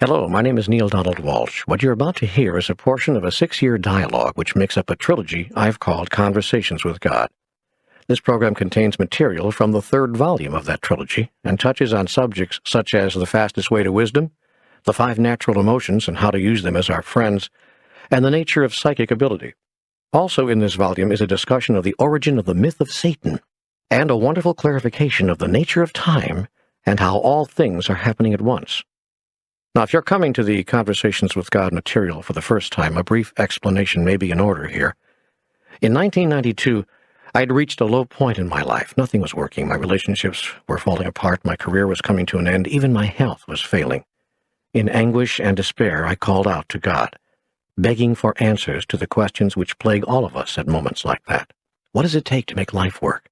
Hello, my name is Neil Donald Walsh. What you're about to hear is a portion of a 6-year dialogue which makes up a trilogy I've called Conversations with God. This program contains material from the third volume of that trilogy and touches on subjects such as the fastest way to wisdom, the 5 natural emotions and how to use them as our friends, and the nature of psychic ability. Also in this volume is a discussion of the origin of the myth of Satan, and a wonderful clarification of the nature of time and how all things are happening at once. Now, if you're coming to the Conversations with God material for the first time, a brief explanation may be in order here. In 1992, I had reached a low point in my life. Nothing was working. My relationships were falling apart. My career was coming to an end. Even my health was failing. In anguish and despair, I called out to God, begging for answers to the questions which plague all of us at moments like that. What does it take to make life work?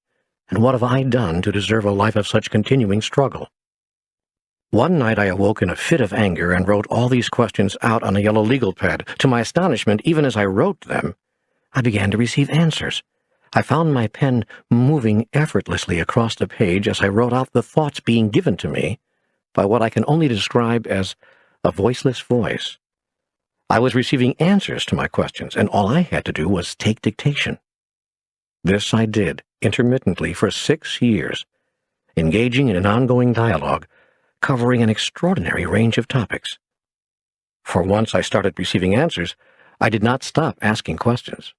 And what have I done to deserve a life of such continuing struggle? One night I awoke in a fit of anger and wrote all these questions out on a yellow legal pad. To my astonishment, even as I wrote them, I began to receive answers. I found my pen moving effortlessly across the page as I wrote out the thoughts being given to me by what I can only describe as a voiceless voice. I was receiving answers to my questions, and all I had to do was take dictation. This I did, intermittently, for 6 years, engaging in an ongoing dialogue covering an extraordinary range of topics. For once I started receiving answers, I did not stop asking questions.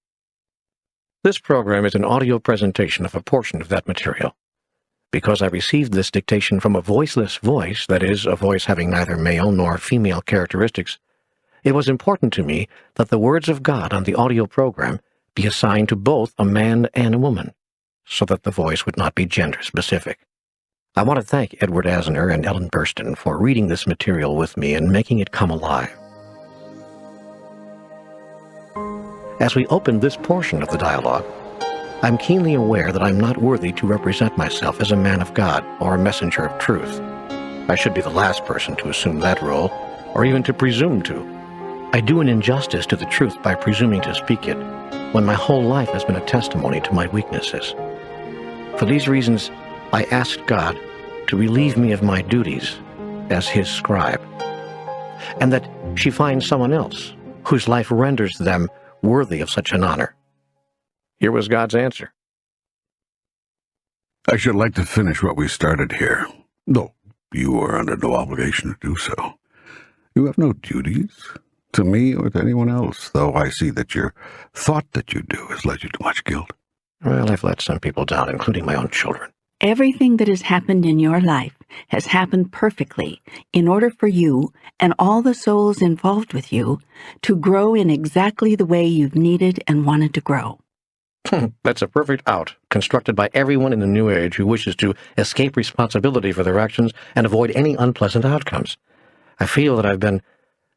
This program is an audio presentation of a portion of that material. Because I received this dictation from a voiceless voice, that is, a voice having neither male nor female characteristics, it was important to me that the words of God on the audio program be assigned to both a man and a woman, so that the voice would not be gender-specific. I want to thank Edward Asner and Ellen Burstyn for reading this material with me and making it come alive. As we open this portion of the dialogue, I'm keenly aware that I'm not worthy to represent myself as a man of God or a messenger of truth. I should be the last person to assume that role, or even to presume to. I do an injustice to the truth by presuming to speak it, when my whole life has been a testimony to my weaknesses. For these reasons, I asked God to relieve me of my duties as His scribe, and that she find someone else whose life renders them worthy of such an honor. Here was God's answer. I should like to finish what we started here, though you are under no obligation to do so. You have no duties to me or to anyone else, though I see that your thought that you do has led you to much guilt. Well, I've let some people down, including my own children. Everything that has happened in your life has happened perfectly in order for you and all the souls involved with you to grow in exactly the way you've needed and wanted to grow. That's a perfect out, constructed by everyone in the New Age who wishes to escape responsibility for their actions and avoid any unpleasant outcomes. I feel that I've been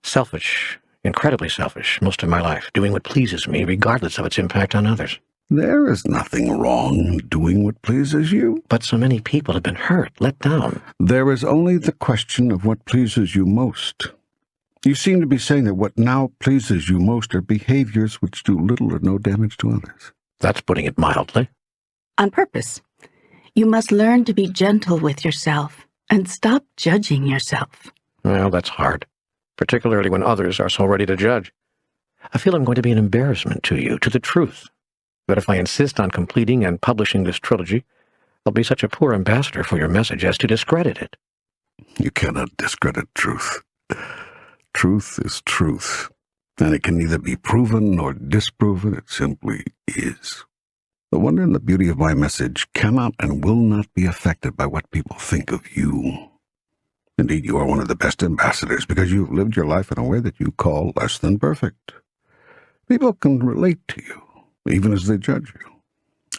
selfish, incredibly selfish, most of my life, doing what pleases me, regardless of its impact on others. There is nothing wrong in doing what pleases you. But so many people have been hurt, let down. There is only the question of what pleases you most. You seem to be saying that what now pleases you most are behaviors which do little or no damage to others. That's putting it mildly. On purpose. You must learn to be gentle with yourself and stop judging yourself. Well, that's hard, particularly when others are so ready to judge. I feel I'm going to be an embarrassment to you, to the truth. But if I insist on completing and publishing this trilogy, I'll be such a poor ambassador for your message as to discredit it. You cannot discredit truth. Truth is truth, and it can neither be proven nor disproven. It simply is. The wonder and the beauty of my message cannot and will not be affected by what people think of you. Indeed, you are one of the best ambassadors because you've lived your life in a way that you call less than perfect. People can relate to you, even as they judge you.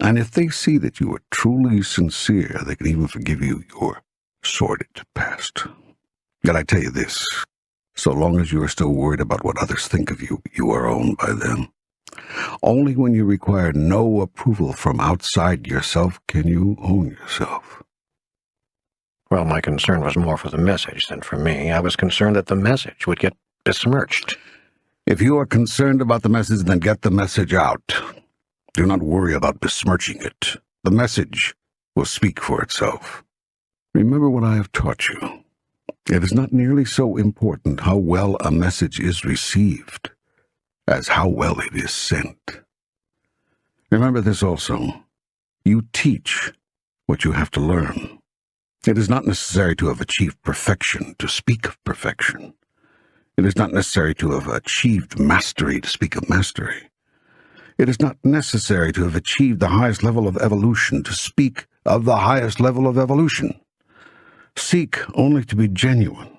And if they see that you are truly sincere, they can even forgive you your sordid past. Yet I tell you this, so long as you are still worried about what others think of you, you are owned by them. Only when you require no approval from outside yourself can you own yourself. Well, my concern was more for the message than for me. I was concerned that the message would get besmirched. If you are concerned about the message, then get the message out. Do not worry about besmirching it. The message will speak for itself. Remember what I have taught you. It is not nearly so important how well a message is received as how well it is sent. Remember this also. You teach what you have to learn. It is not necessary to have achieved perfection to speak of perfection. It is not necessary to have achieved mastery to speak of mastery. It is not necessary to have achieved the highest level of evolution to speak of the highest level of evolution. Seek only to be genuine.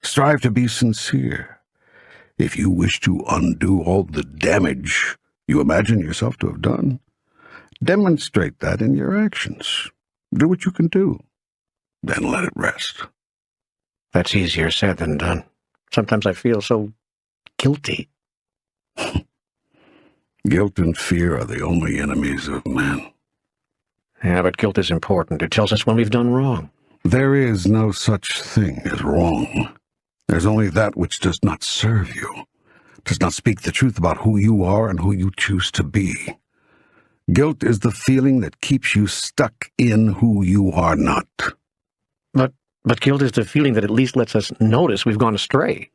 Strive to be sincere. If you wish to undo all the damage you imagine yourself to have done, demonstrate that in your actions. Do what you can do. Then let it rest. That's easier said than done. Sometimes I feel so guilty. Guilt and fear are the only enemies of man. Yeah, but guilt is important. It tells us when we've done wrong. There is no such thing as wrong. There's only that which does not serve you, does not speak the truth about who you are and who you choose to be. Guilt is the feeling that keeps you stuck in who you are not. But guilt is the feeling that at least lets us notice we've gone astray.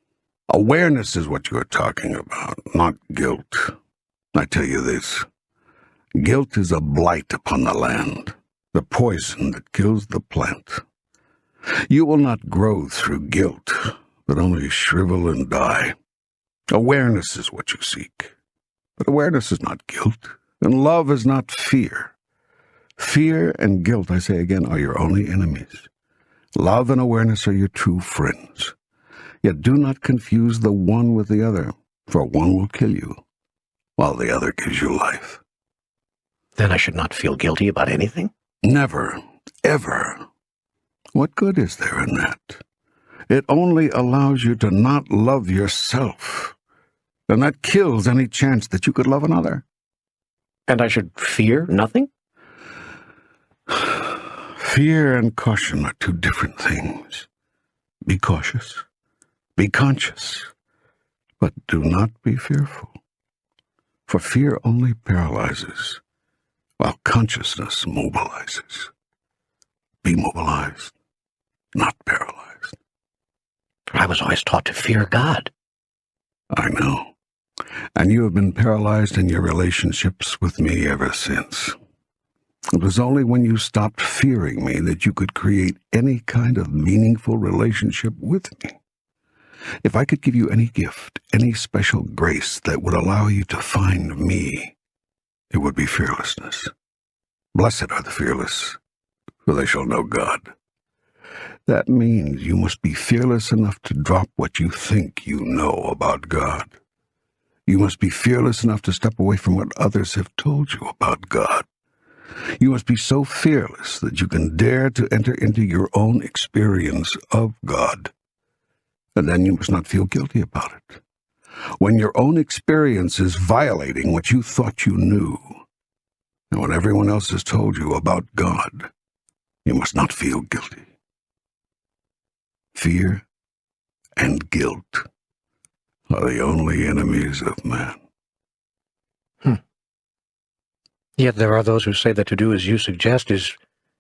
Awareness is what you're talking about, not guilt. I tell you this. Guilt is a blight upon the land, the poison that kills the plant. You will not grow through guilt, but only shrivel and die. Awareness is what you seek. But awareness is not guilt, and love is not fear. Fear and guilt, I say again, are your only enemies. Love and awareness are your true friends. Yet do not confuse the one with the other, for one will kill you, while the other gives you life. Then I should not feel guilty about anything? Never, ever. What good is there in that? It only allows you to not love yourself, and that kills any chance that you could love another. And I should fear nothing? Fear and caution are two different things. Be cautious. Be conscious. But do not be fearful. For fear only paralyzes, while consciousness mobilizes. Be mobilized, not paralyzed. I was always taught to fear God. I know. And you have been paralyzed in your relationships with me ever since. It was only when you stopped fearing me that you could create any kind of meaningful relationship with me. If I could give you any gift, any special grace that would allow you to find me, it would be fearlessness. Blessed are the fearless, for they shall know God. That means you must be fearless enough to drop what you think you know about God. You must be fearless enough to step away from what others have told you about God. You must be so fearless that you can dare to enter into your own experience of God. And then you must not feel guilty about it. When your own experience is violating what you thought you knew, and what everyone else has told you about God, you must not feel guilty. Fear and guilt are the only enemies of man. Yet there are those who say that to do as you suggest is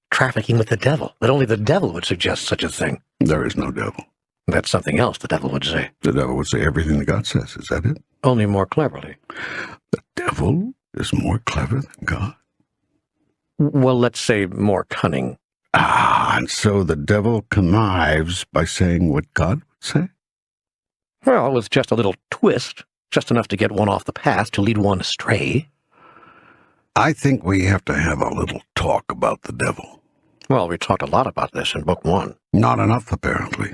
trafficking with the devil, that only the devil would suggest such a thing. There is no devil. That's something else the devil would say. The devil would say everything that God says. Is that it? Only more cleverly. The devil is more clever than God? Well, let's say more cunning. And so the devil connives by saying what God would say? Well, with just a little twist, just enough to get one off the path to lead one astray. I think we have to have a little talk about the devil. Well, we talked a lot about this in Book 1. Not enough, apparently.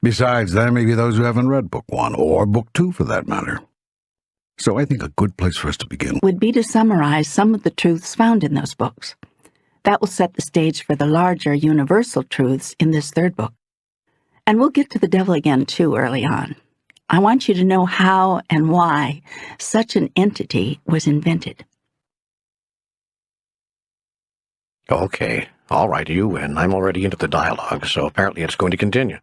Besides, there may be those who haven't read Book 1, or Book 2 for that matter. So I think a good place for us to begin would be to summarize some of the truths found in those books. That will set the stage for the larger universal truths in this third book. And we'll get to the devil again, too, early on. I want you to know how and why such an entity was invented. Okay, all right, you win. I'm already into the dialogue, so apparently it's going to continue.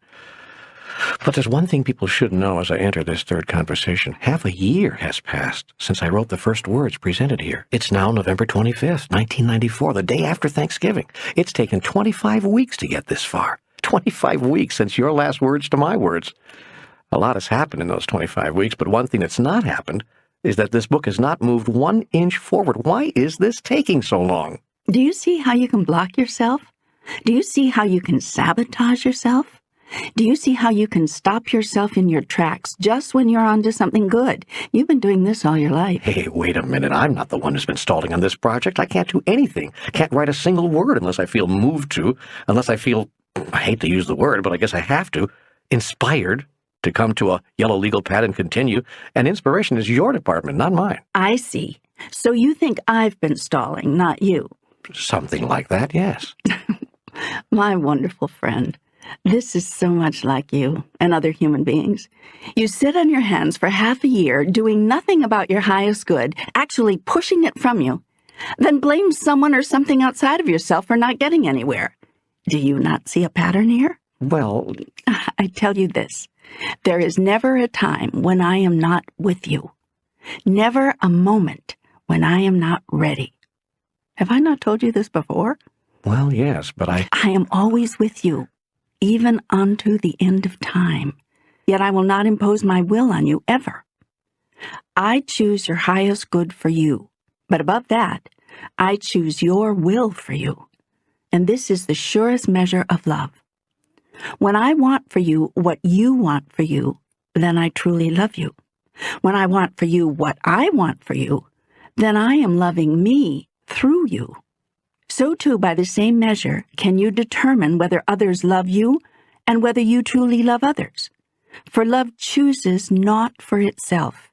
But there's one thing people should know as I enter this third conversation. Half a year has passed since I wrote the first words presented here. It's now November 25th, 1994, the day after Thanksgiving. It's taken 25 weeks to get this far. 25 weeks since your last words to my words. A lot has happened in those 25 weeks, but one thing that's not happened is that this book has not moved 1 inch forward. Why is this taking so long? Do you see how you can block yourself? Do you see how you can sabotage yourself? Do you see how you can stop yourself in your tracks just when you're onto something good? You've been doing this all your life. Hey, wait a minute. I'm not the one who's been stalling on this project. I can't do anything. Can't write a single word unless I feel moved to, unless I feel, I hate to use the word, but I guess I have to, inspired to come to a yellow legal pad and continue. And inspiration is your department, not mine. I see. So you think I've been stalling, not you. Something like that, yes. My wonderful friend, this is so much like you and other human beings. You sit on your hands for half a year doing nothing about your highest good, actually pushing it from you, then blame someone or something outside of yourself for not getting anywhere. Do you not see a pattern here? Well, I tell you this, there is never a time when I am not with you. Never a moment when I am not ready. Have I not told you this before? well, yes, but I am always with you, even unto the end of time. Yet I will not impose my will on you ever. I choose your highest good for you, but above that, I choose your will for you. And this is the surest measure of love. When I want for you what you want for you, then I truly love you. When I want for you what I want for you, then I am loving me through you. So too, by the same measure, can you determine whether others love you and whether you truly love others. For love chooses not for itself,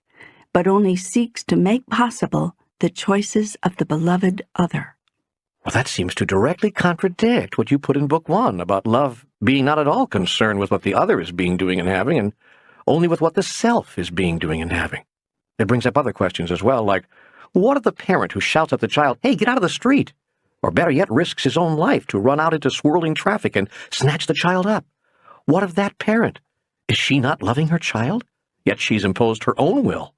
but only seeks to make possible the choices of the beloved other. Well, that seems to directly contradict what you put in Book 1 about love being not at all concerned with what the other is being, doing, and having, and only with what the self is being, doing, and having. It brings up other questions as well, like, what of the parent who shouts at the child, "Hey, get out of the street," or better yet, risks his own life to run out into swirling traffic and snatch the child up? What of that parent? Is she not loving her child? Yet she's imposed her own will.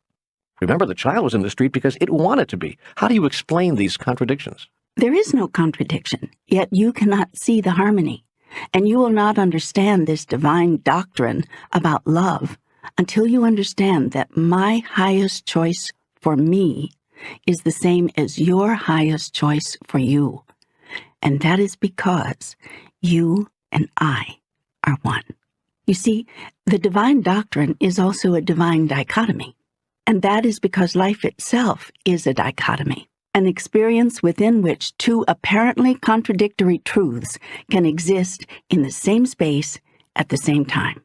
Remember, the child was in the street because it wanted to be. How do you explain these contradictions? There is no contradiction, yet you cannot see the harmony, and you will not understand this divine doctrine about love until you understand that my highest choice for me is the same as your highest choice for you. And that is because you and I are one. You see, the divine doctrine is also a divine dichotomy, and that is because life itself is a dichotomy, an experience within which two apparently contradictory truths can exist in the same space at the same time.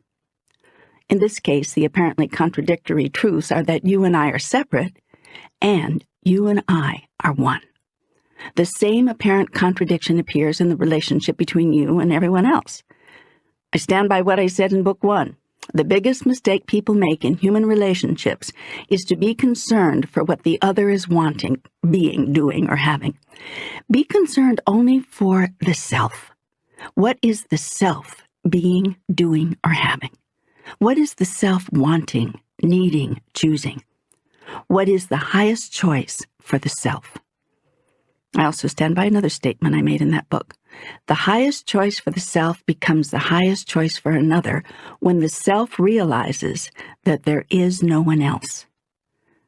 In this case, the apparently contradictory truths are that you and I are separate, and you and I are one. The same apparent contradiction appears in the relationship between you and everyone else. I stand by what I said in Book 1. The biggest mistake people make in human relationships is to be concerned for what the other is wanting, being, doing, or having. Be concerned only for the self. What is the self being, doing, or having? What is the self wanting, needing, choosing? What is the highest choice for the self? I also stand by another statement I made in that book. The highest choice for the self becomes the highest choice for another when the self realizes that there is no one else.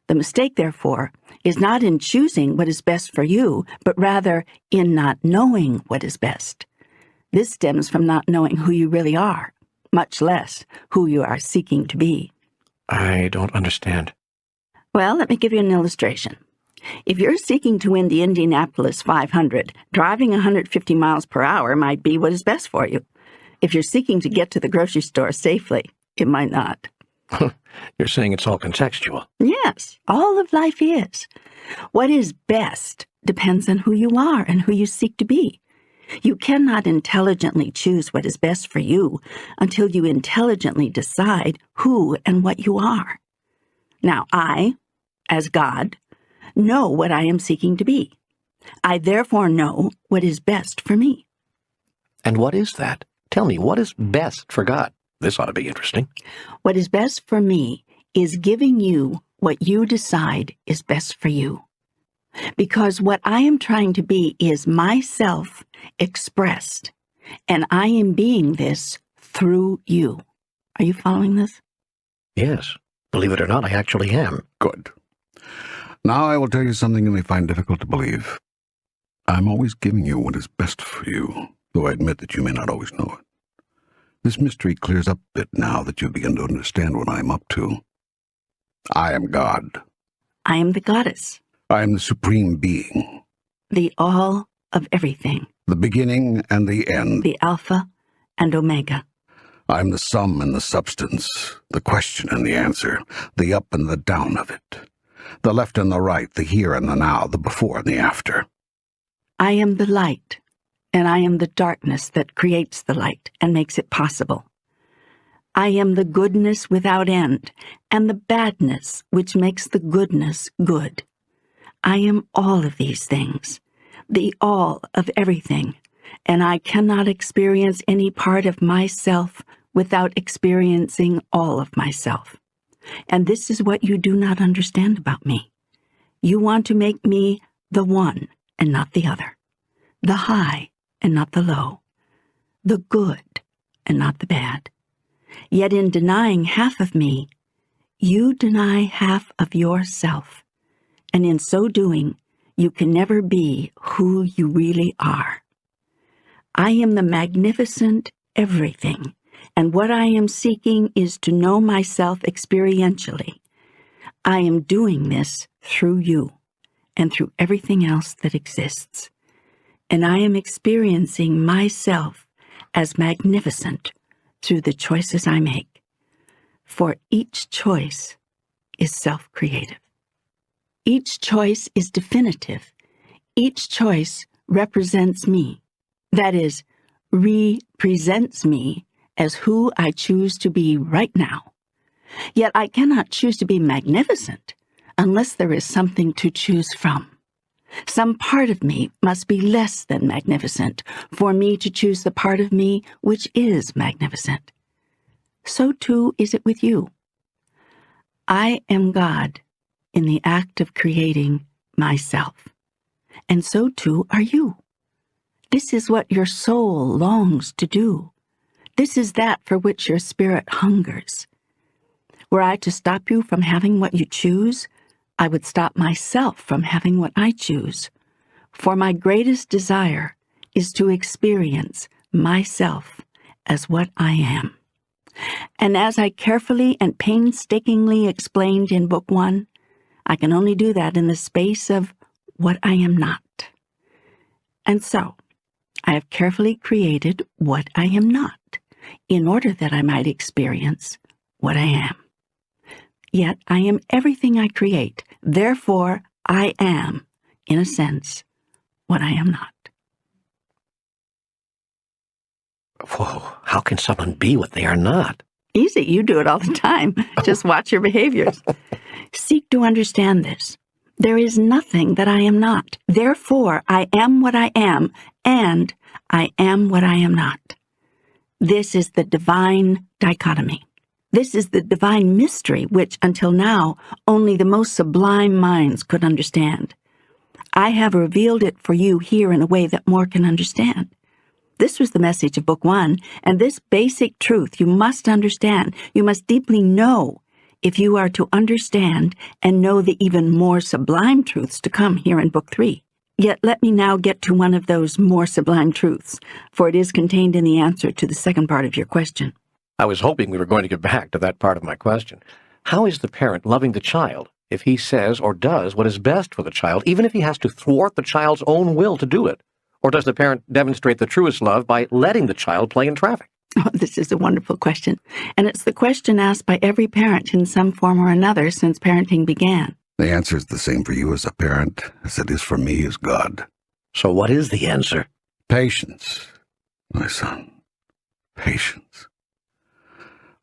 The mistake, therefore, is not in choosing what is best for you, but rather in not knowing what is best. This stems from not knowing who you really are, much less who you are seeking to be. I don't understand. Well, let me give you an illustration. If you're seeking to win the Indianapolis 500, driving 150 miles per hour might be what is best for you. If you're seeking to get to the grocery store safely, it might not. You're saying it's all contextual. Yes, all of life is. What is best depends on who you are and who you seek to be. You cannot intelligently choose what is best for you until you intelligently decide who and what you are. Now, I, as God, know what I am seeking to be. I therefore know what is best for me. And what is that? Tell me, what is best for God? This ought to be interesting. What is best for me is giving you what you decide is best for you. Because what I am trying to be is myself expressed and I am being this through you. Are you following this? Yes. Believe it or not, I actually am. Good. Now I will tell you something you may find difficult to believe. I'm always giving you what is best for you, though I admit that you may not always know it. This mystery clears up a bit now that you begin to understand what I am up to. I am God. I am the goddess, I am the supreme being, the all of everything, the beginning and the end. the Alpha and Omega. I am the sum and the substance, the question and the answer, the up and the down of it, the left and the right, the here and the now, the before and the after. I am the light, and I am the darkness that creates the light and makes it possible. I am the goodness without end, and the badness which makes the goodness good. I am all of these things, the all of everything, and I cannot experience any part of myself without experiencing all of myself. And this is what you do not understand about me. You want to make me the one and not the other, the high and not the low, the good and not the bad. Yet in denying half of me, you deny half of yourself, and in so doing, you can never be who you really are. I am the magnificent everything, and what I am seeking is to know myself experientially. I am doing this through you and through everything else that exists, and I am experiencing myself as magnificent through the choices I make, for each choice is self-creative. Each choice is definitive. Each choice represents me, that is, represents me as who I choose to be right now. Yet I cannot choose to be magnificent unless there is something to choose from. Some part of me must be less than magnificent for me to choose the part of me which is magnificent. So too is it with you. I am God in the act of creating myself, and so too are you. This is what your soul longs to do. This is that for which your spirit hungers. Were I to stop you from having what you choose, I would stop myself from having what I choose. For my greatest desire is to experience myself as what I am. And as I carefully and painstakingly explained in Book 1, I can only do that in the space of what I am not. And so, I have carefully created what I am not, in order that I might experience what I am. Yet I am everything I create. Therefore, I am, in a sense, what I am not. Whoa, how can someone be what they are not? Easy, you do it all the time. Just watch your behaviors. Seek to understand this. There is nothing that I am not. Therefore, I am what I am, and I am what I am not. This is the divine dichotomy. This is the divine mystery which, until now, only the most sublime minds could understand. I have revealed it for you here in a way that more can understand. This was the message of Book 1, and this basic truth you must understand, you must deeply know, if you are to understand and know the even more sublime truths to come here in Book 3. Yet let me now get to one of those more sublime truths, for it is contained in the answer to the second part of your question. I was hoping we were going to get back to that part of my question. How is the parent loving the child if he says or does what is best for the child, even if he has to thwart the child's own will to do it? Or does the parent demonstrate the truest love by letting the child play in traffic? Oh, this is a wonderful question, and it's the question asked by every parent in some form or another since parenting began. The answer is the same for you as a parent as it is for me as God. So what is the answer? Patience, my son. Patience.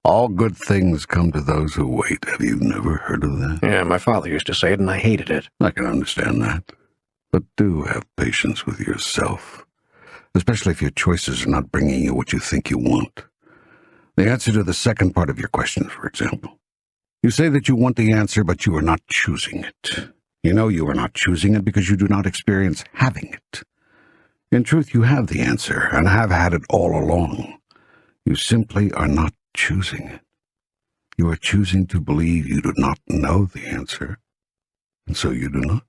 All good things come to those who wait. Have you never heard of that? Yeah, my father used to say it, and I hated it. I can understand that. But do have patience with yourself, especially if your choices are not bringing you what you think you want. The answer to the second part of your question, for example. You say that you want the answer, but you are not choosing it. You know you are not choosing it because you do not experience having it. In truth, you have the answer, and have had it all along. You simply are not choosing it. You are choosing to believe you do not know the answer, and so you do not.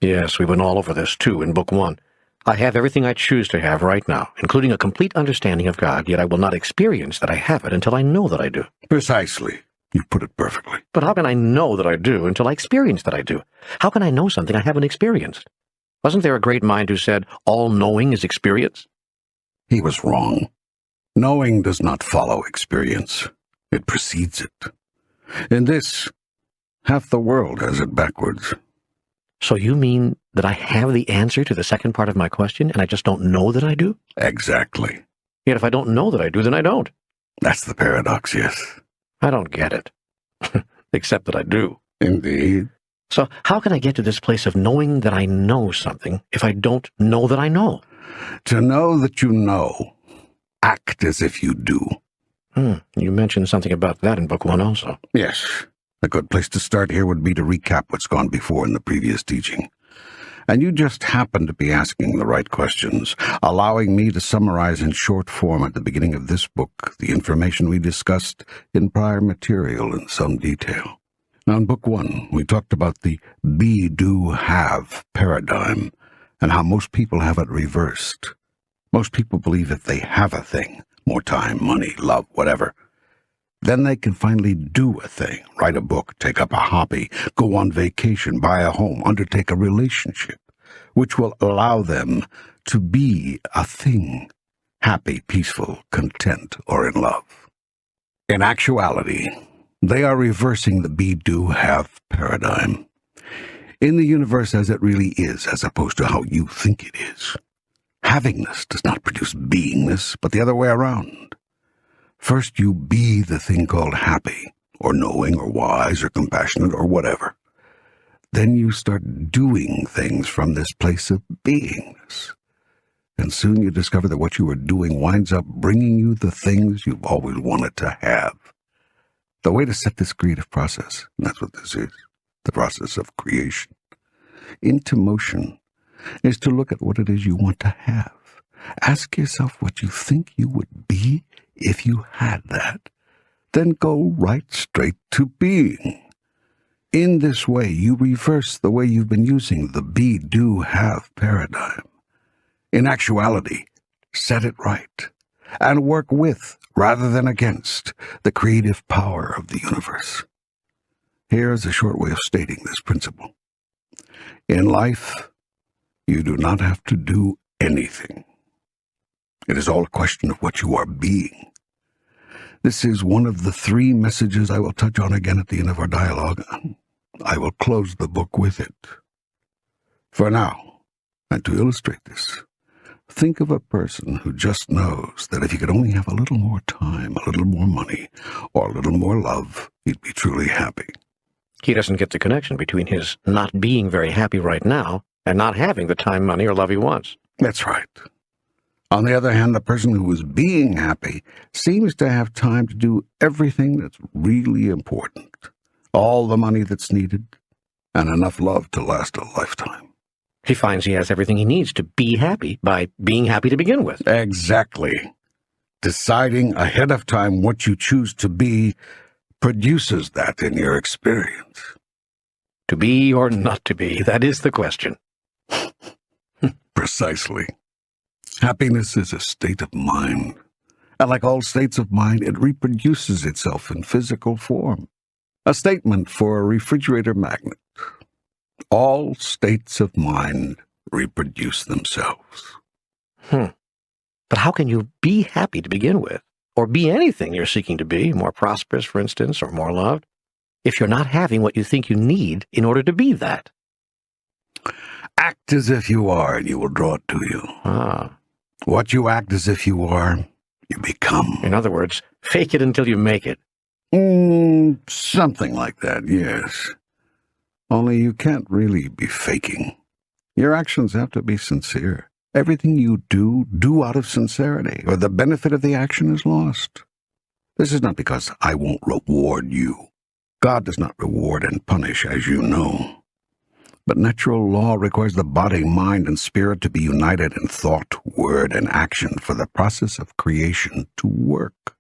Yes, we went all over this, too, in Book 1. I have everything I choose to have right now, including a complete understanding of God, yet I will not experience that I have it until I know that I do. Precisely. You put it perfectly. But how can I know that I do until I experience that I do? How can I know something I haven't experienced? Wasn't there a great mind who said, all knowing is experience? He was wrong. Knowing does not follow experience. It precedes it. In this, half the world has it backwards. So you mean that I have the answer to the second part of my question, and I just don't know that I do? Exactly. Yet if I don't know that I do, then I don't. That's the paradox, yes. I don't get it. Except that I do. Indeed. So how can I get to this place of knowing that I know something if I don't know that I know? To know that you know, act as if you do. You mentioned something about that in Book 1 also. Yes. A good place to start here would be to recap what's gone before in the previous teaching. And you just happen to be asking the right questions, allowing me to summarize in short form at the beginning of this book the information we discussed in prior material in some detail. Now, in Book 1, we talked about the be, do, have paradigm and how most people have it reversed. Most people believe if they have a thing, more time, money, love, whatever, then they can finally do a thing, write a book, take up a hobby, go on vacation, buy a home, undertake a relationship, which will allow them to be a thing, happy, peaceful, content, or in love. In actuality, they are reversing the be, do, have paradigm in the universe as it really is, as opposed to how you think it is. Havingness does not produce beingness, but the other way around. First you be the thing called happy, or knowing, or wise, or compassionate, or whatever. Then you start doing things from this place of beingness. And soon you discover that what you are doing winds up bringing you the things you've always wanted to have. The way to set this creative process, and that's what this is, the process of creation, into motion, is to look at what it is you want to have. Ask yourself what you think you would be if you had that. Then go right straight to being. In this way, you reverse the way you've been using the be, do, have paradigm. In actuality, set it right, and work with, rather than against, the creative power of the universe. Here is a short way of stating this principle. In life, you do not have to do anything. It is all a question of what you are being. This is one of the 3 messages I will touch on again at the end of our dialogue. I will close the book with it. For now, and to illustrate this, think of a person who just knows that if he could only have a little more time, a little more money, or a little more love, he'd be truly happy. He doesn't get the connection between his not being very happy right now and not having the time, money, or love he wants. That's right. On the other hand, the person who is being happy seems to have time to do everything that's really important, all the money that's needed, and enough love to last a lifetime. He finds he has everything he needs to be happy by being happy to begin with. Exactly. Deciding ahead of time what you choose to be produces that in your experience. To be or not to be, that is the question. Precisely. Happiness is a state of mind, and like all states of mind, it reproduces itself in physical form. A statement for a refrigerator magnet. All states of mind reproduce themselves. But how can you be happy to begin with, or be anything you're seeking to be, more prosperous, for instance, or more loved, if you're not having what you think you need in order to be that? Act as if you are, and you will draw it to you. What you act as if you are, you become. In other words, fake it until you make it. Something like that, yes. Only you can't really be faking. Your actions have to be sincere. Everything you do, do out of sincerity, or the benefit of the action is lost. This is not because I won't reward you. God does not reward and punish, as you know. But natural law requires the body, mind, and spirit to be united in thought, word, and action for the process of creation to work.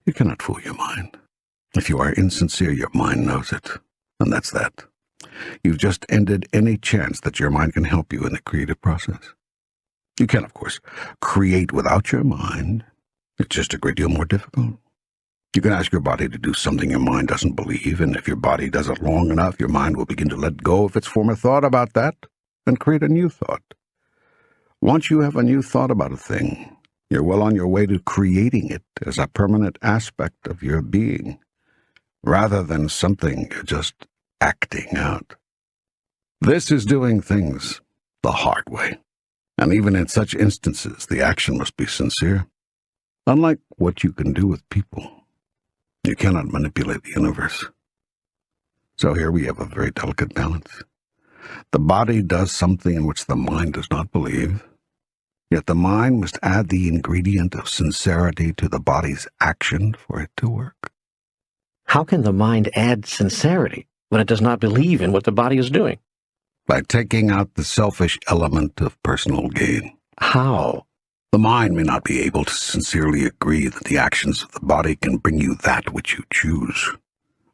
You cannot fool your mind. If you are insincere, your mind knows it. And that's that. You've just ended any chance that your mind can help you in the creative process. You can, of course, create without your mind. It's just a great deal more difficult. You can ask your body to do something your mind doesn't believe, and if your body does it long enough, your mind will begin to let go of its former thought about that and create a new thought. Once you have a new thought about a thing, you're well on your way to creating it as a permanent aspect of your being, rather than something you're just acting out. This is doing things the hard way, and even in such instances, the action must be sincere. Unlike what you can do with people, you cannot manipulate the universe. So here we have a very delicate balance. The body does something in which the mind does not believe, yet the mind must add the ingredient of sincerity to the body's action for it to work. How can the mind add sincerity when it does not believe in what the body is doing? By taking out the selfish element of personal gain. How? The mind may not be able to sincerely agree that the actions of the body can bring you that which you choose,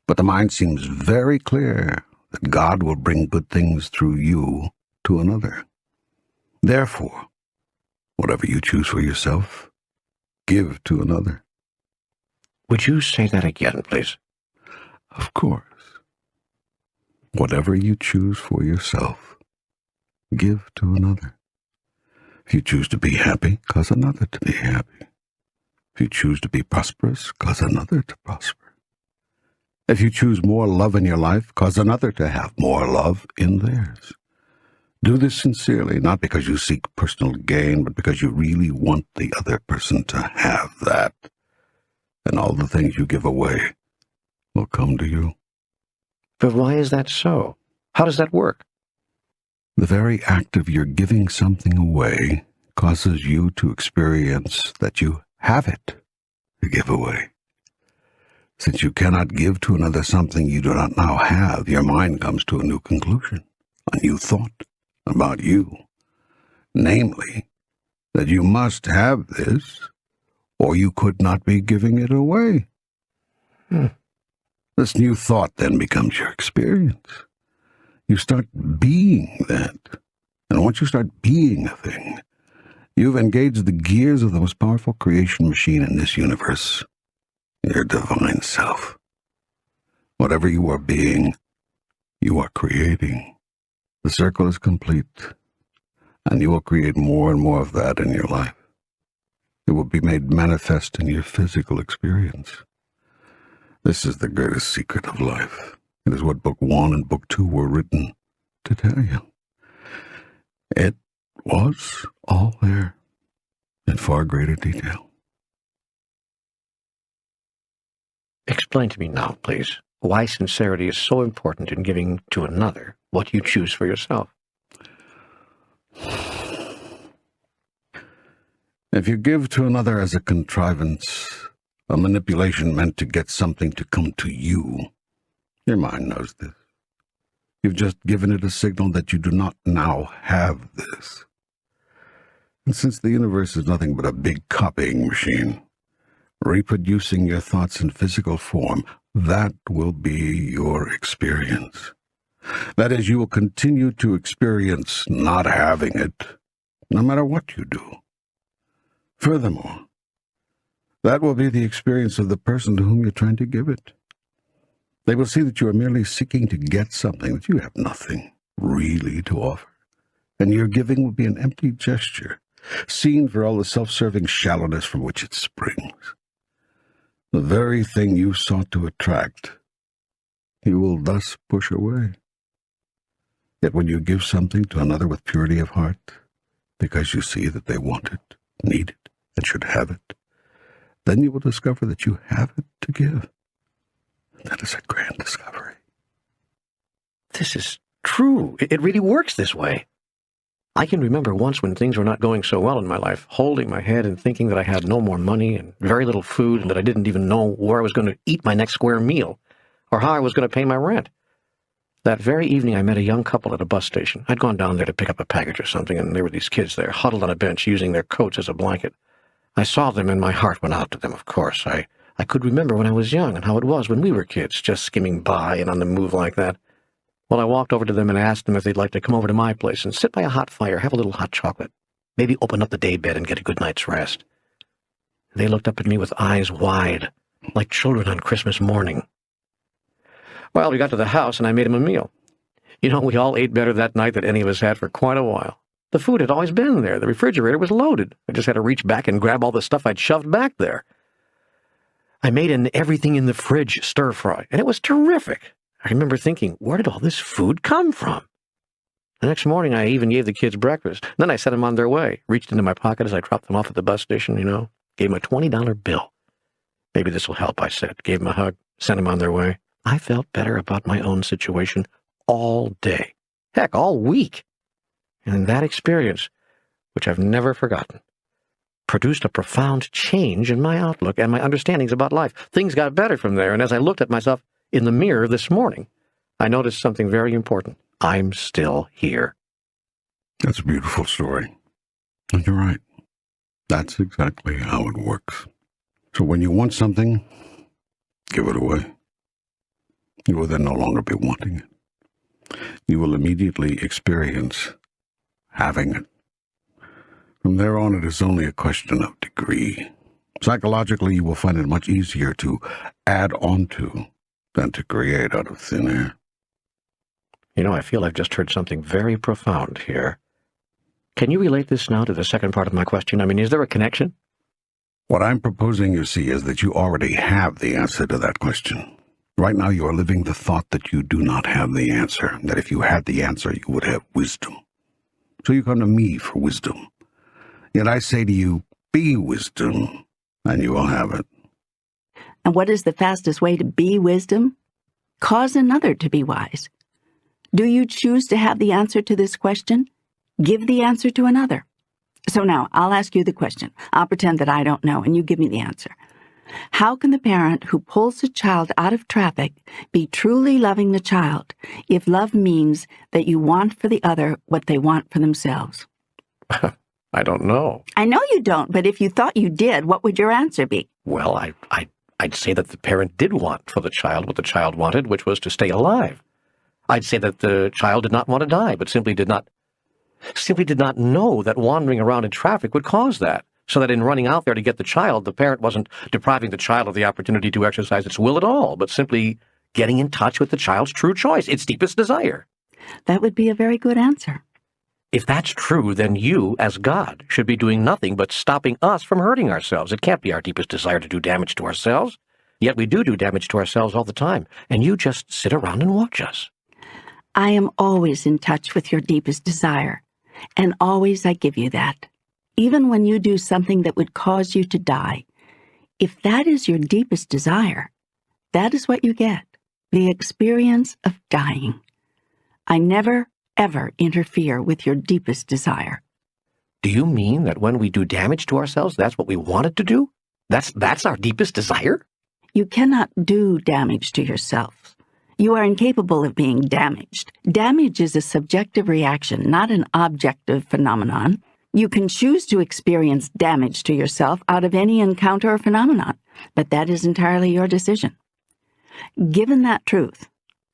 but the mind seems very clear that God will bring good things through you to another. Therefore, whatever you choose for yourself, give to another. Would you say that again, please? Of course. Whatever you choose for yourself, give to another. If you choose to be happy, cause another to be happy. If you choose to be prosperous, cause another to prosper. If you choose more love in your life, cause another to have more love in theirs. Do this sincerely, not because you seek personal gain, but because you really want the other person to have that. And all the things you give away will come to you. But why is that so? How does that work? The very act of your giving something away causes you to experience that you have it to give away. Since you cannot give to another something you do not now have, your mind comes to a new conclusion, a new thought about you, namely, that you must have this, or you could not be giving it away. This new thought then becomes your experience. You start being that. And once you start being a thing, you've engaged the gears of the most powerful creation machine in this universe, your divine self. Whatever you are being, you are creating. The circle is complete, and you will create more and more of that in your life. It will be made manifest in your physical experience. This is the greatest secret of life. It is what Book 1 and Book 2 were written to tell you. It was all there in far greater detail. Explain to me now, please, why sincerity is so important in giving to another what you choose for yourself. If you give to another as a contrivance, a manipulation meant to get something to come to you, your mind knows this. You've just given it a signal that you do not now have this. And since the universe is nothing but a big copying machine, reproducing your thoughts in physical form, that will be your experience. That is, you will continue to experience not having it, no matter what you do. Furthermore, that will be the experience of the person to whom you're trying to give it. They will see that you are merely seeking to get something, that you have nothing really to offer, and your giving will be an empty gesture, seen for all the self-serving shallowness from which it springs. The very thing you sought to attract, you will thus push away. Yet when you give something to another with purity of heart, because you see that they want it, need it, and should have it, then you will discover that you have it to give. That is a grand discovery. This is true. It really works this way. I can remember once when things were not going so well in my life, holding my head and thinking that I had no more money and very little food and that I didn't even know where I was going to eat my next square meal or how I was going to pay my rent. That very evening, I met a young couple at a bus station. I'd gone down there to pick up a package or something, and there were these kids there, huddled on a bench, using their coats as a blanket. I saw them, and my heart went out to them, of course. I could remember when I was young and how it was when we were kids, just skimming by and on the move like that. Well, I walked over to them and asked them if they'd like to come over to my place and sit by a hot fire, have a little hot chocolate, maybe open up the daybed and get a good night's rest. They looked up at me with eyes wide, like children on Christmas morning. Well, we got to the house, and I made them a meal. You know, we all ate better that night than any of us had for quite a while. The food had always been there. The refrigerator was loaded. I just had to reach back and grab all the stuff I'd shoved back there. I made an everything-in-the-fridge stir-fry, and it was terrific. I remember thinking, where did all this food come from? The next morning, I even gave the kids breakfast. Then I sent them on their way, reached into my pocket as I dropped them off at the bus station, gave them a $20 bill. Maybe this will help, I said. Gave them a hug, sent them on their way. I felt better about my own situation all day. Heck, all week. And that experience, which I've never forgotten, produced a profound change in my outlook and my understandings about life. Things got better from there, and as I looked at myself in the mirror this morning, I noticed something very important. I'm still here. That's a beautiful story. And you're right. That's exactly how it works. So when you want something, give it away. You will then no longer be wanting it. You will immediately experience having it. From there on, it is only a question of degree. Psychologically, you will find it much easier to add on to than to create out of thin air. I feel I've just heard something very profound here. Can you relate this now to the second part of my question? Is there a connection? What I'm proposing, you see, is that you already have the answer to that question. Right now, you are living the thought that you do not have the answer, that if you had the answer, you would have wisdom. So you come to me for wisdom. Yet I say to you, be wisdom, and you will have it. And what is the fastest way to be wisdom? Cause another to be wise. Do you choose to have the answer to this question? Give the answer to another. So now, I'll ask you the question. I'll pretend that I don't know, and you give me the answer. How can the parent who pulls a child out of traffic be truly loving the child if love means that you want for the other what they want for themselves? I don't know. I know you don't, but if you thought you did, what would your answer be? Well, I'd say that the parent did want for the child what the child wanted, which was to stay alive. I'd say that the child did not want to die, but simply did not know that wandering around in traffic would cause that, so that in running out there to get the child, the parent wasn't depriving the child of the opportunity to exercise its will at all, but simply getting in touch with the child's true choice, its deepest desire. That would be a very good answer. If that's true, then you, as God, should be doing nothing but stopping us from hurting ourselves. It can't be our deepest desire to do damage to ourselves. Yet we do damage to ourselves all the time, and you just sit around and watch us. I am always in touch with your deepest desire, and always I give you that. Even when you do something that would cause you to die, if that is your deepest desire, that is what you get, the experience of dying. I never, ever interfere with your deepest desire. Do you mean that when we do damage to ourselves, that's what we wanted to do? That's our deepest desire? You cannot do damage to yourself. You are incapable of being damaged. Damage is a subjective reaction, not an objective phenomenon. You can choose to experience damage to yourself out of any encounter or phenomenon, but that is entirely your decision. Given that truth,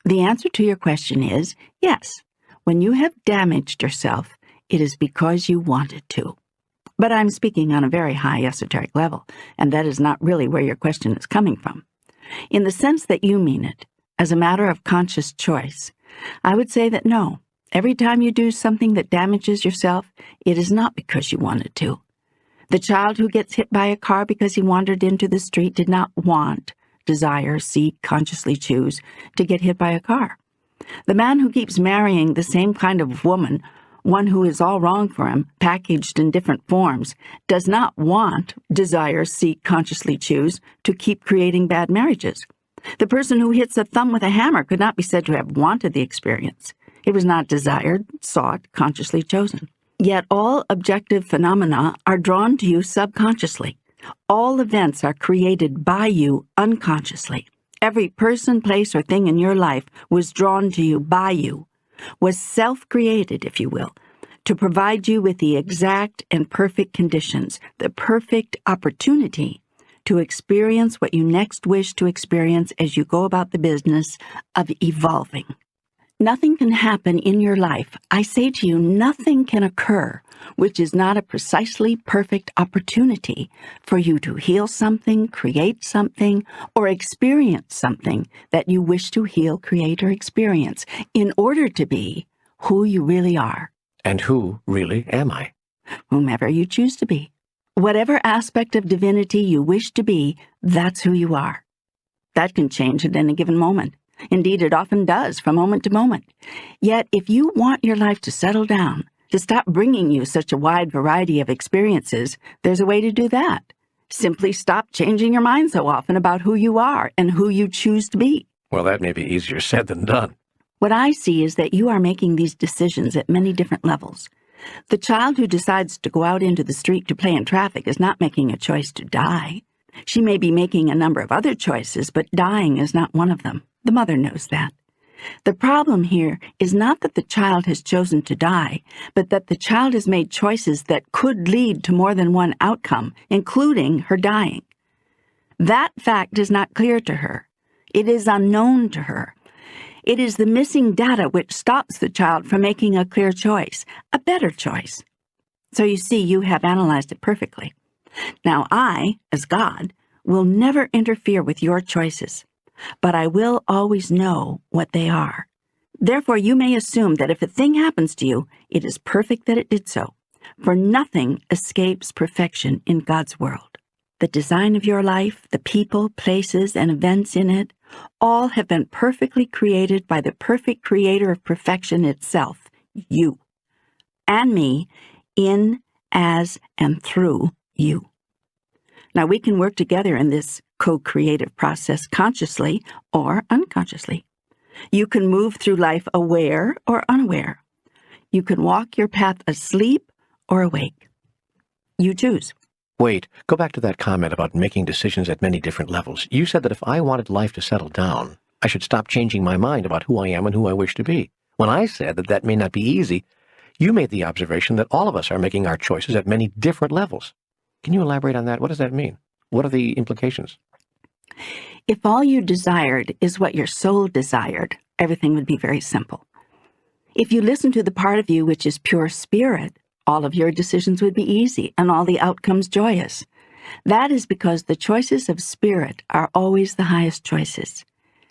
the answer to your question is yes. When you have damaged yourself, it is because you wanted to. But I'm speaking on a very high esoteric level, and that is not really where your question is coming from. In the sense that you mean it, as a matter of conscious choice, I would say that no. Every time you do something that damages yourself, it is not because you wanted to. The child who gets hit by a car because he wandered into the street did not want, desire, seek, consciously choose to get hit by a car. The man who keeps marrying the same kind of woman, one who is all wrong for him, packaged in different forms, does not want, desire, seek, consciously choose to keep creating bad marriages. The person who hits a thumb with a hammer could not be said to have wanted the experience. It was not desired, sought, consciously chosen. Yet all objective phenomena are drawn to you subconsciously. All events are created by you unconsciously. Every person, place, or thing in your life was drawn to you by you, was self-created, if you will, to provide you with the exact and perfect conditions, the perfect opportunity to experience what you next wish to experience as you go about the business of evolving. Nothing can happen in your life, I say to you, nothing can occur which is not a precisely perfect opportunity for you to heal something, create something, or experience something that you wish to heal, create, or experience in order to be who you really are. And who really am I? Whomever you choose to be. Whatever aspect of divinity you wish to be, that's who you are. That can change at any given moment. Indeed, it often does from moment to moment. Yet, if you want your life to settle down, to stop bringing you such a wide variety of experiences, there's a way to do that. Simply stop changing your mind so often about who you are and who you choose to be. Well, that may be easier said than done. What I see is that you are making these decisions at many different levels. The child who decides to go out into the street to play in traffic is not making a choice to die. She may be making a number of other choices, but dying is not one of them. The mother knows that. The problem here is not that the child has chosen to die, but that the child has made choices that could lead to more than one outcome, including her dying. That fact is not clear to her. It is unknown to her. It is the missing data which stops the child from making a clear choice, a better choice. So you see, you have analyzed it perfectly. Now I, as God, will never interfere with your choices, but I will always know what they are. Therefore, you may assume that if a thing happens to you, it is perfect that it did so, for nothing escapes perfection in God's world. The design of your life, the people, places, and events in it, all have been perfectly created by the perfect creator of perfection itself, you, and me, in, as, and through you. Now, we can work together in this co-creative process consciously or unconsciously. You can move through life aware or unaware. You can walk your path asleep or awake. You choose. Wait, go back to that comment about making decisions at many different levels. You said that if I wanted life to settle down, I should stop changing my mind about who I am and who I wish to be. When I said that that may not be easy, you made the observation that all of us are making our choices at many different levels. Can you elaborate on that? What does that mean? What are the implications? If all you desired is what your soul desired, everything would be very simple. If you listen to the part of you which is pure spirit, all of your decisions would be easy and all the outcomes joyous. That is because the choices of spirit are always the highest choices.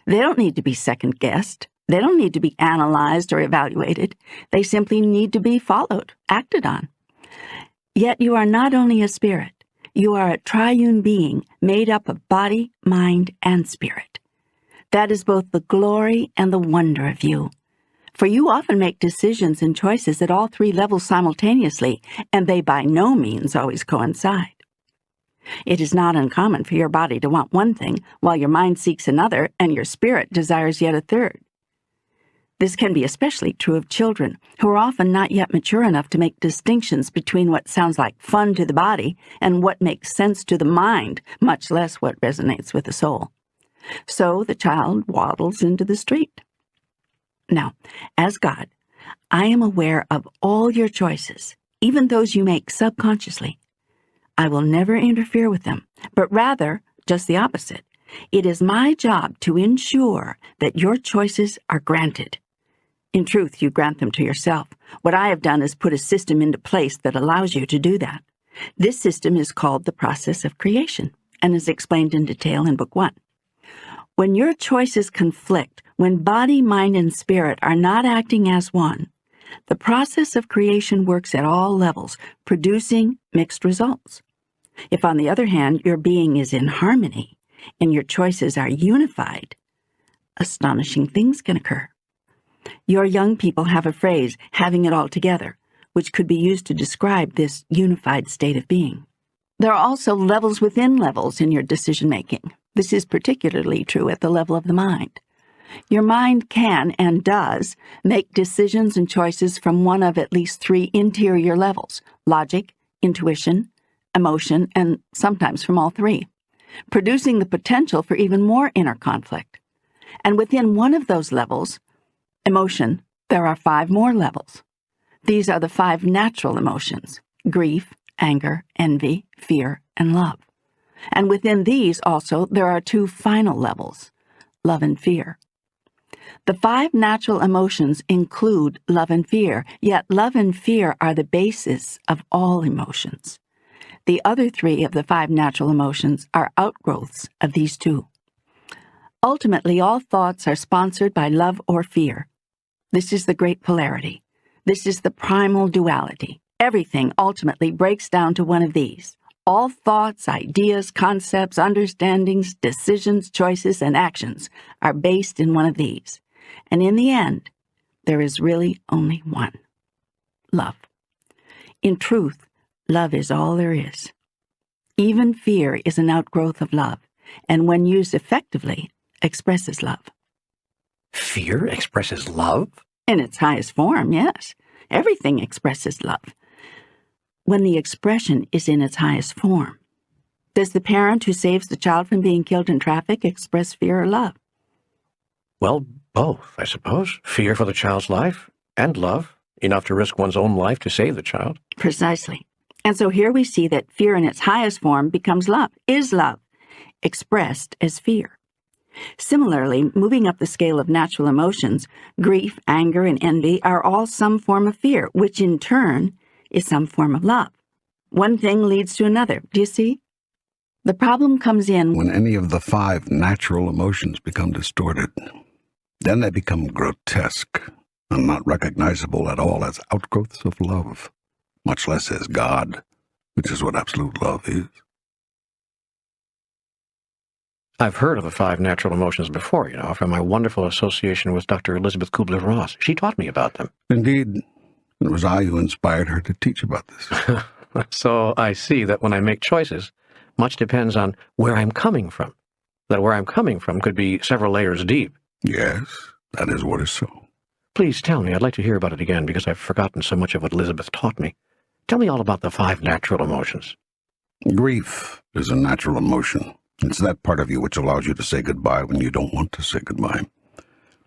They don't need to be second-guessed. They don't need to be analyzed or evaluated. They simply need to be followed, acted on. Yet you are not only a spirit. You are a triune being made up of body, mind, and spirit. That is both the glory and the wonder of you. For you often make decisions and choices at all three levels simultaneously, and they by no means always coincide. It is not uncommon for your body to want one thing, while your mind seeks another, and your spirit desires yet a third. This can be especially true of children, who are often not yet mature enough to make distinctions between what sounds like fun to the body and what makes sense to the mind, much less what resonates with the soul. So the child waddles into the street. Now, as God, I am aware of all your choices, even those you make subconsciously. I will never interfere with them, but rather just the opposite. It is my job to ensure that your choices are granted. In truth, you grant them to yourself. What I have done is put a system into place that allows you to do that. This system is called the process of creation and is explained in detail in Book 1. When your choices conflict, when body, mind, and spirit are not acting as one, the process of creation works at all levels, producing mixed results. If, on the other hand, your being is in harmony and your choices are unified, astonishing things can occur. Your young people have a phrase, having it all together, which could be used to describe this unified state of being. There are also levels within levels in your decision-making. This is particularly true at the level of the mind. Your mind can and does make decisions and choices from one of at least three interior levels: logic, intuition, emotion, and sometimes from all three. producing the potential for even more inner conflict. And within one of those levels, emotion, there are 5 more levels. These are the 5 natural emotions: grief, anger, envy, fear, and love. And within these also, there are 2 final levels: love and fear. The 5 natural emotions include love and fear, yet love and fear are the basis of all emotions. The other 3 of the 5 natural emotions are outgrowths of these 2. Ultimately, all thoughts are sponsored by love or fear. This is the great polarity. This is the primal duality. Everything ultimately breaks down to one of these. All thoughts, ideas, concepts, understandings, decisions, choices, and actions are based in one of these. And in the end, there is really only one: love. In truth, love is all there is. Even fear is an outgrowth of love, and when used effectively, expresses love. Fear expresses love? In its highest form, yes. Everything expresses love. When the expression is in its highest form. Does the parent who saves the child from being killed in traffic express fear or love? Well, both, I suppose. Fear for the child's life and love, enough to risk one's own life to save the child. Precisely. And so here we see that fear in its highest form becomes love, is love, expressed as fear. Similarly, moving up the scale of natural emotions, grief, anger, and envy are all some form of fear, which in turn is some form of love. One thing leads to another. Do you see? The problem comes in When any of the 5 natural emotions become distorted, then they become grotesque and not recognizable at all as outgrowths of love, much less as God, which is what absolute love is. I've heard of the 5 natural emotions before, from my wonderful association with Dr. Elizabeth Kubler-Ross. She taught me about them. Indeed, it was I who inspired her to teach about this. So I see that when I make choices, much depends on where I'm coming from. That where I'm coming from could be several layers deep. Yes, that is what is so. Please tell me. I'd like to hear about it again because I've forgotten so much of what Elizabeth taught me. Tell me all about the 5 natural emotions. Grief is a natural emotion. It's that part of you which allows you to say goodbye when you don't want to say goodbye.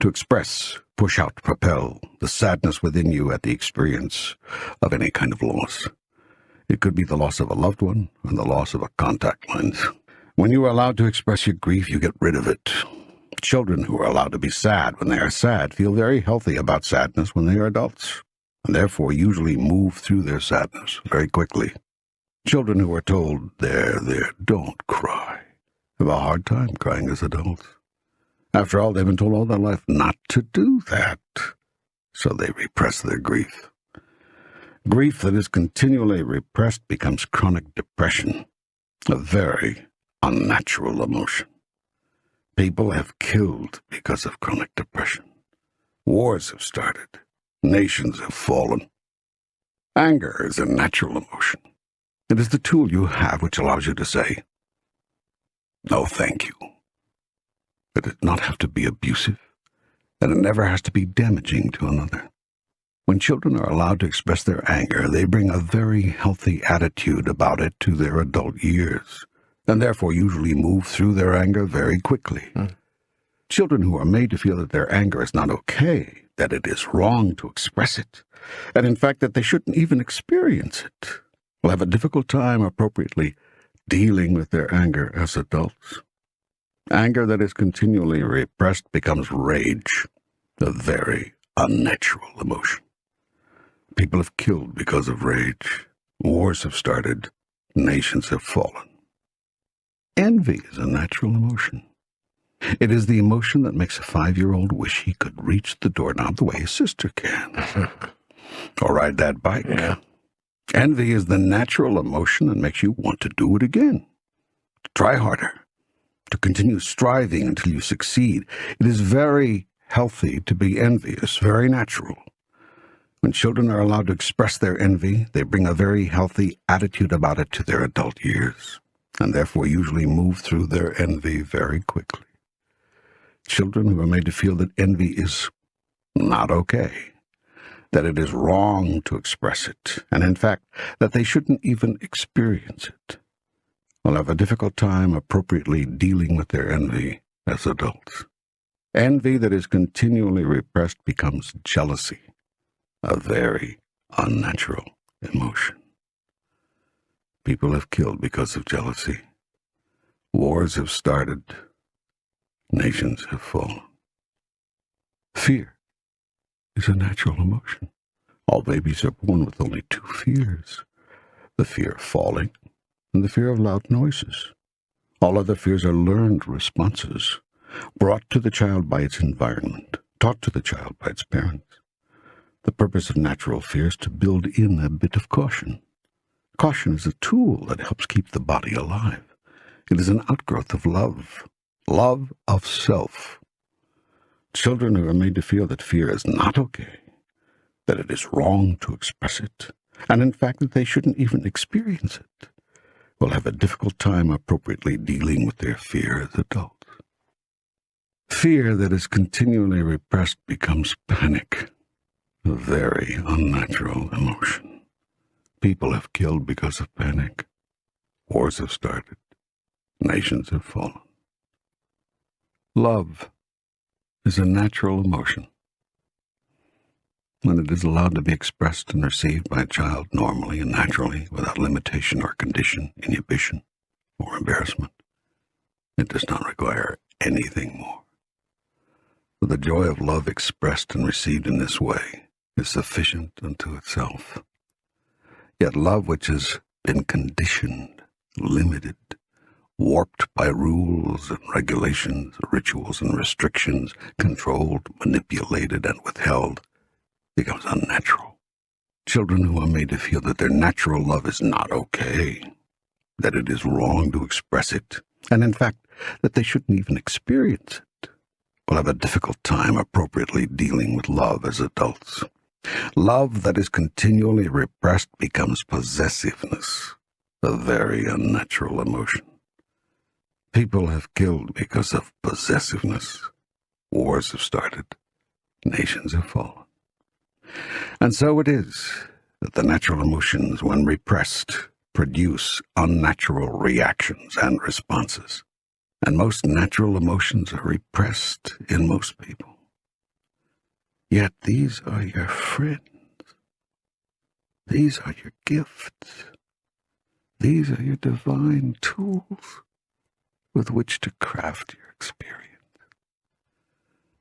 To express, push out, propel the sadness within you at the experience of any kind of loss. It could be the loss of a loved one or the loss of a contact lens. When you are allowed to express your grief, you get rid of it. Children who are allowed to be sad when they are sad feel very healthy about sadness when they are adults, and therefore usually move through their sadness very quickly. Children who are told, there, don't cry, have a hard time crying as adults. After all, they've been told all their life not to do that, so they repress their grief. Grief that is continually repressed becomes chronic depression, a very unnatural emotion. People have killed because of chronic depression. Wars have started. Nations have fallen. Anger is a natural emotion. It is the tool you have which allows you to say, no, thank you. It does not have to be abusive, and it never has to be damaging to another. When children are allowed to express their anger, they bring a very healthy attitude about it to their adult years, and therefore usually move through their anger very quickly. Children who are made to feel that their anger is not okay, that it is wrong to express it, and in fact that they shouldn't even experience it, will have a difficult time appropriately dealing with their anger as adults. Anger that is continually repressed becomes rage, a very unnatural emotion. People have killed because of rage. Wars have started. Nations have fallen. Envy is a natural emotion. It is the emotion that makes a 5-year-old wish he could reach the doorknob the way his sister can. Or ride that bike. Yeah. Envy is the natural emotion that makes you want to do it again. To try harder. To continue striving until you succeed. It is very healthy to be envious, very natural. When children are allowed to express their envy, they bring a very healthy attitude about it to their adult years, and therefore usually move through their envy very quickly. Children who are made to feel that envy is not okay, that it is wrong to express it, and in fact, that they shouldn't even experience it, will have a difficult time appropriately dealing with their envy as adults. Envy that is continually repressed becomes jealousy, a very unnatural emotion. People have killed because of jealousy. Wars have started. Nations have fallen. Fear is a natural emotion. All babies are born with only two fears: the fear of falling and the fear of loud noises. All other fears are learned responses, brought to the child by its environment, taught to the child by its parents. The purpose of natural fear is to build in a bit of caution. Caution is a tool that helps keep the body alive. It is an outgrowth of love of self. Children who are made to feel that fear is not okay, that it is wrong to express it, and in fact that they shouldn't even experience it, will have a difficult time appropriately dealing with their fear as adults. Fear that is continually repressed becomes panic, a very unnatural emotion. People have killed because of panic. Wars have started. Nations have fallen. Love is a natural emotion. When it is allowed to be expressed and received by a child normally and naturally, without limitation or condition, inhibition, or embarrassment, it does not require anything more. For the joy of love expressed and received in this way is sufficient unto itself. Yet love which has been conditioned, limited, warped by rules and regulations, rituals and restrictions, controlled, manipulated, and withheld, becomes unnatural. Children who are made to feel that their natural love is not okay, that it is wrong to express it, and in fact that they shouldn't even experience it, will have a difficult time appropriately dealing with love as adults. Love that is continually repressed becomes possessiveness, a very unnatural emotion. People have killed because of possessiveness. Wars have started. Nations have fallen. And so it is that the natural emotions, when repressed, produce unnatural reactions and responses. And most natural emotions are repressed in most people. Yet these are your friends. These are your gifts. These are your divine tools with which to craft your experience.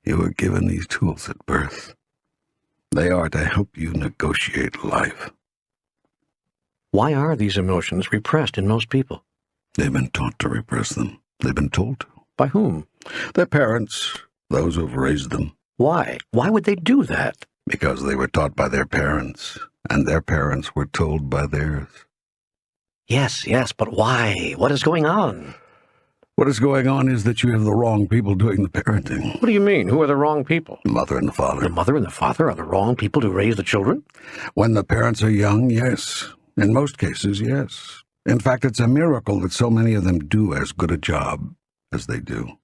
You were given these tools at birth. They are to help you negotiate life. Why are these emotions repressed in most people? They've been taught to repress them. They've been told to. By whom? Their parents, those who have raised them. Why? Why would they do that? Because they were taught by their parents, and their parents were told by theirs. Yes, but why? What is going on? What is going on is that you have the wrong people doing the parenting. What do you mean? Who are the wrong people? The mother and the father. The mother and the father are the wrong people to raise the children? When the parents are young, yes. In most cases, yes. In fact, it's a miracle that so many of them do as good a job as they do.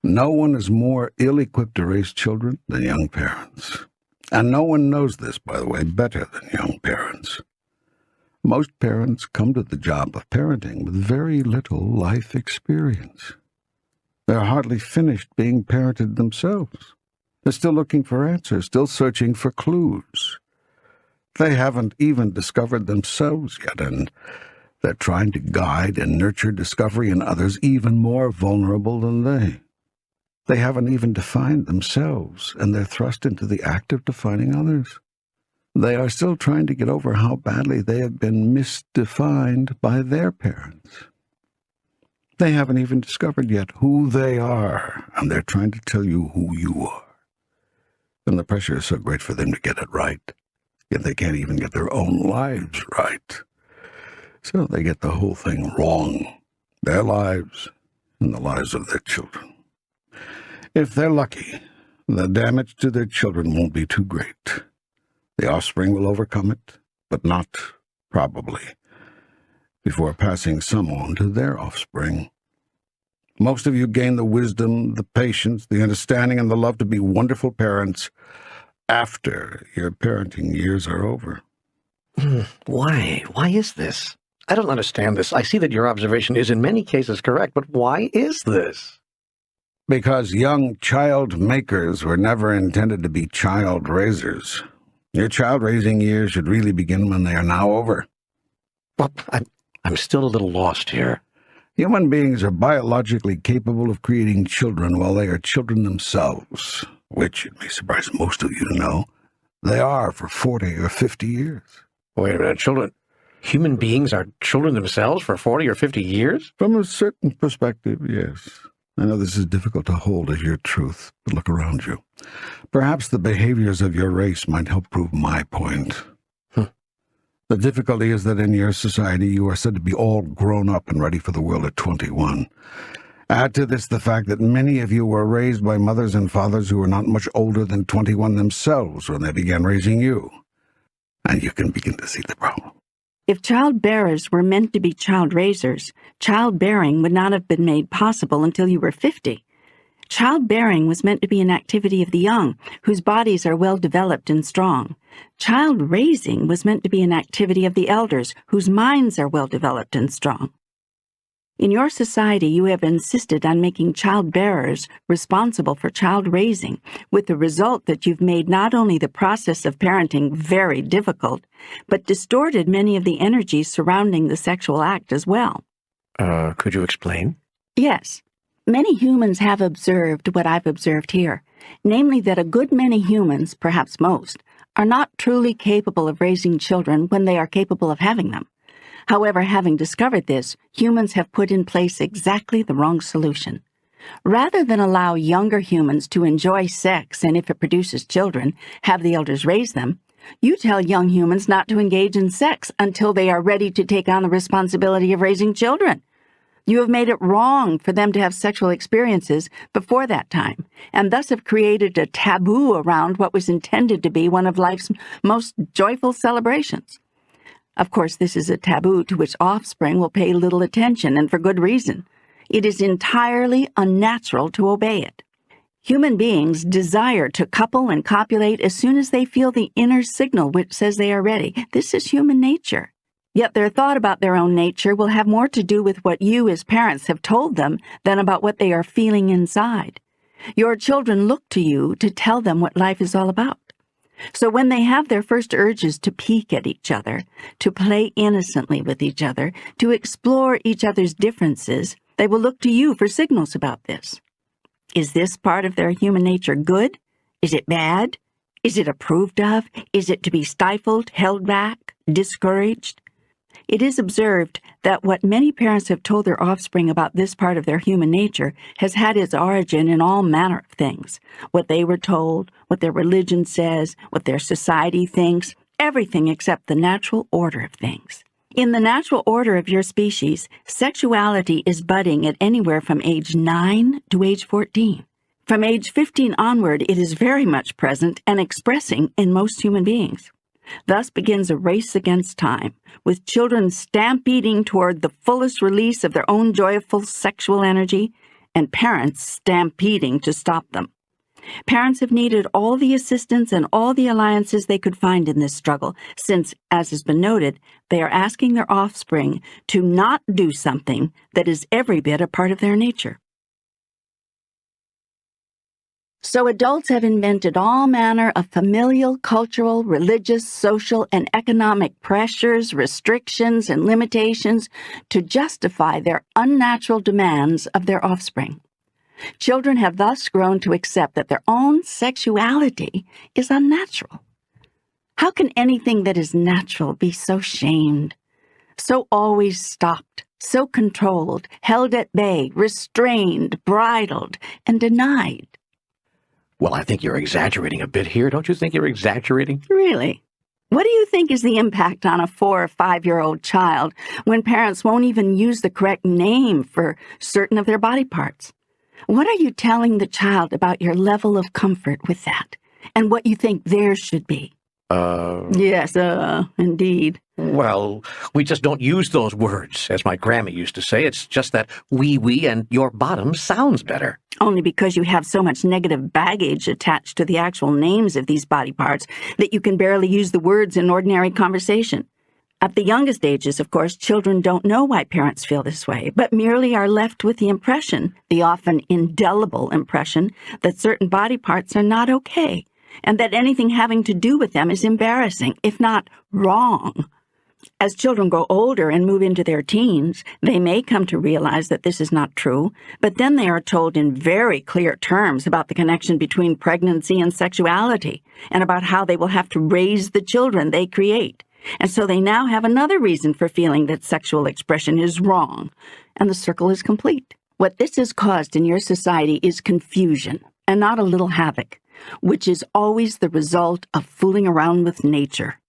No one is more ill-equipped to raise children than young parents. And no one knows this, by the way, better than young parents. Most parents come to the job of parenting with very little life experience. They're hardly finished being parented themselves. They're still looking for answers, still searching for clues. They haven't even discovered themselves yet, and they're trying to guide and nurture discovery in others even more vulnerable than they. They haven't even defined themselves, and they're thrust into the act of defining others. They are still trying to get over how badly they have been misdefined by their parents. They haven't even discovered yet who they are, and they're trying to tell you who you are. And the pressure is so great for them to get it right, yet they can't even get their own lives right. So they get the whole thing wrong, their lives and the lives of their children. If they're lucky, the damage to their children won't be too great. The offspring will overcome it, but not, probably, before passing some on to their offspring. Most of you gain the wisdom, the patience, the understanding, and the love to be wonderful parents after your parenting years are over. Why? Why is this? I don't understand this. I see that your observation is in many cases correct, but why is this? Because young child makers were never intended to be child raisers. Your child-raising years should really begin when they are now over. Well, I'm still a little lost here. Human beings are biologically capable of creating children while they are children themselves, which, it may surprise most of you to know, they are for 40 or 50 years. Wait a minute, human beings are children themselves for 40 or 50 years? From a certain perspective, yes. I know this is difficult to hold as your truth, but look around you. Perhaps the behaviors of your race might help prove my point. The difficulty is that in your society you are said to be all grown up and ready for the world at 21. Add to this the fact that many of you were raised by mothers and fathers who were not much older than 21 themselves when they began raising you. And you can begin to see the problem. If child-bearers were meant to be child-raisers, childbearing would not have been made possible until you were 50. Childbearing was meant to be an activity of the young, whose bodies are well-developed and strong. Child-raising was meant to be an activity of the elders, whose minds are well-developed and strong. In your society, you have insisted on making child-bearers responsible for child-raising, with the result that you've made not only the process of parenting very difficult, but distorted many of the energies surrounding the sexual act as well. Could you explain? Yes. Many humans have observed what I've observed here, namely that a good many humans, perhaps most, are not truly capable of raising children when they are capable of having them. However, having discovered this, humans have put in place exactly the wrong solution. Rather than allow younger humans to enjoy sex and, if it produces children, have the elders raise them, you tell young humans not to engage in sex until they are ready to take on the responsibility of raising children. You have made it wrong for them to have sexual experiences before that time, and thus have created a taboo around what was intended to be one of life's most joyful celebrations. Of course, this is a taboo to which offspring will pay little attention, and for good reason. It is entirely unnatural to obey it. Human beings desire to couple and copulate as soon as they feel the inner signal which says they are ready. This is human nature. Yet their thought about their own nature will have more to do with what you as parents have told them than about what they are feeling inside. Your children look to you to tell them what life is all about. So when they have their first urges to peek at each other, to play innocently with each other, to explore each other's differences, they will look to you for signals about this. Is this part of their human nature good? Is it bad? Is it approved of? Is it to be stifled, held back, discouraged? It is observed that what many parents have told their offspring about this part of their human nature has had its origin in all manner of things. What they were told, what their religion says, what their society thinks, everything except the natural order of things. In the natural order of your species, sexuality is budding at anywhere from age 9 to age 14. From age 15 onward, it is very much present and expressing in most human beings. Thus begins a race against time, with children stampeding toward the fullest release of their own joyful sexual energy, and parents stampeding to stop them. Parents have needed all the assistance and all the alliances they could find in this struggle, since, as has been noted, they are asking their offspring to not do something that is every bit a part of their nature. So adults have invented all manner of familial, cultural, religious, social, and economic pressures, restrictions, and limitations to justify their unnatural demands of their offspring. Children have thus grown to accept that their own sexuality is unnatural. How can anything that is natural be so shamed, so always stopped, so controlled, held at bay, restrained, bridled, and denied? Well, I think you're exaggerating a bit here. Don't you think you're exaggerating? Really? What do you think is the impact on a 4 or 5-year-old child when parents won't even use the correct name for certain of their body parts? What are you telling the child about your level of comfort with that, and what you think theirs should be? Yes, indeed. Well, we just don't use those words, as my grandma used to say. It's just that wee and your bottom sounds better. Only because you have so much negative baggage attached to the actual names of these body parts that you can barely use the words in ordinary conversation. At the youngest ages, of course, children don't know why parents feel this way, but merely are left with the impression, the often indelible impression, that certain body parts are not okay, and that anything having to do with them is embarrassing, if not wrong. As children grow older and move into their teens, they may come to realize that this is not true, but then they are told in very clear terms about the connection between pregnancy and sexuality, and about how they will have to raise the children they create. And so they now have another reason for feeling that sexual expression is wrong, and the circle is complete. What this has caused in your society is confusion, and not a little havoc, which is always the result of fooling around with nature.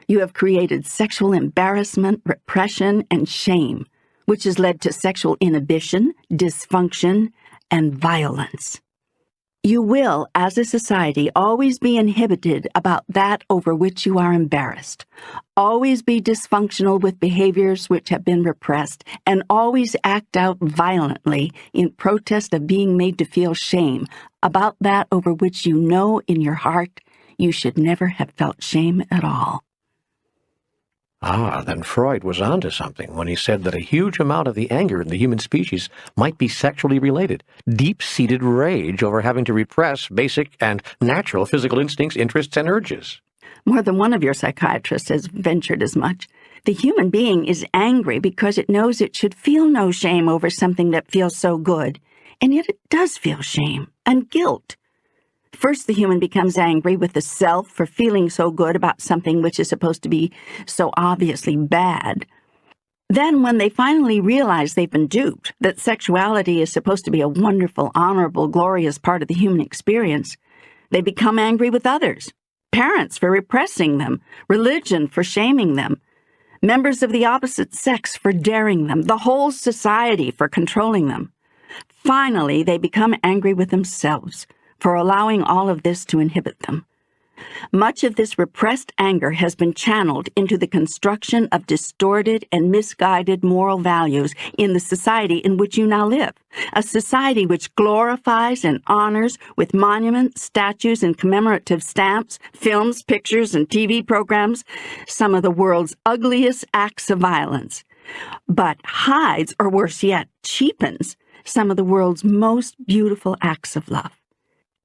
You have created sexual embarrassment, repression, and shame, which has led to sexual inhibition, dysfunction, and violence. You will, as a society, always be inhibited about that over which you are embarrassed, always be dysfunctional with behaviors which have been repressed, and always act out violently in protest of being made to feel shame about that over which you know in your heart you should never have felt shame at all. Then Freud was onto something when he said that a huge amount of the anger in the human species might be sexually related, deep-seated rage over having to repress basic and natural physical instincts, interests, and urges. More than one of your psychiatrists has ventured as much. The human being is angry because it knows it should feel no shame over something that feels so good, and yet it does feel shame and guilt. First, the human becomes angry with the self for feeling so good about something which is supposed to be so obviously bad. Then, when they finally realize they've been duped, that sexuality is supposed to be a wonderful, honorable, glorious part of the human experience, they become angry with others, parents for repressing them, religion for shaming them, members of the opposite sex for daring them, the whole society for controlling them. Finally, they become angry with themselves for allowing all of this to inhibit them. Much of this repressed anger has been channeled into the construction of distorted and misguided moral values in the society in which you now live, a society which glorifies and honors with monuments, statues, and commemorative stamps, films, pictures, and TV programs some of the world's ugliest acts of violence, but hides, or worse yet, cheapens some of the world's most beautiful acts of love.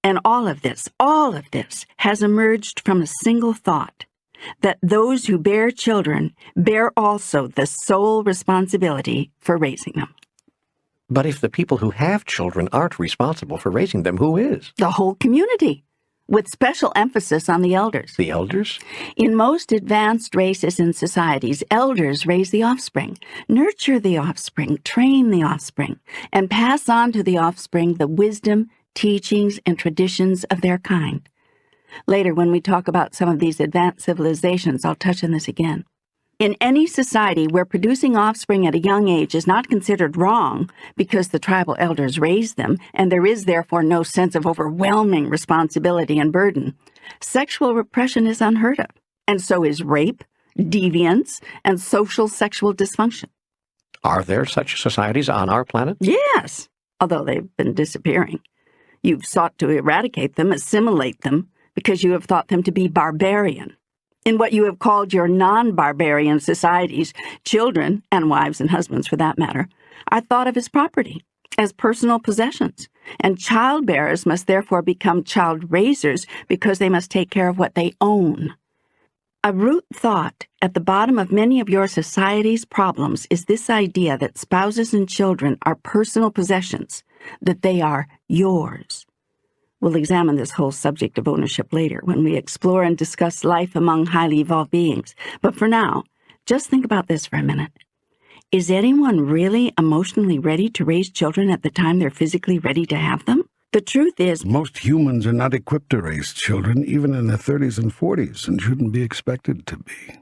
And all of this has emerged from a single thought, that those who bear children bear also the sole responsibility for raising them. But if the people who have children aren't responsible for raising them, who is? The whole community, with special emphasis on the elders. The elders? In most advanced races and societies, elders raise the offspring, nurture the offspring, train the offspring, and pass on to the offspring the wisdom, teachings, and traditions of their kind. Later, when we talk about some of these advanced civilizations, I'll touch on this again. In any society where producing offspring at a young age is not considered wrong because the tribal elders raised them, and there is therefore no sense of overwhelming responsibility and burden, sexual repression is unheard of, and so is rape, deviance, and social sexual dysfunction. Are there such societies on our planet? Yes, although they've been disappearing. You've sought to eradicate them, assimilate them, because you have thought them to be barbarian. In what you have called your non-barbarian societies, children, and wives and husbands for that matter, are thought of as property, as personal possessions, and childbearers must therefore become child raisers because they must take care of what they own. A root thought at the bottom of many of your society's problems is this idea that spouses and children are personal possessions, that they are yours. We'll examine this whole subject of ownership later when we explore and discuss life among highly evolved beings. But for now, just think about this for a minute. Is anyone really emotionally ready to raise children at the time they're physically ready to have them? The truth is, most humans are not equipped to raise children, even in their 30s and 40s, and shouldn't be expected to be.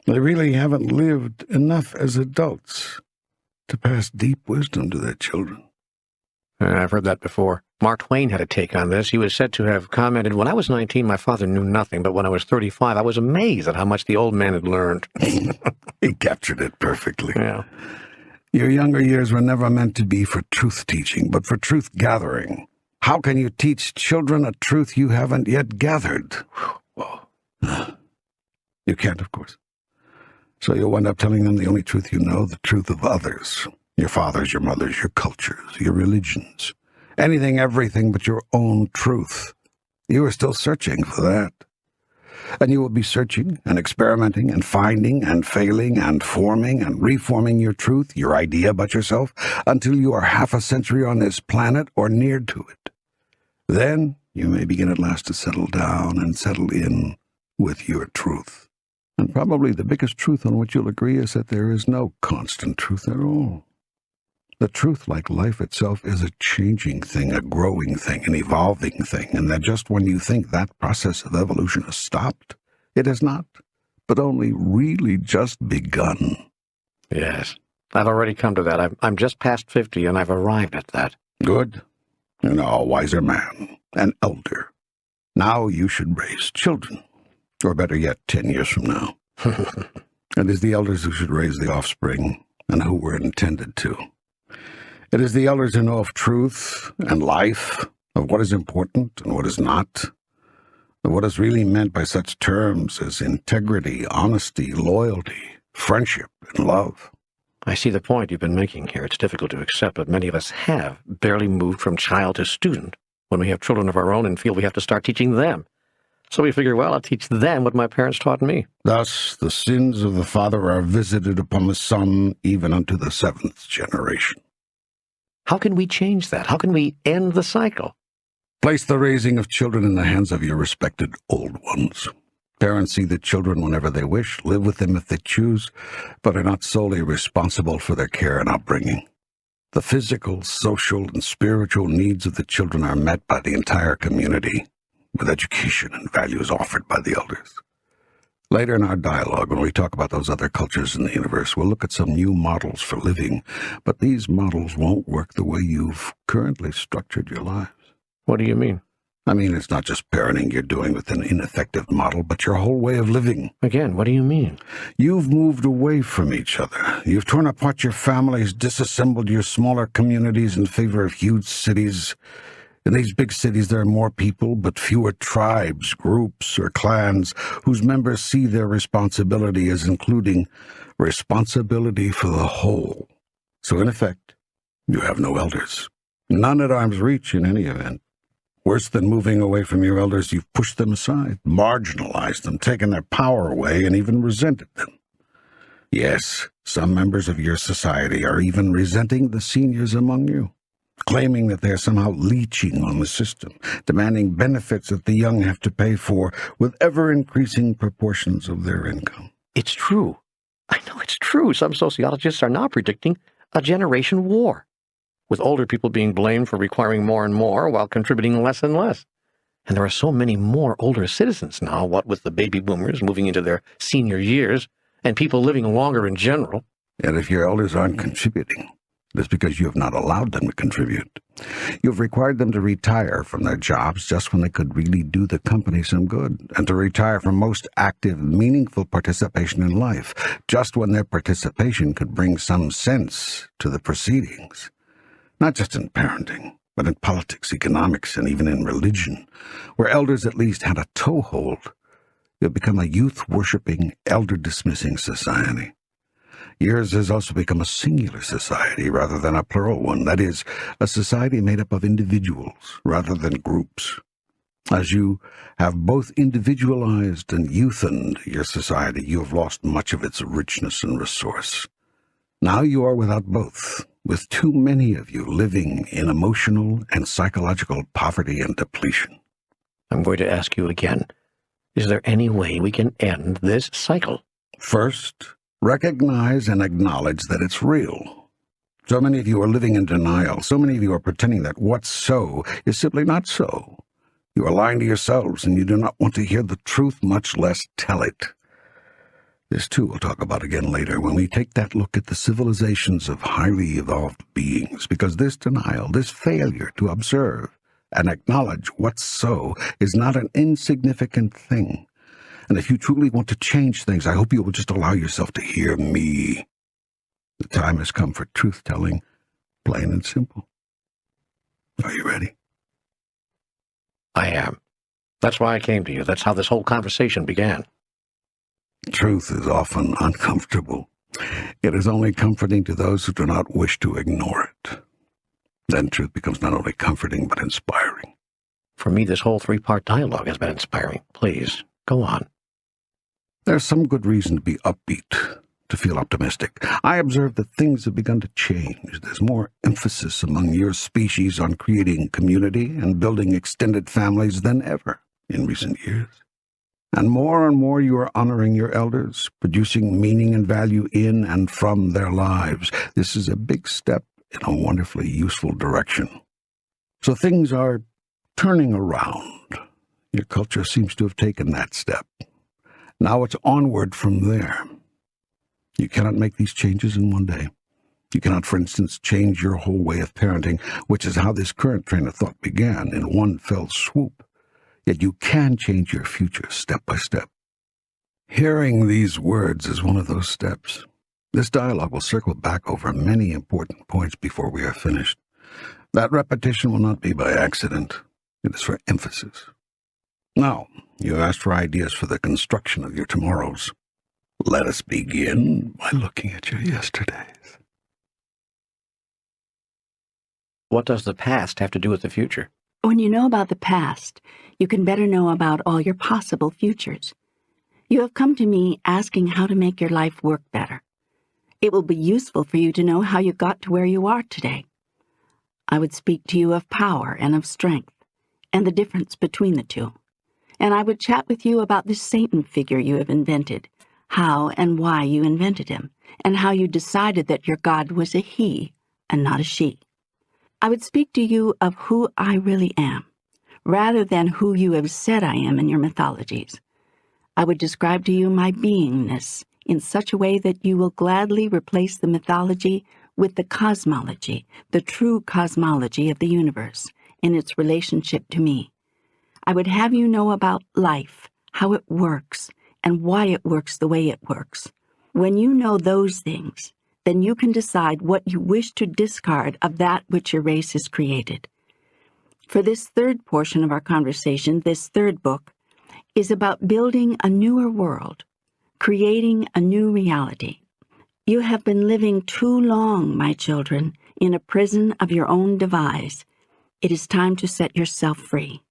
They really haven't lived enough as adults to pass deep wisdom to their children. I've heard that before. Mark Twain had a take on this. He was said to have commented, "When I was 19, my father knew nothing, but when I was 35, I was amazed at how much the old man had learned." He captured it perfectly. Yeah. Your younger years were never meant to be for truth-teaching, but for truth-gathering. How can you teach children a truth you haven't yet gathered? Whoa. You can't, of course. So you'll wind up telling them the only truth you know, the truth of others. Your fathers, your mothers, your cultures, your religions. Anything, everything but your own truth. You are still searching for that. And you will be searching and experimenting and finding and failing and forming and reforming your truth, your idea about yourself, until you are half a century on this planet or near to it. Then you may begin at last to settle down and settle in with your truth. And probably the biggest truth on which you'll agree is that there is no constant truth at all. The truth, like life itself, is a changing thing, a growing thing, an evolving thing, and that just when you think that process of evolution has stopped, it has not, but only really just begun. Yes, I've already come to that. I'm just past 50, and I've arrived at that. Good. You're now a wiser man, an elder. Now you should raise children, or better yet, 10 years from now. It is the elders who should raise the offspring, and who were intended to. It is the elders who know of truth and life, of what is important and what is not, of what is really meant by such terms as integrity, honesty, loyalty, friendship, and love. I see the point you've been making here. It's difficult to accept, but many of us have barely moved from child to student when we have children of our own and feel we have to start teaching them. So we figure, well, I'll teach them what my parents taught me. Thus, the sins of the father are visited upon the son, even unto the 7th generation. How can we change that? How can we end the cycle? Place the raising of children in the hands of your respected old ones. Parents see the children whenever they wish, live with them if they choose, but are not solely responsible for their care and upbringing. The physical, social, and spiritual needs of the children are met by the entire community, with education and values offered by the elders. Later in our dialogue, when we talk about those other cultures in the universe, we'll look at some new models for living, but these models won't work the way you've currently structured your lives. What do you mean? I mean, it's not just parenting you're doing with an ineffective model, but your whole way of living. Again, what do you mean? You've moved away from each other. You've torn apart your families, disassembled your smaller communities in favor of huge cities. In these big cities, there are more people, but fewer tribes, groups, or clans whose members see their responsibility as including responsibility for the whole. So, in effect, you have no elders. None at arm's reach in any event. Worse than moving away from your elders, you've pushed them aside, marginalized them, taken their power away, and even resented them. Yes, some members of your society are even resenting the seniors among you, claiming that they are somehow leeching on the system, demanding benefits that the young have to pay for with ever-increasing proportions of their income. It's true. I know it's true. Some sociologists are now predicting a generation war, with older people being blamed for requiring more and more while contributing less and less. And there are so many more older citizens now, what with the baby boomers moving into their senior years and people living longer in general. Yet if your elders aren't contributing, it's because you have not allowed them to contribute. You've required them to retire from their jobs just when they could really do the company some good, and to retire from most active, meaningful participation in life, just when their participation could bring some sense to the proceedings. Not just in parenting, but in politics, economics, and even in religion, where elders at least had a toehold. You've become a youth-worshipping, elder-dismissing society. Yours has also become a singular society rather than a plural one, that is, a society made up of individuals rather than groups. As you have both individualized and youthened your society, you have lost much of its richness and resource. Now you are without both, with too many of you living in emotional and psychological poverty and depletion. I'm going to ask you again, is there any way we can end this cycle? First, recognize and acknowledge that it's real. So many of you are living in denial. So many of you are pretending that what's so is simply not so. You are lying to yourselves, and you do not want to hear the truth, much less tell it. This, too, we'll talk about again later when we take that look at the civilizations of highly evolved beings, because this denial, this failure to observe and acknowledge what's so, is not an insignificant thing. And if you truly want to change things, I hope you will just allow yourself to hear me. The time has come for truth-telling, plain and simple. Are you ready? I am. That's why I came to you. That's how this whole conversation began. Truth is often uncomfortable. It is only comforting to those who do not wish to ignore it. Then truth becomes not only comforting, but inspiring. For me, this whole three-part dialogue has been inspiring. Please, go on. There's some good reason to be upbeat, to feel optimistic. I observe that things have begun to change. There's more emphasis among your species on creating community and building extended families than ever in recent years. And more you are honoring your elders, producing meaning and value in and from their lives. This is a big step in a wonderfully useful direction. So things are turning around. Your culture seems to have taken that step. Now it's onward from there. You cannot make these changes in one day. You cannot, for instance, change your whole way of parenting, which is how this current train of thought began, in one fell swoop. Yet you can change your future step by step. Hearing these words is one of those steps. This dialogue will circle back over many important points before we are finished. That repetition will not be by accident. It is for emphasis. Now, you asked for ideas for the construction of your tomorrows. Let us begin by looking at your yesterdays. What does the past have to do with the future? When you know about the past, you can better know about all your possible futures. You have come to me asking how to make your life work better. It will be useful for you to know how you got to where you are today. I would speak to you of power and of strength, and the difference between the two. And I would chat with you about this Satan figure you have invented, how and why you invented him, and how you decided that your God was a he and not a she. I would speak to you of who I really am, rather than who you have said I am in your mythologies. I would describe to you my beingness in such a way that you will gladly replace the mythology with the cosmology, the true cosmology of the universe, in its relationship to me. I would have you know about life, how it works, and why it works the way it works. When you know those things, then you can decide what you wish to discard of that which your race has created. For this third portion of our conversation, this third book, is about building a newer world, creating a new reality. You have been living too long, my children, in a prison of your own devise. It is time to set yourself free.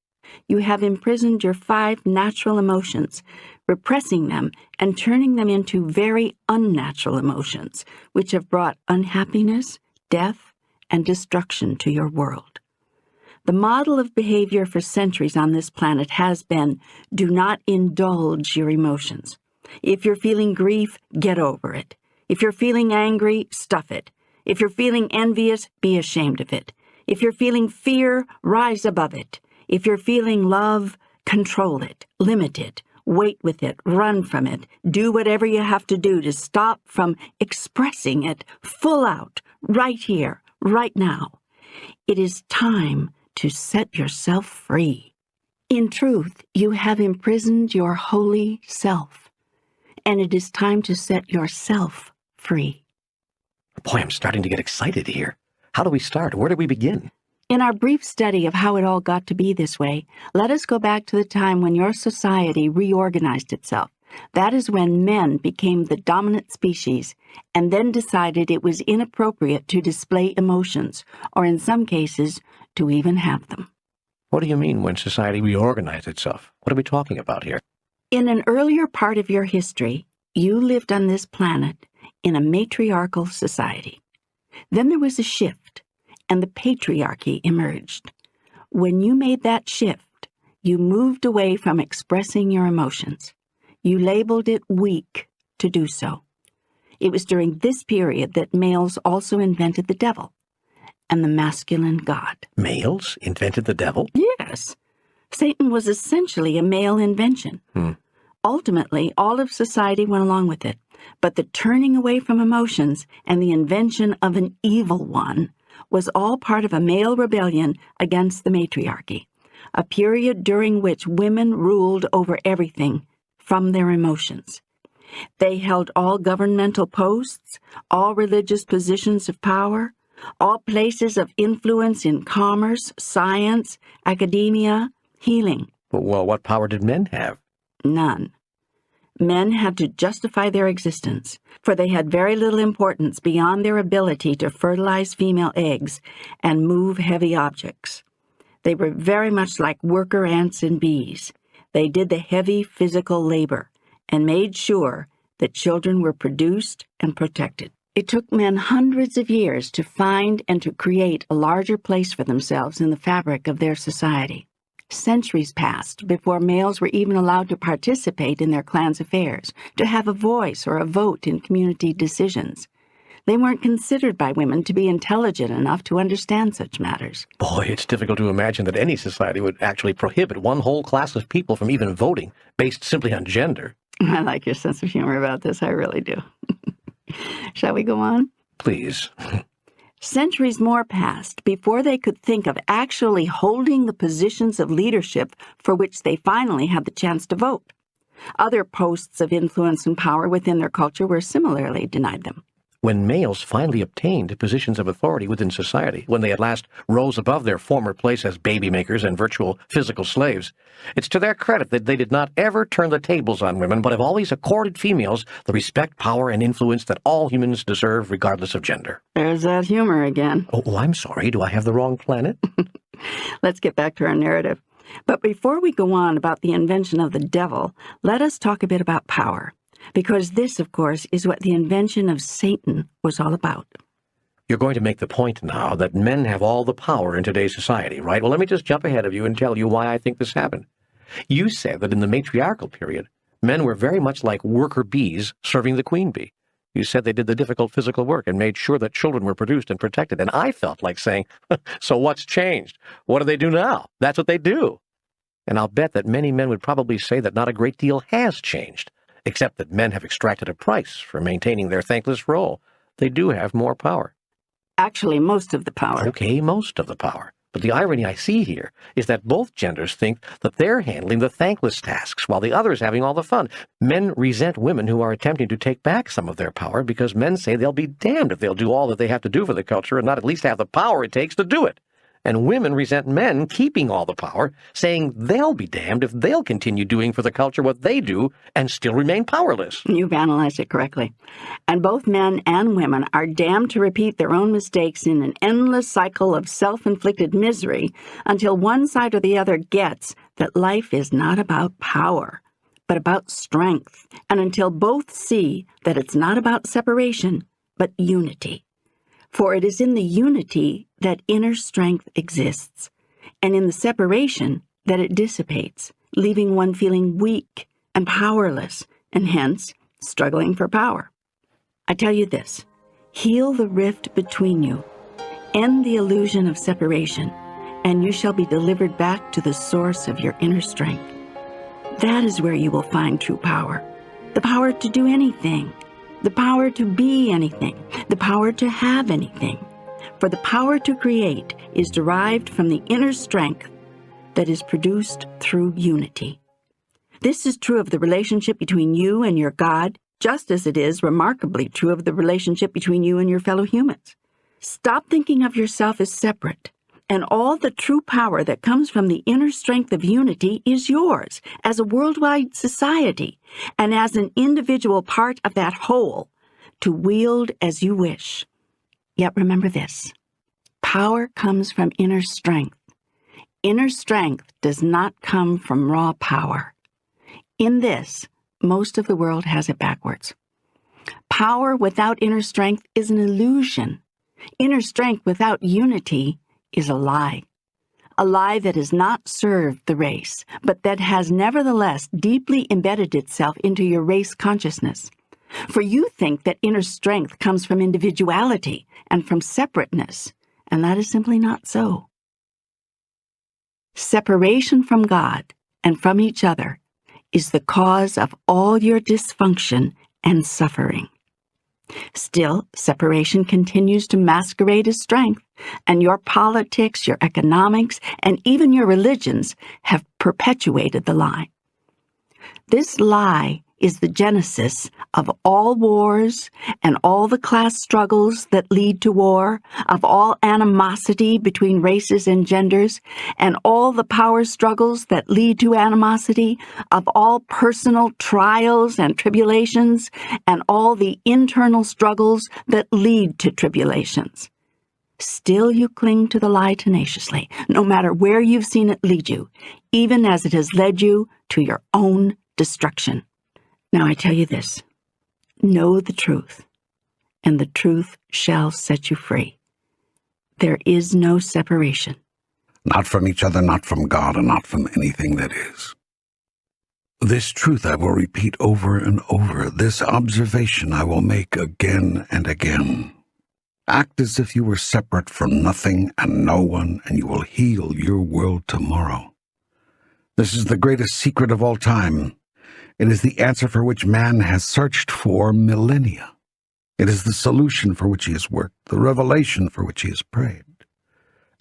You have imprisoned your 5 natural emotions, repressing them and turning them into very unnatural emotions, which have brought unhappiness, death, and destruction to your world. The model of behavior for centuries on this planet has been, do not indulge your emotions. If you're feeling grief, get over it. If you're feeling angry, stuff it. If you're feeling envious, be ashamed of it. If you're feeling fear, rise above it. If you're feeling love, control it, limit it, wait with it, run from it, do whatever you have to do to stop from expressing it full out, right here, right now. It is time to set yourself free. In truth, you have imprisoned your holy self, and it is time to set yourself free. Boy, I'm starting to get excited here. How do we start? Where do we begin? In our brief study of how it all got to be this way, let us go back to the time when your society reorganized itself. That is when men became the dominant species and then decided it was inappropriate to display emotions, or in some cases, to even have them. What do you mean when society reorganized itself? What are we talking about here? In an earlier part of your history, you lived on this planet in a matriarchal society. Then there was a shift, and the patriarchy emerged. When you made that shift, you moved away from expressing your emotions. You labeled it weak to do so. It was during this period that males also invented the devil and the masculine god. Males invented the devil? Yes. Satan was essentially a male invention. Ultimately, all of society went along with it, but the turning away from emotions and the invention of an evil one was all part of a male rebellion against the matriarchy, a period during which women ruled over everything from their emotions. They held all governmental posts, all religious positions of power, all places of influence in commerce, science, academia, healing. Well, what power did men have? None. Men had to justify their existence, for they had very little importance beyond their ability to fertilize female eggs and move heavy objects. They were very much like worker ants and bees. They did the heavy physical labor and made sure that children were produced and protected. It took men hundreds of years to find and to create a larger place for themselves in the fabric of their society. Centuries passed before males were even allowed to participate in their clan's affairs, to have a voice or a vote in community decisions. They weren't considered by women to be intelligent enough to understand such matters. Boy, it's difficult to imagine that any society would actually prohibit one whole class of people from even voting based simply on gender. I like your sense of humor about this, I really do. Shall we go on? Please. Centuries more passed before they could think of actually holding the positions of leadership for which they finally had the chance to vote. Other posts of influence and power within their culture were similarly denied them. When males finally obtained positions of authority within society, when they at last rose above their former place as baby makers and virtual physical slaves, it's to their credit that they did not ever turn the tables on women, but have always accorded females the respect, power, and influence that all humans deserve regardless of gender. There's that humor again. Oh, I'm sorry. Do I have the wrong planet? Let's get back to our narrative. But before we go on about the invention of the devil, let us talk a bit about power. Because this, of course, is what the invention of Satan was all about. You're going to make the point now that men have all the power in today's society, right? Well, let me just jump ahead of you and tell you why I think this happened. You said that in the matriarchal period, men were very much like worker bees serving the queen bee. You said they did the difficult physical work and made sure that children were produced and protected. And I felt like saying, so what's changed? What do they do now? That's what they do. And I'll bet that many men would probably say that not a great deal has changed, except that men have extracted a price for maintaining their thankless role. They do have more power. Actually, most of the power. Okay, most of the power. But the irony I see here is that both genders think that they're handling the thankless tasks while the other is having all the fun. Men resent women who are attempting to take back some of their power because men say they'll be damned if they'll do all that they have to do for the culture and not at least have the power it takes to do it. And women resent men keeping all the power, saying they'll be damned if they'll continue doing for the culture what they do and still remain powerless. You've analyzed it correctly. And both men and women are damned to repeat their own mistakes in an endless cycle of self-inflicted misery until one side or the other gets that life is not about power, but about strength, and until both see that it's not about separation, but unity. For it is in the unity that inner strength exists, and in the separation that it dissipates, leaving one feeling weak and powerless, and hence struggling for power. I tell you this, heal the rift between you, end the illusion of separation, and you shall be delivered back to the source of your inner strength. That is where you will find true power, the power to do anything, the power to be anything, the power to have anything. For the power to create is derived from the inner strength that is produced through unity. This is true of the relationship between you and your God, just as it is remarkably true of the relationship between you and your fellow humans. Stop thinking of yourself as separate, and all the true power that comes from the inner strength of unity is yours as a worldwide society and as an individual part of that whole to wield as you wish. Yet remember this, power comes from inner strength. Inner strength does not come from raw power. In this, most of the world has it backwards. Power without inner strength is an illusion. Inner strength without unity is a lie that has not served the race, but that has nevertheless deeply embedded itself into your race consciousness. For you think that inner strength comes from individuality and from separateness, and that is simply not so. Separation from God and from each other is the cause of all your dysfunction and suffering. Still, separation continues to masquerade as strength, and your politics, your economics, and even your religions have perpetuated the lie. This lie is the genesis of all wars and all the class struggles that lead to war, of all animosity between races and genders, and all the power struggles that lead to animosity, of all personal trials and tribulations, and all the internal struggles that lead to tribulations. Still you cling to the lie tenaciously, no matter where you've seen it lead you, even as it has led you to your own destruction. Now I tell you this, know the truth, and the truth shall set you free. There is no separation. Not from each other, not from God, and not from anything that is. This truth I will repeat over and over. This observation I will make again and again. Act as if you were separate from nothing and no one, and you will heal your world tomorrow. This is the greatest secret of all time. It is the answer for which man has searched for millennia. It is the solution for which he has worked, the revelation for which he has prayed.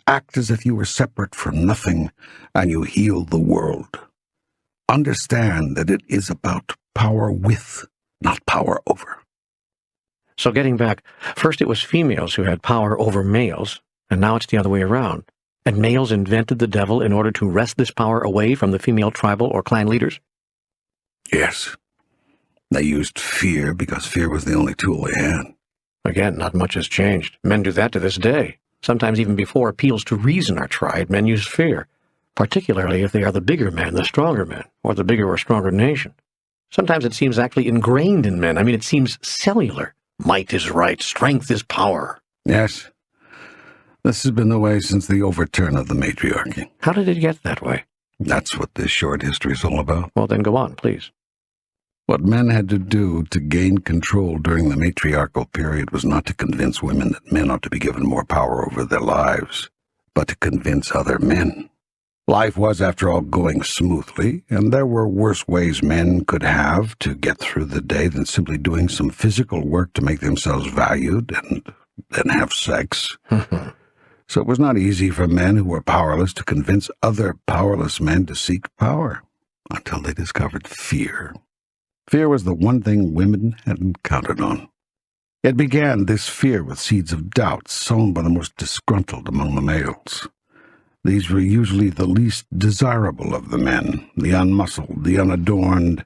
Act as if you were separate from nothing, and you heal the world. Understand that it is about power with, not power over. So getting back, first it was females who had power over males, and now it's the other way around. And males invented the devil in order to wrest this power away from the female tribal or clan leaders? Yes. They used fear because fear was the only tool they had. Again, not much has changed. Men do that to this day. Sometimes even before appeals to reason are tried, men use fear, particularly if they are the bigger men, the stronger men, or the bigger or stronger nation. Sometimes it seems actually ingrained in men. I mean, it seems cellular. Might is right, strength is power. Yes. This has been the way since the overturn of the matriarchy. How did it get that way? That's what this short history is all about. Well, then go on, please. What men had to do to gain control during the matriarchal period was not to convince women that men ought to be given more power over their lives, but to convince other men. Life was, after all, going smoothly, and there were worse ways men could have to get through the day than simply doing some physical work to make themselves valued and then have sex. So it was not easy for men who were powerless to convince other powerless men to seek power, until they discovered fear. Fear was the one thing women hadn't counted on. It began, this fear, with seeds of doubt sown by the most disgruntled among the males. These were usually the least desirable of the men, the unmuscled, the unadorned,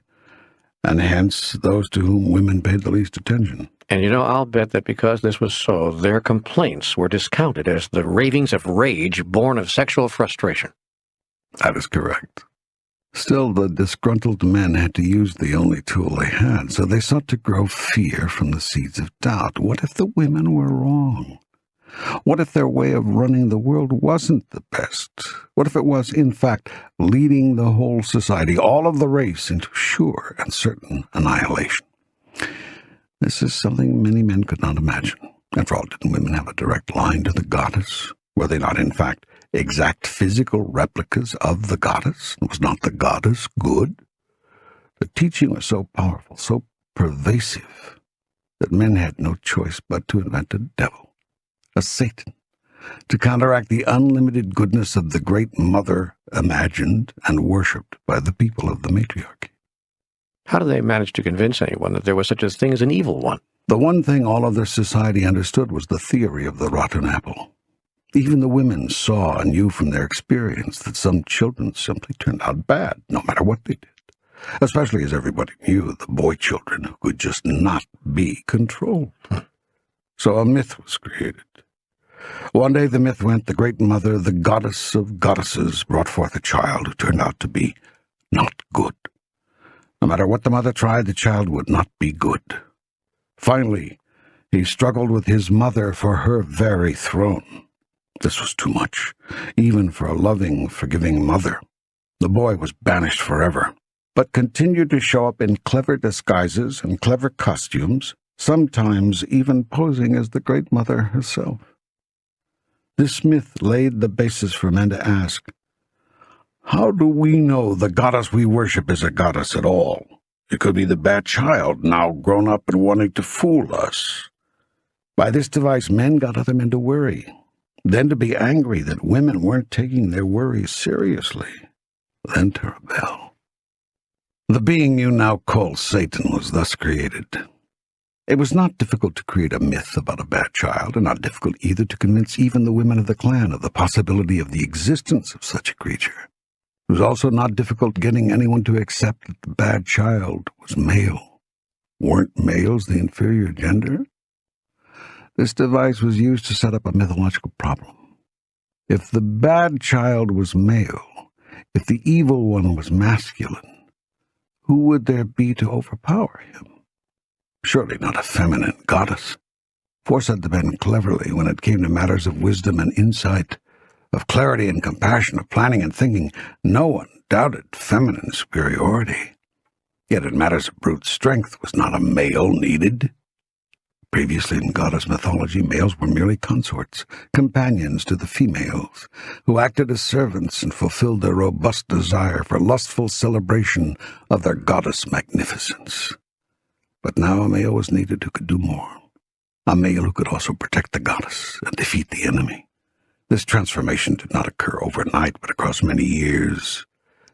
and hence those to whom women paid the least attention. And I'll bet that because this was so, their complaints were discounted as the ravings of rage born of sexual frustration. That is correct. Still, the disgruntled men had to use the only tool they had, so they sought to grow fear from the seeds of doubt. What if the women were wrong? What if their way of running the world wasn't the best? What if it was, in fact, leading the whole society, all of the race, into sure and certain annihilation? This is something many men could not imagine. After all, didn't women have a direct line to the goddess? Were they not, in fact, exact physical replicas of the goddess? Was not the goddess good? The teaching was so powerful, so pervasive, that men had no choice but to invent a devil, a Satan, to counteract the unlimited goodness of the great mother imagined and worshipped by the people of the matriarchy. How did they manage to convince anyone that there was such a thing as an evil one? The one thing all of their society understood was the theory of the rotten apple. Even the women saw and knew from their experience that some children simply turned out bad, no matter what they did, especially as everybody knew the boy children who could just not be controlled. So a myth was created. One day the myth went, the great mother, the goddess of goddesses, brought forth a child who turned out to be not good. No matter what the mother tried, the child would not be good. Finally, he struggled with his mother for her very throne. This was too much, even for a loving, forgiving mother. The boy was banished forever, but continued to show up in clever disguises and clever costumes, sometimes even posing as the great mother herself. This myth laid the basis for men to ask, how do we know the goddess we worship is a goddess at all? It could be the bad child, now grown up and wanting to fool us. By this device, men got other men to worry, then to be angry that women weren't taking their worries seriously, then to rebel. The being you now call Satan was thus created. It was not difficult to create a myth about a bad child, and not difficult either to convince even the women of the clan of the possibility of the existence of such a creature. It was also not difficult getting anyone to accept that the bad child was male. Weren't males the inferior gender? This device was used to set up a mythological problem. If the bad child was male, if the evil one was masculine, who would there be to overpower him? Surely not a feminine goddess. For, said the men cleverly, when it came to matters of wisdom and insight, of clarity and compassion, of planning and thinking, no one doubted feminine superiority. Yet in matters of brute strength was not a male needed. Previously in goddess mythology, males were merely consorts, companions to the females, who acted as servants and fulfilled their robust desire for lustful celebration of their goddess magnificence. But now a male was needed who could do more. A male who could also protect the goddess and defeat the enemy. This transformation did not occur overnight, but across many years.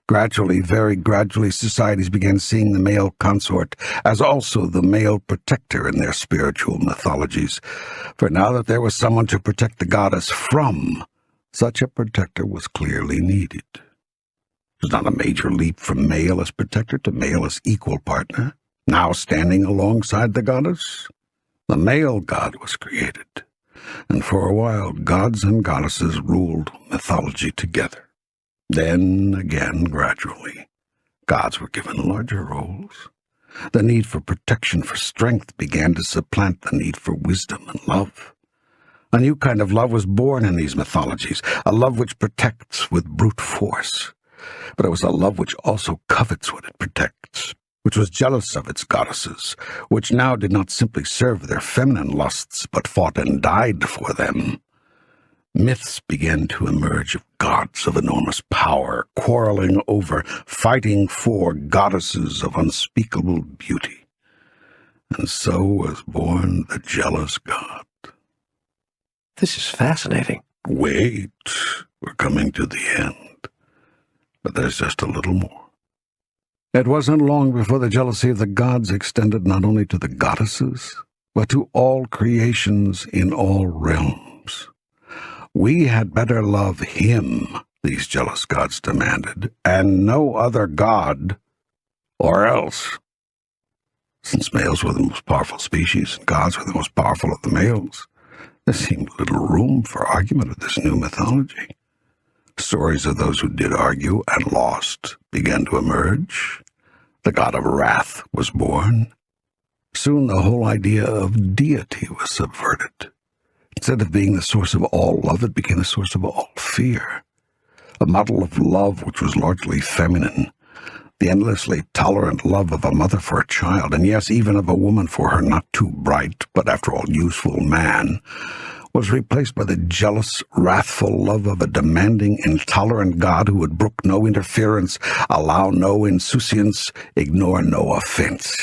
Gradually, very gradually, societies began seeing the male consort as also the male protector in their spiritual mythologies. For now that there was someone to protect the goddess from, such a protector was clearly needed. It was not a major leap from male as protector to male as equal partner, now standing alongside the goddess. The male god was created, and for a while gods and goddesses ruled mythology together. Then, again, gradually, gods were given larger roles. The need for protection, for strength, began to supplant the need for wisdom and love. A new kind of love was born in these mythologies, a love which protects with brute force. But it was a love which also covets what it protects, which was jealous of its goddesses, which now did not simply serve their feminine lusts, but fought and died for them. Myths began to emerge of gods of enormous power, quarreling over, fighting for goddesses of unspeakable beauty. And so was born the jealous god. This is fascinating. Wait, we're coming to the end. But there's just a little more. It wasn't long before the jealousy of the gods extended not only to the goddesses, but to all creations in all realms. We had better love him, these jealous gods demanded, and no other god, or else. Since males were the most powerful species and gods were the most powerful of the males, there seemed little room for argument of this new mythology. Stories of those who did argue and lost began to emerge. The god of wrath was born. Soon the whole idea of deity was subverted. Instead of being the source of all love, it became the source of all fear. A model of love which was largely feminine, the endlessly tolerant love of a mother for a child, and yes, even of a woman for her not too bright, but after all useful man, was replaced by the jealous, wrathful love of a demanding, intolerant God who would brook no interference, allow no insouciance, ignore no offense.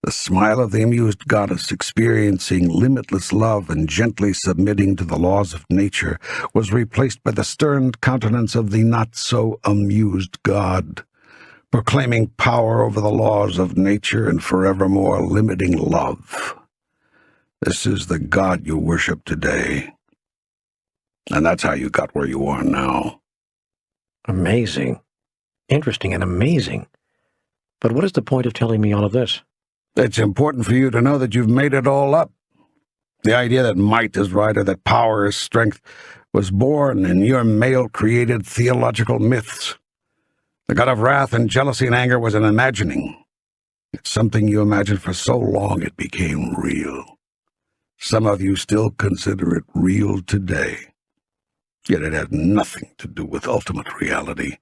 The smile of the amused goddess, experiencing limitless love and gently submitting to the laws of nature, was replaced by the stern countenance of the not-so-amused god, proclaiming power over the laws of nature and forevermore limiting love. This is the God you worship today, and that's how you got where you are now. Amazing. Interesting and amazing. But what is the point of telling me all of this? It's important for you to know that you've made it all up. The idea that might is right or that power is strength was born in your male-created theological myths. The god of wrath and jealousy and anger was an imagining. It's something you imagined for so long it became real. Some of you still consider it real today, yet it has nothing to do with ultimate reality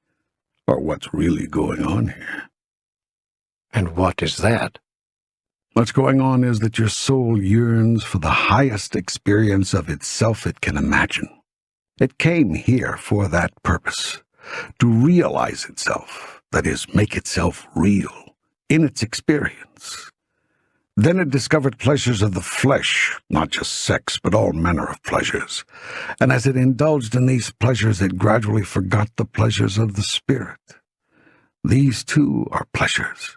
or what's really going on here. And what is that? What's going on is that your soul yearns for the highest experience of itself it can imagine. It came here for that purpose, to realize itself, that is, make itself real, in its experience. Then it discovered pleasures of the flesh, not just sex, but all manner of pleasures. And as it indulged in these pleasures, it gradually forgot the pleasures of the spirit. These too are pleasures,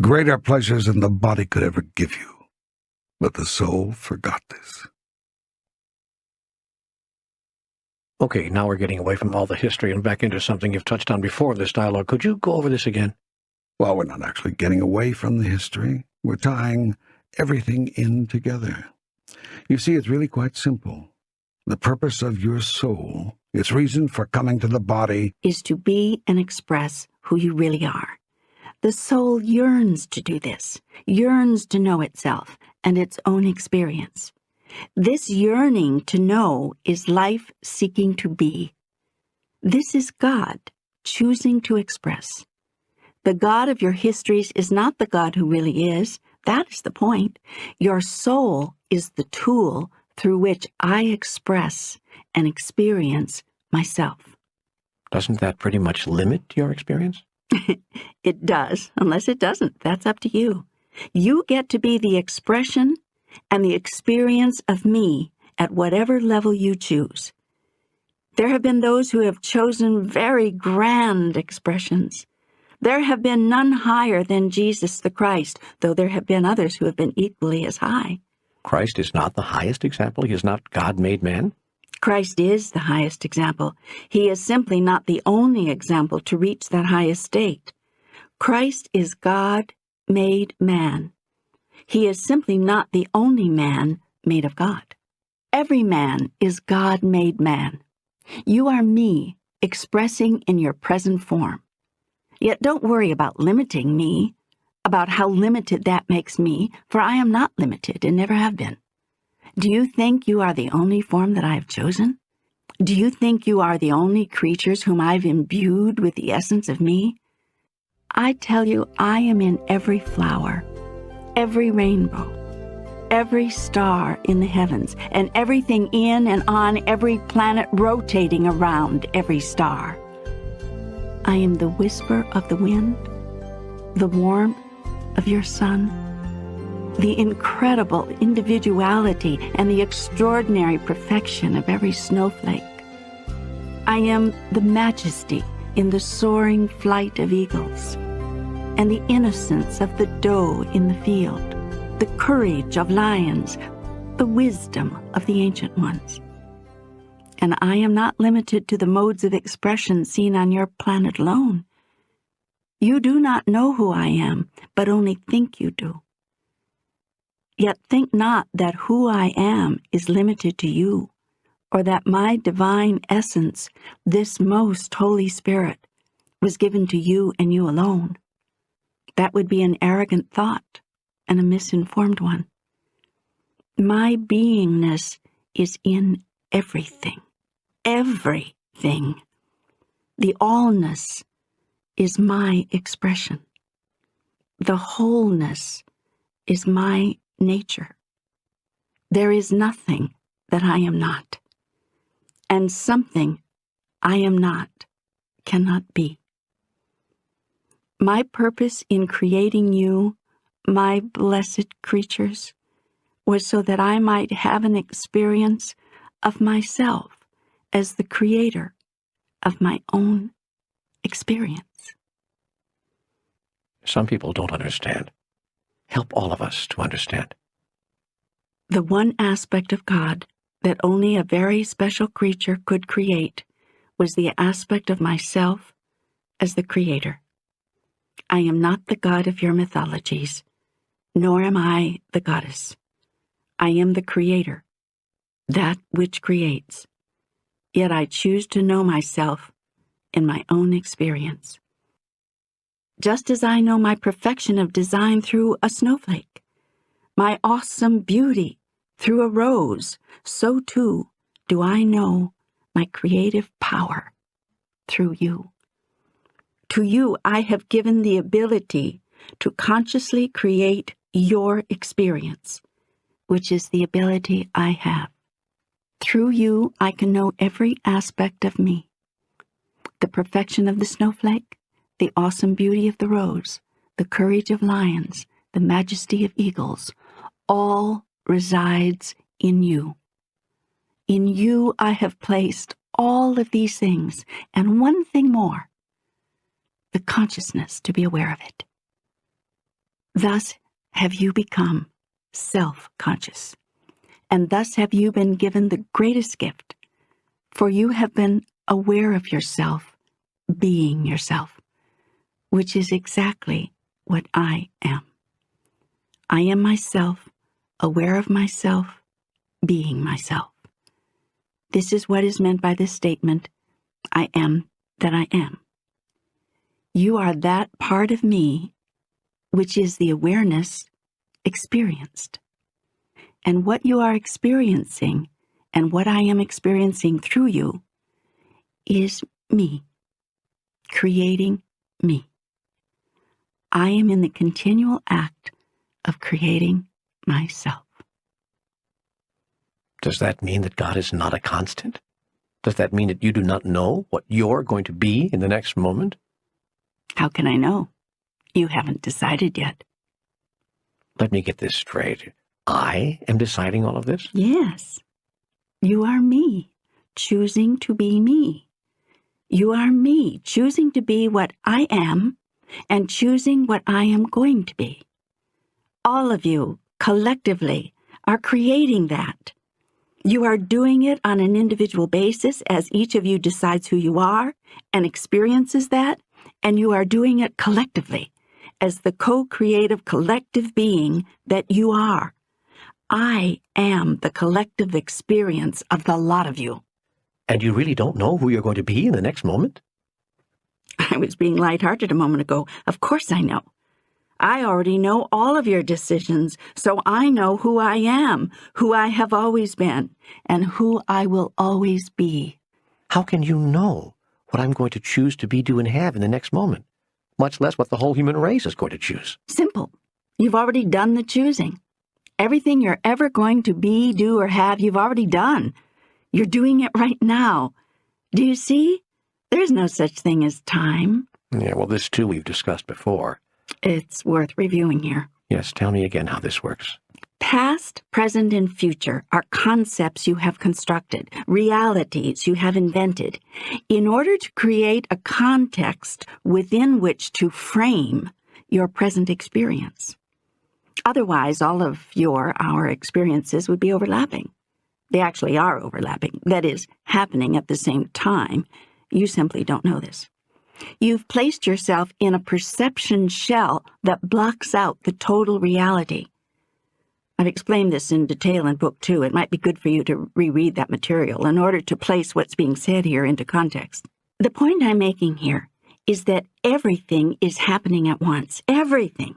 greater pleasures than the body could ever give you. But the soul forgot this. Okay, now we're getting away from all the history and back into something you've touched on before in this dialogue. Could you go over this again? Well, we're not actually getting away from the history. We're tying everything in together. You see, it's really quite simple. The purpose of your soul, its reason for coming to the body, is to be and express who you really are. The soul yearns to do this, yearns to know itself and its own experience. This yearning to know is life seeking to be. This is God choosing to express. The God of your histories is not the God who really is. That is the point. Your soul is the tool through which I express and experience myself. Doesn't that pretty much limit your experience? It does, unless it doesn't. That's up to you. You get to be the expression and the experience of me at whatever level you choose. There have been those who have chosen very grand expressions. There have been none higher than Jesus the Christ, though there have been others who have been equally as high. Christ is not the highest example. He is not God made man. Christ is the highest example. He is simply not the only example to reach that highest state. Christ is God made man. He is simply not the only man made of God. Every man is God made man. You are me expressing in your present form. Yet don't worry about limiting me, about how limited that makes me, for I am not limited and never have been. Do you think you are the only form that I have chosen? Do you think you are the only creatures whom I've imbued with the essence of me? I tell you, I am in every flower, every rainbow, every star in the heavens, and everything in and on every planet rotating around every star. I am the whisper of the wind, the warmth of your sun, the incredible individuality and the extraordinary perfection of every snowflake. I am the majesty in the soaring flight of eagles, and the innocence of the doe in the field, the courage of lions, the wisdom of the ancient ones. And I am not limited to the modes of expression seen on your planet alone. You do not know who I am, but only think you do. Yet think not that who I am is limited to you, or that my divine essence, this most Holy Spirit, was given to you and you alone. That would be an arrogant thought and a misinformed one. My beingness is in everything. Everything. The allness is my expression. The wholeness is my nature. There is nothing that I am not, and something I am not cannot be. My purpose in creating you, my blessed creatures, was so that I might have an experience of myself as the creator of my own experience. Some people don't understand. Help all of us to understand. The one aspect of God that only a very special creature could create was the aspect of myself as the creator. I am not the god of your mythologies, nor am I the goddess. I am the creator, that which creates. Yet I choose to know myself in my own experience. Just as I know my perfection of design through a snowflake, my awesome beauty through a rose, so too do I know my creative power through you. To you, I have given the ability to consciously create your experience, which is the ability I have. Through you, I can know every aspect of me. The perfection of the snowflake, the awesome beauty of the rose, the courage of lions, the majesty of eagles, all resides in you. In you I have placed all of these things, and one thing more. the consciousness to be aware of it. Thus have you become self-conscious, and thus have you been given the greatest gift, for you have been aware of yourself, being yourself, which is exactly what I am. I am myself, aware of myself, being myself. This is what is meant by this statement, I am that I am. You are that part of me, which is the awareness experienced. And what you are experiencing and what I am experiencing through you is me, creating me. I am in the continual act of creating myself. Does that mean that God is not a constant? Does that mean that you do not know what you're going to be in the next moment? How can I know? You haven't decided yet. Let me get this straight. I am deciding all of this? Yes, you are me, choosing to be me. You are me, choosing to be what I am and choosing what I am going to be. All of you, collectively, are creating that. You are doing it on an individual basis as each of you decides who you are and experiences that, and you are doing it collectively as the co-creative collective being that you are. I am the collective experience of the lot of you. And you really don't know who you're going to be in the next moment? I was being lighthearted a moment ago. Of course I know. I already know all of your decisions, so I know who I am, who I have always been, and who I will always be. How can you know what I'm going to choose to be, do, and have in the next moment, much less what the whole human race is going to choose? Simple. You've already done the choosing. Everything you're ever going to be, do, or have, you've already done. You're doing it right now. Do you see? There's no such thing as time. Yeah, well, this too we've discussed before. It's worth reviewing here. Yes, tell me again how this works. Past, present, and future are concepts you have constructed, realities you have invented, in order to create a context within which to frame your present experience. Otherwise, all of our experiences would be overlapping. They actually are overlapping, that is, happening at the same time. You simply don't know this. You've placed yourself in a perception shell that blocks out the total reality. I've explained this in detail in Book 2. It might be good for you to reread that material in order to place what's being said here into context. The point I'm making here is that everything is happening at once. Everything.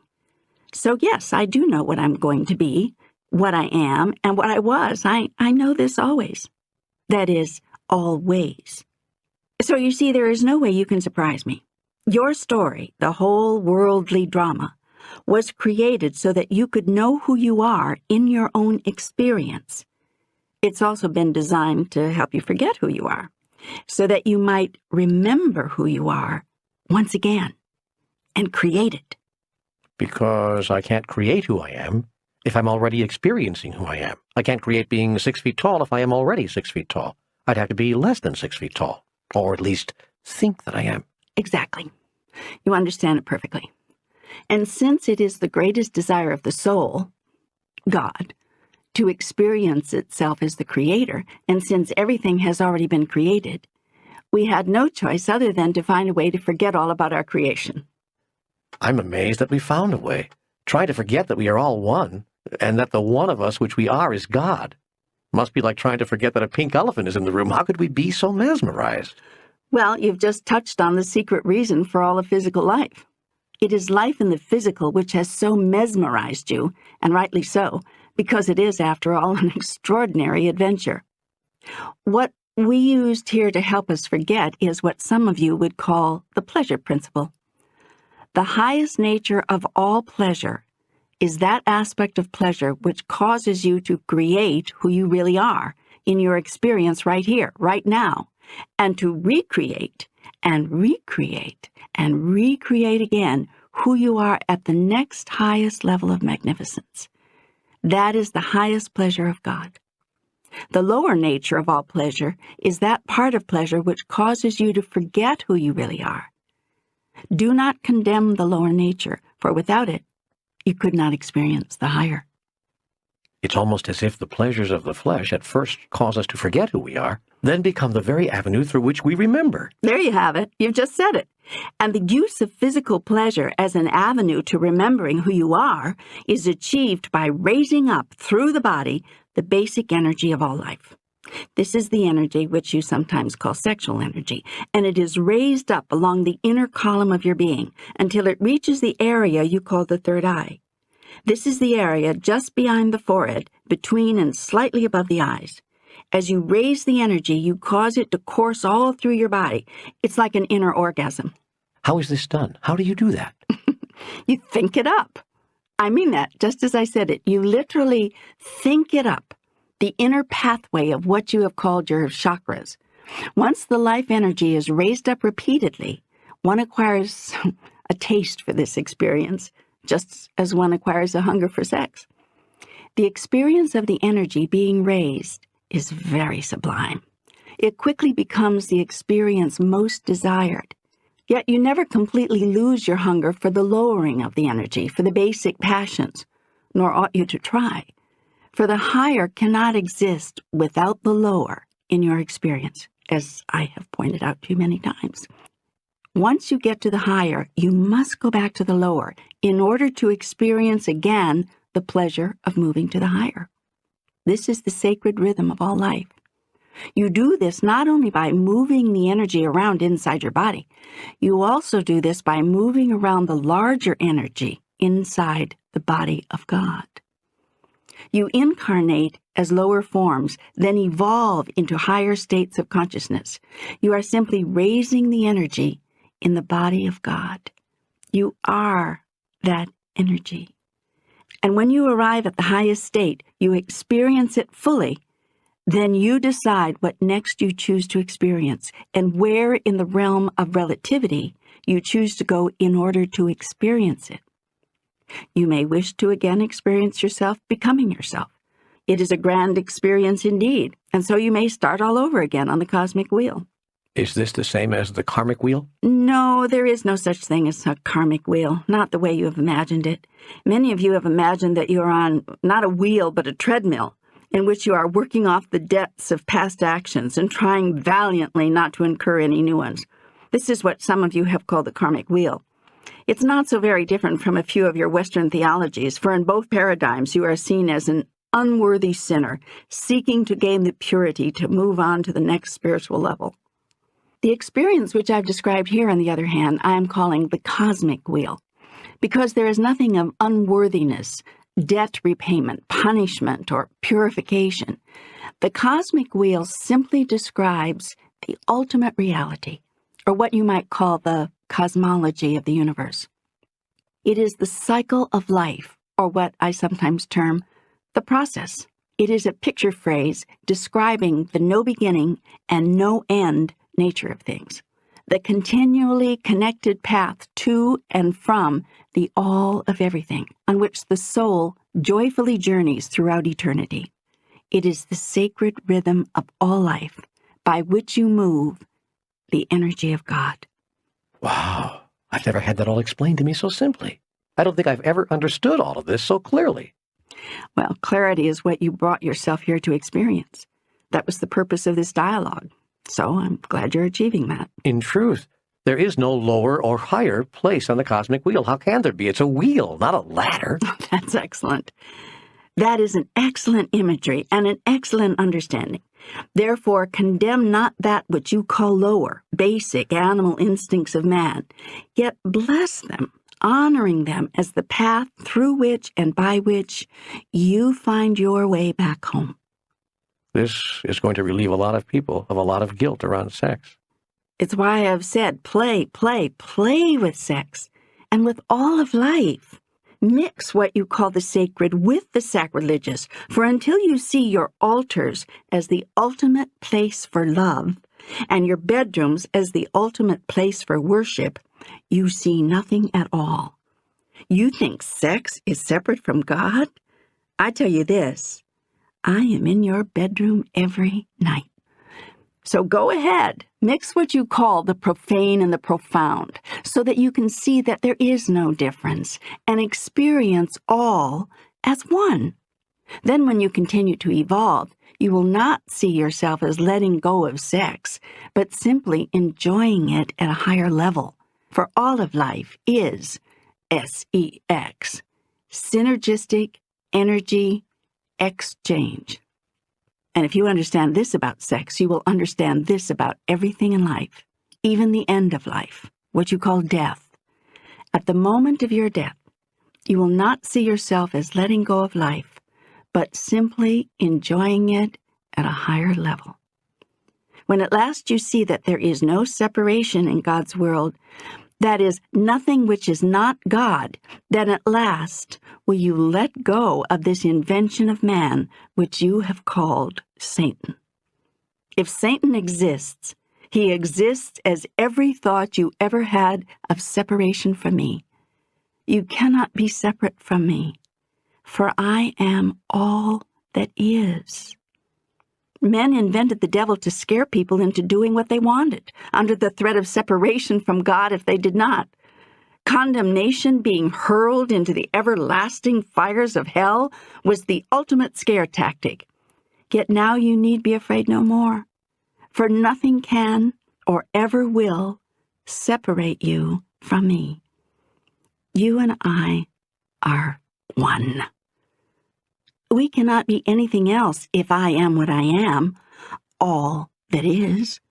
So yes, I do know what I'm going to be, what I am, and what I was. I know this always. That is, always. So you see, there is no way you can surprise me. Your story, the whole worldly drama, was created so that you could know who you are in your own experience. It's also been designed to help you forget who you are, so that you might remember who you are once again and create it. Because I can't create who I am if I'm already experiencing who I am. I can't create being 6 feet tall if I am already 6 feet tall. I'd have to be less than 6 feet tall, or at least think that I am. Exactly. You understand it perfectly. And since it is the greatest desire of the soul, God, to experience itself as the creator, and since everything has already been created, we had no choice other than to find a way to forget all about our creation. I'm amazed that we found a way, trying to forget that we are all one, and that the one of us which we are is God. Must be like trying to forget that a pink elephant is in the room. How could we be so mesmerized? Well, you've just touched on the secret reason for all of physical life. It is life in the physical which has so mesmerized you, and rightly so, because it is, after all, an extraordinary adventure. What we used here to help us forget is what some of you would call the pleasure principle. The highest nature of all pleasure is that aspect of pleasure which causes you to create who you really are in your experience right here, right now, and to recreate and recreate and recreate again who you are at the next highest level of magnificence. That is the highest pleasure of God. The lower nature of all pleasure is that part of pleasure which causes you to forget who you really are. Do not condemn the lower nature, for without it, you could not experience the higher. It's almost as if the pleasures of the flesh at first cause us to forget who we are, then become the very avenue through which we remember. There you have it. You've just said it. And the use of physical pleasure as an avenue to remembering who you are is achieved by raising up through the body the basic energy of all life. This is the energy which you sometimes call sexual energy, and it is raised up along the inner column of your being until it reaches the area you call the third eye. This is the area just behind the forehead, between and slightly above the eyes. As you raise the energy, you cause it to course all through your body. It's like an inner orgasm. How is this done? How do you do that? You think it up. I mean that, just as I said it. You literally think it up, the inner pathway of what you have called your chakras. Once the life energy is raised up repeatedly, one acquires a taste for this experience, just as one acquires a hunger for sex. The experience of the energy being raised is very sublime. It quickly becomes the experience most desired. Yet you never completely lose your hunger for the lowering of the energy, for the basic passions, nor ought you to try. For the higher cannot exist without the lower in your experience, as I have pointed out to you many times. Once you get to the higher, you must go back to the lower in order to experience again the pleasure of moving to the higher. This is the sacred rhythm of all life. You do this not only by moving the energy around inside your body, you also do this by moving around the larger energy inside the body of God. You incarnate as lower forms, then evolve into higher states of consciousness. You are simply raising the energy in the body of God. You are that energy. And when you arrive at the highest state, you experience it fully. Then you decide what next you choose to experience and where in the realm of relativity you choose to go in order to experience it. You may wish to again experience yourself becoming yourself. It is a grand experience indeed, and so you may start all over again on the cosmic wheel. Is this the same as the karmic wheel? No, there is no such thing as a karmic wheel, not the way you have imagined it. Many of you have imagined that you are on not a wheel but a treadmill, in which you are working off the debts of past actions and trying valiantly not to incur any new ones. This is what some of you have called the karmic wheel. It's not so very different from a few of your Western theologies, for in both paradigms you are seen as an unworthy sinner, seeking to gain the purity to move on to the next spiritual level. The experience which I've described here, on the other hand, I am calling the cosmic wheel, because there is nothing of unworthiness, debt repayment, punishment, or purification. The cosmic wheel simply describes the ultimate reality, or what you might call the cosmology of the universe. It is the cycle of life, or what I sometimes term the process. It is a picture phrase describing the no beginning and no end nature of things, the continually connected path to and from the all of everything, on which the soul joyfully journeys throughout eternity. It is the sacred rhythm of all life, by which you move the energy of God. Wow, I've never had that all explained to me so simply. I don't think I've ever understood all of this so clearly. Well, clarity is what you brought yourself here to experience. That was the purpose of this dialogue. So I'm glad you're achieving that. In truth, there is no lower or higher place on the cosmic wheel. How can there be? It's a wheel, not a ladder. That's excellent. That is an excellent imagery and an excellent understanding. Therefore, condemn not that which you call lower, basic animal instincts of man, yet bless them, honoring them as the path through which and by which you find your way back home. This is going to relieve a lot of people of a lot of guilt around sex. It's why I've said play, play, play with sex and with all of life. Mix what you call the sacred with the sacrilegious, for until you see your altars as the ultimate place for love and your bedrooms as the ultimate place for worship, you see nothing at all. You think sex is separate from God? I tell you this, I am in your bedroom every night. So go ahead, mix what you call the profane and the profound, so that you can see that there is no difference, and experience all as one. Then when you continue to evolve, you will not see yourself as letting go of sex, but simply enjoying it at a higher level. For all of life is SEX, synergistic energy exchange. And if you understand this about sex, you will understand this about everything in life, even the end of life, what you call death. At the moment of your death, you will not see yourself as letting go of life, but simply enjoying it at a higher level. When at last you see that there is no separation in God's world, that is, nothing which is not God, then at last will you let go of this invention of man which you have called Satan. If Satan exists, he exists as every thought you ever had of separation from me. You cannot be separate from me, for I am all that is. Men invented the devil to scare people into doing what they wanted, under the threat of separation from God if they did not. Condemnation, being hurled into the everlasting fires of hell, was the ultimate scare tactic. Yet now you need be afraid no more, for nothing can or ever will separate you from me. You and I are one. We cannot be anything else if I am what I am, all that is.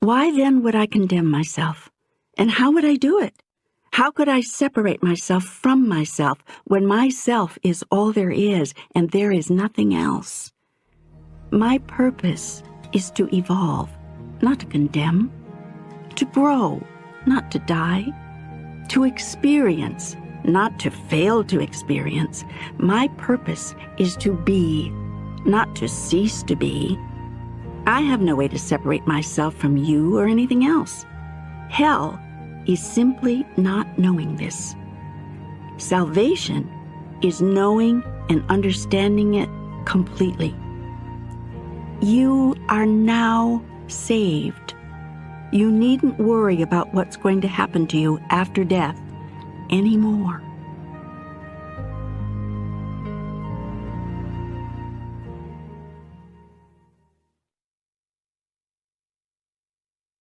Why then would I condemn myself? And how would I do it? How could I separate myself from myself when myself is all there is and there is nothing else? My purpose is to evolve, not to condemn, to grow, not to die, to experience, not to fail to experience. My purpose is to be, not to cease to be. I have no way to separate myself from you or anything else. Hell is simply not knowing this. Salvation is knowing and understanding it completely. You are now saved. You needn't worry about what's going to happen to you after death anymore.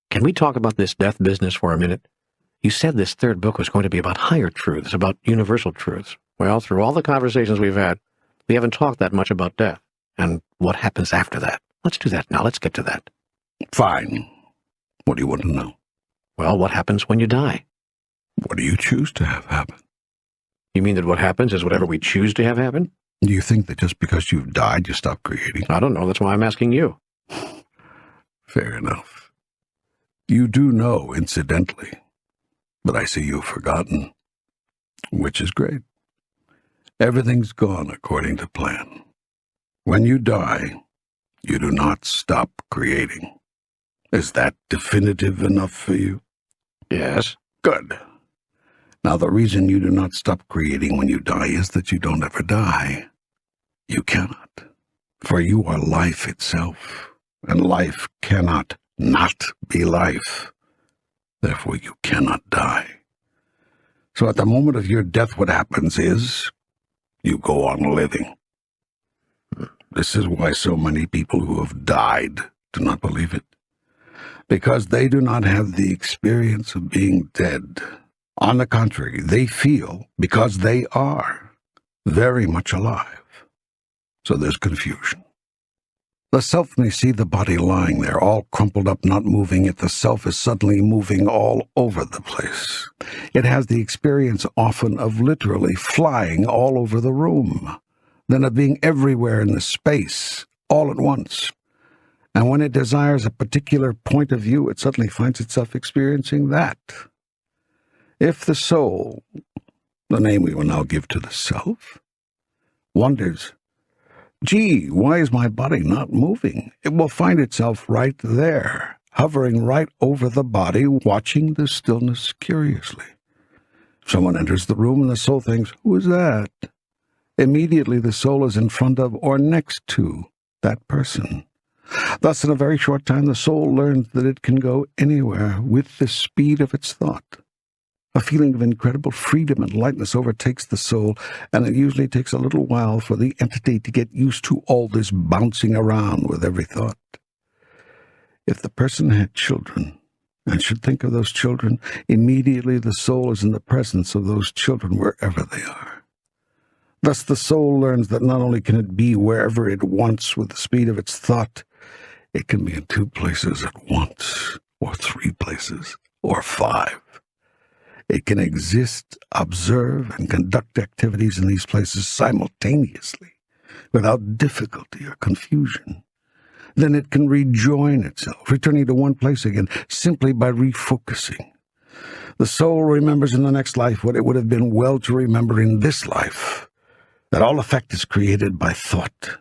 Can we talk about this death business for a minute? You said this third book was going to be about higher truths, about universal truths. Well, through all the conversations we've had, we haven't talked that much about death and what happens after that. Let's do that now. Let's get to that. Fine. What do you want to know? Well, what happens when you die? What do you choose to have happen? You mean that what happens is whatever we choose to have happen? Do you think that just because you've died, you stop creating? I don't know. That's why I'm asking you. Fair enough. You do know, incidentally, but I see you've forgotten, which is great. Everything's gone according to plan. When you die, you do not stop creating. Is that definitive enough for you? Yes. Good. Now, the reason you do not stop creating when you die is that you don't ever die. You cannot, for you are life itself, and life cannot not be life. Therefore, you cannot die. So at the moment of your death, what happens is you go on living. This is why so many people who have died do not believe it, because they do not have the experience of being dead. On the contrary, they feel, because they are, very much alive. So there's confusion. The self may see the body lying there, all crumpled up, not moving, yet the self is suddenly moving all over the place. It has the experience often of literally flying all over the room, then of being everywhere in the space, all at once. And when it desires a particular point of view, it suddenly finds itself experiencing that. If the soul, the name we will now give to the self, wonders, gee, why is my body not moving? It will find itself right there, hovering right over the body, watching the stillness curiously. Someone enters the room and the soul thinks, who is that? Immediately the soul is in front of or next to that person. Thus, in a very short time, the soul learns that it can go anywhere with the speed of its thought. A feeling of incredible freedom and lightness overtakes the soul, and it usually takes a little while for the entity to get used to all this bouncing around with every thought. If the person had children, and should think of those children, immediately the soul is in the presence of those children wherever they are. Thus the soul learns that not only can it be wherever it wants with the speed of its thought, it can be in 2 places at once, or 3 places, or 5. It can exist, observe, and conduct activities in these places simultaneously, without difficulty or confusion. Then it can rejoin itself, returning to one place again, simply by refocusing. The soul remembers in the next life what it would have been well to remember in this life, that all effect is created by thought,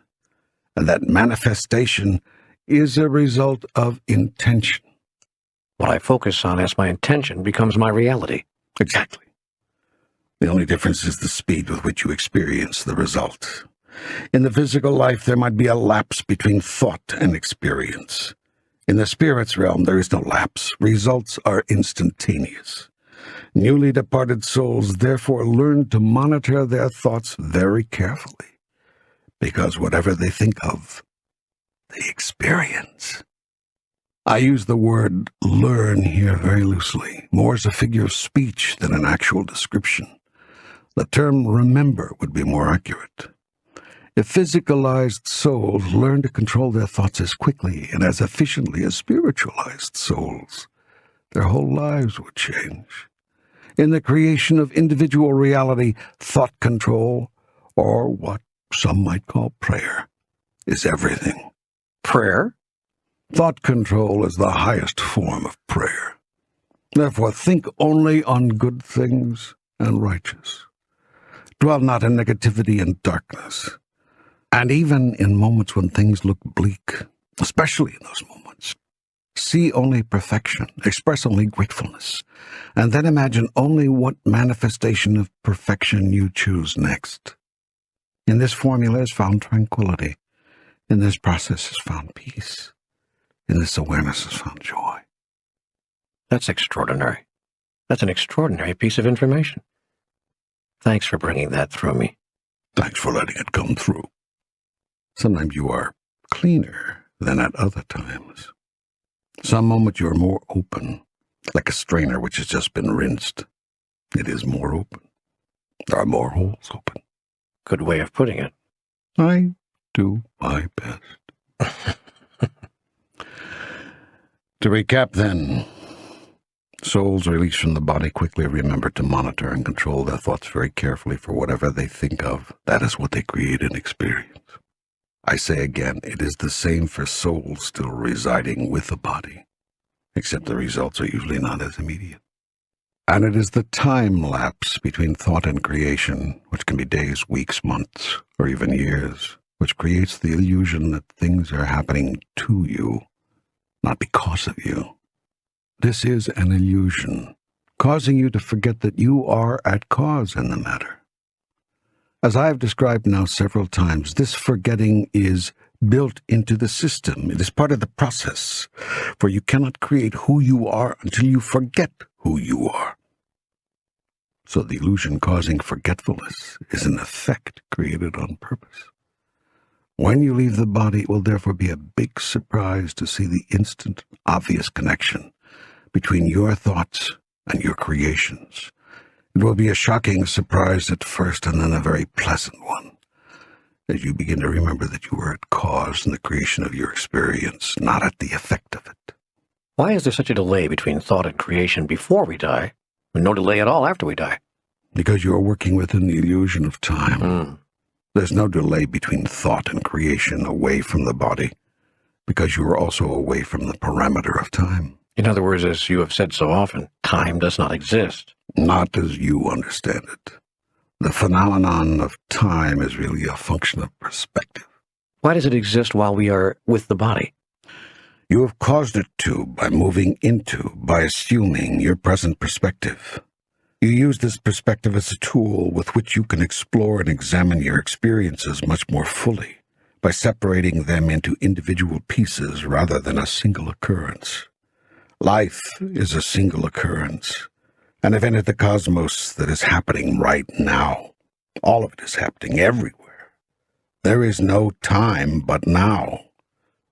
and that manifestation is a result of intention. What I focus on as my intention becomes my reality. Exactly. The only difference is the speed with which you experience the result. In the physical life, there might be a lapse between thought and experience. In the spirit's realm, there is no lapse. Results are instantaneous. Newly departed souls therefore learn to monitor their thoughts very carefully, because whatever they think of, they experience. I use the word learn here very loosely, more as a figure of speech than an actual description. The term remember would be more accurate. If physicalized souls learn to control their thoughts as quickly and as efficiently as spiritualized souls, their whole lives would change. In the creation of individual reality, thought control, or what some might call prayer, is everything. Prayer? Thought control is the highest form of prayer. Therefore, think only on good things and righteous. Dwell not in negativity and darkness. And even in moments when things look bleak, especially in those moments, see only perfection, express only gratefulness, and then imagine only what manifestation of perfection you choose next. In this formula is found tranquility. In this process is found peace. In this awareness is found joy. That's extraordinary. That's an extraordinary piece of information. Thanks for bringing that through me. Thanks for letting it come through. Sometimes you are cleaner than at other times. Some moments you are more open, like a strainer which has just been rinsed. It is more open. There are more holes open. Good way of putting it. I do my best. To recap then, souls released from the body quickly remember to monitor and control their thoughts very carefully, for whatever they think of, that is what they create and experience. I say again, it is the same for souls still residing with the body, except the results are usually not as immediate. And it is the time lapse between thought and creation, which can be days, weeks, months, or even years, which creates the illusion that things are happening to you, not because of you. This is an illusion, causing you to forget that you are at cause in the matter. As I have described now several times, this forgetting is built into the system. It is part of the process, for you cannot create who you are until you forget who you are. So the illusion causing forgetfulness is an effect created on purpose. When you leave the body, it will therefore be a big surprise to see the instant, obvious connection between your thoughts and your creations. It will be a shocking surprise at first, and then a very pleasant one, as you begin to remember that you were at cause in the creation of your experience, not at the effect of it. Why is there such a delay between thought and creation before we die, and no delay at all after we die? Because you are working within the illusion of time. There's no delay between thought and creation away from the body, because you are also away from the parameter of time. In other words, as you have said so often, time does not exist. Not as you understand it. The phenomenon of time is really a function of perspective. Why does it exist while we are with the body? You have caused it to by moving into, by assuming your present perspective. You use this perspective as a tool with which you can explore and examine your experiences much more fully, by separating them into individual pieces rather than a single occurrence. Life is a single occurrence, an event of the cosmos that is happening right now. All of it is happening everywhere. There is no time but now.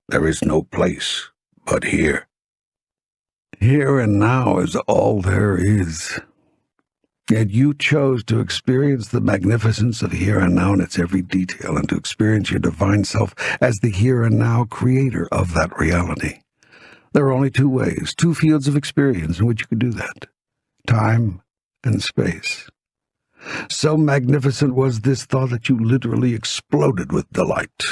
There is no place but here. Here and now is all there is. Yet you chose to experience the magnificence of here and now in its every detail, and to experience your divine self as the here and now creator of that reality. There are only two ways, two fields of experience in which you could do that: time and space. So magnificent was this thought that you literally exploded with delight.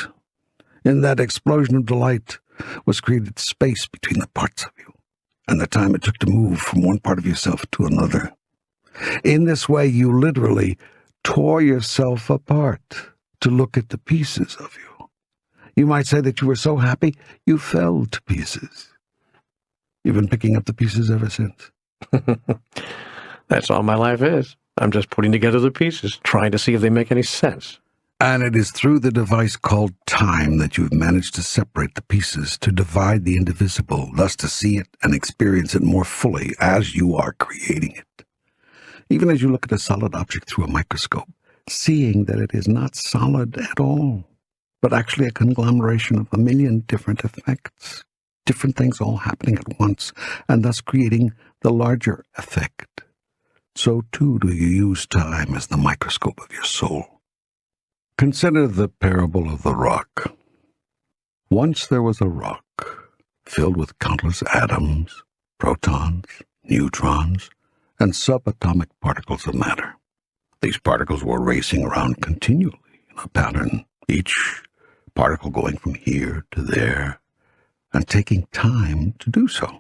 In that explosion of delight was created space between the parts of you, and the time it took to move from one part of yourself to another. In this way, you literally tore yourself apart to look at the pieces of you. You might say that you were so happy, you fell to pieces. You've been picking up the pieces ever since. That's all my life is. I'm just putting together the pieces, trying to see if they make any sense. And it is through the device called time that you've managed to separate the pieces, to divide the indivisible, thus to see it and experience it more fully as you are creating it. Even as you look at a solid object through a microscope, seeing that it is not solid at all, but actually a conglomeration of a million different effects, different things all happening at once, and thus creating the larger effect. So too do you use time as the microscope of your soul. Consider the parable of the rock. Once there was a rock filled with countless atoms, protons, neutrons, and subatomic particles of matter. These particles were racing around continually in a pattern, each particle going from here to there, and taking time to do so.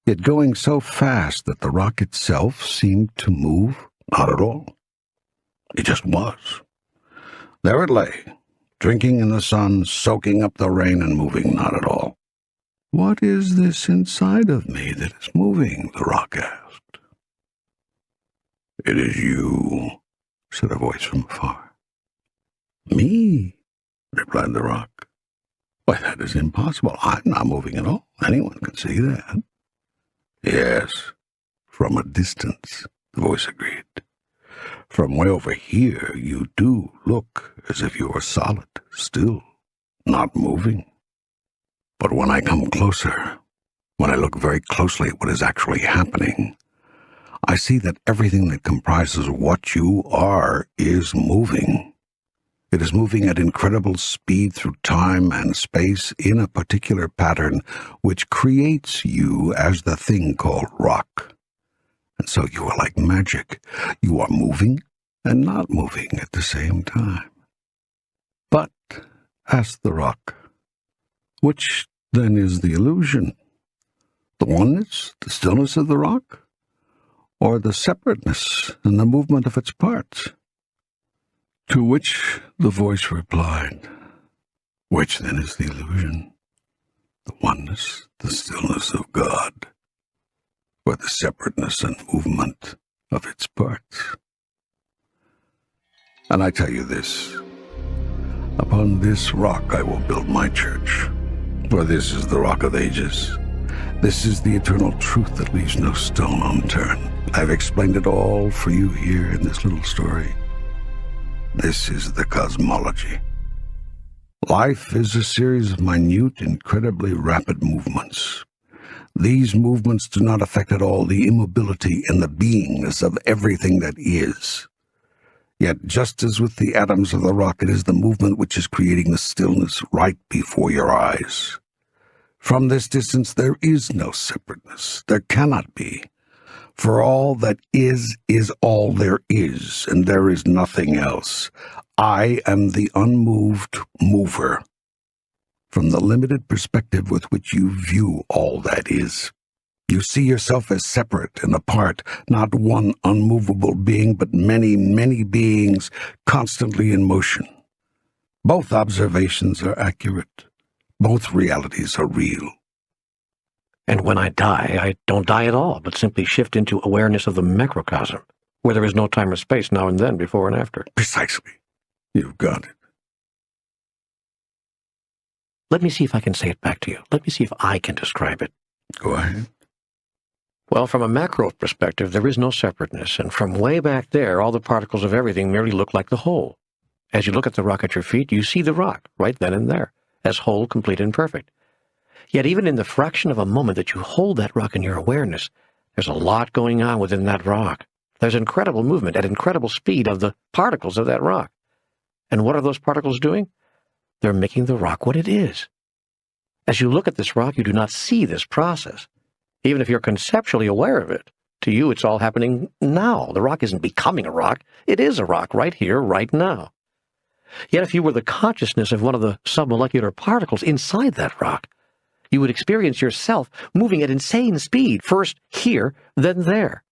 Yet going so fast that the rock itself seemed to move not at all. It just was. There it lay, drinking in the sun, soaking up the rain, and moving not at all. "What is this inside of me that is moving?" the rock asked. "It is you," said a voice from afar. "Me?" replied the rock. "Why, that is impossible. I'm not moving at all. Anyone can see that." "Yes, from a distance," the voice agreed. "From way over here, you do look as if you were solid, still, not moving. But when I come closer, when I look very closely at what is actually happening, I see that everything that comprises what you are is moving. It is moving at incredible speed through time and space in a particular pattern which creates you as the thing called rock. And so you are like magic. You are moving and not moving at the same time." "But," asked the rock, "which then is the illusion? The oneness, the stillness of the rock? Or the separateness and the movement of its parts?" To which the voice replied, "Which then is the illusion? The oneness, the stillness of God, or the separateness and movement of its parts?" And I tell you this, upon this rock I will build my church, for this is the rock of ages. This is the eternal truth that leaves no stone unturned. I've explained it all for you here in this little story. This is the cosmology. Life is a series of minute, incredibly rapid movements. These movements do not affect at all the immobility and the beingness of everything that is. Yet, just as with the atoms of the rock, it is the movement which is creating the stillness right before your eyes. From this distance, there is no separateness. There cannot be. For all that is all there is, and there is nothing else. I am the unmoved mover. From the limited perspective with which you view all that is, you see yourself as separate and apart, not one unmovable being, but many, many beings constantly in motion. Both observations are accurate. Both realities are real. And when I die, I don't die at all, but simply shift into awareness of the macrocosm, where there is no time or space now and then, before and after. Precisely. You've got it. Let me see if I can say it back to you. Let me see if I can describe it. Go ahead. Well, from a macro perspective, there is no separateness, and from way back there, all the particles of everything merely look like the whole. As you look at the rock at your feet, you see the rock, right then and there, as whole, complete, and perfect. Yet even in the fraction of a moment that you hold that rock in your awareness, there's a lot going on within that rock. There's incredible movement at incredible speed of the particles of that rock. And what are those particles doing? They're making the rock what it is. As you look at this rock, you do not see this process. Even if you're conceptually aware of it, to you it's all happening now. The rock isn't becoming a rock. It is a rock right here, right now. Yet if you were the consciousness of one of the submolecular particles inside that rock, you would experience yourself moving at insane speed, first here, then there.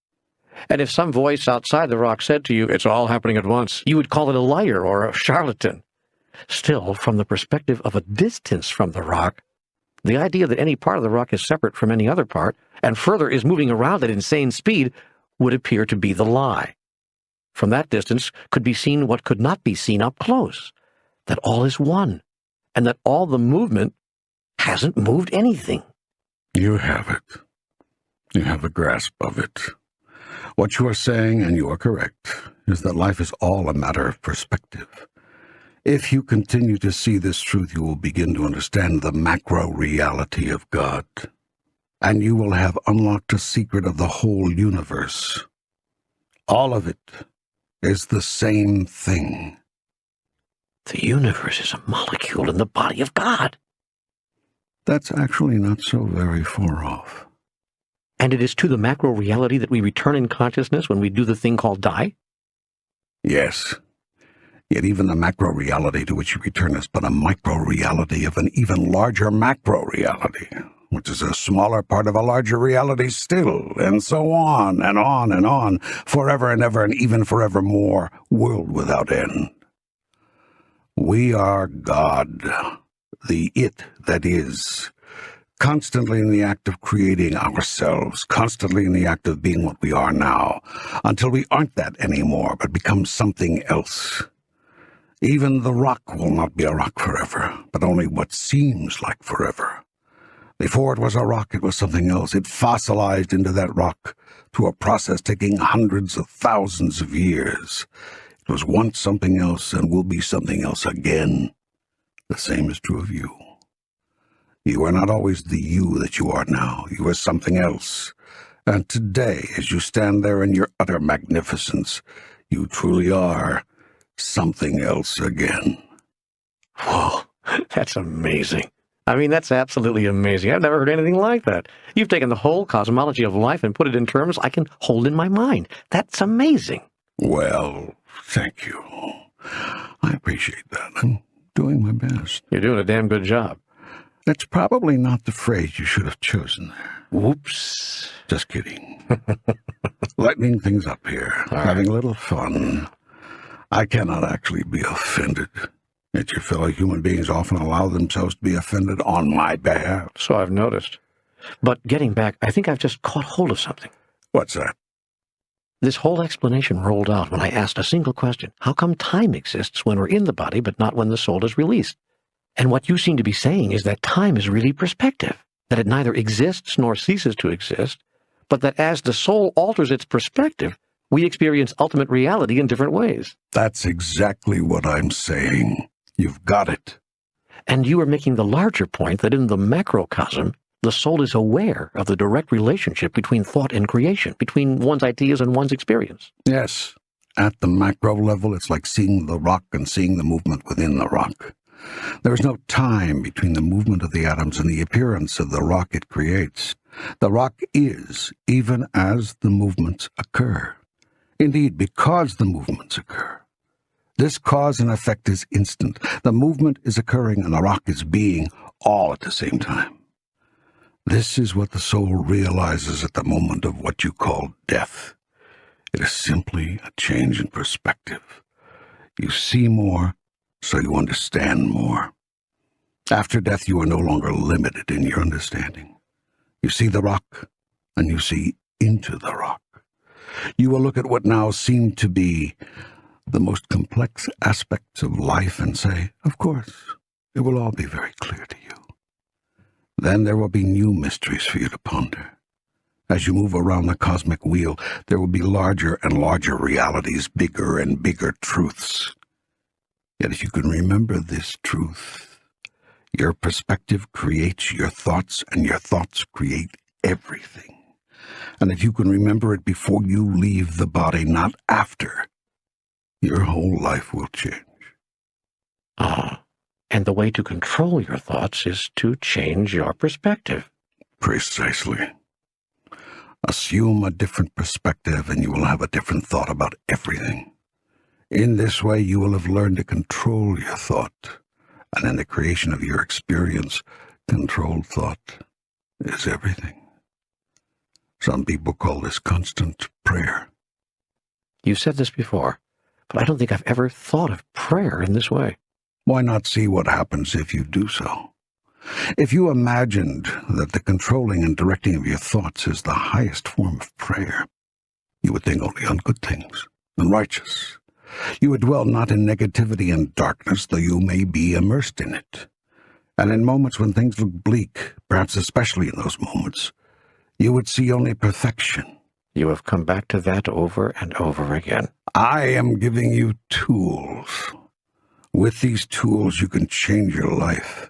And if some voice outside the rock said to you, it's all happening at once, you would call it a liar or a charlatan. Still, from the perspective of a distance from the rock, the idea that any part of the rock is separate from any other part, and further is moving around at insane speed, would appear to be the lie. From that distance could be seen what could not be seen up close, that all is one, and that all the movement hasn't moved anything. You have it. You have a grasp of it. What you are saying, and you are correct, is that life is all a matter of perspective. If you continue to see this truth, you will begin to understand the macro reality of God, and you will have unlocked a secret of the whole universe. All of it is the same thing. The universe is a molecule in the body of God. That's actually not so very far off. And it is to the macro reality that we return in consciousness when we do the thing called die? Yes. Yet even the macro reality to which you return is but a micro reality of an even larger macro reality, which is a smaller part of a larger reality still, and so on and on and on, forever and ever and even forevermore, world without end. We are God, the it that is, constantly in the act of creating ourselves, constantly in the act of being what we are now, until we aren't that anymore, but become something else. Even the rock will not be a rock forever, but only what seems like forever. Before it was a rock, it was something else. It fossilized into that rock through a process taking hundreds of thousands of years. It was once something else and will be something else again. The same is true of you. You are not always the you that you are now. You are something else. And today, as you stand there in your utter magnificence, you truly are something else again. Whoa, that's amazing. I mean, that's absolutely amazing. I've never heard anything like that. You've taken the whole cosmology of life and put it in terms I can hold in my mind. That's amazing. Well, thank you. I appreciate that. I'm doing my best. You're doing a damn good job. That's probably not the phrase you should have chosen there. Whoops. Just kidding. Lightening things up here. Having a little fun. I cannot actually be offended. Yet your fellow human beings often allow themselves to be offended on my behalf. So I've noticed. But getting back, I think I've just caught hold of something. What's that? This whole explanation rolled out when I asked a single question. How come time exists when we're in the body, but not when the soul is released? And what you seem to be saying is that time is really perspective, that it neither exists nor ceases to exist, but that as the soul alters its perspective, we experience ultimate reality in different ways. That's exactly what I'm saying. You've got it. And you are making the larger point that in the macrocosm, the soul is aware of the direct relationship between thought and creation, between one's ideas and one's experience. Yes. At the macro level, it's like seeing the rock and seeing the movement within the rock. There is no time between the movement of the atoms and the appearance of the rock it creates. The rock is, even as the movements occur. Indeed, because the movements occur. This cause and effect is instant. The movement is occurring and the rock is being, all at the same time. This is what the soul realizes at the moment of what you call death. It is simply a change in perspective. You see more, so you understand more. After death, you are no longer limited in your understanding. You see the rock, and you see into the rock. You will look at what now seem to be the most complex aspects of life and say, of course, It will all be very clear to you. Then there will be new mysteries for you to ponder. As you move around the cosmic wheel, there will be larger and larger realities, bigger and bigger truths. Yet if you can remember this truth, your perspective creates your thoughts, and your thoughts create everything. And if you can remember it before you leave the body, not after, your whole life will change. Ah, and the way to control your thoughts is to change your perspective. Precisely. Assume a different perspective, and you will have a different thought about everything. In this way, you will have learned to control your thought, and in the creation of your experience, controlled thought is everything. Some people call this constant prayer. You said this before, but I don't think I've ever thought of prayer in this way. Why not see what happens if you do so? If you imagined that the controlling and directing of your thoughts is the highest form of prayer, you would think only on good things and righteous. You would dwell not in negativity and darkness, though you may be immersed in it. And in moments when things look bleak, perhaps especially in those moments, you would see only perfection. You have come back to that over and over again. I am giving you tools. With these tools, you can change your life.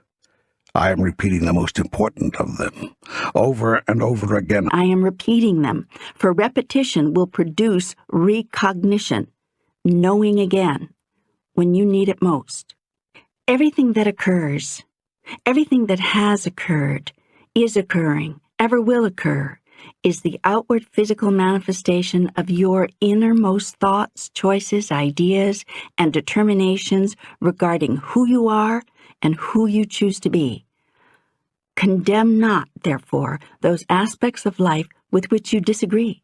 I am repeating the most important of them, over and over again. I am repeating them, for repetition will produce recognition, knowing again, when you need it most. Everything that occurs, everything that has occurred, is occurring, ever will occur, is the outward physical manifestation of your innermost thoughts, choices, ideas, and determinations regarding who you are and who you choose to be. Condemn not, therefore, those aspects of life with which you disagree.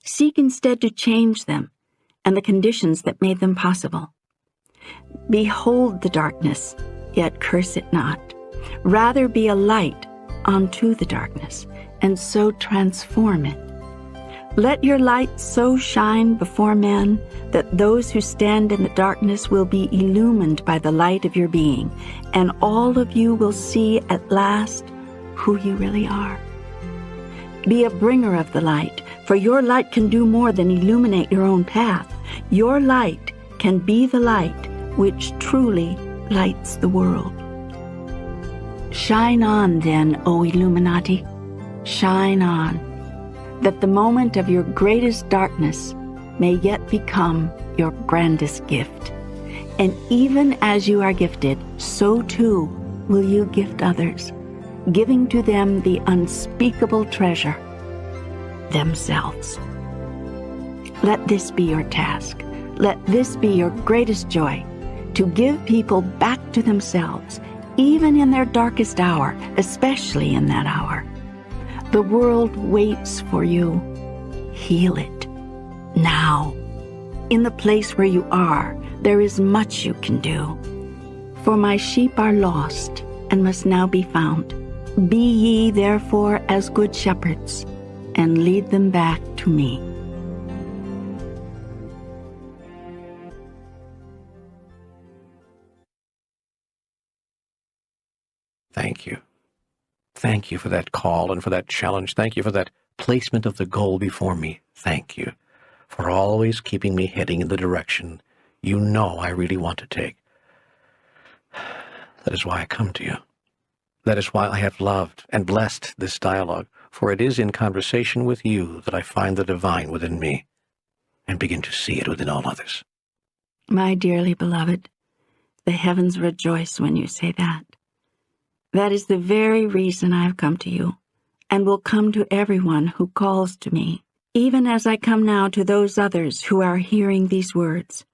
Seek instead to change them and the conditions that made them possible. Behold the darkness, yet curse it not. Rather be a light unto the darkness, and so transform it. Let your light so shine before men that those who stand in the darkness will be illumined by the light of your being, and all of you will see at last who you really are. Be a bringer of the light, for your light can do more than illuminate your own path. Your light can be the light which truly lights the world. Shine on, then, O Illuminati, shine on, that the moment of your greatest darkness may yet become your grandest gift. And even as you are gifted, so too will you gift others, giving to them the unspeakable treasure, themselves. Let this be your task. Let this be your greatest joy, to give people back to themselves, even in their darkest hour, especially in that hour. The world waits for you. Heal it. Now. In the place where you are, there is much you can do. For my sheep are lost, and must now be found. Be ye therefore as good shepherds, and lead them back to me. Thank you. Thank you for that call and for that challenge. Thank you for that placement of the goal before me. Thank you for always keeping me heading in the direction you know I really want to take. That is why I come to you. That is why I have loved and blessed this dialogue, for it is in conversation with you that I find the divine within me and begin to see it within all others. My dearly beloved, the heavens rejoice when you say that. That is the very reason I have come to you, and will come to everyone who calls to me, even as I come now to those others who are hearing these words.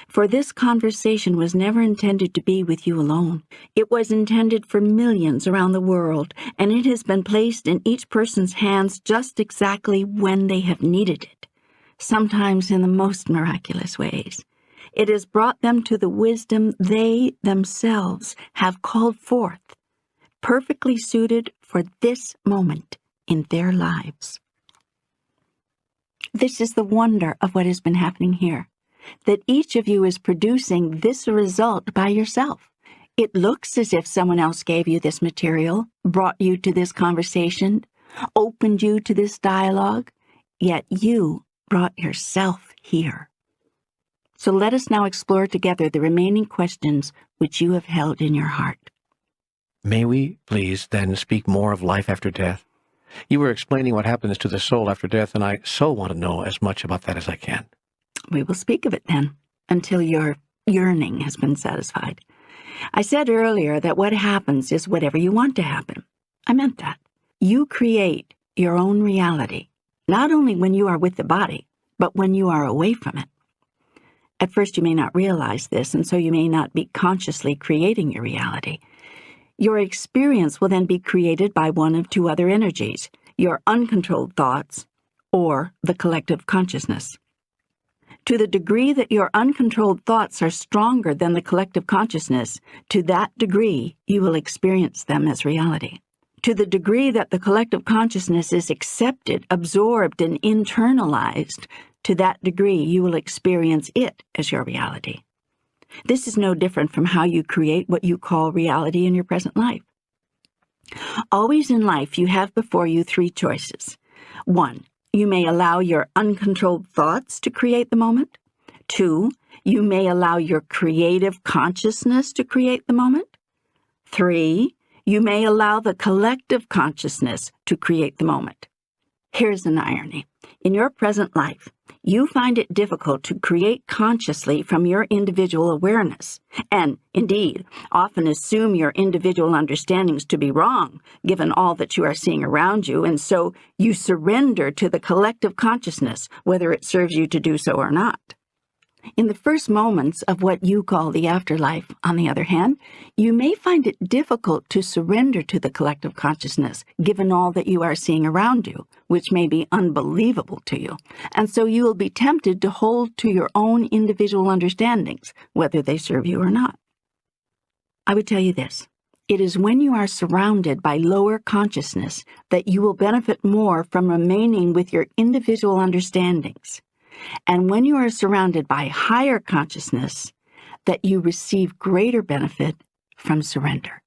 For this conversation was never intended to be with you alone. It was intended for millions around the world, and it has been placed in each person's hands just exactly when they have needed it, sometimes in the most miraculous ways. It has brought them to the wisdom they themselves have called forth, perfectly suited for this moment in their lives. This is the wonder of what has been happening here, that each of you is producing this result by yourself. It looks as if someone else gave you this material, brought you to this conversation, opened you to this dialogue, yet you brought yourself here. So let us now explore together the remaining questions which you have held in your heart. May we, please, then speak more of life after death? You were explaining what happens to the soul after death, and I so want to know as much about that as I can. We will speak of it then, until your yearning has been satisfied. I said earlier that what happens is whatever you want to happen. I meant that. You create your own reality, not only when you are with the body, but when you are away from it. At first you may not realize this, and so you may not be consciously creating your reality. Your experience will then be created by one of two other energies, your uncontrolled thoughts or the collective consciousness. To the degree that your uncontrolled thoughts are stronger than the collective consciousness, to that degree you will experience them as reality. To the degree that the collective consciousness is accepted, absorbed, and internalized, to that degree you will experience it as your reality. This is no different from how you create what you call reality in your present life. Always in life, you have before you three choices. 1, you may allow your uncontrolled thoughts to create the moment. 2, you may allow your creative consciousness to create the moment. 3, you may allow the collective consciousness to create the moment. Here's an irony. In your present life, you find it difficult to create consciously from your individual awareness, and, indeed, often assume your individual understandings to be wrong, given all that you are seeing around you, and so you surrender to the collective consciousness, whether it serves you to do so or not. In the first moments of what you call the afterlife, on the other hand, you may find it difficult to surrender to the collective consciousness, given all that you are seeing around you, which may be unbelievable to you, and so you will be tempted to hold to your own individual understandings, whether they serve you or not. I would tell you this. It is when you are surrounded by lower consciousness that you will benefit more from remaining with your individual understandings. And when you are surrounded by higher consciousness, that you receive greater benefit from surrender.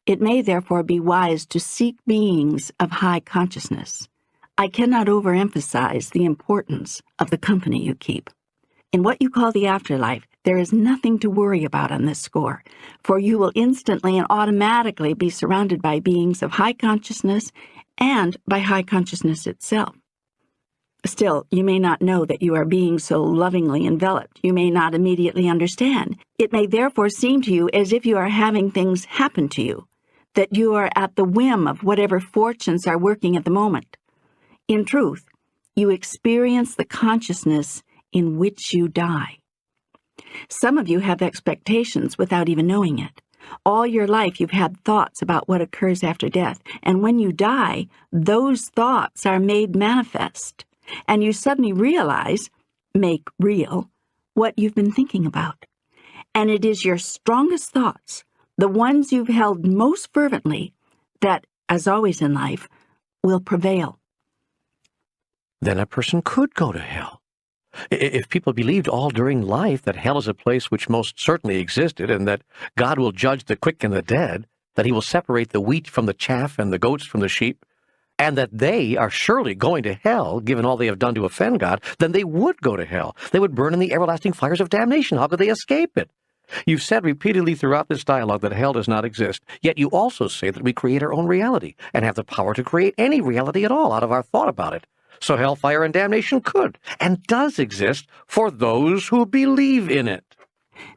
It may therefore be wise to seek beings of high consciousness. I cannot overemphasize the importance of the company you keep. In what you call the afterlife, there is nothing to worry about on this score, for you will instantly and automatically be surrounded by beings of high consciousness and by high consciousness itself. Still, you may not know that you are being so lovingly enveloped. You may not immediately understand. It may therefore seem to you as if you are having things happen to you, that you are at the whim of whatever fortunes are working at the moment. In truth, you experience the consciousness in which you die. Some of you have expectations without even knowing it. All your life you've had thoughts about what occurs after death, and when you die, those thoughts are made manifest. And you suddenly realize, make real, what you've been thinking about. And it is your strongest thoughts, the ones you've held most fervently, that, as always in life, will prevail. Then a person could go to hell. If people believed all during life that hell is a place which most certainly existed and that God will judge the quick and the dead, that he will separate the wheat from the chaff and the goats from the sheep, and that they are surely going to hell, given all they have done to offend God, then they would go to hell. They would burn in the everlasting fires of damnation. How could they escape it? You've said repeatedly throughout this dialogue that hell does not exist, yet you also say that we create our own reality and have the power to create any reality at all out of our thought about it. So hellfire and damnation could and does exist for those who believe in it.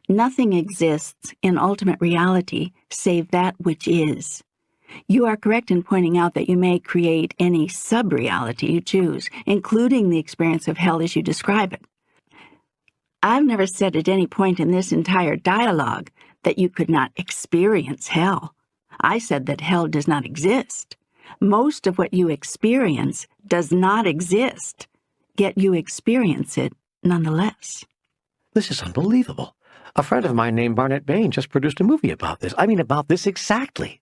Nothing exists in ultimate reality save that which is. You are correct in pointing out that you may create any sub-reality you choose, including the experience of hell as you describe it. I've never said at any point in this entire dialogue that you could not experience hell. I said that hell does not exist. Most of what you experience does not exist, yet you experience it nonetheless. This is unbelievable. A friend of mine named Barnett Bain just produced a movie about this. I mean, about this exactly.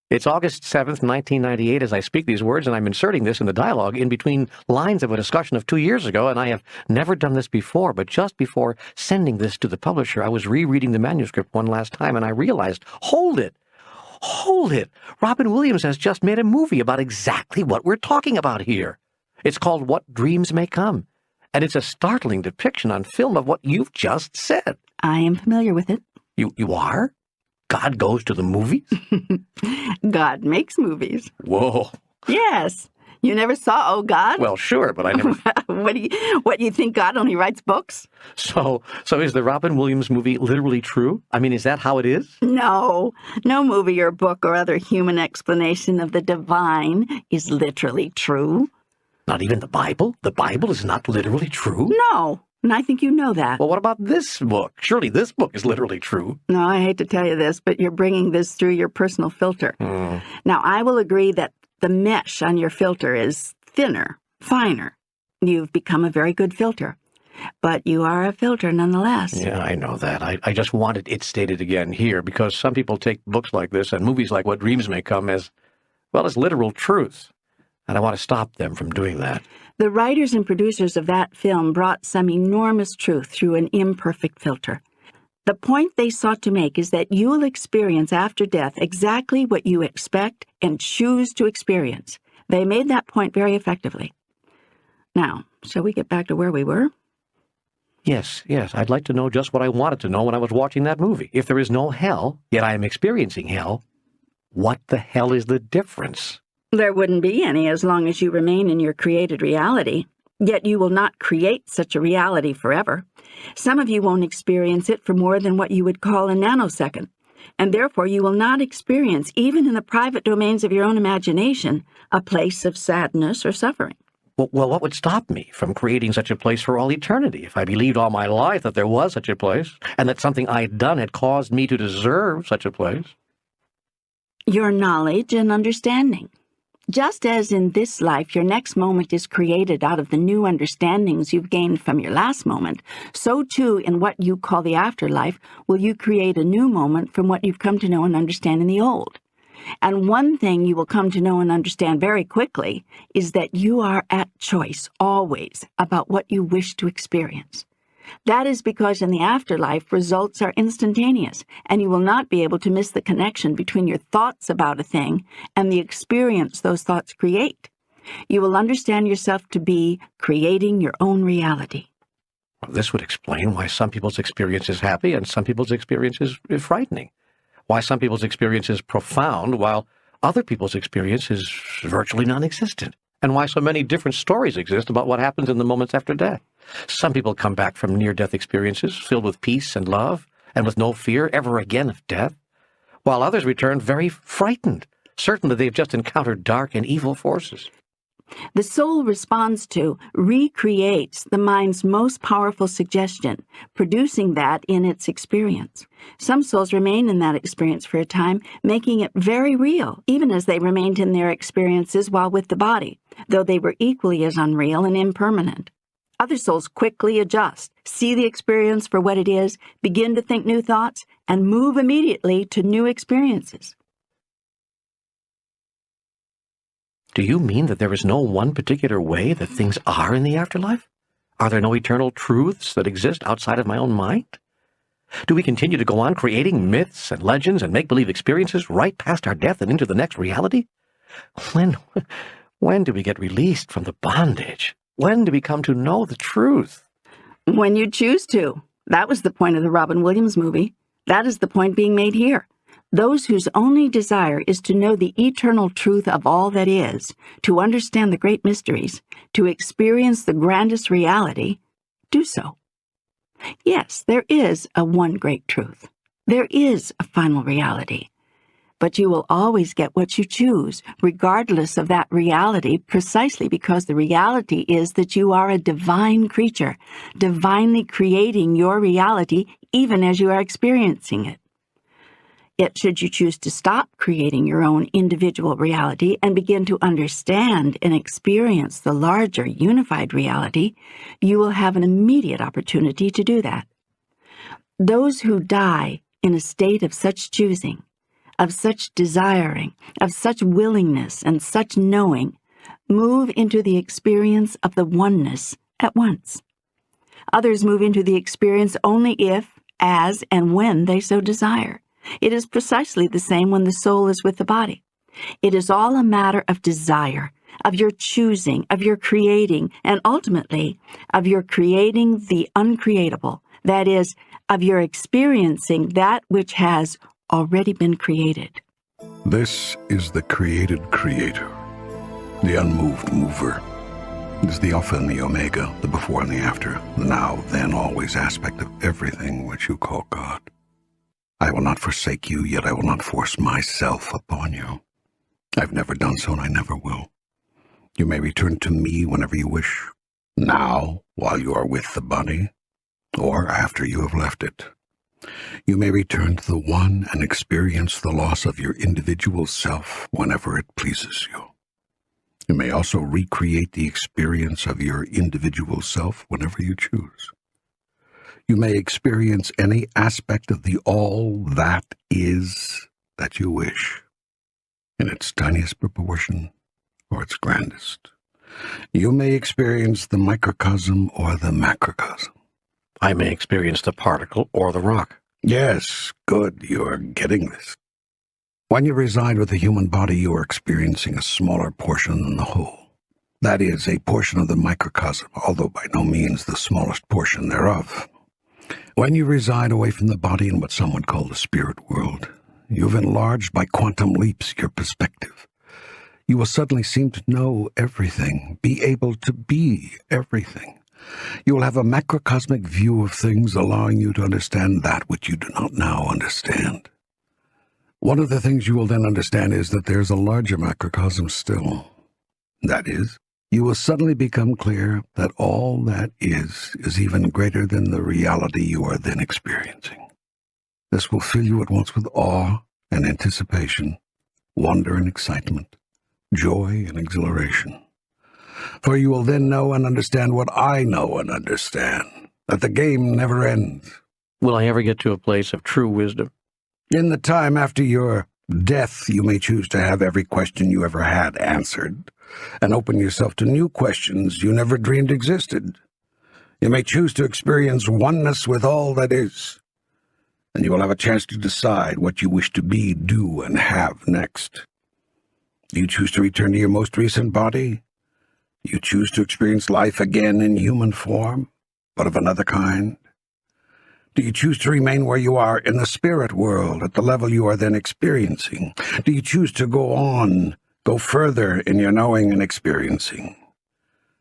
It's August 7th, 1998, as I speak these words, and I'm inserting this in the dialogue in between lines of a discussion of 2 years ago, and I have never done this before, but just before sending this to the publisher, I was rereading the manuscript one last time, and I realized, hold it! Robin Williams has just made a movie about exactly what we're talking about here. It's called What Dreams May Come, and it's a startling depiction on film of what you've just said. I am familiar with it. You are? God goes to the movies? God makes movies. Whoa. Yes. You never saw Oh, God? Well, sure, but I never... What do you think, God only writes books? So is the Robin Williams movie literally true? I mean, is that how it is? No. No movie or book or other human explanation of the divine is literally true. Not even the Bible? The Bible is not literally true? No. And I think you know that. Well, what about this book? Surely this book is literally true. No, I hate to tell you this, but you're bringing this through your personal filter. Now, I will agree that the mesh on your filter is thinner, finer. You've become a very good filter. But you are a filter nonetheless. Yeah, I know that. I just wanted it stated again here, because some people take books like this and movies like What Dreams May Come as, well, as literal truth. And I want to stop them from doing that. The writers and producers of that film brought some enormous truth through an imperfect filter. The point they sought to make is that you will experience after death exactly what you expect and choose to experience. They made that point very effectively. Now, shall we get back to where we were? Yes. I'd like to know just what I wanted to know when I was watching that movie. If there is no hell, yet I am experiencing hell, what the hell is the difference? There wouldn't be any as long as you remain in your created reality. Yet you will not create such a reality forever. Some of you won't experience it for more than what you would call a nanosecond, and therefore you will not experience, even in the private domains of your own imagination, a place of sadness or suffering. Well, what would stop me from creating such a place for all eternity if I believed all my life that there was such a place, and that something I had done had caused me to deserve such a place? Your knowledge and understanding. Just as in this life your next moment is created out of the new understandings you've gained from your last moment, so too in what you call the afterlife will you create a new moment from what you've come to know and understand in the old. And one thing you will come to know and understand very quickly is that you are at choice always about what you wish to experience. That is because in the afterlife, results are instantaneous, and you will not be able to miss the connection between your thoughts about a thing and the experience those thoughts create. You will understand yourself to be creating your own reality. Well, this would explain why some people's experience is happy and some people's experience is frightening. Why some people's experience is profound while other people's experience is virtually non-existent. And why so many different stories exist about what happens in the moments after death. Some people come back from near-death experiences filled with peace and love and with no fear ever again of death, while others return very frightened, certain that they've just encountered dark and evil forces. The soul responds to, recreates the mind's most powerful suggestion, producing that in its experience. Some souls remain in that experience for a time, making it very real, even as they remained in their experiences while with the body, though they were equally as unreal and impermanent. Other souls quickly adjust, see the experience for what it is, begin to think new thoughts, and move immediately to new experiences. Do you mean that there is no one particular way that things are in the afterlife? Are there no eternal truths that exist outside of my own mind? Do we continue to go on creating myths and legends and make-believe experiences right past our death and into the next reality? When do we get released from the bondage? When do we come to know the truth? When you choose to. That was the point of the Robin Williams movie. That is the point being made here. Those whose only desire is to know the eternal truth of all that is, to understand the great mysteries, to experience the grandest reality, do so. Yes, there is a one great truth. There is a final reality. But you will always get what you choose, regardless of that reality, precisely because the reality is that you are a divine creature, divinely creating your reality even as you are experiencing it. Yet should you choose to stop creating your own individual reality and begin to understand and experience the larger unified reality, you will have an immediate opportunity to do that. Those who die in a state of such choosing of such desiring, of such willingness, and such knowing move into the experience of the oneness at once. Others move into the experience only if, as, and when they so desire. It is precisely the same when the soul is with the body. It is all a matter of desire, of your choosing, of your creating, and ultimately of your creating the uncreatable, that is, of your experiencing that which has already been created. This is the created creator, the unmoved mover. It is the Alpha and the Omega, the before and the after, the now, then, always aspect of everything which you call God. I will not forsake you, yet I will not force myself upon you. I've never done so, and I never will. You may return to me whenever you wish, now, while you are with the body, or after you have left it. You may return to the one and experience the loss of your individual self whenever it pleases you. You may also recreate the experience of your individual self whenever you choose. You may experience any aspect of the all that is that you wish, in its tiniest proportion or its grandest. You may experience the microcosm or the macrocosm. I may experience the particle or the rock. Yes, good, you are getting this. When you reside with the human body, you are experiencing a smaller portion than the whole. That is, a portion of the microcosm, although by no means the smallest portion thereof. When you reside away from the body in what some would call the spirit world, you've enlarged by quantum leaps your perspective. You will suddenly seem to know everything, be able to be everything. You will have a macrocosmic view of things, allowing you to understand that which you do not now understand. One of the things you will then understand is that there's a larger macrocosm still. That is, you will suddenly become clear that all that is even greater than the reality you are then experiencing. This will fill you at once with awe and anticipation, wonder and excitement, joy and exhilaration. For you will then know and understand what I know and understand, that the game never ends. Will I ever get to a place of true wisdom? In the time after your death, you may choose to have every question you ever had answered, and open yourself to new questions you never dreamed existed. You may choose to experience oneness with all that is, and you will have a chance to decide what you wish to be, do, and have next. Do you choose to return to your most recent body? Do you choose to experience life again in human form, but of another kind? Do you choose to remain where you are in the spirit world, at the level you are then experiencing? Do you choose to go further in your knowing and experiencing?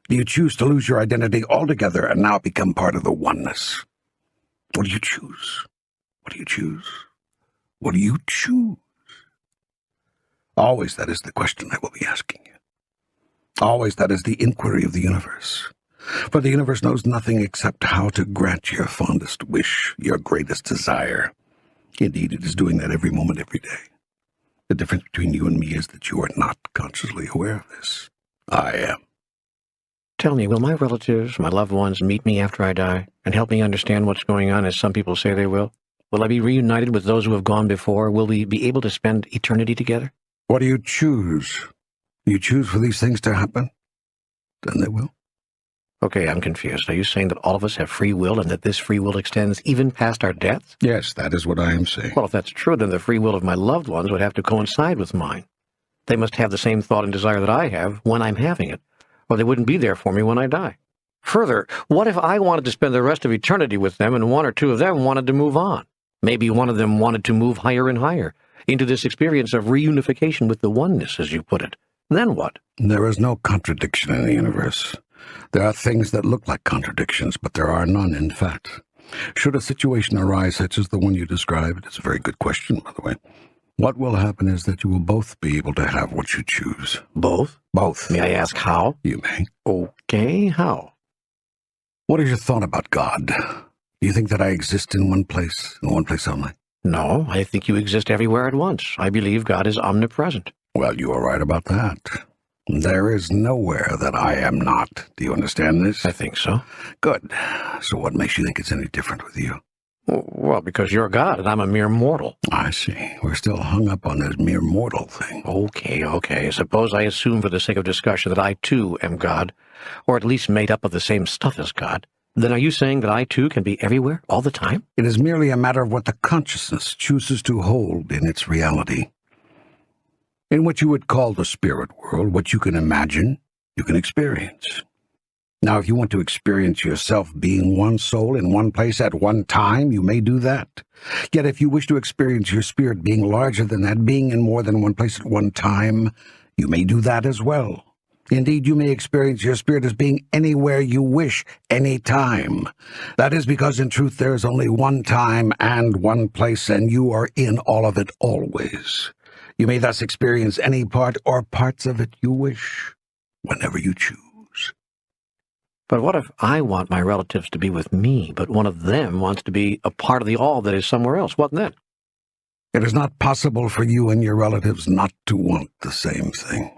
Do you choose to lose your identity altogether and now become part of the oneness? What do you choose? What do you choose? What do you choose? Always that is the question I will be asking you. Always that is the inquiry of the universe. For the universe knows nothing except how to grant your fondest wish, your greatest desire. Indeed, it is doing that every moment, every day. The difference between you and me is that you are not consciously aware of this. I am. Tell me, will my relatives, my loved ones, meet me after I die and help me understand what's going on as some people say they will? Will I be reunited with those who have gone before? Will we be able to spend eternity together? What do you choose? You choose for these things to happen? Then they will. Okay, I'm confused. Are you saying that all of us have free will and that this free will extends even past our deaths? Yes, that is what I am saying. Well, if that's true, then the free will of my loved ones would have to coincide with mine. They must have the same thought and desire that I have when I'm having it, or they wouldn't be there for me when I die. Further, what if I wanted to spend the rest of eternity with them and one or two of them wanted to move on? Maybe one of them wanted to move higher and higher, into this experience of reunification with the oneness, as you put it. Then what? There is no contradiction in the universe. There are things that look like contradictions, but there are none in fact. Should a situation arise such as the one you described, it's a very good question, by the way, what will happen is that you will both be able to have what you choose. Both? Both. May I ask how? You may. Okay, how? What is your thought about God? Do you think that I exist in one place only? No, I think you exist everywhere at once. I believe God is omnipresent. Well, you are right about that. There is nowhere that I am not. Do you understand this? I think so. Good. So what makes you think it's any different with you? Well, because you're God and I'm a mere mortal. I see. We're still hung up on this mere mortal thing. Okay. Suppose I assume for the sake of discussion that I too am God, or at least made up of the same stuff as God. Then are you saying that I too can be everywhere, all the time? It is merely a matter of what the consciousness chooses to hold in its reality. In what you would call the spirit world, what you can imagine, you can experience. Now, if you want to experience yourself being one soul in one place at one time, you may do that. Yet if you wish to experience your spirit being larger than that, being in more than one place at one time, you may do that as well. Indeed, you may experience your spirit as being anywhere you wish, any time. That is because in truth there is only one time and one place, and you are in all of it always. You may thus experience any part or parts of it you wish, whenever you choose. But what if I want my relatives to be with me, but one of them wants to be a part of the all that is somewhere else? What then? It is not possible for you and your relatives not to want the same thing.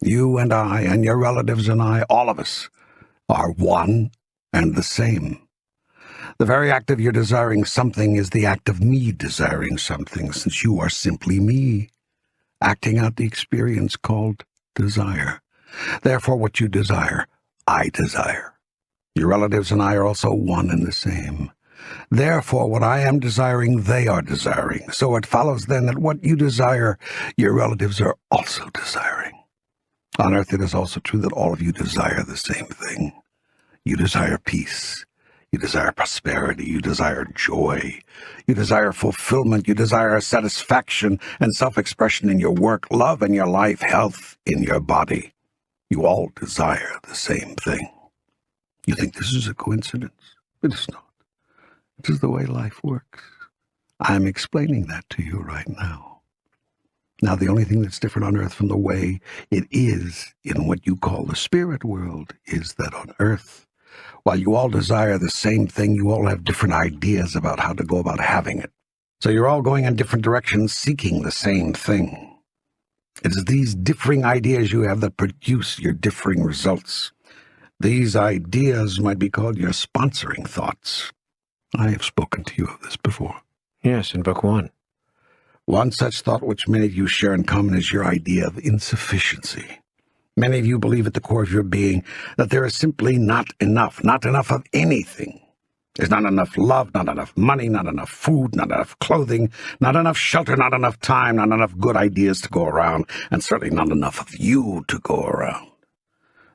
You and I and your relatives and I, all of us, are one and the same. The very act of your desiring something is the act of me desiring something, since you are simply me, acting out the experience called desire. Therefore, what you desire, I desire. Your relatives and I are also one and the same. Therefore, what I am desiring, they are desiring. So it follows then that what you desire, your relatives are also desiring. On earth, it is also true that all of you desire the same thing. You desire peace. You desire prosperity. You desire joy. You desire fulfillment. You desire satisfaction and self-expression in your work, love in your life, health in your body. You all desire the same thing. You think this is a coincidence? It is not. It is the way life works. I am explaining that to you right now. Now, the only thing that's different on earth from the way it is in what you call the spirit world is that on earth, while you all desire the same thing, you all have different ideas about how to go about having it. So you're all going in different directions, seeking the same thing. It is these differing ideas you have that produce your differing results. These ideas might be called your sponsoring thoughts. I have spoken to you of this before. Yes, in Book 1. One such thought which many of you share in common is your idea of insufficiency. Many of you believe at the core of your being that there is simply not enough of anything. There's not enough love, not enough money, not enough food, not enough clothing, not enough shelter, not enough time, not enough good ideas to go around, and certainly not enough of you to go around.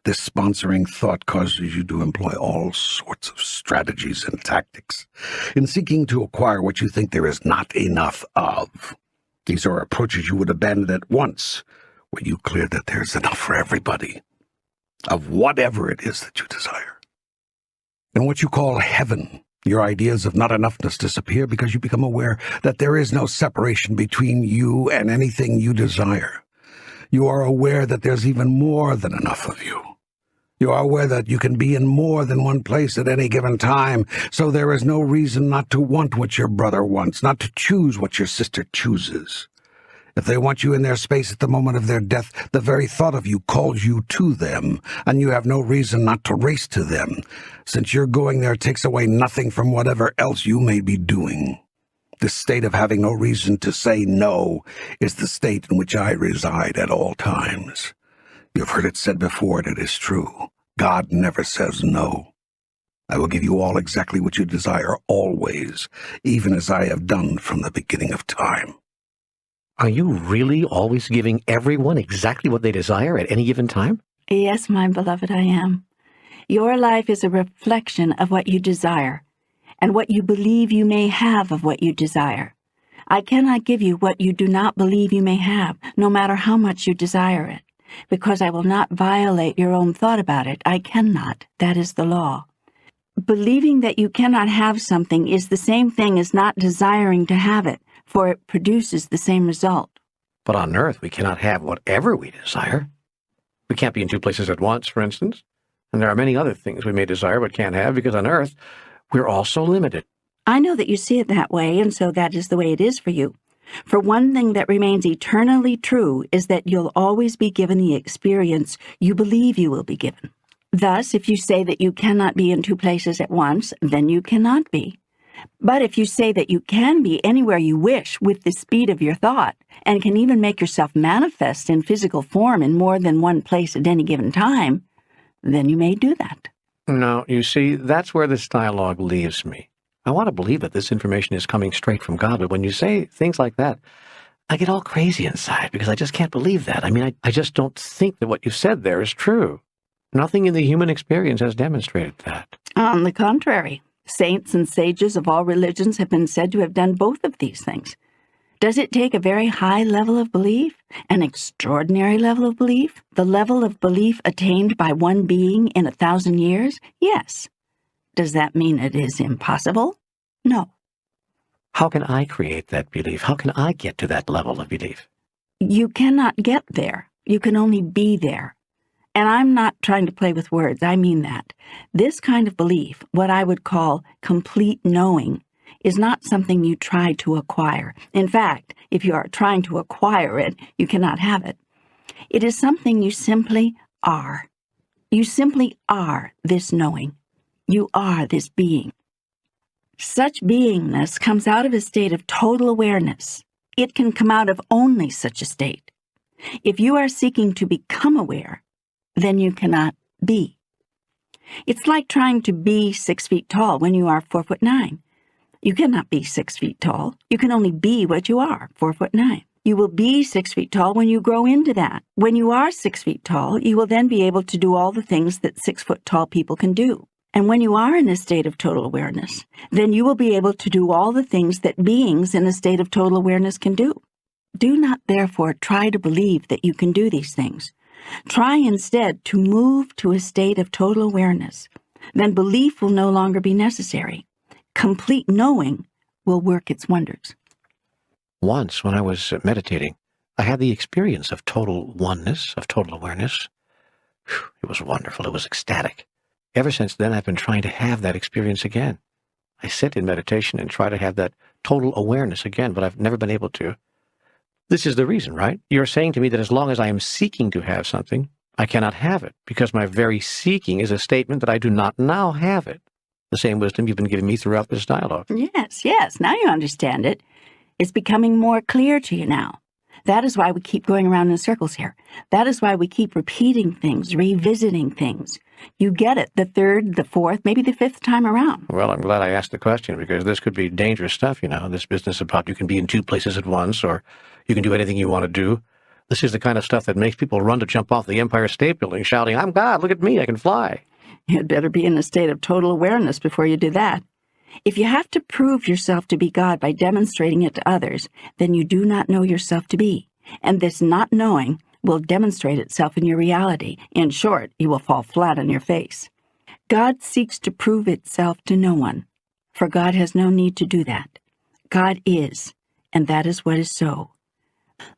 This sponsoring thought causes you to employ all sorts of strategies and tactics in seeking to acquire what you think there is not enough of. These are approaches you would abandon at once when you clear that there's enough for everybody, of whatever it is that you desire. In what you call heaven, your ideas of not enoughness disappear because you become aware that there is no separation between you and anything you desire. You are aware that there's even more than enough of you. You are aware that you can be in more than one place at any given time, so there is no reason not to want what your brother wants, not to choose what your sister chooses. If they want you in their space at the moment of their death, the very thought of you calls you to them, and you have no reason not to race to them, since your going there takes away nothing from whatever else you may be doing. This state of having no reason to say no is the state in which I reside at all times. You've heard it said before, and it is true. God never says no. I will give you all exactly what you desire always, even as I have done from the beginning of time. Are you really always giving everyone exactly what they desire at any given time? Yes, my beloved, I am. Your life is a reflection of what you desire, and what you believe you may have of what you desire. I cannot give you what you do not believe you may have, no matter how much you desire it, because I will not violate your own thought about it. I cannot. That is the law. Believing that you cannot have something is the same thing as not desiring to have it, for it produces the same result. But on earth, we cannot have whatever we desire. We can't be in two places at once, for instance. And there are many other things we may desire but can't have, because on earth, we're all so limited. I know that you see it that way, and so that is the way it is for you. For one thing that remains eternally true is that you'll always be given the experience you believe you will be given. Thus, if you say that you cannot be in two places at once, then you cannot be. But if you say that you can be anywhere you wish with the speed of your thought, and can even make yourself manifest in physical form in more than one place at any given time, then you may do that. No, you see, that's where this dialogue leaves me. I want to believe that this information is coming straight from God, but when you say things like that, I get all crazy inside because I just can't believe that. I mean, I just don't think that what you said there is true. Nothing in the human experience has demonstrated that. On the contrary, saints and sages of all religions have been said to have done both of these things. Does it take a very high level of belief, an extraordinary level of belief, the level of belief attained by one being in 1,000 years? Yes. Does that mean it is impossible? No. How can I create that belief? How can I get to that level of belief? You cannot get there. You can only be there. And I'm not trying to play with words. I mean that. This kind of belief, what I would call complete knowing, is not something you try to acquire. In fact, if you are trying to acquire it, you cannot have it. It is something you simply are. You simply are this knowing. You are this being. Such beingness comes out of a state of total awareness. It can come out of only such a state. If you are seeking to become aware, then you cannot be. It's like trying to be 6 feet tall when you are 4'9". You cannot be 6 feet tall. You can only be what you are, 4'9". You will be 6 feet tall when you grow into that. When you are 6 feet tall, you will then be able to do all the things that 6-foot tall people can do. And when you are in a state of total awareness, then you will be able to do all the things that beings in a state of total awareness can do. Do not, therefore, try to believe that you can do these things. Try instead to move to a state of total awareness. Then belief will no longer be necessary. Complete knowing will work its wonders. Once, when I was meditating, I had the experience of total oneness, of total awareness. It was wonderful. It was ecstatic. Ever since then, I've been trying to have that experience again. I sit in meditation and try to have that total awareness again, but I've never been able to. This is the reason, right? You're saying to me that as long as I am seeking to have something, I cannot have it, because my very seeking is a statement that I do not now have it. The same wisdom you've been giving me throughout this dialogue. Yes. Now you understand it. It's becoming more clear to you now. That is why we keep going around in circles here. That is why we keep repeating things, revisiting things. You get it the third, the fourth, maybe the fifth time around. Well, I'm glad I asked the question, because this could be dangerous stuff, this business about you can be in 2 places at once, or you can do anything you want to do. This is the kind of stuff that makes people run to jump off the Empire State Building shouting, "I'm God, look at me, I can fly." You'd better be in a state of total awareness before you do that. If you have to prove yourself to be God by demonstrating it to others, then you do not know yourself to be. And this not knowing will demonstrate itself in your reality. In short, you will fall flat on your face. God seeks to prove itself to no one, for God has no need to do that. God is, and that is what is so.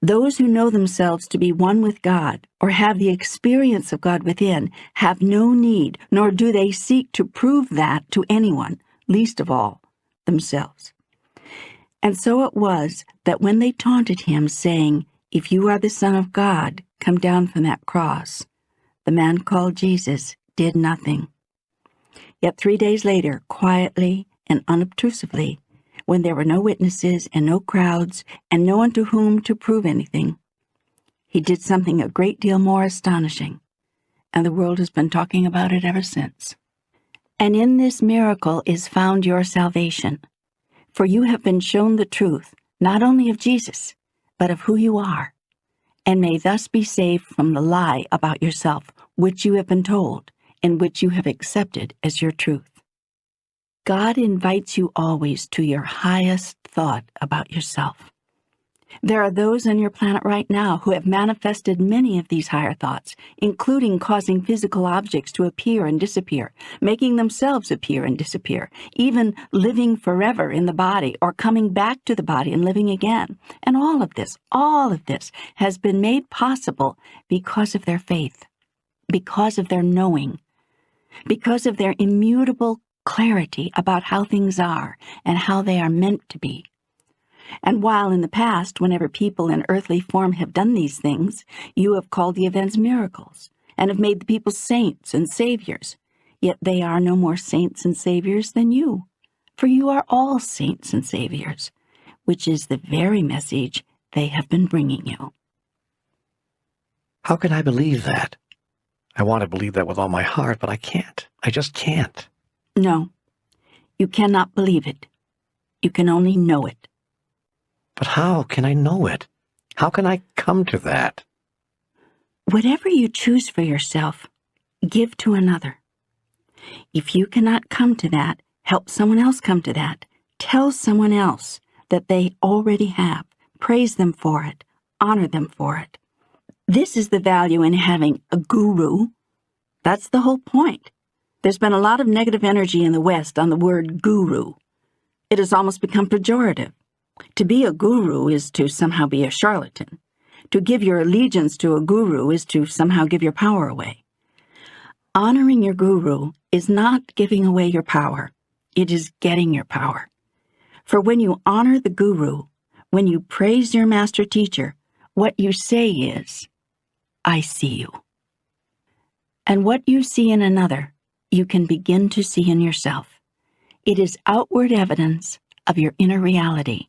Those who know themselves to be one with God, or have the experience of God within, have no need, nor do they seek to prove that to anyone, least of all themselves. And so it was that when they taunted him, saying, "If you are the Son of God, come down from that cross," the man called Jesus did nothing. Yet 3 days later, quietly and unobtrusively, when there were no witnesses and no crowds and no one to whom to prove anything, he did something a great deal more astonishing, and the world has been talking about it ever since. And in this miracle is found your salvation, for you have been shown the truth, not only of Jesus, but of who you are, and may thus be saved from the lie about yourself, which you have been told, and which you have accepted as your truth. God invites you always to your highest thought about yourself. There are those on your planet right now who have manifested many of these higher thoughts, including causing physical objects to appear and disappear, making themselves appear and disappear, even living forever in the body or coming back to the body and living again. And all of this has been made possible because of their faith, because of their knowing, because of their immutable clarity about how things are and how they are meant to be. And while in the past, whenever people in earthly form have done these things, you have called the events miracles and have made the people saints and saviors, yet they are no more saints and saviors than you, for you are all saints and saviors, which is the very message they have been bringing you. How can I believe that? I want to believe that with all my heart, but I can't. I just can't. No, you cannot believe it. You can only know it. But how can I know it? How can I come to that? Whatever you choose for yourself, give to another. If you cannot come to that, help someone else come to that. Tell someone else that they already have. Praise them for it. Honor them for it. This is the value in having a guru. That's the whole point. There's been a lot of negative energy in the West on the word guru. It has almost become pejorative. To be a guru is to somehow be a charlatan. To give your allegiance to a guru is to somehow give your power away. Honoring your guru is not giving away your power. It is getting your power. For when you honor the guru, when you praise your master teacher, what you say is, I see you. And what you see in another, you can begin to see in yourself. It is outward evidence of your inner reality.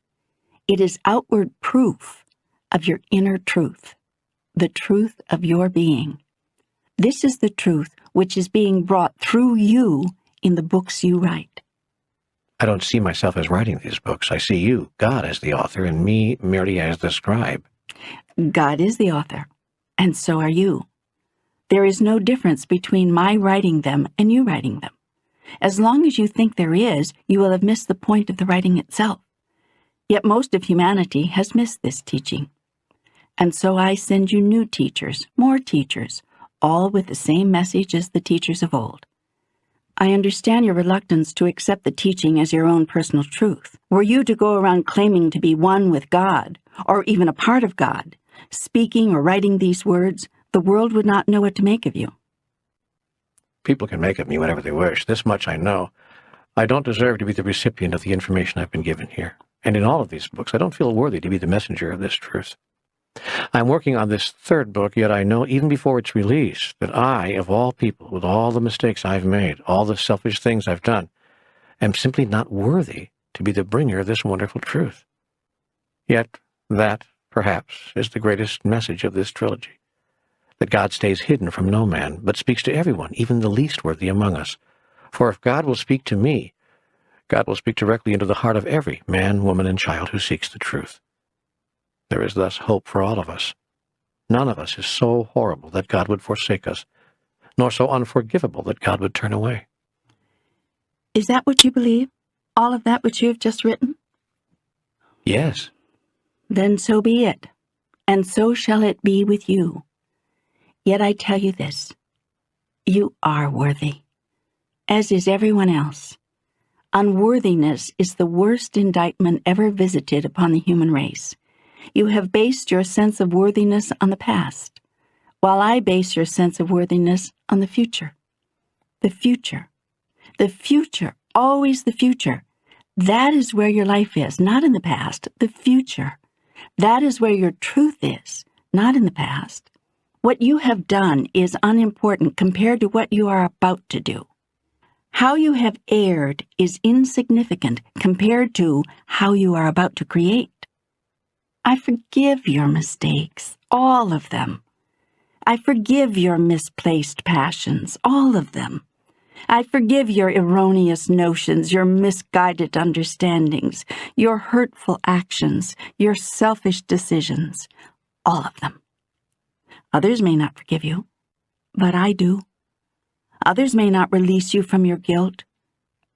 It is outward proof of your inner truth, the truth of your being. This is the truth which is being brought through you in the books you write. I don't see myself as writing these books. I see you, God, as the author, and me merely as the scribe. God is the author, and so are you. There is no difference between my writing them and you writing them. As long as you think there is, you will have missed the point of the writing itself. Yet most of humanity has missed this teaching. And so I send you new teachers, more teachers, all with the same message as the teachers of old. I understand your reluctance to accept the teaching as your own personal truth. Were you to go around claiming to be one with God, or even a part of God, speaking or writing these words, the world would not know what to make of you. People can make of me whatever they wish. This much I know. I don't deserve to be the recipient of the information I've been given here. And in all of these books, I don't feel worthy to be the messenger of this truth. I'm working on this third book, yet I know even before its release that I, of all people, with all the mistakes I've made, all the selfish things I've done, am simply not worthy to be the bringer of this wonderful truth. Yet that, perhaps, is the greatest message of this trilogy, that God stays hidden from no man, but speaks to everyone, even the least worthy among us. For if God will speak to me, God will speak directly into the heart of every man, woman, and child who seeks the truth. There is thus hope for all of us. None of us is so horrible that God would forsake us, nor so unforgivable that God would turn away. Is that what you believe? All of that which you have just written? Yes. Then so be it, and so shall it be with you. Yet I tell you this, you are worthy, as is everyone else. Unworthiness is the worst indictment ever visited upon the human race. You have based your sense of worthiness on the past, while I base your sense of worthiness on the future. The future. The future. Always the future. That is where your life is, not in the past. The future. That is where your truth is, not in the past. What you have done is unimportant compared to what you are about to do. How you have erred is insignificant compared to how you are about to create. I forgive your mistakes, all of them. I forgive your misplaced passions, all of them. I forgive your erroneous notions, your misguided understandings, your hurtful actions, your selfish decisions, all of them. Others may not forgive you, but I do. Others may not release you from your guilt,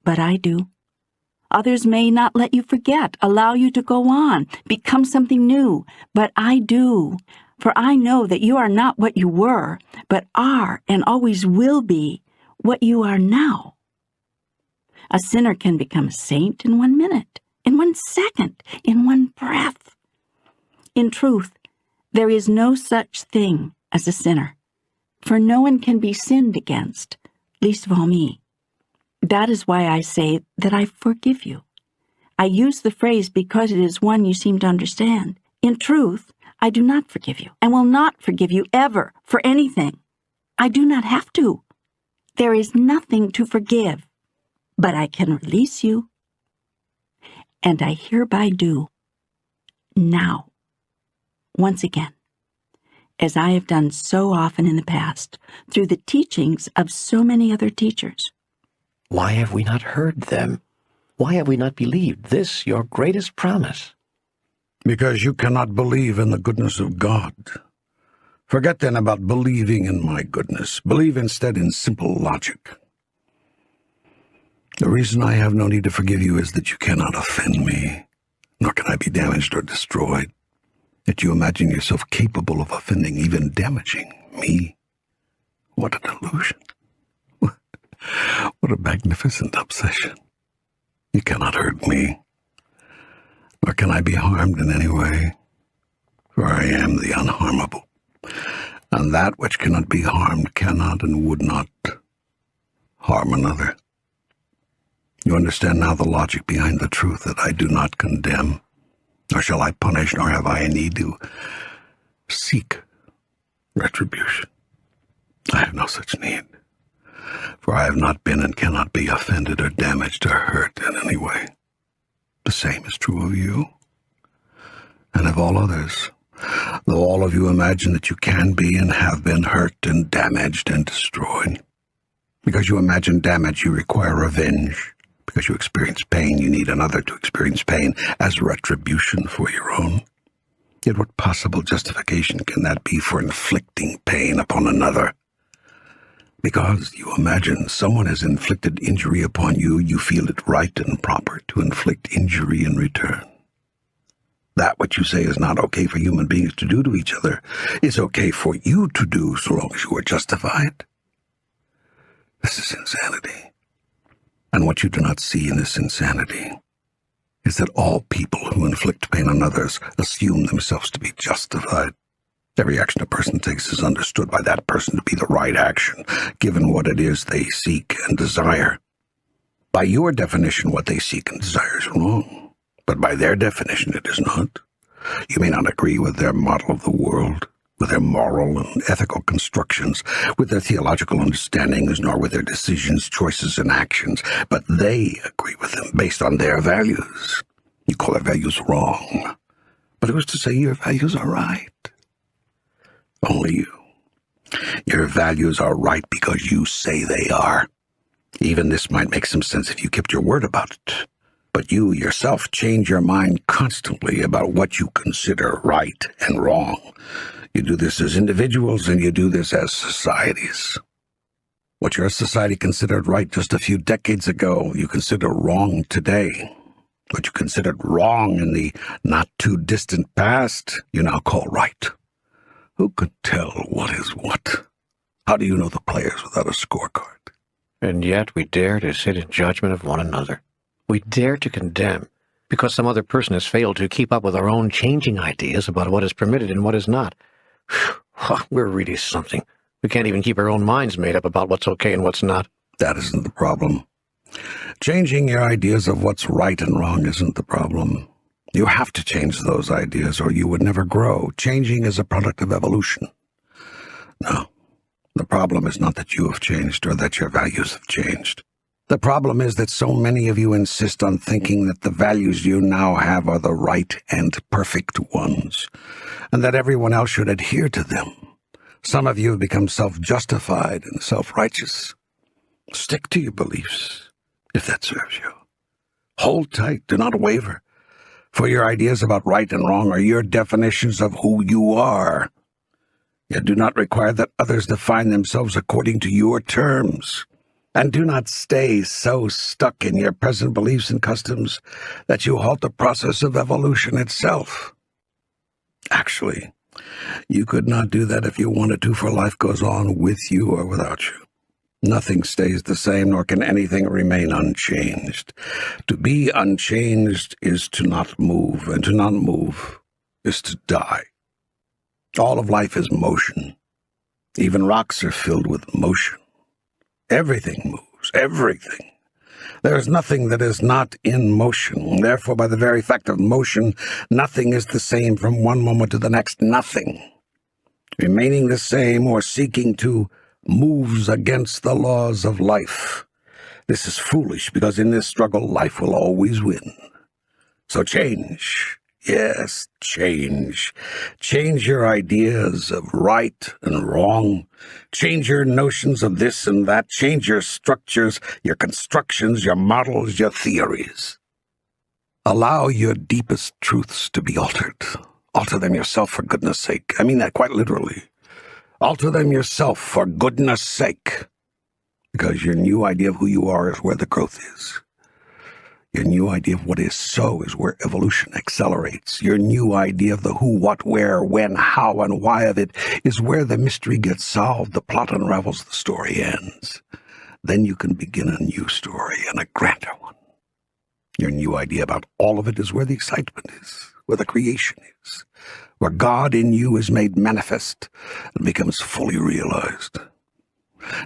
but I do. Others may not let you forget, allow you to go on, become something new, but I do. For I know that you are not what you were, but are and always will be what you are now. A sinner can become a saint in 1 minute, in 1 second, in 1 breath. In truth, there is no such thing as a sinner, for no one can be sinned against, least of all me. That is why I say that I forgive you. I use the phrase because it is one you seem to understand. In truth, I do not forgive you, and will not forgive you ever for anything. I do not have to. There is nothing to forgive, but I can release you. and I hereby do, now, once again, as I have done so often in the past, through the teachings of so many other teachers. Why have we not heard them? Why have we not believed this, your greatest promise? Because you cannot believe in the goodness of God. Forget then about believing in my goodness. Believe instead in simple logic. The reason I have no need to forgive you is that you cannot offend me, nor can I be damaged or destroyed. Yet you imagine yourself capable of offending, even damaging me. What a delusion. What a magnificent obsession. You cannot hurt me, nor can I be harmed in any way, for I am the unharmable, and that which cannot be harmed cannot and would not harm another. You understand now the logic behind the truth that I do not condemn, nor shall I punish, nor have I a need to seek retribution. I have no such need, for I have not been and cannot be offended or damaged or hurt in any way. The same is true of you, and of all others, though all of you imagine that you can be and have been hurt and damaged and destroyed. Because you imagine damage, you require revenge. Because you experience pain, you need another to experience pain as retribution for your own. Yet what possible justification can that be for inflicting pain upon another? Because you imagine someone has inflicted injury upon you, you feel it right and proper to inflict injury in return. That which you say is not okay for human beings to do to each other is okay for you to do so long as you are justified. This is insanity. And what you do not see in this insanity is that all people who inflict pain on others assume themselves to be justified. Every action a person takes is understood by that person to be the right action, given what it is they seek and desire. By your definition, what they seek and desire is wrong, but by their definition, it is not. You may not agree with their model of the world, with their moral and ethical constructions, with their theological understandings, nor with their decisions, choices, and actions, but they agree with them based on their values. You call their values wrong, but who's to say your values are right? Only you. Your values are right because you say they are. Even this might make some sense if you kept your word about it. But you yourself change your mind constantly about what you consider right and wrong. You do this as individuals, and you do this as societies. What your society considered right just a few decades ago, you consider wrong today. What you considered wrong in the not-too-distant past, you now call right. Who could tell what is what? How do you know the players without a scorecard? And yet we dare to sit in judgment of one another. We dare to condemn because some other person has failed to keep up with our own changing ideas about what is permitted and what is not. We're really something. We can't even keep our own minds made up about what's okay and what's not. That isn't the problem. Changing your ideas of what's right and wrong isn't the problem. You have to change those ideas or you would never grow. Changing is a product of evolution. No, the problem is not that you have changed or that your values have changed. The problem is that so many of you insist on thinking that the values you now have are the right and perfect ones, and that everyone else should adhere to them. Some of you have become self-justified and self-righteous. Stick to your beliefs, if that serves you. Hold tight, do not waver, for your ideas about right and wrong are your definitions of who you are. Yet do not require that others define themselves according to your terms. And do not stay so stuck in your present beliefs and customs that you halt the process of evolution itself. Actually, you could not do that if you wanted to, for life goes on with you or without you. Nothing stays the same, nor can anything remain unchanged. To be unchanged is to not move, and to not move is to die. All of life is motion. Even rocks are filled with motion. Everything moves, everything. There is nothing that is not in motion. Therefore, by the very fact of motion, nothing is the same from one moment to the next. Nothing. Remaining the same or seeking to moves against the laws of life. This is foolish because in this struggle, life will always win. So change. Yes, change. Change your ideas of right and wrong. Change your notions of this and that. Change your structures, your constructions, your models, your theories. Allow your deepest truths to be altered. Alter them yourself, for goodness sake. I mean that quite literally. Alter them yourself, for goodness sake. Because your new idea of who you are is where the growth is. Your new idea of what is so is where evolution accelerates. Your new idea of the who, what, where, when, how, and why of it is where the mystery gets solved, the plot unravels, the story ends. Then you can begin a new story, and a grander one. Your new idea about all of it is where the excitement is, where the creation is, where God in you is made manifest and becomes fully realized.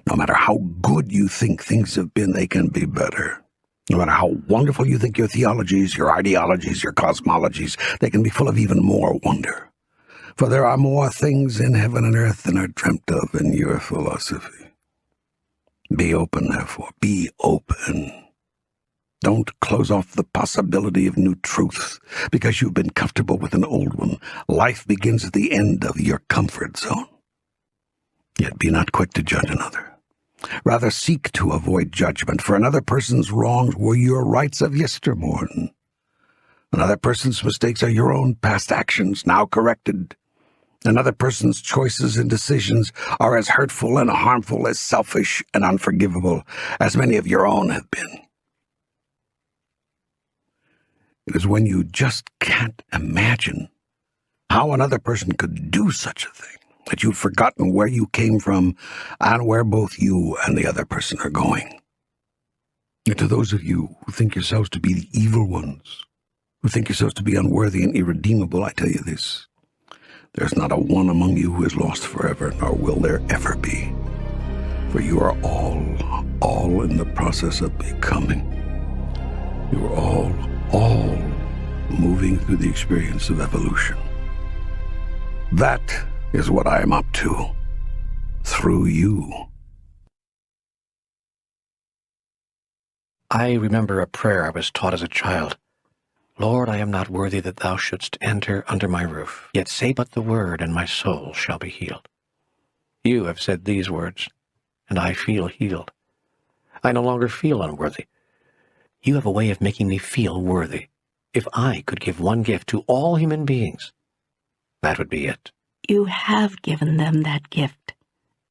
No matter how good you think things have been, they can be better. No matter how wonderful you think your theologies, your ideologies, your cosmologies, they can be full of even more wonder. For there are more things in heaven and earth than are dreamt of in your philosophy. Be open, therefore. Be open. Don't close off the possibility of new truths because you've been comfortable with an old one. Life begins at the end of your comfort zone. Yet be not quick to judge another. Rather seek to avoid judgment, for another person's wrongs were your rights of yestermorn. Another person's mistakes are your own past actions, now corrected. Another person's choices and decisions are as hurtful and harmful, as selfish and unforgivable as many of your own have been. It is when you just can't imagine how another person could do such a thing that you've forgotten where you came from and where both you and the other person are going. And to those of you who think yourselves to be the evil ones, who think yourselves to be unworthy and irredeemable, I tell you this: there's not a one among you who is lost forever, nor will there ever be. For you are all in the process of becoming. You are all moving through the experience of evolution. That is what I am up to, through you. I remember a prayer I was taught as a child. Lord, I am not worthy that thou shouldst enter under my roof, yet say but the word, and my soul shall be healed. You have said these words, and I feel healed. I no longer feel unworthy. You have a way of making me feel worthy. If I could give one gift to all human beings, that would be it. You have given them that gift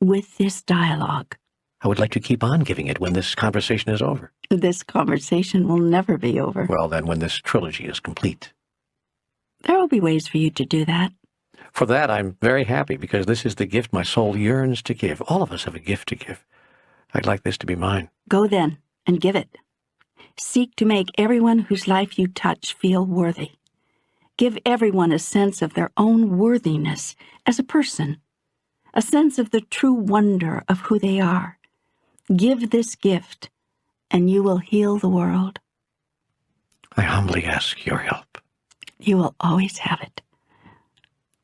with this dialogue. I would like to keep on giving it when this conversation is over. This conversation will never be over. Well, then, when this trilogy is complete. There will be ways for you to do that. For that, I'm very happy, because this is the gift my soul yearns to give. All of us have a gift to give. I'd like this to be mine. Go then, and give it. Seek to make everyone whose life you touch feel worthy. Give everyone a sense of their own worthiness as a person, a sense of the true wonder of who they are. Give this gift, and you will heal the world. I humbly ask your help. You will always have it.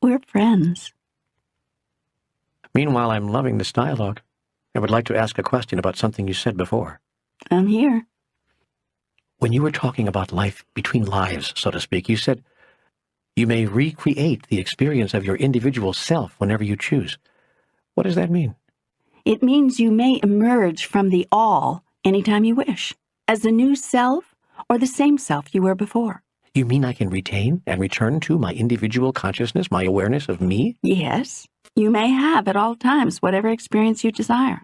We're friends. Meanwhile, I'm loving this dialogue. I would like to ask a question about something you said before. I'm here. When you were talking about life between lives, so to speak, you said you may recreate the experience of your individual self whenever you choose. What does that mean? It means you may emerge from the all anytime you wish, as a new self or the same self you were before. You mean I can retain and return to my individual consciousness, my awareness of me? Yes, you may have at all times whatever experience you desire.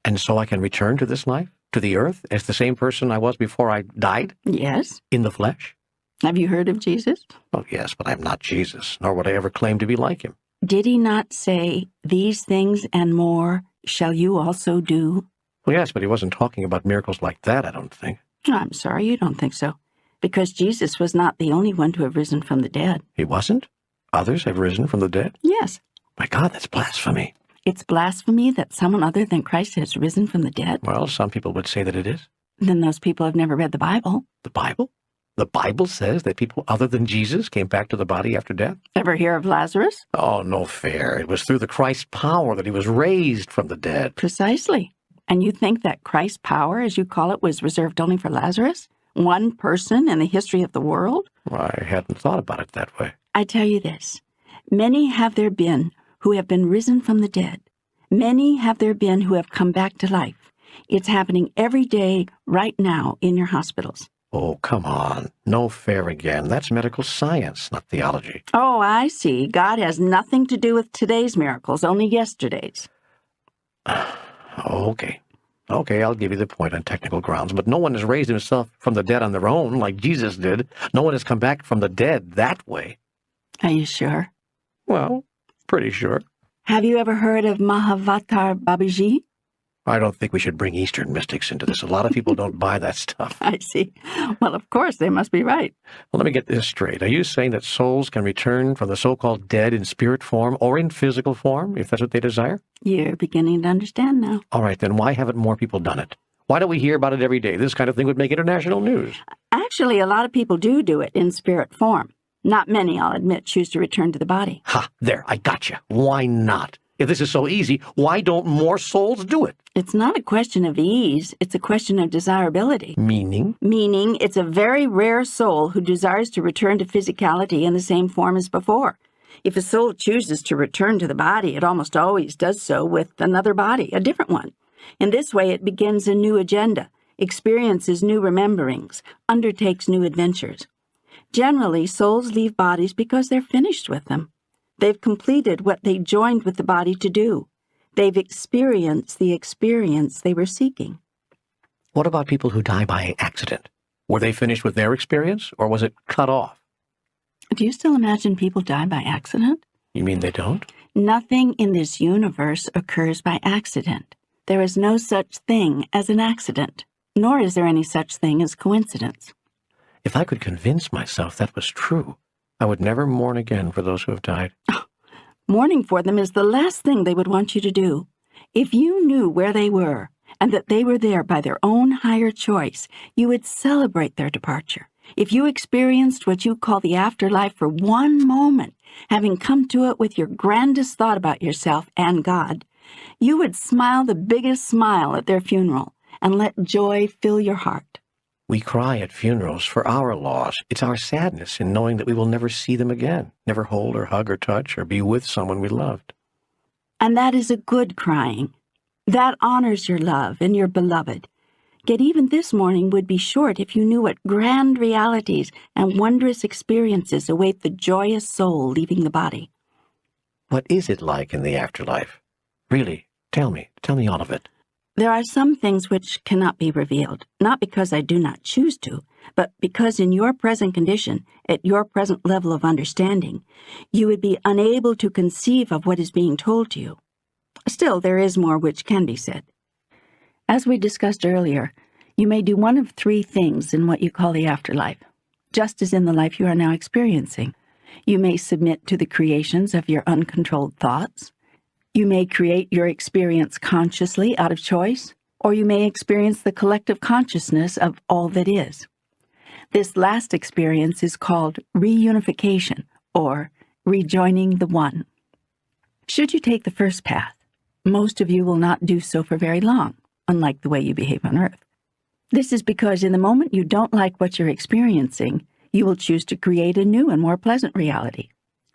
And so I can return to this life, to the earth, as the same person I was before I died? Yes. In the flesh? Have you heard of Jesus? Oh, yes, but I'm not Jesus, nor would I ever claim to be like him. Did he not say, "These things and more shall you also do"? Well, yes, but he wasn't talking about miracles like that, I don't think. I'm sorry, you don't think so. Because Jesus was not the only one to have risen from the dead. He wasn't? Others have risen from the dead? Yes. My God, that's blasphemy. It's blasphemy that someone other than Christ has risen from the dead? Well, some people would say that it is. Then those people have never read the Bible. The Bible? The Bible says that people other than Jesus came back to the body after death? Ever hear of Lazarus? Oh, no fair. It was through the Christ's power that he was raised from the dead. Precisely. And you think that Christ's power, as you call it, was reserved only for Lazarus? One person in the history of the world? I hadn't thought about it that way. I tell you this, many have there been who have been risen from the dead. Many have there been who have come back to life. It's happening every day, right now, in your hospitals. Oh, come on. No fair again. That's medical science, not theology. Oh, I see. God has nothing to do with today's miracles, only yesterday's. Okay. Okay, I'll give you the point on technical grounds, but no one has raised himself from the dead on their own like Jesus did. No one has come back from the dead that way. Are you sure? Well, pretty sure. Have you ever heard of Mahavatar Babaji? I don't think we should bring Eastern mystics into this. A lot of people don't buy that stuff. I see. Well, of course, they must be right. Well, let me get this straight. Are you saying that souls can return from the so-called dead in spirit form or in physical form, if that's what they desire? You're beginning to understand now. All right, then why haven't more people done it? Why don't we hear about it every day? This kind of thing would make international news. Actually, a lot of people do it in spirit form. Not many, I'll admit, choose to return to the body. Ha, there, I gotcha. Why not? If this is so easy, why don't more souls do it? It's not a question of ease, it's a question of desirability. Meaning? Meaning, it's a very rare soul who desires to return to physicality in the same form as before. If a soul chooses to return to the body, it almost always does so with another body, a different one. In this way, it begins a new agenda, experiences new rememberings, undertakes new adventures. Generally, souls leave bodies because they're finished with them. They've completed what they joined with the body to do. They've experienced the experience they were seeking. What about people who die by accident? Were they finished with their experience, or was it cut off? Do you still imagine people die by accident? You mean they don't? Nothing in this universe occurs by accident. There is no such thing as an accident, nor is there any such thing as coincidence. If I could convince myself that was true, I would never mourn again for those who have died. Mourning for them is the last thing they would want you to do. If you knew where they were, and that they were there by their own higher choice, you would celebrate their departure. If you experienced what you call the afterlife for one moment, having come to it with your grandest thought about yourself and God, you would smile the biggest smile at their funeral and let joy fill your heart. We cry at funerals for our loss. It's our sadness in knowing that we will never see them again, never hold or hug or touch or be with someone we loved. And that is a good crying. That honors your love and your beloved. Yet even this mourning would be short if you knew what grand realities and wondrous experiences await the joyous soul leaving the body. What is it like in the afterlife? Really, tell me all of it. There are some things which cannot be revealed, not because I do not choose to, but because in your present condition, at your present level of understanding, you would be unable to conceive of what is being told to you. Still, there is more which can be said. As we discussed earlier, you may do one of three things in what you call the afterlife, just as in the life you are now experiencing. You may submit to the creations of your uncontrolled thoughts. You may create your experience consciously out of choice, or you may experience the collective consciousness of all that is. This last experience is called reunification, or rejoining the One. Should you take the first path, most of you will not do so for very long, unlike the way you behave on Earth. This is because in the moment you don't like what you're experiencing, you will choose to create a new and more pleasant reality,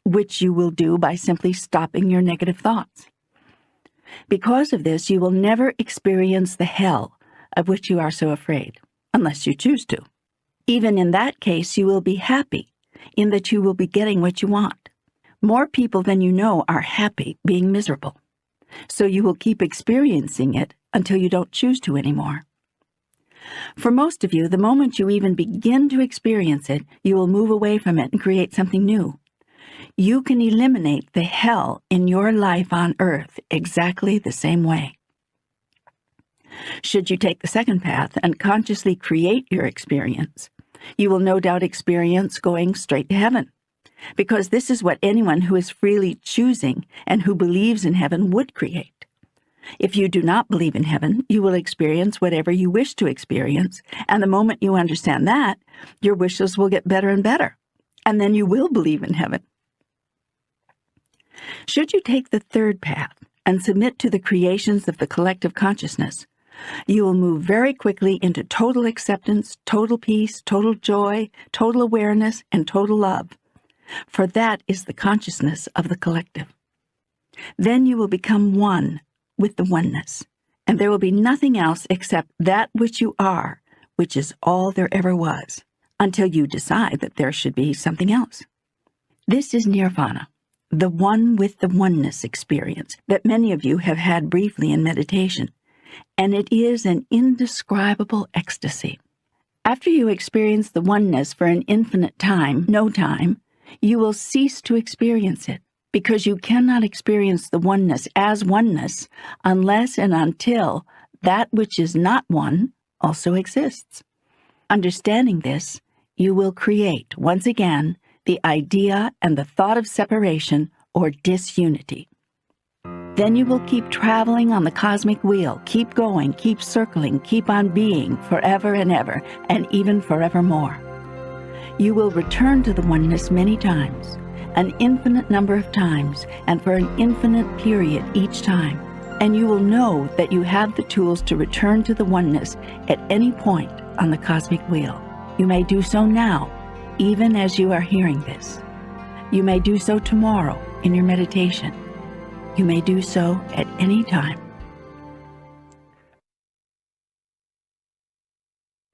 which you will do by simply stopping your negative thoughts. Because of this, you will never experience the hell of which you are so afraid, unless you choose to. Even in that case, you will be happy in that you will be getting what you want. More people than you know are happy being miserable, so you will keep experiencing it until you don't choose to anymore. For most of you, the moment you even begin to experience it, you will move away from it and create something new. You can eliminate the hell in your life on Earth exactly the same way. Should you take the second path and consciously create your experience, you will no doubt experience going straight to heaven, because this is what anyone who is freely choosing and who believes in heaven would create. If you do not believe in heaven, you will experience whatever you wish to experience, and the moment you understand that, your wishes will get better and better, and then you will believe in heaven. Should you take the third path and submit to the creations of the collective consciousness, You will move very quickly into total acceptance, total peace, total joy, total awareness, and total love, for that is the consciousness of the collective. Then you will become one with the oneness, and there will be nothing else except that which you are, which is all there ever was, until you decide that there should be something else. This is nirvana, the one with the oneness experience that many of you have had briefly in meditation, and it is an indescribable ecstasy. After you experience the oneness for an infinite time, no time, you will cease to experience it, because you cannot experience the oneness as oneness unless and until that which is not one also exists. Understanding this, you will create, once again, the idea and the thought of separation or disunity. Then you will keep traveling on the cosmic wheel, keep going, keep circling, keep on being forever and ever, and even forevermore. You will return to the oneness many times, an infinite number of times, and for an infinite period each time, and you will know that you have the tools to return to the oneness at any point on the cosmic wheel. You may do so now, even as you are hearing this. You may do so tomorrow in your meditation. You may do so at any time.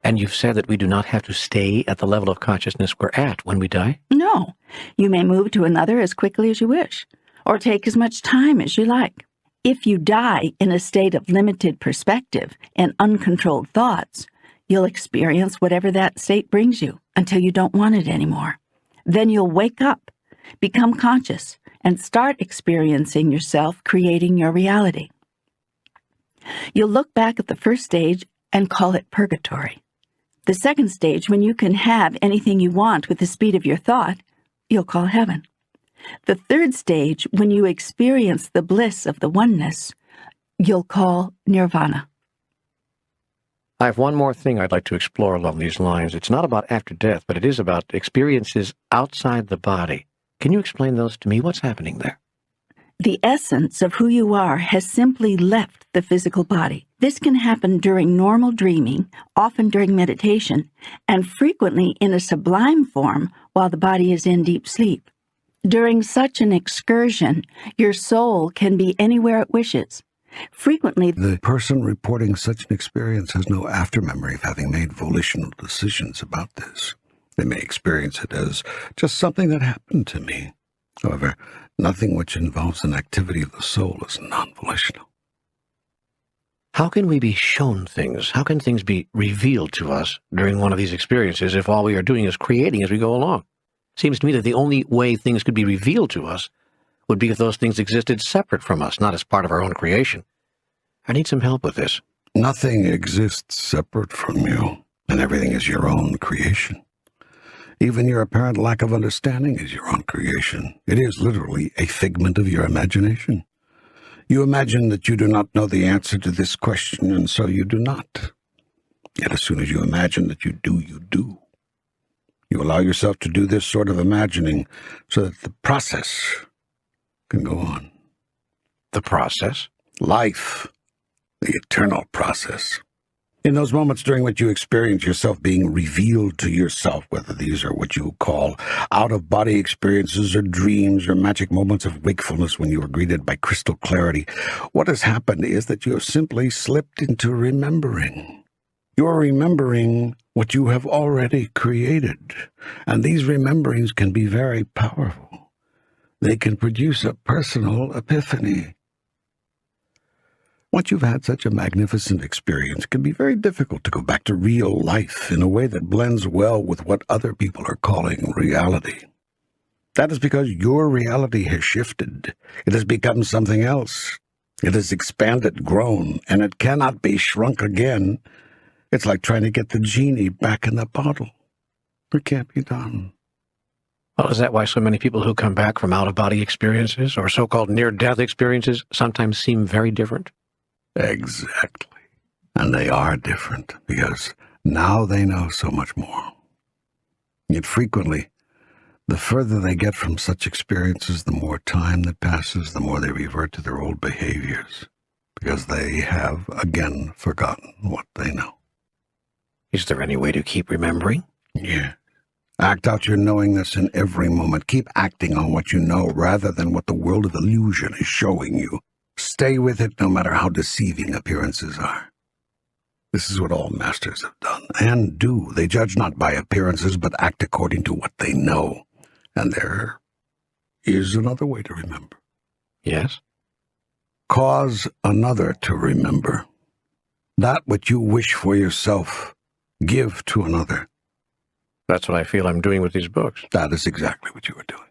And you've said that we do not have to stay at the level of consciousness we're at when we die? No, you may move to another as quickly as you wish, or take as much time as you like. If you die in a state of limited perspective and uncontrolled thoughts, you'll experience whatever that state brings you until you don't want it anymore. Then you'll wake up, become conscious, and start experiencing yourself creating your reality. You'll look back at the first stage and call it purgatory. The second stage, when you can have anything you want with the speed of your thought, you'll call heaven. The third stage, when you experience the bliss of the oneness, you'll call nirvana. I have one more thing I'd like to explore along these lines. It's not about after death, but it is about experiences outside the body. Can you explain those to me? What's happening there? The essence of who you are has simply left the physical body. This can happen during normal dreaming, often during meditation, and frequently in a sublime form while the body is in deep sleep. During such an excursion, your soul can be anywhere it wishes. Frequently, The person reporting such an experience has no aftermemory of having made volitional decisions about this. They may experience it as just something that happened to me. However, nothing which involves an activity of the soul is non-volitional. How can we be shown things? How can things be revealed to us during one of these experiences if all we are doing is creating as we go along? Seems to me that the only way things could be revealed to us would be if those things existed separate from us, not as part of our own creation. I need some help with this. Nothing exists separate from you, and everything is your own creation. Even your apparent lack of understanding is your own creation. It is literally a figment of your imagination. You imagine that you do not know the answer to this question, and so you do not. Yet as soon as you imagine that you do, you do. You allow yourself to do this sort of imagining so that the process can go on. The process? Life, the eternal process. In those moments during which you experience yourself being revealed to yourself, whether these are what you call out-of-body experiences or dreams or magic moments of wakefulness when you are greeted by crystal clarity, what has happened is that you have simply slipped into remembering. You are remembering what you have already created, and these rememberings can be very powerful. They can produce a personal epiphany. Once you've had such a magnificent experience, it can be very difficult to go back to real life in a way that blends well with what other people are calling reality. That is because your reality has shifted. It has become something else. It has expanded, grown, and it cannot be shrunk again. It's like trying to get the genie back in the bottle. It can't be done. Well, is that why so many people who come back from out-of-body experiences or so-called near-death experiences sometimes seem very different? Exactly. And they are different because now they know so much more. Yet frequently, the further they get from such experiences, the more time that passes, the more they revert to their old behaviors. because they have again forgotten what they know. Is there any way to keep remembering? Yeah. Act out your knowingness in every moment. Keep acting on what you know rather than what the world of illusion is showing you. Stay with it no matter how deceiving appearances are. This is what all masters have done and do. They judge not by appearances, but act according to what they know. And there is another way to remember. Yes? Cause another to remember. That which you wish for yourself, give to another. That's what I feel I'm doing with these books. That is exactly what you are doing.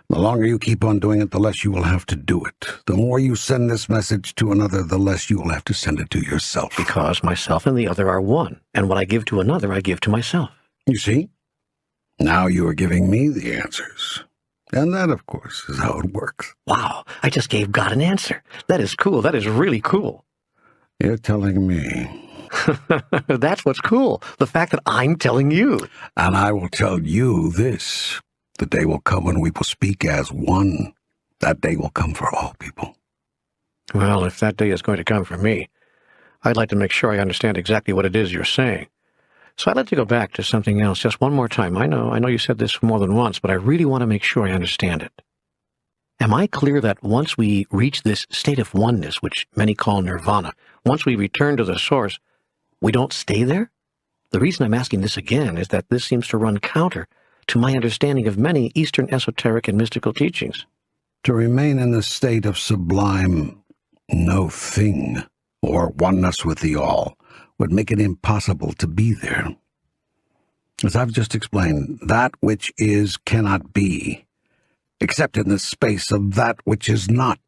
The longer you keep on doing it, the less you will have to do it. The more you send this message to another, the less you will have to send it to yourself. Because myself and the other are one, and what I give to another, I give to myself. You see? Now you are giving me the answers. And that, of course, is how it works. Wow, I just gave God an answer. That is cool. That is really cool. You're telling me. That's what's cool, the fact that I'm telling you. And I will tell you this. The day will come when we will speak as one. That day will come for all people. Well, if that day is going to come for me, I'd like to make sure I understand exactly what it is you're saying. So I'd like to go back to something else just one more time. I know you said this more than once, but I really want to make sure I understand it. Am I clear that once we reach this state of oneness, which many call nirvana, once we return to the source, we don't stay there? The reason I'm asking this again is that this seems to run counter to my understanding of many Eastern esoteric and mystical teachings. To remain in the state of sublime no thing, or oneness with the all, would make it impossible to be there. As I've just explained, that which is cannot be, except in the space of that which is not.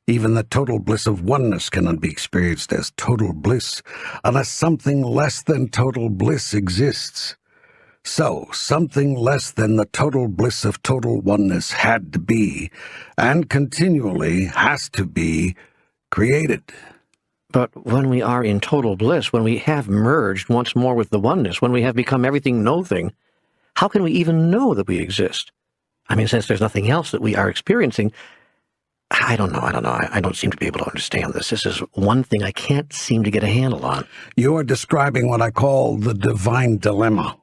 Even the total bliss of oneness cannot be experienced as total bliss unless something less than total bliss exists. So, something less than the total bliss of total oneness had to be, and continually has to be, created. But when we are in total bliss, when we have merged once more with the oneness, when we have become everything no-thing, how can we even know that we exist? I mean, since there's nothing else that we are experiencing, I don't know. I don't seem to be able to understand this. This is one thing I can't seem to get a handle on. You are describing what I call the divine dilemma.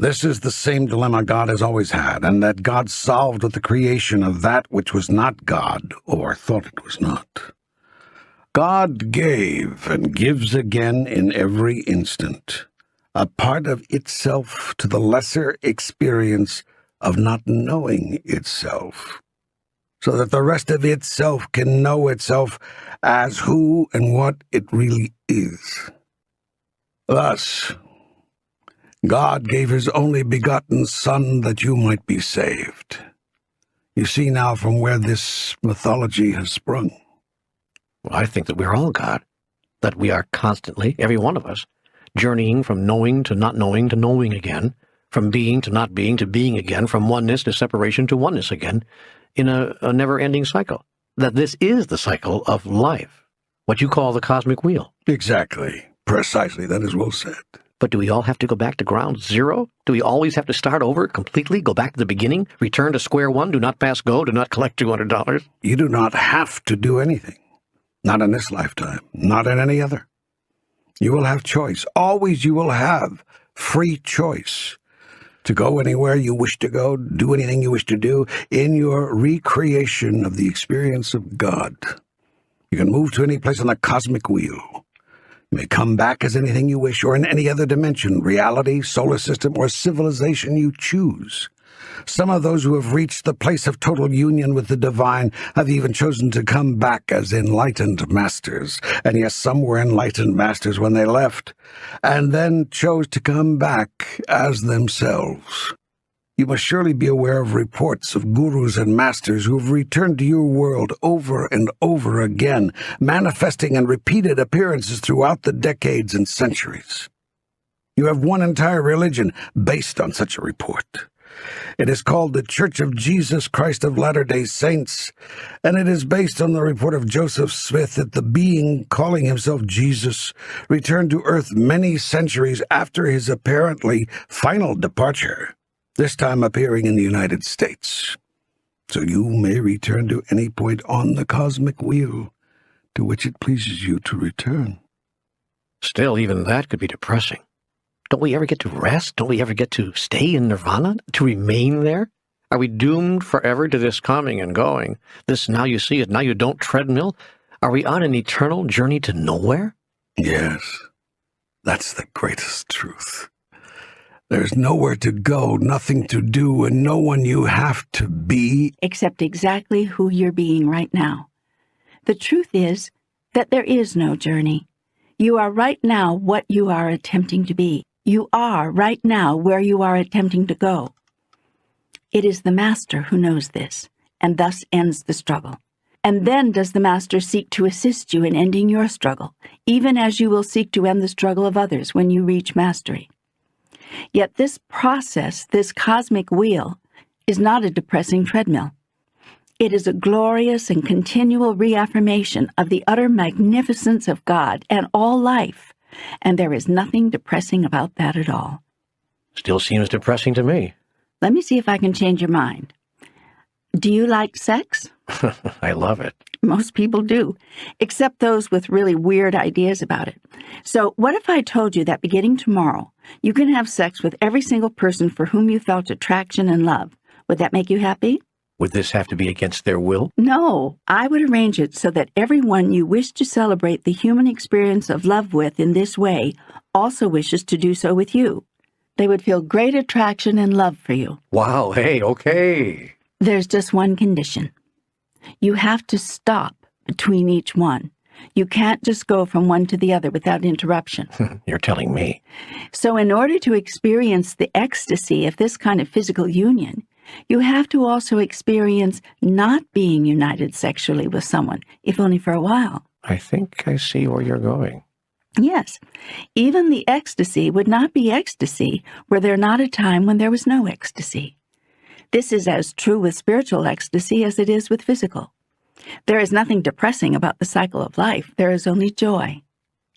This is the same dilemma God has always had, and that God solved with the creation of that which was not God, or thought it was not. God gave and gives again in every instant, a part of itself to the lesser experience of not knowing itself, so that the rest of itself can know itself as who and what it really is. Thus, God gave his only begotten Son that you might be saved. You see now from where this mythology has sprung. Well, I think that we're all God, that we are constantly, every one of us, journeying from knowing to knowing again, from being to not being to being again, from oneness to separation to oneness again, in a never-ending cycle. That this is the cycle of life, what you call the cosmic wheel. Exactly. Precisely. That is well said. But do we all have to go back to ground zero? Do we always have to start over completely, go back to the beginning, return to square one, do not pass go, do not collect $200? You do not have to do anything. Not in this lifetime, not in any other. You will have choice. Always you will have free choice to go anywhere you wish to go, do anything you wish to do in your recreation of the experience of God. You can move to any place on the cosmic wheel. You may come back as anything you wish, or in any other dimension, reality, solar system, or civilization you choose. Some of those who have reached the place of total union with the divine have even chosen to come back as enlightened masters. And yes, some were enlightened masters when they left, and then chose to come back as themselves. You must surely be aware of reports of gurus and masters who have returned to your world over and over again, manifesting in repeated appearances throughout the decades and centuries. You have one entire religion based on such a report. It is called the Church of Jesus Christ of Latter-day Saints, and it is based on the report of Joseph Smith that the being calling himself Jesus returned to Earth many centuries after his apparently final departure, this time appearing in the United States. So you may return to any point on the cosmic wheel to which it pleases you to return. Still, even that could be depressing. Don't we ever get to rest? Don't we ever get to stay in nirvana? To remain there? Are we doomed forever to this coming and going? This now you see it, now you don't treadmill? Are we on an eternal journey to nowhere? Yes, that's the greatest truth. There's nowhere to go, nothing to do, and no one you have to be. Except exactly who you're being right now. The truth is that there is no journey. You are right now what you are attempting to be. You are right now where you are attempting to go. It is the Master who knows this, and thus ends the struggle. And then does the Master seek to assist you in ending your struggle, even as you will seek to end the struggle of others when you reach mastery. Yet this process, this cosmic wheel, is not a depressing treadmill. It is a glorious and continual reaffirmation of the utter magnificence of God and all life, and there is nothing depressing about that at all. Still seems depressing to me. Let me see if I can change your mind. Do you like sex? I love it. Most people do, except those with really weird ideas about it. So what if I told you that beginning tomorrow, you can have sex with every single person for whom you felt attraction and love? Would that make you happy? Would this have to be against their will? No, I would arrange it so that everyone you wish to celebrate the human experience of love with in this way also wishes to do so with you. They would feel great attraction and love for you. Wow, hey, okay. There's just one condition. You have to stop between each one. You can't just go from one to the other without interruption. You're telling me. So in order to experience the ecstasy of this kind of physical union, you have to also experience not being united sexually with someone, if only for a while. I think I see where you're going. Yes, even the ecstasy would not be ecstasy were there not a time when there was no ecstasy. This is as true with spiritual ecstasy as it is with physical. There is nothing depressing about the cycle of life. There is only joy.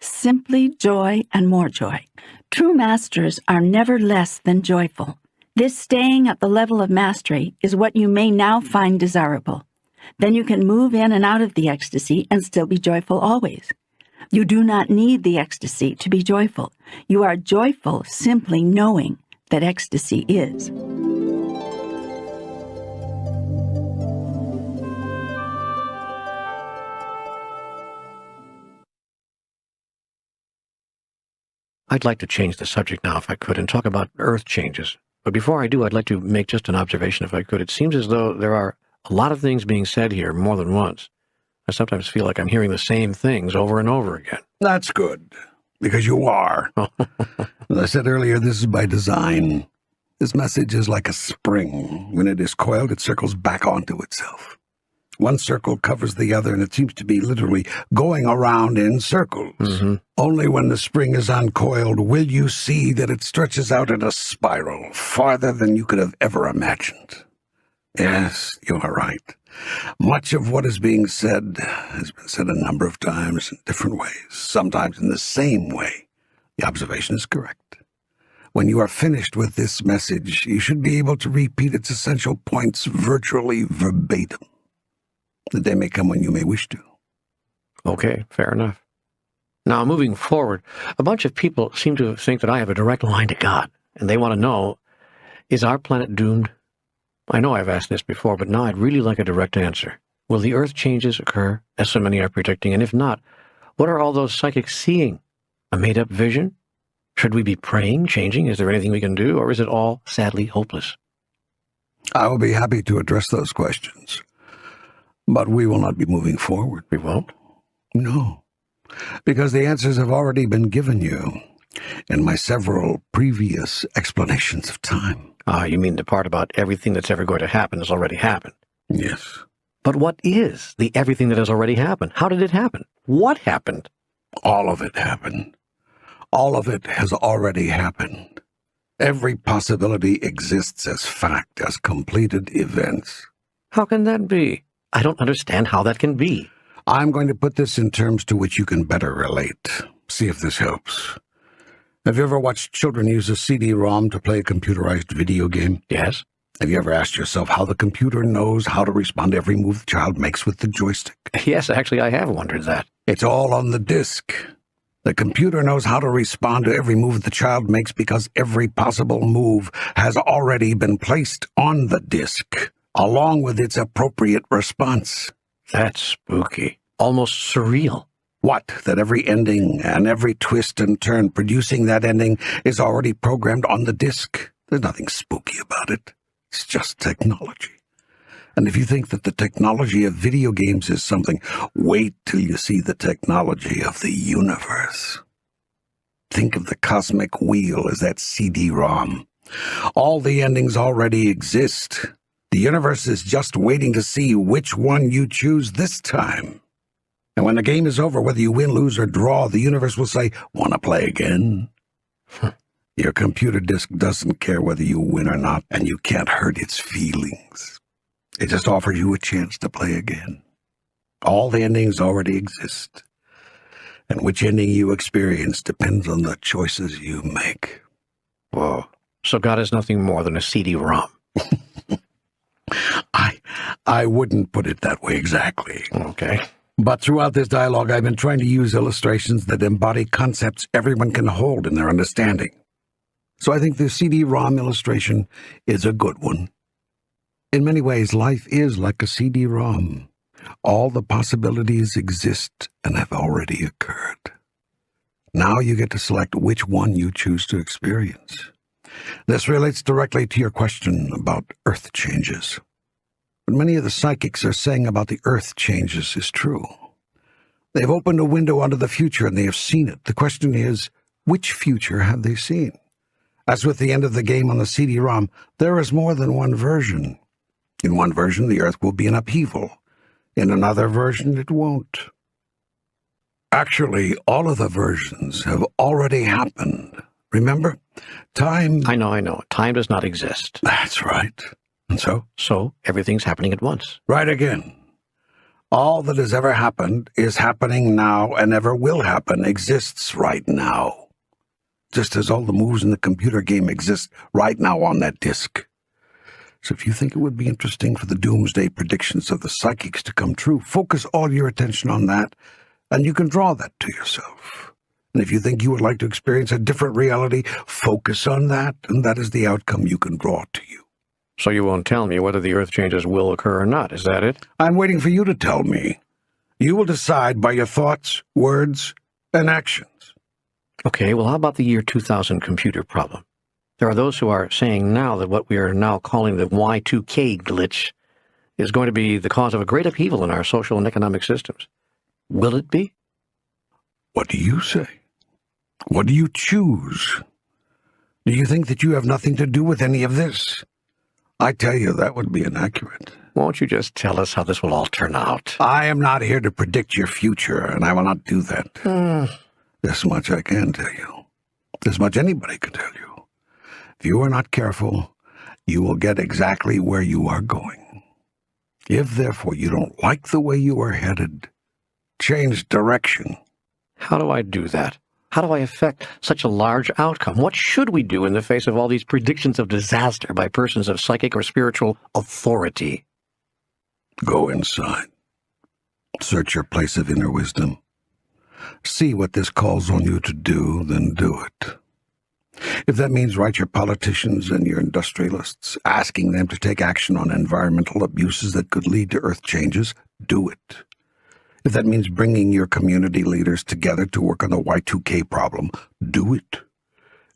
Simply joy and more joy. True masters are never less than joyful. This staying at the level of mastery is what you may now find desirable. Then you can move in and out of the ecstasy and still be joyful always. You do not need the ecstasy to be joyful. You are joyful simply knowing that ecstasy is. I'd like to change the subject now if I could and talk about earth changes. But before I do, I'd like to make just an observation if I could. It seems as though there are a lot of things being said here more than once. I sometimes feel like I'm hearing the same things over and over again. That's good, because you are. As I said earlier, this is by design. This message is like a spring. When it is coiled, it circles back onto itself. One circle covers the other, and it seems to be literally going around in circles. Mm-hmm. Only when the spring is uncoiled will you see that it stretches out in a spiral, farther than you could have ever imagined. Yes, you are right. Much of what is being said has been said a number of times in different ways, sometimes in the same way. The observation is correct. When you are finished with this message, you should be able to repeat its essential points virtually verbatim. The day may come when you may wish to. Okay, fair enough. Now, moving forward, a bunch of people seem to think that I have a direct line to God, and they want to know, is our planet doomed? I know I've asked this before, but now I'd really like a direct answer. Will the earth changes occur, as so many are predicting? And if not, what are all those psychics seeing? A made-up vision? Should we be praying, changing? Is there anything we can do, or is it all sadly hopeless? I will be happy to address those questions, but we will not be moving forward. We won't? No, because the answers have already been given you in my several previous explanations of time. Ah, you mean the part about everything that's ever going to happen has already happened? Yes. But what is the everything that has already happened? How did it happen? What happened? All of it happened. All of it has already happened. Every possibility exists as fact, as completed events. How can that be? I don't understand how that can be. I'm going to put this in terms to which you can better relate. See if this helps. Have you ever watched children use a CD-ROM to play a computerized video game? Yes. Have you ever asked yourself how the computer knows how to respond to every move the child makes with the joystick? Yes, actually, I have wondered that. It's all on the disk. The computer knows how to respond to every move the child makes because every possible move has already been placed on the disk, along with its appropriate response. That's spooky. Almost surreal. What? That every ending and every twist and turn producing that ending is already programmed on the disk. There's nothing spooky about it. It's just technology. And if you think that the technology of video games is something, wait till you see the technology of the universe. Think of the cosmic wheel as that CD-ROM. All the endings already exist. The universe is just waiting to see which one you choose this time. And when the game is over, whether you win, lose, or draw, the universe will say, "Want to play again?" Your computer disk doesn't care whether you win or not, and you can't hurt its feelings. It just offers you a chance to play again. All the endings already exist, and which ending you experience depends on the choices you make. Whoa. So God is nothing more than a CD-ROM. I wouldn't put it that way exactly. Okay. But throughout this dialogue, I've been trying to use illustrations that embody concepts everyone can hold in their understanding. So I think the CD-ROM illustration is a good one. In many ways, life is like a CD-ROM. All the possibilities exist and have already occurred. Now you get to select which one you choose to experience. This relates directly to your question about earth changes. What many of the psychics are saying about the earth changes is true. They've opened a window onto the future and they have seen it. The question is, which future have they seen? As with the end of the game on the CD-ROM, there is more than one version. In one version, the earth will be in upheaval. In another version, it won't. Actually, all of the versions have already happened. Remember? Time... I know. Time does not exist. That's right. And so? So everything's happening at once. Right again. All that has ever happened is happening now and ever will happen, exists right now. Just as all the moves in the computer game exist right now on that disk. So if you think it would be interesting for the doomsday predictions of the psychics to come true, focus all your attention on that, and you can draw that to yourself. And if you think you would like to experience a different reality, focus on that, and that is the outcome you can draw to you. So you won't tell me whether the earth changes will occur or not, is that it? I'm waiting for you to tell me. You will decide by your thoughts, words, and actions. Okay, well, how about the year 2000 computer problem? There are those who are saying now that what we are now calling the Y2K glitch is going to be the cause of a great upheaval in our social and economic systems. Will it be? What do you say? What do you choose? Do you think that you have nothing to do with any of this? I tell you, that would be inaccurate. Won't you just tell us how this will all turn out? I am not here to predict your future, and I will not do that. This much I can tell you. This much anybody can tell you. If you are not careful, you will get exactly where you are going. If, therefore, you don't like the way you are headed, change direction. How do I do that? How do I affect such a large outcome? What should we do in the face of all these predictions of disaster by persons of psychic or spiritual authority? Go inside. Search your place of inner wisdom. See what this calls on you to do, then do it. If that means write your politicians and your industrialists, asking them to take action on environmental abuses that could lead to earth changes, do it. If that means bringing your community leaders together to work on the Y2K problem, do it.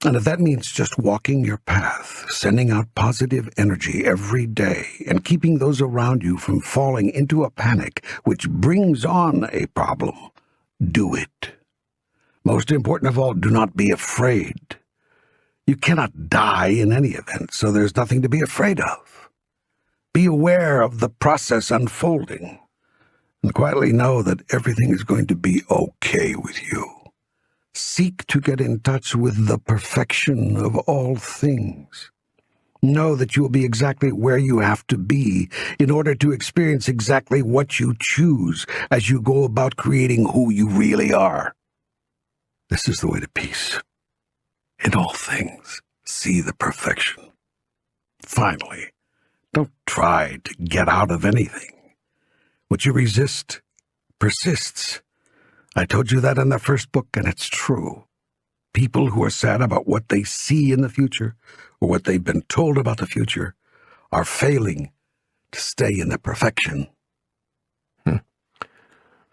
And if that means just walking your path, sending out positive energy every day, and keeping those around you from falling into a panic which brings on a problem, do it. Most important of all, do not be afraid. You cannot die in any event, so there's nothing to be afraid of. Be aware of the process unfolding, and quietly know that everything is going to be okay with you. Seek to get in touch with the perfection of all things. Know that you will be exactly where you have to be in order to experience exactly what you choose as you go about creating who you really are. This is the way to peace. In all things, see the perfection. Finally, Don't try to get out of anything. What you resist persists. I told you that in the first book, and it's true. People who are sad about what they see in the future, or what they've been told about the future, are failing to stay in the perfection.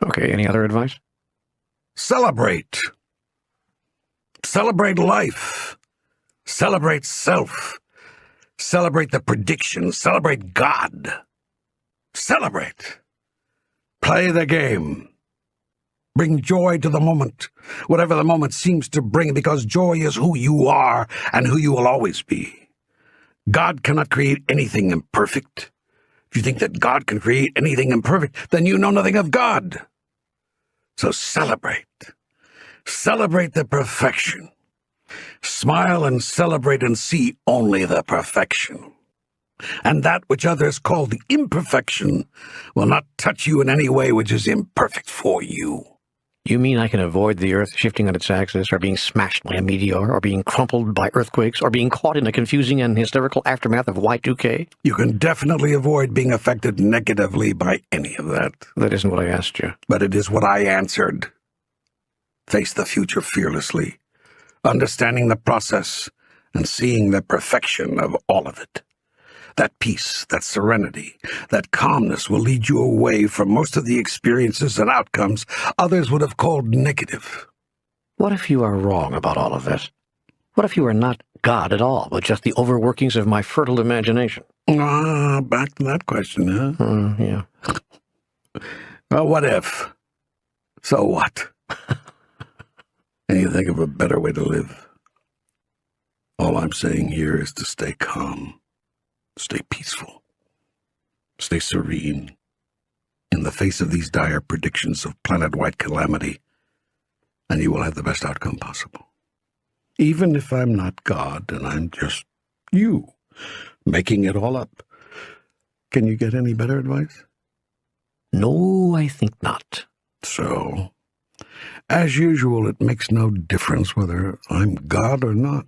Okay, any other advice? Celebrate. Celebrate life. Celebrate self. Celebrate the prediction. Celebrate God. Celebrate. Play the game. Bring joy to the moment, whatever the moment seems to bring, because joy is who you are and who you will always be. God cannot create anything imperfect. If you think that God can create anything imperfect, then you know nothing of God. So celebrate. Celebrate the perfection. Smile and celebrate and see only the perfection. And that which others call the imperfection will not touch you in any way which is imperfect for you. You mean I can avoid the Earth shifting on its axis, or being smashed by a meteor, or being crumpled by earthquakes, or being caught in a confusing and hysterical aftermath of Y2K? You can definitely avoid being affected negatively by any of that. That isn't what I asked you. But it is what I answered. Face the future fearlessly, understanding the process and seeing the perfection of all of it. That peace, that serenity, that calmness will lead you away from most of the experiences and outcomes others would have called negative. What if you are wrong about all of this? What if you are not God at all, but just the overworkings of my fertile imagination? Back to that question, huh? Yeah. Well, what if? So what? Can you think of a better way to live? All I'm saying here is to stay calm, stay peaceful, stay serene in the face of these dire predictions of planet-wide calamity, and you will have the best outcome possible. Even if I'm not God and I'm just you, making it all up. Can you get any better advice? No, I think not. So, as usual, it makes no difference whether I'm God or not.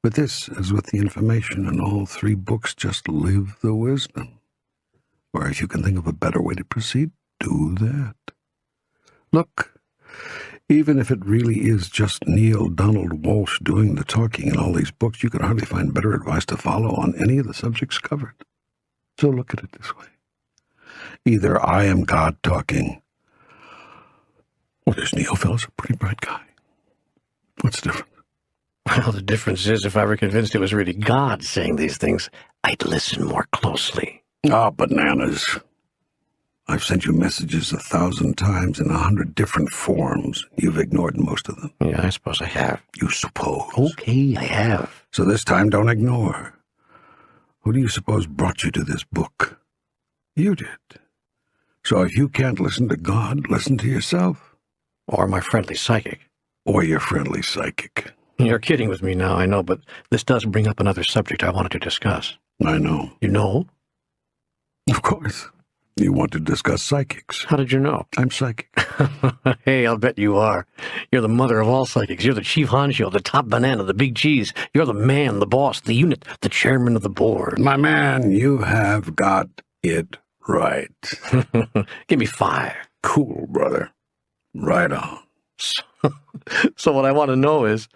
With this, as with the information in all 3 books, just live the wisdom. Or if you can think of a better way to proceed, do that. Look, even if it really is just Neil Donald Walsh doing the talking in all these books, you can hardly find better advice to follow on any of the subjects covered. So look at it this way. Either I am God talking, or this Neil fellow's a pretty bright guy. What's different? Well, the difference is if I were convinced it was really God saying these things, I'd listen more closely. Bananas. I've sent you messages 1,000 times in 100 different forms. You've ignored most of them. Yeah, I suppose I have. You suppose. Okay, I have. So this time, don't ignore. Who do you suppose brought you to this book? You did. So if you can't listen to God, listen to yourself. Or my friendly psychic. Or your friendly psychic. You're kidding with me now, I know, but this does bring up another subject I wanted to discuss. I know. You know? Of course. You want to discuss psychics. How did you know? I'm psychic. Hey, I'll bet you are. You're the mother of all psychics. You're the chief honcho, the top banana, the big cheese. You're the man, the boss, the unit, the chairman of the board. My man, you have got it right. Give me 5. Cool, brother. Right on. So what I want to know is,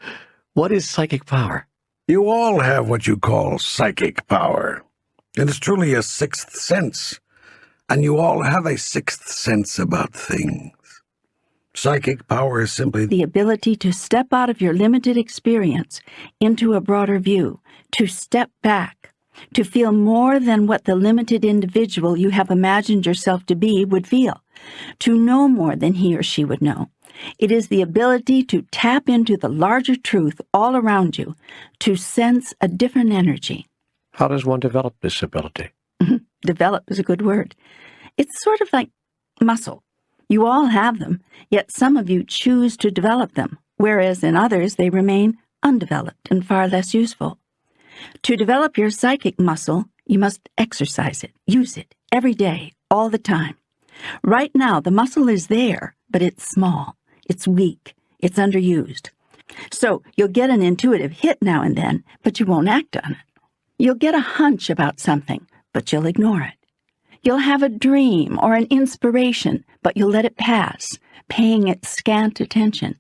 what is psychic power? You all have what you call psychic power. It is truly a 6th sense. And you all have a 6th sense about things. Psychic power is simply The ability to step out of your limited experience into a broader view, to step back, to feel more than what the limited individual you have imagined yourself to be would feel, to know more than he or she would know. It is the ability to tap into the larger truth all around you, to sense a different energy. How does one develop this ability? Develop is a good word. It's sort of like muscle. You all have them, yet some of you choose to develop them, whereas in others they remain undeveloped and far less useful. To develop your psychic muscle, you must exercise it, use it, every day, all the time. Right now, the muscle is there, but it's small, it's weak, it's underused. So you'll get an intuitive hit now and then, but you won't act on it. You'll get a hunch about something, but you'll ignore it. You'll have a dream or an inspiration, but you'll let it pass, paying it scant attention.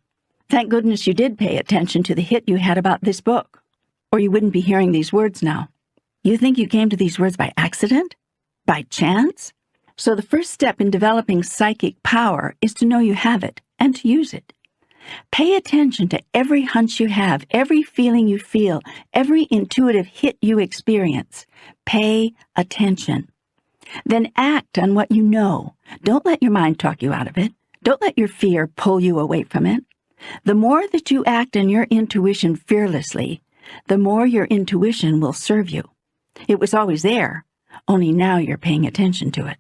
Thank goodness you did pay attention to the hit you had about this book, or you wouldn't be hearing these words now. You think you came to these words by accident? By chance? So the first step in developing psychic power is to know you have it and to use it. Pay attention to every hunch you have, every feeling you feel, every intuitive hit you experience. Pay attention. Then act on what you know. Don't let your mind talk you out of it. Don't let your fear pull you away from it. The more that you act on your intuition fearlessly, the more your intuition will serve you. It was always there, only now you're paying attention to it.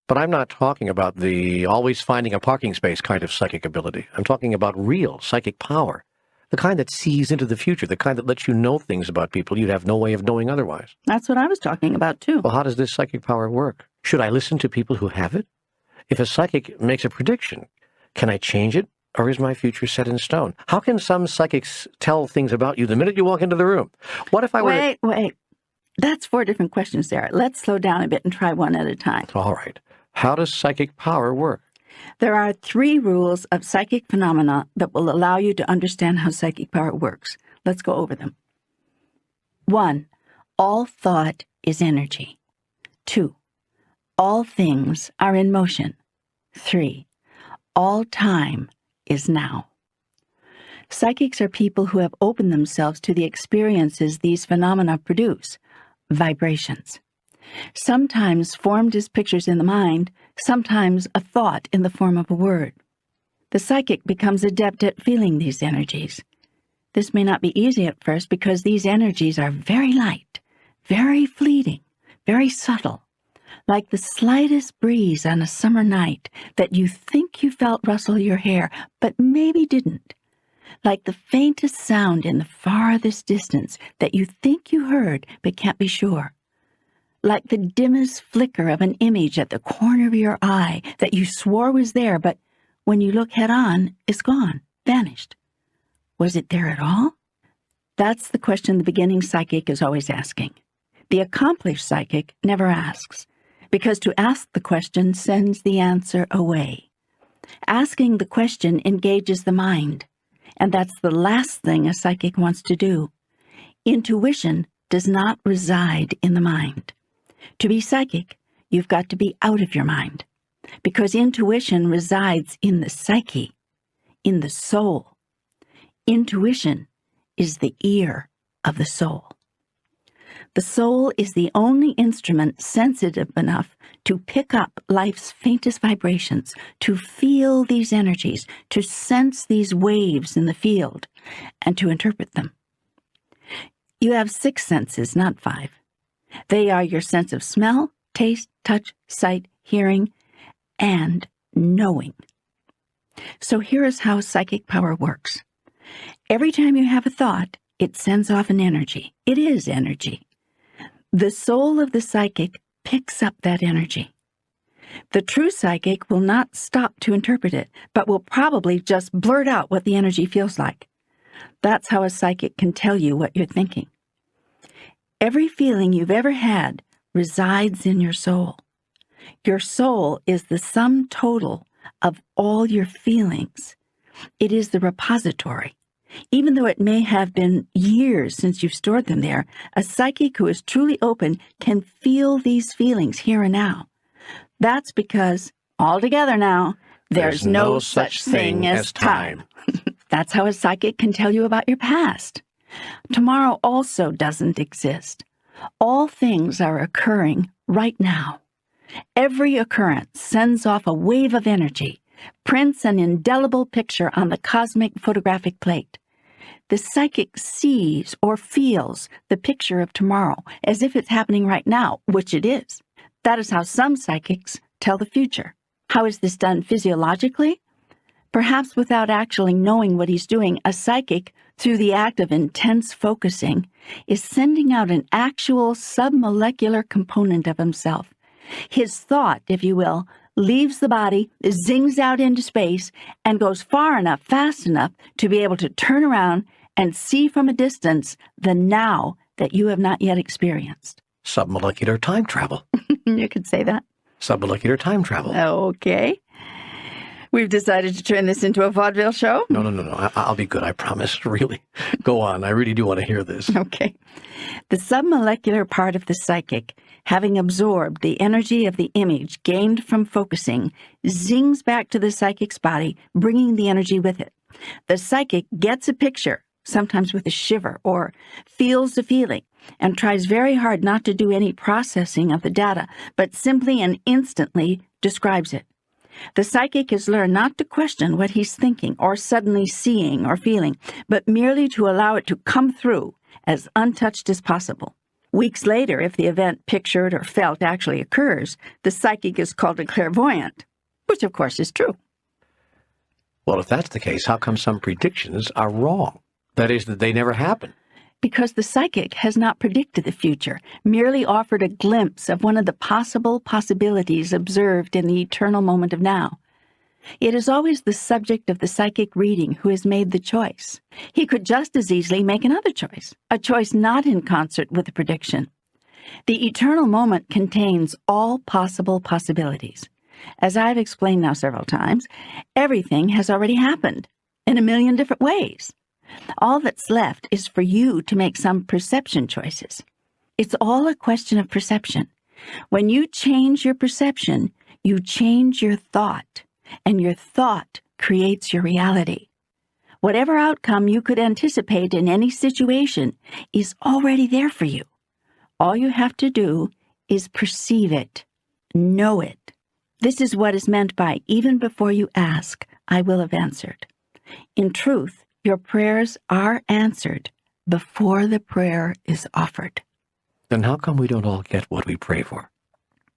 But I'm not talking about the always finding a parking space kind of psychic ability. I'm talking about real psychic power, the kind that sees into the future, the kind that lets you know things about people you'd have no way of knowing otherwise. That's what I was talking about, too. Well, how does this psychic power work? Should I listen to people who have it? If a psychic makes a prediction, can I change it, or is my future set in stone? How can some psychics tell things about you the minute you walk into the room? What if I were... Wait. That's 4 different questions there. Let's slow down a bit and try one at a time. All right. How does psychic power work? There are 3 rules of psychic phenomena that will allow you to understand how psychic power works. Let's go over them. 1. All thought is energy. 2. All things are in motion. 3. All time is now. Psychics are people who have opened themselves to the experiences these phenomena produce, vibrations. Sometimes formed as pictures in the mind, sometimes a thought in the form of a word. The psychic becomes adept at feeling these energies. This may not be easy at first because these energies are very light, very fleeting, very subtle, like the slightest breeze on a summer night that you think you felt rustle your hair, but maybe didn't. Like the faintest sound in the farthest distance that you think you heard but can't be sure. Like the dimmest flicker of an image at the corner of your eye that you swore was there, but when you look head-on, it's gone, vanished. Was it there at all? That's the question the beginning psychic is always asking. The accomplished psychic never asks, because to ask the question sends the answer away. Asking the question engages the mind, and that's the last thing a psychic wants to do. Intuition does not reside in the mind. To be psychic, you've got to be out of your mind, because intuition resides in the psyche, in the soul. Intuition is the ear of the soul. The soul is the only instrument sensitive enough to pick up life's faintest vibrations, to feel these energies, to sense these waves in the field, and to interpret them. You have 6 senses, not 5. They are your sense of smell, taste, touch, sight, hearing, and knowing. So here is how psychic power works. Every time you have a thought, it sends off an energy. It is energy. The soul of the psychic picks up that energy. The true psychic will not stop to interpret it, but will probably just blurt out what the energy feels like. That's how a psychic can tell you what you're thinking. Every feeling you've ever had resides in your soul. Your soul is the sum total of all your feelings. It is the repository. Even though it may have been years since you've stored them there, a psychic who is truly open can feel these feelings here and now. That's because, all together now, there's no such thing as time. That's how a psychic can tell you about your past. Tomorrow also doesn't exist. All things are occurring right now. Every occurrence sends off a wave of energy, prints an indelible picture on the cosmic photographic plate. The psychic sees or feels the picture of tomorrow as if it's happening right now, which it is. That is how some psychics tell the future. How is this done physiologically? Perhaps without actually knowing what he's doing, a psychic, through the act of intense focusing, is sending out an actual submolecular component of himself. His thought, if you will, leaves the body, zings out into space, and goes far enough, fast enough, to be able to turn around and see from a distance the now that you have not yet experienced. Submolecular time travel. You could say that. Submolecular time travel. Okay. We've decided to turn this into a vaudeville show? No. I'll be good, I promise. Really. Go on. I really do want to hear this. Okay. The submolecular part of the psychic, having absorbed the energy of the image gained from focusing, zings back to the psychic's body, bringing the energy with it. The psychic gets a picture, sometimes with a shiver, or feels a feeling, and tries very hard not to do any processing of the data, but simply and instantly describes it. The psychic has learned not to question what he's thinking or suddenly seeing or feeling, but merely to allow it to come through as untouched as possible. Weeks later, if the event pictured or felt actually occurs, the psychic is called a clairvoyant, which of course is true. Well, if that's the case, how come some predictions are wrong? That is, that they never happen. Because the psychic has not predicted the future, merely offered a glimpse of one of the possible possibilities observed in the eternal moment of now. It is always the subject of the psychic reading who has made the choice. He could just as easily make another choice, a choice not in concert with the prediction. The eternal moment contains all possible possibilities. As I've explained now several times, everything has already happened in a million different ways. All that's left is for you to make some perception choices. It's all a question of perception. When you change your perception, you change your thought, and your thought creates your reality. Whatever outcome you could anticipate in any situation is already there for you. All you have to do is perceive it, know it. This is what is meant by, even before you ask, I will have answered. In truth, your prayers are answered before the prayer is offered. Then how come we don't all get what we pray for?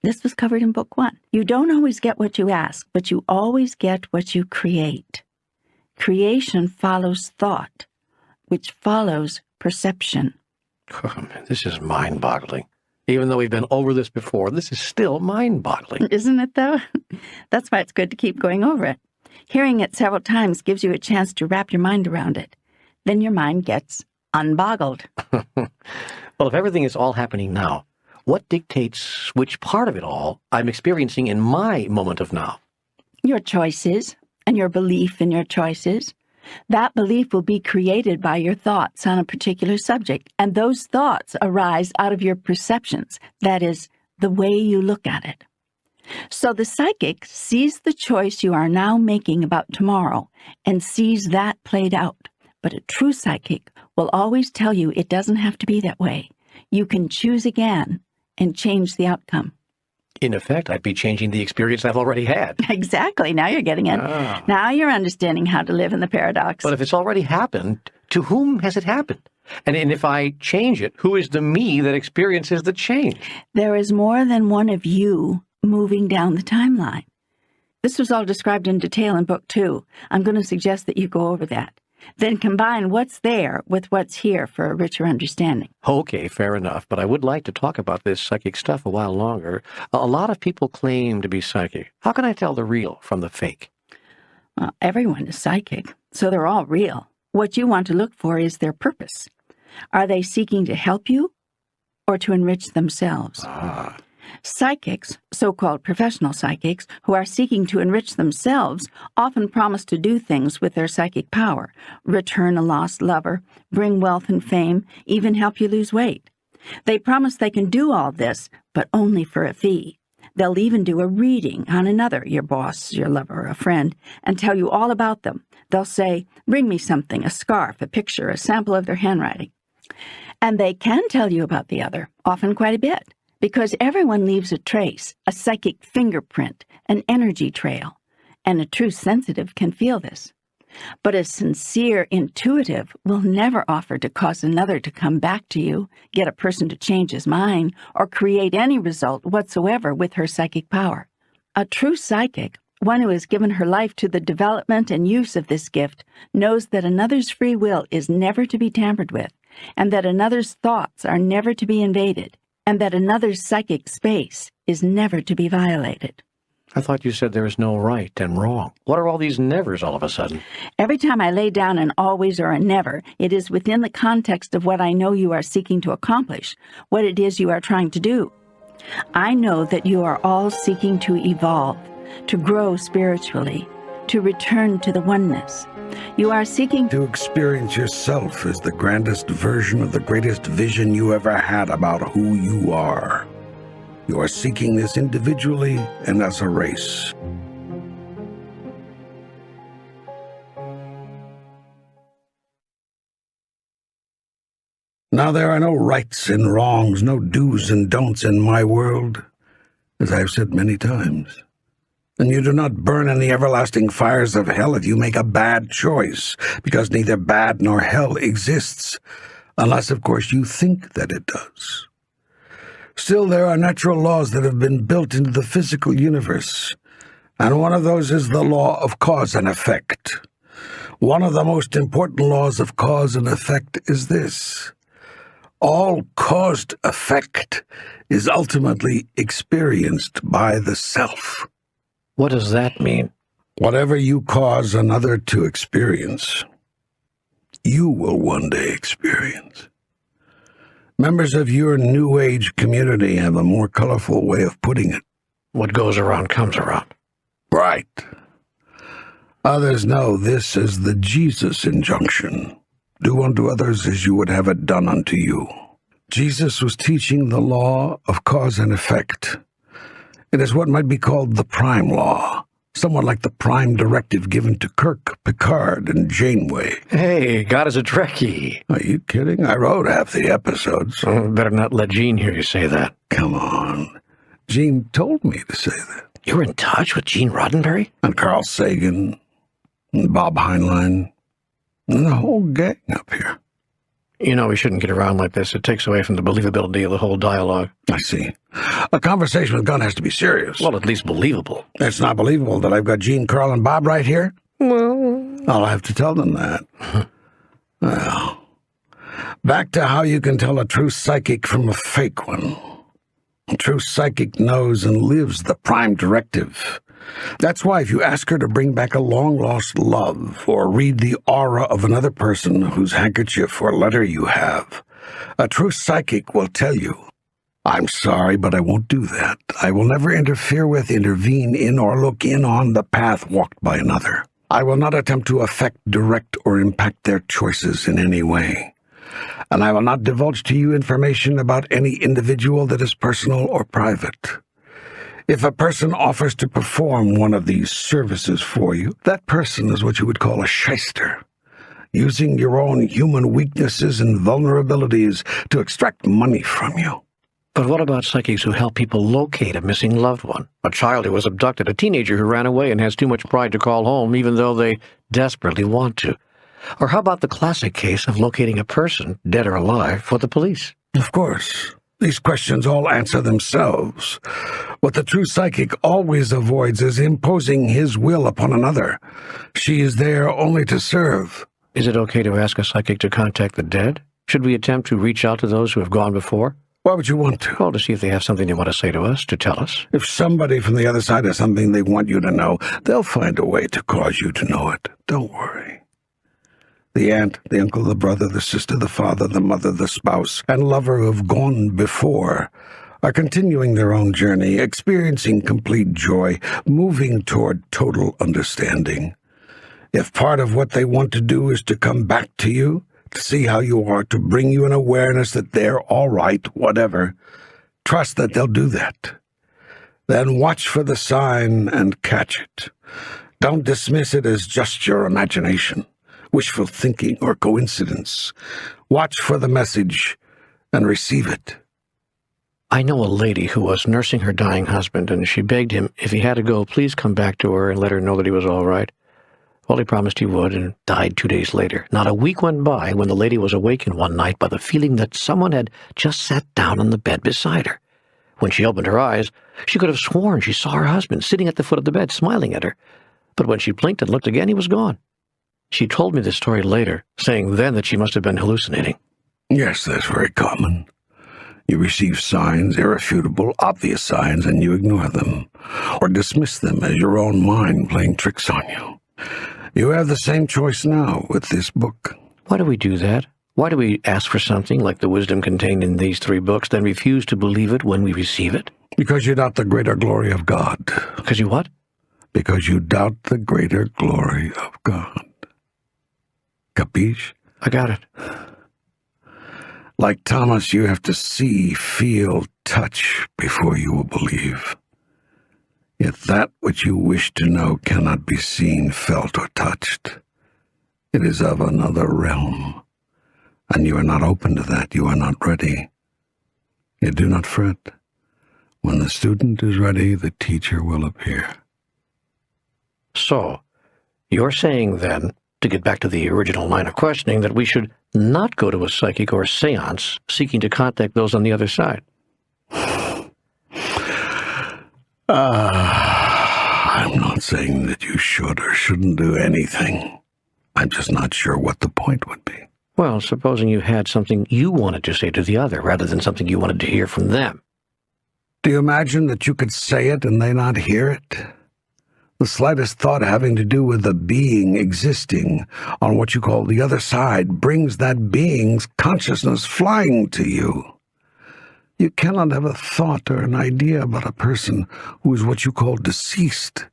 This was covered in Book 1. You don't always get what you ask, but you always get what you create. Creation follows thought, which follows perception. Oh, man, this is mind-boggling. Even though we've been over this before, this is still mind-boggling. Isn't it, though? That's why it's good to keep going over it. Hearing it several times gives you a chance to wrap your mind around it. Then your mind gets unboggled. Well, if everything is all happening now, what dictates which part of it all I'm experiencing in my moment of now? Your choices and your belief in your choices. That belief will be created by your thoughts on a particular subject, and those thoughts arise out of your perceptions, that is, the way you look at it. So the psychic sees the choice you are now making about tomorrow and sees that played out. But a true psychic will always tell you it doesn't have to be that way. You can choose again and change the outcome. In effect, I'd be changing the experience I've already had. Exactly. Now you're getting it. Now you're understanding how to live in the paradox. But if it's already happened, to whom has it happened? And if I change it, who is the me that experiences the change? There is more than one of you moving down the timeline. This was all described in detail in Book 2. I'm going to suggest that you go over that. Then combine what's there with what's here for a richer understanding. Okay, fair enough, but I would like to talk about this psychic stuff a while longer. A lot of people claim to be psychic. How can I tell the real from the fake? Well, everyone is psychic, so they're all real. What you want to look for is their purpose. Are they seeking to help you or to enrich themselves? Psychics, so-called professional psychics, who are seeking to enrich themselves, often promise to do things with their psychic power, return a lost lover, bring wealth and fame, even help you lose weight. They promise they can do all this, but only for a fee. They'll even do a reading on another, your boss, your lover, a friend, and tell you all about them. They'll say, bring me something, a scarf, a picture, a sample of their handwriting. And they can tell you about the other, often quite a bit. Because everyone leaves a trace, a psychic fingerprint, an energy trail, and a true sensitive can feel this. But a sincere intuitive will never offer to cause another to come back to you, get a person to change his mind, or create any result whatsoever with her psychic power. A true psychic, one who has given her life to the development and use of this gift, knows that another's free will is never to be tampered with, and that another's thoughts are never to be invaded, and that another's psychic space is never to be violated. I thought you said there is no right and wrong. What are all these nevers all of a sudden? Every time I lay down an always or a never, it is within the context of what I know you are seeking to accomplish, what it is you are trying to do. I know that you are all seeking to evolve, to grow spiritually, to return to the oneness. You are seeking to experience yourself as the grandest version of the greatest vision you ever had about who you are. You are seeking this individually and as a race. Now there are no rights and wrongs, no do's and don'ts in my world, as I have said many times. And you do not burn in the everlasting fires of hell if you make a bad choice, because neither bad nor hell exists, unless, of course, you think that it does. Still, there are natural laws that have been built into the physical universe, and one of those is the law of cause and effect. One of the most important laws of cause and effect is this: all caused effect is ultimately experienced by the self. What does that mean? Whatever you cause another to experience, you will one day experience. Members of your New Age community have a more colorful way of putting it. What goes around comes around. Right. Others know this as the Jesus injunction. Do unto others as you would have it done unto you. Jesus was teaching the law of cause and effect. It is what might be called the prime law, somewhat like the prime directive given to Kirk, Picard, and Janeway. Hey, God is a Trekkie. Are you kidding? I wrote half the episodes. Better not let Gene hear you say that. Come on. Gene told me to say that. You were in touch with Gene Roddenberry? And Carl Sagan, and Bob Heinlein, and the whole gang up here. You know we shouldn't get around like this. It takes away from the believability of the whole dialogue. I see. A conversation with Gunn has to be serious. Well, at least believable. It's not believable that I've got Gene, Carl, and Bob right here? Well, I'll have to tell them that. Well, back to how you can tell a true psychic from a fake one. A true psychic knows and lives the prime directive. That's why if you ask her to bring back a long-lost love or read the aura of another person whose handkerchief or letter you have, a true psychic will tell you, "I'm sorry, but I won't do that. I will never interfere with, intervene in, or look in on the path walked by another. I will not attempt to affect, direct, or impact their choices in any way. And I will not divulge to you information about any individual that is personal or private. If a person offers to perform one of these services for you, that person is what you would call a shyster, using your own human weaknesses and vulnerabilities to extract money from you." but what about psychics who help people locate a missing loved one? A child who was abducted, a teenager who ran away and has too much pride to call home even though they desperately want to. Or how about the classic case of locating a person, dead or alive, for the police? Of course. These questions all answer themselves. What the true psychic always avoids is imposing his will upon another. She is there only to serve. Is it okay to ask a psychic to contact the dead? Should we attempt to reach out to those who have gone before? Why would you want to? Well, to see if they have something they want to say to us, to tell us. If somebody from the other side has something they want you to know, they'll find a way to cause you to know it. Don't worry. The aunt, the uncle, the brother, the sister, the father, the mother, the spouse, and lover who have gone before are continuing their own journey, experiencing complete joy, moving toward total understanding. If part of what they want to do is to come back to you, to see how you are, to bring you an awareness that they're all right, whatever, trust that they'll do that. Then watch for the sign and catch it. Don't dismiss it as just your imagination, wishful thinking, or coincidence. Watch for the message and receive it. I know a lady who was nursing her dying husband, and she begged him, if he had to go, please come back to her and let her know that he was all right. Well, he promised he would, and died 2 days later. Not a week went by when the lady was awakened one night by the feeling that someone had just sat down on the bed beside her. When she opened her eyes, she could have sworn she saw her husband sitting at the foot of the bed, smiling at her. But when she blinked and looked again, he was gone. She told me the story later, saying then that she must have been hallucinating. Yes, that's very common. You receive signs, irrefutable, obvious signs, and you ignore them, or dismiss them as your own mind playing tricks on you. You have the same choice now with this book. Why do we do that? Why do we ask for something like the wisdom contained in these 3 books, then refuse to believe it when we receive it? Because you doubt the greater glory of God. Because you what? Because you doubt the greater glory of God. Capiche? I got it. Like Thomas, you have to see, feel, touch before you will believe. Yet that which you wish to know cannot be seen, felt, or touched. It is of another realm, and you are not open to that. You are not ready. Yet do not fret. When the student is ready, the teacher will appear. So, you're saying then, to get back to the original line of questioning, that we should not go to a psychic or a seance seeking to contact those on the other side. I'm not saying that you should or shouldn't do anything. I'm just not sure what the point would be. Well, supposing you had something you wanted to say to the other, rather than something you wanted to hear from them. Do you imagine that you could say it and they not hear it? The slightest thought having to do with a being existing on what you call the other side brings that being's consciousness flying to you. You cannot have a thought or an idea about a person who is what you call deceased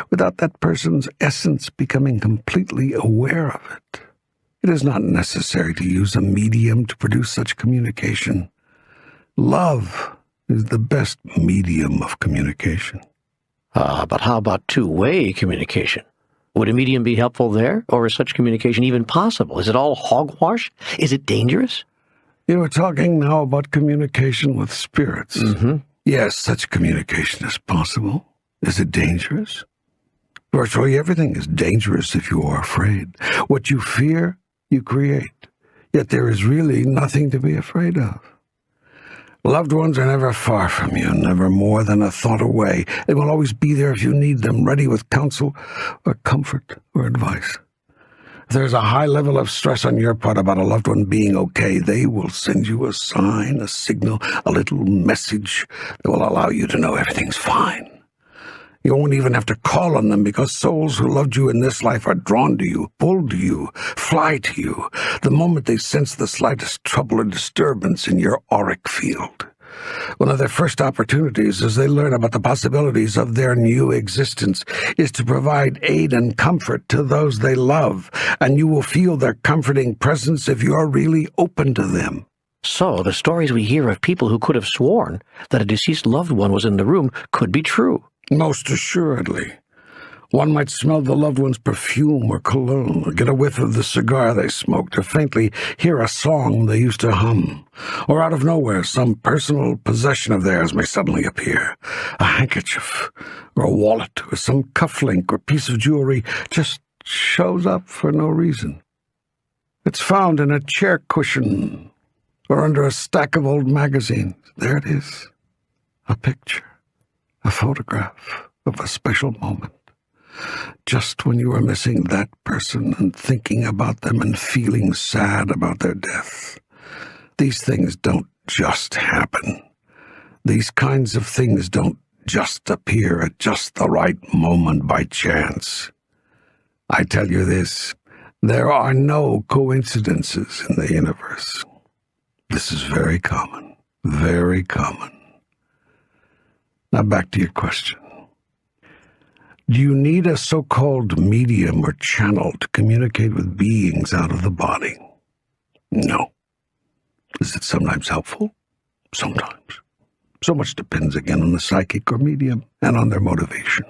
without that person's essence becoming completely aware of it. It is not necessary to use a medium to produce such communication. Love is the best medium of communication. But how about two-way communication? Would a medium be helpful there, or is such communication even possible? Is it all hogwash? Is it dangerous? You are talking now about communication with spirits. Mm-hmm. Yes, such communication is possible. Is it dangerous? Virtually everything is dangerous if you are afraid. What you fear, you create. Yet there is really nothing to be afraid of. Loved ones are never far from you, never more than a thought away. They will always be there if you need them, ready with counsel or comfort or advice. If there's a high level of stress on your part about a loved one being okay, they will send you a sign, a signal, a little message that will allow you to know everything's fine. You won't even have to call on them because souls who loved you in this life are drawn to you, pulled to you, fly to you, the moment they sense the slightest trouble or disturbance in your auric field. One of their first opportunities as they learn about the possibilities of their new existence is to provide aid and comfort to those they love, and you will feel their comforting presence if you are really open to them. So, the stories we hear of people who could have sworn that a deceased loved one was in the room could be true. Most assuredly. One might smell the loved one's perfume or cologne, or get a whiff of the cigar they smoked, or faintly hear a song they used to hum. Or out of nowhere, some personal possession of theirs may suddenly appear. A handkerchief, or a wallet, or some cufflink or piece of jewelry just shows up for no reason. It's found in a chair cushion, or under a stack of old magazines. There it is. A picture. A photograph of a special moment. Just when you are missing that person and thinking about them and feeling sad about their death. These things don't just happen. These kinds of things don't just appear at just the right moment by chance. I tell you this, there are no coincidences in the universe. This is very common, very common. Now back to your question. Do you need a so-called medium or channel to communicate with beings out of the body? No. Is it sometimes helpful? Sometimes. So much depends again on the psychic or medium and on their motivation.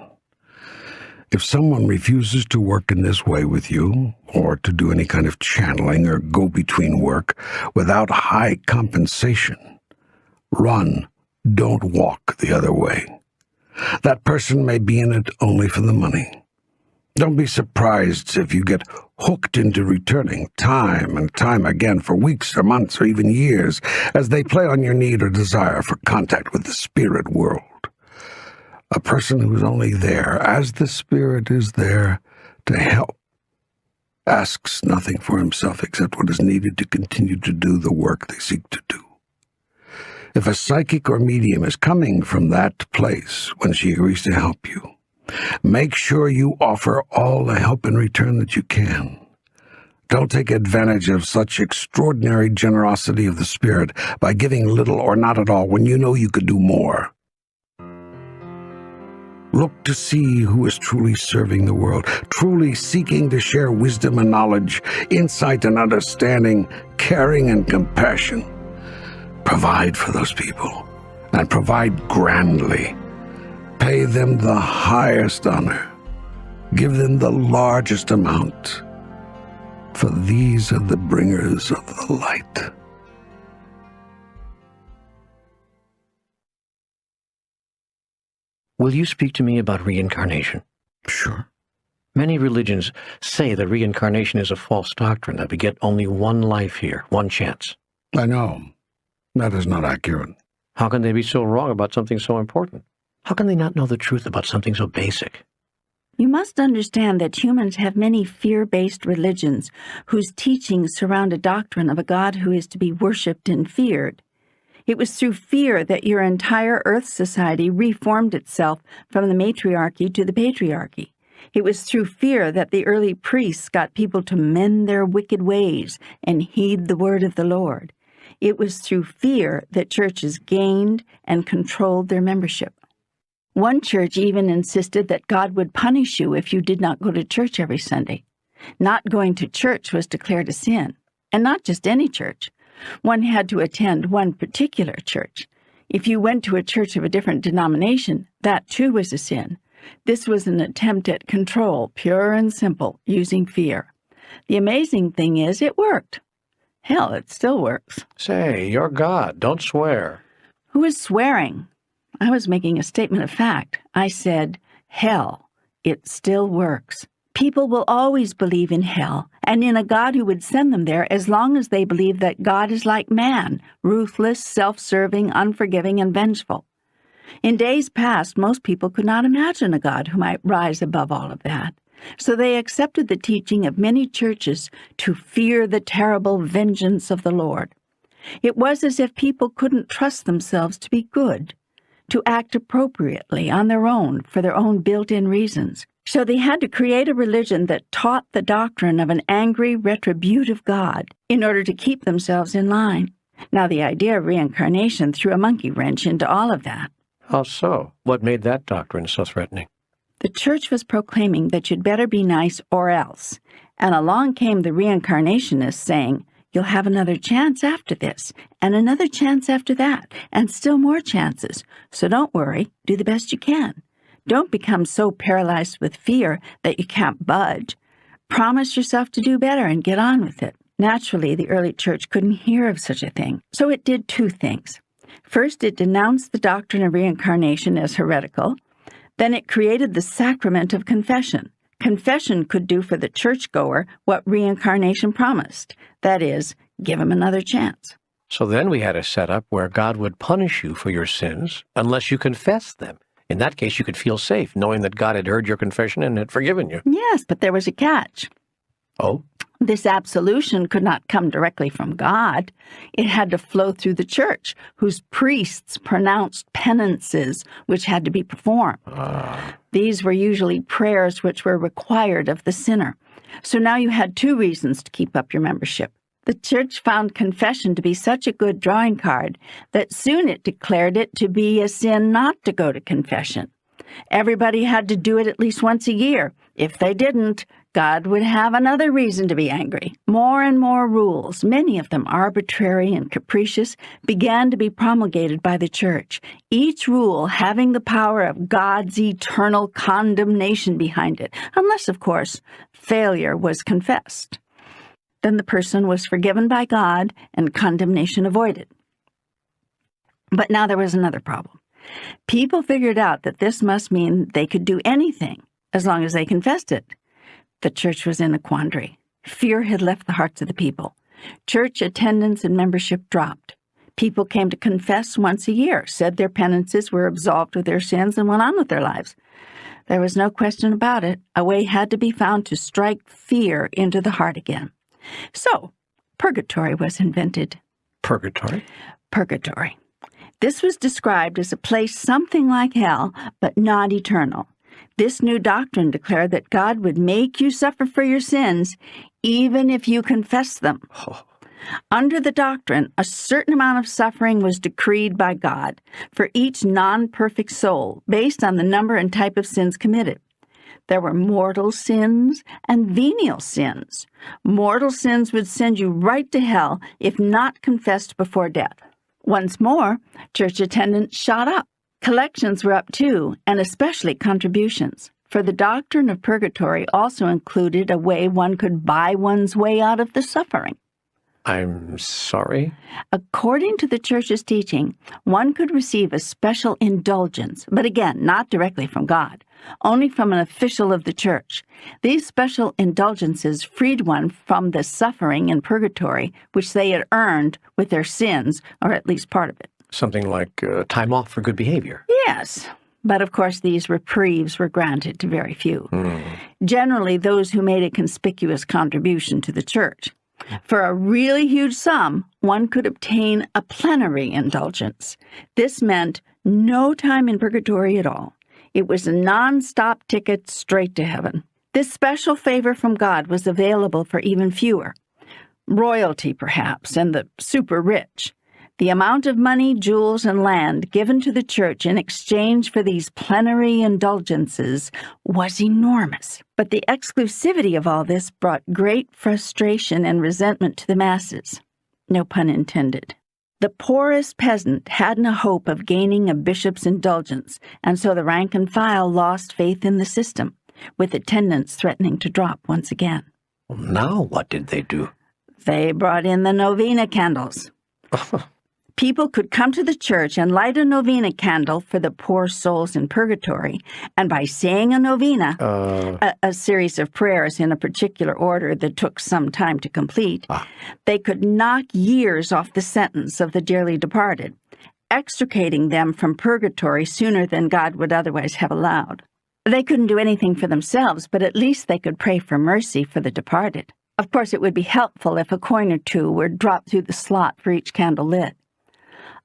If someone refuses to work in this way with you, or to do any kind of channeling or go-between work without high compensation, run. Don't walk the other way. That person may be in it only for the money. Don't be surprised if you get hooked into returning time and time again for weeks or months or even years as they play on your need or desire for contact with the spirit world. A person who is only there as the spirit is there to help asks nothing for himself except what is needed to continue to do the work they seek to do. If a psychic or medium is coming from that place when she agrees to help you, make sure you offer all the help in return that you can. Don't take advantage of such extraordinary generosity of the spirit by giving little or not at all when you know you could do more. Look to see who is truly serving the world, truly seeking to share wisdom and knowledge, insight and understanding, caring and compassion. Provide for those people, and provide grandly. Pay them the highest honor. Give them the largest amount. For these are the bringers of the light. Will you speak to me about reincarnation? Sure. Many religions say that reincarnation is a false doctrine, that we get only one life here, one chance. I know. That is not accurate. How can they be so wrong about something so important? How can they not know the truth about something so basic? You must understand that humans have many fear-based religions whose teachings surround a doctrine of a God who is to be worshipped and feared. It was through fear that your entire Earth society reformed itself from the matriarchy to the patriarchy. It was through fear that the early priests got people to mend their wicked ways and heed the word of the Lord. It was through fear that churches gained and controlled their membership. One church even insisted that God would punish you if you did not go to church every Sunday. Not going to church was declared a sin, and not just any church. One had to attend one particular church. If you went to a church of a different denomination, that too was a sin. This was an attempt at control, pure and simple, using fear. The amazing thing is, it worked. Hell, it still works. Say, you're God. Don't swear. Who is swearing? I was making a statement of fact. I said, hell, it still works. People will always believe in hell and in a God who would send them there as long as they believe that God is like man, ruthless, self-serving, unforgiving, and vengeful. In days past, most people could not imagine a God who might rise above all of that. So they accepted the teaching of many churches to fear the terrible vengeance of the Lord. It was as if people couldn't trust themselves to be good, to act appropriately on their own for their own built-in reasons. So they had to create a religion that taught the doctrine of an angry, retributive God in order to keep themselves in line. Now, the idea of reincarnation threw a monkey wrench into all of that. How so? What made that doctrine so threatening? The church was proclaiming that you'd better be nice or else, and along came the reincarnationists saying, you'll have another chance after this, and another chance after that, and still more chances. So don't worry, do the best you can. Don't become so paralyzed with fear that you can't budge. Promise yourself to do better and get on with it. Naturally, the early church couldn't hear of such a thing, so it did two things. First, it denounced the doctrine of reincarnation as heretical. Then it created the sacrament of confession. Confession could do for the churchgoer what reincarnation promised. That is, give him another chance. So then we had a setup where God would punish you for your sins unless you confessed them. In that case, you could feel safe, knowing that God had heard your confession and had forgiven you. Yes, but there was a catch. Oh? This absolution could not come directly from God. It had to flow through the church, whose priests pronounced penances which had to be performed. These were usually prayers which were required of the sinner. So now you had two reasons to keep up your membership. The church found confession to be such a good drawing card that soon it declared it to be a sin not to go to confession. Everybody had to do it at least once a year. If they didn't, God would have another reason to be angry. More and more rules, many of them arbitrary and capricious, began to be promulgated by the church, each rule having the power of God's eternal condemnation behind it, unless, of course, failure was confessed. Then the person was forgiven by God and condemnation avoided. But now there was another problem. People figured out that this must mean they could do anything as long as they confessed it. The church was in a quandary. Fear had left the hearts of the people. Church attendance and membership dropped. People came to confess once a year, said their penances, were absolved of their sins, and went on with their lives. There was no question about it. A way had to be found to strike fear into the heart again. So, purgatory was invented. Purgatory? Purgatory. This was described as a place something like hell, but not eternal. This new doctrine declared that God would make you suffer for your sins, even if you confess them. Under the doctrine, a certain amount of suffering was decreed by God for each non-perfect soul, based on the number and type of sins committed. There were mortal sins and venial sins. Mortal sins would send you right to hell if not confessed before death. Once more, church attendance shot up. Collections were up too, and especially contributions. For the doctrine of purgatory also included a way one could buy one's way out of the suffering. I'm sorry? According to the church's teaching, one could receive a special indulgence, but again, not directly from God, only from an official of the church. These special indulgences freed one from the suffering in purgatory, which they had earned with their sins, or at least part of it. Something like time off for good behavior. Yes, but of course these reprieves were granted to very few. Generally, those who made a conspicuous contribution to the church. For a really huge sum, one could obtain a plenary indulgence. This meant no time in purgatory at all. It was a non-stop ticket straight to heaven. This special favor from God was available for even fewer. Royalty, perhaps, and the super rich. The amount of money, jewels, and land given to the church in exchange for these plenary indulgences was enormous. But the exclusivity of all this brought great frustration and resentment to the masses. No pun intended. The poorest peasant hadn't a hope of gaining a bishop's indulgence, and so the rank and file lost faith in the system, with attendance threatening to drop once again. Well, now what did they do? They brought in the novena candles. People could come to the church and light a novena candle for the poor souls in purgatory, and by saying a novena, a series of prayers in a particular order that took some time to complete, they could knock years off the sentence of the dearly departed, extricating them from purgatory sooner than God would otherwise have allowed. They couldn't do anything for themselves, but at least they could pray for mercy for the departed. Of course, it would be helpful if a coin or two were dropped through the slot for each candle lit.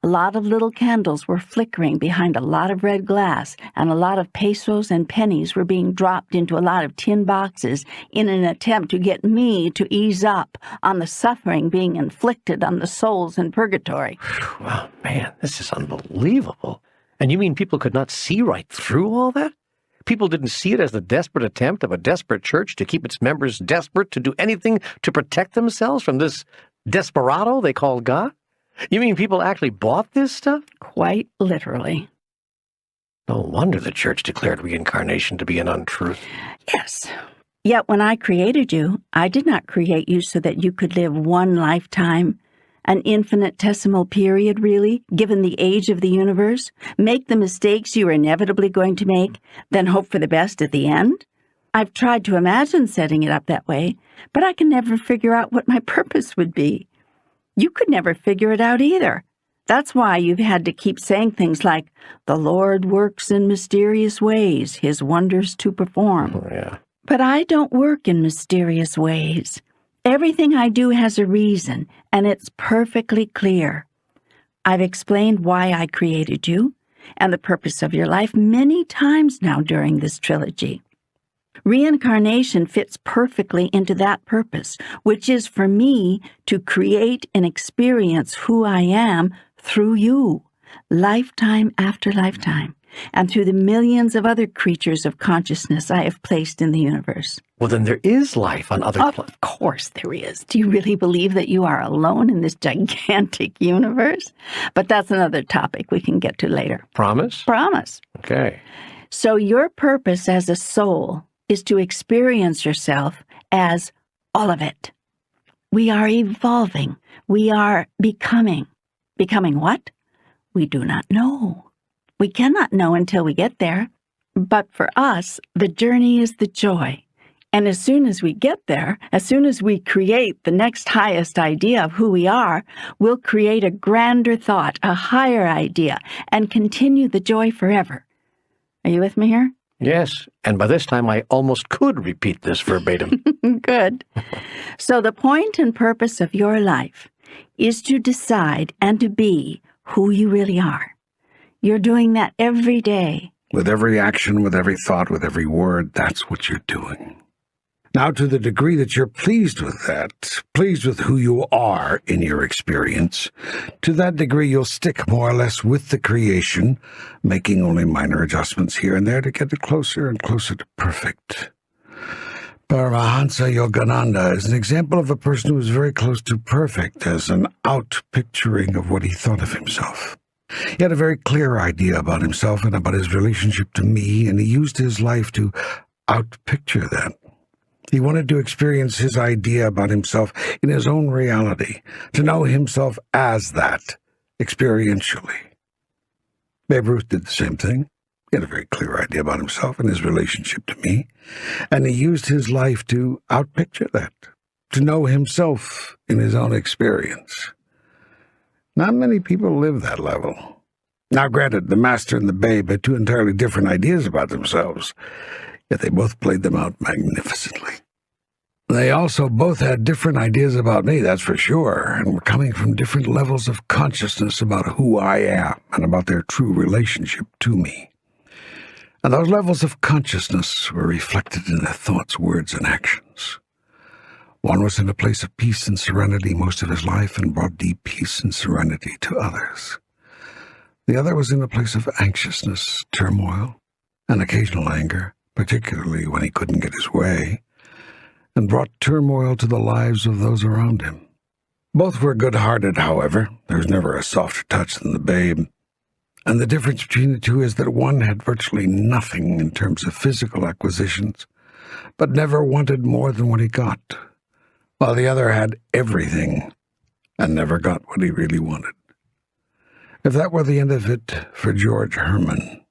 A lot of little candles were flickering behind a lot of red glass, and a lot of pesos and pennies were being dropped into a lot of tin boxes in an attempt to get me to ease up on the suffering being inflicted on the souls in purgatory. Wow, man, this is unbelievable. And you mean people could not see right through all that? People didn't see it as the desperate attempt of a desperate church to keep its members desperate to do anything to protect themselves from this desperado they called God? You mean people actually bought this stuff? Quite literally. No wonder the church declared reincarnation to be an untruth. Yes. Yet when I created you, I did not create you so that you could live one lifetime, an infinitesimal period, really, given the age of the universe, make the mistakes you are inevitably going to make, then hope for the best at the end. I've tried to imagine setting it up that way, but I can never figure out what my purpose would be. You could never figure it out either. That's why you've had to keep saying things like, "The Lord works in mysterious ways, his wonders to perform." Oh, yeah. But I don't work in mysterious ways. Everything I do has a reason, and it's perfectly clear. I've explained why I created you and the purpose of your life many times now during this trilogy. Reincarnation fits perfectly into that purpose, which is for me to create and experience who I am through you, lifetime after lifetime, and through the millions of other creatures of consciousness I have placed in the universe. Well, then there is life on other planets. Of course there is. Do you really believe that you are alone in this gigantic universe? But that's another topic we can get to later. Promise? Promise. Okay. So your purpose as a soul is to experience yourself as all of it. We are evolving. We are becoming. Becoming what? We do not know. We cannot know until we get there. But for us, the journey is the joy. And as soon as we get there, as soon as we create the next highest idea of who we are, we'll create a grander thought, a higher idea, and continue the joy forever. Are you with me here? Yes, and by this time I almost could repeat this verbatim. Good. So the point and purpose of your life is to decide and to be who you really are. You're doing that every day. With every action, with every thought, with every word, that's what you're doing. Now, to the degree that you're pleased with that, pleased with who you are in your experience, to that degree you'll stick more or less with the creation, making only minor adjustments here and there to get it closer and closer to perfect. Paramahansa Yogananda is an example of a person who was very close to perfect as an out-picturing of what he thought of himself. He had a very clear idea about himself and about his relationship to me, and he used his life to out-picture that. He wanted to experience his idea about himself in his own reality, to know himself as that, experientially. Babe Ruth did the same thing. He had a very clear idea about himself and his relationship to me, and he used his life to outpicture that, to know himself in his own experience. Not many people live that level. Now, granted, the master and the babe had two entirely different ideas about themselves, yet they both played them out magnificently. They also both had different ideas about me, that's for sure, and were coming from different levels of consciousness about who I am and about their true relationship to me. And those levels of consciousness were reflected in their thoughts, words, and actions. One was in a place of peace and serenity most of his life and brought deep peace and serenity to others. The other was in a place of anxiousness, turmoil, and occasional anger, particularly when he couldn't get his way, and brought turmoil to the lives of those around him. Both were good-hearted, however. There was never a softer touch than the babe. And the difference between the two is that one had virtually nothing in terms of physical acquisitions, but never wanted more than what he got, while the other had everything and never got what he really wanted. If that were the end of it for George Herman,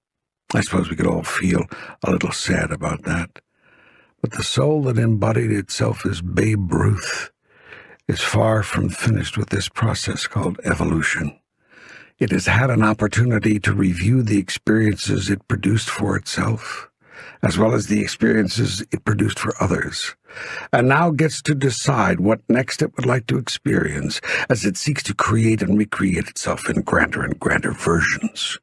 I suppose we could all feel a little sad about that. But the soul that embodied itself as Babe Ruth is far from finished with this process called evolution. It has had an opportunity to review the experiences it produced for itself, as well as the experiences it produced for others, and now gets to decide what next it would like to experience as it seeks to create and recreate itself in grander and grander versions.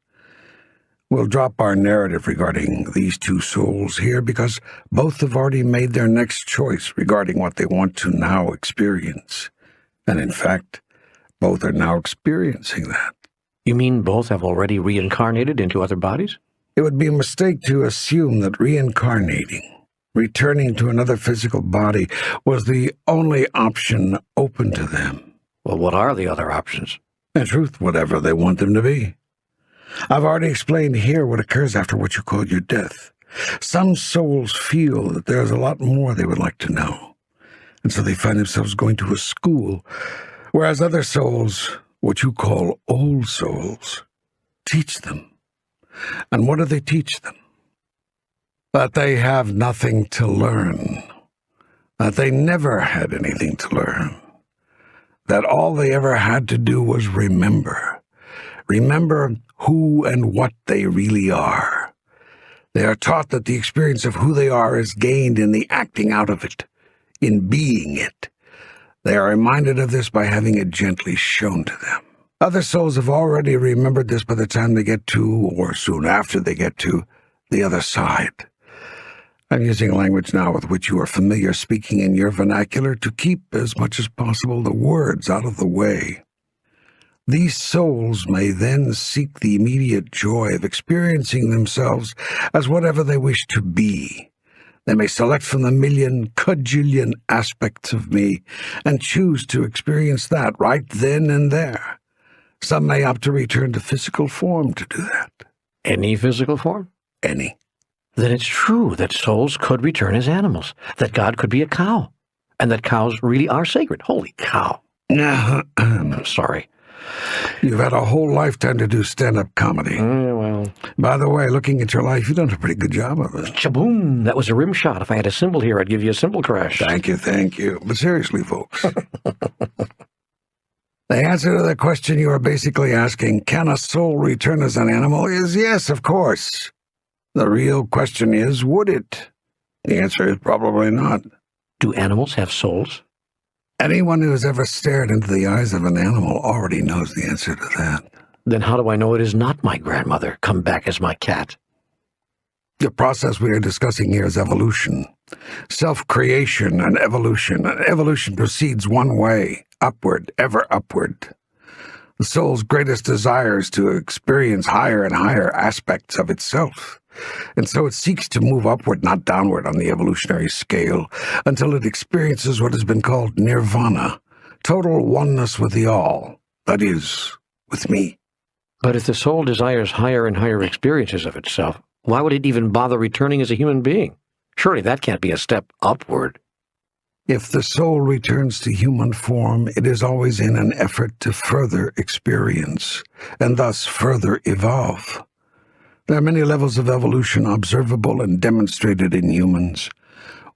We'll drop our narrative regarding these two souls here because both have already made their next choice regarding what they want to now experience. And in fact, both are now experiencing that. You mean both have already reincarnated into other bodies? It would be a mistake to assume that reincarnating, returning to another physical body, was the only option open to them. Well, what are the other options? In truth, whatever they want them to be. I've already explained here what occurs after what you call your death. Some souls feel that there's a lot more they would like to know, and so they find themselves going to a school, whereas other souls, what you call old souls, teach them. And what do they teach them? That they have nothing to learn, that they never had anything to learn, that all they ever had to do was remember who and what they really are. They are taught that the experience of who they are is gained in the acting out of it, in being it. They are reminded of this by having it gently shown to them. Other souls have already remembered this by the time they get to, or soon after they get to, the other side. I'm using language now with which you are familiar, speaking in your vernacular, to keep as much as possible the words out of the way. These souls may then seek the immediate joy of experiencing themselves as whatever they wish to be. They may select from the million, cajillion aspects of me and choose to experience that right then and there. Some may opt to return to physical form to do that. Any physical form? Any. Then it's true that souls could return as animals, that God could be a cow, and that cows really are sacred. Holy cow. I'm sorry. You've had a whole lifetime to do stand-up comedy. Well. By the way, looking at your life, you've done a pretty good job of it. Chaboom! That was a rim shot. If I had a cymbal here, I'd give you a cymbal crash. Thank you. But seriously, folks. The answer to the question you are basically asking, can a soul return as an animal, is yes, of course. The real question is, would it? The answer is probably not. Do animals have souls? Anyone who has ever stared into the eyes of an animal already knows the answer to that. Then how do I know it is not my grandmother come back as my cat? The process we are discussing here is evolution. Self-creation and evolution. And evolution proceeds one way, upward, ever upward. The soul's greatest desire is to experience higher and higher aspects of itself. And so it seeks to move upward, not downward on the evolutionary scale, until it experiences what has been called nirvana, total oneness with the all, that is, with me. But if the soul desires higher and higher experiences of itself, why would it even bother returning as a human being? Surely that can't be a step upward. If the soul returns to human form, it is always in an effort to further experience, and thus further evolve. There are many levels of evolution observable and demonstrated in humans.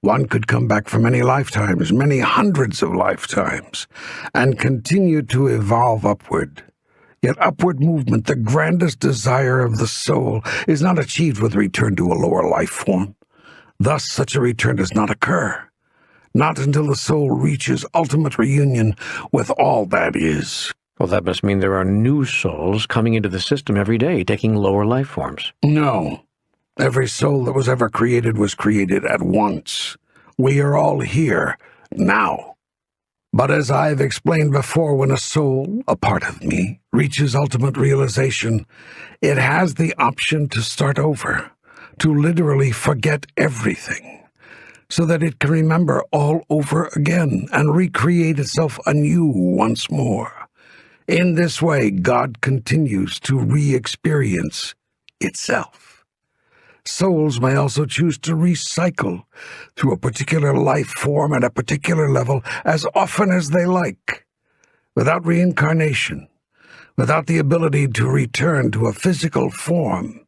One could come back for many lifetimes, many hundreds of lifetimes, and continue to evolve upward. Yet upward movement, the grandest desire of the soul, is not achieved with return to a lower life form. Thus, such a return does not occur. Not until the soul reaches ultimate reunion with all that is. Well, that must mean there are new souls coming into the system every day, taking lower life forms. No. Every soul that was ever created was created at once. We are all here, now. But as I've explained before, when a soul, a part of me, reaches ultimate realization, it has the option to start over, to literally forget everything, so that it can remember all over again and recreate itself anew once more. In this way, God continues to re-experience itself. Souls may also choose to recycle through a particular life form at a particular level as often as they like. Without reincarnation, without the ability to return to a physical form,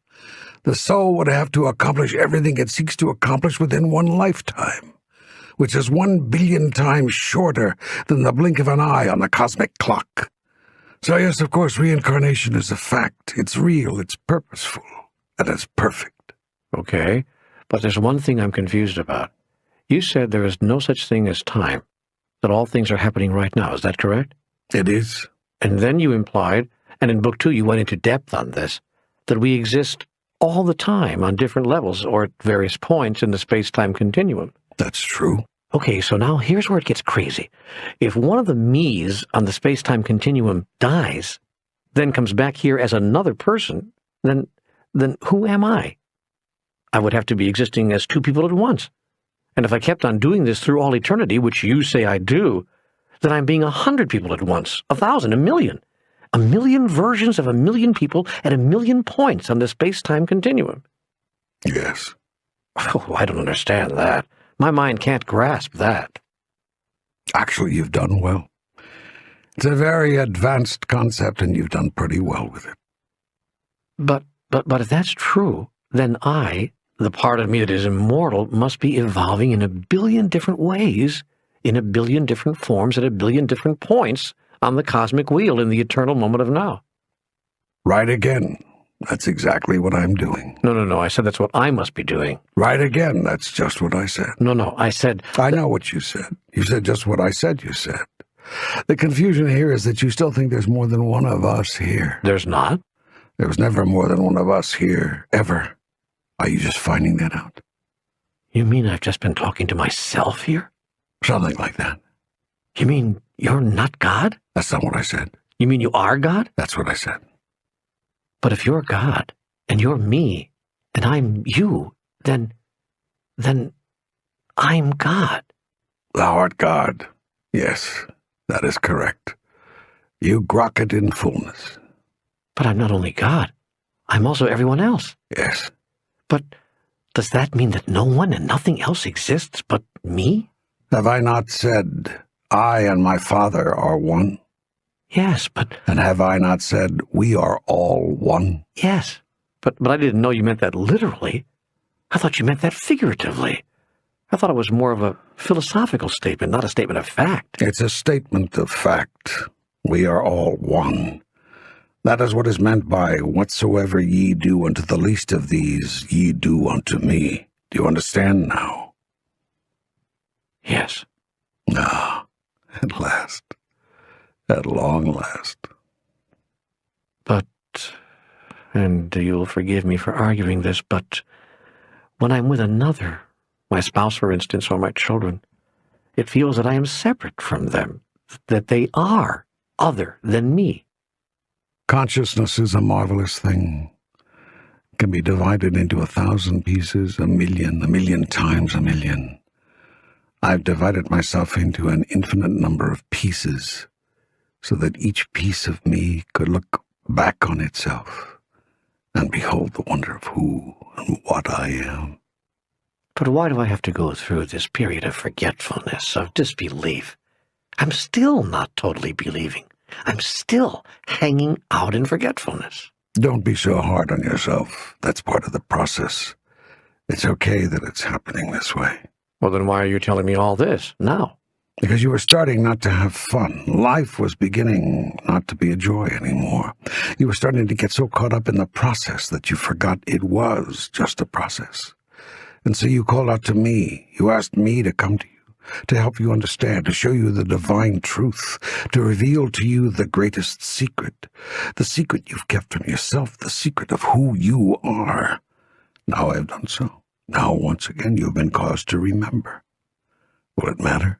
the soul would have to accomplish everything it seeks to accomplish within one lifetime, which is 1 billion times shorter than the blink of an eye on the cosmic clock. So yes, of course, reincarnation is a fact. It's real, it's purposeful, and it's perfect. Okay, but there's one thing I'm confused about. You said there is no such thing as time, that all things are happening right now. Is that correct? It is. And then you implied, and in Book 2 you went into depth on this, that we exist all the time on different levels or at various points in the space-time continuum. That's true. Okay, so now here's where it gets crazy. If one of the me's on the space-time continuum dies, then comes back here as another person, then who am I? I would have to be existing as two people at once. And if I kept on doing this through all eternity, which you say I do, then I'm being 100 people at once, 1,000, 1,000,000. 1,000,000 versions of 1,000,000 people at 1,000,000 points on the space-time continuum. Yes. Oh, I don't understand that. My mind can't grasp that. Actually, you've done well. It's a very advanced concept, and you've done pretty well with it. But if that's true, then I, the part of me that is immortal, must be evolving in 1 billion different ways, in 1 billion different forms at 1 billion different points on the cosmic wheel in the eternal moment of now. Right again. That's exactly what I'm doing. No, I said that's what I must be doing. Right again. That's just what I said. No, I said... I know what you said. You said just what I said you said. The confusion here is that you still think there's more than one of us here. There's not? There was never more than one of us here, ever. Are you just finding that out? You mean I've just been talking to myself here? Something like that. You mean you're not God? That's not what I said. You mean you are God? That's what I said. But if you're God, and you're me, and I'm you, then I'm God. Thou art God. Yes, that is correct. You grok it in fullness. But I'm not only God. I'm also everyone else. Yes. But does that mean that no one and nothing else exists but me? Have I not said, I and my Father are one? Yes, but... And have I not said, we are all one? Yes, but I didn't know you meant that literally. I thought you meant that figuratively. I thought it was more of a philosophical statement, not a statement of fact. It's a statement of fact. We are all one. That is what is meant by, whatsoever ye do unto the least of these, ye do unto me. Do you understand now? Yes. Ah, at last. At long last. But And you'll forgive me for arguing this, but when I'm with another, my spouse, for instance, or my children, it feels that I am separate from them, that they are other than me. Consciousness is a marvelous thing. It can be divided into 1,000 pieces, a million times a million. I've divided myself into an infinite number of pieces so that each piece of me could look back on itself and behold the wonder of who and what I am. But why do I have to go through this period of forgetfulness, of disbelief? I'm still not totally believing. I'm still hanging out in forgetfulness. Don't be so hard on yourself. That's part of the process. It's okay that it's happening this way. Well, then why are you telling me all this now? Because you were starting not to have fun. Life was beginning not to be a joy anymore. You were starting to get so caught up in the process that you forgot it was just a process. And so you called out to me. You asked me to come to you, to help you understand, to show you the divine truth, to reveal to you the greatest secret, the secret you've kept from yourself, the secret of who you are. Now I have done so. Now, once again, you've been caused to remember. Will it matter?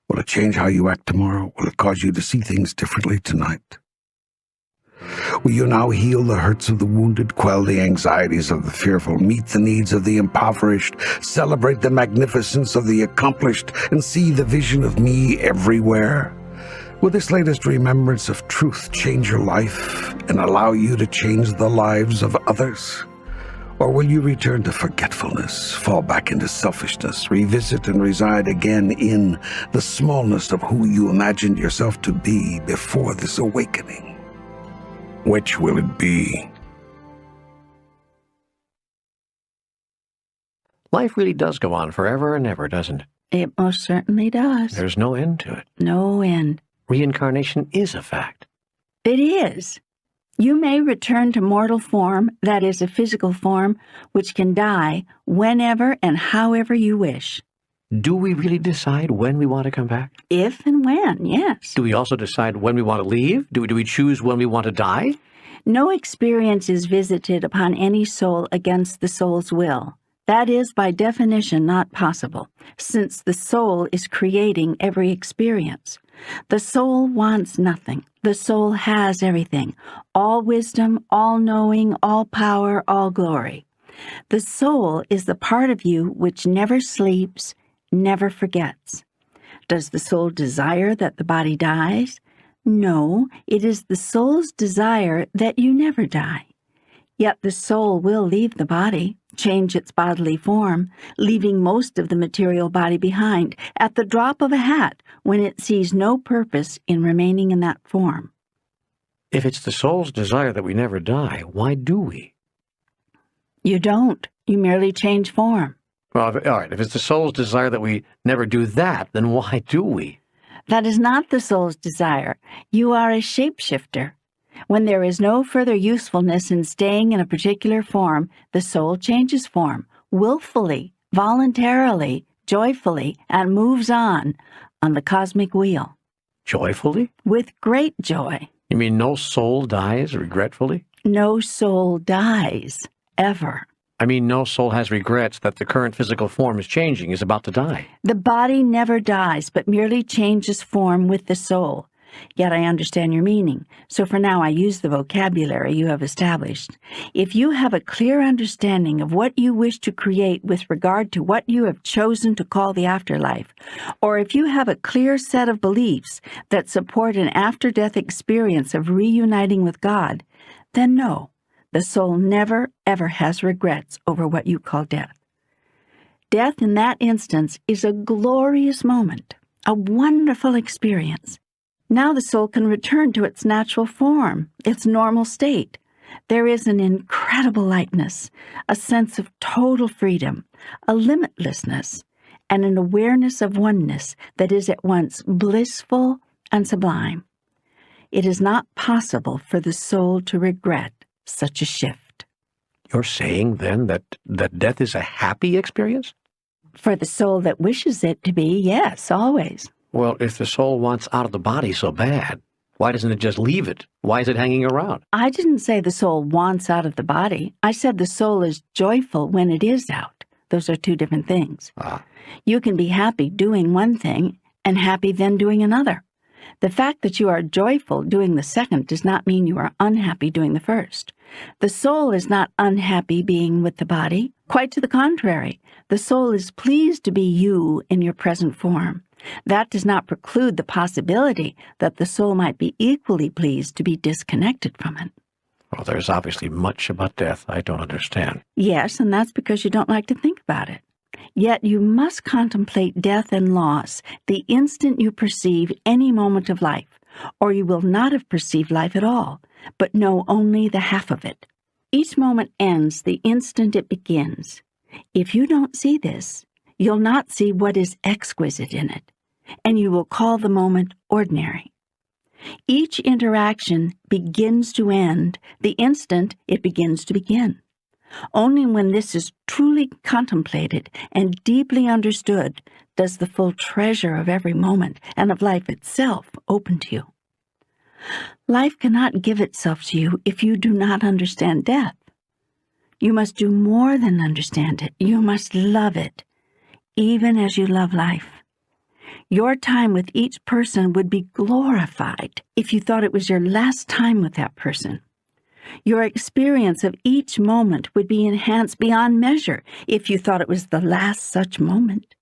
Will it change how you act tomorrow? Will it cause you to see things differently tonight? Will you now heal the hurts of the wounded, quell the anxieties of the fearful, meet the needs of the impoverished, celebrate the magnificence of the accomplished, and see the vision of me everywhere? Will this latest remembrance of truth change your life and allow you to change the lives of others? Or will you return to forgetfulness, fall back into selfishness, revisit and reside again in the smallness of who you imagined yourself to be before this awakening? Which will it be? Life really does go on forever and ever, doesn't it? It most certainly does. There's no end to it. No end. Reincarnation is a fact. It is. You may return to mortal form, that is, a physical form, which can die whenever and however you wish. Do we really decide when we want to come back? If and when, yes. Do we also decide when we want to leave? Do we choose when we want to die? No experience is visited upon any soul against the soul's will. That is, by definition, not possible, since the soul is creating every experience. The soul wants nothing. The soul has everything, all wisdom, all knowing, all power, all glory. The soul is the part of you which never sleeps, never forgets. Does the soul desire that the body dies? No, it is the soul's desire that you never die. Yet the soul will leave the body, change its bodily form, leaving most of the material body behind at the drop of a hat when it sees no purpose in remaining in that form. If it's the soul's desire that we never die, why do we? You don't. You merely change form. Well, all right, if it's the soul's desire that we never do that, then why do we? That is not the soul's desire. You are a shapeshifter. When there is no further usefulness in staying in a particular form, the soul changes form, willfully, voluntarily, joyfully, and moves on the cosmic wheel. Joyfully? With great joy. You mean no soul dies regretfully? No soul dies, ever. I mean no soul has regrets that the current physical form is changing, is about to die. The body never dies, but merely changes form with the soul. Yet I understand your meaning, so for now I use the vocabulary you have established. If you have a clear understanding of what you wish to create with regard to what you have chosen to call the afterlife, or if you have a clear set of beliefs that support an after-death experience of reuniting with God, then no, the soul never, ever has regrets over what you call death. Death in that instance is a glorious moment, a wonderful experience. Now the soul can return to its natural form, its normal state. There is an incredible lightness, a sense of total freedom, a limitlessness, and an awareness of oneness that is at once blissful and sublime. It is not possible for the soul to regret such a shift. You're saying, then, that death is a happy experience? For the soul that wishes it to be, yes, always. Well, if the soul wants out of the body so bad, Why doesn't it just leave it? Why is it hanging around? I didn't say the soul wants out of the body. I said the soul is joyful when it is out. Those are two different things. You can be happy doing one thing and happy then doing another. The fact that you are joyful doing the second does not mean you are unhappy doing the first. The soul is not unhappy being with the body. Quite to the contrary. The soul is pleased to be you in your present form. That does not preclude the possibility that the soul might be equally pleased to be disconnected from it. Well, there's obviously much about death I don't understand. Yes, and that's because you don't like to think about it. Yet you must contemplate death and loss the instant you perceive any moment of life, or you will not have perceived life at all, but know only the half of it. Each moment ends the instant it begins. If you don't see this, you'll not see what is exquisite in it, and you will call the moment ordinary. Each interaction begins to end the instant it begins to begin. Only when this is truly contemplated and deeply understood does the full treasure of every moment and of life itself open to you. Life cannot give itself to you if you do not understand death. You must do more than understand it. You must love it, even as you love life. Your time with each person would be glorified if you thought it was your last time with that person. Your experience of each moment would be enhanced beyond measure if you thought it was the last such moment.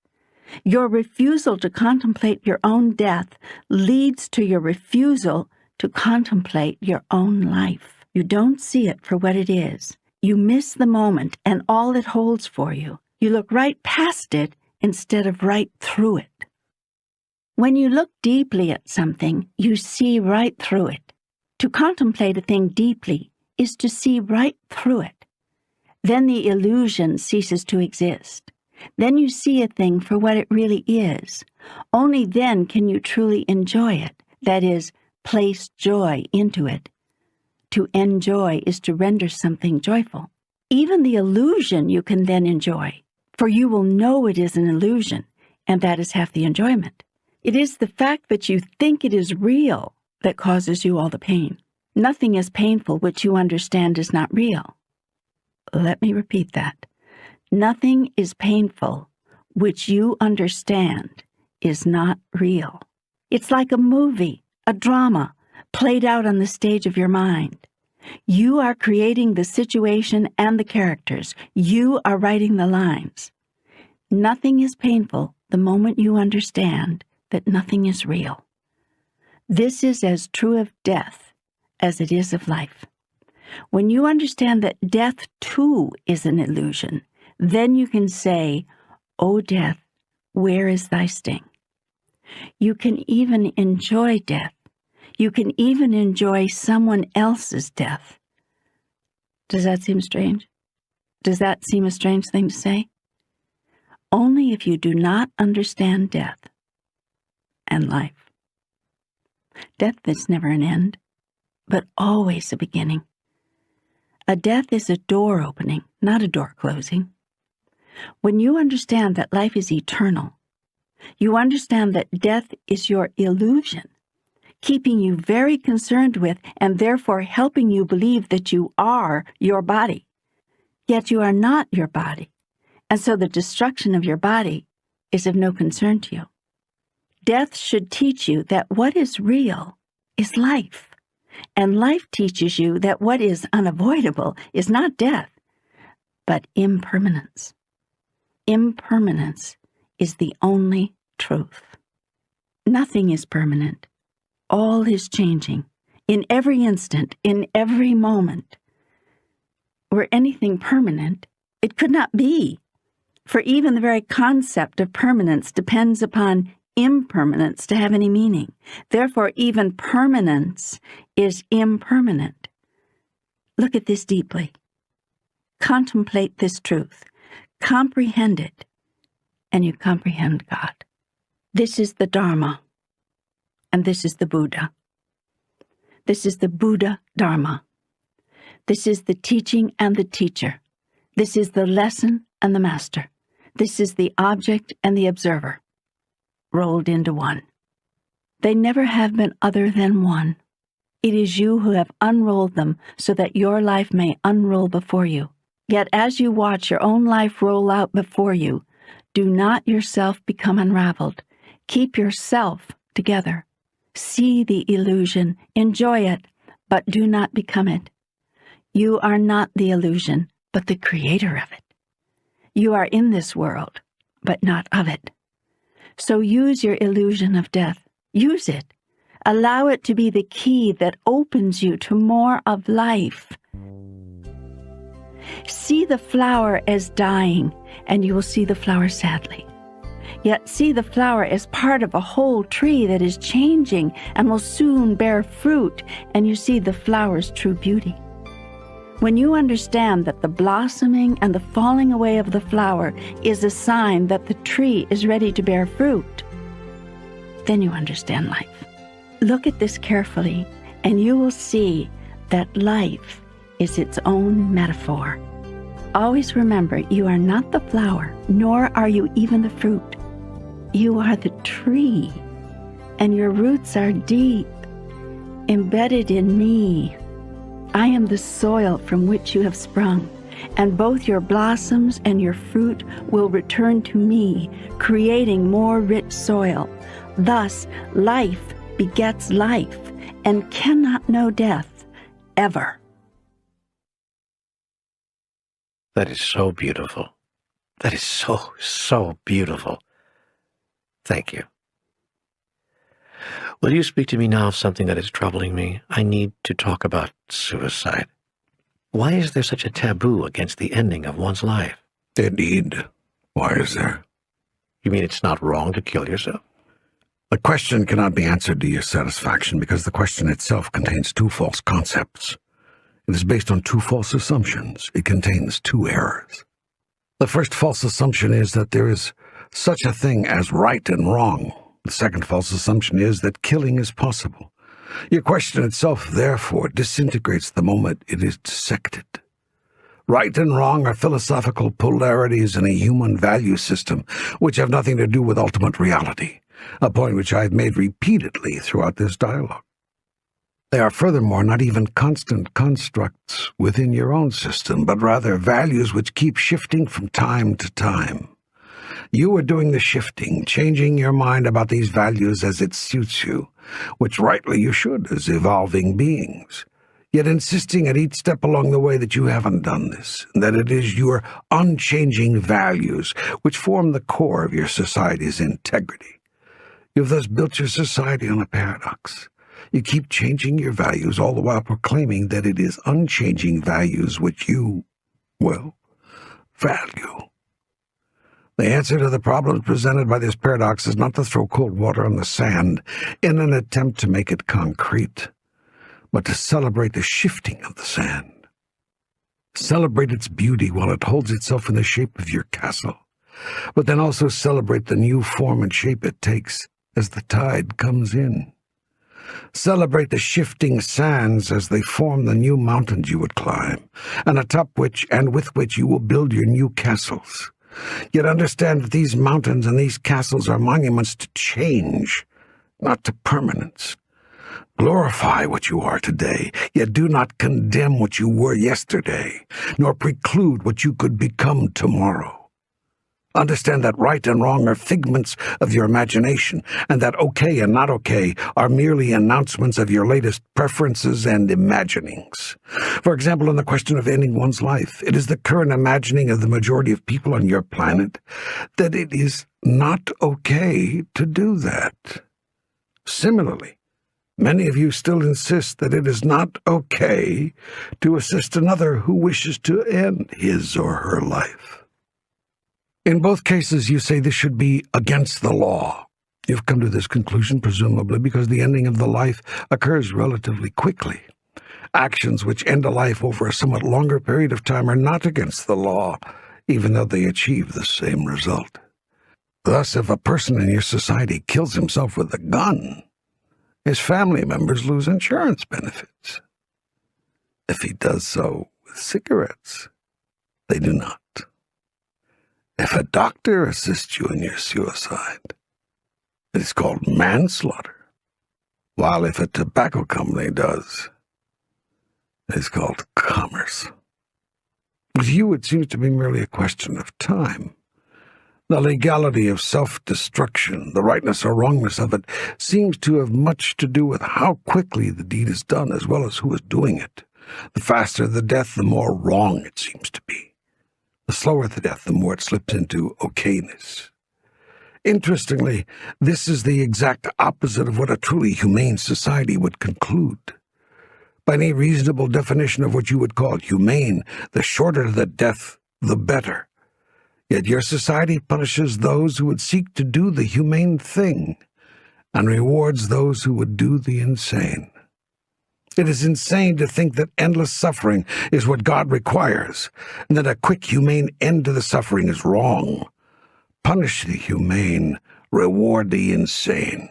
Your refusal to contemplate your own death leads to your refusal to contemplate your own life. You don't see it for what it is. You miss the moment and all it holds for you. You look right past it instead of right through it. When you look deeply at something, you see right through it. To contemplate a thing deeply is to see right through it. Then the illusion ceases to exist. Then you see a thing for what it really is. Only then can you truly enjoy it, that is, place joy into it. To enjoy is to render something joyful. Even the illusion you can then enjoy, for you will know it is an illusion, and that is half the enjoyment. It is the fact that you think it is real that causes you all the pain. Nothing is painful which you understand is not real. Let me repeat that. Nothing is painful which you understand is not real. It's like a movie, a drama, played out on the stage of your mind. You are creating the situation and the characters. You are writing the lines. Nothing is painful the moment you understand that nothing is real. This is as true of death as it is of life. When you understand that death too is an illusion, then you can say, "O death, where is thy sting?" You can even enjoy death. You can even enjoy someone else's death. Does that seem strange? Does that seem a strange thing to say? Only if you do not understand death and life. Death is never an end, but always a beginning. A death is a door opening, not a door closing. When you understand that life is eternal, you understand that death is your illusion, keeping you very concerned with and therefore helping you believe that you are your body. Yet you are not your body, and so the destruction of your body is of no concern to you. Death should teach you that what is real is life, and life teaches you that what is unavoidable is not death, but impermanence. Impermanence is the only truth. Nothing is permanent. All is changing, in every instant, in every moment. Were anything permanent, it could not be, for even the very concept of permanence depends upon impermanence to have any meaning. Therefore, even permanence is impermanent. Look at this deeply. Contemplate this truth. Comprehend it, and you comprehend God. This is the Dharma, and this is the Buddha. This is the Buddha Dharma. This is the teaching and the teacher. This is the lesson and the master. This is the object and the observer, rolled into one. They never have been other than one. It is you who have unrolled them so that your life may unroll before you. Yet as you watch your own life roll out before you, do not yourself become unraveled. Keep yourself together. See the illusion, enjoy it, but do not become it. You are not the illusion, but the creator of it. You are in this world, but not of it. So use your illusion of death. Use it. Allow it to be the key that opens you to more of life. See the flower as dying, and you will see the flower sadly. Yet see the flower as part of a whole tree that is changing and will soon bear fruit, and you see the flower's true beauty. When you understand that the blossoming and the falling away of the flower is a sign that the tree is ready to bear fruit, then you understand life. Look at this carefully, and you will see that life is its own metaphor. Always remember, you are not the flower, nor are you even the fruit. You are the tree, and your roots are deep, embedded in me. I am the soil from which you have sprung, and both your blossoms and your fruit will return to me, creating more rich soil. Thus, life begets life and cannot know death, ever. That is so beautiful. That is so beautiful. Thank you. Will you speak to me now of something that is troubling me? I need to talk about suicide. Why is there such a taboo against the ending of one's life? Indeed. Why is there? You mean it's not wrong to kill yourself? The question cannot be answered to your satisfaction because the question itself contains two false concepts. It is based on two false assumptions. It contains two errors. The first false assumption is that there is such a thing as right and wrong. The second false assumption is that killing is possible. Your question itself, therefore, disintegrates the moment it is dissected. Right and wrong are philosophical polarities in a human value system which have nothing to do with ultimate reality, a point which I have made repeatedly throughout this dialogue. They are furthermore not even constant constructs within your own system, but rather values which keep shifting from time to time. You are doing the shifting, changing your mind about these values as it suits you, which rightly you should as evolving beings, yet insisting at each step along the way that you haven't done this, and that it is your unchanging values which form the core of your society's integrity. You have thus built your society on a paradox. You keep changing your values all the while proclaiming that it is unchanging values which you, well, value. The answer to the problems presented by this paradox is not to throw cold water on the sand in an attempt to make it concrete, but to celebrate the shifting of the sand. Celebrate its beauty while it holds itself in the shape of your castle, but then also celebrate the new form and shape it takes as the tide comes in. Celebrate the shifting sands as they form the new mountains you would climb, and atop which and with which you will build your new castles. Yet understand that these mountains and these castles are monuments to change, not to permanence. Glorify what you are today, yet do not condemn what you were yesterday, nor preclude what you could become tomorrow. Understand that right and wrong are figments of your imagination, and that okay and not okay are merely announcements of your latest preferences and imaginings. For example, in the question of ending one's life, it is the current imagining of the majority of people on your planet that it is not okay to do that. Similarly, many of you still insist that it is not okay to assist another who wishes to end his or her life. In both cases, you say this should be against the law. You've come to this conclusion, presumably, because the ending of the life occurs relatively quickly. Actions which end a life over a somewhat longer period of time are not against the law, even though they achieve the same result. Thus, if a person in your society kills himself with a gun, his family members lose insurance benefits. If he does so with cigarettes, they do not. If a doctor assists you in your suicide, it is called manslaughter. while if a tobacco company does, it's called commerce. With you, it seems to be merely a question of time. The legality of self-destruction, the rightness or wrongness of it, seems to have much to do with how quickly the deed is done, as well as who is doing it. The faster the death, the more wrong it seems to be. The slower the death, the more it slips into okayness. Interestingly, this is the exact opposite of what a truly humane society would conclude. By any reasonable definition of what you would call humane, the shorter the death, the better. Yet your society punishes those who would seek to do the humane thing and rewards those who would do the insane. It is insane to think that endless suffering is what God requires, and that a quick, humane end to the suffering is wrong. Punish the humane, reward the insane.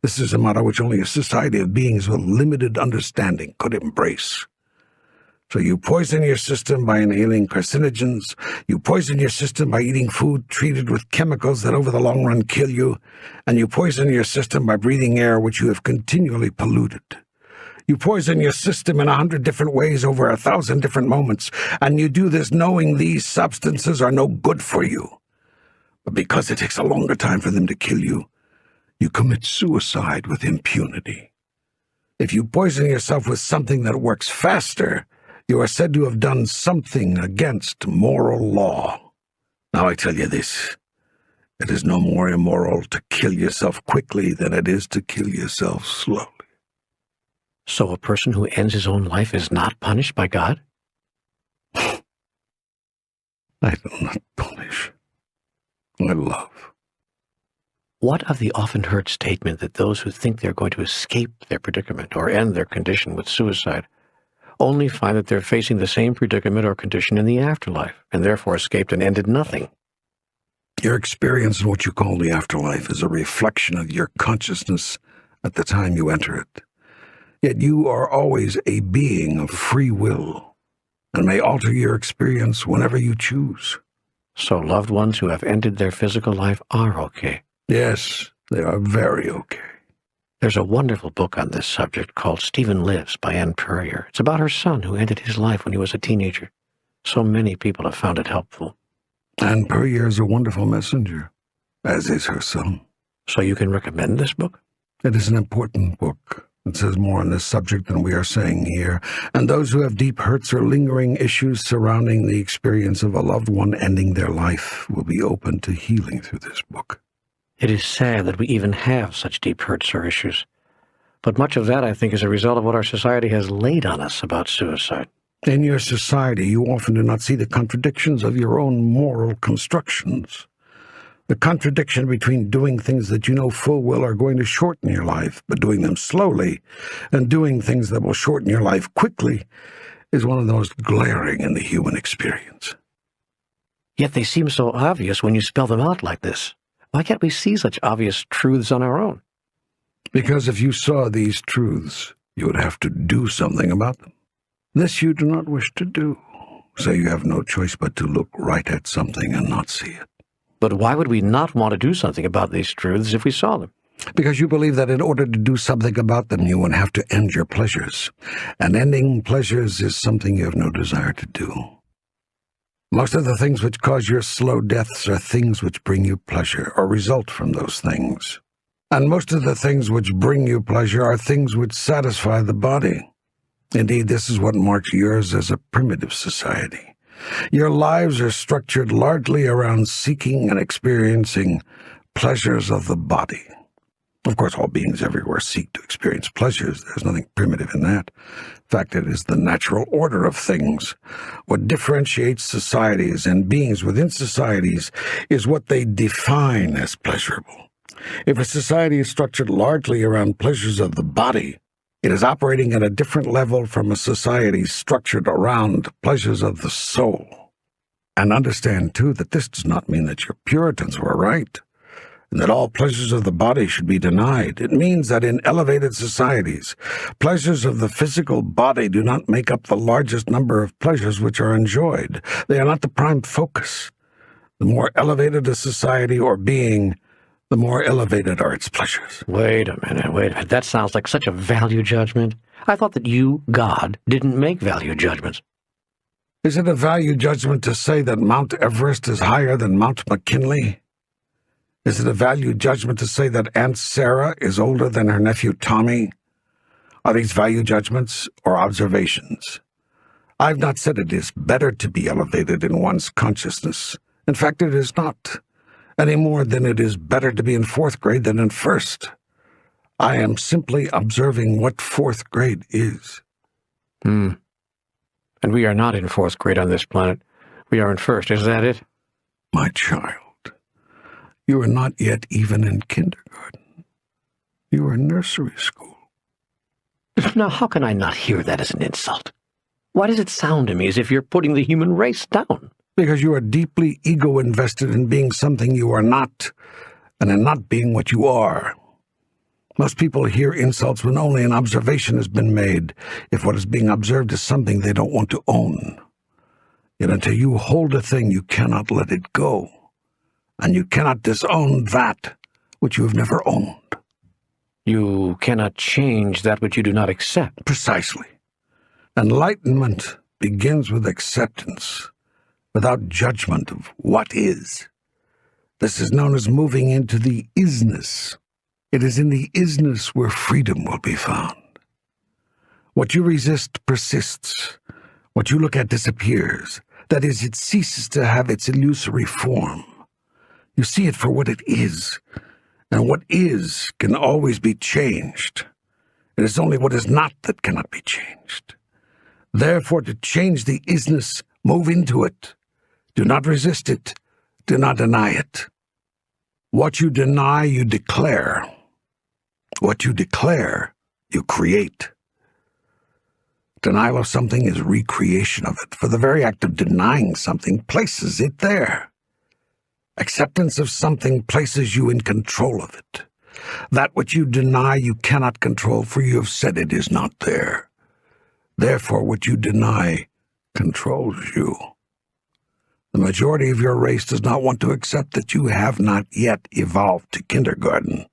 This is a motto which only a society of beings with limited understanding could embrace. So you poison your system by inhaling carcinogens, you poison your system by eating food treated with chemicals that over the long run kill you, and you poison your system by breathing air which you have continually polluted. You poison your system in 100 different ways over 1,000 different moments, and you do this knowing these substances are no good for you. But because it takes a longer time for them to kill you, you commit suicide with impunity. If you poison yourself with something that works faster, you are said to have done something against moral law. Now I tell you this, it is no more immoral to kill yourself quickly than it is to kill yourself slowly. So a person who ends his own life is not punished by God? I do not punish. I love. What of the often heard statement that those who think they're going to escape their predicament or end their condition with suicide only find that they're facing the same predicament or condition in the afterlife, and therefore escaped and ended nothing? Your experience in what you call the afterlife is a reflection of your consciousness at the time you enter it. Yet you are always a being of free will, and may alter your experience whenever you choose. So loved ones who have ended their physical life are okay? Yes, they are very okay. There's a wonderful book on this subject called Stephen Lives by Anne Purrier. It's about her son who ended his life when he was a teenager. So many people have found it helpful. Anne Purrier is a wonderful messenger, as is her son. So you can recommend this book? It is an important book. It says more on this subject than we are saying here, and those who have deep hurts or lingering issues surrounding the experience of a loved one ending their life will be open to healing through this book. It is sad that we even have such deep hurts or issues. But much of that, I think, is a result of what our society has laid on us about suicide. In your society, you often do not see the contradictions of your own moral constructions. The contradiction between doing things that you know full well are going to shorten your life, but doing them slowly, and doing things that will shorten your life quickly, is one of the most glaring in the human experience. Yet they seem so obvious when you spell them out like this. Why can't we see such obvious truths on our own? Because if you saw these truths, you would have to do something about them. This you do not wish to do, so you have no choice but to look right at something and not see it. But why would we not want to do something about these truths if we saw them? Because you believe that in order to do something about them, you would have to end your pleasures. And ending pleasures is something you have no desire to do. Most of the things which cause your slow deaths are things which bring you pleasure or result from those things. And most of the things which bring you pleasure are things which satisfy the body. Indeed, this is what marks yours as a primitive society. Your lives are structured largely around seeking and experiencing pleasures of the body. Of course, all beings everywhere seek to experience pleasures. There's nothing primitive in that. In fact, it is the natural order of things. What differentiates societies and beings within societies is what they define as pleasurable. If a society is structured largely around pleasures of the body, it is operating at a different level from a society structured around pleasures of the soul. And understand, too, that this does not mean that your Puritans were right, and that all pleasures of the body should be denied. It means that in elevated societies, pleasures of the physical body do not make up the largest number of pleasures which are enjoyed. They are not the prime focus. The more elevated a society or being, the more elevated are its pleasures. Wait a minute. That sounds like such a value judgment. I thought that you, God, didn't make value judgments. Is it a value judgment to say that Mount Everest is higher than Mount McKinley? Is it a value judgment to say that Aunt Sarah is older than her nephew Tommy? Are these value judgments or observations? I've not said it is better to be elevated in one's consciousness. In fact, it is not, any more than it is better to be in fourth grade than in first. I am simply observing what fourth grade is. And we are not in fourth grade on this planet. We are in first, is that it? My child, you are not yet even in kindergarten. You are in nursery school. Now, how can I not hear that as an insult? Why does it sound to me as if you're putting the human race down? Because you are deeply ego-invested in being something you are not, and in not being what you are. Most people hear insults when only an observation has been made, if what is being observed is something they don't want to own. Yet until you hold a thing, you cannot let it go, and you cannot disown that which you have never owned. You cannot change that which you do not accept. Precisely. Enlightenment begins with acceptance, without judgment of what is. This is known as moving into the isness. It is in the isness where freedom will be found. What you resist persists. What you look at disappears. That is, it ceases to have its illusory form. You see it for what it is, and what is can always be changed. It is only what is not that cannot be changed. Therefore, to change the isness, move into it. Do not resist it. Do not deny it. What you deny, you declare. What you declare, you create. Denial of something is recreation of it, for the very act of denying something places it there. Acceptance of something places you in control of it. That which you deny you cannot control, for you have said it is not there. Therefore, what you deny controls you. The majority of your race does not want to accept that you have not yet evolved to kindergarten.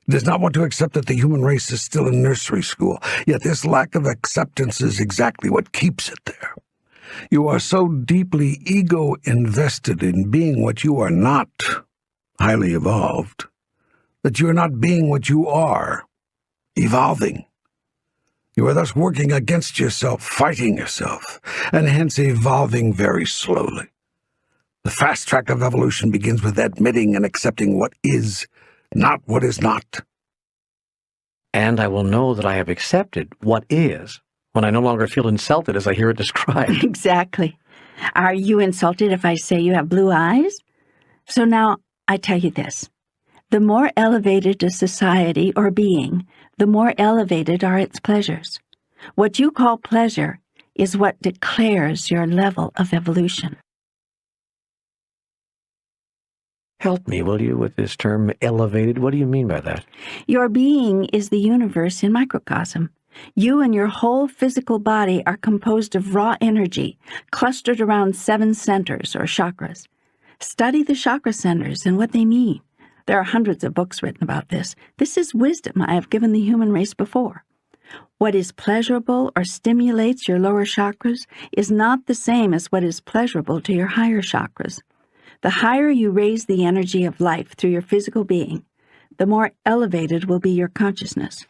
It does not want to accept that the human race is still in nursery school, yet this lack of acceptance is exactly what keeps it there. You are so deeply ego-invested in being what you are not, highly evolved, that you are not being what you are, evolving. You are thus working against yourself, fighting yourself, and hence evolving very slowly. The fast track of evolution begins with admitting and accepting what is, not what is not. And I will know that I have accepted what is when I no longer feel insulted as I hear it described. Exactly. Are you insulted if I say you have blue eyes? So now I tell you this. The more elevated a society or being, the more elevated are its pleasures. What you call pleasure is what declares your level of evolution. Help me, will you, with this term elevated? What do you mean by that? Your being is the universe in microcosm. You and your whole physical body are composed of raw energy, clustered around 7 centers or chakras. Study the chakra centers and what they mean. There are hundreds of books written about this. This is wisdom I have given the human race before. What is pleasurable or stimulates your lower chakras is not the same as what is pleasurable to your higher chakras. The higher you raise the energy of life through your physical being, the more elevated will be your consciousness.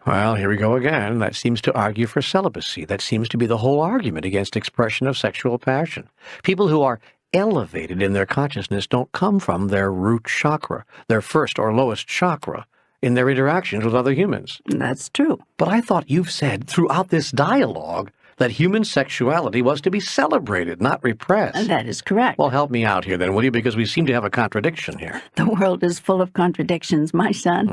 Well, here we go again. That seems to argue for celibacy. That seems to be the whole argument against expression of sexual passion. People who are elevated in their consciousness don't come from their root chakra, their first or lowest chakra, in their interactions with other humans. That's true. But I thought you've said throughout this dialogue that human sexuality was to be celebrated, not repressed. That is correct. Well, help me out here then, will you? Because we seem to have a contradiction here. The world is full of contradictions, my son.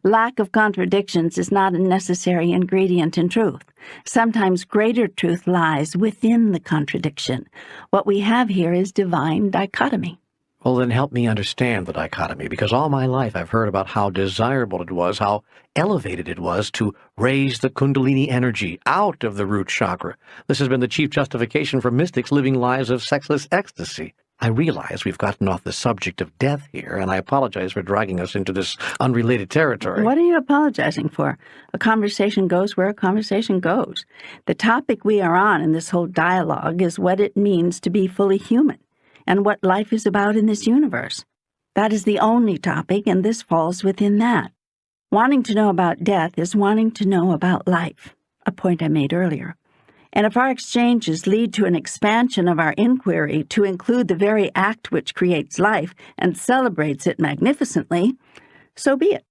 Lack of contradictions is not a necessary ingredient in truth. Sometimes greater truth lies within the contradiction. What we have here is divine dichotomy. Well, then help me understand the dichotomy, because all my life I've heard about how desirable it was, how elevated it was to raise the Kundalini energy out of the root chakra. This has been the chief justification for mystics living lives of sexless ecstasy. I realize we've gotten off the subject of death here, and I apologize for dragging us into this unrelated territory. What are you apologizing for? A conversation goes where a conversation goes. The topic we are on in this whole dialogue is what it means to be fully human and what life is about in this universe. That is the only topic, and this falls within that. Wanting to know about death is wanting to know about life, a point I made earlier. And if our exchanges lead to an expansion of our inquiry to include the very act which creates life and celebrates it magnificently, so be it.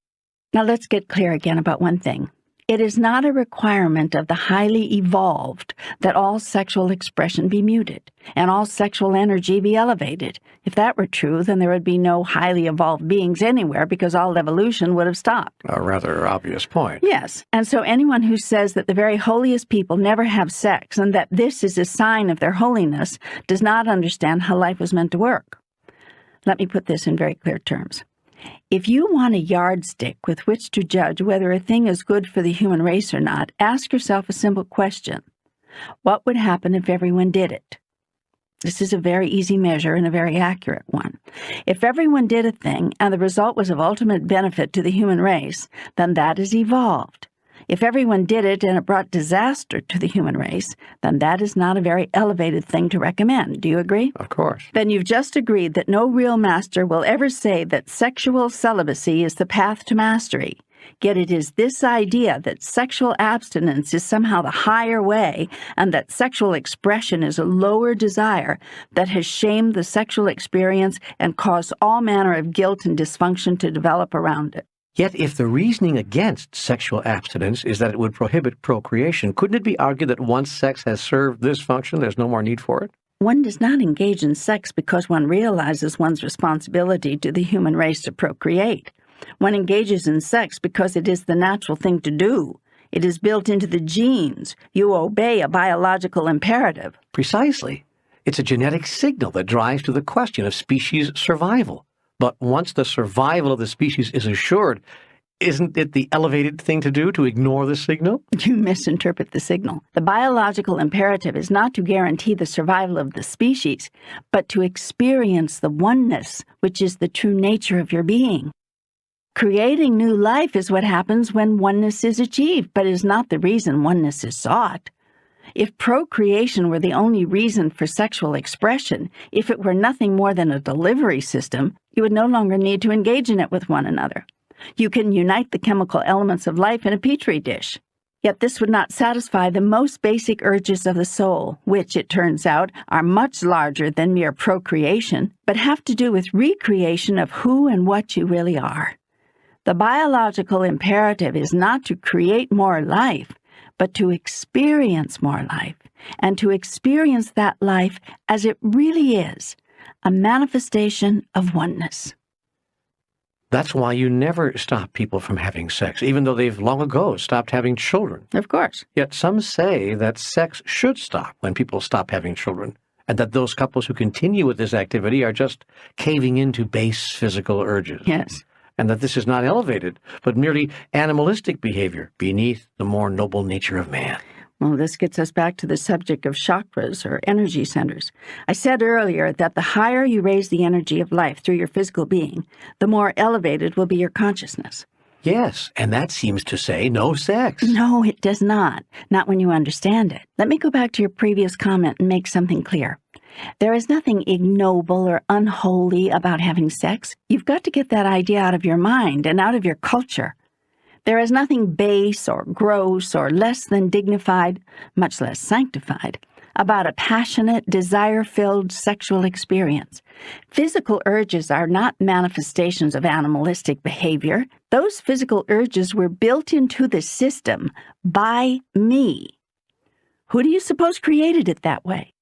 Now let's get clear again about one thing. It is not a requirement of the highly evolved that all sexual expression be muted and all sexual energy be elevated. If that were true, then there would be no highly evolved beings anywhere because all evolution would have stopped. A rather obvious point. Yes, and so anyone who says that the very holiest people never have sex and that this is a sign of their holiness does not understand how life was meant to work. Let me put this in very clear terms. If you want a yardstick with which to judge whether a thing is good for the human race or not, ask yourself a simple question. What would happen if everyone did it? This is a very easy measure and a very accurate one. If everyone did a thing and the result was of ultimate benefit to the human race, then that is evolved. If everyone did it and it brought disaster to the human race, then that is not a very elevated thing to recommend. Do you agree? Of course. Then you've just agreed that no real master will ever say that sexual celibacy is the path to mastery. Yet it is this idea that sexual abstinence is somehow the higher way and that sexual expression is a lower desire that has shamed the sexual experience and caused all manner of guilt and dysfunction to develop around it. Yet if the reasoning against sexual abstinence is that it would prohibit procreation, couldn't it be argued that once sex has served this function, there's no more need for it? One does not engage in sex because one realizes one's responsibility to the human race to procreate. One engages in sex because it is the natural thing to do. It is built into the genes. You obey a biological imperative. Precisely. It's a genetic signal that drives to the question of species survival. But once the survival of the species is assured, isn't it the elevated thing to do to ignore the signal? You misinterpret the signal. The biological imperative is not to guarantee the survival of the species, but to experience the oneness, which is the true nature of your being. Creating new life is what happens when oneness is achieved, but is not the reason oneness is sought. If procreation were the only reason for sexual expression, if it were nothing more than a delivery system, you would no longer need to engage in it with one another. You can unite the chemical elements of life in a petri dish. Yet this would not satisfy the most basic urges of the soul, which, it turns out, are much larger than mere procreation, but have to do with recreation of who and what you really are. The biological imperative is not to create more life, but to experience more life, and to experience that life as it really is, a manifestation of oneness. That's why you never stop people from having sex, even though they've long ago stopped having children. Of course. Yet some say that sex should stop when people stop having children, and that those couples who continue with this activity are just caving into base physical urges. Yes. And that this is not elevated, but merely animalistic behavior beneath the more noble nature of man. Well, this gets us back to the subject of chakras, or energy centers. I said earlier that the higher you raise the energy of life through your physical being, the more elevated will be your consciousness. Yes, and that seems to say no sex. No, it does not. Not when you understand it. Let me go back to your previous comment and make something clear. There is nothing ignoble or unholy about having sex. You've got to get that idea out of your mind and out of your culture. There is nothing base or gross or less than dignified, much less sanctified, about a passionate, desire-filled sexual experience. Physical urges are not manifestations of animalistic behavior. Those physical urges were built into the system by me. Who do you suppose created it that way?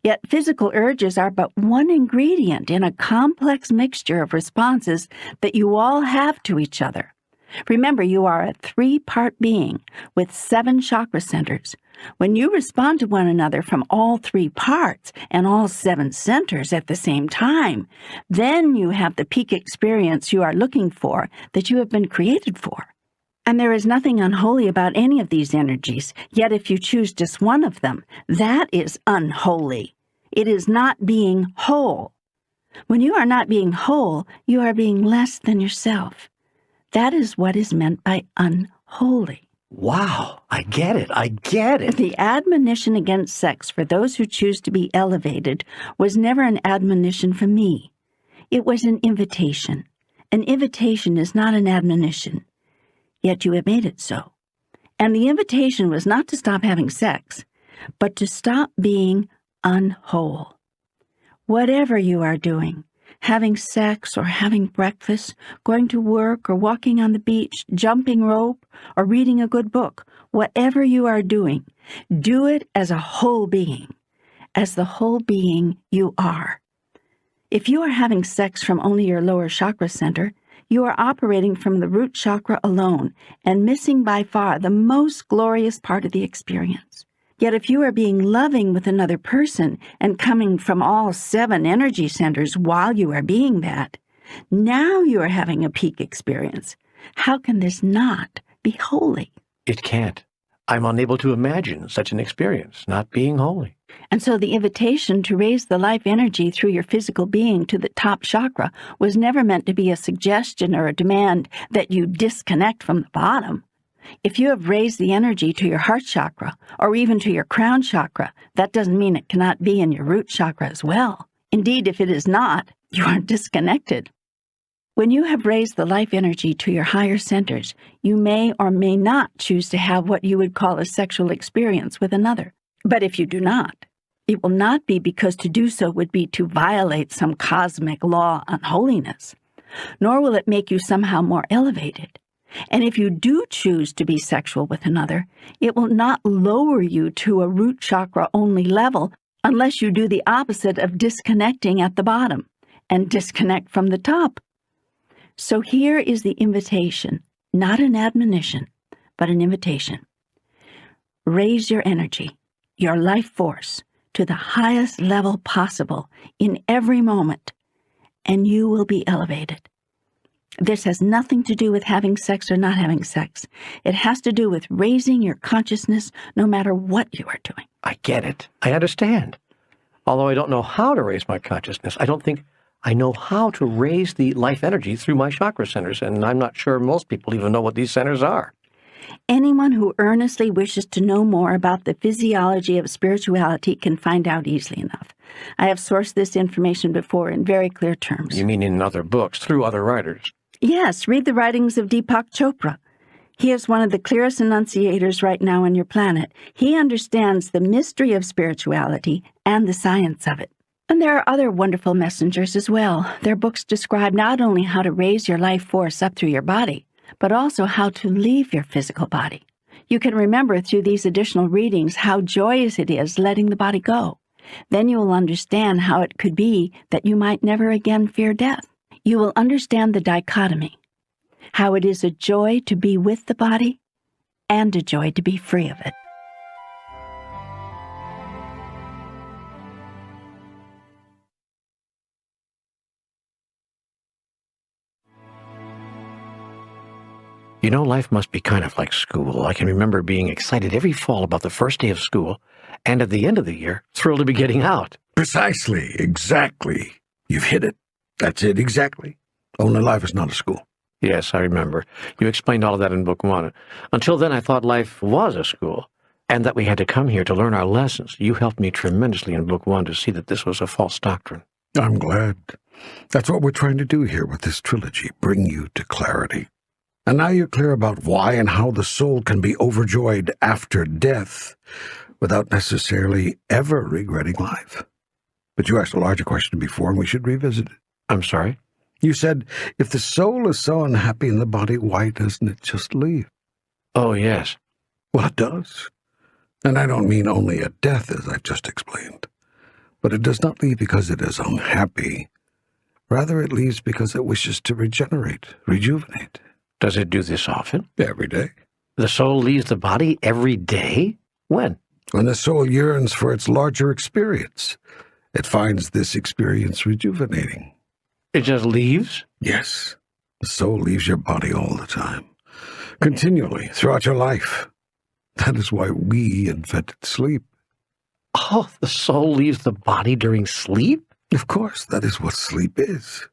Yet physical urges are but one ingredient in a complex mixture of responses that you all have to each other. Remember, you are a three-part being with 7 chakra centers. When you respond to one another from all 3 parts and all 7 centers at the same time, then you have the peak experience you are looking for, that you have been created for. And there is nothing unholy about any of these energies, yet if you choose just one of them, that is unholy. It is not being whole. When you are not being whole, you are being less than yourself. That is what is meant by unholy. Wow, I get it. I get it. The admonition against sex for those who choose to be elevated was never an admonition from me. It was an invitation. An invitation is not an admonition, yet you have made it so. And the invitation was not to stop having sex, but to stop being unwhole. Whatever you are doing, having sex or having breakfast, going to work or walking on the beach, jumping rope or reading a good book, whatever you are doing, do it as a whole being, as the whole being you are. If you are having sex from only your lower chakra center, you are operating from the root chakra alone and missing by far the most glorious part of the experience. Yet if you are being loving with another person and coming from all 7 energy centers while you are being that, now you are having a peak experience. How can this not be holy? It can't. I'm unable to imagine such an experience, not being holy. And so the invitation to raise the life energy through your physical being to the top chakra was never meant to be a suggestion or a demand that you disconnect from the bottom. If you have raised the energy to your heart chakra, or even to your crown chakra, that doesn't mean it cannot be in your root chakra as well. Indeed, if it is not, you are disconnected. When you have raised the life energy to your higher centers, you may or may not choose to have what you would call a sexual experience with another. But if you do not, it will not be because to do so would be to violate some cosmic law on holiness, nor will it make you somehow more elevated. And if you do choose to be sexual with another, it will not lower you to a root chakra only level unless you do the opposite of disconnecting at the bottom and disconnect from the top. So here is the invitation, not an admonition, but an invitation. Raise your energy, your life force, to the highest level possible in every moment, and you will be elevated. This has nothing to do with having sex or not having sex. It has to do with raising your consciousness no matter what you are doing. I get it. I understand. Although I don't know how to raise my consciousness, I don't think I know how to raise the life energy through my chakra centers, and I'm not sure most people even know what these centers are. Anyone who earnestly wishes to know more about the physiology of spirituality can find out easily enough. I have sourced this information before in very clear terms. You mean in other books, through other writers? Yes, read the writings of Deepak Chopra. He is one of the clearest enunciators right now on your planet. He understands the mystery of spirituality and the science of it. And there are other wonderful messengers as well. Their books describe not only how to raise your life force up through your body, but also how to leave your physical body. You can remember through these additional readings how joyous it is letting the body go. Then you will understand how it could be that you might never again fear death. You will understand the dichotomy, how it is a joy to be with the body and a joy to be free of it. You know, life must be kind of like school. I can remember being excited every fall about the first day of school, and at the end of the year, thrilled to be getting out. Precisely, exactly. You've hit it. That's it, exactly. Only life is not a school. Yes, I remember. You explained all of that in Book 1. Until then, I thought life was a school, and that we had to come here to learn our lessons. You helped me tremendously in Book 1 to see that this was a false doctrine. I'm glad. That's what we're trying to do here with this trilogy, bring you to clarity. And now you're clear about why and how the soul can be overjoyed after death without necessarily ever regretting life. But you asked a larger question before, and we should revisit it. I'm sorry? You said, if the soul is so unhappy in the body, why doesn't it just leave? Oh, yes. Well, it does. And I don't mean only at death, as I've just explained. But it does not leave because it is unhappy. Rather, it leaves because it wishes to regenerate, rejuvenate. Does it do this often? Every day. The soul leaves the body every day? When? When the soul yearns for its larger experience, it finds this experience rejuvenating. It just leaves? Yes. The soul leaves your body all the time, continually, throughout your life. That is why we invented sleep. Oh, the soul leaves the body during sleep? Of course, that is what sleep is.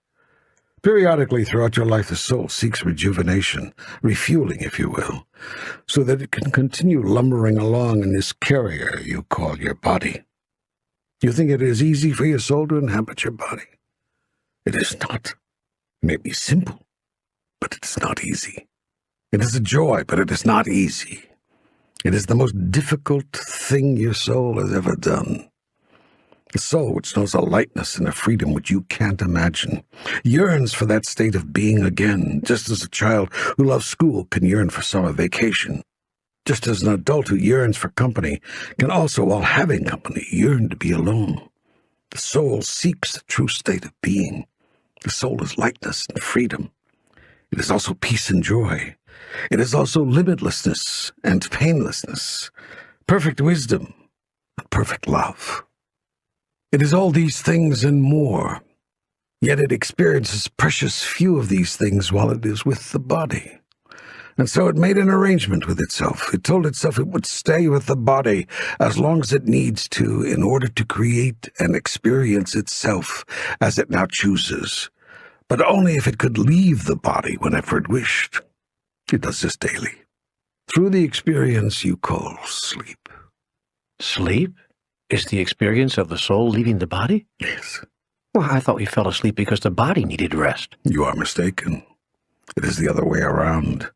Periodically throughout your life, the soul seeks rejuvenation, refueling, if you will, so that it can continue lumbering along in this carrier you call your body. You think it is easy for your soul to inhabit your body? It is not. It may be simple, but it is not easy. It is a joy, but it is not easy. It is the most difficult thing your soul has ever done. The soul, which knows a lightness and a freedom which you can't imagine, yearns for that state of being again, just as a child who loves school can yearn for summer vacation. Just as an adult who yearns for company can also, while having company, yearn to be alone. The soul seeks the true state of being. The soul is lightness and freedom. It is also peace and joy. It is also limitlessness and painlessness, perfect wisdom and perfect love. It is all these things and more, yet it experiences precious few of these things while it is with the body. And so it made an arrangement with itself. It told itself it would stay with the body as long as it needs to in order to create and experience itself as it now chooses, but only if it could leave the body whenever it wished. It does this daily, through the experience you call sleep. Sleep is the experience of the soul leaving the body? Yes. Well, I thought we fell asleep because the body needed rest. You are mistaken. It is the other way around.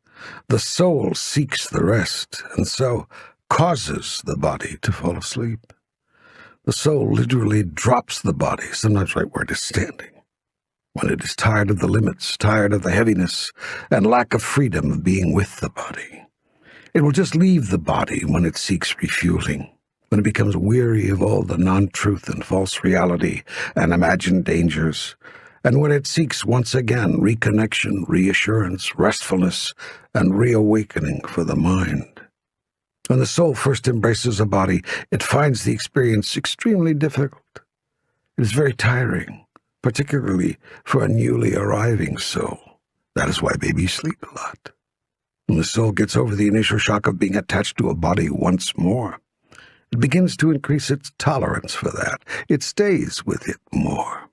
The soul seeks the rest, and so causes the body to fall asleep. The soul literally drops the body, sometimes right where it is standing, when it is tired of the limits, tired of the heaviness, and lack of freedom of being with the body. It will just leave the body when it seeks refueling, when it becomes weary of all the non-truth and false reality and imagined dangers, and when it seeks once again reconnection, reassurance, restfulness, and reawakening for the mind. When the soul first embraces a body, it finds the experience extremely difficult. It is very tiring, particularly for a newly arriving soul. That is why babies sleep a lot. When the soul gets over the initial shock of being attached to a body once more, it begins to increase its tolerance for that. It stays with it more.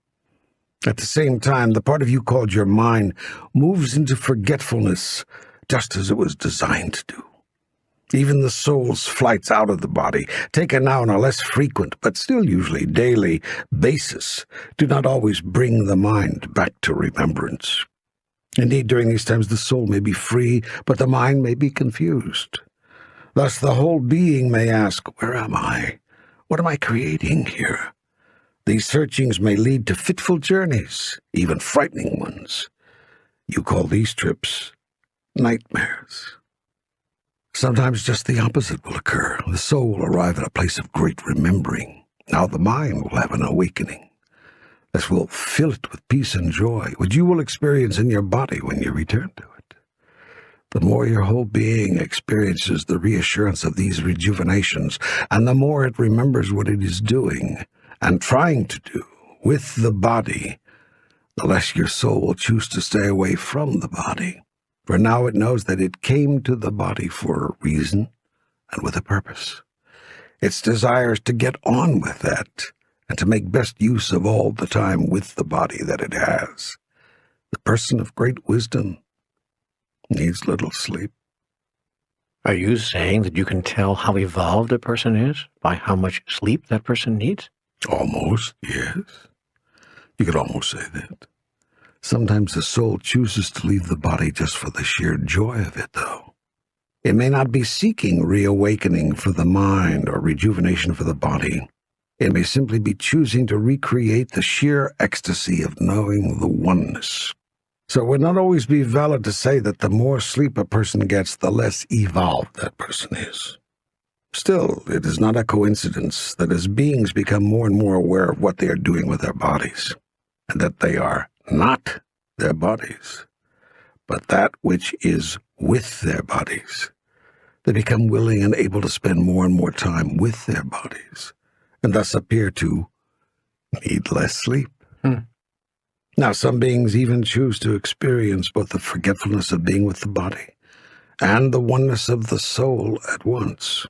At the same time, the part of you called your mind moves into forgetfulness, just as it was designed to do. Even the soul's flights out of the body, taken now on a less frequent, but still usually daily, basis, do not always bring the mind back to remembrance. Indeed, during these times the soul may be free, but the mind may be confused. Thus the whole being may ask, where am I? What am I creating here? These searchings may lead to fitful journeys, even frightening ones. You call these trips nightmares. Sometimes just the opposite will occur. The soul will arrive at a place of great remembering. Now the mind will have an awakening. This will fill it with peace and joy, which you will experience in your body when you return to it. The more your whole being experiences the reassurance of these rejuvenations, and the more it remembers what it is doing and trying to do with the body, the less your soul will choose to stay away from the body. For now it knows that it came to the body for a reason and with a purpose. Its desire is to get on with that and to make best use of all the time with the body that it has. The person of great wisdom needs little sleep. Are you saying that you can tell how evolved a person is by how much sleep that person needs? Almost, yes. You could almost say that. Sometimes the soul chooses to leave the body just for the sheer joy of it, though. It may not be seeking reawakening for the mind or rejuvenation for the body. It may simply be choosing to recreate the sheer ecstasy of knowing the oneness. So it would not always be valid to say that the more sleep a person gets, the less evolved that person is. Still, it is not a coincidence that as beings become more and more aware of what they are doing with their bodies, and that they are not their bodies, but that which is with their bodies, they become willing and able to spend more and more time with their bodies, and thus appear to need less sleep. Now, some beings even choose to experience both the forgetfulness of being with the body and the oneness of the soul at once.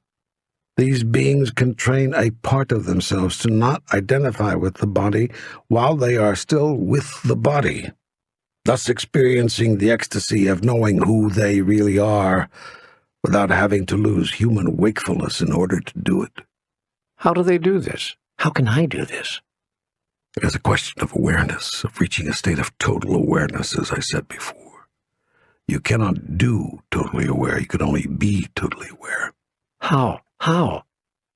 These beings can train a part of themselves to not identify with the body while they are still with the body, thus experiencing the ecstasy of knowing who they really are without having to lose human wakefulness in order to do it. How do they do this? How can I do this? It is a question of awareness, of reaching a state of total awareness, as I said before. You cannot do totally aware, you can only be totally aware. How? How?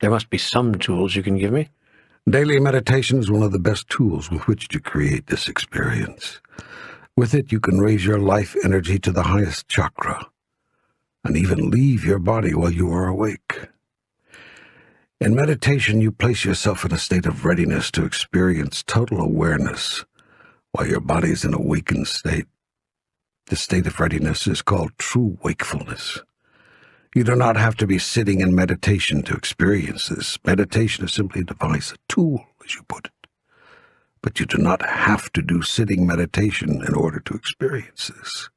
There must be some tools you can give me. Daily meditation is one of the best tools with which to create this experience. With it, you can raise your life energy to the highest chakra, and even leave your body while you are awake. In meditation, you place yourself in a state of readiness to experience total awareness while your body is in a awakened state. This state of readiness is called true wakefulness. You do not have to be sitting in meditation to experience this. Meditation is simply a device, a tool, as you put it. But you do not have to do sitting meditation in order to experience this.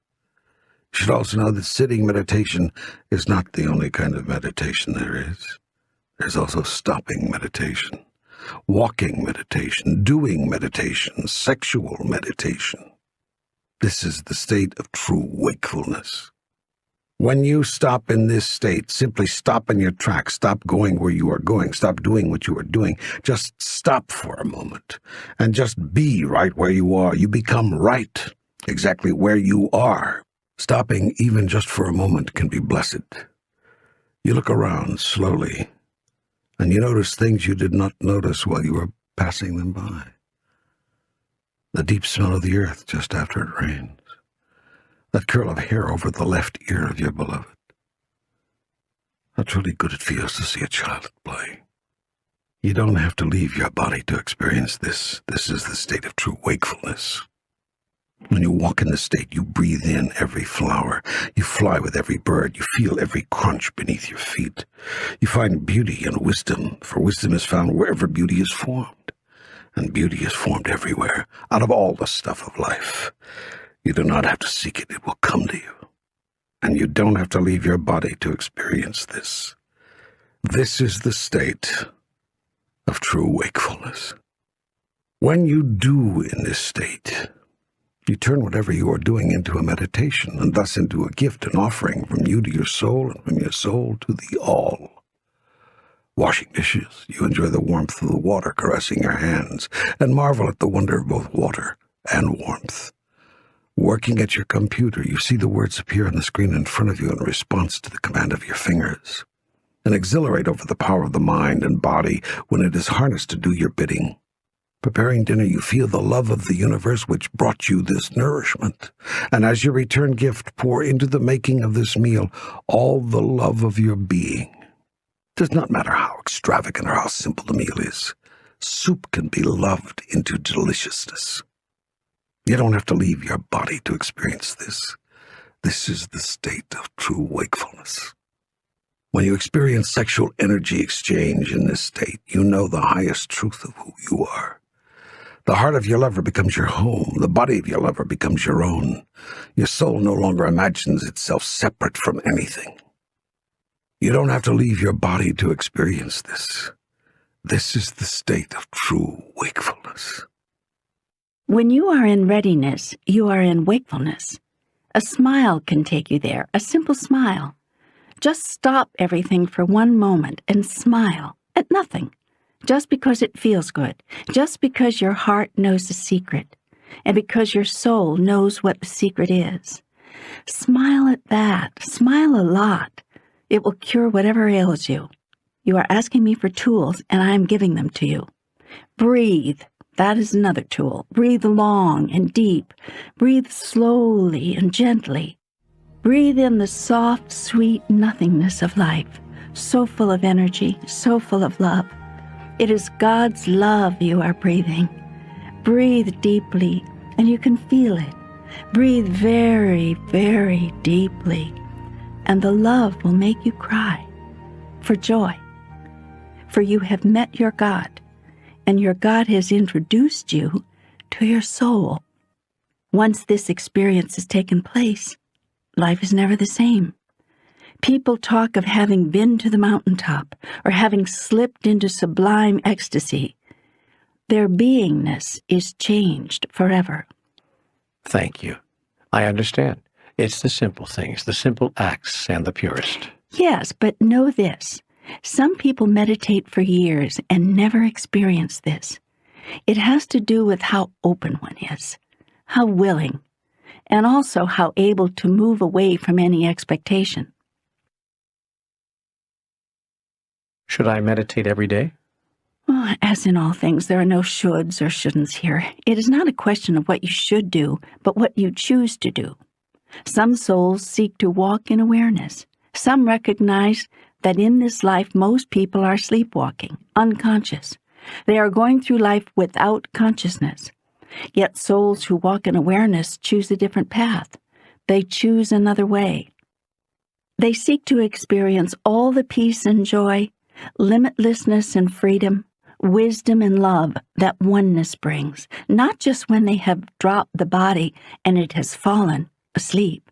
You should also know that sitting meditation is not the only kind of meditation there is. There's also stopping meditation, walking meditation, doing meditation, sexual meditation. This is the state of true wakefulness. When you stop in this state, simply stop in your tracks, stop going where you are going, stop doing what you are doing. Just stop for a moment and just be right where you are. You become right exactly where you are. Stopping even just for a moment can be blessed. You look around slowly, and you notice things you did not notice while you were passing them by. The deep smell of the earth just after it rains. That curl of hair over the left ear of your beloved. How truly good it feels to see a child at play. You don't have to leave your body to experience this. This is the state of true wakefulness. When you walk in this state, you breathe in every flower. You fly with every bird. You feel every crunch beneath your feet. You find beauty and wisdom, for wisdom is found wherever beauty is formed. And beauty is formed everywhere, out of all the stuff of life. You do not have to seek it. It will come to you. And you don't have to leave your body to experience this. This is the state of true wakefulness. When you do in this state, you turn whatever you are doing into a meditation, and thus into a gift, an offering from you to your soul, and from your soul to the all. Washing dishes, you enjoy the warmth of the water caressing your hands, and marvel at the wonder of both water and warmth. Working at your computer, you see the words appear on the screen in front of you in response to the command of your fingers, and exhilarate over the power of the mind and body when it is harnessed to do your bidding. Preparing dinner, you feel the love of the universe which brought you this nourishment, and as your return gift, pour into the making of this meal all the love of your being. It does not matter how extravagant or how simple the meal is. Soup can be loved into deliciousness. You don't have to leave your body to experience this. This is the state of true wakefulness. When you experience sexual energy exchange in this state, you know the highest truth of who you are. The heart of your lover becomes your home. The body of your lover becomes your own. Your soul no longer imagines itself separate from anything. You don't have to leave your body to experience this. This is the state of true wakefulness. When you are in readiness, you are in wakefulness. A smile can take you there, a simple smile. Just stop everything for one moment and smile at nothing. Just because it feels good, just because your heart knows the secret, and because your soul knows what the secret is. Smile at that. Smile a lot. It will cure whatever ails you. You are asking me for tools, and I am giving them to you. Breathe. That is another tool. Breathe long and deep. Breathe slowly and gently. Breathe in the soft, sweet nothingness of life, so full of energy, so full of love. It is God's love you are breathing. Breathe deeply, and you can feel it. Breathe very, very deeply, and the love will make you cry for joy. For you have met your God, and your God has introduced you to your soul. Once this experience has taken place, life is never the same. People talk of having been to the mountaintop or having slipped into sublime ecstasy. Their beingness is changed forever. Thank you. I understand. It's the simple things, the simple acts, and the purest. Yes, but know this. Some people meditate for years and never experience this. It has to do with how open one is, how willing, and also how able to move away from any expectation. Should I meditate every day? Oh, as in all things, there are no shoulds or shouldn'ts here. It is not a question of what you should do, but what you choose to do. Some souls seek to walk in awareness. Some recognize that in this life most people are sleepwalking, unconscious. They are going through life without consciousness. Yet souls who walk in awareness choose a different path. They choose another way. They seek to experience all the peace and joy, limitlessness and freedom, wisdom and love that oneness brings, not just when they have dropped the body and it has fallen asleep,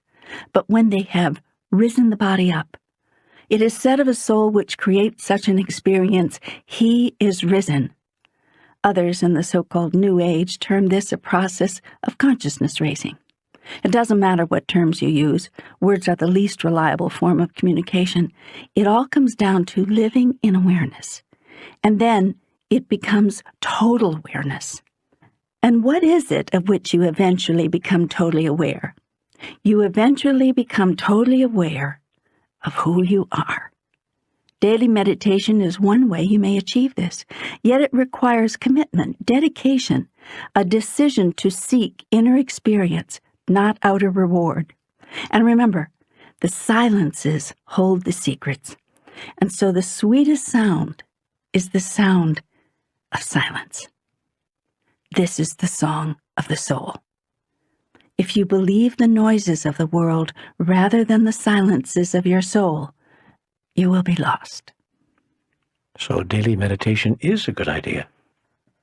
but when they have risen the body up. It is said of a soul which creates such an experience, he is risen. Others in the so-called New Age term this a process of consciousness raising. It doesn't matter what terms you use. Words are the least reliable form of communication. It all comes down to living in awareness. And then it becomes total awareness. And what is it of which you eventually become totally aware? You eventually become totally aware of who you are. Daily meditation is one way you may achieve this, yet it requires commitment, dedication, a decision to seek inner experience, not outer reward. And remember, the silences hold the secrets. And so the sweetest sound is the sound of silence. This is the song of the soul. If you believe the noises of the world rather than the silences of your soul, you will be lost. So daily meditation is a good idea.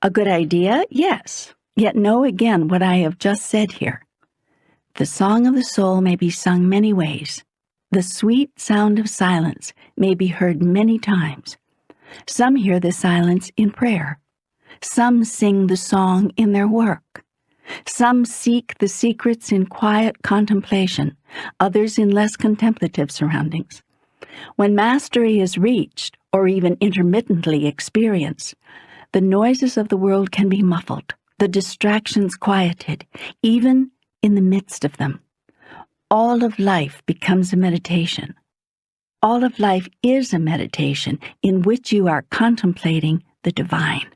A good idea? Yes. Yet know again what I have just said here. The song of the soul may be sung many ways. The sweet sound of silence may be heard many times. Some hear the silence in prayer. Some sing the song in their work. Some seek the secrets in quiet contemplation, others in less contemplative surroundings. When mastery is reached, or even intermittently experienced, the noises of the world can be muffled, the distractions quieted, even in the midst of them. All of life becomes a meditation. All of life is a meditation in which you are contemplating the divine.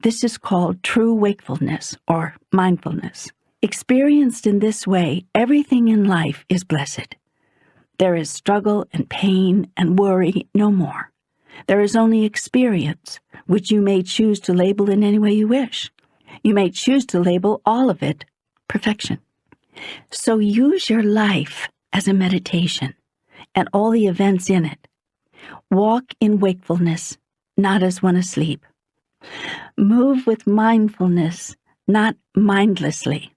This is called true wakefulness or mindfulness. Experienced in this way, everything in life is blessed. There is struggle and pain and worry no more. There is only experience, which you may choose to label in any way you wish. You may choose to label all of it perfection. So use your life as a meditation and all the events in it. Walk in wakefulness, not as one asleep. Move with mindfulness, not mindlessly.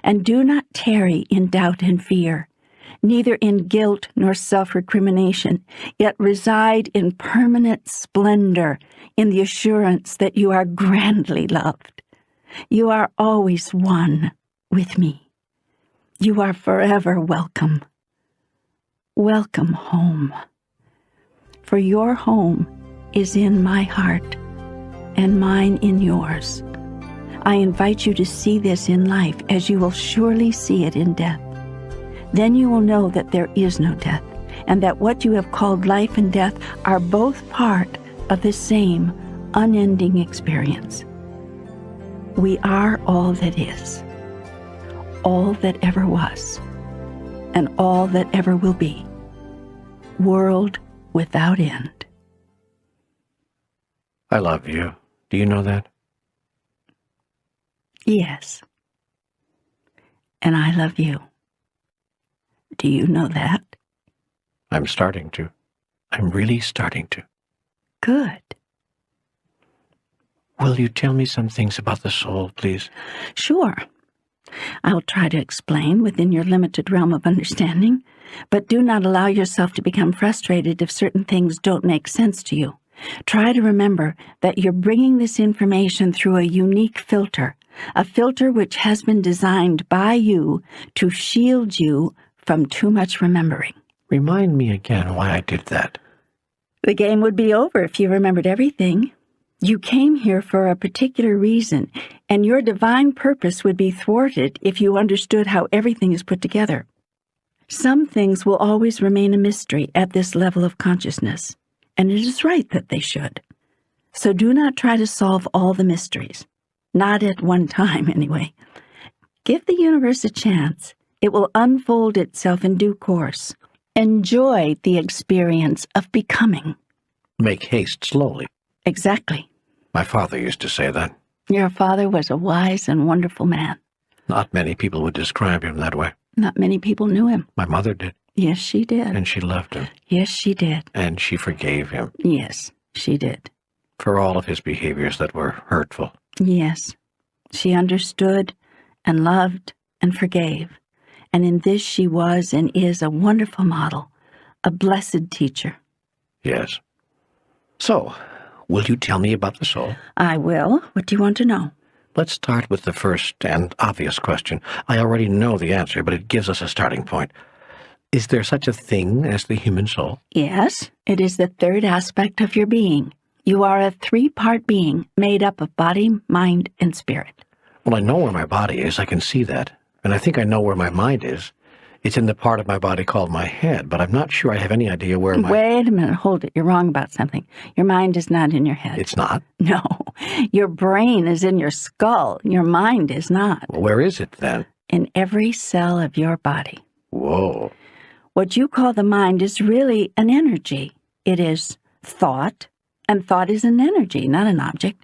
And do not tarry in doubt and fear, neither in guilt nor self-recrimination, yet reside in permanent splendor in the assurance that you are grandly loved. You are always one with me. You are forever welcome. Welcome home. For your home is in my heart and mine in yours. I invite you to see this in life as you will surely see it in death. Then you will know that there is no death, and that what you have called life and death are both part of the same unending experience. We are all that is, all that ever was, and all that ever will be. World without end. I love you. Do you know that? Yes. And I love you. Do you know that? I'm starting to. I'm really starting to. Good. Will you tell me some things about the soul, please? Sure. I'll try to explain within your limited realm of understanding, but do not allow yourself to become frustrated if certain things don't make sense to you. Try to remember that you're bringing this information through a unique filter, a filter which has been designed by you to shield you from too much remembering. Remind me again why I did that. The game would be over if you remembered everything. You came here for a particular reason, and your divine purpose would be thwarted if you understood how everything is put together. Some things will always remain a mystery at this level of consciousness, and it is right that they should. So do not try to solve all the mysteries. Not at one time, anyway. Give the universe a chance. It will unfold itself in due course. Enjoy the experience of becoming. Make haste slowly. Exactly. My father used to say that. Your father was a wise and wonderful man. Not many people would describe him that way. Not many people knew him. My mother did. Yes, she did. And she loved him. Yes, she did. And she forgave him. Yes, she did. For all of his behaviors that were hurtful. Yes. She understood and loved and forgave. And in this she was and is a wonderful model, a blessed teacher. Yes. So, will you tell me about the soul? I will. What do you want to know? Let's start with the first and obvious question. I already know the answer, but it gives us a starting point. Is there such a thing as the human soul? Yes, it is the third aspect of your being. You are a three-part being made up of body, mind, and spirit. Well, I know where my body is. I can see that. And I think I know where my mind is. It's in the part of my body called my head, but I'm not sure I have any idea where my... Wait a minute. Hold it. You're wrong about something. Your mind is not in your head. It's not? No. Your brain is in your skull. Your mind is not. Well, where is it, then? In every cell of your body. Whoa. What you call the mind is really an energy. It is thought, and thought is an energy, not an object.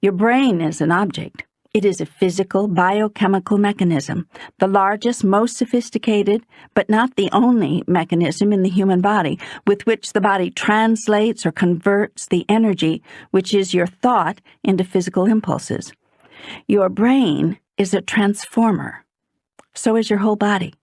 Your brain is an object. It is a physical, biochemical mechanism, the largest, most sophisticated, but not the only mechanism in the human body, with which the body translates or converts the energy, which is your thought, into physical impulses. Your brain is a transformer. So is your whole body.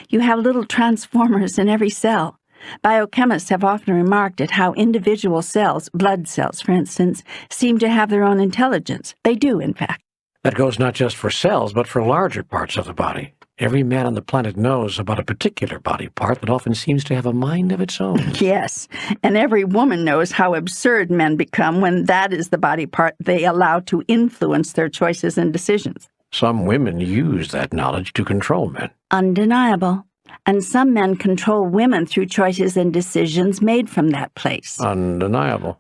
You have little transformers in every cell. Biochemists have often remarked at how individual cells, blood cells, for instance, seem to have their own intelligence. They do, in fact. That goes not just for cells, but for larger parts of the body. Every man on the planet knows about a particular body part that often seems to have a mind of its own. Yes, and every woman knows how absurd men become when that is the body part they allow to influence their choices and decisions. Some women use that knowledge to control men. Undeniable. And some men control women through choices and decisions made from that place. Undeniable.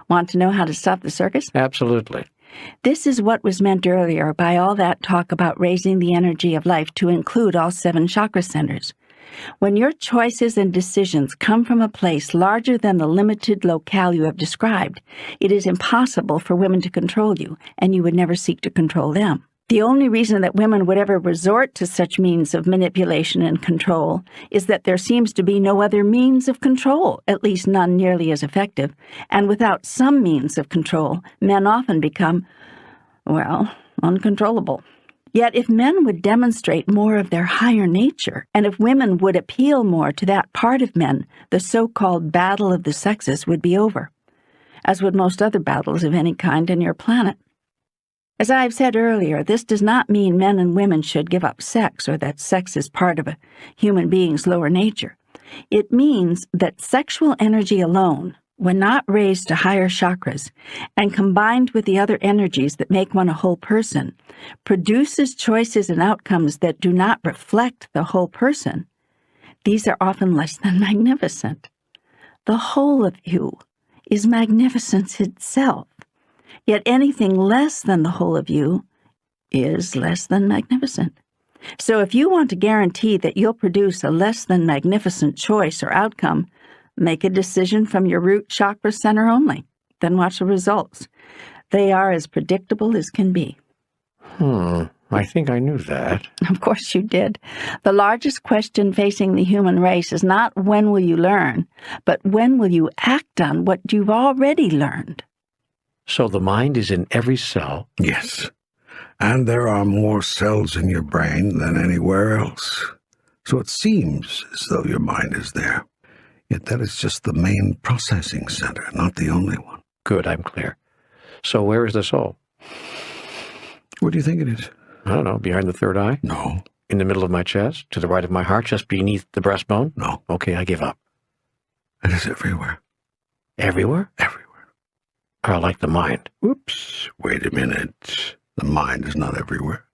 Want to know how to stop the circus? Absolutely. This is what was meant earlier by all that talk about raising the energy of life to include all 7 chakra centers. When your choices and decisions come from a place larger than the limited locale you have described, it is impossible for women to control you, and you would never seek to control them. The only reason that women would ever resort to such means of manipulation and control is that there seems to be no other means of control, at least none nearly as effective, and without some means of control, men often become, well, uncontrollable. Yet if men would demonstrate more of their higher nature, and if women would appeal more to that part of men, the so-called battle of the sexes would be over, as would most other battles of any kind on your planet. As I've said earlier, this does not mean men and women should give up sex or that sex is part of a human being's lower nature. It means that sexual energy alone, when not raised to higher chakras and combined with the other energies that make one a whole person, produces choices and outcomes that do not reflect the whole person. These are often less than magnificent. The whole of you is magnificence itself. Yet anything less than the whole of you is less than magnificent. So if you want to guarantee that you'll produce a less than magnificent choice or outcome, make a decision from your root chakra center only. Then watch the results. They are as predictable as can be. I think I knew that. Of course you did. The largest question facing the human race is not when will you learn, but when will you act on what you've already learned. So the mind is in every cell? Yes. And there are more cells in your brain than anywhere else. So it seems as though your mind is there. Yet that is just the main processing center, not the only one. Good, I'm clear. So where is the soul? Where do you think it is? I don't know, behind the third eye? No. In the middle of my chest? To the right of my heart? Just beneath the breastbone? No. Okay, I give up. It is everywhere. Everywhere? Everywhere. Like the mind. Whoops. Wait a minute. The mind is not everywhere.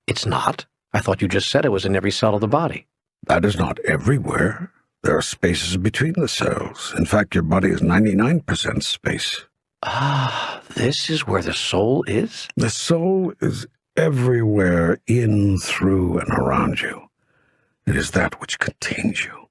It's not? I thought you just said it was in every cell of the body. That is not everywhere. There are spaces between the cells. In fact, your body is 99% space. Ah, this is where the soul is? The soul is everywhere, in, through, and around you. It is that which contains you.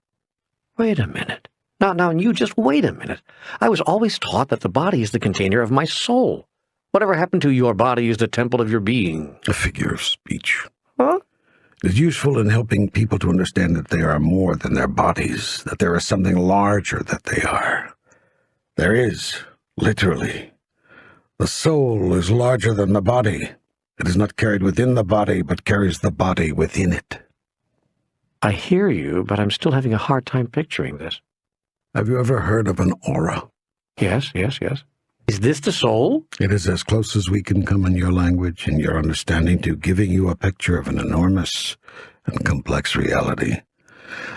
Wait a minute. Now, you just wait a minute. I was always taught that the body is the container of my soul. Whatever happened to your body is the temple of your being? A figure of speech. Huh? It is useful in helping people to understand that they are more than their bodies, that there is something larger that they are. There is, literally. The soul is larger than the body. It is not carried within the body, but carries the body within it. I hear you, but I'm still having a hard time picturing this. Have you ever heard of an aura? Yes. Is this the soul? It is as close as we can come in your language and your understanding to giving you a picture of an enormous and complex reality.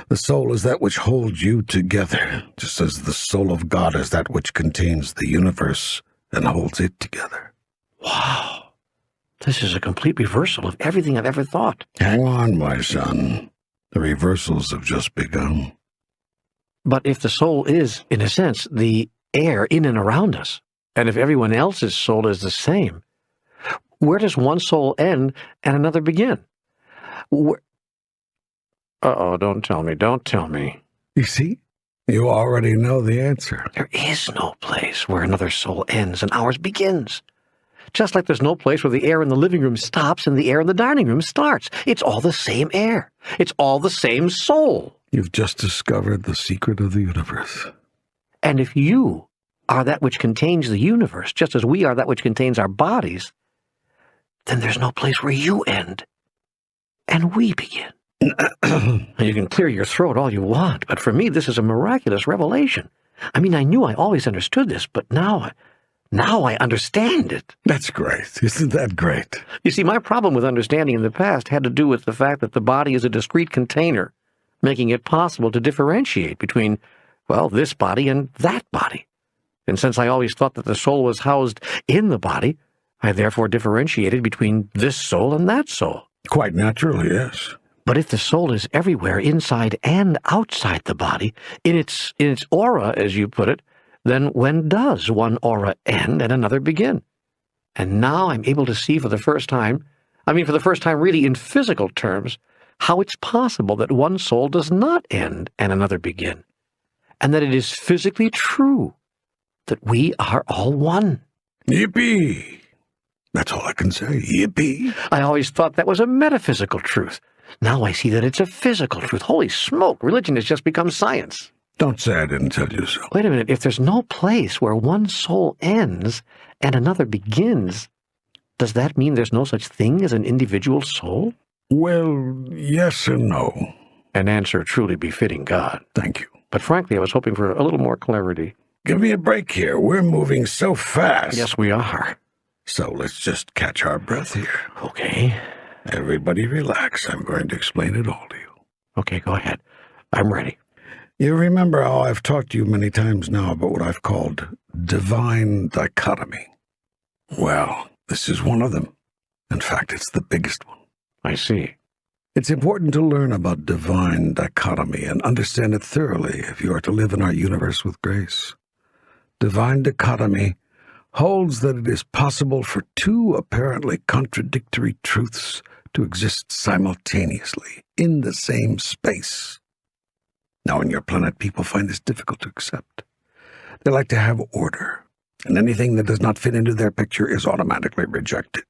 The soul is that which holds you together, just as the soul of God is that which contains the universe and holds it together. Wow. This is a complete reversal of everything I've ever thought. Hang on, my son. The reversals have just begun. But if the soul is, in a sense, the air in and around us, and if everyone else's soul is the same, where does one soul end and another begin? Uh-oh, don't tell me. You see? You already know the answer. There is no place where another soul ends and ours begins. Just like there's no place where the air in the living room stops and the air in the dining room starts. It's all the same air. It's all the same soul. You've just discovered the secret of the universe. And if you are that which contains the universe, just as we are that which contains our bodies, then there's no place where you end and we begin. You can clear your throat all you want, but for me this is a miraculous revelation. I mean, I knew I always understood this, but now I understand it. That's great. Isn't that great? You see, my problem with understanding in the past had to do with the fact that the body is a discrete container, making it possible to differentiate between, well, this body and that body. And since I always thought that the soul was housed in the body, I therefore differentiated between this soul and that soul. Quite naturally, yes. But if the soul is everywhere, inside and outside the body, in its aura, as you put it, then when does one aura end and another begin? And now I'm able to see for the first time really in physical terms, how it's possible that one soul does not end and another begin, and that it is physically true that we are all one. Yippee! That's all I can say. Yippee! I always thought that was a metaphysical truth. Now I see that it's a physical truth. Holy smoke, religion has just become science. Don't say I didn't tell you so. Wait a minute, if there's no place where one soul ends and another begins, does that mean there's no such thing as an individual soul? Well, yes and no. An answer truly befitting God. Thank you. But frankly, I was hoping for a little more clarity. Give me a break here. We're moving so fast. Yes, we are. So let's just catch our breath here. Okay. Everybody relax. I'm going to explain it all to you. Okay, go ahead. I'm ready. You remember how I've talked to you many times now about what I've called divine dichotomy? Well, this is one of them. In fact, it's the biggest one. I see. It's important to learn about divine dichotomy and understand it thoroughly if you are to live in our universe with grace. Divine dichotomy holds that it is possible for two apparently contradictory truths to exist simultaneously in the same space. Now, on your planet, people find this difficult to accept. They like to have order, and anything that does not fit into their picture is automatically rejected.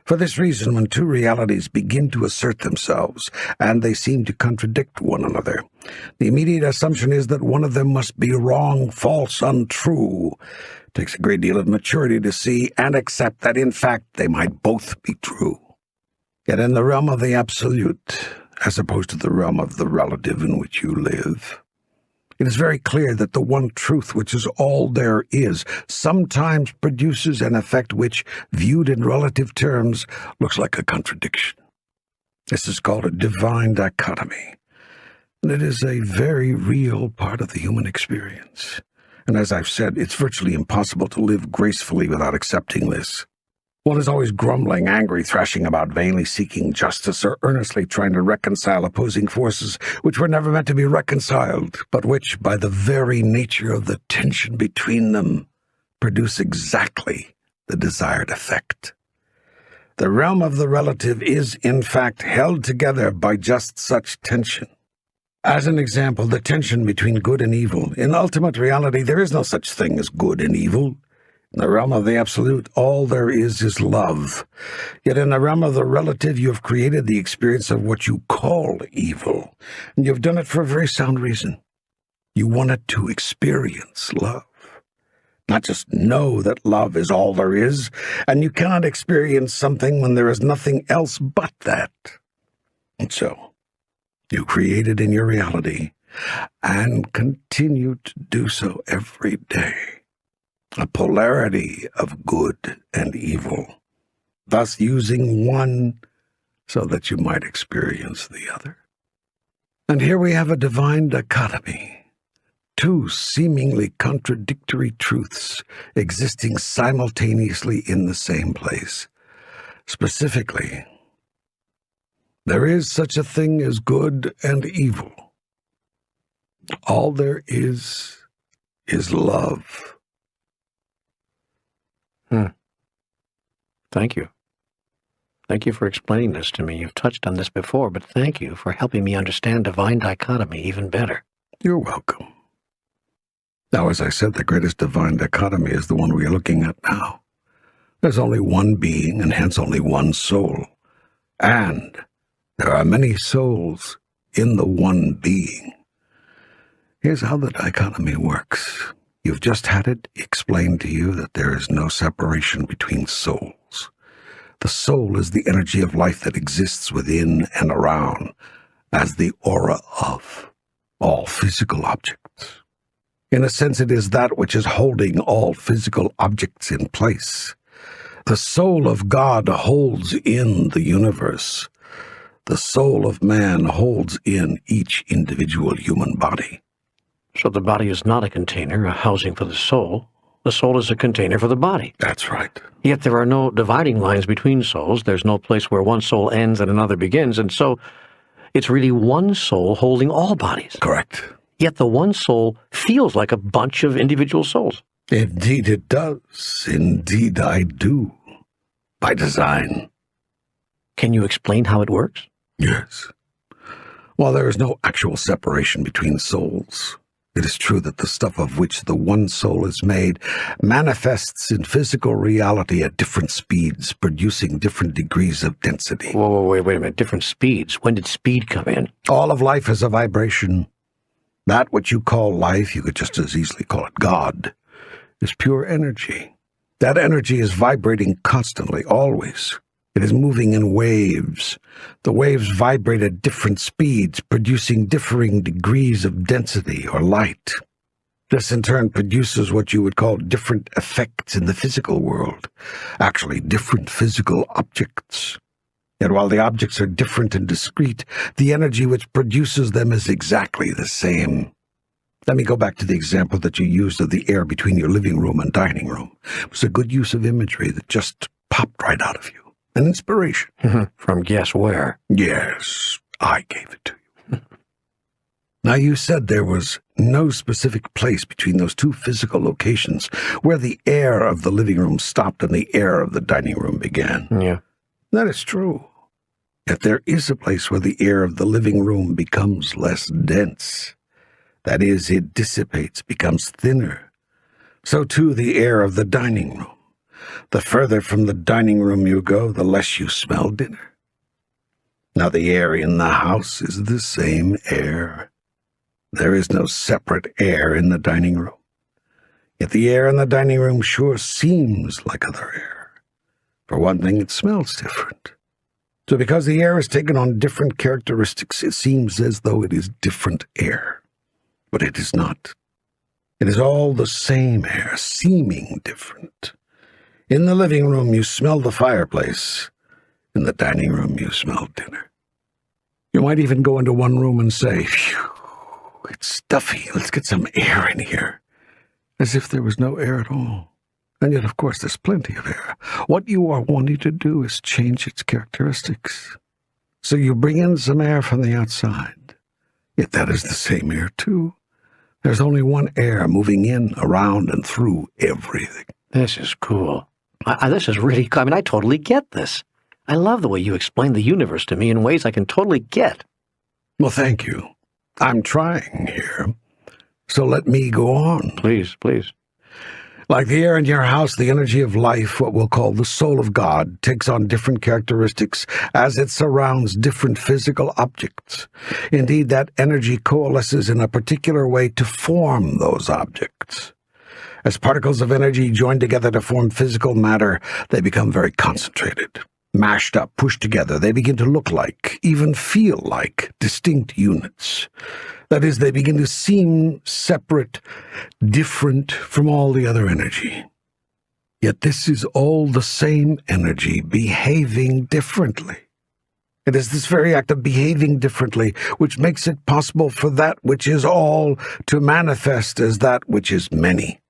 For this reason, when two realities begin to assert themselves, and they seem to contradict one another, the immediate assumption is that one of them must be wrong, false, untrue. takes a great deal of maturity to see and accept that, in fact, they might both be true. Yet in the realm of the absolute, as opposed to the realm of the relative in which you live, it is very clear that the one truth, which is all there is, sometimes produces an effect which, viewed in relative terms, looks like a contradiction. This is called a divine dichotomy, and it is a very real part of the human experience. And as I've said, it's virtually impossible to live gracefully without accepting this. One is always grumbling, angry, thrashing about, vainly seeking justice, or earnestly trying to reconcile opposing forces which were never meant to be reconciled, but which, by the very nature of the tension between them, produce exactly the desired effect. The realm of the relative is, in fact, held together by just such tension. As an example, the tension between good and evil. In ultimate reality, there is no such thing as good and evil. In the realm of the absolute, all there is love. Yet in the realm of the relative, you have created the experience of what you call evil, and you have done it for a very sound reason. You wanted to experience love, not just know that love is all there is, and you cannot experience something when there is nothing else but that. And so, you created in your reality, and continue to do so every day, a polarity of good and evil, thus using one so that you might experience the other. And here we have a divine dichotomy, two seemingly contradictory truths existing simultaneously in the same place. Specifically, there is such a thing as good and evil. All there is love. Thank you. Thank you for explaining this to me. You've touched on this before, but thank you for helping me understand divine dichotomy even better. You're welcome. Now, as I said, the greatest divine dichotomy is the one we are looking at now. There's only one being, and hence only one soul. And there are many souls in the one being. Here's how the dichotomy works. You've just had it explained to you that there is no separation between souls. The soul is the energy of life that exists within and around as the aura of all physical objects. In a sense, it is that which is holding all physical objects in place. The soul of God holds in the universe. The soul of man holds in each individual human body. So the body is not a container, a housing for the soul. The soul is a container for the body. That's right. Yet there are no dividing lines between souls. There's no place where one soul ends and another begins, and so it's really one soul holding all bodies. Correct. Yet the one soul feels like a bunch of individual souls. Indeed it does. Indeed I do. By design. Can you explain how it works? Yes. While there is no actual separation between souls, it is true that the stuff of which the one soul is made manifests in physical reality at different speeds, producing different degrees of density. Wait a minute. Different speeds. When did speed come in? All of life is a vibration. That which you call life, you could just as easily call it God, is pure energy. That energy is vibrating constantly, always. It is moving in waves. The waves vibrate at different speeds, producing differing degrees of density or light. This in turn produces what you would call different effects in the physical world, actually different physical objects. Yet while the objects are different and discrete, the energy which produces them is exactly the same. Let me go back to the example that you used of the air between your living room and dining room. It was a good use of imagery that just popped right out of you. An inspiration. From guess where? Yes, I gave it to you. Now, you said there was no specific place between those two physical locations where the air of the living room stopped and the air of the dining room began. Yeah. That is true. Yet there is a place where the air of the living room becomes less dense. That is, it dissipates, becomes thinner. So too the air of the dining room. The further from the dining room you go, the less you smell dinner. Now the air in the house is the same air. There is no separate air in the dining room. Yet the air in the dining room sure seems like other air. For one thing, it smells different. So because the air has taken on different characteristics, it seems as though it is different air. But it is not. It is all the same air, seeming different. In the living room, you smell the fireplace. In the dining room, you smell dinner. You might even go into one room and say, "Phew, it's stuffy. Let's get some air in here." As if there was no air at all. And yet, of course, there's plenty of air. What you are wanting to do is change its characteristics. So you bring in some air from the outside. Yet that is the same air, too. There's only one air moving in, around, and through everything. This is cool. This is really cool. I mean, I totally get this. I love the way you explain the universe to me in ways I can totally get. Well, thank you. I'm trying here. So let me go on. Please, please. Like the air in your house, the energy of life, what we'll call the soul of God, takes on different characteristics as it surrounds different physical objects. Indeed, that energy coalesces in a particular way to form those objects. As particles of energy join together to form physical matter, they become very concentrated. Mashed up, pushed together, they begin to look like, even feel like, distinct units. That is, they begin to seem separate, different from all the other energy. Yet this is all the same energy behaving differently. It is this very act of behaving differently which makes it possible for that which is all to manifest as that which is many.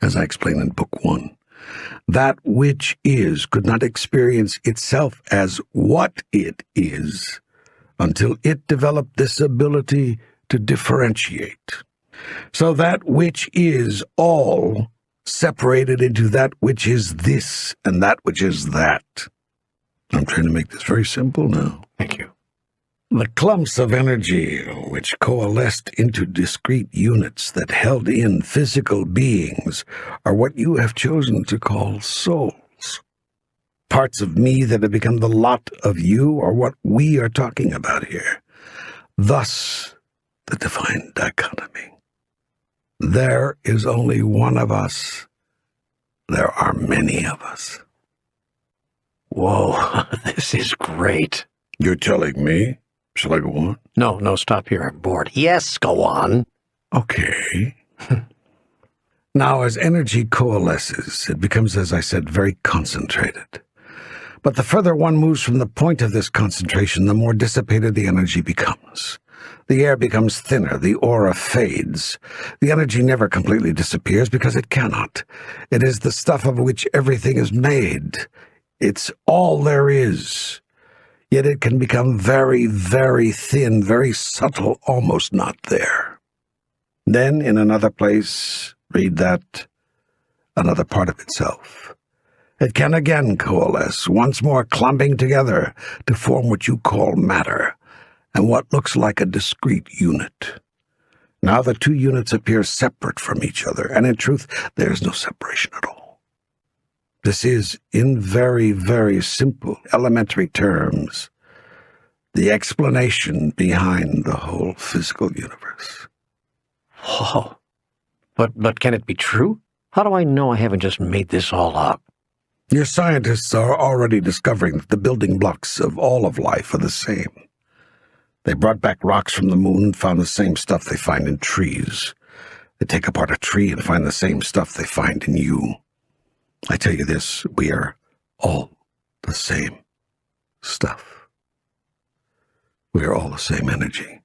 As I explained in Book 1, that which is could not experience itself as what it is until it developed this ability to differentiate. So that which is all separated into that which is this and that which is that. I'm trying to make this very simple now. Thank you. The clumps of energy which coalesced into discrete units that held in physical beings are what you have chosen to call souls. Parts of me that have become the lot of you are what we are talking about here. Thus, the divine dichotomy. There is only one of us. There are many of us. Whoa, this is great. You're telling me? Shall I go on? No, stop here. I'm bored. Yes, go on. Okay. Now, as energy coalesces, it becomes, as I said, very concentrated. But the further one moves from the point of this concentration, the more dissipated the energy becomes. The air becomes thinner, the aura fades. The energy never completely disappears because it cannot. It is the stuff of which everything is made. It's all there is. Yet it can become very, very thin, very subtle, almost not there. Then, in another place, read that, another part of itself. It can again coalesce, once more clumping together to form what you call matter, and what looks like a discrete unit. Now the two units appear separate from each other, and in truth, there is no separation at all. This is, in very, very simple, elementary terms, the explanation behind the whole physical universe. Whoa. But can it be true? How do I know I haven't just made this all up? Your scientists are already discovering that the building blocks of all of life are the same. They brought back rocks from the moon and found the same stuff they find in trees. They take apart a tree and find the same stuff they find in you. I tell you this, we are all the same stuff. We are all the same energy,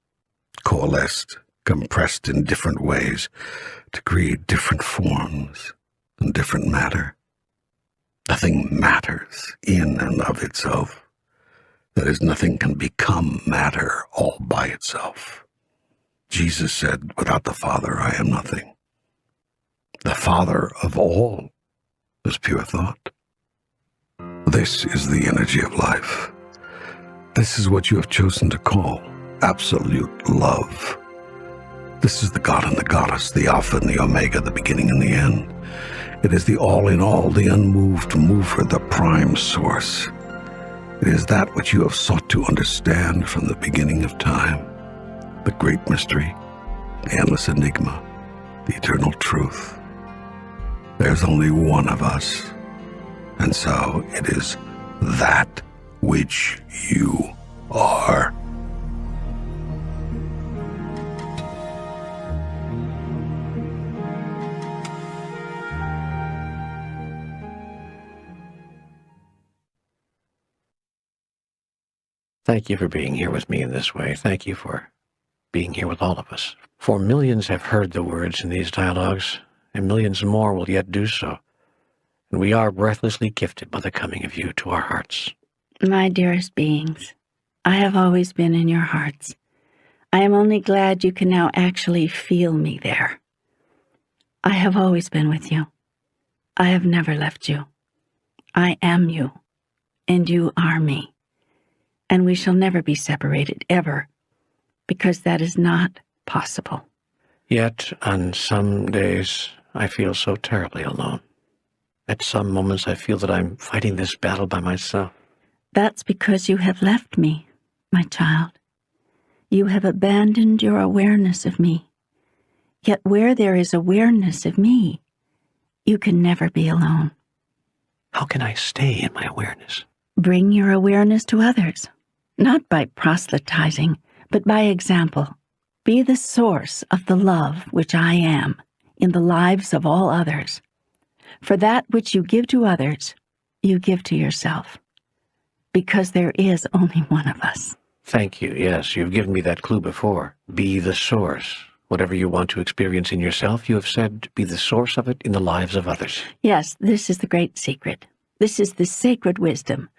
coalesced, compressed in different ways to create different forms and different matter. Nothing matters in and of itself. That is, nothing can become matter all by itself. Jesus said, without the Father, I am nothing. The Father of all is pure thought. This is the energy of life. This is what you have chosen to call absolute love. This is the God and the Goddess, the Alpha and the Omega, the beginning and the end. It is the all-in-all, the unmoved mover, the prime source. It is that which you have sought to understand from the beginning of time, the great mystery, the endless enigma, the eternal truth, There's only one of us, and so it is that which you are. Thank you for being here with me in this way. Thank you for being here with all of us. For millions have heard the words in these dialogues, and millions more will yet do so. And we are breathlessly gifted by the coming of you to our hearts. My dearest beings, I have always been in your hearts. I am only glad you can now actually feel me there. I have always been with you. I have never left you. I am you, and you are me. And we shall never be separated, ever, because that is not possible. Yet, on some days, I feel so terribly alone. At some moments, I feel that I'm fighting this battle by myself. That's because you have left me, my child. You have abandoned your awareness of me. Yet where there is awareness of me, you can never be alone. How can I stay in my awareness? Bring your awareness to others, not by proselytizing, but by example. Be the source of the love which I am in the lives of all others. For that which you give to others, you give to yourself, because there is only one of us. Thank you. Yes, you've given me that clue before. Be the source. Whatever you want to experience in yourself, you have said, be the source of it in the lives of others. Yes, this is the great secret. This is the sacred wisdom.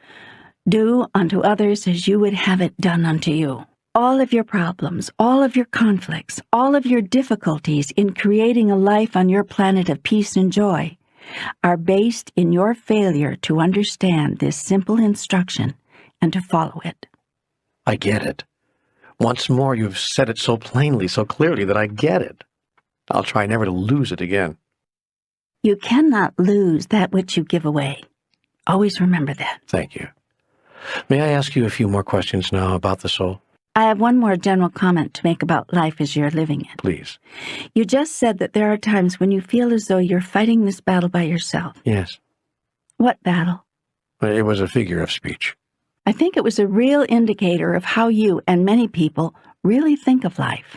Do unto others as you would have it done unto you. All of your problems, all of your conflicts, all of your difficulties in creating a life on your planet of peace and joy are based in your failure to understand this simple instruction and to follow it. I get it. Once more, you've said it so plainly, so clearly that I get it. I'll try never to lose it again. You cannot lose that which you give away. Always remember that. Thank you. May I ask you a few more questions now about the soul? I have one more general comment to make about life as you're living it. Please. You just said that there are times when you feel as though you're fighting this battle by yourself. Yes. What battle? It was a figure of speech. I think it was a real indicator of how you and many people really think of life.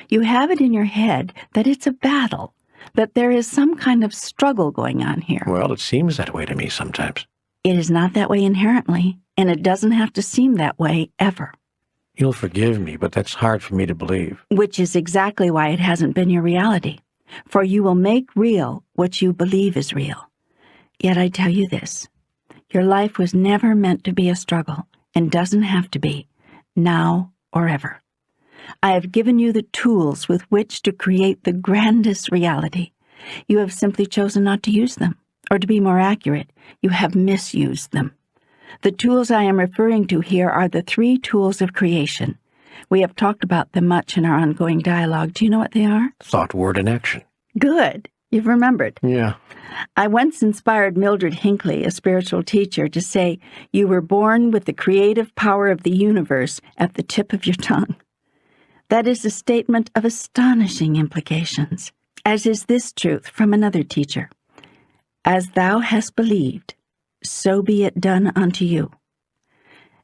You have it in your head that it's a battle, that there is some kind of struggle going on here. Well, it seems that way to me sometimes. It is not that way inherently, and it doesn't have to seem that way ever. You'll forgive me, but that's hard for me to believe. Which is exactly why it hasn't been your reality. For you will make real what you believe is real. Yet I tell you this, your life was never meant to be a struggle, and doesn't have to be, now or ever. I have given you the tools with which to create the grandest reality. You have simply chosen not to use them, or to be more accurate, you have misused them. The tools I am referring to here are the 3 tools of creation. We have talked about them much in our ongoing dialogue. Do you know what they are? Thought, word, and action. Good. You've remembered. Yeah. I once inspired Mildred Hinckley, a spiritual teacher, to say, you were born with the creative power of the universe at the tip of your tongue. That is a statement of astonishing implications, as is this truth from another teacher. As thou hast believed, so be it done unto you.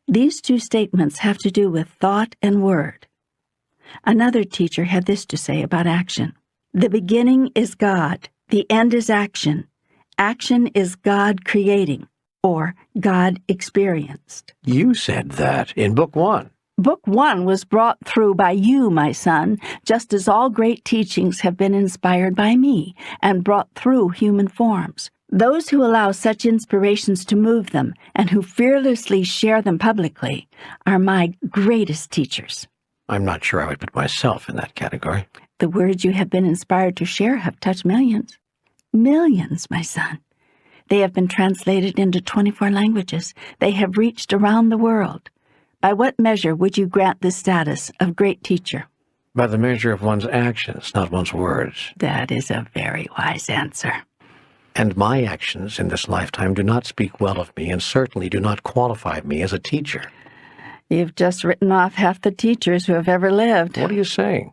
These 2 statements have to do with thought and word. Another teacher had this to say about action. The beginning is God, the end is action. Action is God creating, or God experienced. You said that in Book 1. Book 1 was brought through by you, my son, just as all great teachings have been inspired by me and brought through human forms. Those who allow such inspirations to move them and who fearlessly share them publicly are my greatest teachers. I'm not sure I would put myself in that category. The words you have been inspired to share have touched millions. Millions, my son. They have been translated into 24 languages. They have reached around the world. By what measure would you grant the status of great teacher? By the measure of one's actions, not one's words. That is a very wise answer. And my actions in this lifetime do not speak well of me and certainly do not qualify me as a teacher. You've just written off half the teachers who have ever lived. What are you saying?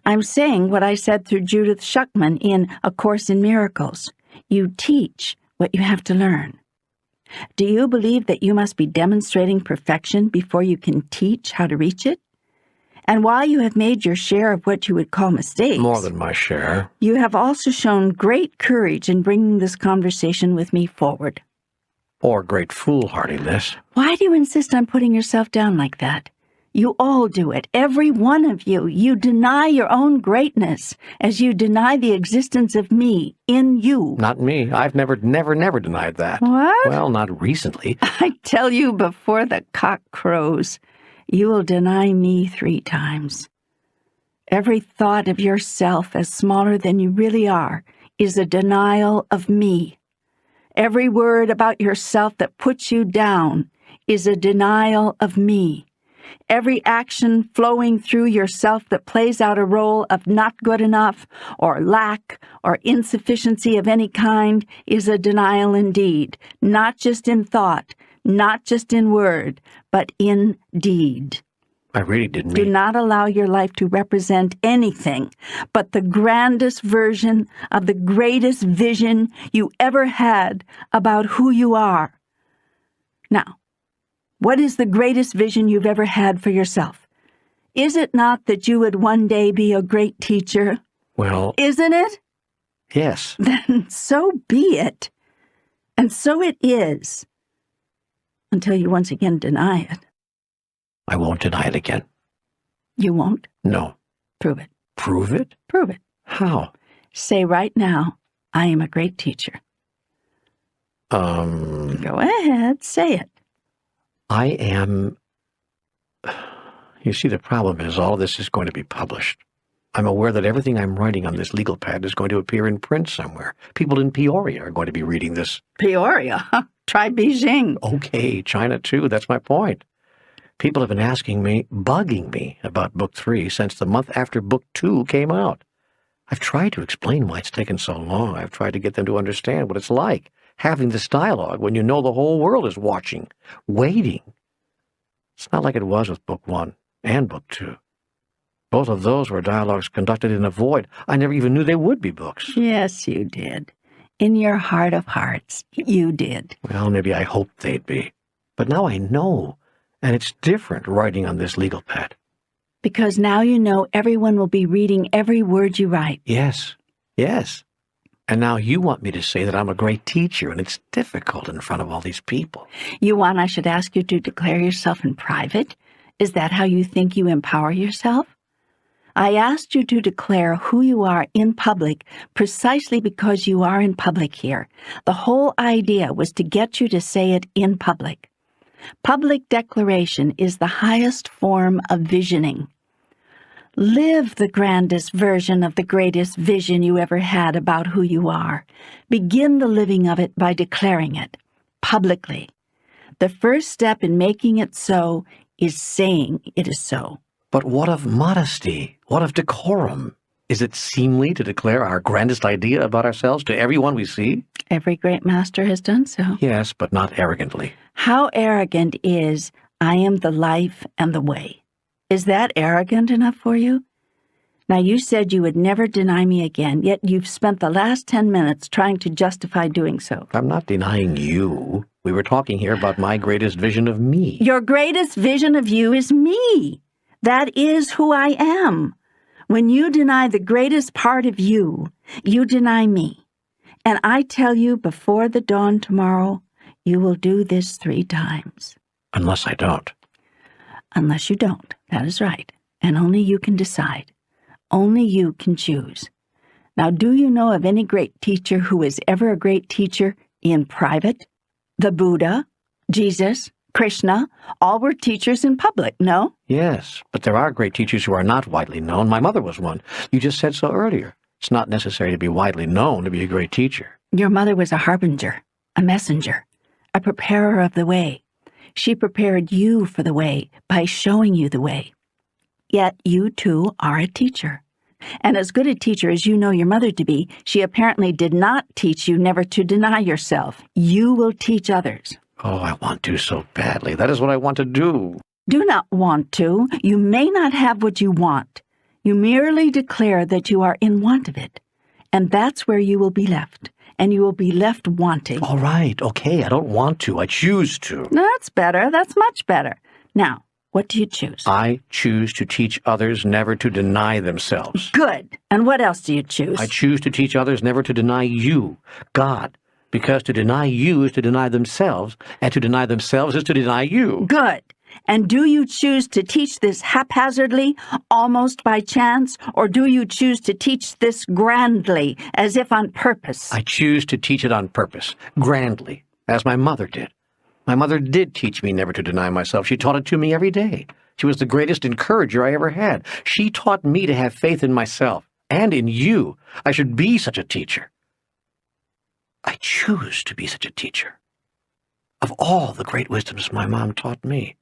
I'm saying what I said through Judith Schuckman in A Course in Miracles. You teach what you have to learn. Do you believe that you must be demonstrating perfection before you can teach how to reach it? And while you have made your share of what you would call mistakes, More than my share. you have also shown great courage in bringing this conversation with me forward. Or great foolhardiness. Why do you insist on putting yourself down like that? You all do it, every one of you. You deny your own greatness as you deny the existence of me in you. Not me. I've never denied that. What? Well, not recently. I tell you before the cock crows, you will deny me 3 times. Every thought of yourself as smaller than you really are is a denial of me. Every word about yourself that puts you down is a denial of me. Every action flowing through yourself that plays out a role of not good enough or lack or insufficiency of any kind is a denial indeed, not just in thought, not just in word, but in deed. I really didn't Do mean... not allow your life to represent anything but the grandest version of the greatest vision you ever had about who you are. Now, what is the greatest vision you've ever had for yourself? Is it not that you would one day be a great teacher? Well, Isn't it? yes. Then so be it. And so it is, until you once again deny it. I won't deny it again. You won't? No. Prove it. Prove it? Prove it. How? Say right now, I am a great teacher. Go ahead, say it. I am... You see, the problem is all this is going to be published. I'm aware that everything I'm writing on this legal pad is going to appear in print somewhere. People in Peoria are going to be reading this. Peoria? Try Beijing. Okay, China too, that's my point. People have been asking me, bugging me about Book 3 since the month after Book 2 came out. I've tried to explain why it's taken so long. I've tried to get them to understand what it's like, having this dialogue when you know the whole world is watching, waiting. It's not like it was with Book 1 and Book 2. Both of those were dialogues conducted in a void. I never even knew they would be books. Yes, you did. In your heart of hearts, you did. Well, maybe I hoped they'd be. But now I know, and it's different writing on this legal pad. Because now you know everyone will be reading every word you write. Yes, yes. And now you want me to say that I'm a great teacher, and it's difficult in front of all these people. You want I should ask you to declare yourself in private? Is that how you think you empower yourself? I asked you to declare who you are in public precisely because you are in public here. The whole idea was to get you to say it in public. Public declaration is the highest form of visioning. Live the grandest version of the greatest vision you ever had about who you are. Begin the living of it by declaring it, publicly. The first step in making it so is saying it is so. But what of modesty? What of decorum? Is it seemly to declare our grandest idea about ourselves to everyone we see? Every great master has done so. Yes, but not arrogantly. How arrogant is, I am the life and the way? Is that arrogant enough for you? Now, you said you would never deny me again, yet you've spent the last 10 minutes trying to justify doing so. I'm not denying you. We were talking here about my greatest vision of me. Your greatest vision of you is me. That is who I am. When you deny the greatest part of you, you deny me. And I tell you, before the dawn tomorrow, you will do this 3 times. Unless I don't. Unless you don't. That is right. And only you can decide. Only you can choose. Now, do you know of any great teacher who was ever a great teacher in private? The Buddha, Jesus, Krishna, all were teachers in public, no? Yes, but there are great teachers who are not widely known. My mother was one. You just said so earlier. It's not necessary to be widely known to be a great teacher. Your mother was a harbinger, a messenger, a preparer of the way. She prepared you for the way by showing you the way. Yet you, too, are a teacher. And as good a teacher as you know your mother to be, she apparently did not teach you never to deny yourself. You will teach others. Oh, I want to so badly. That is what I want to do. Do not want to. You may not have what you want. You merely declare that you are in want of it. And that's where you will be left. and you will be left wanting. All right, okay, I don't want to. I choose to. That's better. That's much better. Now, what do you choose? I choose to teach others never to deny themselves. Good. And what else do you choose? I choose to teach others never to deny you, God, because to deny you is to deny themselves, and to deny themselves is to deny you. Good. And do you choose to teach this haphazardly, almost by chance, or do you choose to teach this grandly, as if on purpose? I choose to teach it on purpose, grandly, as my mother did. My mother did teach me never to deny myself. She taught it to me every day. She was the greatest encourager I ever had. She taught me to have faith in myself and in you. I should be such a teacher. I choose to be such a teacher. Of all the great wisdoms my mom taught me,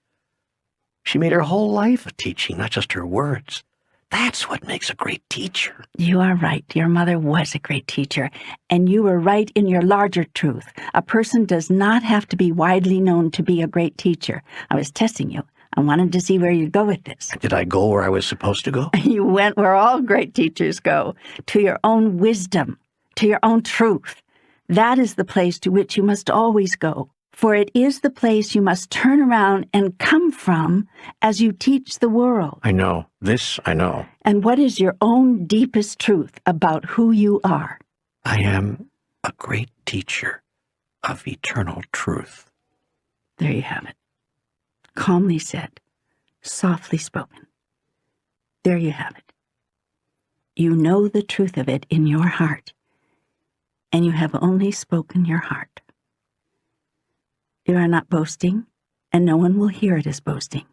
she made her whole life a teaching, not just her words. That's what makes a great teacher. You are right. Your mother was a great teacher, and you were right in your larger truth. A person does not have to be widely known to be a great teacher. I was testing you. I wanted to see where you'd go with this. Did I go where I was supposed to go? You went where all great teachers go, to your own wisdom, to your own truth. That is the place to which you must always go, for it is the place you must turn around and come from as you teach the world. I know. This I know. And what is your own deepest truth about who you are? I am a great teacher of eternal truth. There you have it. Calmly said, softly spoken. There you have it. You know the truth of it in your heart, and you have only spoken your heart. You are not boasting, and no one will hear it as boasting.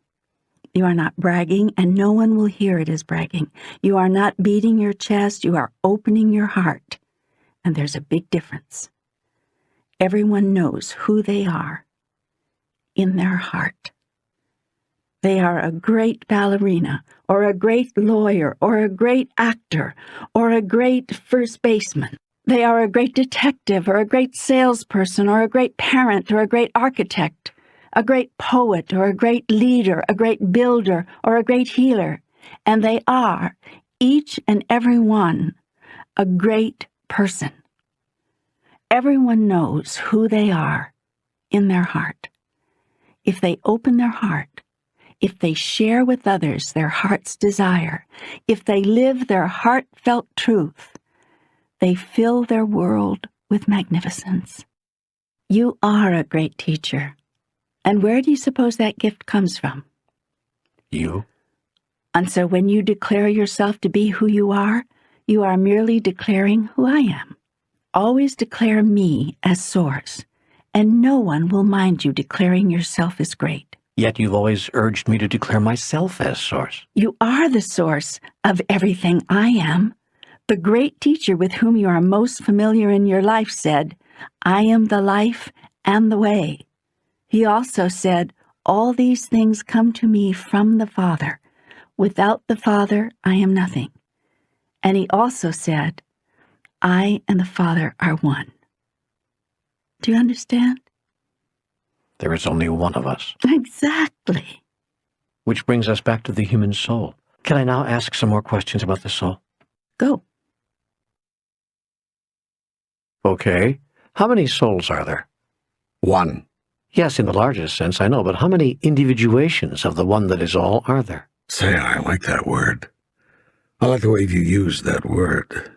You are not bragging, and no one will hear it as bragging. You are not beating your chest, you are opening your heart. And there's a big difference. Everyone knows who they are in their heart. They are a great ballerina, or a great lawyer, or a great actor, or a great first baseman. They are a great detective, or a great salesperson, or a great parent, or a great architect, a great poet, or a great leader, a great builder, or a great healer. And they are, each and every one, a great person. Everyone knows who they are in their heart. If they open their heart, if they share with others their heart's desire, if they live their heartfelt truth, they fill their world with magnificence. You are a great teacher. And where do you suppose that gift comes from? You? And so when you declare yourself to be who you are merely declaring who I am. Always declare me as source, and no one will mind you declaring yourself as great. Yet you've always urged me to declare myself as source. You are the source of everything I am. The great teacher with whom you are most familiar in your life said, I am the life and the way. He also said, all these things come to me from the Father. Without the Father, I am nothing. And he also said, I and the Father are one. Do you understand? There is only one of us. Exactly. Which brings us back to the human soul. Can I now ask some more questions about the soul? Go. Okay. How many souls are there? One. Yes, in the largest sense, I know, but how many individuations of the one that is all are there? Say, I like that word. I like the way you use that word.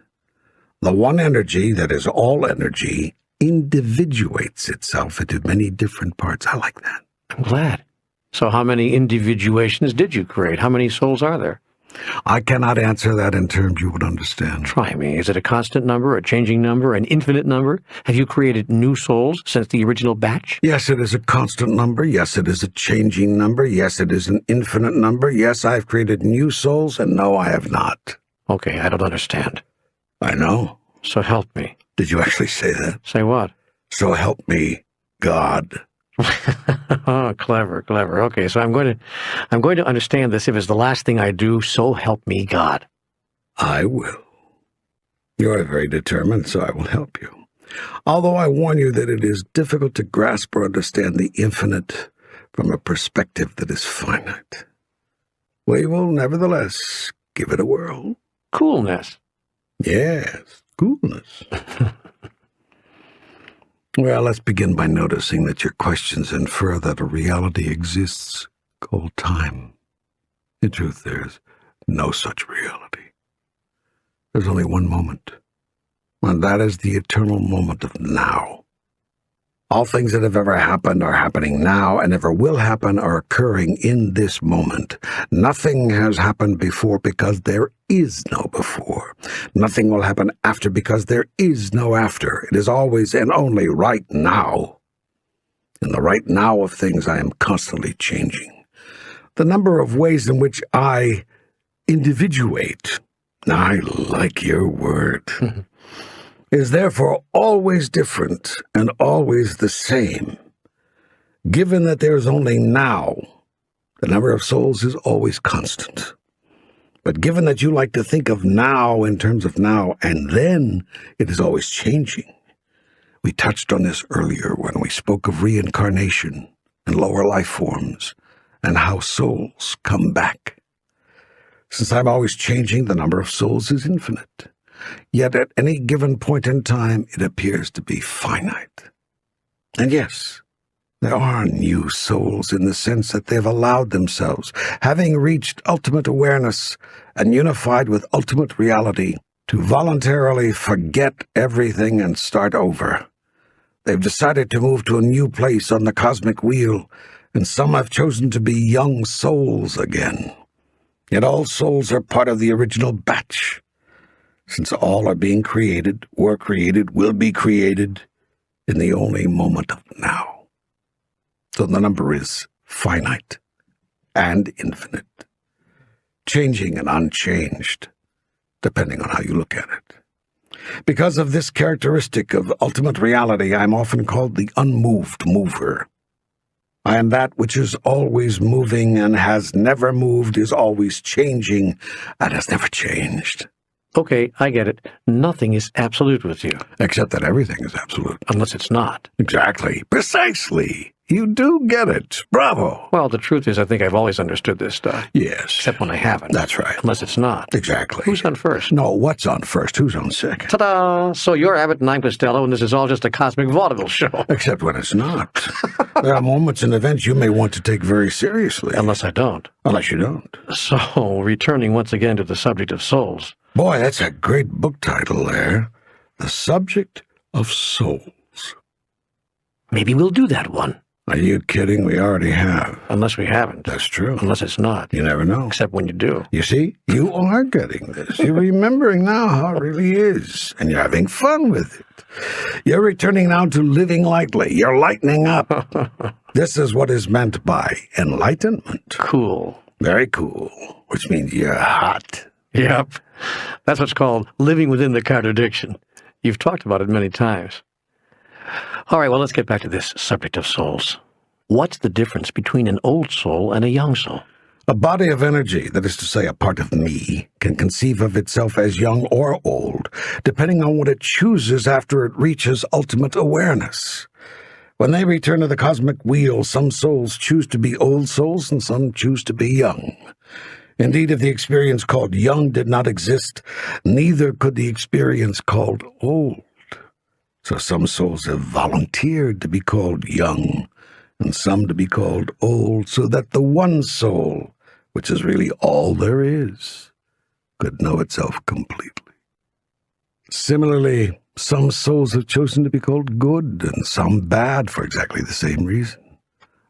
The one energy that is all energy individuates itself into many different parts. I like that. I'm glad. So how many individuations did you create? How many souls are there? I cannot answer that in terms you would understand. Try me. Is it a constant number, a changing number, an infinite number? Have you created new souls since the original batch? Yes, it is a constant number. Yes, it is a changing number. Yes, it is an infinite number. Yes, I've created new souls, and no, I have not. Okay, I don't understand. I know. So help me. Did you actually say that? Say what? So help me, God. Oh, clever, clever. Okay, so I'm going to understand this if it's the last thing I do, so help me God. I will. You are very determined, so I will help you. Although I warn you that it is difficult to grasp or understand the infinite from a perspective that is finite. We will nevertheless give it a whirl. Coolness. Yes, coolness. Well, let's begin by noticing that your questions infer that a reality exists called time. In truth, there's no such reality. There's only one moment, and that is the eternal moment of now. All things that have ever happened are happening now, and ever will happen are occurring in this moment. Nothing has happened before because there is no before. Nothing will happen after because there is no after. It is always and only right now. In the right now of things, I am constantly changing. The number of ways in which I individuate, I like your word, is therefore always different and always the same. Given that there is only now, the number of souls is always constant. But given that you like to think of now in terms of now and then, it is always changing. We touched on this earlier when we spoke of reincarnation and lower life forms and how souls come back. Since I'm always changing, the number of souls is infinite. Yet at any given point in time, it appears to be finite. And yes, there are new souls in the sense that they've allowed themselves, having reached ultimate awareness and unified with ultimate reality, to voluntarily forget everything and start over. They've decided to move to a new place on the cosmic wheel, and some have chosen to be young souls again. Yet all souls are part of the original batch. Since all are being created, were created, will be created in the only moment of now. So the number is finite and infinite, changing and unchanged, depending on how you look at it. Because of this characteristic of ultimate reality, I am often called the unmoved mover. I am that which is always moving and has never moved, is always changing, and has never changed. Okay, I get it. Nothing is absolute with you. Except that everything is absolute. Unless it's not. Exactly. Precisely. You do get it. Bravo. Well, the truth is I think I've always understood this stuff. Yes. Except when I haven't. That's right. Unless it's not. Exactly. Who's on first? No, what's on first? Who's on second? Ta-da! So you're Abbott and I'm Costello, and this is all just a cosmic vaudeville show. Except when it's not. There are moments and events you may want to take very seriously. Unless I don't. Unless you don't. So, returning once again to the subject of souls. Boy, that's a great book title there. The Subject of Souls. Maybe we'll do that one. Are you kidding? We already have. Unless we haven't. That's true. Unless it's not. You never know. Except when you do. You see, you are getting this. You're remembering now how it really is, and you're having fun with it. You're returning now to living lightly. You're lightening up. This is what is meant by enlightenment. Cool. Very cool, which means you're hot. Yep. That's what's called living within the contradiction. You've talked about it many times. All right, well, let's get back to this subject of souls. What's the difference between an old soul and a young soul? A body of energy, that is to say a part of me, can conceive of itself as young or old, depending on what it chooses after it reaches ultimate awareness. When they return to the cosmic wheel, some souls choose to be old souls and some choose to be young. Indeed, if the experience called young did not exist, neither could the experience called old. So some souls have volunteered to be called young, and some to be called old, so that the one soul, which is really all there is, could know itself completely. Similarly, some souls have chosen to be called good, and some bad for exactly the same reason.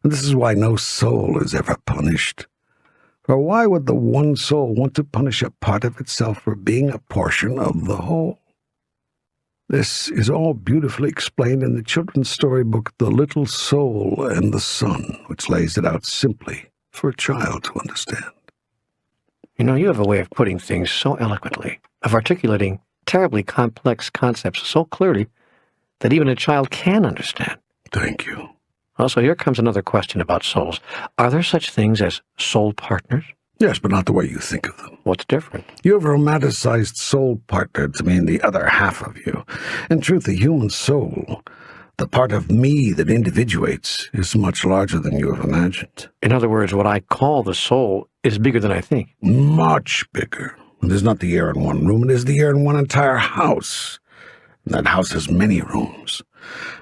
And this is why no soul is ever punished. For why would the one soul want to punish a part of itself for being a portion of the whole? This is all beautifully explained in the children's storybook, The Little Soul and the Sun, which lays it out simply for a child to understand. You know, you have a way of putting things so eloquently, of articulating terribly complex concepts so clearly that even a child can understand. Thank you. Also, here comes another question about souls. Are there such things as soul partners? Yes, but not the way you think of them. What's different? You have romanticized soul partner to mean the other half of you. In truth, the human soul, the part of me that individuates, is much larger than you have imagined. In other words, what I call the soul is bigger than I think. Much bigger. It is not the air in one room, it is the air in one entire house. That house has many rooms.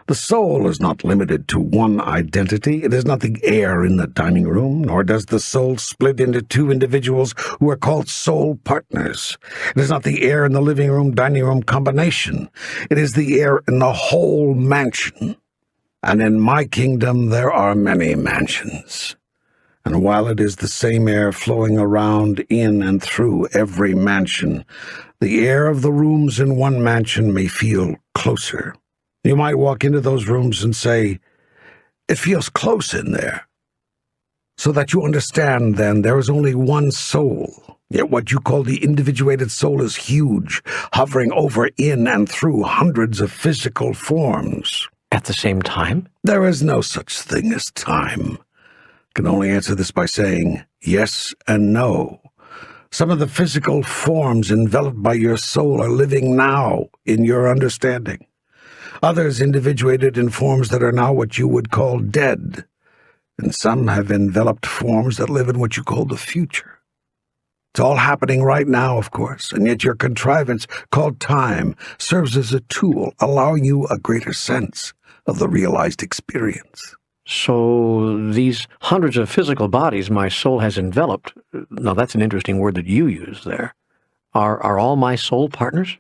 The soul is not limited to one identity. It is not the heir in the dining room, nor does the soul split into two individuals who are called soul partners. It is not the heir in the living room, dining room combination. It is the heir in the whole mansion. And in my kingdom there are many mansions. And while it is the same air flowing around in and through every mansion, the air of the rooms in one mansion may feel closer. You might walk into those rooms and say, "It feels close in there." So that you understand, then, there is only one soul. Yet what you call the individuated soul is huge, hovering over, in, and through hundreds of physical forms. At the same time? There is no such thing as time. I can only answer this by saying yes and no. Some of the physical forms enveloped by your soul are living now in your understanding. Others individuated in forms that are now what you would call dead, and some have enveloped forms that live in what you call the future. It's all happening right now, of course, and yet your contrivance, called time, serves as a tool, allowing you a greater sense of the realized experience. So these hundreds of physical bodies my soul has enveloped, now that's an interesting word that you use there, are all my soul partners?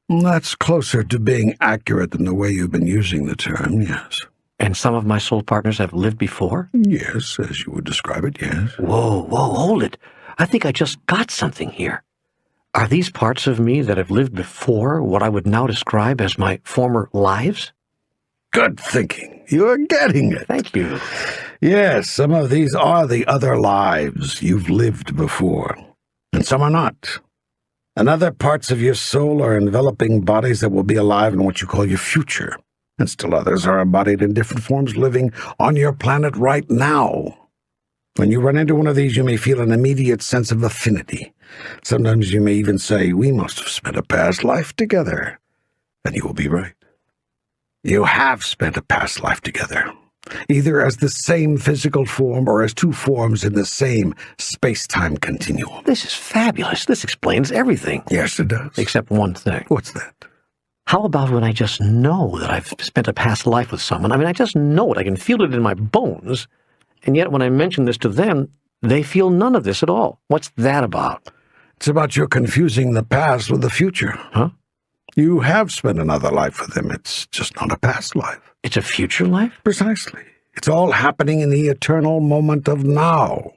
That's closer to being accurate than the way you've been using the term, yes. And some of my soul partners have lived before? Yes, as you would describe it, yes. Whoa, hold it. I think I just got something here. Are these parts of me that have lived before what I would now describe as my former lives? Good thinking. You're getting it. Thank you. Yes, some of these are the other lives you've lived before, and some are not. And other parts of your soul are enveloping bodies that will be alive in what you call your future, and still others are embodied in different forms living on your planet right now. When you run into one of these, you may feel an immediate sense of affinity. Sometimes you may even say, "We must have spent a past life together." And you will be right. You have spent a past life together, either as the same physical form or as two forms in the same space-time continuum. This is fabulous. This explains everything. Yes, it does. Except one thing. What's that? How about when I just know that I've spent a past life with someone? I mean, I just know it. I can feel it in my bones. And yet when I mention this to them, they feel none of this at all. What's that about? It's about you confusing the past with the future. Huh? You have spent another life with him. It's just not a past life. It's a future life? Precisely. It's all happening in the eternal moment of now.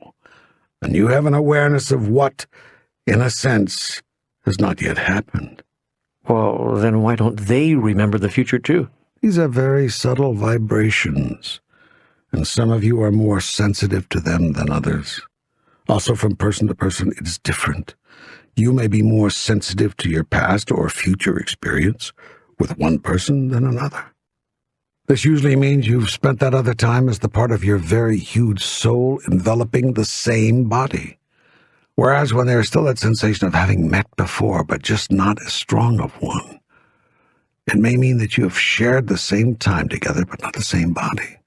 And you have an awareness of what, in a sense, has not yet happened. Well, then why don't they remember the future too? These are very subtle vibrations, and some of you are more sensitive to them than others. Also, from person to person, it is different. You may be more sensitive to your past or future experience with one person than another. This usually means you've spent that other time as the part of your very huge soul enveloping the same body. Whereas when there is still that sensation of having met before, but just not as strong of one, it may mean that you have shared the same time together, but not the same body.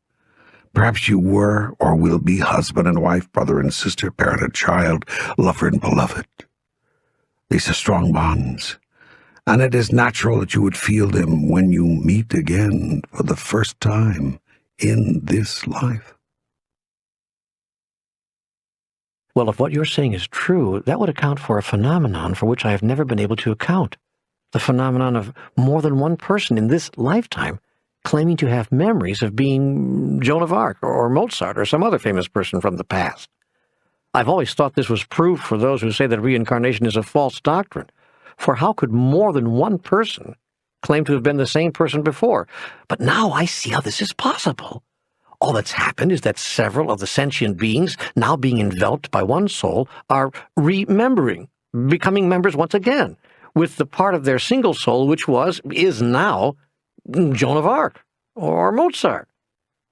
Perhaps you were or will be husband and wife, brother and sister, parent and child, lover and beloved. These are strong bonds, and it is natural that you would feel them when you meet again for the first time in this life. Well, if what you're saying is true, that would account for a phenomenon for which I have never been able to account. The phenomenon of more than one person in this lifetime claiming to have memories of being Joan of Arc or Mozart or some other famous person from the past. I've always thought this was proof for those who say that reincarnation is a false doctrine. For how could more than one person claim to have been the same person before? But now I see how this is possible. All that's happened is that several of the sentient beings, now being enveloped by one soul, are remembering, becoming members once again, with the part of their single soul which is now, Joan of Arc or Mozart.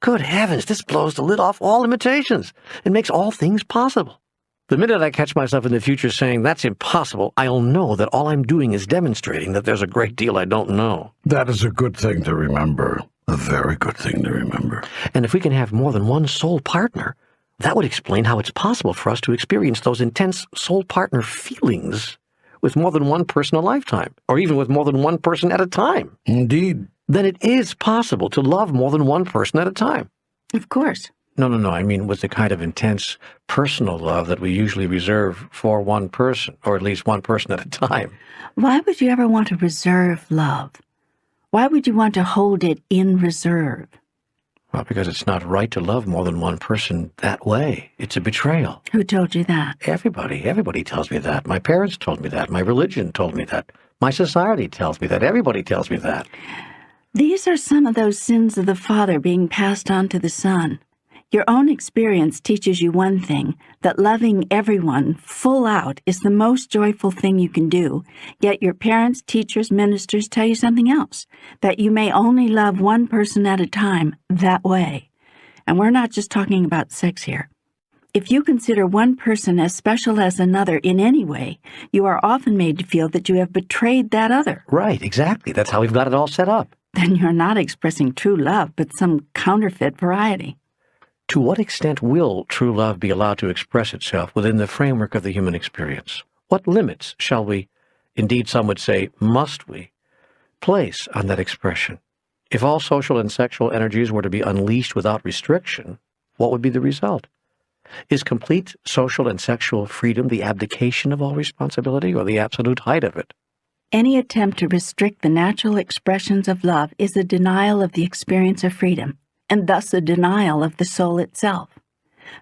Good heavens, this blows the lid off all limitations. It makes all things possible. The minute I catch myself in the future saying, "That's impossible," I'll know that all I'm doing is demonstrating that there's a great deal I don't know. That is a good thing to remember. A very good thing to remember. And if we can have more than one soul partner, that would explain how it's possible for us to experience those intense soul partner feelings with more than one person a lifetime, or even with more than one person at a time. Indeed. Then it is possible to love more than one person at a time. Of course. No, I mean with the kind of intense personal love that we usually reserve for one person, or at least one person at a time. Why would you ever want to reserve love? Why would you want to hold it in reserve? Well, because it's not right to love more than one person that way. It's a betrayal. Who told you that? Everybody tells me that. My parents told me that. My religion told me that. My society tells me that. Everybody tells me that. These are some of those sins of the father being passed on to the son. Your own experience teaches you one thing, that loving everyone full out is the most joyful thing you can do, yet your parents, teachers, ministers tell you something else, that you may only love one person at a time that way. And we're not just talking about sex here. If you consider one person as special as another in any way, you are often made to feel that you have betrayed that other. Right, exactly. That's how we've got it all set up. Then you're not expressing true love, but some counterfeit variety. To what extent will true love be allowed to express itself within the framework of the human experience? What limits shall we, indeed some would say, must we, place on that expression? If all social and sexual energies were to be unleashed without restriction, what would be the result? Is complete social and sexual freedom the abdication of all responsibility or the absolute height of it? Any attempt to restrict the natural expressions of love is a denial of the experience of freedom, and thus a denial of the soul itself.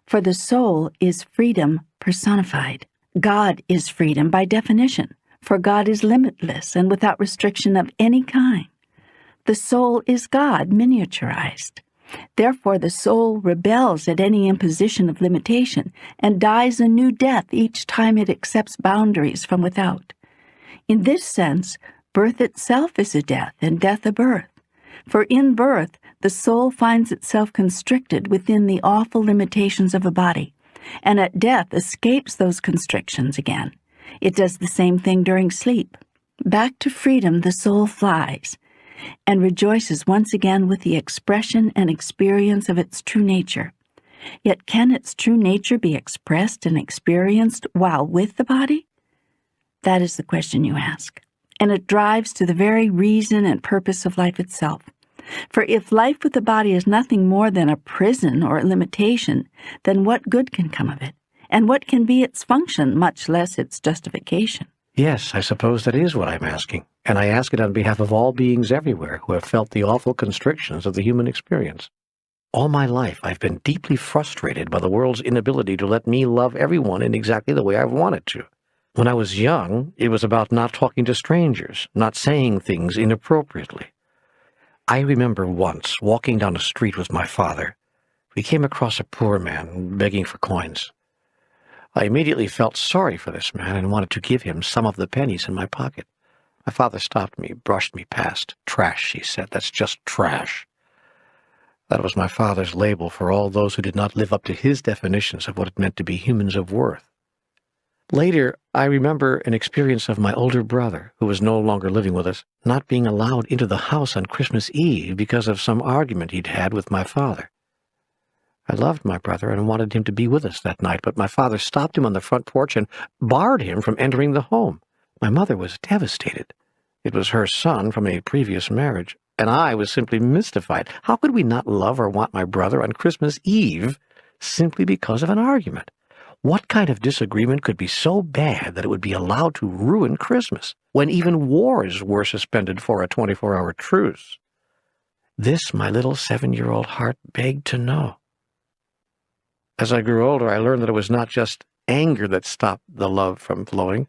For the soul is freedom personified. God is freedom by definition, for God is limitless and without restriction of any kind. The soul is God miniaturized. Therefore, the soul rebels at any imposition of limitation and dies a new death each time it accepts boundaries from without. In this sense, birth itself is a death and death a birth. For in birth, the soul finds itself constricted within the awful limitations of a body, and at death escapes those constrictions again. It does the same thing during sleep. Back to freedom the soul flies, and rejoices once again with the expression and experience of its true nature. Yet can its true nature be expressed and experienced while with the body? That is the question you ask, and it drives to the very reason and purpose of life itself. For if life with the body is nothing more than a prison or a limitation, then what good can come of it? And what can be its function, much less its justification? Yes, I suppose that is what I'm asking, and I ask it on behalf of all beings everywhere who have felt the awful constrictions of the human experience. All my life I've been deeply frustrated by the world's inability to let me love everyone in exactly the way I've wanted to. When I was young, it was about not talking to strangers, not saying things inappropriately. I remember once walking down a street with my father. We came across a poor man begging for coins. I immediately felt sorry for this man and wanted to give him some of the pennies in my pocket. My father stopped me, brushed me past. "Trash," he said. "That's just trash." That was my father's label for all those who did not live up to his definitions of what it meant to be humans of worth. Later, I remember an experience of my older brother, who was no longer living with us, not being allowed into the house on Christmas Eve because of some argument he'd had with my father. I loved my brother and wanted him to be with us that night, but my father stopped him on the front porch and barred him from entering the home. My mother was devastated. It was her son from a previous marriage, and I was simply mystified. How could we not love or want my brother on Christmas Eve simply because of an argument? What kind of disagreement could be so bad that it would be allowed to ruin Christmas, when even wars were suspended for a 24-hour truce? This my little 7-year-old heart begged to know. As I grew older, I learned that it was not just anger that stopped the love from flowing,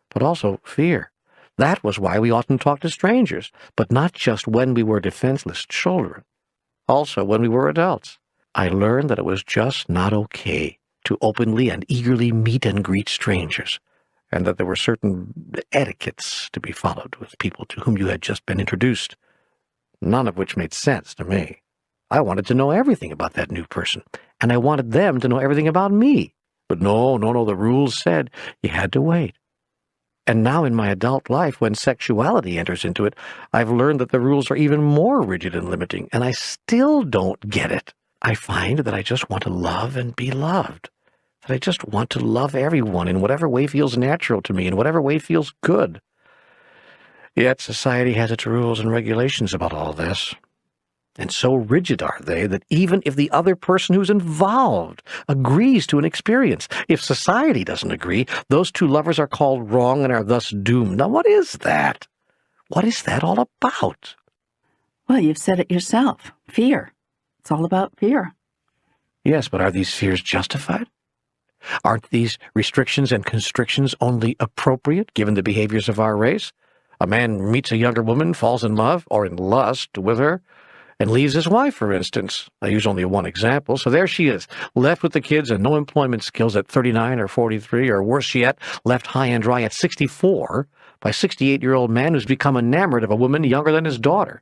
but also fear. That was why we often talked to strangers, but not just when we were defenseless children. Also when we were adults. I learned that it was just not okay to openly and eagerly meet and greet strangers, and that there were certain etiquettes to be followed with people to whom you had just been introduced, none of which made sense to me. I wanted to know everything about that new person, and I wanted them to know everything about me. But no, the rules said you had to wait. And now in my adult life, when sexuality enters into it, I've learned that the rules are even more rigid and limiting, and I still don't get it. I find that I just want to love and be loved. that I just want to love everyone in whatever way feels natural to me, in whatever way feels good. Yet society has its rules and regulations about all this. And so rigid are they that even if the other person who's involved agrees to an experience, if society doesn't agree, those two lovers are called wrong and are thus doomed. Now, what is that? What is that all about? Well, you've said it yourself. Fear. It's all about fear. Yes, but are these fears justified? Aren't these restrictions and constrictions only appropriate given the behaviors of our race? A man meets a younger woman, falls in love or in lust with her, and leaves his wife, for instance. I use only one example. So there she is, left with the kids and no employment skills at 39 or 43, or worse yet, left high and dry at 64 by a 68-year-old man who's become enamored of a woman younger than his daughter.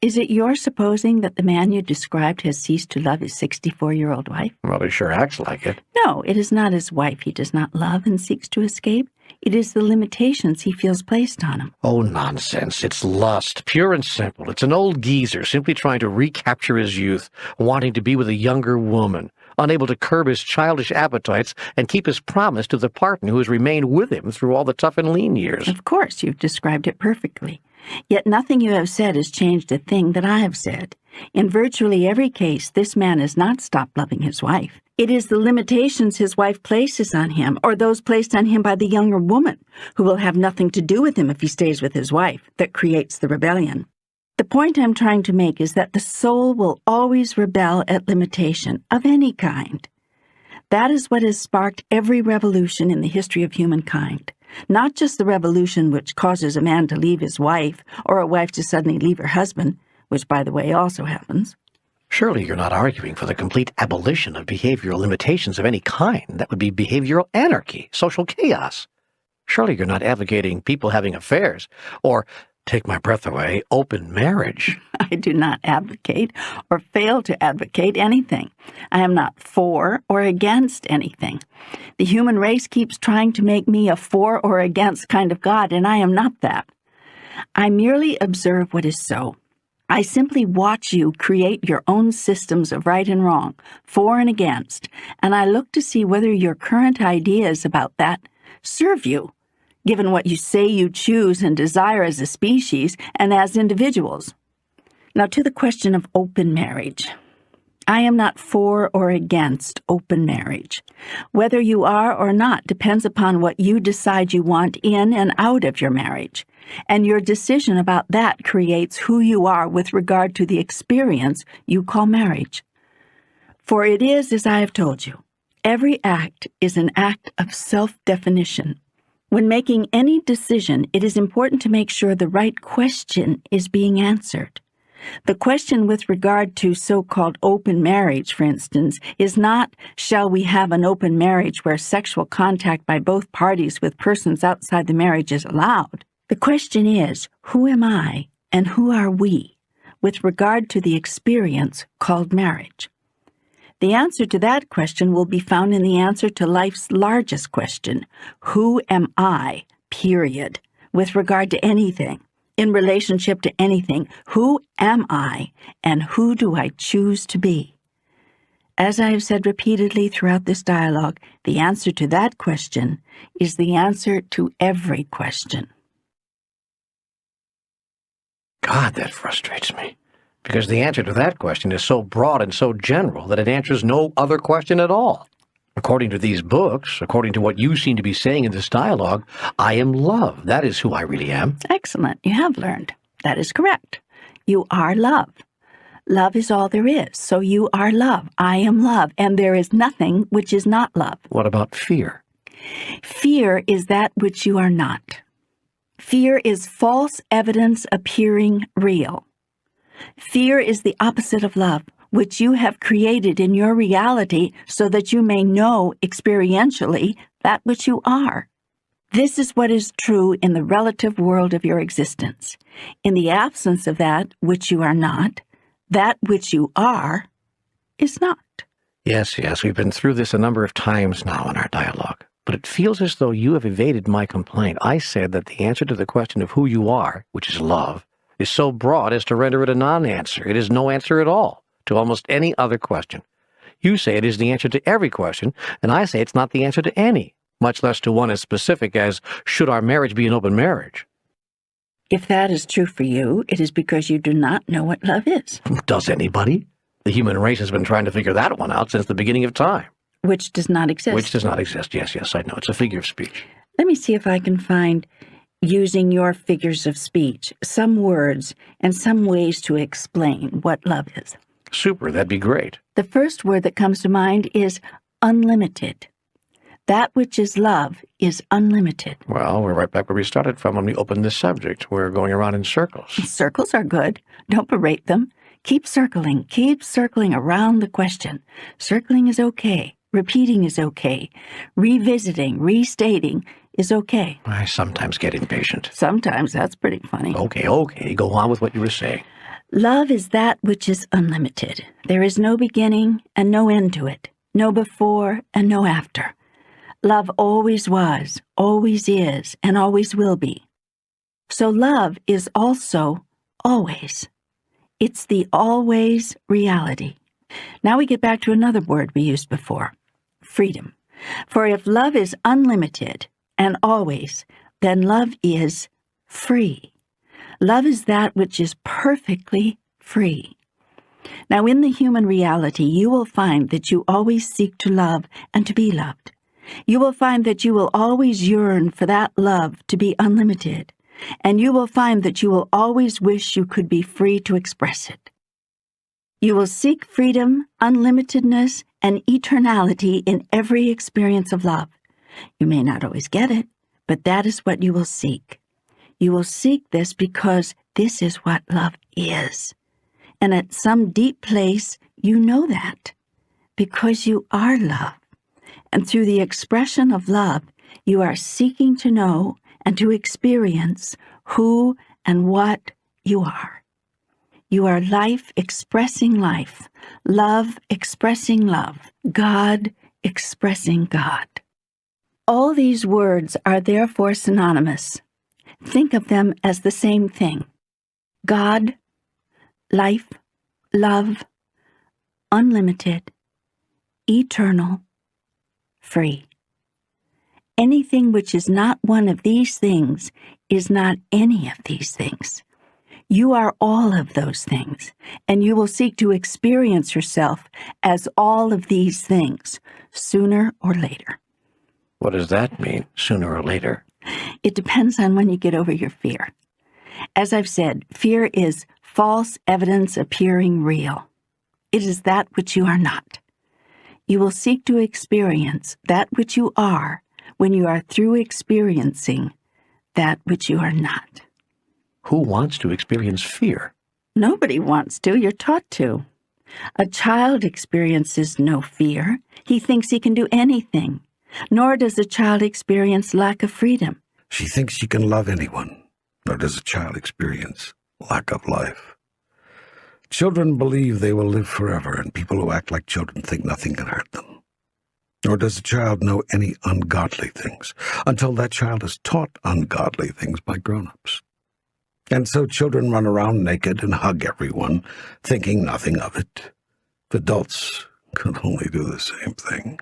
Is it your supposing that the man you described has ceased to love his 64-year-old wife? Well, he sure acts like it. No, it is not his wife he does not love and seeks to escape. It is the limitations he feels placed on him. Oh, nonsense. It's lust, pure and simple. It's an old geezer simply trying to recapture his youth, wanting to be with a younger woman, unable to curb his childish appetites and keep his promise to the partner who has remained with him through all the tough and lean years. Of course, you've described it perfectly. Yet nothing you have said has changed a thing that I have said. In virtually every case, this man has not stopped loving his wife. It is the limitations his wife places on him, or those placed on him by the younger woman, who will have nothing to do with him if he stays with his wife, that creates the rebellion. The point I'm trying to make is that the soul will always rebel at limitation, of any kind. That is what has sparked every revolution in the history of humankind. Not just the revolution which causes a man to leave his wife, or a wife to suddenly leave her husband, which, by the way, also happens. Surely you're not arguing for the complete abolition of behavioral limitations of any kind. That would be behavioral anarchy, social chaos. Surely you're not advocating people having affairs, or, take my breath away, open marriage. I do not advocate or fail to advocate anything. I am not for or against anything. The human race keeps trying to make me a for or against kind of God, and I am not that. I merely observe what is so. I simply watch you create your own systems of right and wrong, for and against, and I look to see whether your current ideas about that serve you, given what you say you choose and desire as a species and as individuals. Now, to the question of open marriage. I am not for or against open marriage. Whether you are or not depends upon what you decide you want in and out of your marriage, and your decision about that creates who you are with regard to the experience you call marriage. For it is, as I have told you, every act is an act of self-definition. When making any decision, it is important to make sure the right question is being answered. The question with regard to so-called open marriage, for instance, is not, shall we have an open marriage where sexual contact by both parties with persons outside the marriage is allowed? The question is, who am I and who are we with regard to the experience called marriage? The answer to that question will be found in the answer to life's largest question, who am I, period, with regard to anything, in relationship to anything. Who am I, and who do I choose to be? As I have said repeatedly throughout this dialogue, the answer to that question is the answer to every question. God, that frustrates me. Because the answer to that question is so broad and so general that it answers no other question at all. According to these books, according to what you seem to be saying in this dialogue, I am love. That is who I really am. Excellent. You have learned. That is correct. You are love. Love is all there is. So you are love. I am love. And there is nothing which is not love. What about fear? Fear is that which you are not. Fear is false evidence appearing real. Fear is the opposite of love, which you have created in your reality so that you may know experientially that which you are. This is what is true in the relative world of your existence. In the absence of that which you are not, that which you are is not. Yes, we've been through this a number of times now in our dialogue, but it feels as though you have evaded my complaint. I said that the answer to the question of who you are, which is love, is so broad as to render it a non-answer. It is no answer at all to almost any other question. You say it is the answer to every question, and I say it's not the answer to any, much less to one as specific as, should our marriage be an open marriage? If that is true for you, it is because you do not know what love is. Does anybody? The human race has been trying to figure that one out since the beginning of time. Which does not exist. Which does not exist. Yes, I know. It's a figure of speech. Let me see if I can find, using your figures of speech, some words and some ways to explain what love is. Super, that'd be great. The first word that comes to mind is unlimited. That which is love is unlimited. Well, we're right back where we started from when we opened this subject. We're going around in circles. Circles are good. Don't berate them. Keep circling around the question. Circling is okay. Repeating is okay. Revisiting, restating is okay. I sometimes get impatient. Sometimes that's pretty funny. Okay. Go on with what you were saying. Love is that which is unlimited. There is no beginning and no end to it. No before and no after. Love always was, always is, and always will be. So love is also always. It's the always reality. Now we get back to another word we used before, freedom. For if love is unlimited and always, then love is free. Love is that which is perfectly free. Now in the human reality, you will find that you always seek to love and to be loved. You will find that you will always yearn for that love to be unlimited, and you will find that you will always wish you could be free to express it. You will seek freedom, unlimitedness, and eternality in every experience of love. You may not always get it, but that is what you will seek. You will seek this because this is what love is. And at some deep place, you know that, because you are love. And through the expression of love, you are seeking to know and to experience who and what you are. You are life expressing life, love expressing love, God expressing God. All these words are therefore synonymous. Think of them as the same thing. God, life, love, unlimited, eternal, free. Anything which is not one of these things is not any of these things. You are all of those things, and you will seek to experience yourself as all of these things, sooner or later. What does that mean, sooner or later? It depends on when you get over your fear. As I've said, fear is false evidence appearing real. It is that which you are not. You will seek to experience that which you are when you are through experiencing that which you are not. Who wants to experience fear? Nobody wants to. You're taught to. A child experiences no fear. He thinks he can do anything. Nor does a child experience lack of freedom. She thinks she can love anyone, nor does a child experience lack of life. Children believe they will live forever, and people who act like children think nothing can hurt them. Nor does a child know any ungodly things, until that child is taught ungodly things by grown-ups. And so children run around naked and hug everyone, thinking nothing of it. Adults could only do the same thing.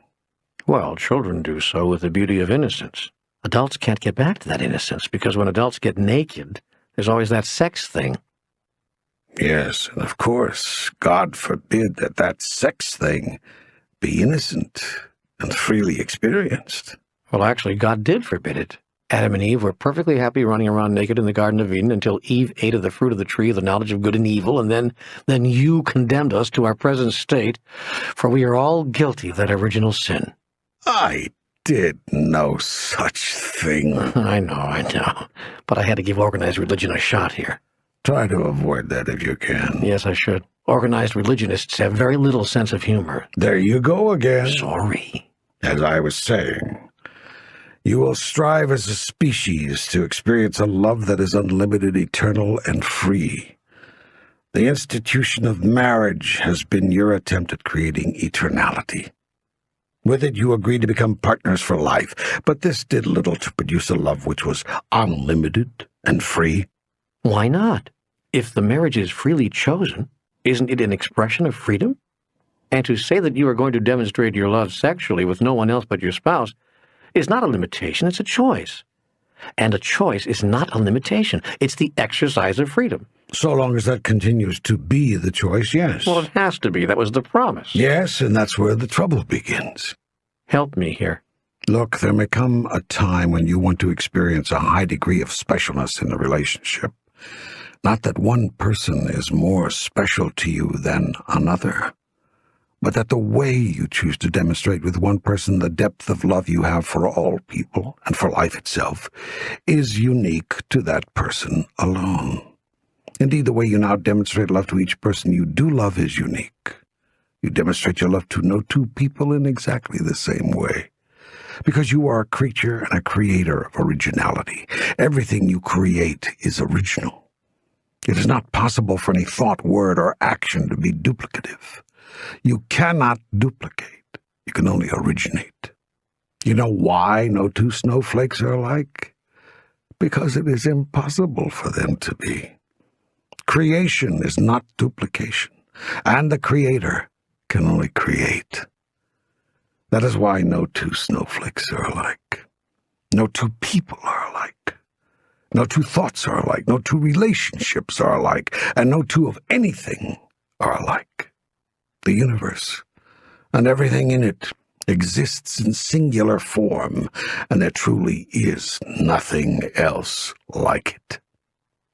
Well, children do so with the beauty of innocence. Adults can't get back to that innocence, because when adults get naked, there's always that sex thing. Yes, and of course, God forbid that sex thing be innocent and freely experienced. Well, actually, God did forbid it. Adam and Eve were perfectly happy running around naked in the Garden of Eden until Eve ate of the fruit of the tree of the knowledge of good and evil, and then you condemned us to our present state, for we are all guilty of that original sin. I did no such thing. I know, but I had to give organized religion a shot here. Try to avoid that if you can. Yes, I should. Organized religionists have very little sense of humor. There you go again. Sorry. As I was saying, you will strive as a species to experience a love that is unlimited, eternal, and free. The institution of marriage has been your attempt at creating eternality. With it, you agreed to become partners for life, but this did little to produce a love which was unlimited and free. Why not? If the marriage is freely chosen, isn't it an expression of freedom? And to say that you are going to demonstrate your love sexually with no one else but your spouse is not a limitation, it's a choice. And a choice is not a limitation. It's the exercise of freedom. So long as that continues to be the choice, yes. Well, it has to be. That was the promise. Yes, and that's where the trouble begins. Help me here. Look, there may come a time when you want to experience a high degree of specialness in the relationship. Not that one person is more special to you than another, but that the way you choose to demonstrate with one person the depth of love you have for all people and for life itself is unique to that person alone. Indeed, the way you now demonstrate love to each person you do love is unique. You demonstrate your love to no two people in exactly the same way, because you are a creature and a creator of originality. Everything you create is original. It is not possible for any thought, word, or action to be duplicative. You cannot duplicate. You can only originate. You know why no two snowflakes are alike? Because it is impossible for them to be. Creation is not duplication, and the Creator can only create. That is why no two snowflakes are alike. No two people are alike. No two thoughts are alike. No two relationships are alike. And no two of anything are alike. The universe and everything in it exists in singular form, and there truly is nothing else like it.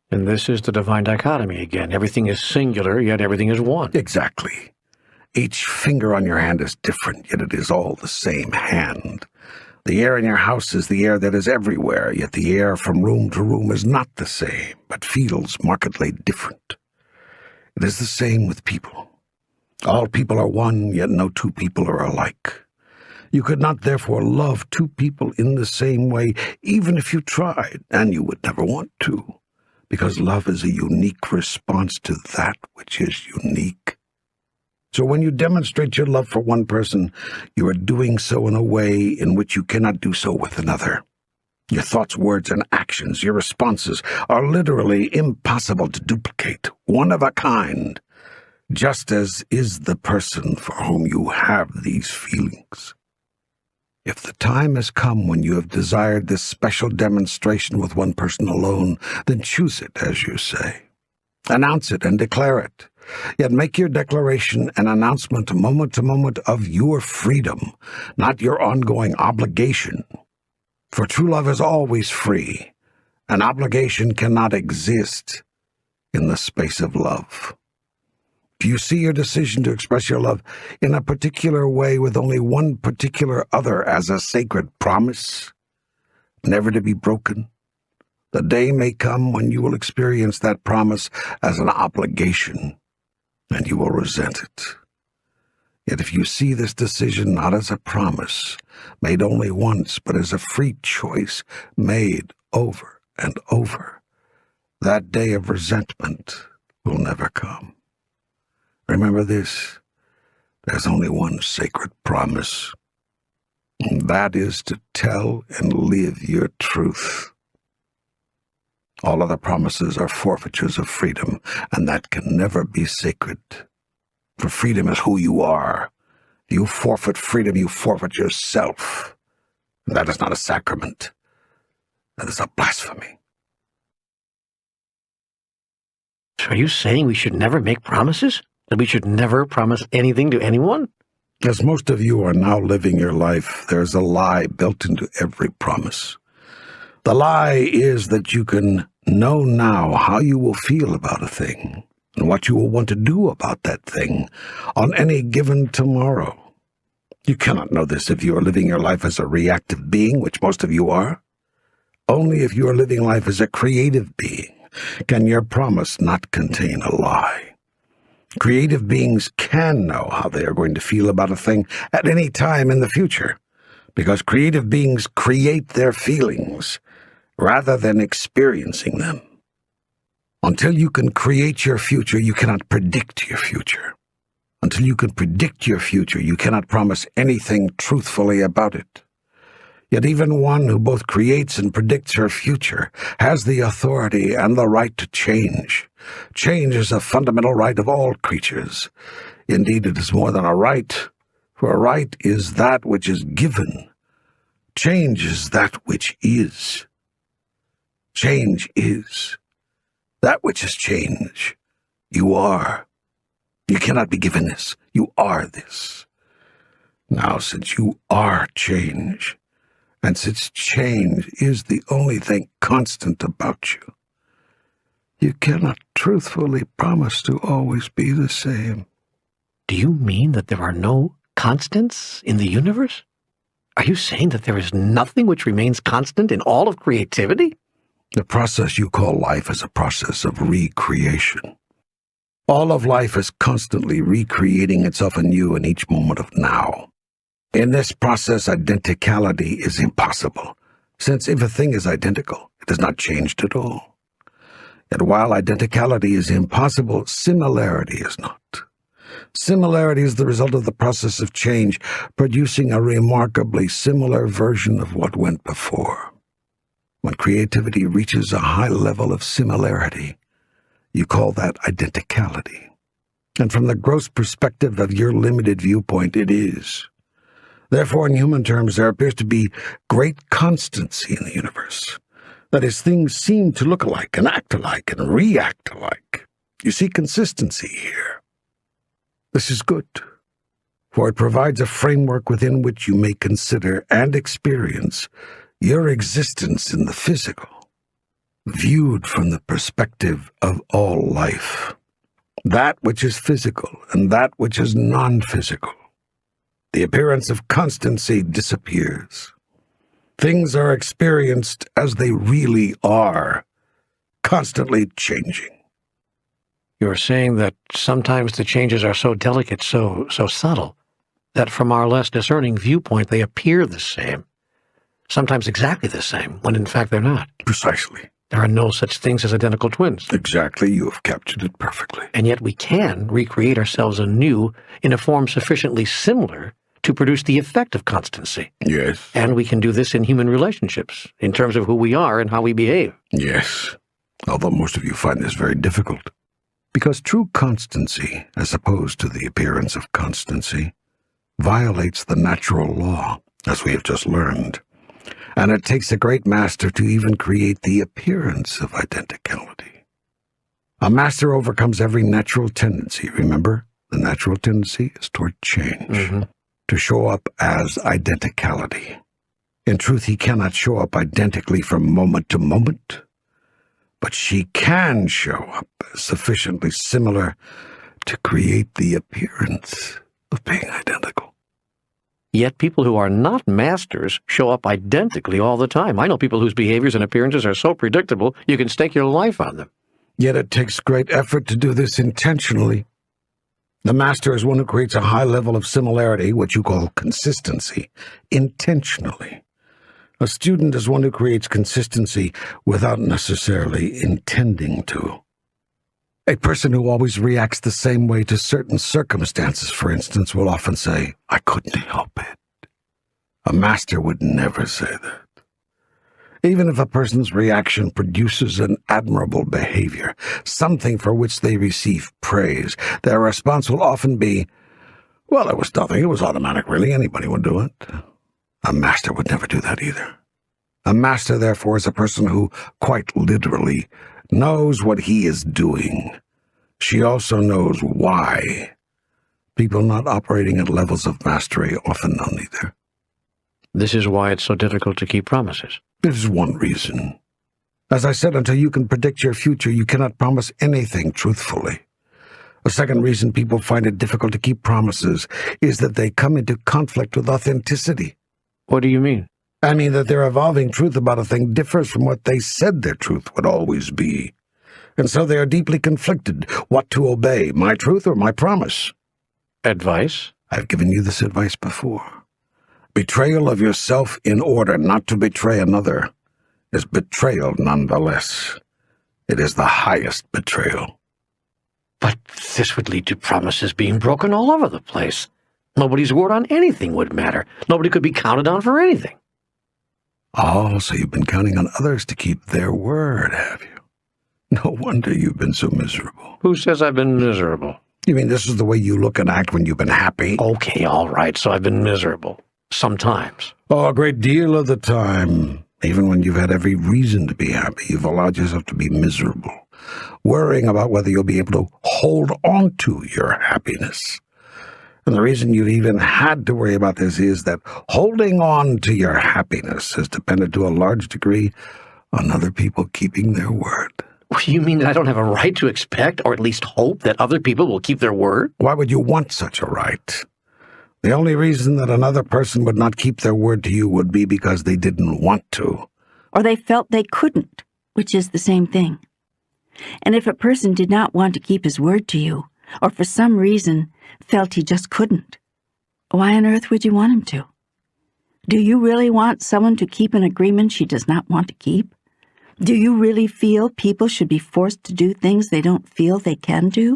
And this is the divine dichotomy again. Everything is singular, yet everything is one. Exactly. Each finger on your hand is different, yet it is all the same hand. The air in your house is the air that is everywhere, yet the air from room to room is not the same, but feels markedly different. It is the same with people. All people are one, yet no two people are alike. You could not therefore love two people in the same way, even if you tried, and you would never want to, because love is a unique response to that which is unique. So when you demonstrate your love for one person, you are doing so in a way in which you cannot do so with another. Your thoughts, words, and actions, your responses, are literally impossible to duplicate, one of a kind, just as is the person for whom you have these feelings. If the time has come when you have desired this special demonstration with one person alone, then choose it, as you say. Announce it and declare it. Yet make your declaration an announcement moment to moment of your freedom, not your ongoing obligation. For true love is always free. An obligation cannot exist in the space of love. If you see your decision to express your love in a particular way with only one particular other as a sacred promise, never to be broken, the day may come when you will experience that promise as an obligation, and you will resent it. Yet if you see this decision not as a promise, made only once, but as a free choice made over and over, that day of resentment will never come. Remember this, there's only one sacred promise, and that is to tell and live your truth. All other promises are forfeitures of freedom, and that can never be sacred. For freedom is who you are. If you forfeit freedom, you forfeit yourself. And that is not a sacrament. That is a blasphemy. So are you saying we should never make promises? That we should never promise anything to anyone? As most of you are now living your life, there is a lie built into every promise. The lie is that you can know now how you will feel about a thing and what you will want to do about that thing on any given tomorrow. You cannot know this if you are living your life as a reactive being, which most of you are. Only if you are living life as a creative being can your promise not contain a lie. Creative beings can know how they are going to feel about a thing at any time in the future, because creative beings create their feelings rather than experiencing them. Until you can create your future, you cannot predict your future. Until you can predict your future, you cannot promise anything truthfully about it. Yet even one who both creates and predicts her future has the authority and the right to change. Change is a fundamental right of all creatures. Indeed, it is more than a right, for a right is that which is given. Change is that which is. Change is. That which is change. You are. You cannot be given this. You are this. Now, since you are change, and since change is the only thing constant about you, you cannot truthfully promise to always be the same. Do you mean that there are no constants in the universe? Are you saying that there is nothing which remains constant in all of creativity? The process you call life is a process of recreation. All of life is constantly recreating itself anew in each moment of now. In this process, identicality is impossible, since if a thing is identical, it is not changed at all. Yet while identicality is impossible, similarity is not. Similarity is the result of the process of change, producing a remarkably similar version of what went before. When creativity reaches a high level of similarity, you call that identicality. And from the gross perspective of your limited viewpoint, it is. Therefore, in human terms, there appears to be great constancy in the universe. That is, things seem to look alike and act alike and react alike. You see consistency here. This is good, for it provides a framework within which you may consider and experience your existence in the physical, viewed from the perspective of all life, that which is physical and that which is non-physical. The appearance of constancy disappears. Things are experienced as they really are, constantly changing. You're saying that sometimes the changes are so delicate, so subtle, that from our less discerning viewpoint they appear the same, sometimes exactly the same, when in fact they're not. Precisely. There are no such things as identical twins. Exactly, you have captured it perfectly. And yet we can recreate ourselves anew in a form sufficiently similar to produce the effect of constancy. Yes. And we can do this in human relationships, in terms of who we are and how we behave. Yes, although most of you find this very difficult. Because true constancy, as opposed to the appearance of constancy, violates the natural law, as we have just learned. And it takes a great master to even create the appearance of identicality. A master overcomes every natural tendency, remember? The natural tendency is toward change, to show up as identicality. In truth, he cannot show up identically from moment to moment, but she can show up as sufficiently similar to create the appearance of being identical. Yet people who are not masters show up identically all the time. I know people whose behaviors and appearances are so predictable you can stake your life on them. Yet it takes great effort to do this intentionally. The master is one who creates a high level of similarity, which you call consistency, intentionally. A student is one who creates consistency without necessarily intending to. A person who always reacts the same way to certain circumstances, for instance, will often say, "I couldn't help it." A master would never say that. Even if a person's reaction produces an admirable behavior, something for which they receive praise, their response will often be, "Well, it was nothing. It was automatic, really. Anybody would do it." A master would never do that either. A master, therefore, is a person who, quite literally, knows what he is doing. She also knows why. People not operating at levels of mastery often know neither. This is why it's so difficult to keep promises. This is one reason. As I said, until you can predict your future, you cannot promise anything truthfully. A second reason people find it difficult to keep promises is that they come into conflict with authenticity. What do you mean? I mean that their evolving truth about a thing differs from what they said their truth would always be. And so they are deeply conflicted. What to obey, my truth or my promise? Advice? I've given you this advice before. Betrayal of yourself in order not to betray another is betrayal nonetheless. It is the highest betrayal. But this would lead to promises being broken all over the place. Nobody's word on anything would matter. Nobody could be counted on for anything. Oh, so you've been counting on others to keep their word, have you? No wonder you've been so miserable. Who says I've been miserable? You mean this is the way you look and act when you've been happy? Okay, all right, so I've been miserable. Sometimes. Oh, a great deal of the time. Even when you've had every reason to be happy, you've allowed yourself to be miserable, worrying about whether you'll be able to hold on to your happiness. And the reason you've even had to worry about this is that holding on to your happiness has depended to a large degree on other people keeping their word. You mean that I don't have a right to expect, or at least hope, that other people will keep their word? Why would you want such a right? The only reason that another person would not keep their word to you would be because they didn't want to. Or they felt they couldn't, which is the same thing. And if a person did not want to keep his word to you, or for some reason felt he just couldn't, why on earth would you want him to? Do you really want someone to keep an agreement she does not want to keep? Do you really feel people should be forced to do things they don't feel they can do?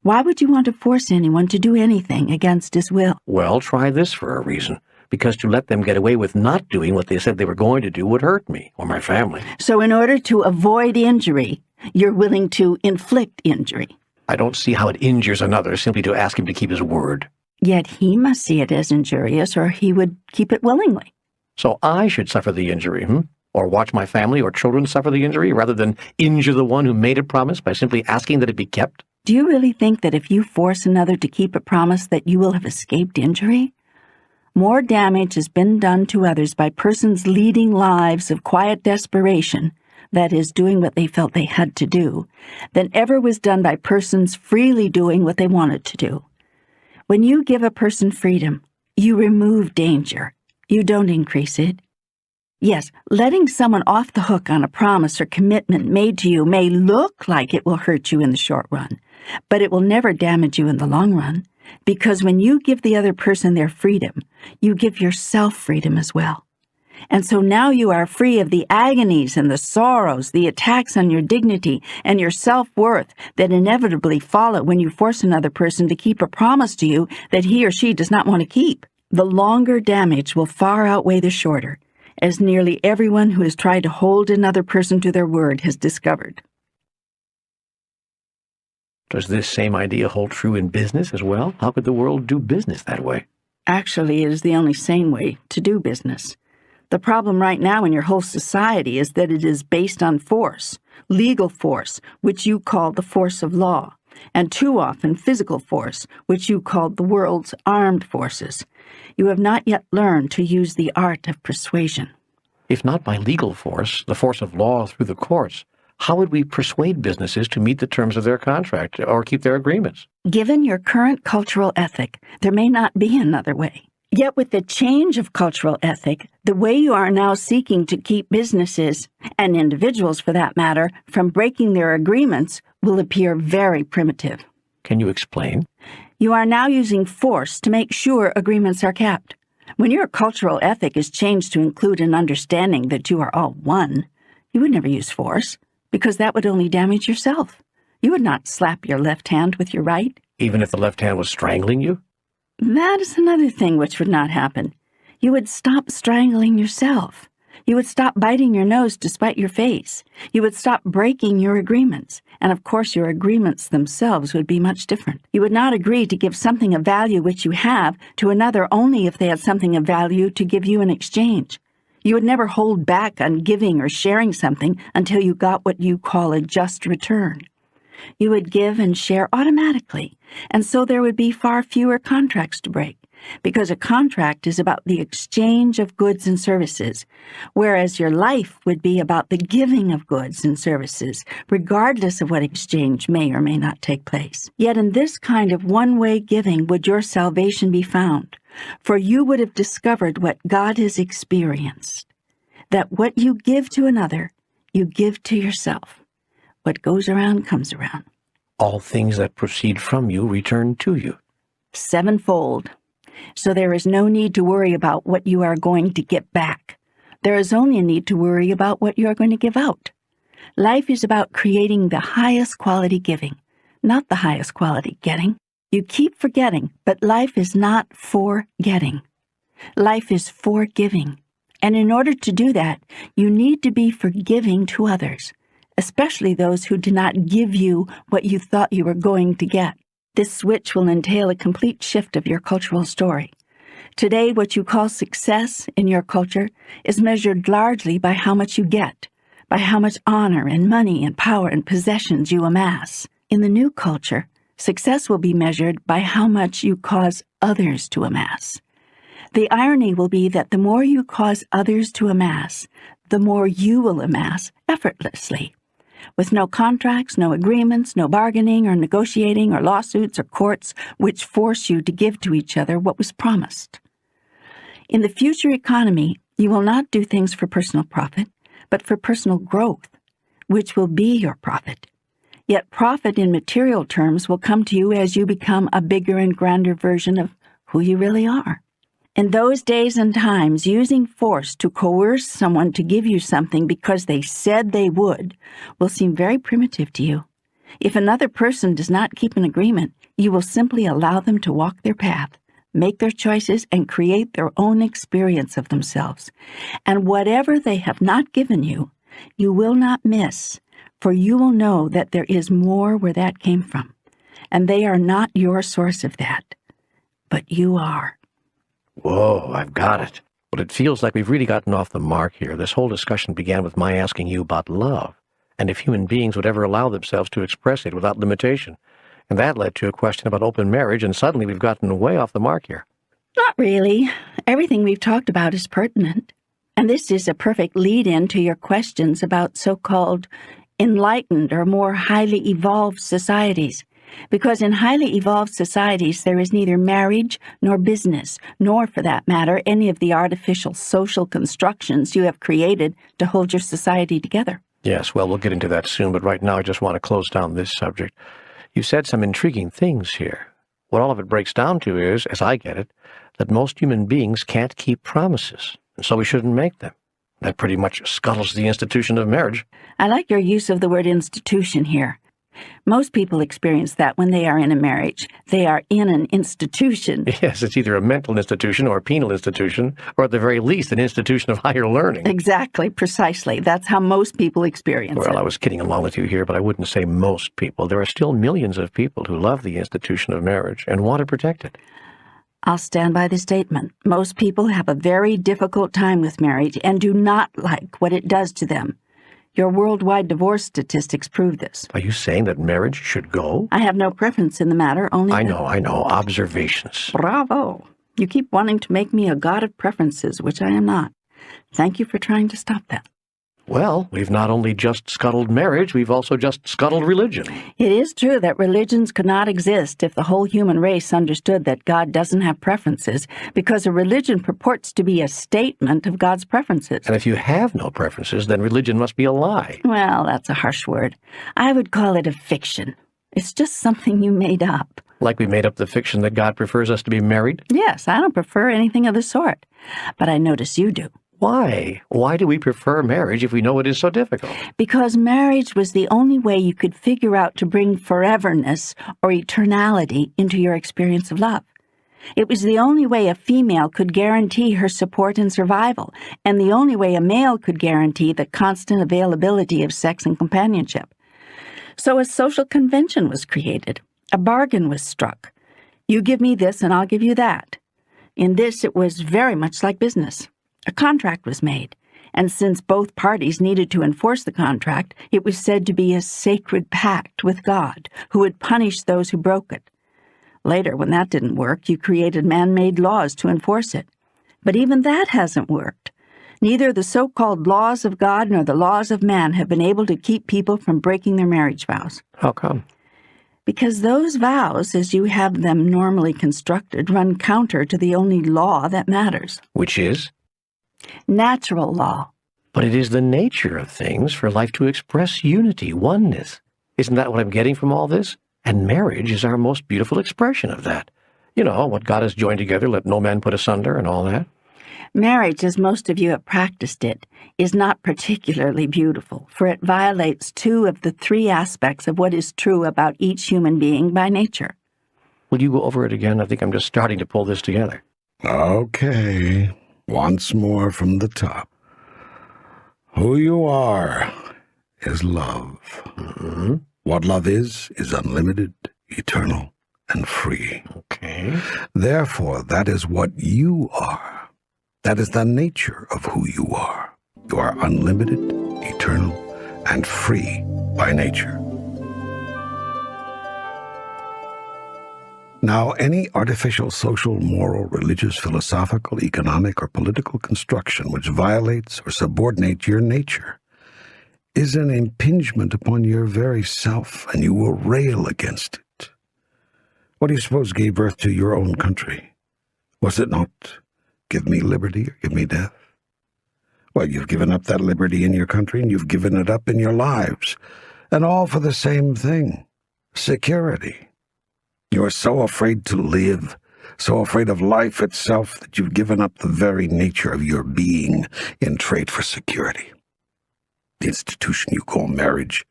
Why would you want to force anyone to do anything against his will? Well, try this for a reason. Because to let them get away with not doing what they said they were going to do would hurt me or my family. So in order to avoid injury, you're willing to inflict injury. I don't see how it injures another simply to ask him to keep his word. Yet he must see it as injurious, or he would keep it willingly. So I should suffer the injury, Or watch my family or children suffer the injury rather than injure the one who made a promise by simply asking that it be kept? Do you really think that if you force another to keep a promise that you will have escaped injury? More damage has been done to others by persons leading lives of quiet desperation, that is, doing what they felt they had to do, than ever was done by persons freely doing what they wanted to do. When you give a person freedom, you remove danger. You don't increase it. Yes, letting someone off the hook on a promise or commitment made to you may look like it will hurt you in the short run, but it will never damage you in the long run, because when you give the other person their freedom, you give yourself freedom as well. And so now you are free of the agonies and the sorrows, the attacks on your dignity and your self-worth that inevitably follow when you force another person to keep a promise to you that he or she does not want to keep. The longer damage will far outweigh the shorter, as nearly everyone who has tried to hold another person to their word has discovered. Does this same idea hold true in business as well? How could the world do business that way? Actually, it is the only sane way to do business. The problem right now in your whole society is that it is based on force, legal force, which you call the force of law, and too often physical force, which you call the world's armed forces. You have not yet learned to use the art of persuasion. If not by legal force, the force of law through the courts, how would we persuade businesses to meet the terms of their contract or keep their agreements? Given your current cultural ethic, there may not be another way. Yet with the change of cultural ethic, the way you are now seeking to keep businesses, and individuals for that matter, from breaking their agreements will appear very primitive. Can you explain? You are now using force to make sure agreements are kept. When your cultural ethic is changed to include an understanding that you are all one, you would never use force, because that would only damage yourself. You would not slap your left hand with your right. Even if the left hand was strangling you? That is another thing which would not happen. You would stop strangling yourself. You would stop biting your nose to spite your face. You would stop breaking your agreements. And of course, your agreements themselves would be much different. You would not agree to give something of value which you have to another only if they had something of value to give you in exchange. You would never hold back on giving or sharing something until you got what you call a just return. You would give and share automatically, and so there would be far fewer contracts to break, because a contract is about the exchange of goods and services, whereas your life would be about the giving of goods and services, regardless of what exchange may or may not take place. Yet in this kind of one-way giving would your salvation be found, for you would have discovered what God has experienced, that what you give to another, you give to yourself. What goes around comes around. All things that proceed from you return to you. Sevenfold. So there is no need to worry about what you are going to get back. There is only a need to worry about what you are going to give out. Life is about creating the highest quality giving, not the highest quality getting. You keep forgetting, but life is not for getting. Life is for giving. And in order to do that, you need to be forgiving to others, especially those who do not give you what you thought you were going to get. This switch will entail a complete shift of your cultural story. Today, what you call success in your culture is measured largely by how much you get, by how much honor and money and power and possessions you amass. In the new culture, success will be measured by how much you cause others to amass. The irony will be that the more you cause others to amass, the more you will amass effortlessly, with no contracts, no agreements, no bargaining or negotiating or lawsuits or courts which force you to give to each other what was promised. In the future economy, you will not do things for personal profit, but for personal growth, which will be your profit. Yet profit in material terms will come to you as you become a bigger and grander version of who you really are. In those days and times, using force to coerce someone to give you something because they said they would will seem very primitive to you. If another person does not keep an agreement, you will simply allow them to walk their path, make their choices, and create their own experience of themselves. And whatever they have not given you, you will not miss, for you will know that there is more where that came from, and they are not your source of that, but you are. Whoa, I've got it. But it feels like we've really gotten off the mark here. This whole discussion began with my asking you about love, and if human beings would ever allow themselves to express it without limitation. And that led to a question about open marriage, and suddenly we've gotten way off the mark here. Not really. Everything we've talked about is pertinent. And this is a perfect lead-in to your questions about so-called enlightened or more highly evolved societies. Because in highly evolved societies, there is neither marriage nor business, nor, for that matter, any of the artificial social constructions you have created to hold your society together. Yes, well, we'll get into that soon, but right now I just want to close down this subject. You said some intriguing things here. What all of it breaks down to is, as I get it, that most human beings can't keep promises, and so we shouldn't make them. That pretty much scuttles the institution of marriage. I like your use of the word institution here. Most people experience that when they are in a marriage. They are in an institution. Yes, it's either a mental institution or a penal institution, or at the very least, an institution of higher learning. Exactly, precisely. That's how most people experience it. Well, I was kidding along with you here, but I wouldn't say most people. There are still millions of people who love the institution of marriage and want to protect it. I'll stand by the statement. Most people have a very difficult time with marriage and do not like what it does to them. Your worldwide divorce statistics prove this. Are you saying that marriage should go? I have no preference in the matter, only... I know. Observations. Bravo. You keep wanting to make me a god of preferences, which I am not. Thank you for trying to stop that. Well, we've not only just scuttled marriage, we've also just scuttled religion. It is true that religions could not exist if the whole human race understood that God doesn't have preferences, because a religion purports to be a statement of God's preferences. And if you have no preferences, then religion must be a lie. Well, that's a harsh word. I would call it a fiction. It's just something you made up. Like we made up the fiction that God prefers us to be married? Yes, I don't prefer anything of the sort. But I notice you do. Why? Why do we prefer marriage if we know it is so difficult? Because marriage was the only way you could figure out to bring foreverness or eternality into your experience of love. It was the only way a female could guarantee her support and survival, and the only way a male could guarantee the constant availability of sex and companionship. So a social convention was created. A bargain was struck. You give me this and I'll give you that. In this, it was very much like business. A contract was made, and since both parties needed to enforce the contract, it was said to be a sacred pact with God, who would punish those who broke it. Later, when that didn't work, you created man-made laws to enforce it. But even that hasn't worked. Neither the so-called laws of God nor the laws of man have been able to keep people from breaking their marriage vows. How come? Because those vows, as you have them normally constructed, run counter to the only law that matters. Which is? Natural law. But it is the nature of things for life to express unity, oneness. Isn't that what I'm getting from all this? And marriage is our most beautiful expression of that. You know, what God has joined together, let no man put asunder, and all that. Marriage, as most of you have practiced it, is not particularly beautiful, for it violates two of the three aspects of what is true about each human being by nature. Will you go over it again? I think I'm just starting to pull this together. Okay. Once more from the top. Who you are is love. Mm-hmm. What love is unlimited, eternal, and free. Okay. Therefore, that is what you are. That is the nature of who you are. You are unlimited, eternal, and free by nature. Now, any artificial social, moral, religious, philosophical, economic, or political construction which violates or subordinates your nature is an impingement upon your very self, and you will rail against it. What do you suppose gave birth to your own country? Was it not, give me liberty or give me death? Well, you've given up that liberty in your country, and you've given it up in your lives, and all for the same thing, security. You are so afraid to live, so afraid of life itself, that you've given up the very nature of your being in trade for security. The institution you call marriage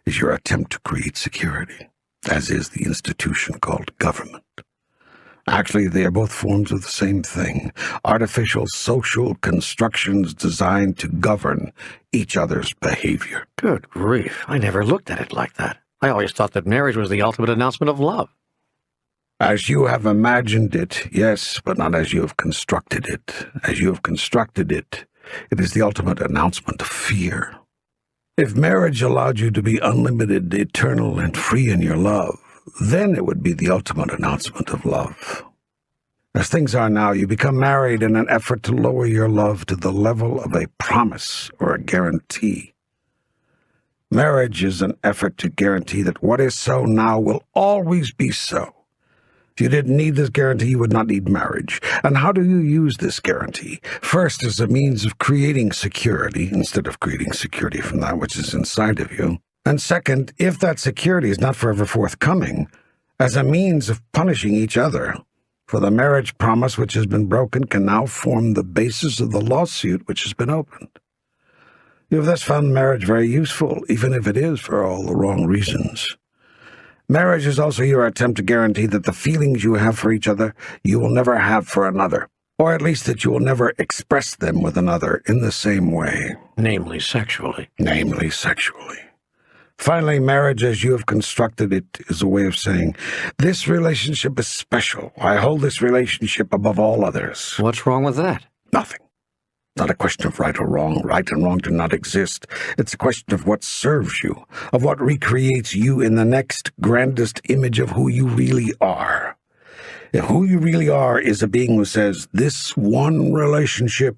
is your attempt to create security, as is the institution called government. Actually, they are both forms of the same thing, artificial social constructions designed to govern each other's behavior. Good grief. I never looked at it like that. I always thought that marriage was the ultimate announcement of love. As you have imagined it, yes, but not as you have constructed it. As you have constructed it, it is the ultimate announcement of fear. If marriage allowed you to be unlimited, eternal, and free in your love, then it would be the ultimate announcement of love. As things are now, you become married in an effort to lower your love to the level of a promise or a guarantee. Marriage is an effort to guarantee that what is so now will always be so. If you didn't need this guarantee, you would not need marriage. And how do you use this guarantee? First, as a means of creating security, instead of creating security from that which is inside of you. And second, if that security is not forever forthcoming, as a means of punishing each other. For the marriage promise which has been broken can now form the basis of the lawsuit which has been opened. You have thus found marriage very useful, even if it is for all the wrong reasons. Marriage is also your attempt to guarantee that the feelings you have for each other you will never have for another, or at least that you will never express them with another in the same way. Namely sexually. Namely sexually. Finally, marriage as you have constructed it is a way of saying, this relationship is special. I hold this relationship above all others. What's wrong with that? Nothing. Not a question of right or wrong. Right and wrong do not exist. It's a question of what serves you, of what recreates you in the next grandest image of who you really are. If who you really are is a being who says, this one relationship,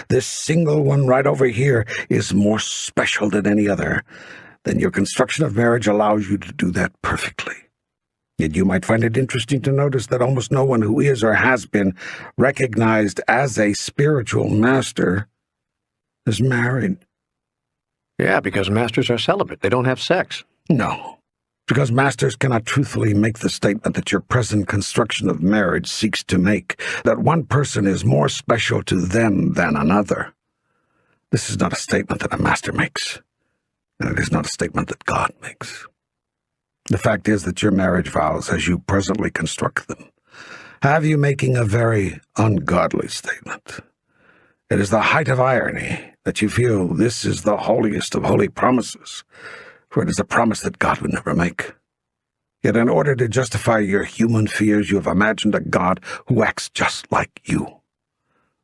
this single one right over here, is more special than any other, then your construction of marriage allows you to do that perfectly. Yet you might find it interesting to notice that almost no one who is or has been recognized as a spiritual master is married. Yeah, because masters are celibate. They don't have sex. No, because masters cannot truthfully make the statement that your present construction of marriage seeks to make, that one person is more special to them than another. This is not a statement that a master makes, and it is not a statement that God makes. The fact is that your marriage vows, as you presently construct them, have you making a very ungodly statement. It is the height of irony that you feel this is the holiest of holy promises, for it is a promise that God would never make. Yet in order to justify your human fears, you have imagined a God who acts just like you.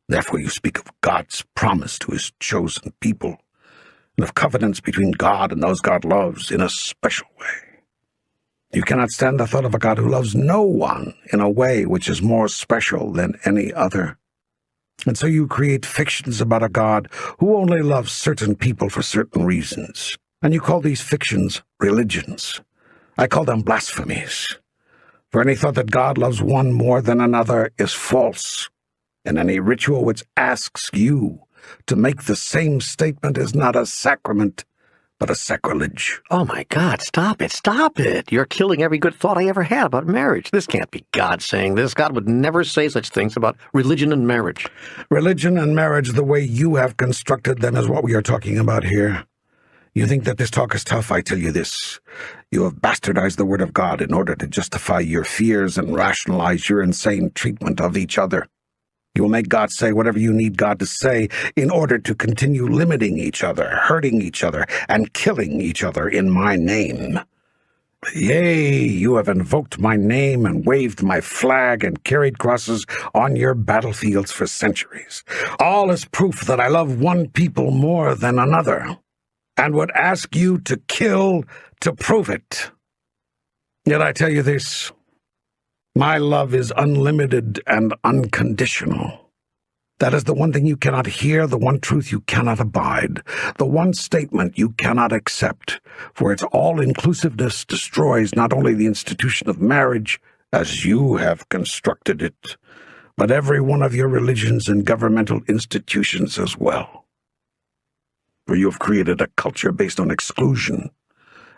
Therefore you speak of God's promise to his chosen people, and of covenants between God and those God loves in a special way. You cannot stand the thought of a God who loves no one in a way which is more special than any other. And so you create fictions about a God who only loves certain people for certain reasons. And you call these fictions religions. I call them blasphemies. For any thought that God loves one more than another is false. And any ritual which asks you to make the same statement is not a sacrament, but a sacrilege. Oh, my God, stop it, stop it. You're killing every good thought I ever had about marriage. This can't be God saying this. God would never say such things about religion and marriage. Religion and marriage, the way you have constructed them, is what we are talking about here. You think that this talk is tough? I tell you this. You have bastardized the word of God in order to justify your fears and rationalize your insane treatment of each other. You will make God say whatever you need God to say in order to continue limiting each other, hurting each other, and killing each other in my name. Yea, you have invoked my name and waved my flag and carried crosses on your battlefields for centuries. All is proof that I love one people more than another, and would ask you to kill to prove it. Yet I tell you this, my love is unlimited and unconditional. That is the one thing you cannot hear, the one truth you cannot abide, the one statement you cannot accept, for its all-inclusiveness destroys not only the institution of marriage, as you have constructed it, but every one of your religions and governmental institutions as well. For you have created a culture based on exclusion,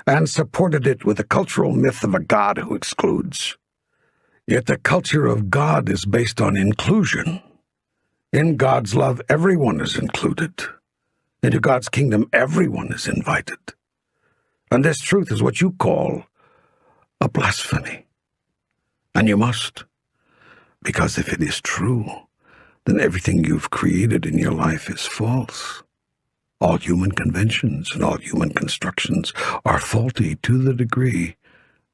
and supported it with the cultural myth of a God who excludes. Yet the culture of God is based on inclusion. In God's love, everyone is included. Into God's kingdom, everyone is invited. And this truth is what you call a blasphemy. And you must, because if it is true, then everything you've created in your life is false. All human conventions and all human constructions are faulty to the degree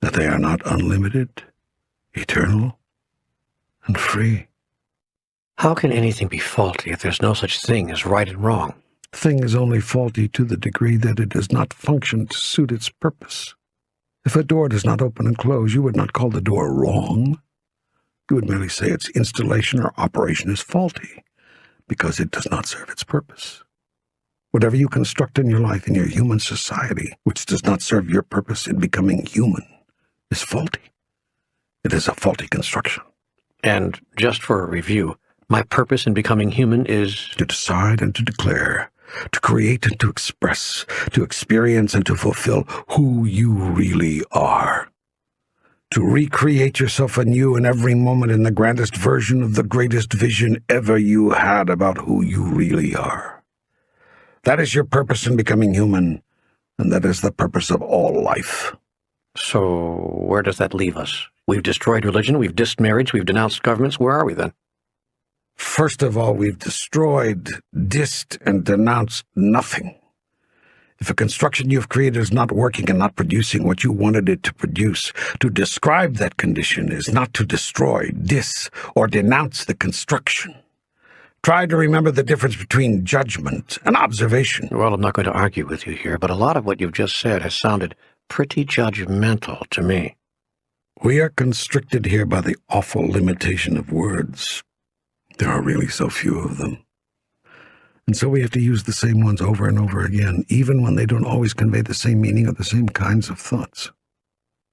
that they are not unlimited, eternal, and free. How can anything be faulty if there's no such thing as right and wrong? Thing is only faulty to the degree that it does not function to suit its purpose. If a door does not open and close, you would not call the door wrong. You would merely say its installation or operation is faulty, because it does not serve its purpose. Whatever you construct in your life, in your human society, which does not serve your purpose in becoming human, is faulty. It is a faulty construction. And just for a review, my purpose in becoming human is to decide and to declare, to create and to express, to experience and to fulfill who you really are. To recreate yourself anew in every moment in the grandest version of the greatest vision ever you had about who you really are. That is your purpose in becoming human, and that is the purpose of all life. So where does that leave us? We've destroyed religion, we've dissed marriage, we've denounced governments. Where are we then? First of all, we've destroyed, dissed, and denounced nothing. If a construction you've created is not working and not producing what you wanted it to produce, to describe that condition is not to destroy, diss, or denounce the construction. Try to remember the difference between judgment and observation. Well, I'm not going to argue with you here, but a lot of what you've just said has sounded pretty judgmental to me. We are constricted here by the awful limitation of words. There are really so few of them. And so we have to use the same ones over and over again, even when they don't always convey the same meaning or the same kinds of thoughts.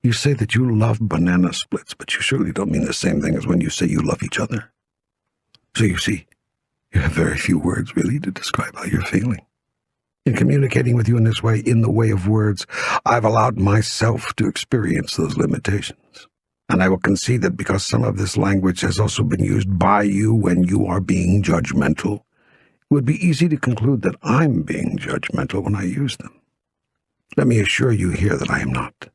You say that you love banana splits, but you surely don't mean the same thing as when you say you love each other. So you see, you have very few words really to describe how you're feeling. In communicating with you in this way, in the way of words, I've allowed myself to experience those limitations. And I will concede that because some of this language has also been used by you when you are being judgmental, it would be easy to conclude that I'm being judgmental when I use them. Let me assure you here that I am not.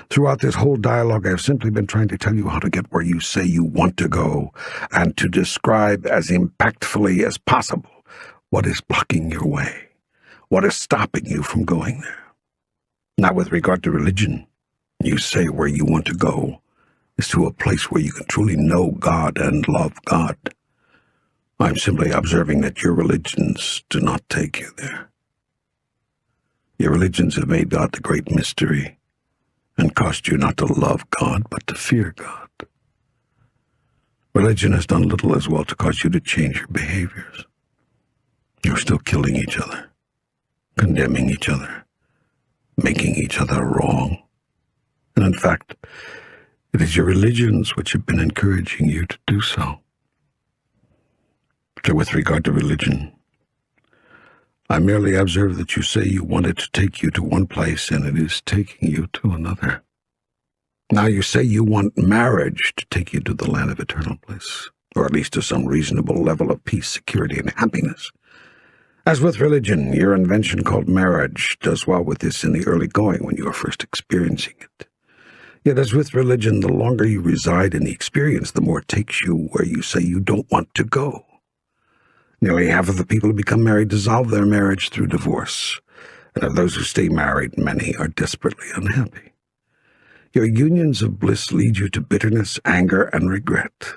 Throughout this whole dialogue, I have simply been trying to tell you how to get where you say you want to go, and to describe as impactfully as possible what is blocking your way, what is stopping you from going there. Now, with regard to religion, you say where you want to go is to a place where you can truly know God and love God. I'm simply observing that your religions do not take you there. Your religions have made God the great mystery and caused you not to love God, but to fear God. Religion has done little as well to cause you to change your behaviors. You're still killing each other, condemning each other, making each other wrong. And in fact, it is your religions which have been encouraging you to do so. So with regard to religion, I merely observe that you say you want it to take you to one place and it is taking you to another. Now you say you want marriage to take you to the land of eternal bliss, or at least to some reasonable level of peace, security, and happiness. As with religion, your invention called marriage does well with this in the early going when you are first experiencing it. Yet as with religion, the longer you reside in the experience, the more it takes you where you say you don't want to go. Nearly half of the people who become married dissolve their marriage through divorce, and of those who stay married, many are desperately unhappy. Your unions of bliss lead you to bitterness, anger, and regret.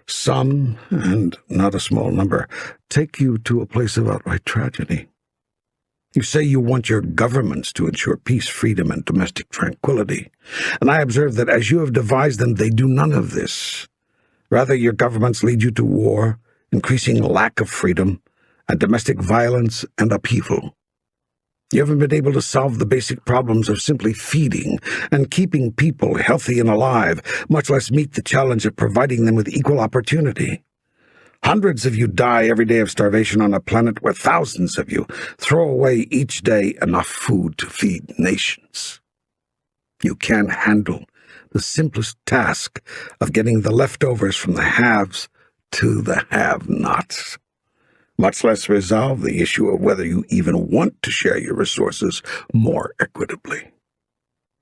Some, and not a small number, take you to a place of outright tragedy. You say you want your governments to ensure peace, freedom, and domestic tranquility, and I observe that as you have devised them, they do none of this. Rather, your governments lead you to war, increasing lack of freedom, and domestic violence and upheaval. You haven't been able to solve the basic problems of simply feeding and keeping people healthy and alive, much less meet the challenge of providing them with equal opportunity. Hundreds of you die every day of starvation on a planet where thousands of you throw away each day enough food to feed nations. You can't handle the simplest task of getting the leftovers from the haves to the have-nots, much less resolve the issue of whether you even want to share your resources more equitably.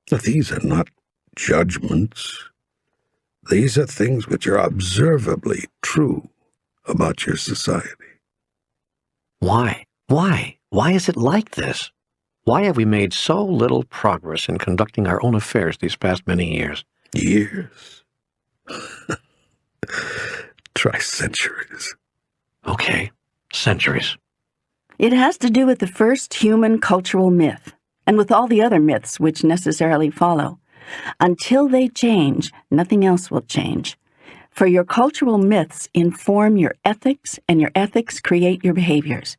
But these are not judgments. These are things which are observably true about your society. Why? Why is it like this? Why have we made so little progress in conducting our own affairs these past many years? Years? Try centuries. Okay, centuries. It has to do with the first human cultural myth, and with all the other myths which necessarily follow. Until they change, nothing else will change. For your cultural myths inform your ethics, and your ethics create your behaviors.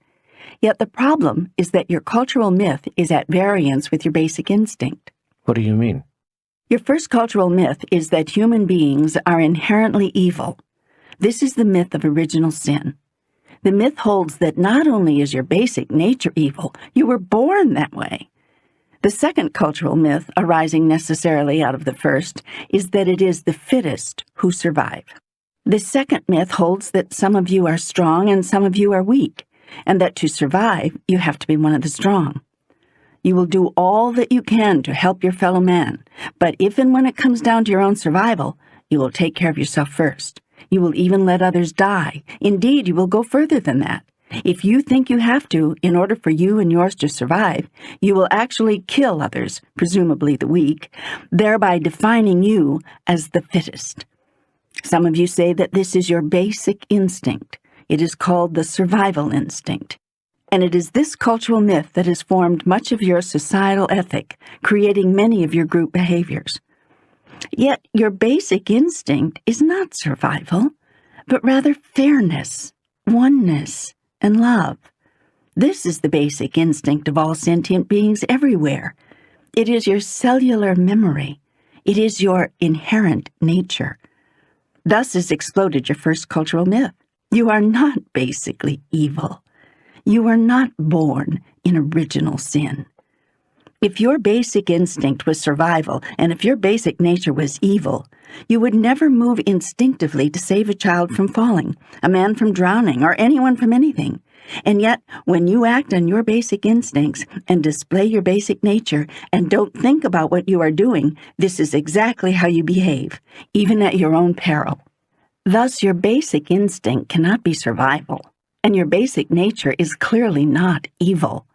Yet the problem is that your cultural myth is at variance with your basic instinct. What do you mean? Your first cultural myth is that human beings are inherently evil. This is the myth of original sin. The myth holds that not only is your basic nature evil, you were born that way. The second cultural myth, arising necessarily out of the first, is that it is the fittest who survive. The second myth holds that some of you are strong and some of you are weak, and that to survive, you have to be one of the strong. You will do all that you can to help your fellow man, but if and when it comes down to your own survival, you will take care of yourself first. You will even let others die. Indeed, you will go further than that. If you think you have to, in order for you and yours to survive, you will actually kill others, presumably the weak, thereby defining you as the fittest. Some of you say that this is your basic instinct. It is called the survival instinct. And it is this cultural myth that has formed much of your societal ethic, creating many of your group behaviors. Yet your basic instinct is not survival, but rather fairness, oneness, and love. This is the basic instinct of all sentient beings everywhere. It is your cellular memory. It is your inherent nature. Thus is exploded your first cultural myth. You are not basically evil. You are not born in original sin. If your basic instinct was survival, and if your basic nature was evil, you would never move instinctively to save a child from falling, a man from drowning, or anyone from anything. And yet, when you act on your basic instincts and display your basic nature and don't think about what you are doing, this is exactly how you behave, even at your own peril. Thus, your basic instinct cannot be survival, and your basic nature is clearly not evil.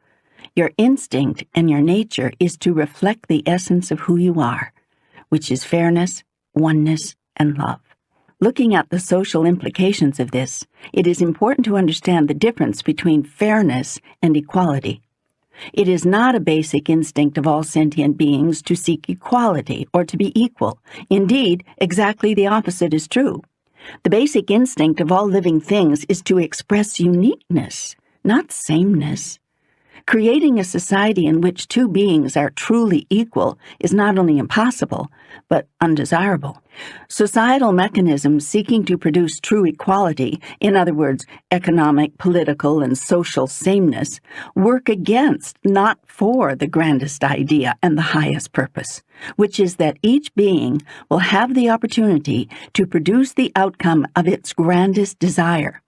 Your instinct and your nature is to reflect the essence of who you are, which is fairness, oneness, and love. Looking at the social implications of this, it is important to understand the difference between fairness and equality. It is not a basic instinct of all sentient beings to seek equality or to be equal. Indeed, exactly the opposite is true. The basic instinct of all living things is to express uniqueness, not sameness. Creating a society in which two beings are truly equal is not only impossible, but undesirable. Societal mechanisms seeking to produce true equality, in other words, economic, political, and social sameness, work against, not for, the grandest idea and the highest purpose, which is that each being will have the opportunity to produce the outcome of its grandest desire,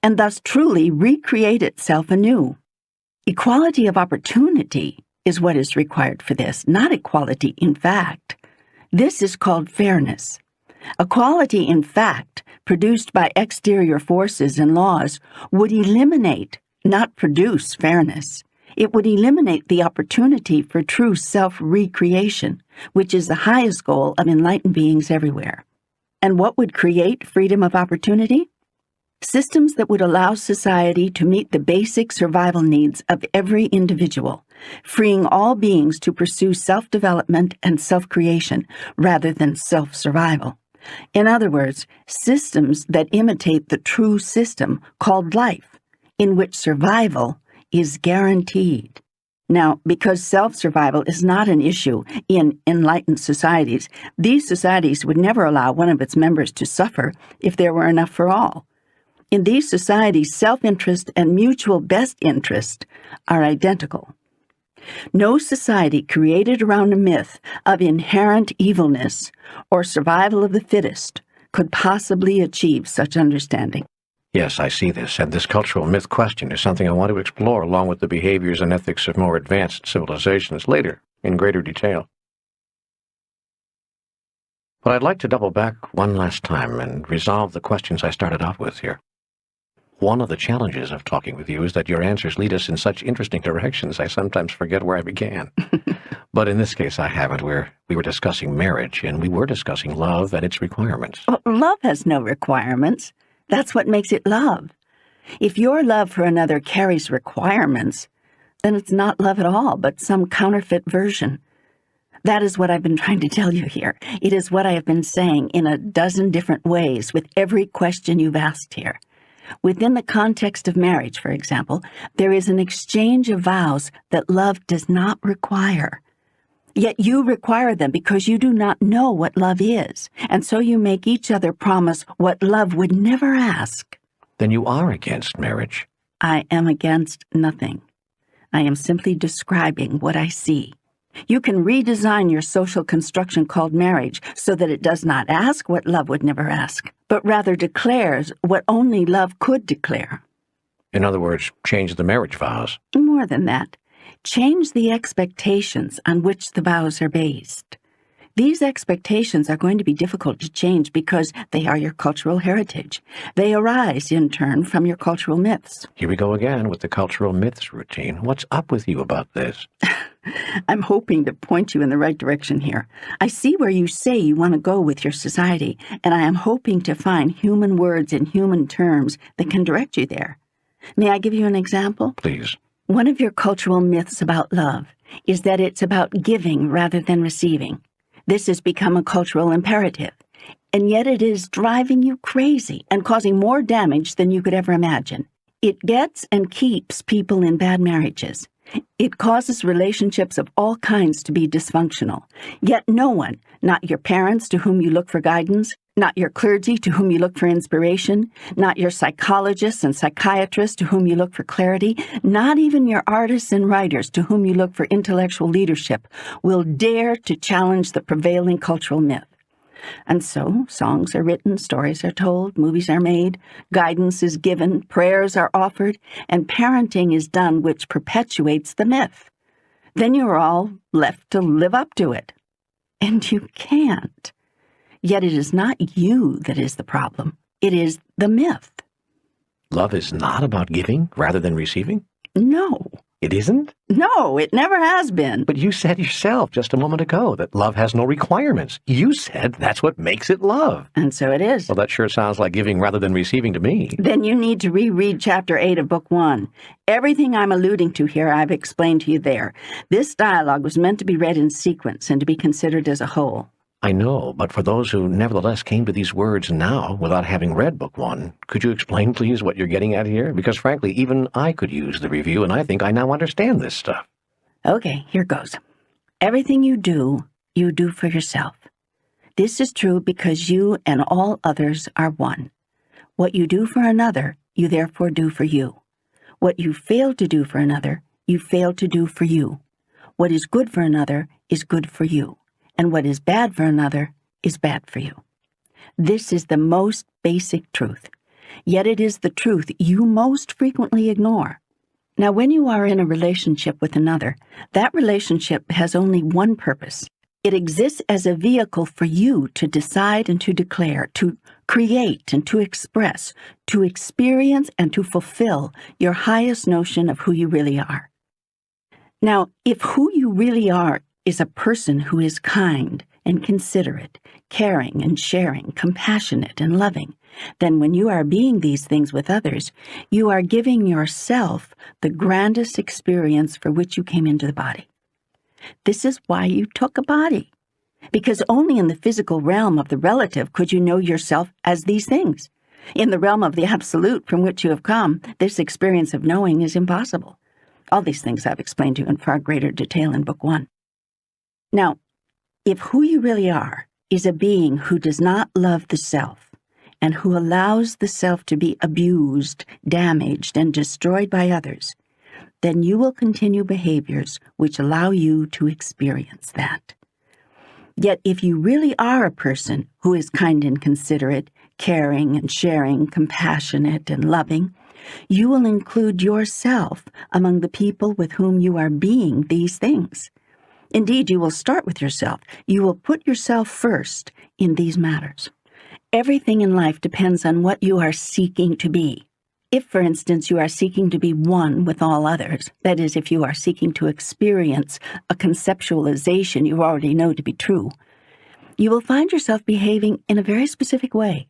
and thus truly recreate itself anew. Equality of opportunity is what is required for this, not equality in fact. This is called fairness. Equality in fact, produced by exterior forces and laws, would eliminate, not produce, fairness. It would eliminate the opportunity for true self-recreation, which is the highest goal of enlightened beings everywhere. And what would create freedom of opportunity? Systems that would allow society to meet the basic survival needs of every individual, freeing all beings to pursue self-development and self-creation rather than self-survival. In other words, systems that imitate the true system called life, in which survival is guaranteed. Now, because self-survival is not an issue in enlightened societies, these societies would never allow one of its members to suffer if there were enough for all. In these societies, self-interest and mutual best interest are identical. No society created around a myth of inherent evilness or survival of the fittest could possibly achieve such understanding. Yes, I see this, and this cultural myth question is something I want to explore along with the behaviors and ethics of more advanced civilizations later, in greater detail. But I'd like to double back one last time and resolve the questions I started off with here. One of the challenges of talking with you is that your answers lead us in such interesting directions I sometimes forget where I began. But in this case, I haven't. We were discussing marriage, and we were discussing love and its requirements. Well, love has no requirements. That's what makes it love. If your love for another carries requirements, then it's not love at all, but some counterfeit version. That is what I've been trying to tell you here. It is what I have been saying in a dozen different ways with every question you've asked here. Within the context of marriage, for example, there is an exchange of vows that love does not require. Yet you require them because you do not know what love is, and so you make each other promise what love would never ask. Then you are against marriage. I am against nothing. I am simply describing what I see. You can redesign your social construction called marriage so that it does not ask what love would never ask, but rather declares what only love could declare. In other words, change the marriage vows. More than that, change the expectations on which the vows are based. These expectations are going to be difficult to change because they are your cultural heritage. They arise, in turn, from your cultural myths. Here we go again with the cultural myths routine. What's up with you about this? I'm hoping to point you in the right direction here. I see where you say you want to go with your society, and I am hoping to find human words in human terms that can direct you there. May I give you an example? Please. One of your cultural myths about love is that it's about giving rather than receiving. This has become a cultural imperative, and yet it is driving you crazy and causing more damage than you could ever imagine. It gets and keeps people in bad marriages. It causes relationships of all kinds to be dysfunctional. Yet no one, not your parents to whom you look for guidance, not your clergy to whom you look for inspiration, not your psychologists and psychiatrists to whom you look for clarity, not even your artists and writers to whom you look for intellectual leadership, will dare to challenge the prevailing cultural myth. And so, songs are written, stories are told, movies are made, guidance is given, prayers are offered, and parenting is done which perpetuates the myth. Then you are all left to live up to it. And you can't. Yet it is not you that is the problem. It is the myth. Love is not about giving rather than receiving? No. It isn't? No, it never has been. But you said yourself just a moment ago that love has no requirements. You said that's what makes it love. And so it is. Well, that sure sounds like giving rather than receiving to me. Then you need to reread Chapter 8 of Book 1. Everything I'm alluding to here, I've explained to you there. This dialogue was meant to be read in sequence and to be considered as a whole. I know, but for those who nevertheless came to these words now without having read Book 1, could you explain, please, what you're getting at here? Because, frankly, even I could use the review, and I think I now understand this stuff. Okay, here goes. Everything you do for yourself. This is true because you and all others are one. What you do for another, you therefore do for you. What you fail to do for another, you fail to do for you. What is good for another is good for you. And what is bad for another is bad for you. This is the most basic truth, yet it is the truth you most frequently ignore. Now, when you are in a relationship with another, that relationship has only one purpose. It exists as a vehicle for you to decide and to declare, to create and to express, to experience and to fulfill your highest notion of who you really are. Now, if who you really are is a person who is kind and considerate, caring and sharing, compassionate and loving, then when you are being these things with others, you are giving yourself the grandest experience for which you came into the body. This is why you took a body, because only in the physical realm of the relative could you know yourself as these things. In the realm of the absolute from which you have come, this experience of knowing is impossible. All these things I've explained to you in far greater detail in Book 1. Now, if who you really are is a being who does not love the self, and who allows the self to be abused, damaged, and destroyed by others, then you will continue behaviors which allow you to experience that. Yet if you really are a person who is kind and considerate, caring and sharing, compassionate and loving, you will include yourself among the people with whom you are being these things. Indeed, you will start with yourself. You will put yourself first in these matters. Everything in life depends on what you are seeking to be. If, for instance, you are seeking to be one with all others, that is, if you are seeking to experience a conceptualization you already know to be true, you will find yourself behaving in a very specific way,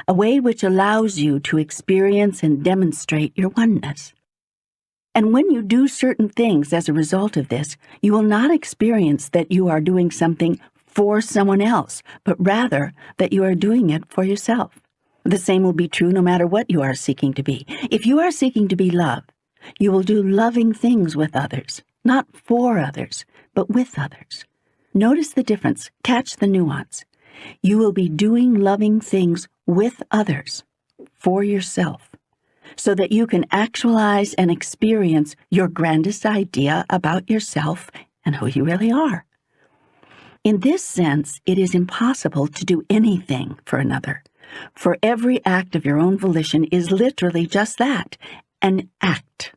a way which allows you to experience and demonstrate your oneness. And when you do certain things as a result of this, you will not experience that you are doing something for someone else, but rather that you are doing it for yourself. The same will be true no matter what you are seeking to be. If you are seeking to be love, you will do loving things with others, not for others, but with others. Notice the difference. Catch the nuance. You will be doing loving things with others, for yourself, so that you can actualize and experience your grandest idea about yourself and who you really are. In this sense, it is impossible to do anything for another, for every act of your own volition is literally just that, an act.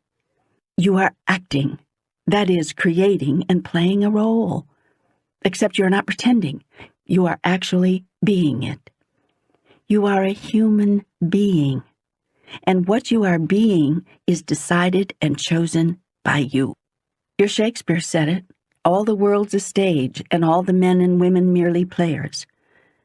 You are acting, that is, creating and playing a role. Except you're not pretending, you are actually being it. You are a human being, and what you are being is decided and chosen by you. Your Shakespeare said it, all the world's a stage, and all the men and women merely players.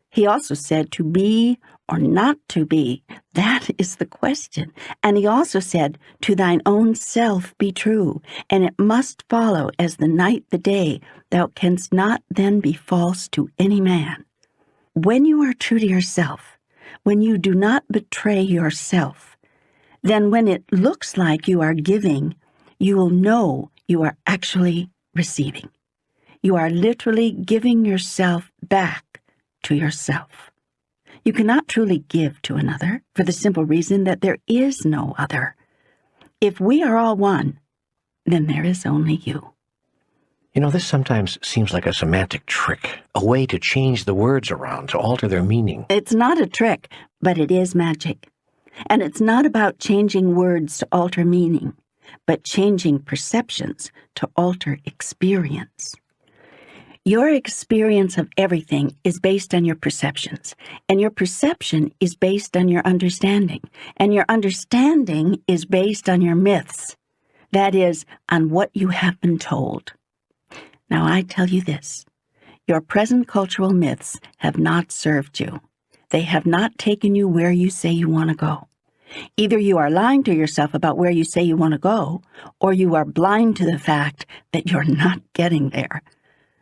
He also said to be or not to be, that is the question. And he also said, to thine own self be true, and it must follow as the night the day, thou canst not then be false to any man. When you are true to yourself, when you do not betray yourself, then when it looks like you are giving, you will know you are actually receiving. You are literally giving yourself back to yourself. You cannot truly give to another for the simple reason that there is no other. If we are all one, then there is only you. You know, this sometimes seems like a semantic trick, a way to change the words around, to alter their meaning. It's not a trick, but it is magic. And it's not about changing words to alter meaning, but changing perceptions to alter experience. Your experience of everything is based on your perceptions, and your perception is based on your understanding, and your understanding is based on your myths, that is, on what you have been told. Now I tell you this, your present cultural myths have not served you. They have not taken you where you say you want to go. Either you are lying to yourself about where you say you want to go, or you are blind to the fact that you're not getting there.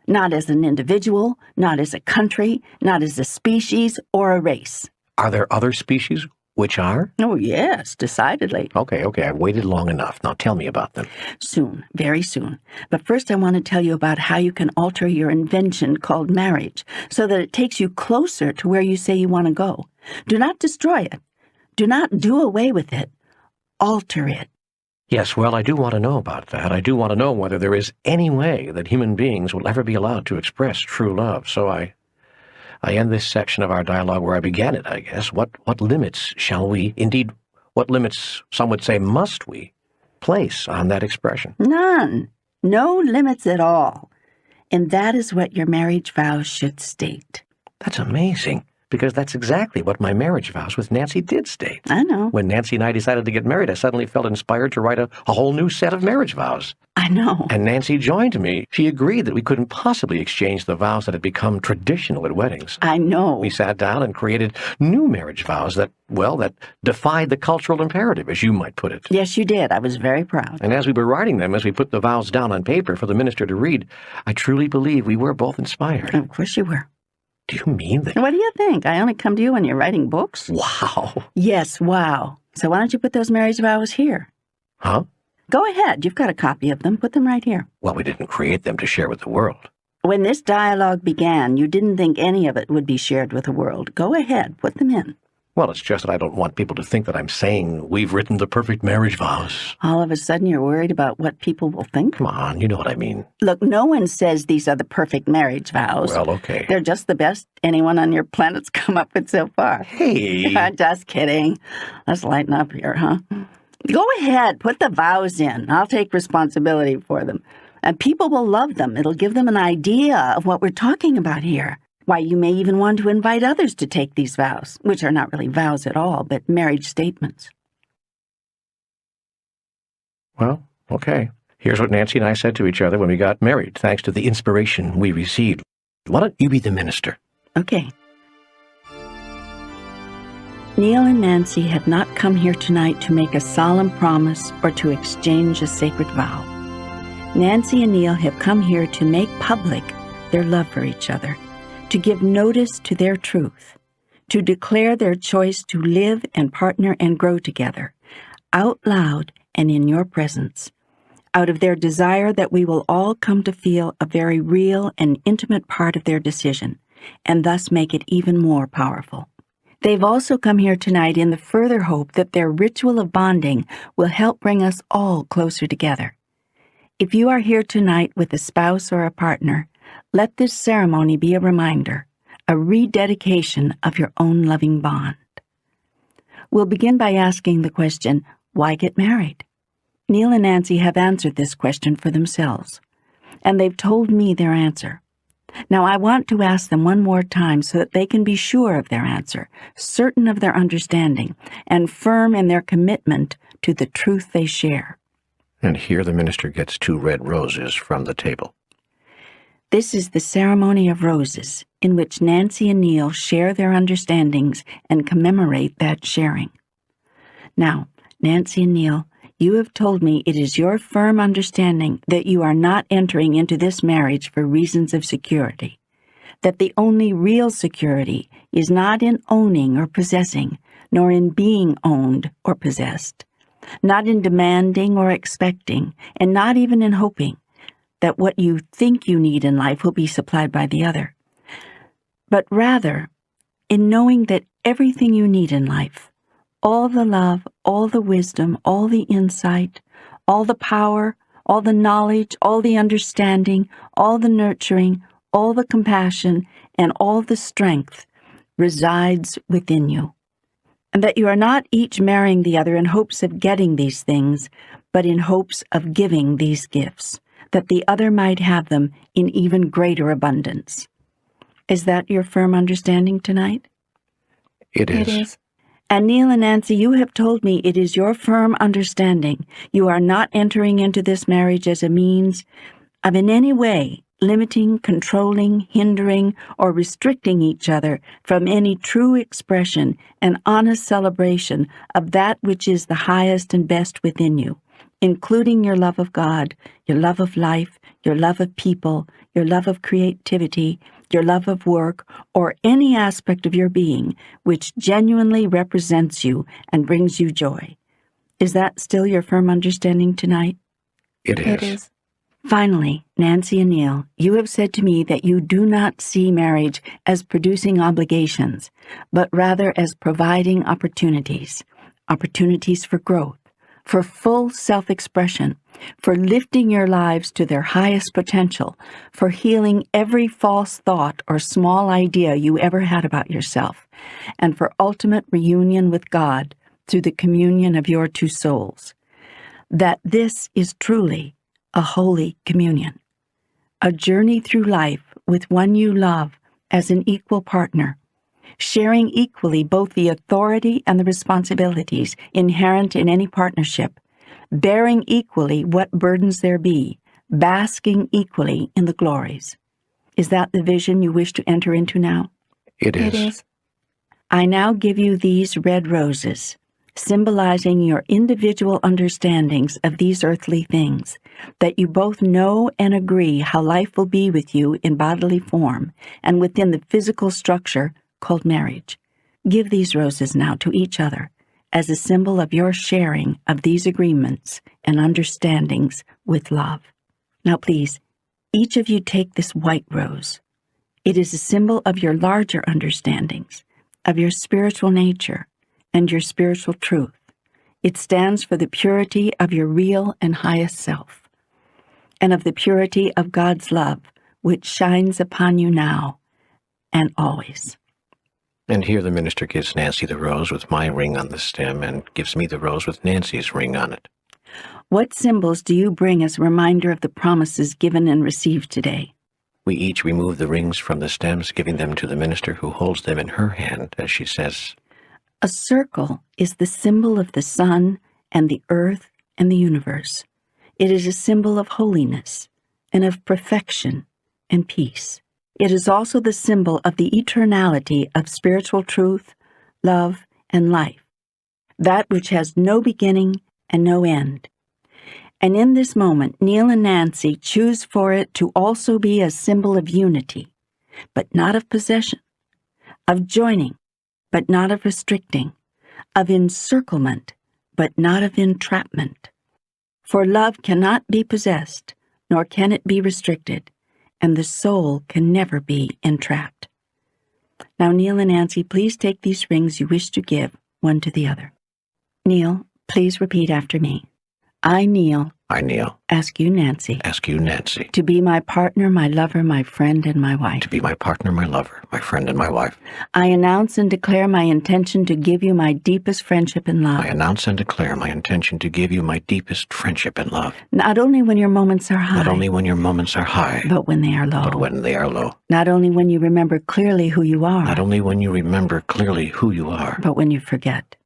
Not as an individual, not as a country, not as a species or a race. Are there other species which are? Oh, yes, decidedly. Okay, I've waited long enough. Now tell me about them. Soon, very soon. But first I want to tell you about how you can alter your invention called marriage so that it takes you closer to where you say you want to go. Do not destroy it. Do not do away with it. Alter it. Yes, well, I do want to know about that. I do want to know whether there is any way that human beings will ever be allowed to express true love. So I end this section of our dialogue where I began it, I guess. What limits shall we, indeed, what limits, some would say, must we place on that expression? None. No limits at all. And that is what your marriage vows should state. That's amazing, because that's exactly what my marriage vows with Nancy did state. I know. When Nancy and I decided to get married, I suddenly felt inspired to write a whole new set of marriage vows. I I know. And Nancy joined me. She agreed that we couldn't possibly exchange the vows that had become traditional at weddings. I know. We sat down and created new marriage vows that defied the cultural imperative, as you might put it. Yes, you did. I was very proud. And as we were writing them, as we put the vows down on paper for the minister to read, I truly believe we were both inspired. Of course you were. Do you mean that? What do you think? I only come to you when you're writing books? Wow. Yes, wow. So why don't you put those marriage vows here? Huh? Go ahead. You've got a copy of them. Put them right here. Well, we didn't create them to share with the world. When this dialogue began, you didn't think any of it would be shared with the world. Go ahead. Put them in. Well, it's just that I don't want people to think that I'm saying we've written the perfect marriage vows. All of a sudden, you're worried about what people will think? Come on, you know what I mean. Look, no one says these are the perfect marriage vows. Well, okay. They're just the best anyone on your planet's come up with so far. Hey. Just kidding. Let's lighten up here, huh? Go ahead. Put the vows in. I'll take responsibility for them. And people will love them. It'll give them an idea of what we're talking about here. Why, you may even want to invite others to take these vows, which are not really vows at all, but marriage statements. Well, okay. Here's what Nancy and I said to each other when we got married, thanks to the inspiration we received. Why don't you be the minister? Okay. Neil and Nancy have not come here tonight to make a solemn promise or to exchange a sacred vow. Nancy and Neil have come here to make public their love for each other, to give notice to their truth, to declare their choice to live and partner and grow together, out loud and in your presence, out of their desire that we will all come to feel a very real and intimate part of their decision, and thus make it even more powerful. They've also come here tonight in the further hope that their ritual of bonding will help bring us all closer together. If you are here tonight with a spouse or a partner, let this ceremony be a reminder, a rededication of your own loving bond. We'll begin by asking the question, why get married? Neil and Nancy have answered this question for themselves, and they've told me their answer. Now I want to ask them one more time so that they can be sure of their answer, certain of their understanding, and firm in their commitment to the truth they share. And here the minister gets 2 red roses from the table. This is the ceremony of roses, in which Nancy and Neil share their understandings and commemorate that sharing. Now, Nancy and Neil, you have told me it is your firm understanding that you are not entering into this marriage for reasons of security, that the only real security is not in owning or possessing, nor in being owned or possessed, not in demanding or expecting, and not even in hoping that what you think you need in life will be supplied by the other, but rather in knowing that everything you need in life, all the love, all the wisdom, all the insight, all the power, all the knowledge, all the understanding, all the nurturing, all the compassion, and all the strength resides within you. And that you are not each marrying the other in hopes of getting these things, but in hopes of giving these gifts, that the other might have them in even greater abundance. Is that your firm understanding tonight? It is. It is. And Neil and Nancy, you have told me it is your firm understanding you are not entering into this marriage as a means of in any way limiting, controlling, hindering, or restricting each other from any true expression and honest celebration of that which is the highest and best within you, including your love of God, your love of life, your love of people, your love of creativity, your love of work, or any aspect of your being which genuinely represents you and brings you joy. Is that still your firm understanding tonight? It is. It is. Finally, Nancy and Neil, you have said to me that you do not see marriage as producing obligations, but rather as providing opportunities for growth, for full self-expression, for lifting your lives to their highest potential, for healing every false thought or small idea you ever had about yourself, and for ultimate reunion with God through the communion of your 2 souls. That this is truly a holy communion, a journey through life with one you love as an equal partner, sharing equally both the authority and the responsibilities inherent in any partnership, bearing equally what burdens there be, basking equally in the glories. Is that the vision you wish to enter into now? It is. It is. I now give you these red roses, symbolizing your individual understandings of these earthly things, that you both know and agree how life will be with you in bodily form and within the physical structure called marriage. Give these roses now to each other as a symbol of your sharing of these agreements and understandings with love. Now please, each of you take this white rose. It is a symbol of your larger understandings, of your spiritual nature, and your spiritual truth. It stands for the purity of your real and highest self, and of the purity of God's love, which shines upon you now and always. And here the minister gives Nancy the rose with my ring on the stem and gives me the rose with Nancy's ring on it. What symbols do you bring as a reminder of the promises given and received today? We each remove the rings from the stems, giving them to the minister, who holds them in her hand as she says, A circle is the symbol of the sun and the earth and the universe. It is a symbol of holiness and of perfection and peace. It is also the symbol of the eternality of spiritual truth, love, and life, that which has no beginning and no end. And in this moment, Neil and Nancy choose for it to also be a symbol of unity, but not of possession, of joining, but not of restricting, of encirclement, but not of entrapment. For love cannot be possessed, nor can it be restricted, and the soul can never be entrapped. Now, Neil and Nancy, please take these rings you wish to give one to the other. Neil, please repeat after me. I, Neil, ask you, Nancy, to be my partner, my lover, my friend, and my wife. be my partner, my lover, my friend, and my wife. I announce and declare my intention to give you my deepest friendship and love. I announce and declare my intention to give you my deepest friendship and love. Not only when your moments are high, Not only when your moments are high, but when they are low. but when they are low. Not only when you remember clearly who you are, Not only when you remember clearly who you are, but when you forget.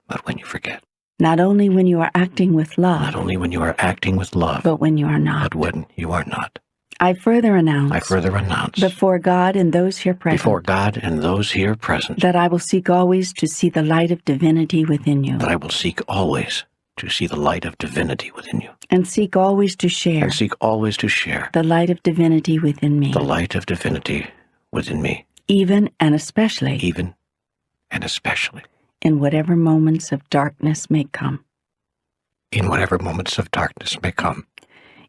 but when you forget. Not only when you are acting with love, Not only when you are acting with love, but when you are not. but when you are not. I further announce, Before God and those here present, that I will seek always to see the light of divinity within you, that I will seek always to see the light of divinity within you, and seek always to share and seek always to share the light of divinity within me, the light of divinity within me, even and especially in whatever moments of darkness may come. in whatever moments of darkness may come.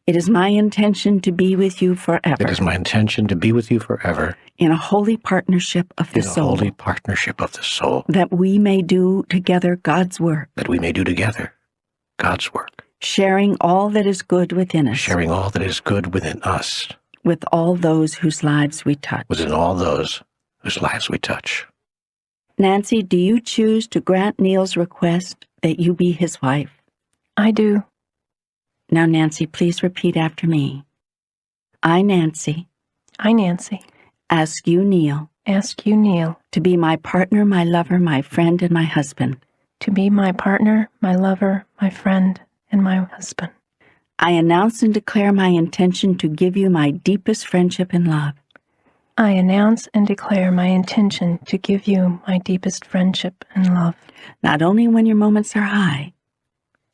It is my intention to be with you forever. It is my intention to be with you forever in a holy partnership of the in a soul, holy partnership of the soul, that we may do together God's work, that we may do together God's work, sharing all that is good within us, sharing all that is good within us, with all those whose lives we touch. within all those whose lives we touch. Nancy, do you choose to grant Neil's request that you be his wife? I do. Now, Nancy, please repeat after me. I, Nancy, ask you, Neil, to be my partner, my lover, my friend, and my husband. to be my partner, my lover, my friend, and my husband. I announce and declare my intention to give you my deepest friendship and love. I announce and declare my intention to give you my deepest friendship and love. Not only when your moments are high,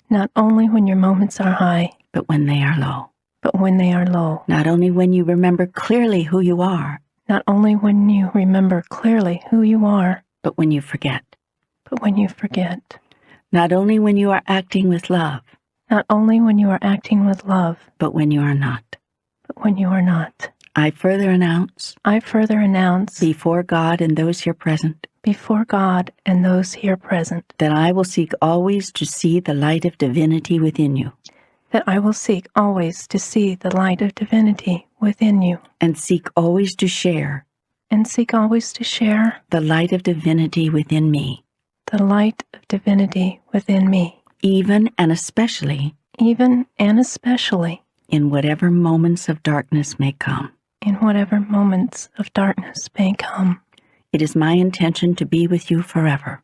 Not only when your moments are high, but when they are low. but when they are low. Not only when you remember clearly who you are, Not only when you remember clearly who you are, but when you forget. but when you forget. Not only when you are acting with love, Not only when you are acting with love, but when you are not. but when you are not. I further announce, I further announce before God and those here present, before God and those here present that I will seek always to see the light of divinity within you, that I will seek always to see the light of divinity within you, and seek always to share and seek always to share the light of divinity within me, the light of divinity within me, even and especially even and especially in whatever moments of darkness may come. in whatever moments of darkness may come. It is my intention to be with you forever.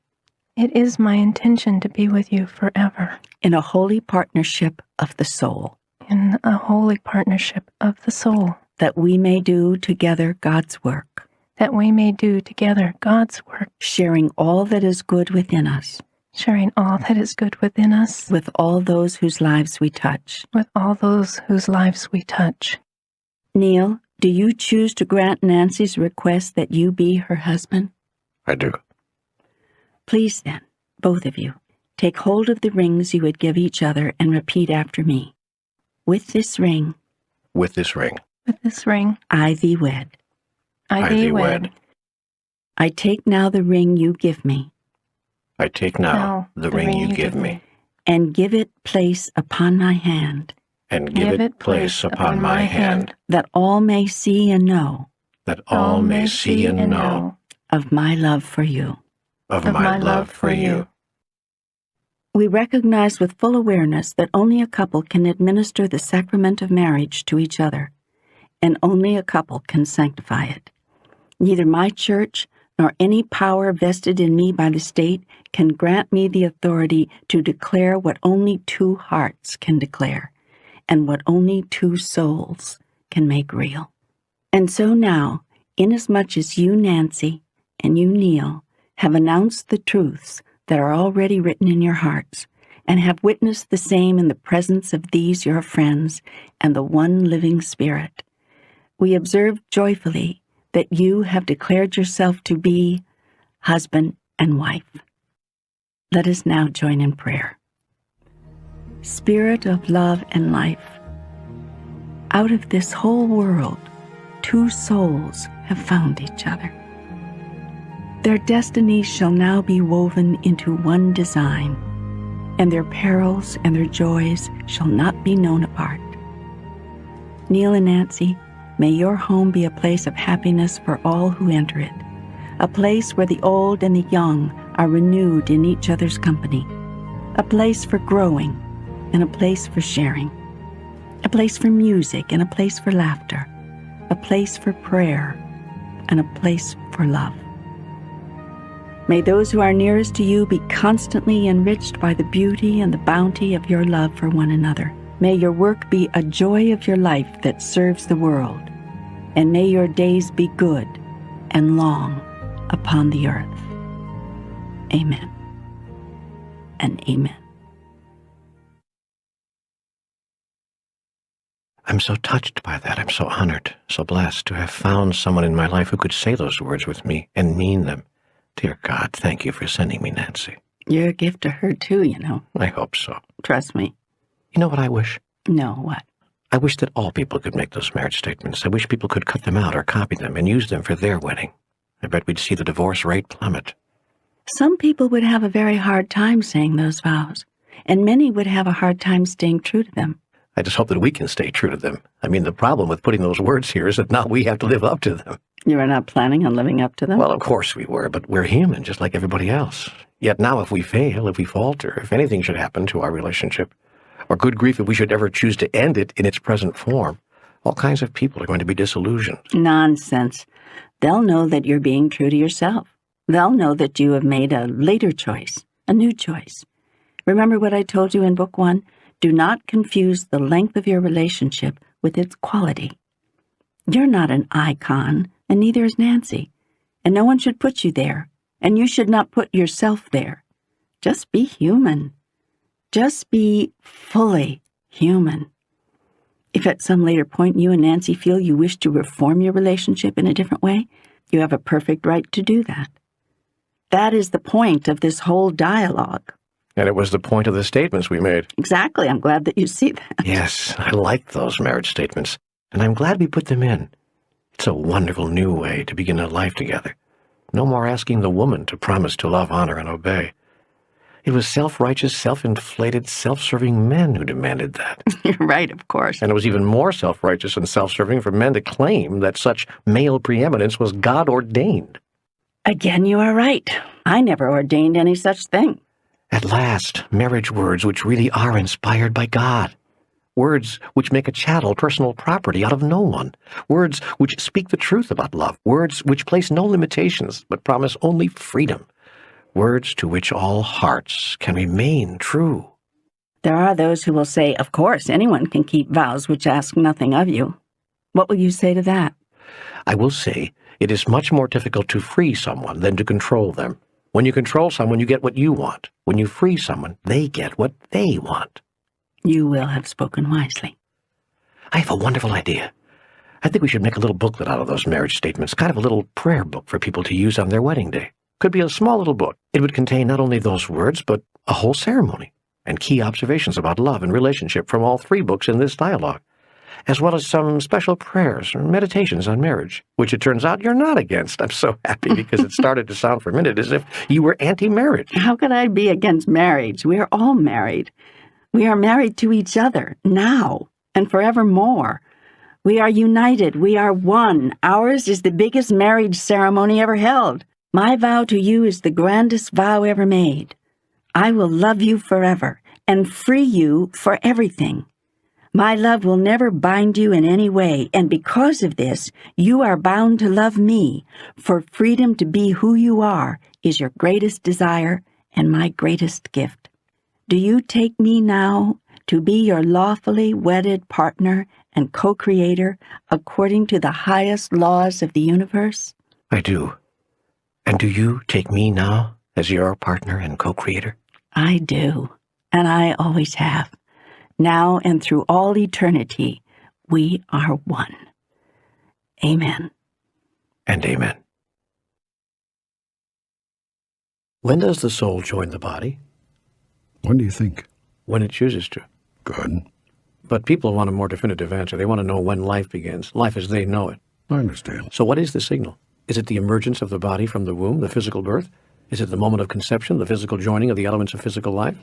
It is my intention to be with you forever, in a holy partnership of the soul, in a holy partnership of the soul, that we may do together God's work, that we may do together God's work, sharing all that is good within us, sharing all that is good within us, with all those whose lives we touch. with all those whose lives we touch. Neil, do you choose to grant Nancy's request that you be her husband? I do. Please then, both of you, take hold of the rings you would give each other and repeat after me. With this ring, With this ring, With this ring, I thee wed. I thee wed. I take now the ring you give me, I take now the ring you give me, and give it place upon my hand, and give it place upon my hand, that all may see and know that all may see and know of my love for you. of my love for you. We recognize with full awareness that only a couple can administer the sacrament of marriage to each other, and only a couple can sanctify it. Neither my church nor any power vested in me by the state can grant me the authority to declare what only two hearts can declare, and what only two souls can make real. And so now, inasmuch as you, Nancy, and you, Neil, have announced the truths that are already written in your hearts, and have witnessed the same in the presence of these your friends and the one living Spirit, we observe joyfully that you have declared yourself to be husband and wife. Let us now join in prayer. Spirit of love and life, out of this whole world, two souls have found each other. Their destinies shall now be woven into one design, and their perils and their joys shall not be known apart. Neil and Nancy, may your home be a place of happiness for all who enter it, a place where the old and the young are renewed in each other's company, a place for growing and a place for sharing, a place for music and a place for laughter, a place for prayer and a place for love. May those who are nearest to you be constantly enriched by the beauty and the bounty of your love for one another. May your work be a joy of your life that serves the world, and may your days be good and long upon the earth. Amen and amen. I'm so touched by that. I'm so honored, so blessed to have found someone in my life who could say those words with me and mean them. Dear God, thank you for sending me Nancy. You're a gift to her too, you know. I hope so. Trust me. You know what I wish? No, what? I wish that all people could make those marriage statements. I wish people could cut them out or copy them and use them for their wedding. I bet we'd see the divorce rate plummet. Some people would have a very hard time saying those vows, and many would have a hard time staying true to them. I just hope that we can stay true to them. I mean, the problem with putting those words here is that now we have to live up to them. You were not planning on living up to them? Well, of course we were, but we're human just like everybody else. Yet now if we fail, if we falter, if anything should happen to our relationship, or good grief, if we should ever choose to end it in its present form, all kinds of people are going to be disillusioned. Nonsense. They'll know that you're being true to yourself. They'll know that you have made a later choice, a new choice. Remember what I told you in Book 1? Do not confuse the length of your relationship with its quality. You're not an icon, and neither is Nancy, and no one should put you there, and you should not put yourself there. Just be human. Just be fully human. If at some later point you and Nancy feel you wish to reform your relationship in a different way, you have a perfect right to do that. That is the point of this whole dialogue. And it was the point of the statements we made. Exactly. I'm glad that you see that. Yes, I like those marriage statements, and I'm glad we put them in. It's a wonderful new way to begin a life together. No more asking the woman to promise to love, honor, and obey. It was self-righteous, self-inflated, self-serving men who demanded that. You're right, of course. And it was even more self-righteous and self-serving for men to claim that such male preeminence was God-ordained. Again, you are right. I never ordained any such thing. At last, marriage words which really are inspired by God. Words which make a chattel personal property out of no one. Words which speak the truth about love. Words which place no limitations but promise only freedom. words to which all hearts can remain true. There are those who will say, of course, anyone can keep vows which ask nothing of you. What will you say to that? I will say it is much more difficult to free someone than to control them. When you control someone, you get what you want. When you free someone, they get what they want. You will have spoken wisely. I have a wonderful idea. I think we should make a little booklet out of those marriage statements, kind of a little prayer book for people to use on their wedding day. Could be a small little book. It would contain not only those words, but a whole ceremony and key observations about love and relationship from all 3 books in this dialogue, as well as some special prayers or meditations on marriage, which it turns out you're not against. I'm so happy because it started to sound for a minute as if you were anti-marriage. How could I be against marriage? We are all married. We are married to each other, now and forevermore. We are united. We are one. Ours is the biggest marriage ceremony ever held. My vow to you is the grandest vow ever made. I will love you forever and free you for everything. My love will never bind you in any way, and because of this, you are bound to love me, for freedom to be who you are is your greatest desire and my greatest gift. Do you take me now to be your lawfully wedded partner and co-creator according to the highest laws of the universe? I do. And do you take me now as your partner and co-creator? I do, and I always have. Now and through all eternity, we are one. Amen. And amen. When does the soul join the body? When do you think? When it chooses to. Good. But people want a more definitive answer. They want to know when life begins, life as they know it. I understand. So what is the signal? Is it the emergence of the body from the womb, the physical birth? Is it the moment of conception, the physical joining of the elements of physical life?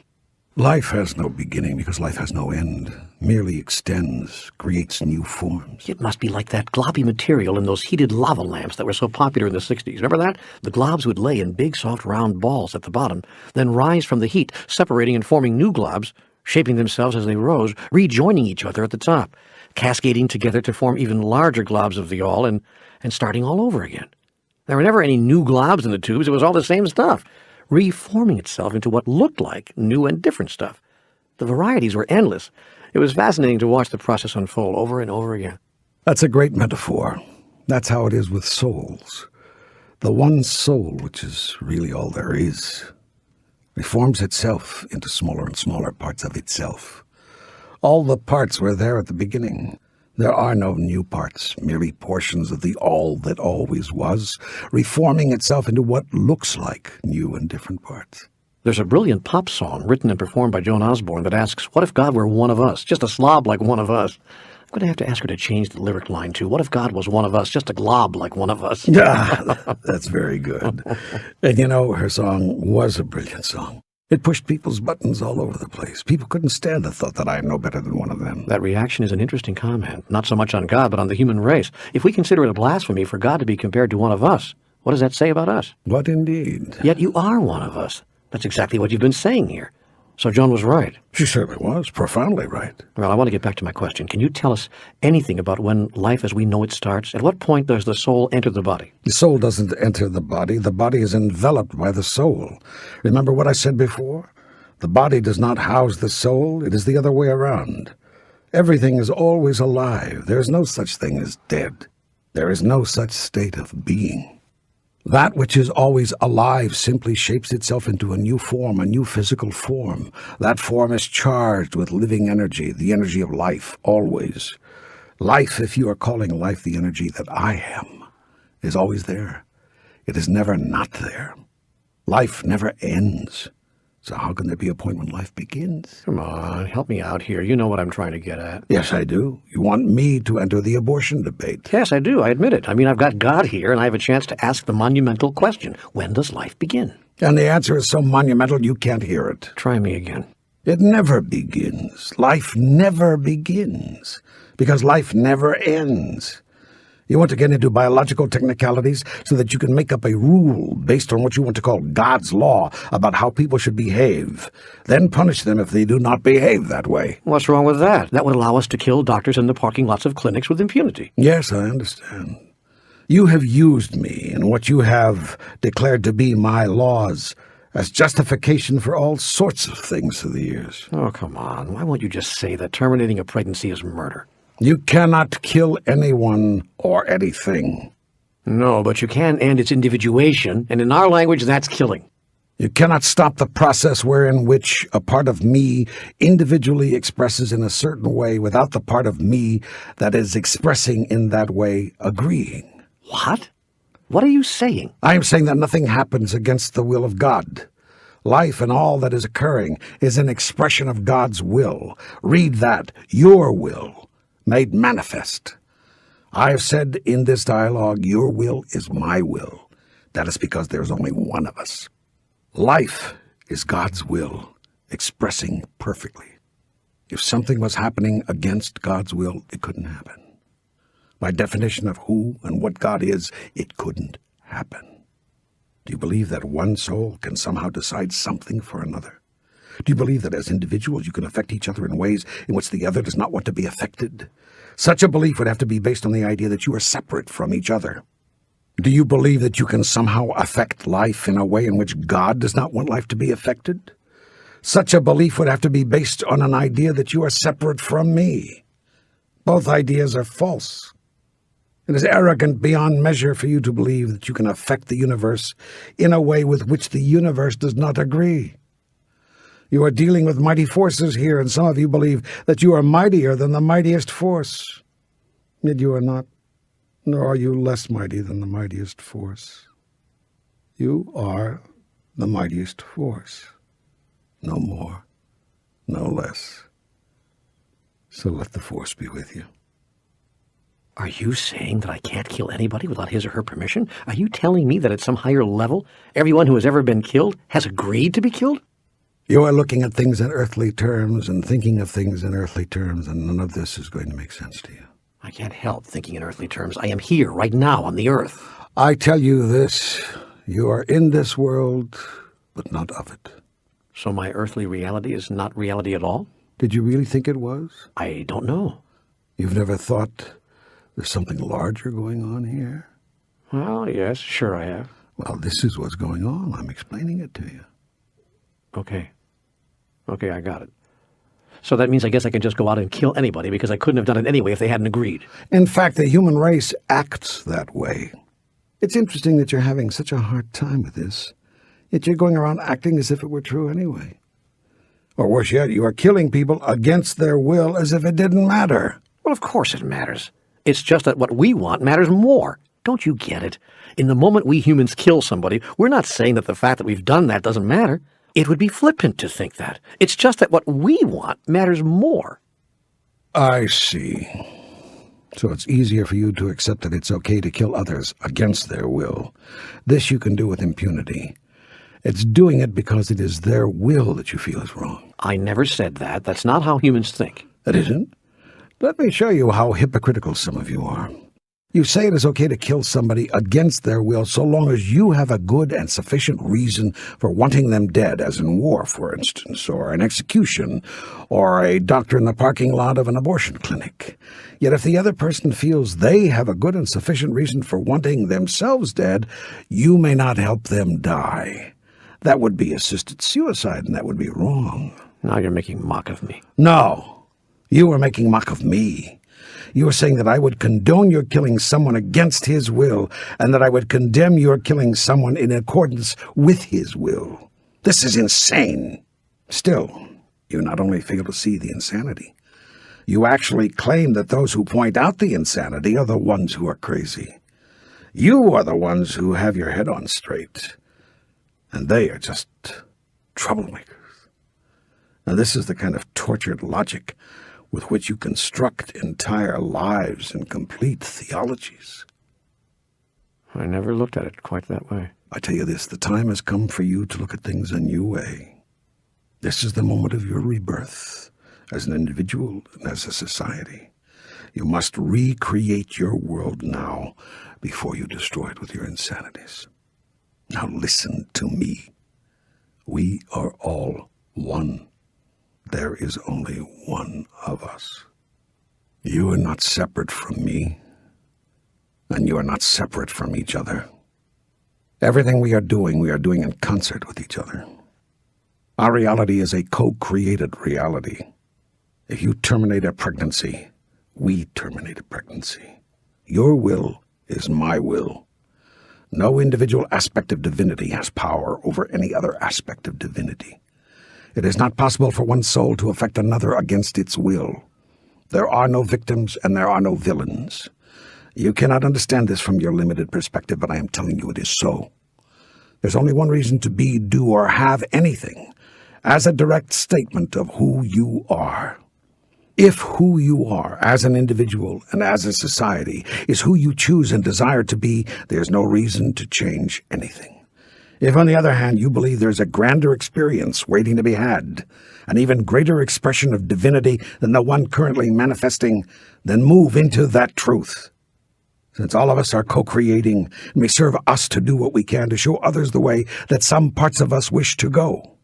Life has no beginning because life has no end. Merely extends, creates new forms. It must be like that globby material in those heated lava lamps that were so popular in the 60s. Remember that? The globs would lay in big, soft, round balls at the bottom, then rise from the heat, separating and forming new globs, shaping themselves as they rose, rejoining each other at the top, cascading together to form even larger globs of the all, and starting all over again. There were never any new globs in the tubes. It was all the same stuff, reforming itself into what looked like new and different stuff. The varieties were endless. It was fascinating to watch the process unfold over and over again. That's a great metaphor. That's how it is with souls. The one soul, which is really all there is, reforms itself into smaller and smaller parts of itself. All the parts were there at the beginning. There are no new parts, merely portions of the all that always was, reforming itself into what looks like new and different parts. There's a brilliant pop song written and performed by Joan Osborne that asks, what if God were one of us, just a slob like one of us? I'm going to have to ask her to change the lyric line to, what if God was one of us, just a glob like one of us? Yeah, that's very good. And you know, her song was a brilliant song. It pushed people's buttons all over the place. People couldn't stand the thought that I am no better than one of them. That reaction is an interesting comment, not so much on God, but on the human race. If we consider it a blasphemy for God to be compared to one of us, what does that say about us? What indeed? Yet you are one of us. That's exactly what you've been saying here. So Joan was right. She certainly was, profoundly right. Well, I want to get back to my question. Can you tell us anything about when life as we know it starts? At what point does the soul enter the body? The soul doesn't enter the body is enveloped by the soul. Remember what I said before? The body does not house the soul, it is the other way around. Everything is always alive. There is no such thing as dead. There is no such state of being. That which is always alive simply shapes itself into a new form, a new physical form. That form is charged with living energy, the energy of life, always. Life, if you are calling life the energy that I am, is always there. It is never not there. Life never ends. So how can there be a point when life begins? Come on, help me out here. You know what I'm trying to get at. Yes, I do. You want me to enter the abortion debate. Yes, I do. I admit it. I mean, I've got God here, and I have a chance to ask the monumental question. When does life begin? And the answer is so monumental you can't hear it. Try me again. It never begins. Life never begins. Because life never ends. You want to get into biological technicalities so that you can make up a rule based on what you want to call God's law about how people should behave. Then punish them if they do not behave that way. What's wrong with that? That would allow us to kill doctors in the parking lots of clinics with impunity. Yes, I understand. You have used me and what you have declared to be my laws as justification for all sorts of things through the years. Oh, come on. Why won't you just say that terminating a pregnancy is murder? You cannot kill anyone or anything. No, but you can end its individuation, and in our language, that's killing. You cannot stop the process wherein which a part of me individually expresses in a certain way without the part of me that is expressing in that way agreeing. What? What are you saying? I am saying that nothing happens against the will of God. Life and all that is occurring is an expression of God's will. Read that, your will, made manifest. I have said in this dialogue, your will is my will. That is because there is only one of us. Life is God's will, expressing perfectly. If something was happening against God's will, it couldn't happen. By definition of who and what God is, it couldn't happen. Do you believe that one soul can somehow decide something for another? Do you believe that as individuals you can affect each other in ways in which the other does not want to be affected? Such a belief would have to be based on the idea that you are separate from each other. Do you believe that you can somehow affect life in a way in which God does not want life to be affected? Such a belief would have to be based on an idea that you are separate from me. Both ideas are false. It is arrogant beyond measure for you to believe that you can affect the universe in a way with which the universe does not agree. You are dealing with mighty forces here, and some of you believe that you are mightier than the mightiest force. Yet you are not, nor are you less mighty than the mightiest force. You are the mightiest force, no more, no less. So let the force be with you. Are you saying that I can't kill anybody without his or her permission? Are you telling me that at some higher level, everyone who has ever been killed has agreed to be killed? You are looking at things in earthly terms and thinking of things in earthly terms, and none of this is going to make sense to you. I can't help thinking in earthly terms. I am here, right now, on the earth. I tell you this, you are in this world, but not of it. So my earthly reality is not reality at all? Did you really think it was? I don't know. You've never thought there's something larger going on here? Well, yes, sure I have. Well, this is what's going on. I'm explaining it to you. Okay, I got it. So that means I guess I can just go out and kill anybody because I couldn't have done it anyway if they hadn't agreed. In fact, the human race acts that way. It's interesting that you're having such a hard time with this, yet you're going around acting as if it were true anyway. Or worse yet, you are killing people against their will as if it didn't matter. Well, of course it matters. It's just that what we want matters more. Don't you get it? In the moment we humans kill somebody, we're not saying that the fact that we've done that doesn't matter. It would be flippant to think that. It's just that what we want matters more. I see. So it's easier for you to accept that it's okay to kill others against their will. This you can do with impunity. It's doing it because it is their will that you feel is wrong. I never said that. That's not how humans think. It isn't? Let me show you how hypocritical some of you are. You say it is okay to kill somebody against their will so long as you have a good and sufficient reason for wanting them dead, as in war, for instance, or an execution, or a doctor in the parking lot of an abortion clinic. Yet if the other person feels they have a good and sufficient reason for wanting themselves dead, you may not help them die. That would be assisted suicide, and that would be wrong. Now you're making mock of me. No, you are making mock of me. You are saying that I would condone your killing someone against his will, and that I would condemn your killing someone in accordance with his will. This is insane. Still, you not only fail to see the insanity, you actually claim that those who point out the insanity are the ones who are crazy. You are the ones who have your head on straight, and they are just troublemakers. Now, this is the kind of tortured logic with which you construct entire lives and complete theologies. I never looked at it quite that way. I tell you this, the time has come for you to look at things a new way. This is the moment of your rebirth, as an individual and as a society. You must recreate your world now before you destroy it with your insanities. Now listen to me. We are all one. There is only one of us. You are not separate from me, and you are not separate from each other. Everything we are doing in concert with each other. Our reality is a co-created reality. If you terminate a pregnancy, we terminate a pregnancy. Your will is my will. No individual aspect of divinity has power over any other aspect of divinity. It is not possible for one soul to affect another against its will. There are no victims and there are no villains. You cannot understand this from your limited perspective, but I am telling you it is so. There's only one reason to be, do, or have anything, as a direct statement of who you are. If who you are as an individual and as a society is who you choose and desire to be, there's no reason to change anything. If, on the other hand, you believe there's a grander experience waiting to be had, an even greater expression of divinity than the one currently manifesting, then move into that truth. Since all of us are co-creating, it may serve us to do what we can to show others the way that some parts of us wish to go.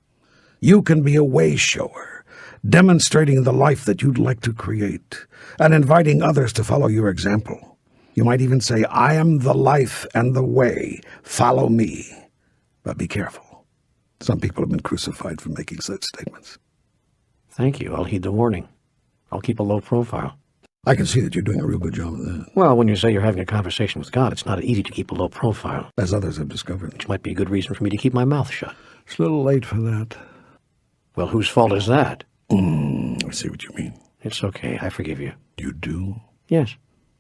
You can be a way shower, demonstrating the life that you'd like to create, and inviting others to follow your example. You might even say, I am the life and the way, follow me. But be careful. Some people have been crucified for making such statements. Thank you. I'll heed the warning. I'll keep a low profile. I can see that you're doing a real good job of that. Well, when you say you're having a conversation with God, it's not easy to keep a low profile. As others have discovered. Which might be a good reason for me to keep my mouth shut. It's a little late for that. Well, whose fault is that? I see what you mean. It's okay. I forgive you. You do? Yes.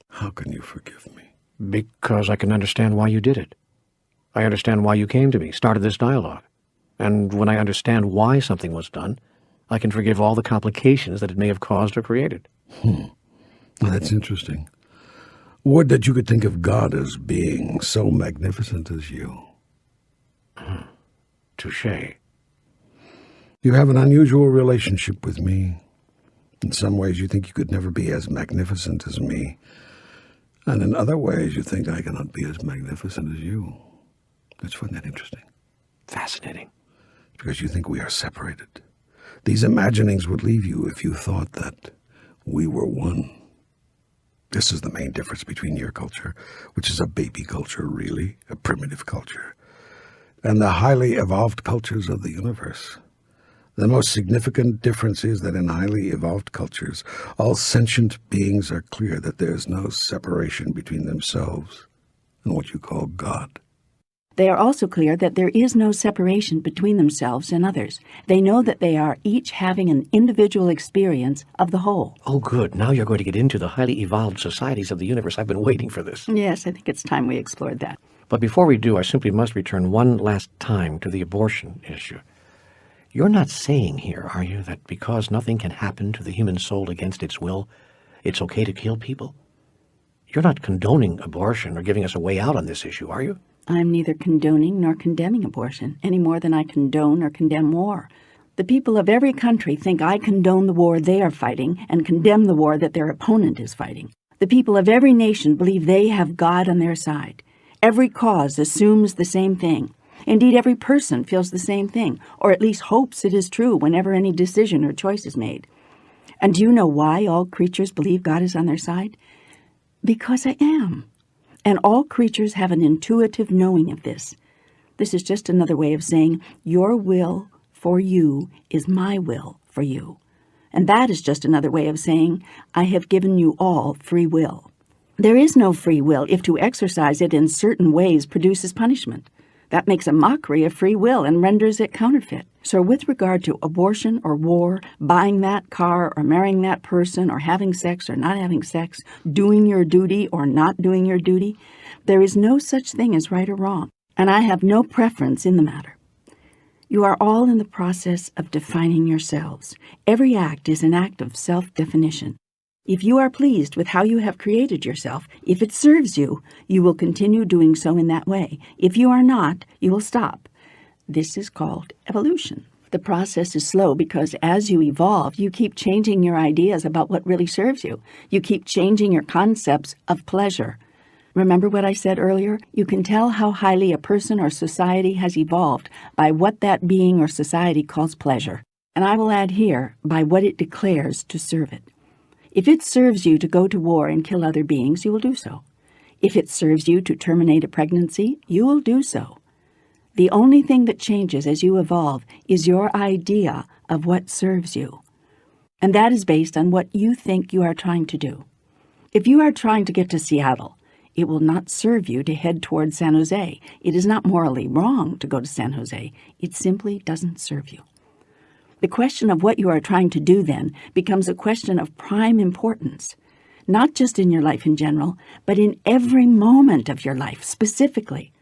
How can you forgive me? Because I can understand why you did it. I understand why you came to me, started this dialogue. And when I understand why something was done, I can forgive all the complications that it may have caused or created. Well, that's interesting. Would that you could think of God as being so magnificent as you. Touché. You have an unusual relationship with me. In some ways, you think you could never be as magnificent as me. And in other ways, you think I cannot be as magnificent as you. Let's find that interesting. Fascinating. Because you think we are separated. These imaginings would leave you if you thought that we were one. This is the main difference between your culture, which is a baby culture, really, a primitive culture, and the highly evolved cultures of the universe. The most significant difference is that in highly evolved cultures, all sentient beings are clear that there is no separation between themselves and what you call God. They are also clear that there is no separation between themselves and others. They know that they are each having an individual experience of the whole. Oh, good. Now you're going to get into the highly evolved societies of the universe. I've been waiting for this. Yes, I think it's time we explored that. But before we do, I simply must return one last time to the abortion issue. You're not saying here, are you, that because nothing can happen to the human soul against its will, it's okay to kill people? You're not condoning abortion or giving us a way out on this issue, are you? I'm neither condoning nor condemning abortion, any more than I condone or condemn war. The people of every country think I condone the war they are fighting and condemn the war that their opponent is fighting. The people of every nation believe they have God on their side. Every cause assumes the same thing. Indeed, every person feels the same thing, or at least hopes it is true whenever any decision or choice is made. And do you know why all creatures believe God is on their side? Because I am. And all creatures have an intuitive knowing of this. This is just another way of saying, your will for you is my will for you. And that is just another way of saying, I have given you all free will. There is no free will if to exercise it in certain ways produces punishment. That makes a mockery of free will and renders it counterfeit. So with regard to abortion or war, buying that car or marrying that person or having sex or not having sex, doing your duty or not doing your duty, there is no such thing as right or wrong, and I have no preference in the matter. You are all in the process of defining yourselves. Every act is an act of self-definition. If you are pleased with how you have created yourself, if it serves you, you will continue doing so in that way. If you are not, you will stop. This is called evolution. The process is slow because as you evolve, you keep changing your ideas about what really serves you. You keep changing your concepts of pleasure. Remember what I said earlier? You can tell how highly a person or society has evolved by what that being or society calls pleasure. And I will add here, by what it declares to serve it. If it serves you to go to war and kill other beings, you will do so. If it serves you to terminate a pregnancy, you will do so. The only thing that changes as you evolve is your idea of what serves you. And that is based on what you think you are trying to do. If you are trying to get to Seattle, it will not serve you to head towards San Jose. It is not morally wrong to go to San Jose. It simply doesn't serve you. The question of what you are trying to do then becomes a question of prime importance, not just in your life in general, but in every moment of your life specifically,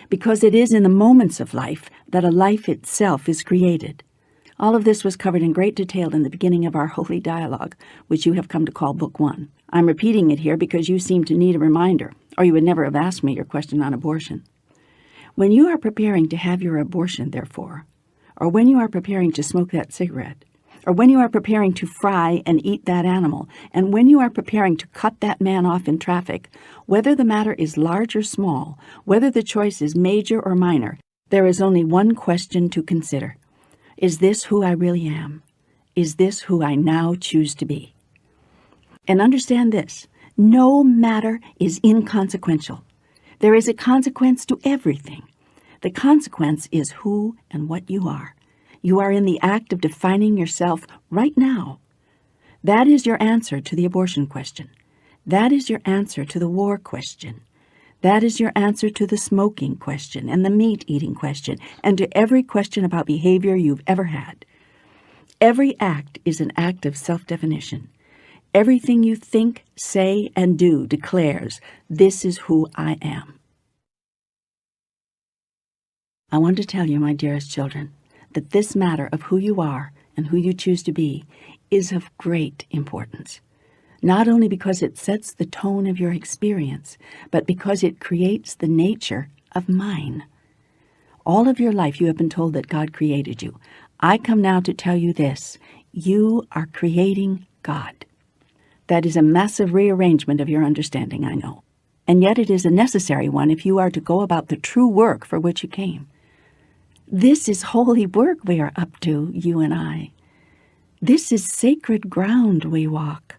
because it is in the moments of life that a life itself is created. All of this was covered in great detail in the beginning of our Holy Dialogue, which you have come to call Book 1. I'm repeating it here because you seem to need a reminder, or you would never have asked me your question on abortion. When you are preparing to have your abortion, therefore, or when you are preparing to smoke that cigarette, or when you are preparing to fry and eat that animal, and when you are preparing to cut that man off in traffic, whether the matter is large or small, whether the choice is major or minor, there is only one question to consider. Is this who I really am? Is this who I now choose to be? And understand this, no matter is inconsequential. There is a consequence to everything. The consequence is who and what you are. You are in the act of defining yourself right now. That is your answer to the abortion question. That is your answer to the war question. That is your answer to the smoking question and the meat-eating question and to every question about behavior you've ever had. Every act is an act of self-definition. Everything you think, say, and do declares, this is who I am. I want to tell you, my dearest children, that this matter of who you are and who you choose to be is of great importance, not only because it sets the tone of your experience, but because it creates the nature of mine. All of your life you have been told that God created you. I come now to tell you this: you are creating God. That is a massive rearrangement of your understanding, I know. And yet it is a necessary one if you are to go about the true work for which you came. This is holy work we are up to, you and I. This is sacred ground we walk.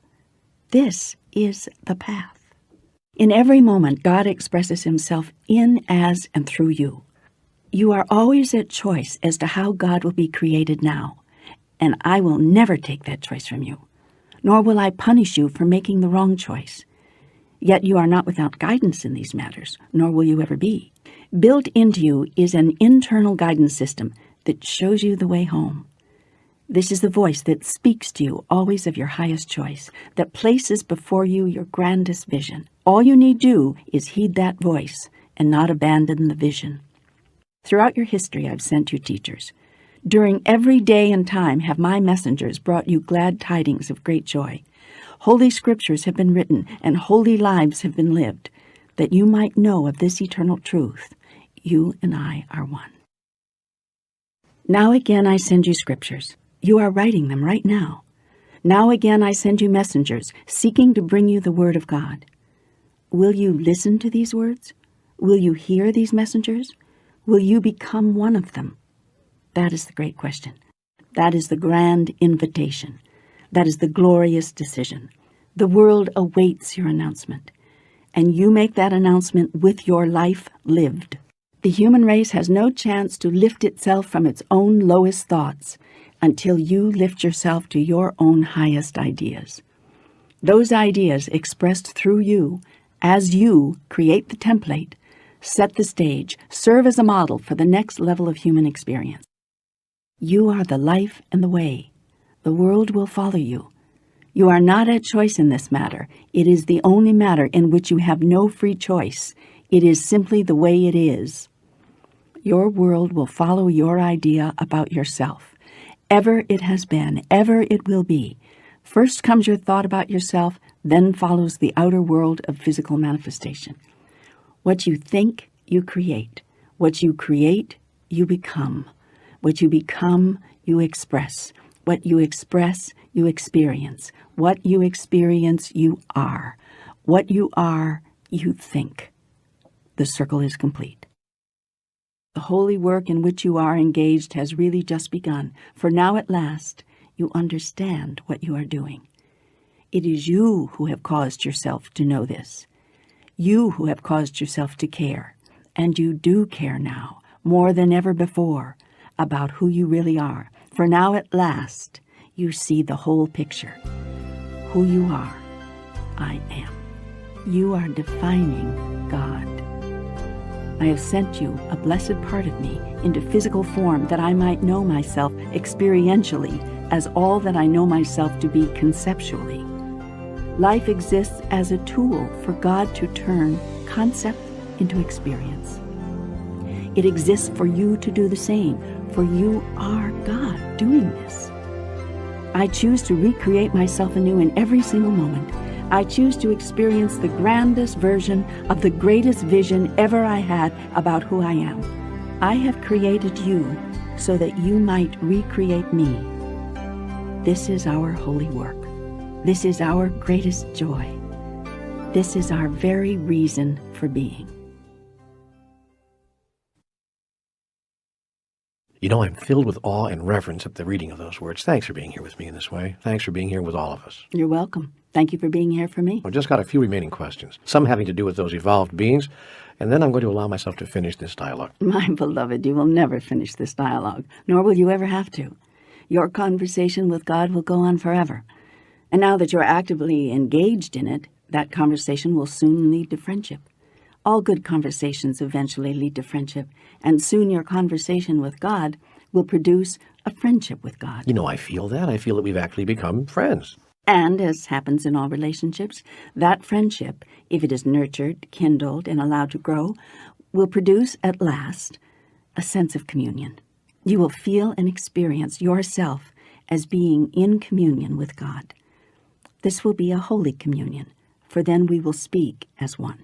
This is the path. In every moment, God expresses himself in, as, and through you. You are always at choice as to how God will be created now, and I will never take that choice from you, nor will I punish you for making the wrong choice. Yet you are not without guidance in these matters, nor will you ever be. Built into you is an internal guidance system that shows you the way home. This is the voice that speaks to you always of your highest choice, that places before you your grandest vision. All you need do is heed that voice and not abandon the vision. Throughout your history, I've sent you teachers. During every day and time have my messengers brought you glad tidings of great joy. Holy scriptures have been written and holy lives have been lived, that you might know of this eternal truth. You and I are one. Now again I send you scriptures. You are writing them right now. Now again I send you messengers, seeking to bring you the word of God. Will you listen to these words? Will you hear these messengers? Will you become one of them? That is the great question. That is the grand invitation. That is the glorious decision. The world awaits your announcement, and you make that announcement with your life lived. The human race has no chance to lift itself from its own lowest thoughts until you lift yourself to your own highest ideas. Those ideas expressed through you, as you create the template, set the stage, serve as a model for the next level of human experience. You are the life and the way. The world will follow you. You are not at choice in this matter. It is the only matter in which you have no free choice. It is simply the way it is. Your world will follow your idea about yourself. Ever it has been, ever it will be. First comes your thought about yourself, then follows the outer world of physical manifestation. What you think, you create. What you create, you become. What you become, you express. What you express, you experience. What you experience, you are. What you are, you think. The circle is complete. The holy work in which you are engaged has really just begun, for now at last you understand what you are doing. It is you who have caused yourself to know this. You who have caused yourself to care, and you do care now, more than ever before, about who you really are. For now at last, you see the whole picture. Who you are, I am. You are defining God. I have sent you, a blessed part of me, into physical form that I might know myself experientially as all that I know myself to be conceptually. Life exists as a tool for God to turn concept into experience. It exists for you to do the same, for you are God doing this. I choose to recreate myself anew in every single moment. I choose to experience the grandest version of the greatest vision ever I had about who I am. I have created you so that you might recreate me. This is our holy work. This is our greatest joy. This is our very reason for being. You know, I'm filled with awe and reverence at the reading of those words. Thanks for being here with me in this way. Thanks for being here with all of us. You're welcome. Thank you for being here for me. I've just got a few remaining questions, some having to do with those evolved beings, and then I'm going to allow myself to finish this dialogue. My beloved, you will never finish this dialogue, nor will you ever have to. Your conversation with God will go on forever. And now that you're actively engaged in it, that conversation will soon lead to friendship. All good conversations eventually lead to friendship, and soon your conversation with God will produce a friendship with God. You know, I feel that. I feel that we've actually become friends. And, as happens in all relationships, that friendship, if it is nurtured, kindled, and allowed to grow, will produce, at last, a sense of communion. You will feel and experience yourself as being in communion with God. This will be a holy communion, for then we will speak as one.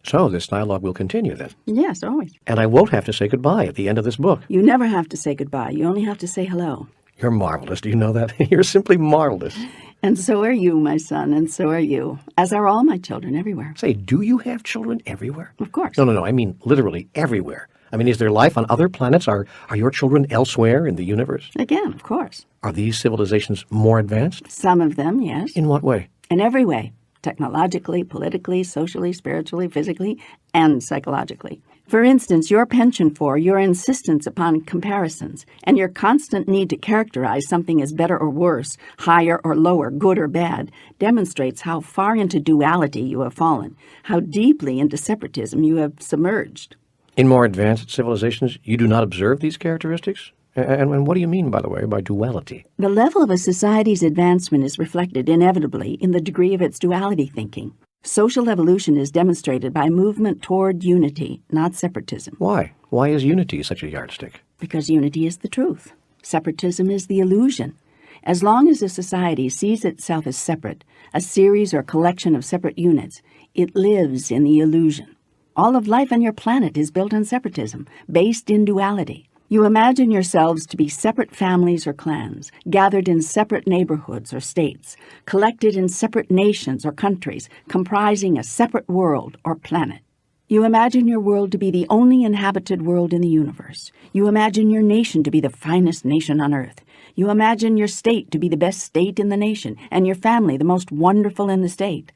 So this dialogue will continue then. Yes, always. And I won't have to say goodbye at the end of this book. You never have to say goodbye. You only have to say hello. You're marvelous. Do you know that? You're simply marvelous. And so are you, my son, and so are you, as are all my children everywhere. Say, do you have children everywhere? Of course. No. I mean literally everywhere. I mean, is there life on other planets? Are your children elsewhere in the universe? Again, of course. Are these civilizations more advanced? Some of them, yes. In what way? In every way. Technologically, politically, socially, spiritually, physically, and psychologically. For instance, your penchant for, your insistence upon comparisons, and your constant need to characterize something as better or worse, higher or lower, good or bad, demonstrates how far into duality you have fallen, how deeply into separatism you have submerged. In more advanced civilizations, you do not observe these characteristics? And what do you mean, by the way, by duality? The level of a society's advancement is reflected inevitably in the degree of its duality thinking. Social evolution is demonstrated by movement toward unity, not separatism. Why? Why is unity such a yardstick? Because unity is the truth. Separatism is the illusion. As long as a society sees itself as separate, a series or collection of separate units, it lives in the illusion. All of life on your planet is built on separatism, based in duality. You imagine yourselves to be separate families or clans, gathered in separate neighborhoods or states, collected in separate nations or countries, comprising a separate world or planet. You imagine your world to be the only inhabited world in the universe. You imagine your nation to be the finest nation on earth. You imagine your state to be the best state in the nation, and your family the most wonderful in the state.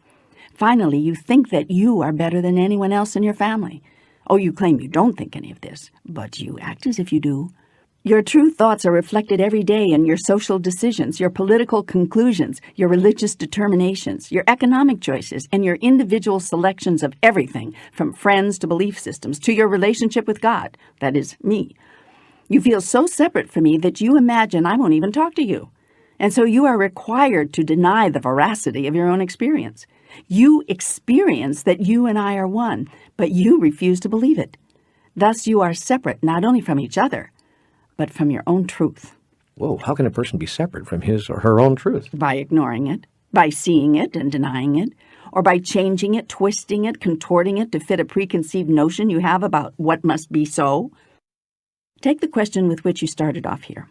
Finally, you think that you are better than anyone else in your family. Oh, you claim you don't think any of this, but you act as if you do. Your true thoughts are reflected every day in your social decisions, your political conclusions, your religious determinations, your economic choices, and your individual selections of everything, from friends to belief systems, to your relationship with God, that is, me. You feel so separate from me that you imagine I won't even talk to you. And so you are required to deny the veracity of your own experience. You experience that you and I are one, but you refuse to believe it. Thus you are separate not only from each other, but from your own truth. Whoa, how can a person be separate from his or her own truth? By ignoring it, by seeing it and denying it, or by changing it, twisting it, contorting it to fit a preconceived notion you have about what must be so. Take the question with which you started off here.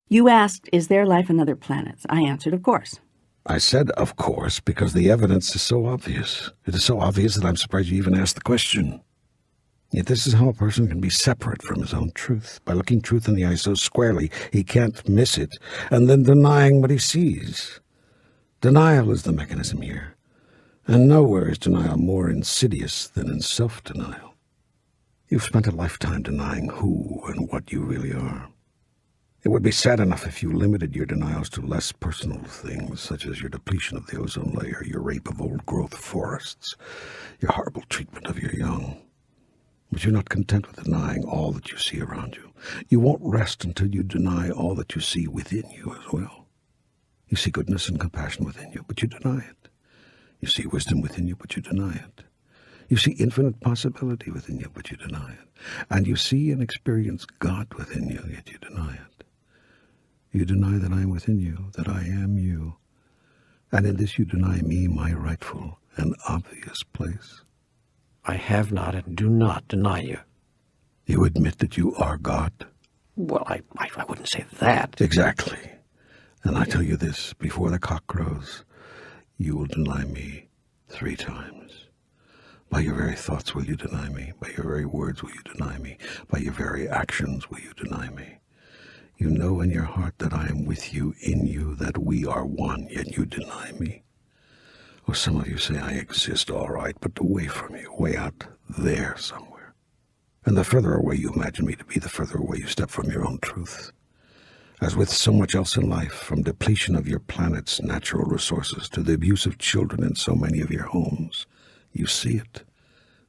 You asked, is there life on other planets? I answered, of course. I said, of course, because the evidence is so obvious. It is so obvious that I'm surprised you even asked the question. Yet this is how a person can be separate from his own truth, by looking truth in the eye so squarely he can't miss it, and then denying what he sees. Denial is the mechanism here, and nowhere is denial more insidious than in self-denial. You've spent a lifetime denying who and what you really are. It would be sad enough if you limited your denials to less personal things, such as your depletion of the ozone layer, your rape of old-growth forests, your horrible treatment of your young. But you're not content with denying all that you see around you. You won't rest until you deny all that you see within you as well. You see goodness and compassion within you, but you deny it. You see wisdom within you, but you deny it. You see infinite possibility within you, but you deny it. And you see and experience God within you, yet you deny it. You deny that I am within you, that I am you. And in this you deny me my rightful and obvious place. I have not and do not deny you. You admit that you are God? Well, I wouldn't say that. Exactly. And I tell you this, before the cock crows, you will deny me 3 times. By your very thoughts will you deny me. By your very words will you deny me. By your very actions will you deny me. You know in your heart that I am with you, in you, that we are one, yet you deny me. Or some of you say I exist, all right, but away from you, way out there somewhere. And the further away you imagine me to be, the further away you step from your own truth. As with so much else in life, from depletion of your planet's natural resources to the abuse of children in so many of your homes, you see it,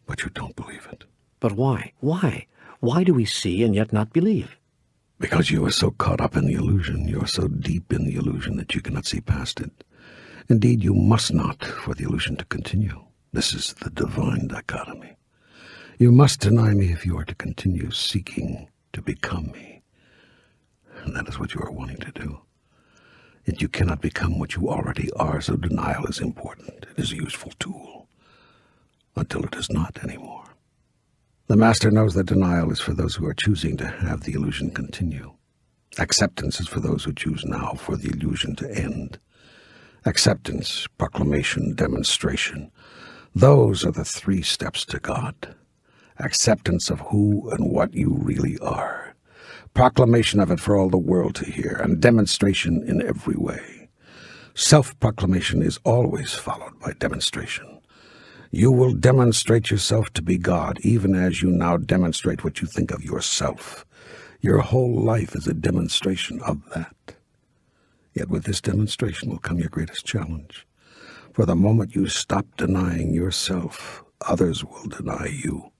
but you don't believe it. But why? Why? Why do we see and yet not believe? Because you are so caught up in the illusion, you are so deep in the illusion that you cannot see past it. Indeed, you must not, for the illusion to continue. This is the divine dichotomy. You must deny me if you are to continue seeking to become me. And that is what you are wanting to do. Yet you cannot become what you already are, so denial is important. It is a useful tool. Until it is not anymore. The Master knows that denial is for those who are choosing to have the illusion continue. Acceptance is for those who choose now for the illusion to end. Acceptance, proclamation, demonstration. Those are the 3 steps to God. Acceptance of who and what you really are. Proclamation of it for all the world to hear, and demonstration in every way. Self-proclamation is always followed by demonstration. You will demonstrate yourself to be God, even as you now demonstrate what you think of yourself. Your whole life is a demonstration of that. Yet with this demonstration will come your greatest challenge. For the moment you stop denying yourself, others will deny you.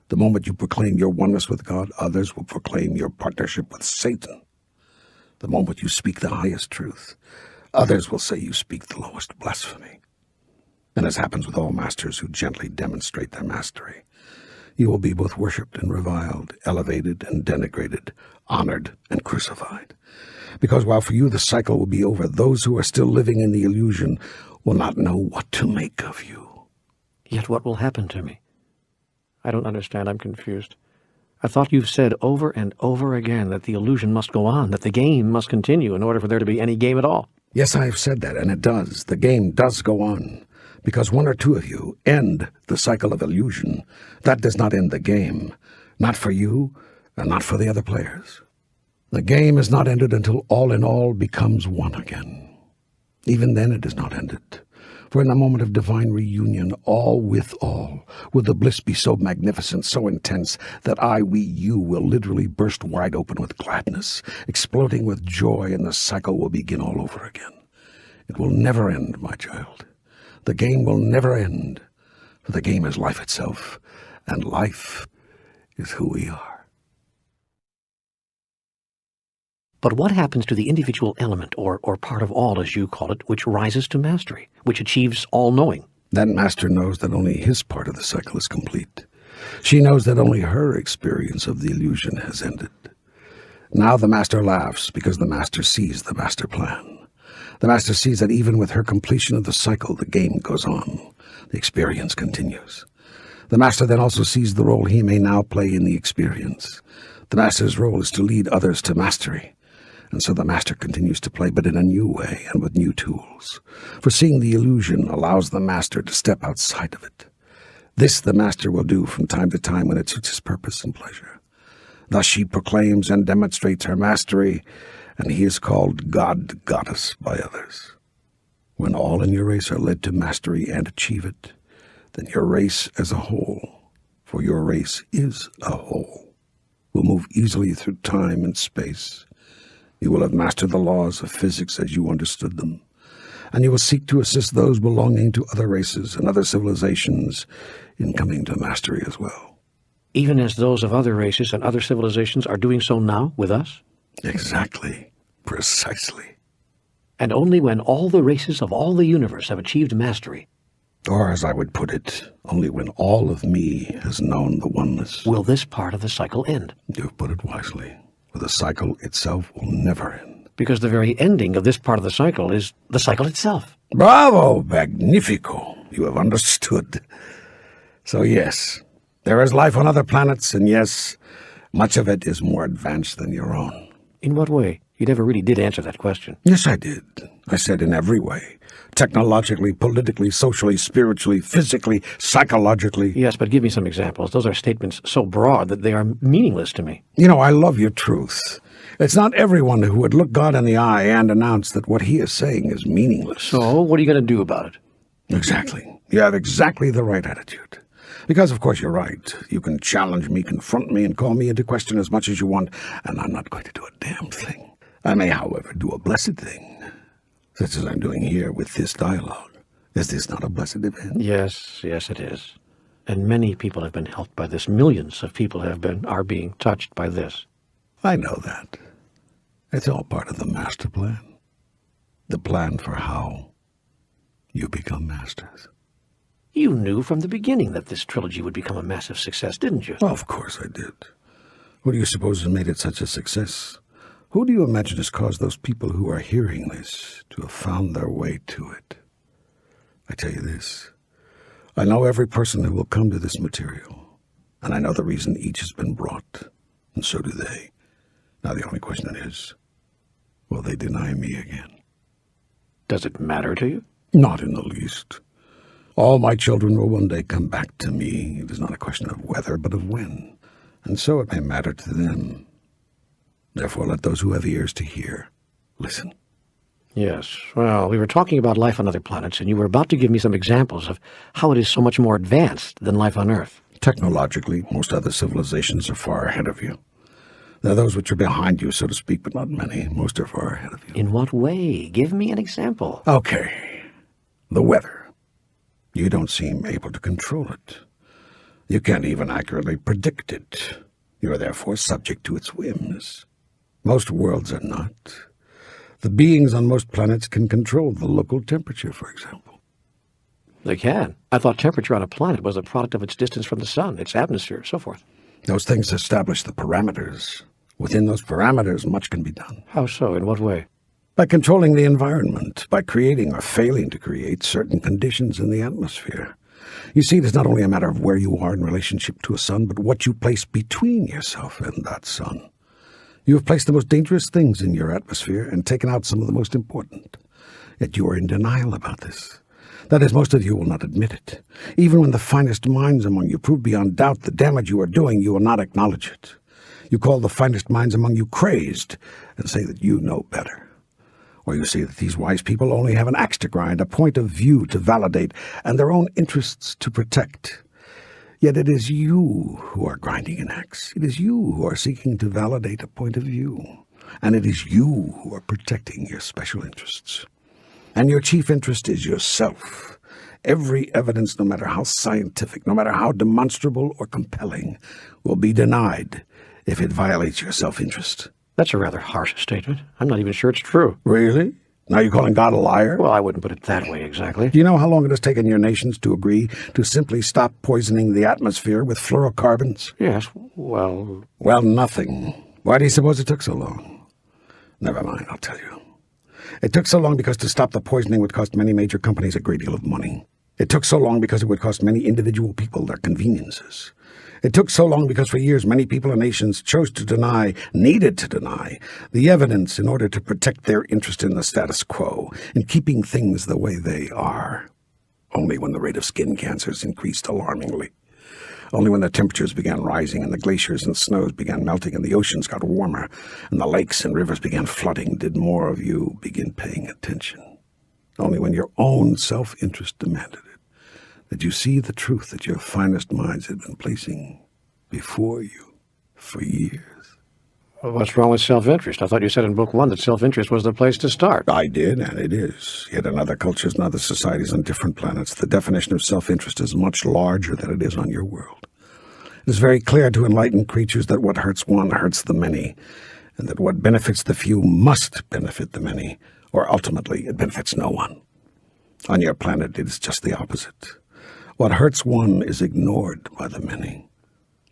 The moment you proclaim your oneness with God, others will proclaim your partnership with Satan. The moment you speak the highest truth, others will say you speak the lowest blasphemy. And as happens with all masters who gently demonstrate their mastery, you will be both worshipped and reviled, elevated and denigrated, honored and crucified. Because while for you the cycle will be over, those who are still living in the illusion will not know what to make of you. Yet what will happen to me? I don't understand. I'm confused. I thought you've said over and over again that the illusion must go on, that the game must continue in order for there to be any game at all. Yes, I have said that, and it does. The game does go on. Because 1 or 2 of you end the cycle of illusion, that does not end the game. Not for you, and not for the other players. The game is not ended until all in all becomes one again. Even then it is not ended. For in the moment of divine reunion, all, will the bliss be so magnificent, so intense, that we, you, will literally burst wide open with gladness, exploding with joy, and the cycle will begin all over again. It will never end, my child. The game will never end, for the game is life itself, and life is who we are. But what happens to the individual element, or part of all, as you call it, which rises to mastery, which achieves all-knowing? That master knows that only his part of the cycle is complete. She knows that only her experience of the illusion has ended. Now the master laughs, because the master sees the master plan. The master sees that even with her completion of the cycle, the game goes on. The experience continues. The master then also sees the role he may now play in the experience. The master's role is to lead others to mastery. And so the master continues to play, but in a new way and with new tools. For seeing the illusion allows the master to step outside of it. This the master will do from time to time when it suits his purpose and pleasure. Thus she proclaims and demonstrates her mastery, and he is called God, Goddess by others. When all in your race are led to mastery and achieve it, then your race as a whole, for your race is a whole, will move easily through time and space. You will have mastered the laws of physics as you understood them, and you will seek to assist those belonging to other races and other civilizations in coming to mastery as well. Even as those of other races and other civilizations are doing so now with us? Exactly. Precisely. And only when all the races of all the universe have achieved mastery, or as I would put it, only when all of me has known the oneness, will this part of the cycle end. You've put it wisely. For the cycle itself will never end. Because the very ending of this part of the cycle is the cycle itself. Bravo, magnifico. You have understood. So yes, there is life on other planets, and yes, much of it is more advanced than your own. In what way? You never really did answer that question. Yes, I did. I said in every way. Technologically, politically, socially, spiritually, physically, psychologically. Yes, but give me some examples. Those are statements so broad that they are meaningless to me. You know, I love your truth. It's not everyone who would look God in the eye and announce that what he is saying is meaningless. So, what are you going to do about it? Exactly. You have exactly the right attitude. Because, of course, you're right. You can challenge me, confront me, and call me into question as much as you want, and I'm not going to do a damn thing. I may, however, do a blessed thing, such as I'm doing here with this dialogue. Is this not a blessed event? Yes, it is. And many people have been helped by this. Millions of people are being touched by this. I know that. It's all part of the master plan. The plan for how you become masters. You knew from the beginning that this trilogy would become a massive success, didn't you? Well, of course I did. Who do you suppose has made it such a success? Who do you imagine has caused those people who are hearing this to have found their way to it? I tell you this. I know every person who will come to this material, and I know the reason each has been brought, and so do they. Now the only question is, will they deny me again? Does it matter to you? Not in the least. All my children will one day come back to me. It is not a question of whether, but of when. And so it may matter to them. Therefore, let those who have ears to hear listen. Yes. Well, we were talking about life on other planets, and you were about to give me some examples of how it is so much more advanced than life on Earth. Technologically, most other civilizations are far ahead of you. There are those which are behind you, so to speak, but not many. Most are far ahead of you. In what way? Give me an example. Okay. The weather. You don't seem able to control it. You can't even accurately predict it. You are therefore subject to its whims. Most worlds are not. The beings on most planets can control the local temperature, for example. They can. I thought temperature on a planet was a product of its distance from the sun, its atmosphere, so forth. Those things establish the parameters. Within those parameters, much can be done. How so? In what way? By controlling the environment, by creating or failing to create certain conditions in the atmosphere. You see, it is not only a matter of where you are in relationship to a sun, but what you place between yourself and that sun. You have placed the most dangerous things in your atmosphere and taken out some of the most important. Yet you are in denial about this. That is, most of you will not admit it. Even when the finest minds among you prove beyond doubt the damage you are doing, you will not acknowledge it. You call the finest minds among you crazed and say that you know better. Or you say that these wise people only have an axe to grind, a point of view to validate, and their own interests to protect. Yet it is you who are grinding an axe. It is you who are seeking to validate a point of view. And it is you who are protecting your special interests. And your chief interest is yourself. Every evidence, no matter how scientific, no matter how demonstrable or compelling, will be denied if it violates your self-interest. That's a rather harsh statement. I'm not even sure it's true. Really? Now you're calling God a liar? Well, I wouldn't put it that way exactly. Do you know how long it has taken your nations to agree to simply stop poisoning the atmosphere with fluorocarbons? Yes, well... Well, nothing. Why do you suppose it took so long? Never mind, I'll tell you. It took so long because to stop the poisoning would cost many major companies a great deal of money. It took so long because it would cost many individual people their conveniences. It took so long because for years many people and nations chose to deny, needed to deny, the evidence in order to protect their interest in the status quo, in keeping things the way they are. Only when the rate of skin cancers increased alarmingly. Only when the temperatures began rising and the glaciers and snows began melting and the oceans got warmer and the lakes and rivers began flooding did more of you begin paying attention. Only when your own self-interest demanded it that you see the truth that your finest minds had been placing before you for years. Well, what's wrong with self-interest? I thought you said in Book 1 that self-interest was the place to start. I did, and it is. Yet in other cultures and other societies on different planets, the definition of self-interest is much larger than it is on your world. It is very clear to enlightened creatures that what hurts one hurts the many, and that what benefits the few must benefit the many, or ultimately it benefits no one. On your planet, it is just the opposite. What hurts one is ignored by the many,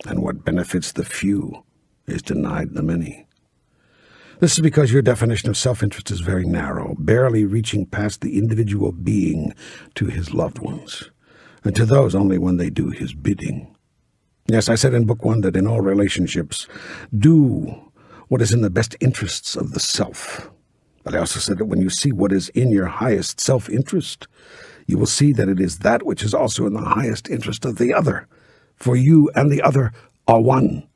and what benefits the few is denied the many. This is because your definition of self-interest is very narrow, barely reaching past the individual being to his loved ones, and to those only when they do his bidding. Yes, I said in Book 1 that in all relationships, do what is in the best interests of the self. But I also said that when you see what is in your highest self-interest, you will see that it is that which is also in the highest interest of the other. For you and the other are one.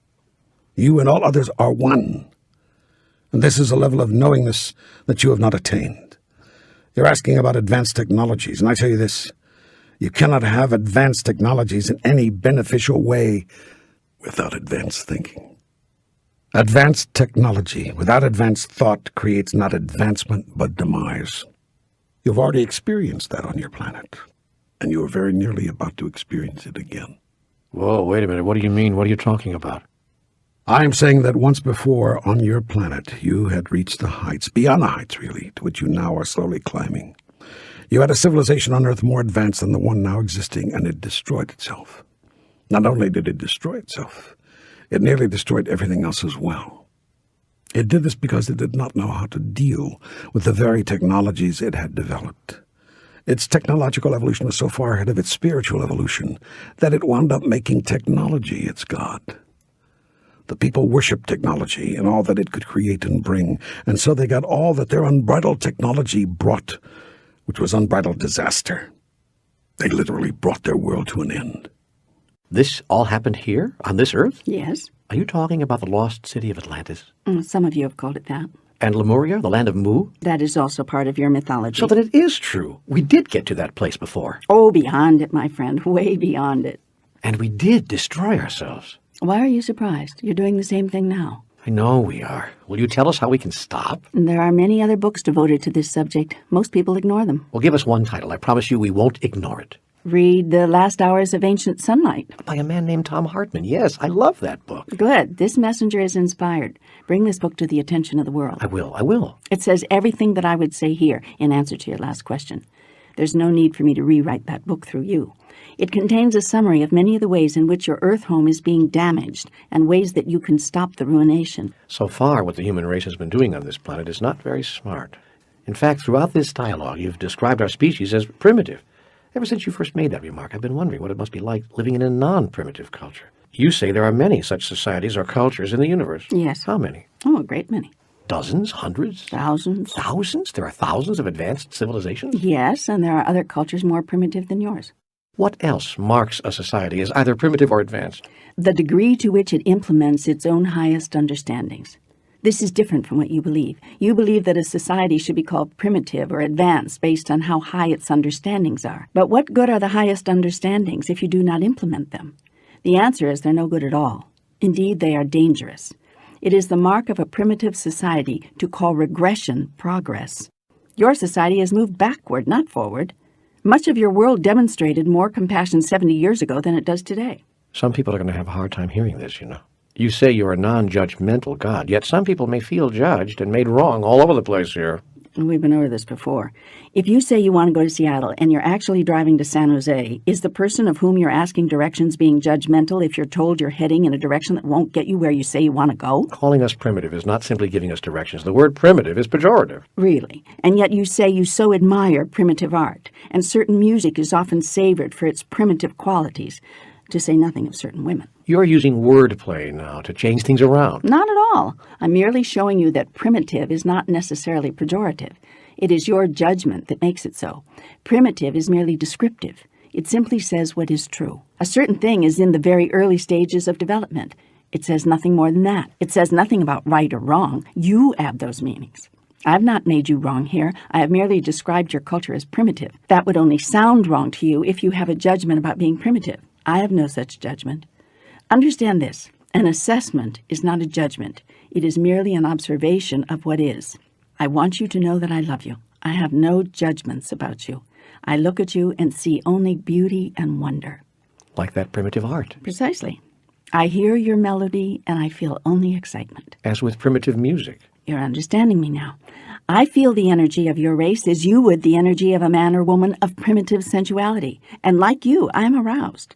You and all others are one. And this is a level of knowingness that you have not attained. You're asking about advanced technologies, and I tell you this, you cannot have advanced technologies in any beneficial way without advanced thinking. Advanced technology without advanced thought creates not advancement but demise. You've already experienced that on your planet, and you are very nearly about to experience it again. Whoa, wait a minute. What do you mean? What are you talking about? I am saying that once before on your planet you had reached the heights, beyond the heights really, to which you now are slowly climbing. You had a civilization on Earth more advanced than the one now existing, and it destroyed itself. Not only did it destroy itself, it nearly destroyed everything else as well. It did this because it did not know how to deal with the very technologies it had developed. Its technological evolution was so far ahead of its spiritual evolution that it wound up making technology its god. The people worshipped technology and all that it could create and bring, and so they got all that their unbridled technology brought, which was unbridled disaster. They literally brought their world to an end. This all happened here, on this Earth? Yes. Are you talking about the lost city of Atlantis? Some of you have called it that. And Lemuria, the land of Mu? That is also part of your mythology. So then it is true. We did get to that place before. Oh, beyond it, my friend. Way beyond it. And we did destroy ourselves. Why are you surprised? You're doing the same thing now. I know we are. Will you tell us how we can stop? There are many other books devoted to this subject. Most people ignore them. Well, give us one title. I promise you we won't ignore it. Read The Last Hours of Ancient Sunlight. By a man named Tom Hartman. Yes, I love that book. Good. This messenger is inspired. Bring this book to the attention of the world. I will. It says everything that I would say here in answer to your last question. There's no need for me to rewrite that book through you. It contains a summary of many of the ways in which your Earth home is being damaged and ways that you can stop the ruination. So far, what the human race has been doing on this planet is not very smart. In fact, throughout this dialogue, you've described our species as primitive. Ever since you first made that remark, I've been wondering what it must be like living in a non-primitive culture. You say there are many such societies or cultures in the universe. Yes. How many? Oh, a great many. Dozens? Hundreds? Thousands. Thousands? There are thousands of advanced civilizations? Yes, and there are other cultures more primitive than yours. What else marks a society as either primitive or advanced? The degree to which it implements its own highest understandings. This is different from what you believe. You believe that a society should be called primitive or advanced based on how high its understandings are. But what good are the highest understandings if you do not implement them? The answer is they're no good at all. Indeed, they are dangerous. It is the mark of a primitive society to call regression progress. Your society has moved backward, not forward. Much of your world demonstrated more compassion 70 years ago than it does today. Some people are going to have a hard time hearing this, you know. You say you're a non-judgmental God, yet some people may feel judged and made wrong all over the place here. We've been over this before. If you say you want to go to Seattle and you're actually driving to San Jose, is the person of whom you're asking directions being judgmental if you're told you're heading in a direction that won't get you where you say you want to go? Calling us primitive is not simply giving us directions. The word primitive is pejorative. Really? And yet you say you so admire primitive art, and certain music is often savored for its primitive qualities, to say nothing of certain women. You're using wordplay now to change things around. Not at all. I'm merely showing you that primitive is not necessarily pejorative. It is your judgment that makes it so. Primitive is merely descriptive. It simply says what is true. A certain thing is in the very early stages of development. It says nothing more than that. It says nothing about right or wrong. You add those meanings. I have not made you wrong here. I have merely described your culture as primitive. That would only sound wrong to you if you have a judgment about being primitive. I have no such judgment. Understand this. An assessment is not a judgment. It is merely an observation of what is. I want you to know that I love you. I have no judgments about you. I look at you and see only beauty and wonder. Like that primitive art. Precisely. I hear your melody and I feel only excitement. As with primitive music. You're understanding me now. I feel the energy of your race as you would the energy of a man or woman of primitive sensuality. And like you, I am aroused.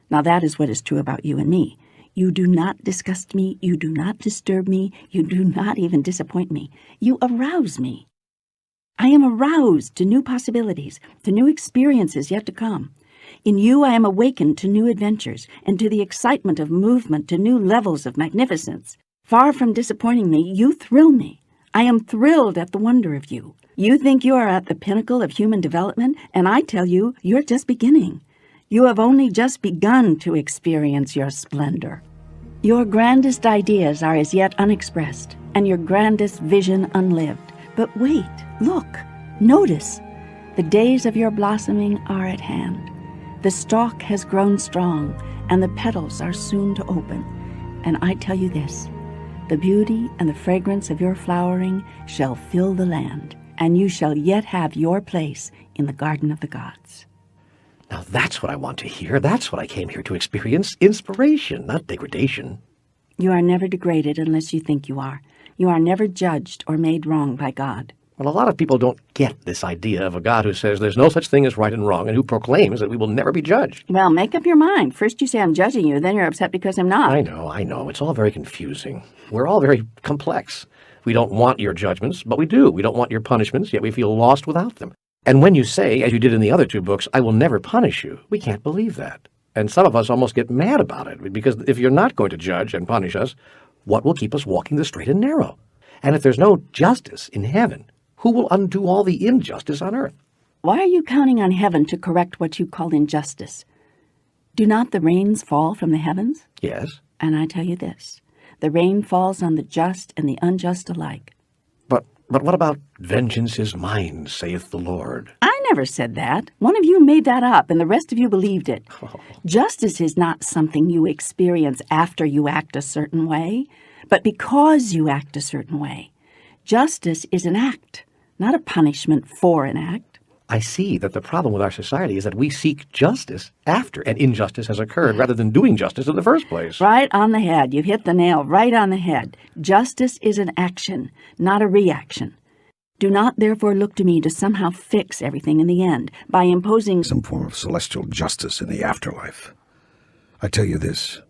Now that is what is true about you and me. You do not disgust me. You do not disturb me. You do not even disappoint me. You arouse me. I am aroused to new possibilities, to new experiences yet to come. In you I am awakened to new adventures and to the excitement of movement to new levels of magnificence. Far from disappointing me, you thrill me. I am thrilled at the wonder of you. You think you are at the pinnacle of human development, and I tell you, you're just beginning. You have only just begun to experience your splendor. Your grandest ideas are as yet unexpressed, and your grandest vision unlived. But wait, look, notice. The days of your blossoming are at hand. The stalk has grown strong, and the petals are soon to open. And I tell you this, the beauty and the fragrance of your flowering shall fill the land, and you shall yet have your place in the garden of the gods. Now that's what I want to hear. That's what I came here to experience. Inspiration, not degradation. You are never degraded unless you think you are. You are never judged or made wrong by God. Well, a lot of people don't get this idea of a God who says there's no such thing as right and wrong and who proclaims that we will never be judged. Well, make up your mind. First you say I'm judging you, then you're upset because I'm not. I know. It's all very confusing. We're all very complex. We don't want your judgments, but we do. We don't want your punishments, yet we feel lost without them. And when you say, as you did in the other two books, I will never punish you, we can't believe that. And some of us almost get mad about it, because if you're not going to judge and punish us, what will keep us walking the straight and narrow? And if there's no justice in heaven, who will undo all the injustice on earth? Why are you counting on heaven to correct what you call injustice? Do not the rains fall from the heavens? Yes. And I tell you this, the rain falls on the just and the unjust alike. But what about vengeance is mine, saith the Lord? I never said that. One of you made that up, and the rest of you believed it. Oh. Justice is not something you experience after you act a certain way, but because you act a certain way. Justice is an act, not a punishment for an act. I see that the problem with our society is that we seek justice after an injustice has occurred rather than doing justice in the first place. Right on the head. You've hit the nail right on the head. Justice is an action, not a reaction. Do not therefore look to me to somehow fix everything in the end by imposing some form of celestial justice in the afterlife. I tell you this,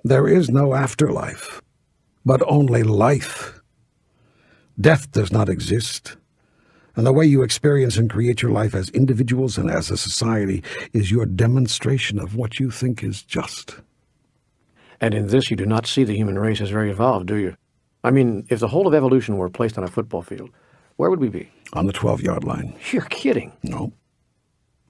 there is no afterlife, but only life. Death does not exist. And the way you experience and create your life as individuals and as a society is your demonstration of what you think is just. And in this you do not see the human race as very evolved, do you? I mean, if the whole of evolution were placed on a football field, where would we be? On the 12-yard line. You're kidding. No.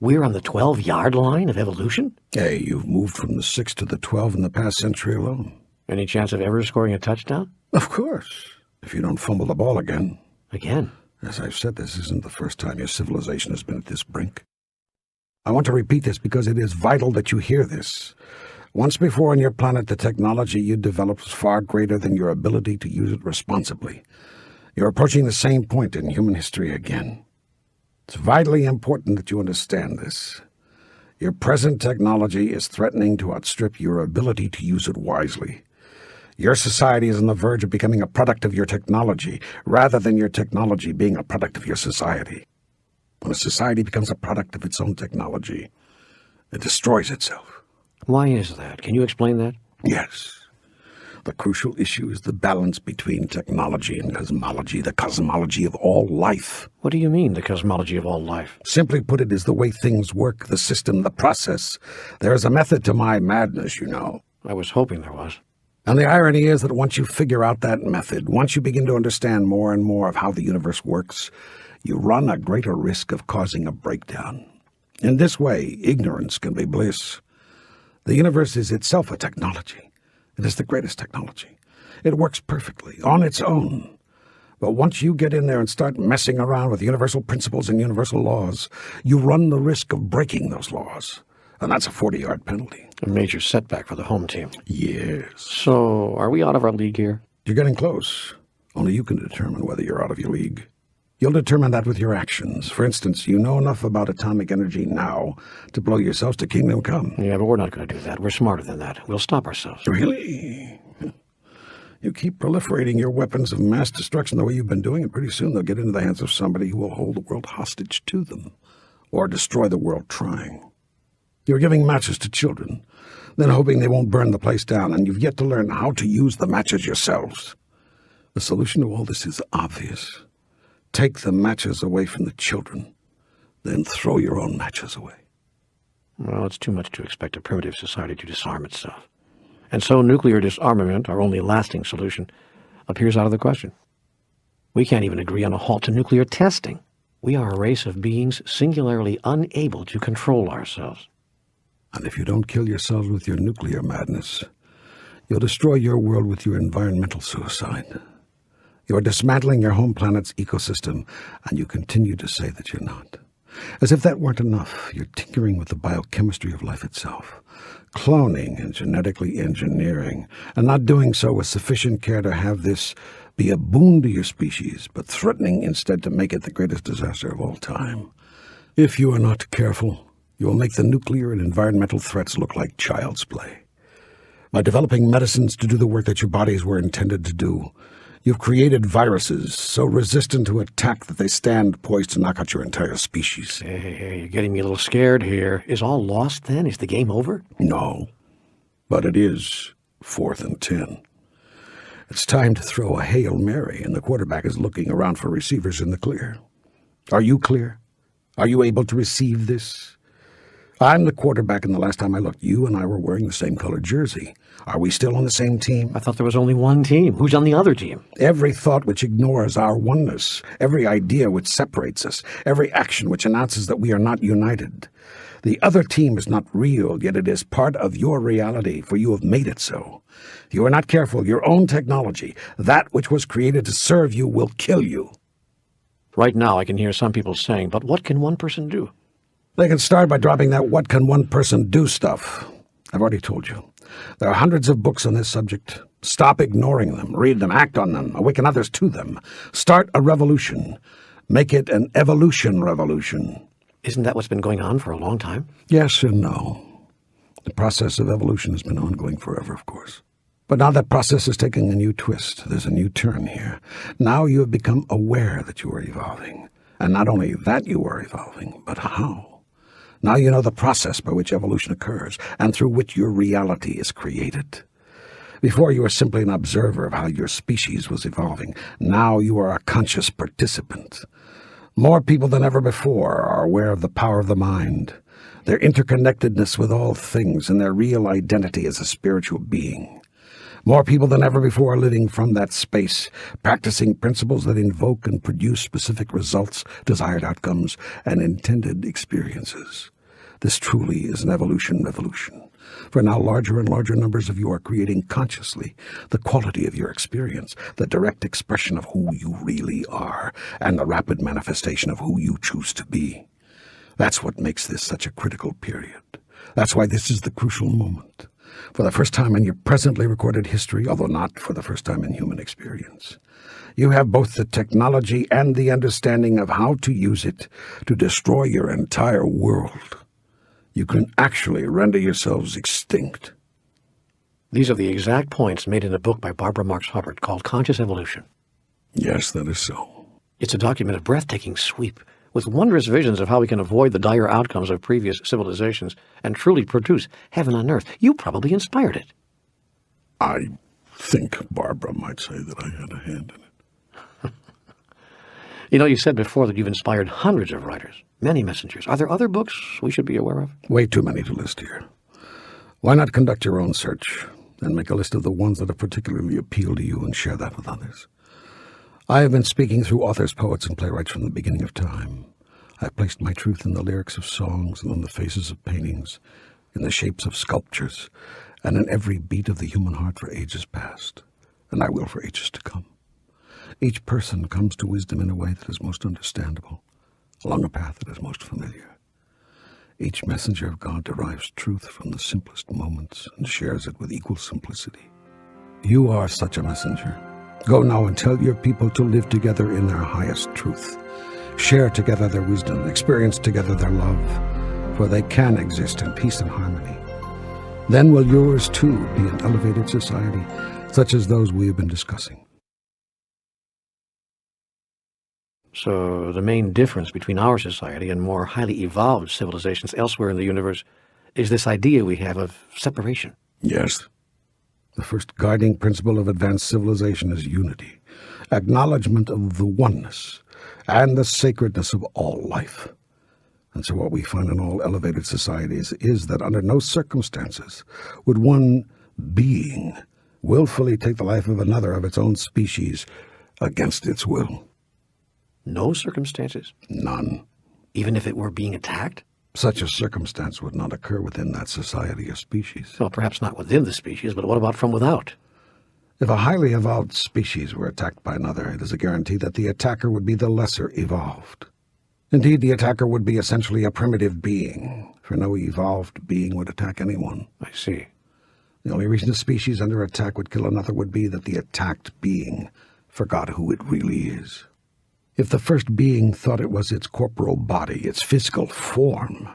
We're on the 12-yard line of evolution? Hey, you've moved from the 6 to the 12 in the past century alone. Any chance of ever scoring a touchdown? Of course. If you don't fumble the ball again. Again? As I've said, this isn't the first time your civilization has been at this brink. I want to repeat this because it is vital that you hear this. Once before on your planet, the technology you developed was far greater than your ability to use it responsibly. You're approaching the same point in human history again. It's vitally important that you understand this. Your present technology is threatening to outstrip your ability to use it wisely. Your society is on the verge of becoming a product of your technology, rather than your technology being a product of your society. When a society becomes a product of its own technology, it destroys itself. Why is that? Can you explain that? Yes. The crucial issue is the balance between technology and cosmology, the cosmology of all life. What do you mean, the cosmology of all life? Simply put, it is the way things work, the system, the process. There is a method to my madness, you know. I was hoping there was. And the irony is that once you figure out that method, once you begin to understand more and more of how the universe works, you run a greater risk of causing a breakdown. In this way, ignorance can be bliss. The universe is itself a technology. It is the greatest technology. It works perfectly, on its own. But once you get in there and start messing around with universal principles and universal laws, you run the risk of breaking those laws. And that's a 40-yard penalty. A major setback for the home team. Yes. So, are we out of our league here? You're getting close. Only you can determine whether you're out of your league. You'll determine that with your actions. For instance, you know enough about atomic energy now to blow yourselves to kingdom come. Yeah, but we're not going to do that. We're smarter than that. We'll stop ourselves. Really? You keep proliferating your weapons of mass destruction the way you've been doing, and pretty soon they'll get into the hands of somebody who will hold the world hostage to them, or destroy the world trying. You're giving matches to children, then hoping they won't burn the place down, and you've yet to learn how to use the matches yourselves. The solution to all this is obvious. Take the matches away from the children, then throw your own matches away. Well, it's too much to expect a primitive society to disarm itself. And so nuclear disarmament, our only lasting solution, appears out of the question. We can't even agree on a halt to nuclear testing. We are a race of beings singularly unable to control ourselves. And if you don't kill yourselves with your nuclear madness, you'll destroy your world with your environmental suicide. You're dismantling your home planet's ecosystem, and you continue to say that you're not. As if that weren't enough, you're tinkering with the biochemistry of life itself, cloning and genetically engineering, and not doing so with sufficient care to have this be a boon to your species, but threatening instead to make it the greatest disaster of all time. If you are not careful, you will make the nuclear and environmental threats look like child's play. By developing medicines to do the work that your bodies were intended to do, you've created viruses so resistant to attack that they stand poised to knock out your entire species. Hey, you're getting me a little scared here. Is all lost then? Is the game over? No, but it is 4th and 10. It's time to throw a Hail Mary, and the quarterback is looking around for receivers in the clear. Are you clear? Are you able to receive this? I'm the quarterback, and the last time I looked, you and I were wearing the same colored jersey. Are we still on the same team? I thought there was only one team. Who's on the other team? Every thought which ignores our oneness, every idea which separates us, every action which announces that we are not united. The other team is not real, yet it is part of your reality, for you have made it so. If you are not careful, your own technology, that which was created to serve you, will kill you. Right now I can hear some people saying, but what can one person do? They can start by dropping that what can one person do stuff. I've already told you. There are hundreds of books on this subject. Stop ignoring them. Read them. Act on them. Awaken others to them. Start a revolution. Make it an evolution revolution. Isn't that what's been going on for a long time? Yes and no. The process of evolution has been ongoing forever, of course. But now that process is taking a new twist. There's a new turn here. Now you have become aware that you are evolving. And not only that you are evolving, but how. Now you know the process by which evolution occurs, and through which your reality is created. Before you were simply an observer of how your species was evolving. Now you are a conscious participant. More people than ever before are aware of the power of the mind, their interconnectedness with all things, and their real identity as a spiritual being. More people than ever before are living from that space, practicing principles that invoke and produce specific results, desired outcomes, and intended experiences. This truly is an evolution revolution. For now larger and larger numbers of you are creating consciously the quality of your experience, the direct expression of who you really are, and the rapid manifestation of who you choose to be. That's what makes this such a critical period. That's why this is the crucial moment. For the first time in your presently recorded history, although not for the first time in human experience, you have both the technology and the understanding of how to use it to destroy your entire world. You can actually render yourselves extinct. These are the exact points made in a book by Barbara Marx Hubbard called Conscious Evolution. Yes, that is so. It's a document of breathtaking sweep, with wondrous visions of how we can avoid the dire outcomes of previous civilizations and truly produce heaven on earth. You probably inspired it. I think Barbara might say that I had a hand in it. You know, you said before that you've inspired hundreds of writers, many messengers. Are there other books we should be aware of? Way too many to list here. Why not conduct your own search and make a list of the ones that have particularly appealed to you and share that with others? I have been speaking through authors, poets, and playwrights from the beginning of time. I've placed my truth in the lyrics of songs and on the faces of paintings, in the shapes of sculptures, and in every beat of the human heart for ages past, and I will for ages to come. Each person comes to wisdom in a way that is most understandable, along a path that is most familiar. Each messenger of God derives truth from the simplest moments and shares it with equal simplicity. You are such a messenger. Go now and tell your people to live together in their highest truth. Share together their wisdom, experience together their love, for they can exist in peace and harmony. Then will yours too be an elevated society, such as those we have been discussing. So the main difference between our society and more highly evolved civilizations elsewhere in the universe is this idea we have of separation. Yes. The first guiding principle of advanced civilization is unity, acknowledgement of the oneness and the sacredness of all life. And so what we find in all elevated societies is that under no circumstances would one being willfully take the life of another of its own species against its will. No circumstances? None. Even if it were being attacked? Such a circumstance would not occur within that society or species. Well, perhaps not within the species, but what about from without? If a highly evolved species were attacked by another, it is a guarantee that the attacker would be the lesser evolved. Indeed, the attacker would be essentially a primitive being, for no evolved being would attack anyone. I see. The only reason a species under attack would kill another would be that the attacked being forgot who it really is. If the first being thought it was its corporal body, its physical form,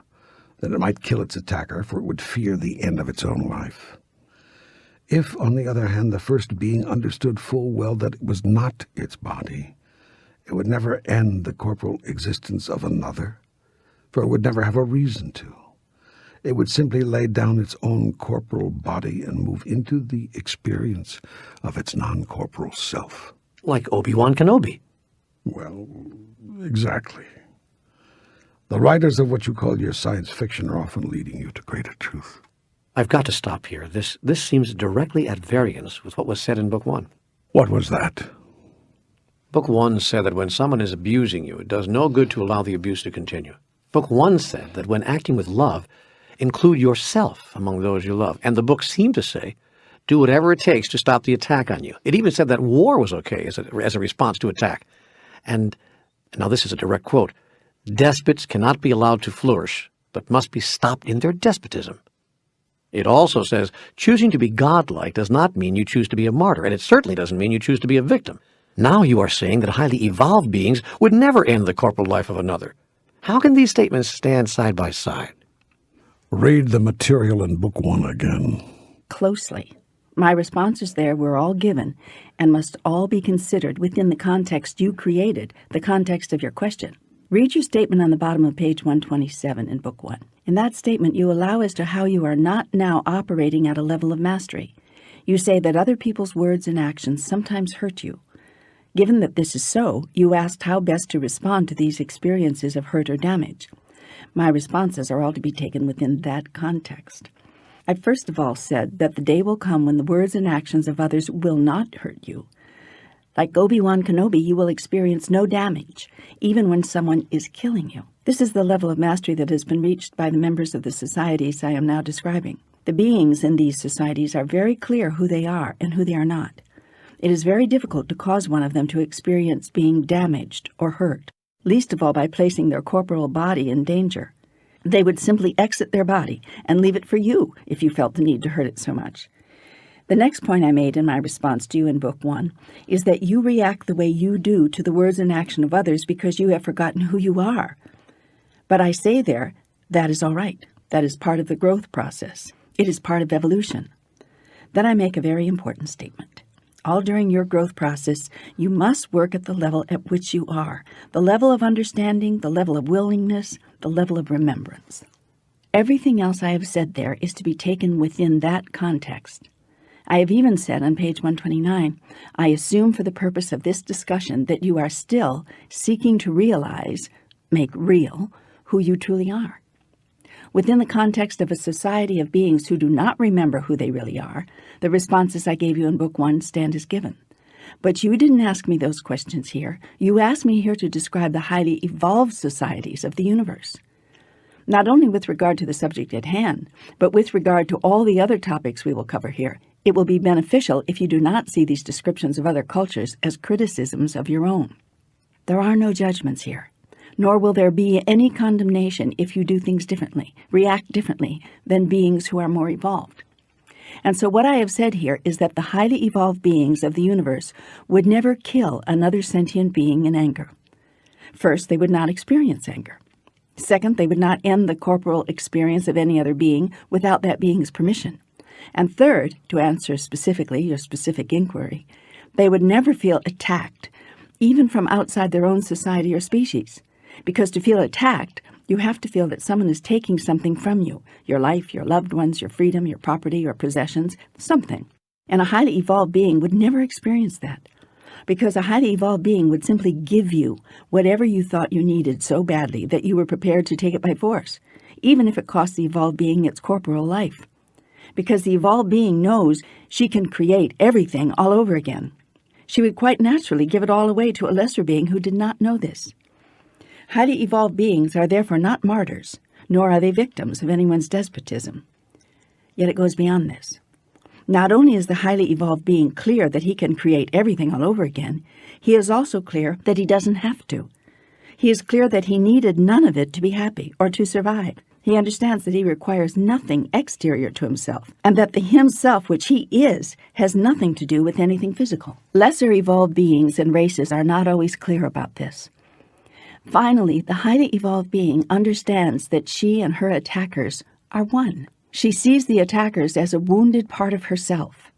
then it might kill its attacker, for it would fear the end of its own life. If, on the other hand, the first being understood full well that it was not its body, it would never end the corporal existence of another, for it would never have a reason to. It would simply lay down its own corporal body and move into the experience of its non-corporal self. Like Obi-Wan Kenobi. Well, exactly. The writers of what you call your science fiction are often leading you to greater truth. I've got to stop here. This seems directly at variance with what was said in Book 1. What was that? Book 1 said that when someone is abusing you, it does no good to allow the abuse to continue. Book 1 said that when acting with love, include yourself among those you love. And the book seemed to say, do whatever it takes to stop the attack on you. It even said that war was okay as a response to attack. And now this is a direct quote, despots cannot be allowed to flourish, but must be stopped in their despotism. It also says choosing to be godlike does not mean you choose to be a martyr, and it certainly doesn't mean you choose to be a victim. Now you are saying that highly evolved beings would never end the corporal life of another. How can these statements stand side by side? Read the material in Book 1 again. Closely. My responses there were all given and must all be considered within the context you created, the context of your question. Read your statement on the bottom of page 127 in Book 1. In that statement, you allow as to how you are not now operating at a level of mastery. You say that other people's words and actions sometimes hurt you. Given that this is so, you asked how best to respond to these experiences of hurt or damage. My responses are all to be taken within that context. I first of all said that the day will come when the words and actions of others will not hurt you. Like Obi-Wan Kenobi, you will experience no damage, even when someone is killing you. This is the level of mastery that has been reached by the members of the societies I am now describing. The beings in these societies are very clear who they are and who they are not. It is very difficult to cause one of them to experience being damaged or hurt, least of all by placing their corporal body in danger. They would simply exit their body and leave it for you if you felt the need to hurt it so much. The next point I made in my response to you in Book 1 is that you react the way you do to the words and action of others because you have forgotten who you are. But I say there, that is all right. That is part of the growth process. It is part of evolution. Then I make a very important statement. All during your growth process, you must work at the level at which you are, the level of understanding, the level of willingness, the level of remembrance. Everything else I have said there is to be taken within that context. I have even said on page 129, I assume for the purpose of this discussion that you are still seeking to realize, make real, who you truly are. Within the context of a society of beings who do not remember who they really are, the responses I gave you in Book 1 stand as given. But you didn't ask me those questions here. You asked me here to describe the highly evolved societies of the universe. Not only with regard to the subject at hand, but with regard to all the other topics we will cover here, It will be beneficial if you do not see these descriptions of other cultures as criticisms of your own. There are no judgments here, nor will there be any condemnation if you do things differently, react differently than beings who are more evolved. And so what I have said here is that the highly evolved beings of the universe would never kill another sentient being in anger. First, they would not experience anger. Second, they would not end the corporal experience of any other being without that being's permission. And third, to answer specifically your specific inquiry, they would never feel attacked, even from outside their own society or species. Because to feel attacked, you have to feel that someone is taking something from you, your life, your loved ones, your freedom, your property, your possessions, something. And a highly evolved being would never experience that. Because a highly evolved being would simply give you whatever you thought you needed so badly that you were prepared to take it by force, even if it cost the evolved being its corporal life. Because the evolved being knows she can create everything all over again. She would quite naturally give it all away to a lesser being who did not know this. Highly evolved beings are therefore not martyrs, nor are they victims of anyone's despotism. Yet it goes beyond this. Not only is the highly evolved being clear that he can create everything all over again, he is also clear that he doesn't have to. He is clear that he needed none of it to be happy or to survive. He understands that he requires nothing exterior to himself, and that the himself which he is has nothing to do with anything physical. Lesser evolved beings and races are not always clear about this. Finally, the highly evolved being understands that she and her attackers are one. She sees the attackers as a wounded part of herself.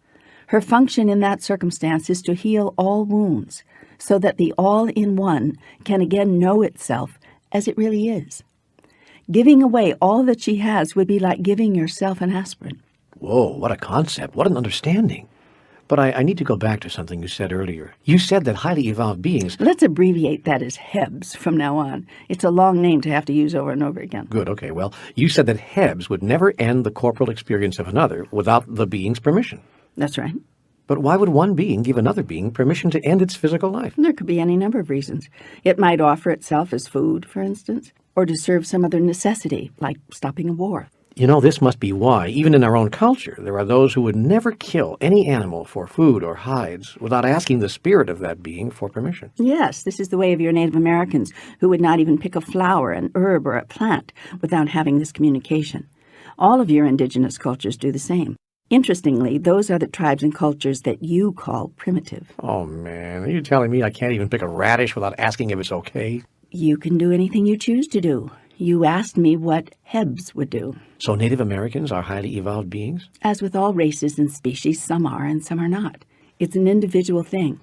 Her function in that circumstance is to heal all wounds, so that the all-in-one can again know itself as it really is. Giving away all that she has would be like giving yourself an aspirin. Whoa, what a concept. What an understanding. But I need to go back to something you said earlier. You said that highly evolved beings... Let's abbreviate that as HEBs from now on. It's a long name to have to use over and over again. Good, okay. Well, you said that HEBs would never end the corporal experience of another without the being's permission. That's right. But why would one being give another being permission to end its physical life? There could be any number of reasons. It might offer itself as food, for instance, or to serve some other necessity, like stopping a war. You know, this must be why, even in our own culture, there are those who would never kill any animal for food or hides without asking the spirit of that being for permission. Yes, this is the way of your Native Americans, who would not even pick a flower, an herb, or a plant without having this communication. All of your indigenous cultures do the same. Interestingly, those are the tribes and cultures that you call primitive. Oh, man, are you telling me I can't even pick a radish without asking if it's okay? You can do anything you choose to do. You asked me what HEBs would do. So Native Americans are highly evolved beings? As with all races and species, some are and some are not. It's an individual thing.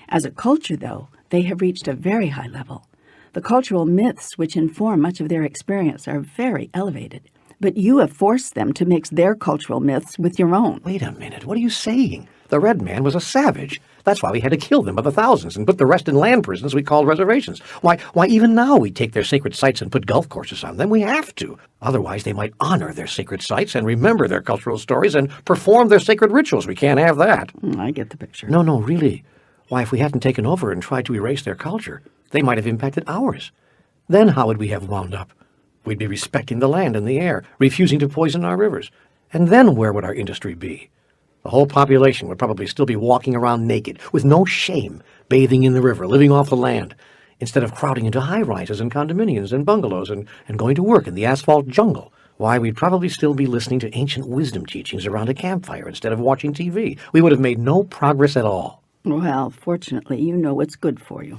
As a culture, though, they have reached a very high level. The cultural myths which inform much of their experience are very elevated. But you have forced them to mix their cultural myths with your own. Wait a minute, what are you saying? The red man was a savage. That's why we had to kill them by the thousands and put the rest in land prisons we called reservations. Why even now we take their sacred sites and put golf courses on them. We have to. Otherwise, they might honor their sacred sites and remember their cultural stories and perform their sacred rituals. We can't have that. I get the picture. No, really. Why, if we hadn't taken over and tried to erase their culture, they might have impacted ours. Then how would we have wound up? We'd be respecting the land and the air, refusing to poison our rivers. And then where would our industry be? The whole population would probably still be walking around naked, with no shame, bathing in the river, living off the land, instead of crowding into high-rises and condominiums and bungalows and going to work in the asphalt jungle. Why, we'd probably still be listening to ancient wisdom teachings around a campfire instead of watching TV. We would have made no progress at all. Well, fortunately, you know what's good for you.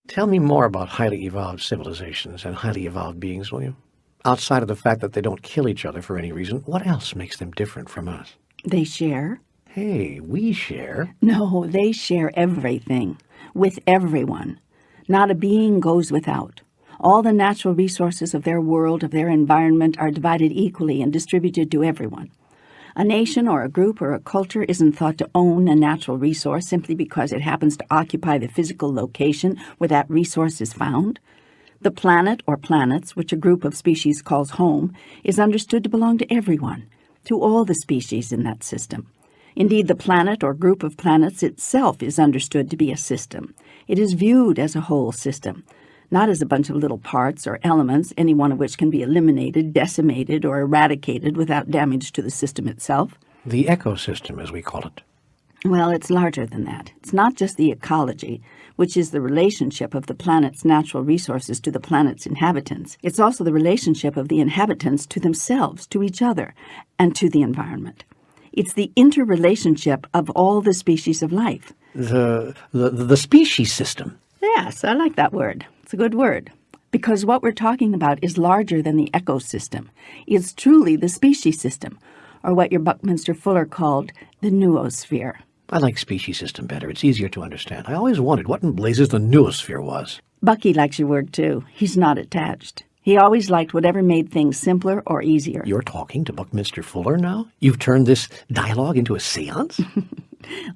Tell me more about highly evolved civilizations and highly evolved beings, will you? Outside of the fact that they don't kill each other for any reason, what else makes them different from us? They share. Hey, we share. No, they share everything, with everyone. Not a being goes without. All the natural resources of their world, of their environment, are divided equally and distributed to everyone. A nation or a group or a culture isn't thought to own a natural resource simply because it happens to occupy the physical location where that resource is found. The planet or planets, which a group of species calls home, is understood to belong to everyone, to all the species in that system. Indeed, the planet or group of planets itself is understood to be a system. It is viewed as a whole system. not as a bunch of little parts or elements, any one of which can be eliminated, decimated, or eradicated without damage to the system itself. The ecosystem, as we call it. Well, it's larger than that. It's not just the ecology, which is the relationship of the planet's natural resources to the planet's inhabitants. It's also the relationship of the inhabitants to themselves, to each other, and to the environment. It's the interrelationship of all the species of life. The species system. Yes, I like that word. It's a good word. Because what we're talking about is larger than the ecosystem. It's truly the species system, or what your Buckminster Fuller called the noosphere. I like species system better. It's easier to understand. I always wondered what in blazes the noosphere was. Bucky likes your word, too. He's not attached. He always liked whatever made things simpler or easier. You're talking to Buckminster Fuller now? You've turned this dialogue into a seance?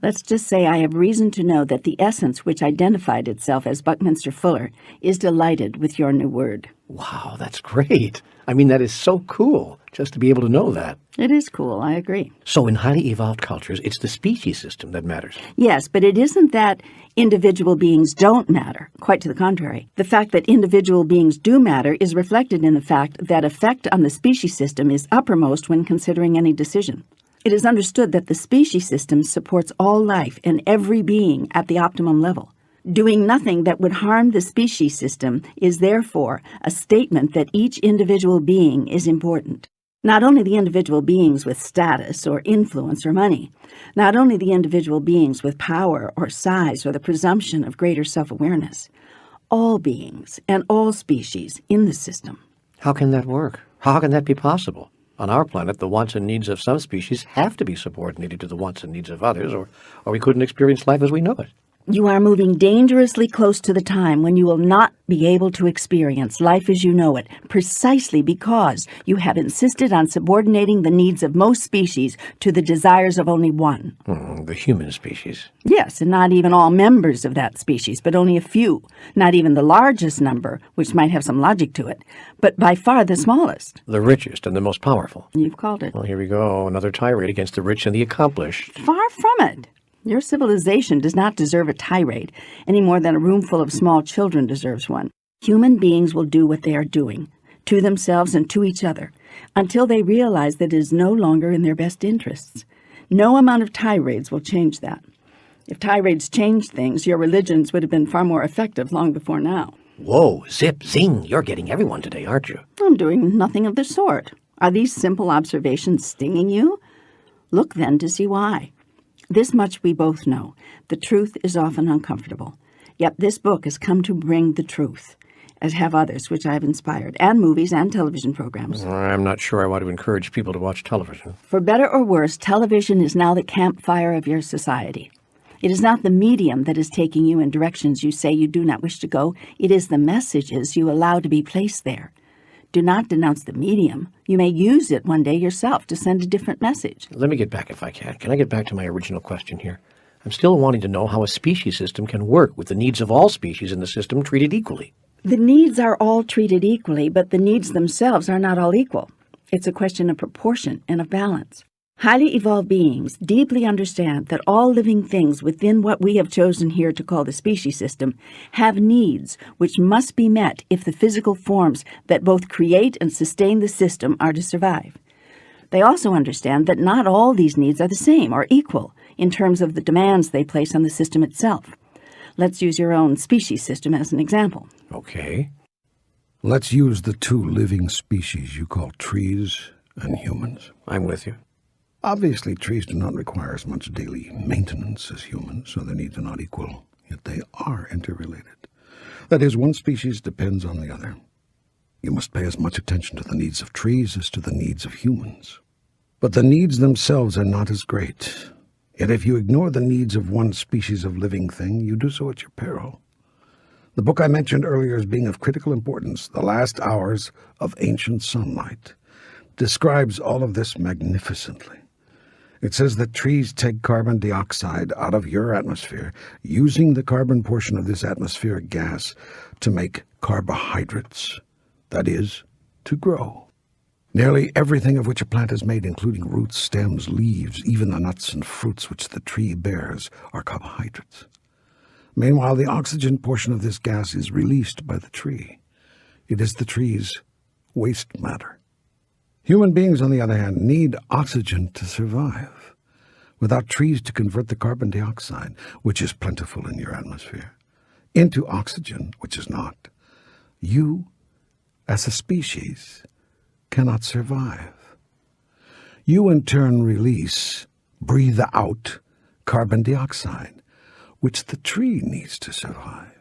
Let's just say I have reason to know that the essence which identified itself as Buckminster Fuller is delighted with your new word. Wow, that's great. I mean, that is so cool, just to be able to know that. It is cool, I agree. So in highly evolved cultures, it's the species system that matters. Yes, but it isn't that individual beings don't matter. Quite to the contrary. The fact that individual beings do matter is reflected in the fact that effect on the species system is uppermost when considering any decision. It is understood that the species system supports all life and every being at the optimum level. Doing nothing that would harm the species system is therefore a statement that each individual being is important. Not only the individual beings with status or influence or money, not only the individual beings with power or size or the presumption of greater self-awareness, all beings and all species in the system. How can that work? How can that be possible? On our planet, the wants and needs of some species have to be subordinated to the wants and needs of others, or we couldn't experience life as we know it. You are moving dangerously close to the time when you will not be able to experience life as you know it, precisely because you have insisted on subordinating the needs of most species to the desires of only one. The human species. Yes, and not even all members of that species, but only a few. Not even the largest number, which might have some logic to it, but by far the smallest. The richest and the most powerful. You've called it. Well, here we go. Another tirade against the rich and the accomplished. Far from it. Your civilization does not deserve a tirade, any more than a room full of small children deserves one. Human beings will do what they are doing, to themselves and to each other, until they realize that it is no longer in their best interests. No amount of tirades will change that. If tirades changed things, your religions would have been far more effective long before now. Whoa, zip, zing, you're getting everyone today, aren't you? I'm doing nothing of the sort. Are these simple observations stinging you? Look then to see why. This much we both know. The truth is often uncomfortable. Yet this book has come to bring the truth, as have others which I have inspired, and movies and television programs. I'm not sure I want to encourage people to watch television. For better or worse, television is now the campfire of your society. It is not the medium that is taking you in directions you say you do not wish to go. It is the messages you allow to be placed there. Do not denounce the medium. You may use it one day yourself to send a different message. Let me get back if I can. Can I get back to my original question here? I'm still wanting to know how a species system can work with the needs of all species in the system treated equally. The needs are all treated equally, but the needs themselves are not all equal. It's a question of proportion and of balance. Highly evolved beings deeply understand that all living things within what we have chosen here to call the species system have needs which must be met if the physical forms that both create and sustain the system are to survive. They also understand that not all these needs are the same or equal in terms of the demands they place on the system itself. Let's use your own species system as an example. Okay. Let's use the two living species you call trees and humans. I'm with you. Obviously, trees do not require as much daily maintenance as humans, so their needs are not equal, yet they are interrelated. That is, one species depends on the other. You must pay as much attention to the needs of trees as to the needs of humans. But the needs themselves are not as great. Yet if you ignore the needs of one species of living thing, you do so at your peril. The book I mentioned earlier as being of critical importance, The Last Hours of Ancient Sunlight, describes all of this magnificently. It says that trees take carbon dioxide out of your atmosphere, using the carbon portion of this atmospheric gas to make carbohydrates, that is, to grow. Nearly everything of which a plant is made, including roots, stems, leaves, even the nuts and fruits which the tree bears, are carbohydrates. Meanwhile, the oxygen portion of this gas is released by the tree. It is the tree's waste matter. Human beings, on the other hand, need oxygen to survive. Without trees to convert the carbon dioxide, which is plentiful in your atmosphere, into oxygen, which is not, you, as a species, cannot survive. You, in turn, breathe out carbon dioxide, which the tree needs to survive.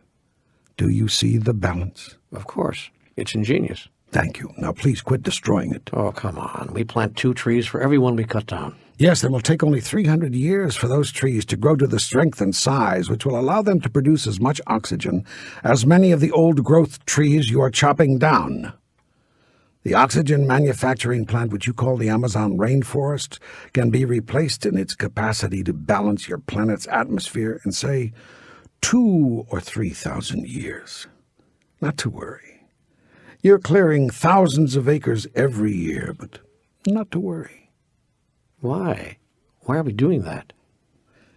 Do you see the balance? Of course. It's ingenious. Thank you. Now please quit destroying it. Oh, come on. We plant 2 trees for every one we cut down. Yes, it will take only 300 years for those trees to grow to the strength and size which will allow them to produce as much oxygen as many of the old-growth trees you are chopping down. The oxygen manufacturing plant which you call the Amazon rainforest can be replaced in its capacity to balance your planet's atmosphere in, say, 2,000 or 3,000 years. Not to worry. You're clearing thousands of acres every year, but not to worry. Why? Why are we doing that?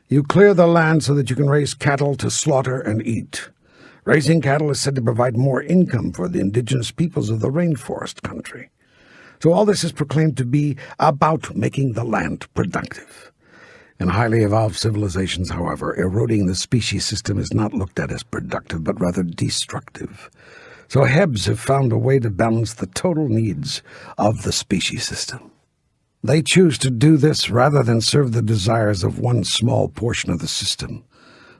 You clear the land so that you can raise cattle to slaughter and eat. Raising cattle is said to provide more income for the indigenous peoples of the rainforest country. So all this is proclaimed to be about making the land productive. In highly evolved civilizations, however, eroding the species system is not looked at as productive, but rather destructive. So Hebs have found a way to balance the total needs of the species system. They choose to do this rather than serve the desires of one small portion of the system,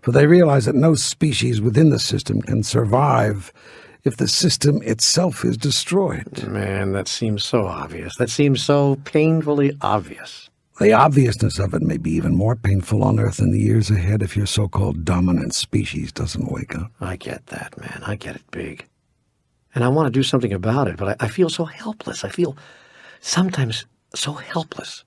for they realize that no species within the system can survive if the system itself is destroyed. Man, that seems so obvious. That seems so painfully obvious. The obviousness of it may be even more painful on Earth in the years ahead if your so-called dominant species doesn't wake up. I get that, man. I get it big. And I want to do something about it, but I feel so helpless. I feel sometimes so helpless.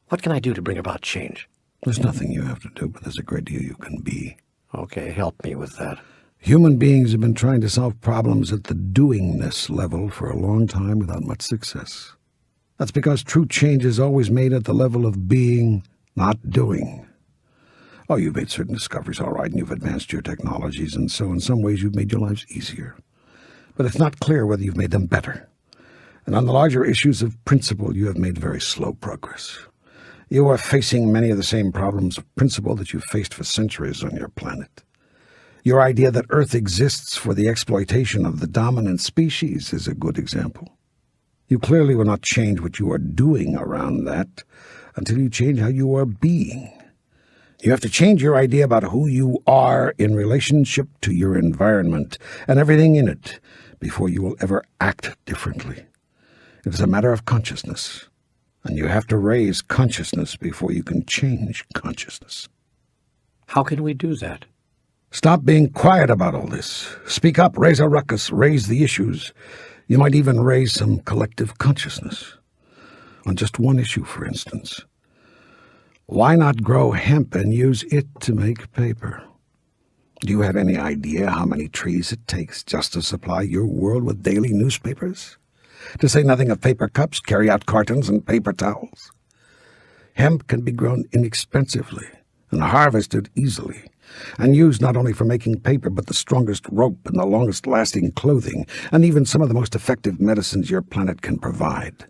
What can I do to bring about change? There's nothing you have to do, but there's a great deal you can be. Okay, help me with that. Human beings have been trying to solve problems at the doingness level for a long time without much success. That's because true change is always made at the level of being, not doing. Oh, you've made certain discoveries, all right, and you've advanced your technologies, and so in some ways you've made your lives easier. But it's not clear whether you've made them better. And on the larger issues of principle, you have made very slow progress. You are facing many of the same problems of principle that you've faced for centuries on your planet. Your idea that Earth exists for the exploitation of the dominant species is a good example. You clearly will not change what you are doing around that until you change how you are being. You have to change your idea about who you are in relationship to your environment and everything in it before you will ever act differently. It is a matter of consciousness, and you have to raise consciousness before you can change consciousness. How can we do that? Stop being quiet about all this. Speak up, raise a ruckus, raise the issues. You might even raise some collective consciousness. On just one issue, for instance. Why not grow hemp and use it to make paper? Do you have any idea how many trees it takes just to supply your world with daily newspapers? To say nothing of paper cups, carry-out cartons, and paper towels. Hemp can be grown inexpensively and harvested easily, and used not only for making paper, but the strongest rope and the longest-lasting clothing, and even some of the most effective medicines your planet can provide.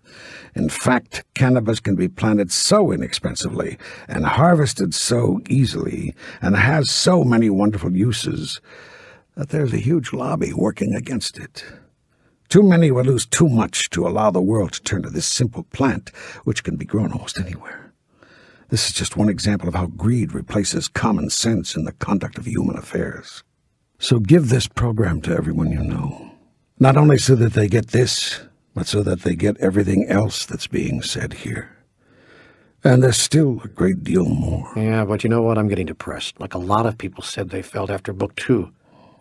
In fact, cannabis can be planted so inexpensively and harvested so easily and has so many wonderful uses that there's a huge lobby working against it. Too many would lose too much to allow the world to turn to this simple plant, which can be grown almost anywhere. This is just one example of how greed replaces common sense in the conduct of human affairs. So give this program to everyone you know, not only so that they get this, but so that they get everything else that's being said here. And there's still a great deal more. Yeah, but you know what? I'm getting depressed, like a lot of people said they felt after book 2.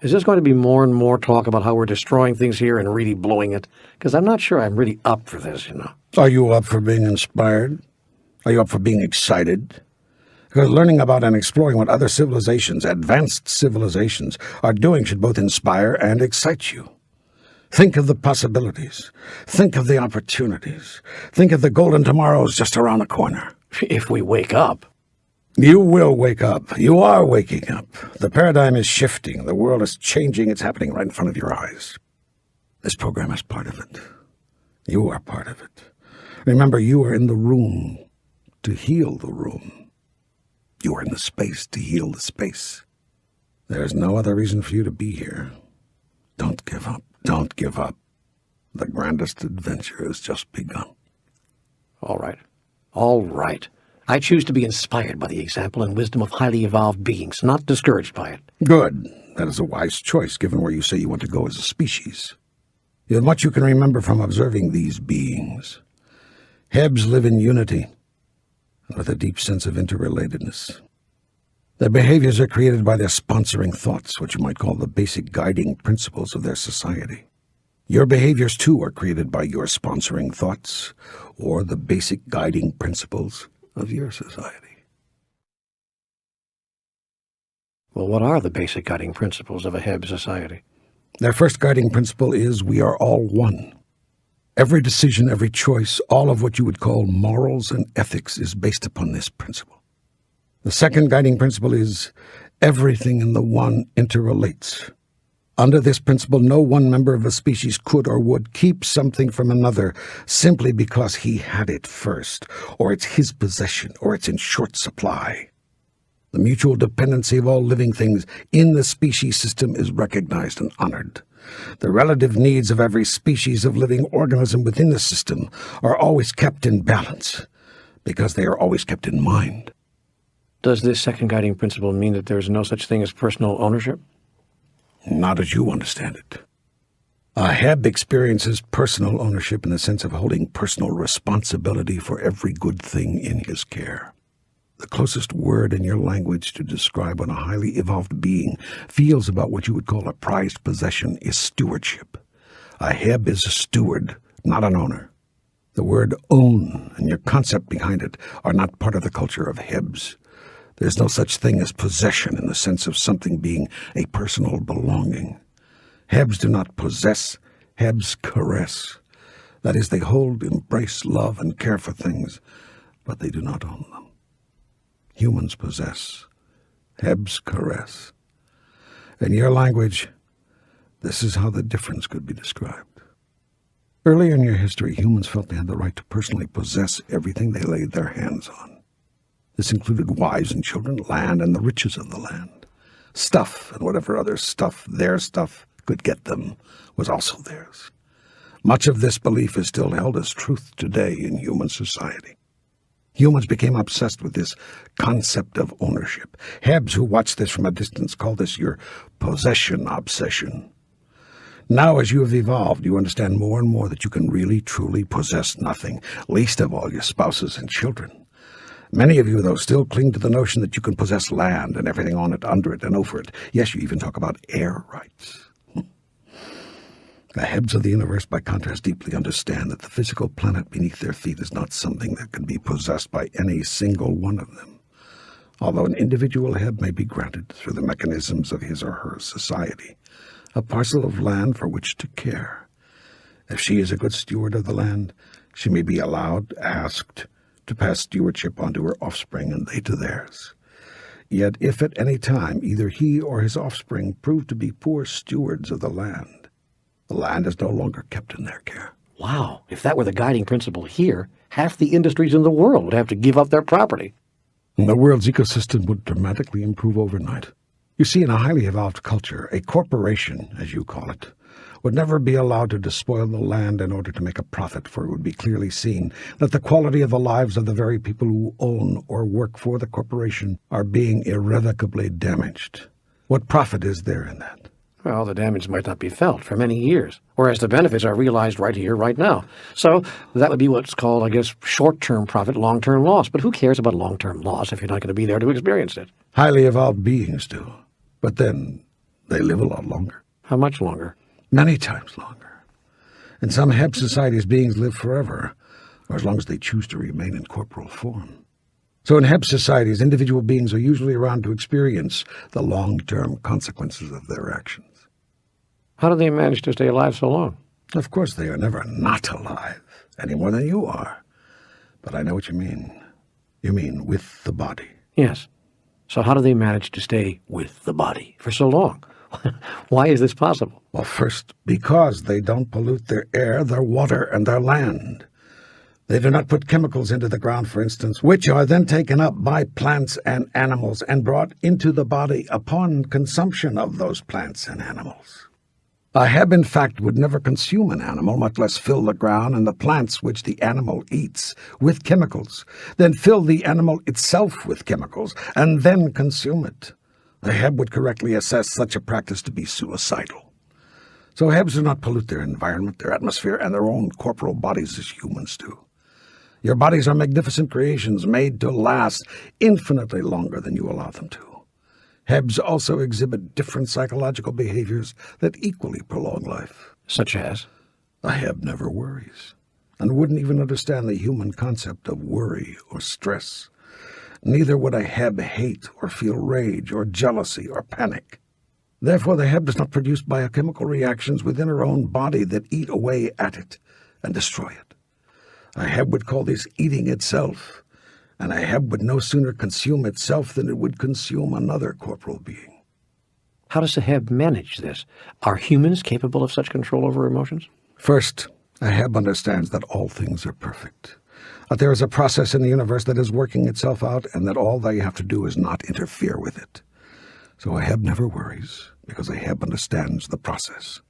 Is there going to be more and more talk about how we're destroying things here and really blowing it? Because I'm not sure I'm really up for this, you know. Are you up for being inspired? Are you up for being excited? Because learning about and exploring what other civilizations, advanced civilizations, are doing should both inspire and excite you. Think of the possibilities. Think of the opportunities. Think of the golden tomorrows just around the corner. If we wake up. You will wake up. You are waking up. The paradigm is shifting. The world is changing. It's happening right in front of your eyes. This program is part of it. You are part of it. Remember, you are in the room to heal the room. You are in the space to heal the space. There is no other reason for you to be here. Don't give up. Don't give up. The grandest adventure has just begun. All right. All right. I choose to be inspired by the example and wisdom of highly evolved beings, not discouraged by it. Good. That is a wise choice, given where you say you want to go as a species. You have much you can remember from observing these beings. Hebs live in unity and with a deep sense of interrelatedness. Their behaviors are created by their sponsoring thoughts, what you might call the basic guiding principles of their society. Your behaviors, too, are created by your sponsoring thoughts or the basic guiding principles of your society. Well, what are the basic guiding principles of a Heb society? Their first guiding principle is we are all one. Every decision, every choice, all of what you would call morals and ethics is based upon this principle. The second guiding principle is everything in the one interrelates. Under this principle, no one member of a species could or would keep something from another simply because he had it first, or it's his possession, or it's in short supply. The mutual dependency of all living things in the species system is recognized and honored. The relative needs of every species of living organism within the system are always kept in balance, because they are always kept in mind. Does this second guiding principle mean that there is no such thing as personal ownership? Not as you understand it. A Heb experiences personal ownership in the sense of holding personal responsibility for every good thing in his care. The closest word in your language to describe what a highly evolved being feels about what you would call a prized possession is stewardship. A Heb is a steward, not an owner. The word own and your concept behind it are not part of the culture of Hebs. There's no such thing as possession in the sense of something being a personal belonging. Hebs do not possess, Hebs caress. That is, they hold, embrace, love, and care for things, but they do not own them. Humans possess, Hebs caress. In your language, this is how the difference could be described. Earlier in your history, humans felt they had the right to personally possess everything they laid their hands on. This included wives and children, land, and the riches of the land. Stuff, and whatever other stuff their stuff could get them, was also theirs. Much of this belief is still held as truth today in human society. Humans became obsessed with this concept of ownership. Hebs who watch this from a distance call this your possession obsession. Now, as you have evolved, you understand more and more that you can really, truly possess nothing, least of all your spouses and children. Many of you, though, still cling to the notion that you can possess land and everything on it, under it, and over it. Yes, you even talk about air rights. The Hebs of the universe, by contrast, deeply understand that the physical planet beneath their feet is not something that can be possessed by any single one of them. Although an individual Heb may be granted, through the mechanisms of his or her society, a parcel of land for which to care. If she is a good steward of the land, she may be allowed, asked, to pass stewardship on to her offspring and they to theirs. Yet if at any time either he or his offspring prove to be poor stewards of the land is no longer kept in their care. Wow, if that were the guiding principle here, half the industries in the world would have to give up their property. And the world's ecosystem would dramatically improve overnight. You see, in a highly evolved culture, a corporation, as you call it, would never be allowed to despoil the land in order to make a profit, for it would be clearly seen that the quality of the lives of the very people who own or work for the corporation are being irrevocably damaged. What profit is there in that? Well, the damage might not be felt for many years, whereas the benefits are realized right here, right now. So that would be what's called, I guess, short-term profit, long-term loss. But who cares about long-term loss if you're not going to be there to experience it? Highly evolved beings do. But then they live a lot longer. How much longer? Many times longer. In some Heb societies, beings live forever, or as long as they choose to remain in corporal form. So in Heb societies, individual beings are usually around to experience the long-term consequences of their actions. How do they manage to stay alive so long? Of course, they are never not alive, any more than you are. But I know what you mean. You mean with the body. Yes. So how do they manage to stay with the body for so long? Why is this possible? Well, first, because they don't pollute their air, their water, and their land. They do not put chemicals into the ground, for instance, which are then taken up by plants and animals and brought into the body upon consumption of those plants and animals. A Heb, in fact, would never consume an animal, much less fill the ground and the plants which the animal eats with chemicals, then fill the animal itself with chemicals, and then consume it. A Heb would correctly assess such a practice to be suicidal. So Hebs do not pollute their environment, their atmosphere, and their own corporal bodies as humans do. Your bodies are magnificent creations made to last infinitely longer than you allow them to. Hebs also exhibit different psychological behaviors that equally prolong life. Such as? A Heb never worries, and wouldn't even understand the human concept of worry or stress. Neither would a Heb hate or feel rage or jealousy or panic. Therefore, the Heb does not produce biochemical reactions within her own body that eat away at it and destroy it. A Heb would call this eating itself, and a Heb would no sooner consume itself than it would consume another corporal being. How does a Heb manage this? Are humans capable of such control over emotions? First, a Heb understands that all things are perfect, that there is a process in the universe that is working itself out, and that all they have to do is not interfere with it. So a Heb never worries, because a Heb understands the process.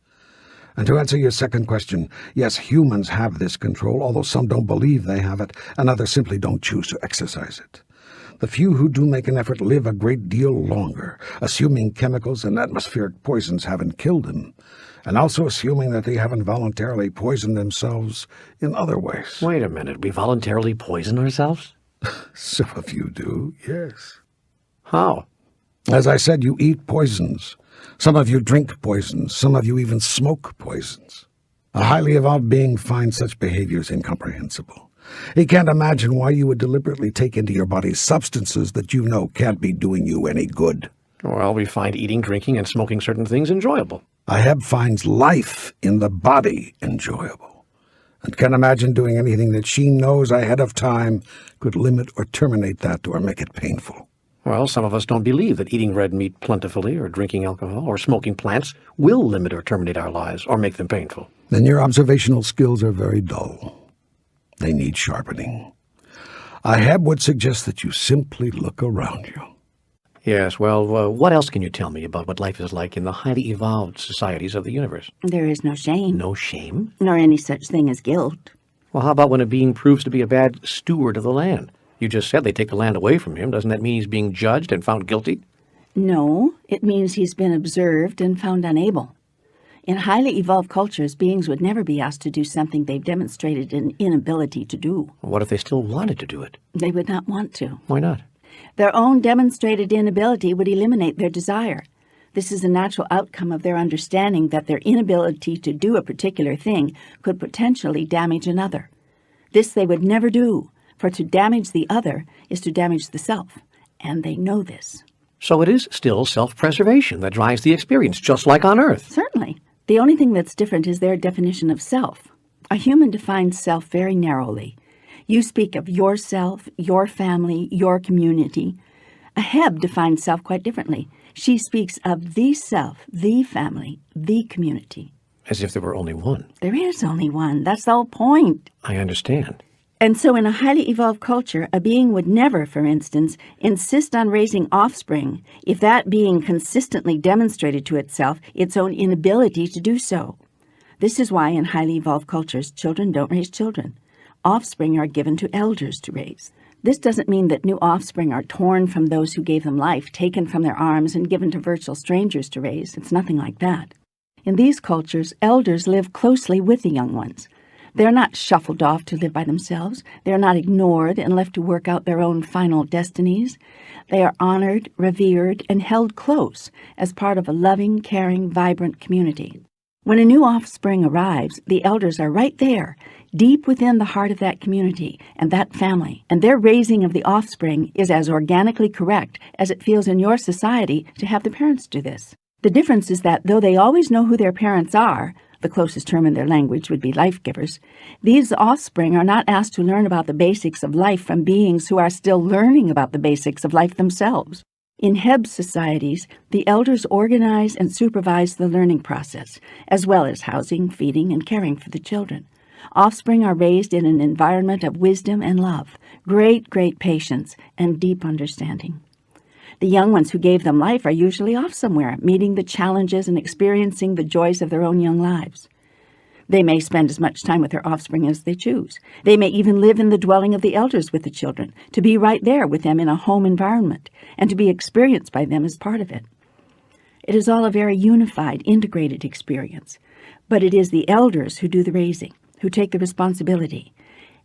And to answer your second question, yes, humans have this control, although some don't believe they have it, and others simply don't choose to exercise it. The few who do make an effort live a great deal longer, assuming chemicals and atmospheric poisons haven't killed them, and also assuming that they haven't voluntarily poisoned themselves in other ways. Wait a minute, we voluntarily poison ourselves? Some of you do, yes. How? As I said, you eat poisons. Some of you drink poisons. Some of you even smoke poisons. A highly evolved being finds such behaviors incomprehensible. He can't imagine why you would deliberately take into your body substances that you know can't be doing you any good. Well, we find eating, drinking, and smoking certain things enjoyable. A Heb finds life in the body enjoyable, and can't imagine doing anything that she knows ahead of time could limit or terminate that or make it painful. Well, some of us don't believe that eating red meat plentifully or drinking alcohol or smoking plants will limit or terminate our lives or make them painful. Then your observational skills are very dull. They need sharpening. A Heb would suggest that you simply look around you. Yes, well, what else can you tell me about what life is like in the highly evolved societies of the universe? There is no shame. No shame? Nor any such thing as guilt. Well, how about when a being proves to be a bad steward of the land? You just said they take the land away from him. Doesn't that mean he's being judged and found guilty? No, it means he's been observed and found unable. In highly evolved cultures, beings would never be asked to do something they've demonstrated an inability to do. What if they still wanted to do it? They would not want to. Why not? Their own demonstrated inability would eliminate their desire. This is a natural outcome of their understanding that their inability to do a particular thing could potentially damage another. This they would never do, for to damage the other is to damage the self, and they know this. So it is still self-preservation that drives the experience, just like on Earth. Certainly. The only thing that's different is their definition of self. A human defines self very narrowly. You speak of yourself, your family, your community. A Heb defines self quite differently. She speaks of the self, the family, the community. As if there were only one. There is only one. That's the whole point. I understand. And so in a highly evolved culture, a being would never, for instance, insist on raising offspring if that being consistently demonstrated to itself its own inability to do so. This is why in highly evolved cultures, children don't raise children. Offspring are given to elders to raise. This doesn't mean that new offspring are torn from those who gave them life, taken from their arms, and given to virtual strangers to raise. It's nothing like that. In these cultures, elders live closely with the young ones. They're not shuffled off to live by themselves. They're not ignored and left to work out their own final destinies. They are honored, revered, and held close as part of a loving, caring, vibrant community. When a new offspring arrives, the elders are right there, deep within the heart of that community and that family, and their raising of the offspring is as organically correct as it feels in your society to have the parents do this. The difference is that though they always know who their parents are, the closest term in their language would be life-givers, these offspring are not asked to learn about the basics of life from beings who are still learning about the basics of life themselves. In Heb societies, the elders organize and supervise the learning process, as well as housing, feeding, and caring for the children. Offspring are raised in an environment of wisdom and love, great patience, and deep understanding. The young ones who gave them life are usually off somewhere, meeting the challenges and experiencing the joys of their own young lives. They may spend as much time with their offspring as they choose. They may even live in the dwelling of the elders with the children, to be right there with them in a home environment, and to be experienced by them as part of it. It is all a very unified, integrated experience, but it is the elders who do the raising, who take the responsibility.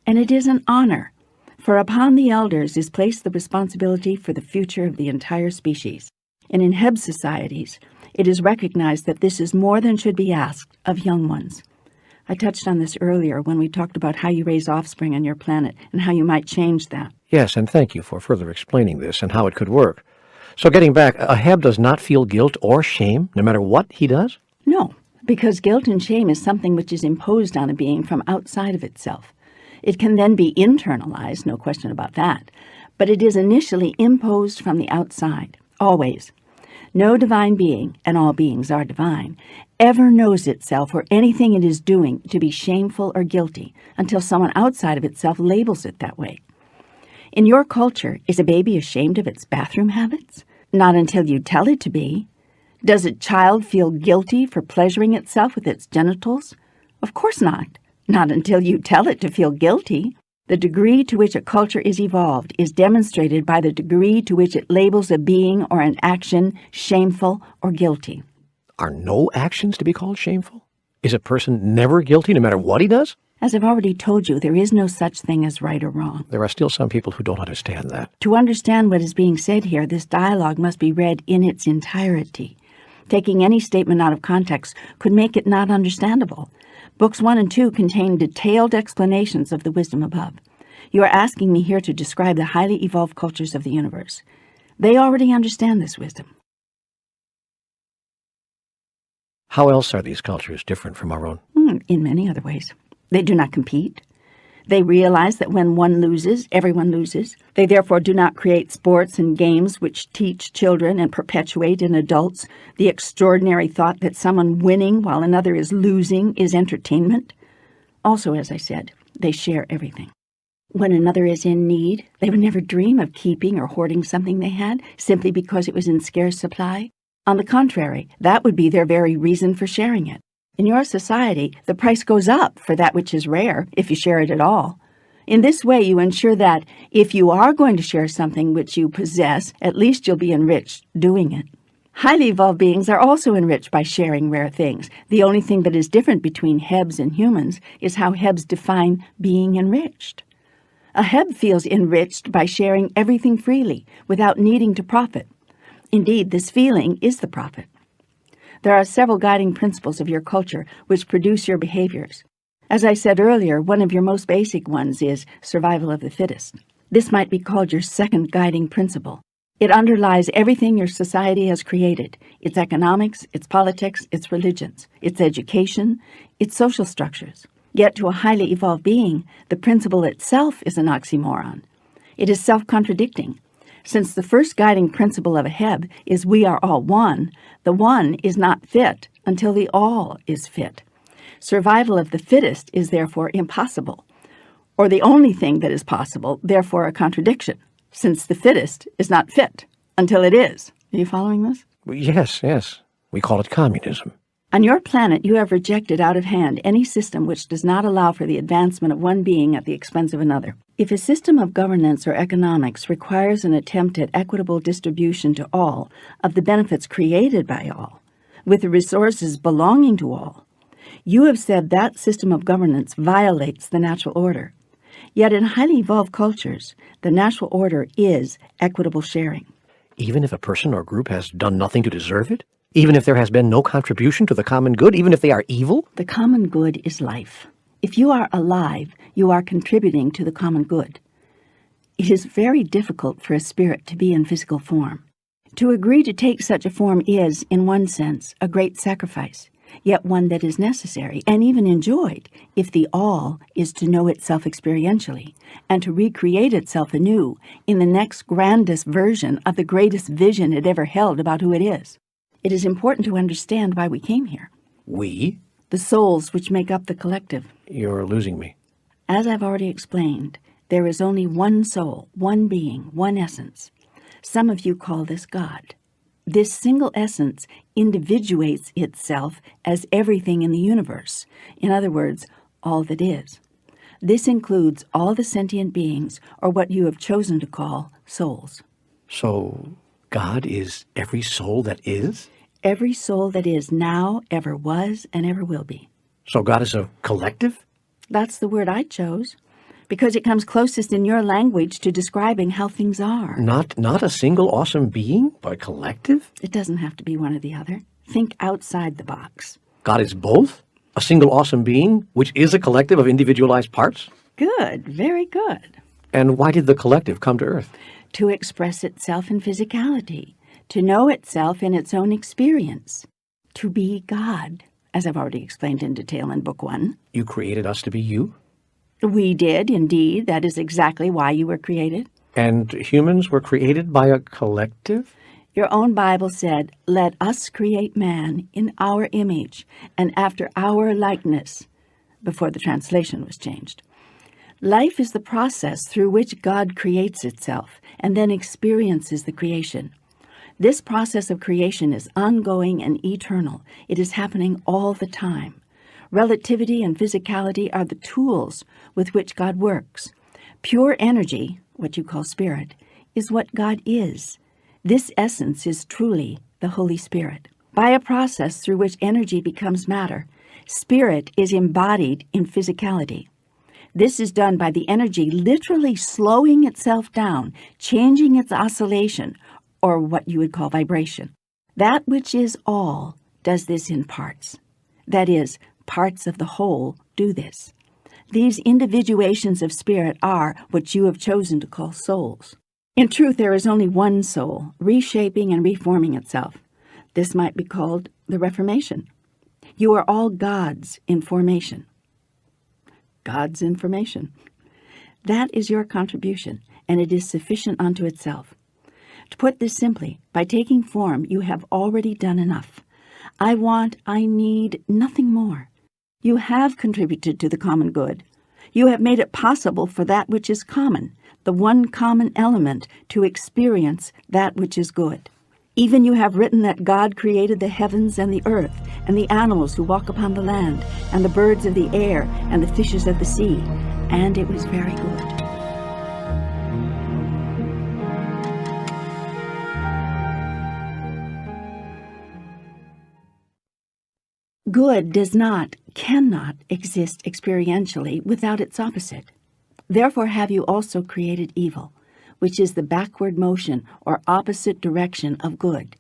And it is an honor, for upon the elders is placed the responsibility for the future of the entire species. And in Heb societies, it is recognized that this is more than should be asked of young ones. I touched on this earlier when we talked about how you raise offspring on your planet and how you might change that. Yes, and thank you for further explaining this and how it could work. So getting back, a Heb does not feel guilt or shame, no matter what he does? No, because guilt and shame is something which is imposed on a being from outside of itself. It can then be internalized, no question about that, but it is initially imposed from the outside, always. No divine being, and all beings are divine, ever knows itself or anything it is doing to be shameful or guilty until someone outside of itself labels it that way. In your culture, is a baby ashamed of its bathroom habits? Not until you tell it to be. Does a child feel guilty for pleasuring itself with its genitals? Of course not. Not until you tell it to feel guilty. The degree to which a culture is evolved is demonstrated by the degree to which it labels a being or an action shameful or guilty. Are no actions to be called shameful? Is a person never guilty no matter what he does? As I've already told you, there is no such thing as right or wrong. There are still some people who don't understand that. To understand what is being said here, this dialogue must be read in its entirety. Taking any statement out of context could make it not understandable. Books 1 and 2 contain detailed explanations of the wisdom above. You are asking me here to describe the highly evolved cultures of the universe. They already understand this wisdom. How else are these cultures different from our own? In many other ways. They do not compete. They realize that when one loses, everyone loses. They therefore do not create sports and games which teach children and perpetuate in adults the extraordinary thought that someone winning while another is losing is entertainment. Also, as I said, they share everything. When another is in need, they would never dream of keeping or hoarding something they had simply because it was in scarce supply. On the contrary, that would be their very reason for sharing it. In your society, the price goes up for that which is rare, if you share it at all. In this way, you ensure that if you are going to share something which you possess, at least you'll be enriched doing it. Highly evolved beings are also enriched by sharing rare things. The only thing that is different between Hebs and humans is how Hebs define being enriched. A Heb feels enriched by sharing everything freely, without needing to profit. Indeed, this feeling is the profit. There are several guiding principles of your culture which produce your behaviors. As I said earlier, one of your most basic ones is survival of the fittest. This might be called your second guiding principle. It underlies everything your society has created, its economics, its politics, its religions, its education, its social structures. Yet to a highly evolved being, the principle itself is an oxymoron. It is self-contradicting. Since the first guiding principle of a Heb is we are all one, the one is not fit until the all is fit. Survival of the fittest is therefore impossible, or the only thing that is possible, therefore a contradiction, since the fittest is not fit until it is. Are you following this? Yes. We call it communism. On your planet, you have rejected out of hand any system which does not allow for the advancement of one being at the expense of another. If a system of governance or economics requires an attempt at equitable distribution to all of the benefits created by all, with the resources belonging to all, you have said that system of governance violates the natural order. Yet in highly evolved cultures, the natural order is equitable sharing. Even if a person or group has done nothing to deserve it? Even if there has been no contribution to the common good? Even if they are evil? The common good is life. If you are alive, you are contributing to the common good. It is very difficult for a spirit to be in physical form. To agree to take such a form is, in one sense, a great sacrifice. yet one that is necessary and even enjoyed if the all is to know itself experientially and to recreate itself anew in the next grandest version of the greatest vision it ever held about who it is. It is important to understand why we came here. We? The souls which make up the collective. You're losing me. As I've already explained, there is only one soul, one being, one essence. Some of you call this God. This single essence individuates itself as everything in the universe. In other words, all that is. This includes all the sentient beings, or what you have chosen to call souls. So, God is every soul that is? Every soul that is now, ever was, and ever will be. So God is a collective? That's the word I chose, because it comes closest in your language to describing how things are. Not a single awesome being, but collective? It doesn't have to be one or the other. Think outside the box. God is both? A single awesome being, which is a collective of individualized parts? Good, very good. And why did the collective come to Earth? To express itself in physicality, to know itself in its own experience, to be God, as I've already explained in detail in Book 1. You created us to be you? We did, indeed. That is exactly why you were created. And humans were created by a collective? Your own Bible said, "Let us create man in our image and after our likeness," before the translation was changed. Life is the process through which God creates itself and then experiences the creation. This process of creation is ongoing and eternal. It is happening all the time. Relativity and physicality are the tools with which God works. Pure energy, what you call spirit, is what God is. This essence is truly the Holy Spirit. By a process through which energy becomes matter, spirit is embodied in physicality. This is done by the energy literally slowing itself down, changing its oscillation, or what you would call vibration. That which is all does this in parts. That is, parts of the whole do this. These individuations of spirit are what you have chosen to call souls. In truth, there is only one soul, reshaping and reforming itself. This might be called the Reformation. You are all gods in formation. God's information. That is your contribution, and it is sufficient unto itself. To put this simply, by taking form, you have already done enough. I need nothing more. You have contributed to the common good. You have made it possible for that which is common, the one common element, to experience that which is good. Even you have written that God created the heavens and the earth, and the animals who walk upon the land, and the birds of the air, and the fishes of the sea, and it was very good. Good does not, cannot exist experientially without its opposite. Therefore have you also created evil, which is the backward motion or opposite direction of good.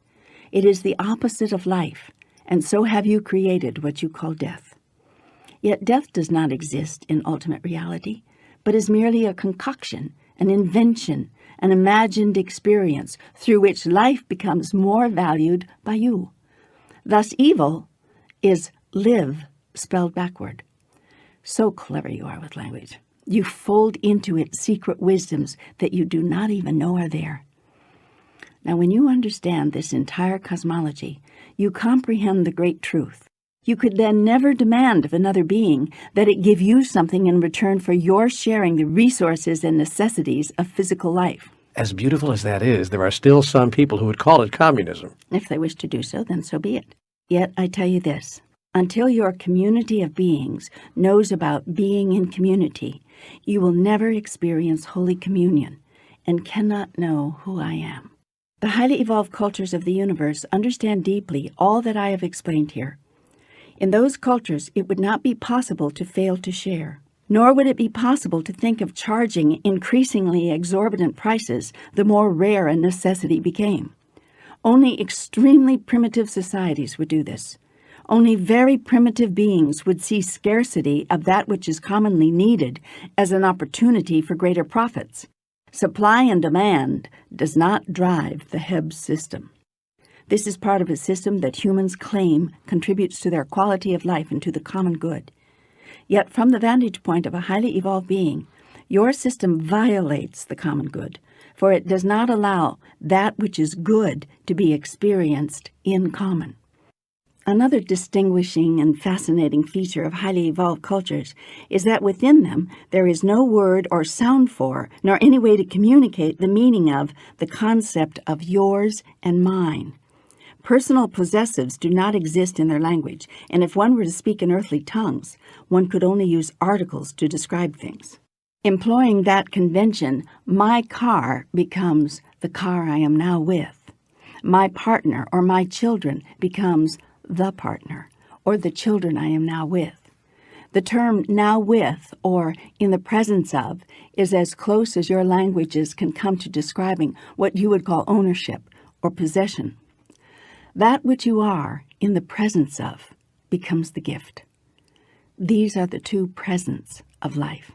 It is the opposite of life, and so have you created what you call death. Yet death does not exist in ultimate reality, but is merely a concoction, an invention, an imagined experience through which life becomes more valued by you. Thus evil is live spelled backward. So clever you are with language. You fold into it secret wisdoms that you do not even know are there. Now, when you understand this entire cosmology, you comprehend the great truth. You could then never demand of another being that it give you something in return for your sharing the resources and necessities of physical life. As beautiful as that is, there are still some people who would call it communism. If they wish to do so, then so be it. Yet I tell you this, until your community of beings knows about being in community, you will never experience Holy Communion and cannot know who I am. The highly evolved cultures of the universe understand deeply all that I have explained here. In those cultures, it would not be possible to fail to share, nor would it be possible to think of charging increasingly exorbitant prices the more rare a necessity became. Only extremely primitive societies would do this. Only very primitive beings would see scarcity of that which is commonly needed as an opportunity for greater profits. Supply and demand does not drive the Hebb system. This is part of a system that humans claim contributes to their quality of life and to the common good. Yet from the vantage point of a highly evolved being, your system violates the common good, for it does not allow that which is good to be experienced in common. Another distinguishing and fascinating feature of highly evolved cultures is that within them there is no word or sound for, nor any way to communicate the meaning of, the concept of yours and mine. Personal possessives do not exist in their language, and if one were to speak in earthly tongues, one could only use articles to describe things. Employing that convention, my car becomes the car I am now with. My partner or my children becomes the partner, or the children I am now with. The term now with, or in the presence of, is as close as your languages can come to describing what you would call ownership or possession. That which you are in the presence of becomes the gift. These are the two presents of life.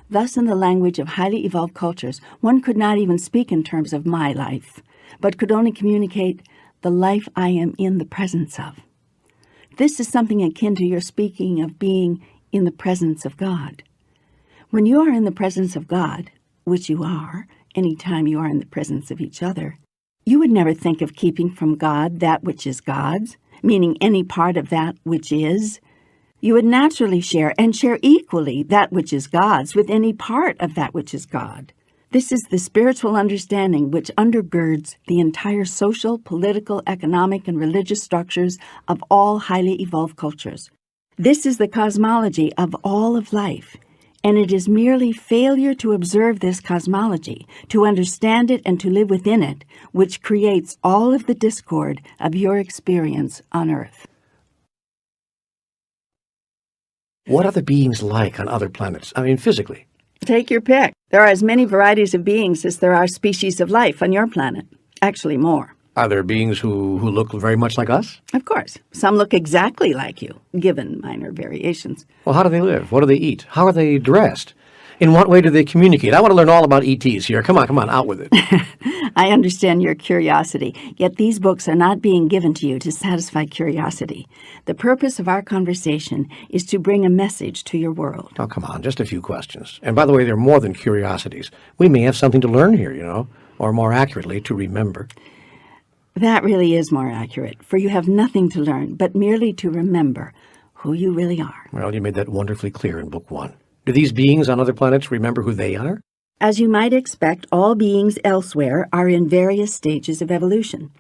Thus, in the language of highly evolved cultures, one could not even speak in terms of my life, but could only communicate the life I am in the presence of. This is something akin to your speaking of being in the presence of God. When you are in the presence of God, which you are, any time you are in the presence of each other, you would never think of keeping from God that which is God's, meaning any part of that which is. You would naturally share, and share equally, that which is God's with any part of that which is God. This is the spiritual understanding which undergirds the entire social, political, economic, and religious structures of all highly evolved cultures. This is the cosmology of all of life, and it is merely failure to observe this cosmology, to understand it and to live within it, which creates all of the discord of your experience on Earth. What are the beings like on other planets? I mean, physically. Take your pick. There are as many varieties of beings as there are species of life on your planet. Actually, more. Are there beings who look very much like us? Of course. Some look exactly like you, given minor variations. Well, how do they live? What do they eat? How are they dressed? In what way do they communicate? I want to learn all about ETs here. Come on, out with it. I understand your curiosity, yet these books are not being given to you to satisfy curiosity. The purpose of our conversation is to bring a message to your world. Oh, come on, just a few questions. And by the way, they're more than curiosities. We may have something to learn here, or more accurately, to remember. That really is more accurate, for you have nothing to learn, but merely to remember who you really are. Well, you made that wonderfully clear in Book 1. Do these beings on other planets remember who they are? As you might expect, all beings elsewhere are in various stages of evolution.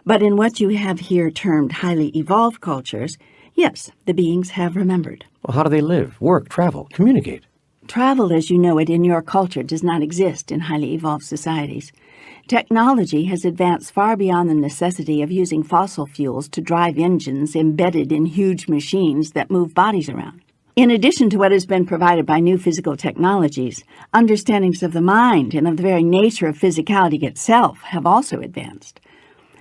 But in what you have here termed highly evolved cultures, yes, the beings have remembered. Well, how do they live, work, travel, communicate? Travel as you know it in your culture does not exist in highly evolved societies. Technology has advanced far beyond the necessity of using fossil fuels to drive engines embedded in huge machines that move bodies around. In addition to what has been provided by new physical technologies, understandings of the mind and of the very nature of physicality itself have also advanced.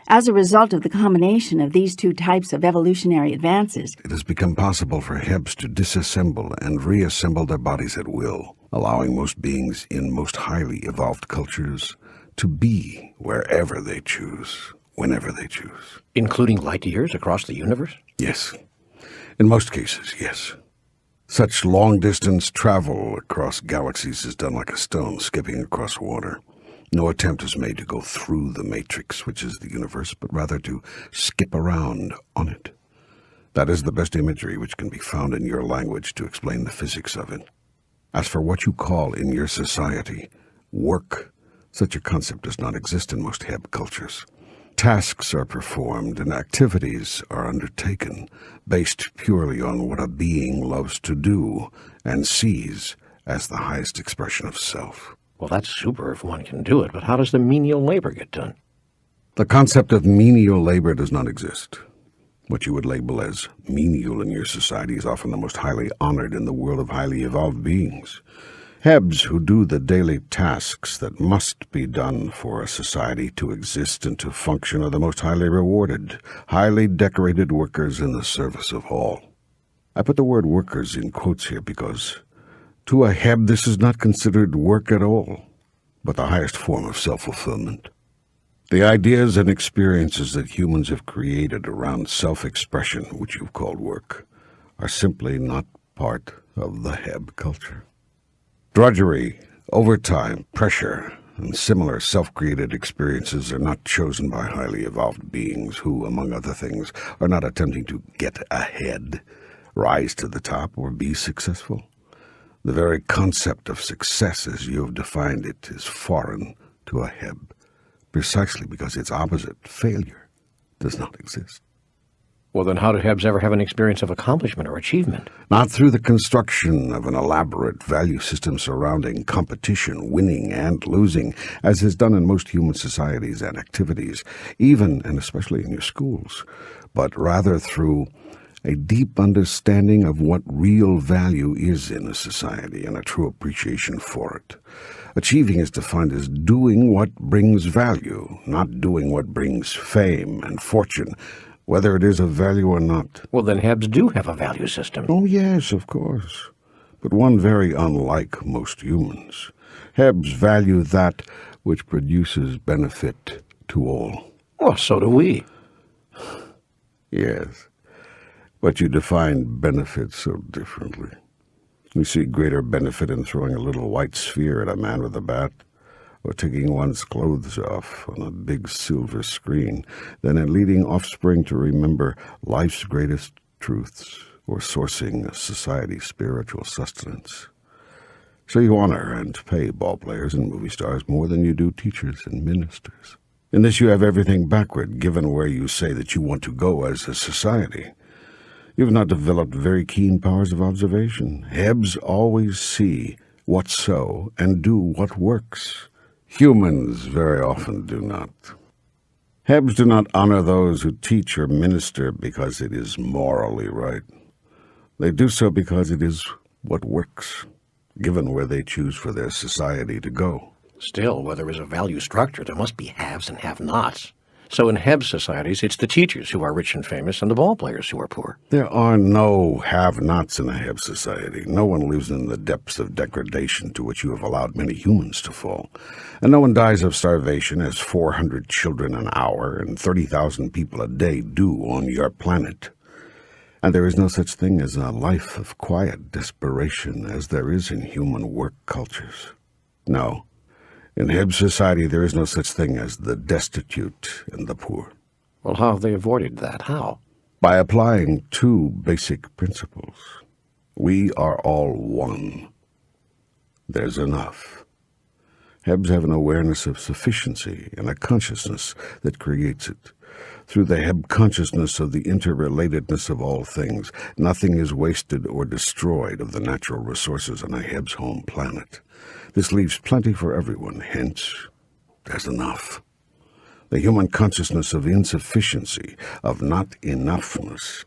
As a result of the combination of these two types of evolutionary advances, it has become possible for Hebs to disassemble and reassemble their bodies at will, allowing most beings in most highly evolved cultures to be wherever they choose, whenever they choose. Including light years across the universe? Yes. In most cases, yes. Such long-distance travel across galaxies is done like a stone skipping across water. No attempt is made to go through the matrix, which is the universe, but rather to skip around on it. That is the best imagery which can be found in your language to explain the physics of it. As for what you call in your society work, such a concept does not exist in most Heb cultures. Tasks are performed and activities are undertaken based purely on what a being loves to do and sees as the highest expression of self. Well, that's super if one can do it, but how does the menial labor get done? The concept of menial labor does not exist. What you would label as menial in your society is often the most highly honored in the world of highly evolved beings. Hebs who do the daily tasks that must be done for a society to exist and to function are the most highly rewarded, highly decorated workers in the service of all. I put the word workers in quotes here because to a Heb this is not considered work at all, but the highest form of self-fulfillment. The ideas and experiences that humans have created around self-expression, which you've called work, are simply not part of the Heb culture. Drudgery, overtime, pressure, and similar self-created experiences are not chosen by highly evolved beings who, among other things, are not attempting to get ahead, rise to the top, or be successful. The very concept of success as you have defined it is foreign to a Heb, precisely because its opposite, failure, does not exist. Well, then how do Hebs ever have an experience of accomplishment or achievement? Not through the construction of an elaborate value system surrounding competition, winning and losing, as is done in most human societies and activities, even and especially in your schools, but rather through a deep understanding of what real value is in a society and a true appreciation for it. Achieving is defined as doing what brings value, not doing what brings fame and fortune, whether it is of value or not. Well, then Hebs do have a value system. Oh, yes, of course, but one very unlike most humans. Hebs value that which produces benefit to all. Well, so do we. Yes, but you define benefit so differently. You see greater benefit in throwing a little white sphere at a man with a bat, or taking one's clothes off on a big silver screen, than in leading offspring to remember life's greatest truths, or sourcing society's spiritual sustenance. So you honor and pay ball players and movie stars more than you do teachers and ministers. In this you have everything backward, given where you say that you want to go as a society. You have not developed very keen powers of observation. Hebs always see what's so and do what works. Humans very often do not. Hebs do not honor those who teach or minister because it is morally right. They do so because it is what works, given where they choose for their society to go. Still, where there is a value structure, there must be haves and have-nots. So in Heb societies, it's the teachers who are rich and famous and the ball players who are poor. There are no have-nots in a Heb society. No one lives in the depths of degradation to which you have allowed many humans to fall. And no one dies of starvation as 400 children an hour and 30,000 people a day do on your planet. And there is no such thing as a life of quiet desperation as there is in human work cultures. No. In Heb society, there is no such thing as the destitute and the poor. Well, how have they avoided that? How? By applying two basic principles. We are all one. There's enough. Hebs have an awareness of sufficiency and a consciousness that creates it. Through the Heb consciousness of the interrelatedness of all things, nothing is wasted or destroyed of the natural resources on a Heb's home planet. This leaves plenty for everyone, hence, there's enough. The human consciousness of insufficiency, of not enoughness,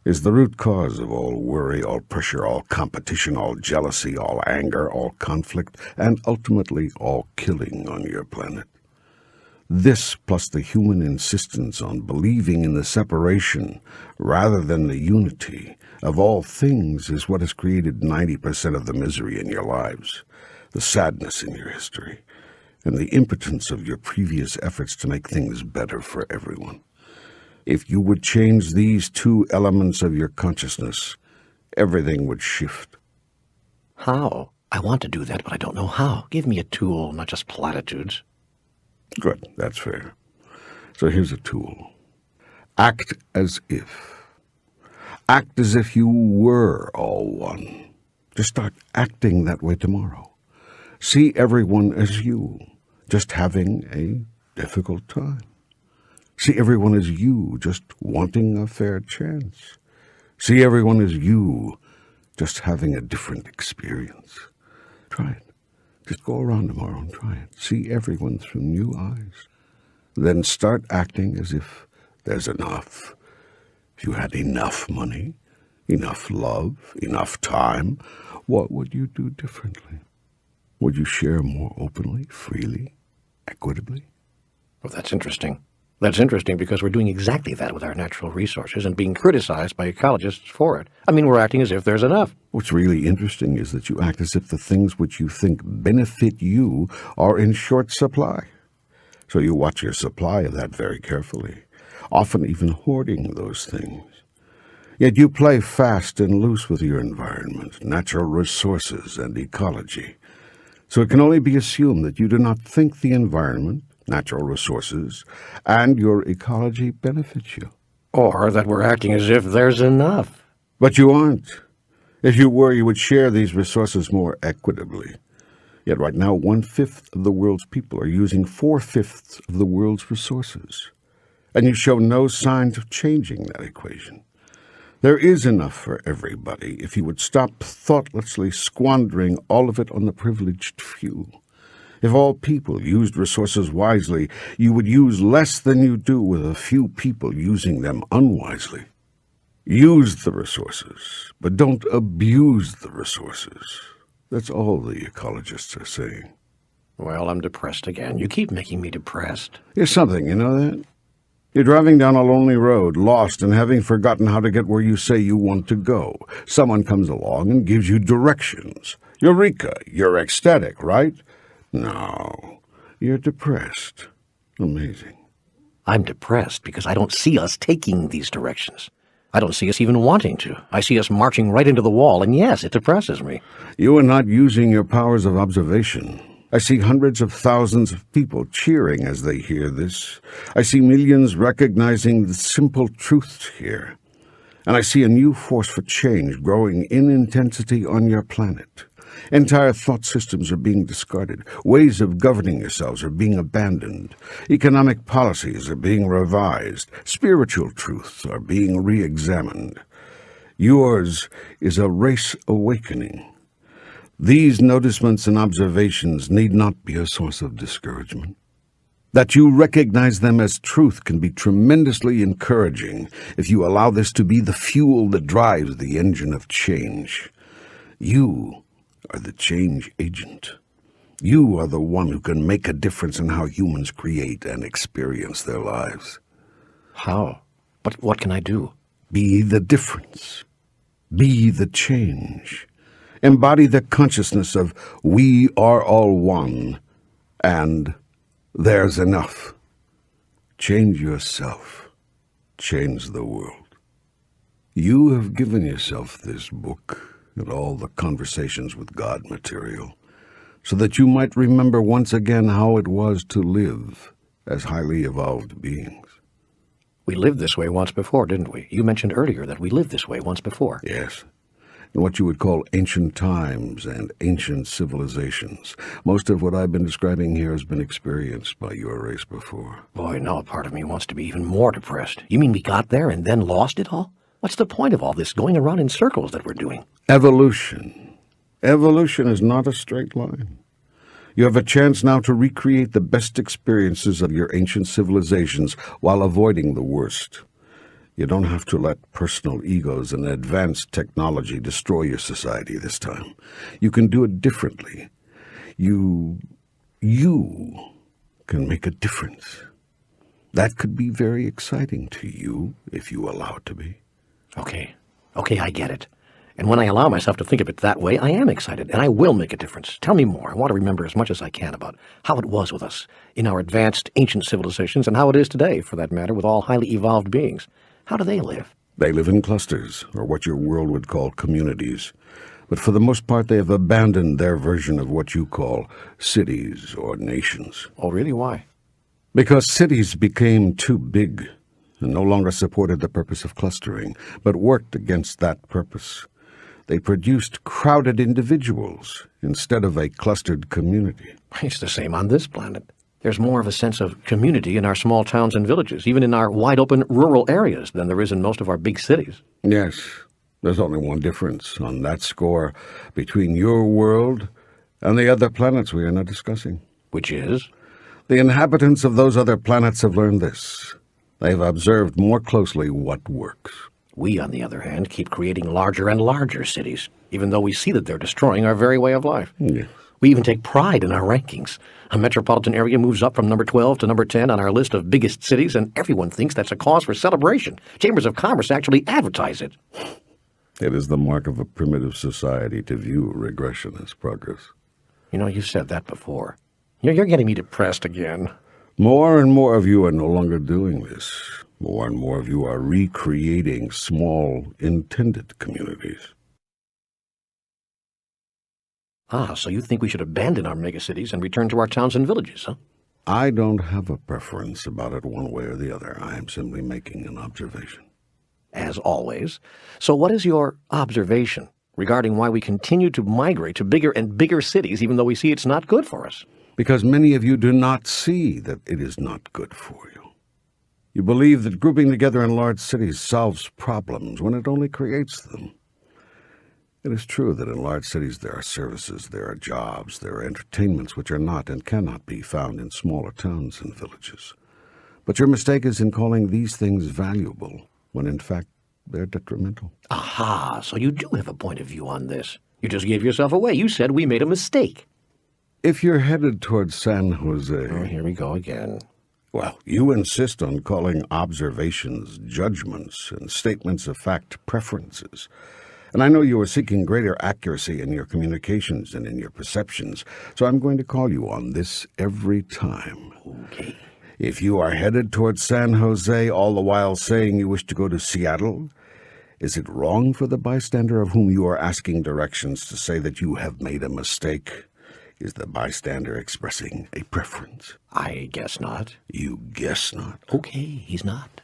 is the root cause of all worry, all pressure, all competition, all jealousy, all anger, all conflict, and ultimately all killing on your planet. This, plus the human insistence on believing in the separation rather than the unity of all things, is what has created 90% of the misery in your lives, the sadness in your history, and the impotence of your previous efforts to make things better for everyone. If you would change these two elements of your consciousness, everything would shift. How? I want to do that, but I don't know how. Give me a tool, not just platitudes. Good, that's fair. So here's a tool. Act as if. Act as if you were all one. Just start acting that way tomorrow. See everyone as you, just having a difficult time. See everyone as you, just wanting a fair chance. See everyone as you, just having a different experience. Try it. Just go around tomorrow and try it. See everyone through new eyes. Then start acting as if there's enough. If you had enough money, enough love, enough time, what would you do differently? Would you share more openly, freely, equitably? Well, that's interesting. That's interesting because we're doing exactly that with our natural resources and being criticized by ecologists for it. I mean, we're acting as if there's enough. What's really interesting is that you act as if the things which you think benefit you are in short supply. So you watch your supply of that very carefully, often even hoarding those things. Yet you play fast and loose with your environment, natural resources, and ecology. So it can only be assumed that you do not think the environment, natural resources, and your ecology benefit you. Or that we're acting as if there's enough. But you aren't. If you were, you would share these resources more equitably. Yet right now, 1/5 of the world's people are using 4/5 of the world's resources. And you show no signs of changing that equation. There is enough for everybody if you would stop thoughtlessly squandering all of it on the privileged few. If all people used resources wisely, you would use less than you do with a few people using them unwisely. Use the resources, but don't abuse the resources. That's all the ecologists are saying. Well, I'm depressed again. You keep making me depressed. Here's something, you know that? You're driving down a lonely road, lost and having forgotten how to get where you say you want to go. Someone comes along and gives you directions. Eureka! You're ecstatic, right? No, you're depressed. Amazing. I'm depressed because I don't see us taking these directions. I don't see us even wanting to. I see us marching right into the wall, and yes, it depresses me. You are not using your powers of observation. I see hundreds of thousands of people cheering as they hear this. I see millions recognizing the simple truths here. And I see a new force for change growing in intensity on your planet. Entire thought systems are being discarded. Ways of governing yourselves are being abandoned. Economic policies are being revised. Spiritual truths are being re-examined. Yours is a race awakening. These noticements and observations need not be a source of discouragement. That you recognize them as truth can be tremendously encouraging if you allow this to be the fuel that drives the engine of change. You are the change agent. You are the one who can make a difference in how humans create and experience their lives. How? But what can I do? Be the difference. Be the change. Embody the consciousness of we are all one and there's enough. Change yourself. Change the world. You have given yourself this book and all the Conversations with God material so that you might remember once again how it was to live as highly evolved beings. We lived this way once before, didn't we? You mentioned earlier that we lived this way once before. Yes. In what you would call ancient times and ancient civilizations. Most of what I've been describing here has been experienced by your race before. Boy, now a part of me wants to be even more depressed. You mean we got there and then lost it all? What's the point of all this going around in circles that we're doing? Evolution. Evolution is not a straight line. You have a chance now to recreate the best experiences of your ancient civilizations while avoiding the worst. You don't have to let personal egos and advanced technology destroy your society this time. You can do it differently. You can make a difference. That could be very exciting to you if you allow it to be. Okay, I get it. And when I allow myself to think of it that way, I am excited, and I will make a difference. Tell me more. I want to remember as much as I can about how it was with us in our advanced ancient civilizations and how it is today, for that matter, with all highly evolved beings. How do they live? They live in clusters, or what your world would call communities. But for the most part, they have abandoned their version of what you call cities or nations. Oh, really? Why? Because cities became too big and no longer supported the purpose of clustering, but worked against that purpose. They produced crowded individuals instead of a clustered community. It's the same on this planet. There's more of a sense of community in our small towns and villages, even in our wide-open rural areas, than there is in most of our big cities. Yes, there's only one difference on that score between your world and the other planets we are now discussing. Which is? The inhabitants of those other planets have learned this. They've observed more closely what works. We, on the other hand, keep creating larger and larger cities, even though we see that they're destroying our very way of life. Yes. We even take pride in our rankings. A metropolitan area moves up from number 12 to number 10 on our list of biggest cities, and everyone thinks that's a cause for celebration. Chambers of Commerce actually advertise it. It is the mark of a primitive society to view regression as progress. You know, you said that before. You're getting me depressed again. More and more of you are no longer doing this. More and more of you are recreating small, intended communities. Ah, so you think we should abandon our megacities and return to our towns and villages, huh? I don't have a preference about it one way or the other. I am simply making an observation. As always. So what is your observation regarding why we continue to migrate to bigger and bigger cities even though we see it's not good for us? Because many of you do not see that it is not good for you. You believe that grouping together in large cities solves problems when it only creates them. It is true that in large cities there are services, there are jobs, there are entertainments which are not and cannot be found in smaller towns and villages. But your mistake is in calling these things valuable, when in fact they're detrimental. Aha, so you do have a point of view on this. You just gave yourself away. You said we made a mistake. If you're headed towards San Jose... Oh, here we go again. Well, you insist on calling observations judgments and statements of fact preferences. And I know you are seeking greater accuracy in your communications and in your perceptions, so I'm going to call you on this every time. Okay. If you are headed towards San Jose, all the while saying you wish to go to Seattle, is it wrong for the bystander of whom you are asking directions to say that you have made a mistake? Is the bystander expressing a preference? I guess not. You guess not. Okay, he's not.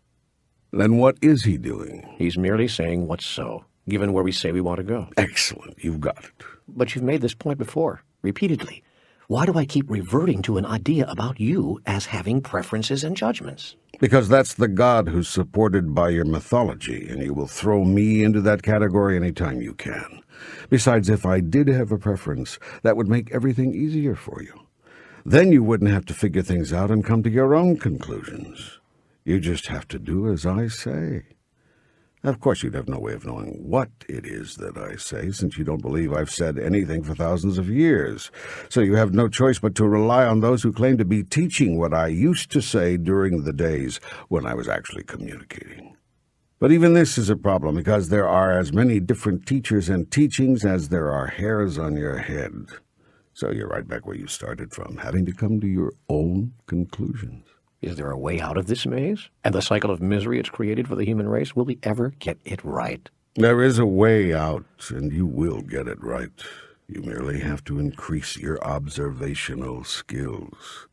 Then what is he doing? He's merely saying what's so, given where we say we want to go. Excellent, you've got it. But you've made this point before, repeatedly. Why do I keep reverting to an idea about you as having preferences and judgments? Because that's the God who's supported by your mythology, and you will throw me into that category any time you can. Besides, if I did have a preference, that would make everything easier for you. Then you wouldn't have to figure things out and come to your own conclusions. You just have to do as I say. Of course, you'd have no way of knowing what it is that I say, since you don't believe I've said anything for thousands of years. So you have no choice but to rely on those who claim to be teaching what I used to say during the days when I was actually communicating. But even this is a problem, because there are as many different teachers and teachings as there are hairs on your head. So you're right back where you started from, having to come to your own conclusions. Is there a way out of this maze? And the cycle of misery it's created for the human race? Will we ever get it right? There is a way out, and you will get it right. You merely have to increase your observational skills.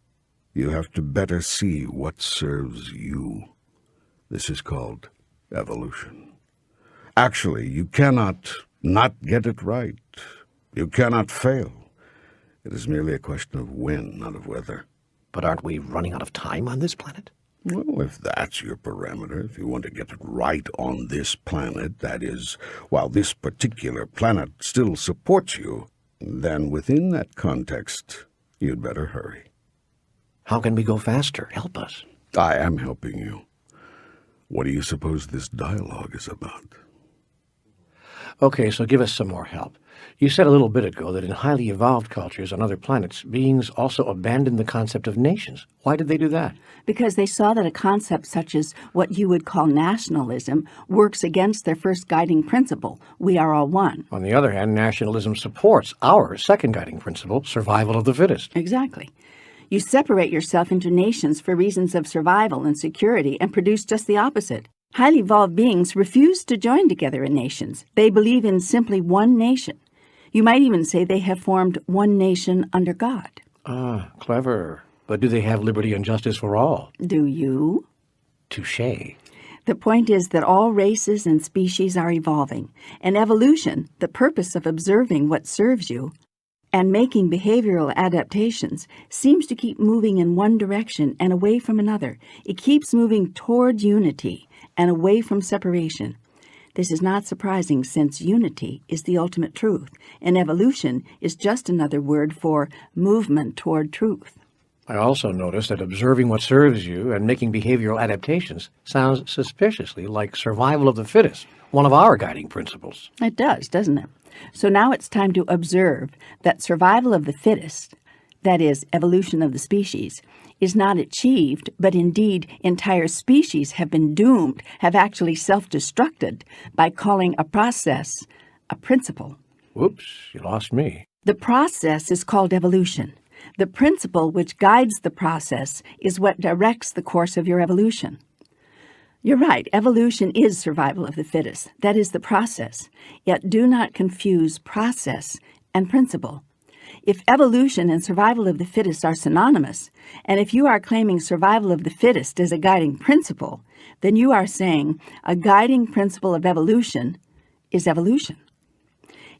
You have to better see what serves you. This is called evolution. Actually, you cannot not get it right. You cannot fail. It is merely a question of when, not of whether. But aren't we running out of time on this planet? Well, if that's your parameter, if you want to get it right on this planet, that is, while this particular planet still supports you, then within that context, you'd better hurry. How can we go faster? Help us. I am helping you. What do you suppose this dialogue is about? Okay, so give us some more help. You said a little bit ago that in highly evolved cultures on other planets, beings also abandoned the concept of nations. Why did they do that? Because they saw that a concept such as what you would call nationalism works against their first guiding principle, we are all one. On the other hand, nationalism supports our second guiding principle, survival of the fittest. Exactly. You separate yourself into nations for reasons of survival and security and produce just the opposite. Highly evolved beings refuse to join together in nations. They believe in simply one nation. You might even say they have formed one nation under God. Ah, clever. But do they have liberty and justice for all? Do you? Touché. The point is that all races and species are evolving, and evolution, the purpose of observing what serves you, and making behavioral adaptations, seems to keep moving in one direction and away from another. It keeps moving toward unity and away from separation. This is not surprising, since unity is the ultimate truth, and evolution is just another word for movement toward truth. I also noticed that observing what serves you and making behavioral adaptations sounds suspiciously like survival of the fittest, one of our guiding principles. It does, doesn't it? So now it's time to observe that survival of the fittest, that is, evolution of the species, is not achieved, but indeed entire species have been doomed, have actually self-destructed by calling a process a principle. Whoops, you lost me. The process is called evolution. The principle which guides the process is what directs the course of your evolution. You're right, evolution is survival of the fittest. That is the process. Yet do not confuse process and principle. If evolution and survival of the fittest are synonymous, and if you are claiming survival of the fittest as a guiding principle, then you are saying a guiding principle of evolution is evolution.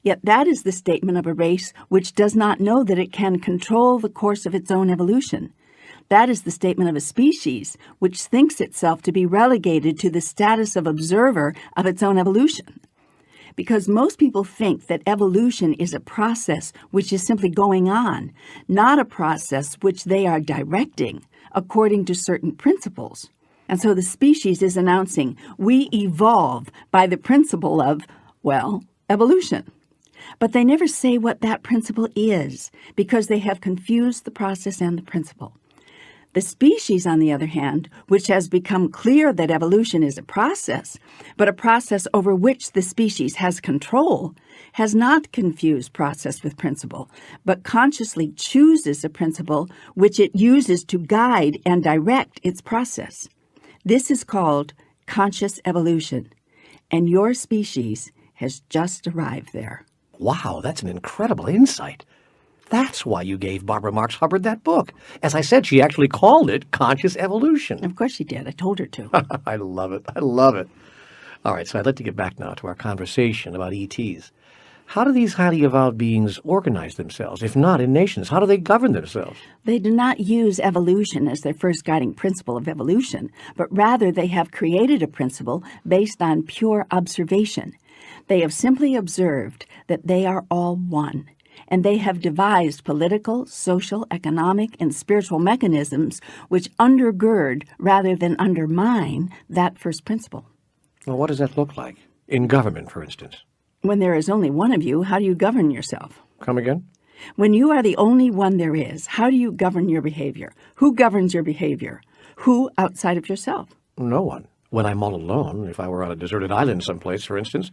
Yet that is the statement of a race which does not know that it can control the course of its own evolution. That is the statement of a species which thinks itself to be relegated to the status of observer of its own evolution. Because most people think that evolution is a process which is simply going on, not a process which they are directing according to certain principles. And so the species is announcing, we evolve by the principle of, well, evolution. But they never say what that principle is, because they have confused the process and the principle. The species, on the other hand, which has become clear that evolution is a process, but a process over which the species has control, has not confused process with principle, but consciously chooses a principle which it uses to guide and direct its process. This is called conscious evolution, and your species has just arrived there. Wow, that's an incredible insight. That's why you gave Barbara Marx Hubbard that book. As I said, she actually called it Conscious Evolution. Of course she did. I told her to. I love it. I love it. All right, so I'd like to get back now to our conversation about ETs. How do these highly evolved beings organize themselves? If not in nations, how do they govern themselves? They do not use evolution as their first guiding principle of evolution, but rather they have created a principle based on pure observation. They have simply observed that they are all one, and they have devised political, social, economic, and spiritual mechanisms which undergird rather than undermine that first principle. Well, what does that look like? In government, for instance. When there is only one of you, how do you govern yourself? Come again? When you are the only one there is, how do you govern your behavior? Who governs your behavior? Who outside of yourself? No one. When I'm all alone, if I were on a deserted island someplace, for instance,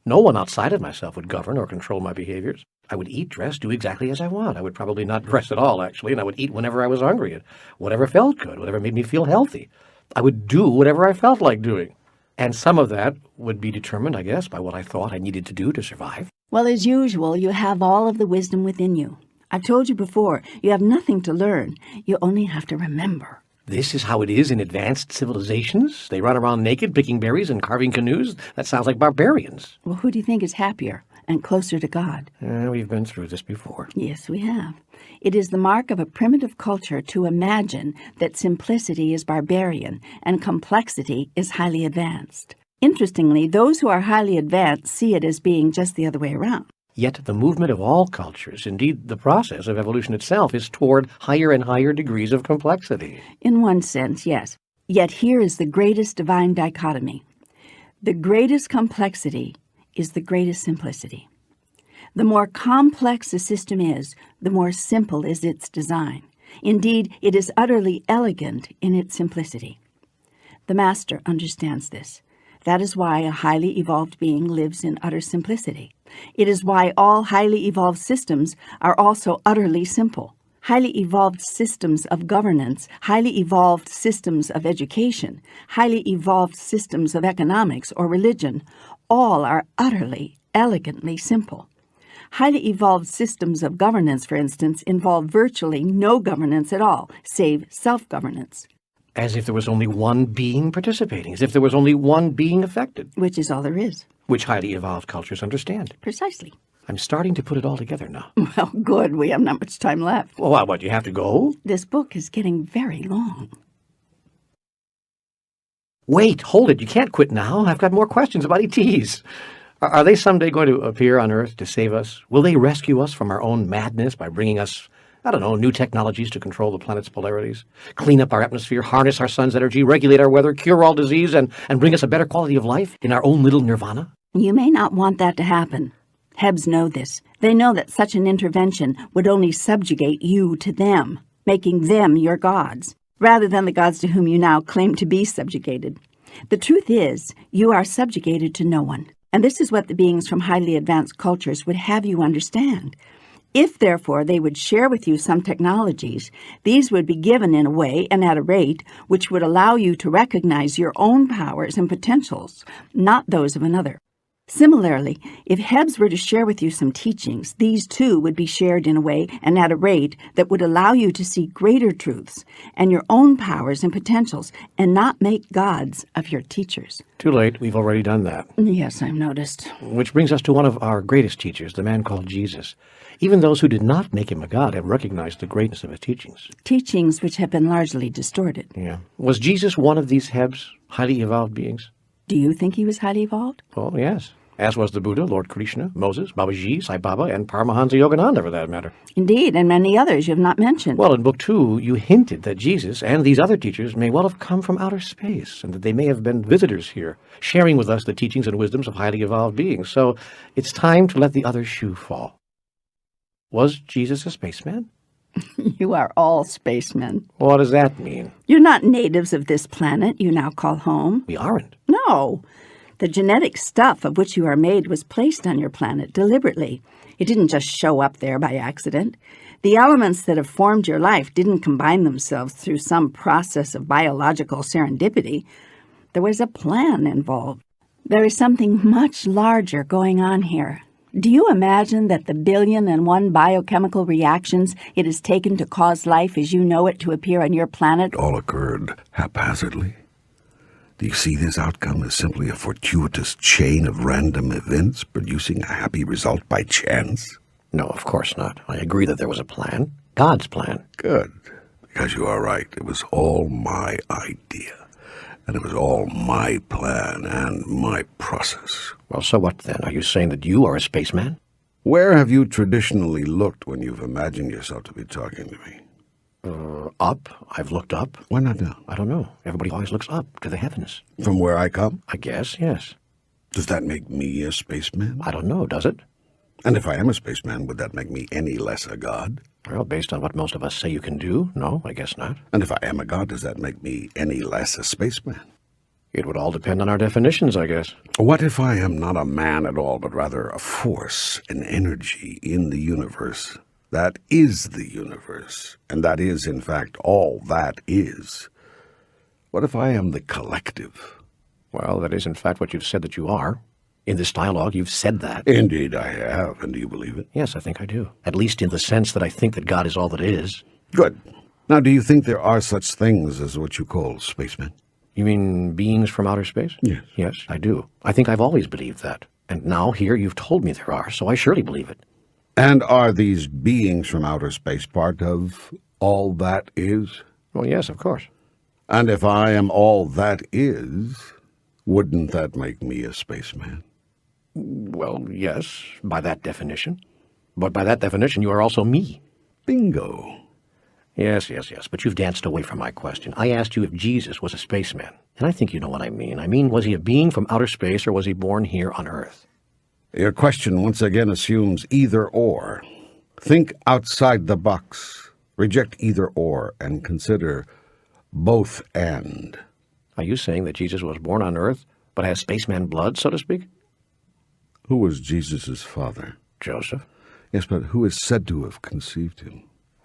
no one outside of myself would govern or control my behaviors. I would eat, dress, do exactly as I want. I would probably not dress at all, actually, and I would eat whenever I was hungry, and whatever felt good, whatever made me feel healthy. I would do whatever I felt like doing. And some of that would be determined, I guess, by what I thought I needed to do to survive. Well, as usual, you have all of the wisdom within you. I've told you before, you have nothing to learn. You only have to remember. This is how it is in advanced civilizations? They run around naked, picking berries and carving canoes? That sounds like barbarians. Well, who do you think is happier and closer to God? We've been through this before. Yes, we have. It is the mark of a primitive culture to imagine that simplicity is barbarian and complexity is highly advanced. Interestingly, those who are highly advanced see it as being just the other way around. Yet the movement of all cultures, indeed the process of evolution itself, is toward higher and higher degrees of complexity. In one sense, yes. Yet here is the greatest divine dichotomy. The greatest complexity is the greatest simplicity. The more complex a system is, the more simple is its design. Indeed, it is utterly elegant in its simplicity. The Master understands this. That is why a highly evolved being lives in utter simplicity. It is why all highly evolved systems are also utterly simple. Highly evolved systems of governance, highly evolved systems of education, highly evolved systems of economics or religion, all are utterly, elegantly simple. Highly evolved systems of governance, for instance, involve virtually no governance at all, save self-governance. As if there was only one being participating, as if there was only one being affected. Which is all there is. Which highly evolved cultures understand. Precisely. I'm starting to put it all together now. Well, good. We have not much time left. Well, what, you have to go? This book is getting very long. Wait, hold it. You can't quit now. I've got more questions about ETs. Are they someday going to appear on Earth to save us? Will they rescue us from our own madness by bringing us, new technologies to control the planet's polarities, clean up our atmosphere, harness our sun's energy, regulate our weather, cure all disease, and bring us a better quality of life in our own little nirvana? You may not want that to happen. Hebs know this. They know that such an intervention would only subjugate you to them, making them your gods, rather than the gods to whom you now claim to be subjugated. The truth is, you are subjugated to no one. And this is what the beings from highly advanced cultures would have you understand. If, therefore, they would share with you some technologies, these would be given in a way and at a rate which would allow you to recognize your own powers and potentials, not those of another. Similarly, if Hebs were to share with you some teachings, these too would be shared in a way and at a rate that would allow you to see greater truths and your own powers and potentials, and not make gods of your teachers. Too late. We've already done that. Yes, I've noticed. Which brings us to one of our greatest teachers, the man called Jesus. Even those who did not make him a god have recognized the greatness of his teachings. Teachings which have been largely distorted. Yeah. Was Jesus one of these Hebs, highly evolved beings? Do you think he was highly evolved? Oh, yes. As was the Buddha, Lord Krishna, Moses, Babaji, Sai Baba, and Paramahansa Yogananda, for that matter. Indeed, and many others you have not mentioned. Well, in Book 2, you hinted that Jesus and these other teachers may well have come from outer space, and that they may have been visitors here, sharing with us the teachings and wisdoms of highly evolved beings. So it's time to let the other shoe fall. Was Jesus a spaceman? You are all spacemen. What does that mean? You're not natives of this planet you now call home. We aren't. No. The genetic stuff of which you are made was placed on your planet deliberately. It didn't just show up there by accident. The elements that have formed your life didn't combine themselves through some process of biological serendipity. There was a plan involved. There is something much larger going on here. Do you imagine that the 1,000,000,001 biochemical reactions it has taken to cause life as you know it to appear on your planet? It all occurred haphazardly. Do you see this outcome as simply a fortuitous chain of random events producing a happy result by chance? No, of course not. I agree that there was a plan. God's plan. Good, because you are right. It was all my idea. And it was all my plan and my process. Well, so what then? Are you saying that you are a spaceman? Where have you traditionally looked when you've imagined yourself to be talking to me? Up. I've looked up. Why not now? I don't know. Everybody always looks up to the heavens. From where I come? I guess, yes. Does that make me a spaceman? I don't know, does it? And if I am a spaceman, would that make me any less a god? Well, based on what most of us say you can do, no, I guess not. And if I am a god, does that make me any less a spaceman? It would all depend on our definitions, I guess. What if I am not a man at all, but rather a force, an energy in the universe? That is the universe, and that is, in fact, all that is. What if I am the collective? Well, that is, in fact, what you've said that you are. In this dialogue, you've said that. Indeed I have, and do you believe it? Yes, I think I do. At least in the sense that I think that God is all that is. Good. Now, do you think there are such things as what you call spacemen? You mean beings from outer space? Yes. Yes, I do. I think I've always believed that. And now here you've told me there are, so I surely believe it. And are these beings from outer space part of all that is? Well, yes, of course. And if I am all that is, wouldn't that make me a spaceman? Well, yes, by that definition. But by that definition, you are also me. Bingo. Yes, but you've danced away from my question. I asked you if Jesus was a spaceman, and I think you know what I mean. I mean, was he a being from outer space, or was he born here on Earth? Your question once again assumes either or. Think outside the box. Reject either or and consider both and. Are you saying that Jesus was born on Earth, but has spaceman blood, so to speak? Who was Jesus' father? Joseph. Yes, but who is said to have conceived him?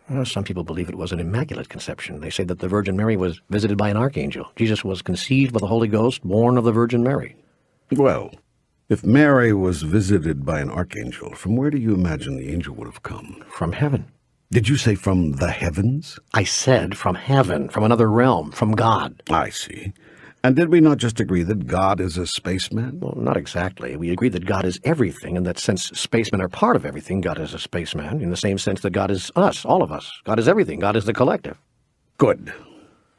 Well, some people believe it was an immaculate conception. They say that the Virgin Mary was visited by an archangel. Jesus was conceived by the Holy Ghost, born of the Virgin Mary. Well, if Mary was visited by an archangel, from where do you imagine the angel would have come? From heaven. Did you say from the heavens? I said from heaven, from another realm, from God. I see. And did we not just agree that God is a spaceman? Well, not exactly. We agree that God is everything, and that since spacemen are part of everything, God is a spaceman, in the same sense that God is us, all of us. God is everything. God is the collective. Good.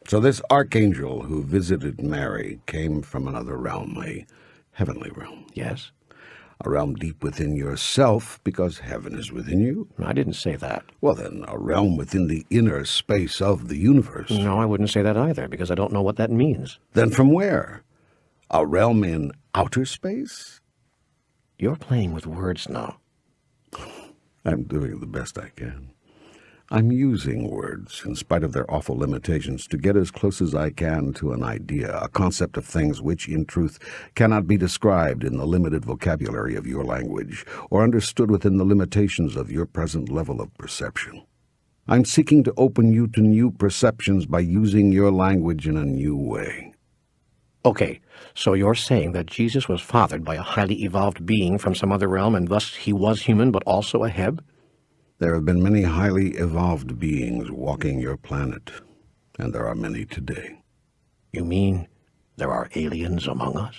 So this archangel who visited Mary came from another realm, a heavenly realm. Yes. A realm deep within yourself, because heaven is within you. I didn't say that. Well, then, a realm within the inner space of the universe. No, I wouldn't say that either, because I don't know what that means. Then from where? A realm in outer space? You're playing with words now. I'm doing the best I can. I'm using words, in spite of their awful limitations, to get as close as I can to an idea, a concept of things which, in truth, cannot be described in the limited vocabulary of your language, or understood within the limitations of your present level of perception. I'm seeking to open you to new perceptions by using your language in a new way. Okay, so you're saying that Jesus was fathered by a highly evolved being from some other realm, and thus he was human but also a Heb? There have been many highly evolved beings walking your planet, and there are many today. You mean there are aliens among us?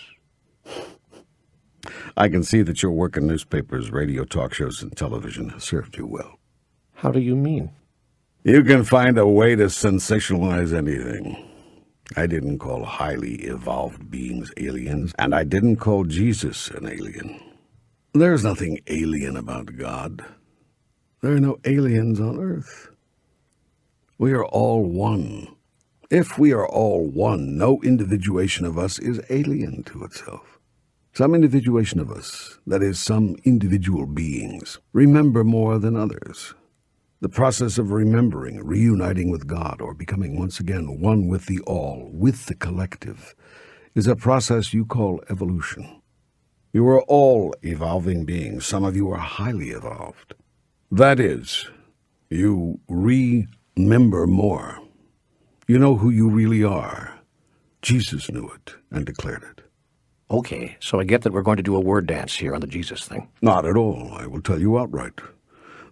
I can see that your work in newspapers, radio talk shows, and television has served you well. How do you mean? You can find a way to sensationalize anything. I didn't call highly evolved beings aliens, and I didn't call Jesus an alien. There's nothing alien about God. There are no aliens on earth. We are all one. If we are all one, no individuation of us is alien to itself. Some individuation of us, that is, some individual beings, remember more than others. The process of remembering, reuniting with God, or becoming once again one with the all, with the collective, is a process you call evolution. You are all evolving beings. Some of you are highly evolved. That is, you remember more. You know who you really are. Jesus knew it and declared it. Okay, so I get that we're going to do a word dance here on the Jesus thing. Not at all. I will tell you outright.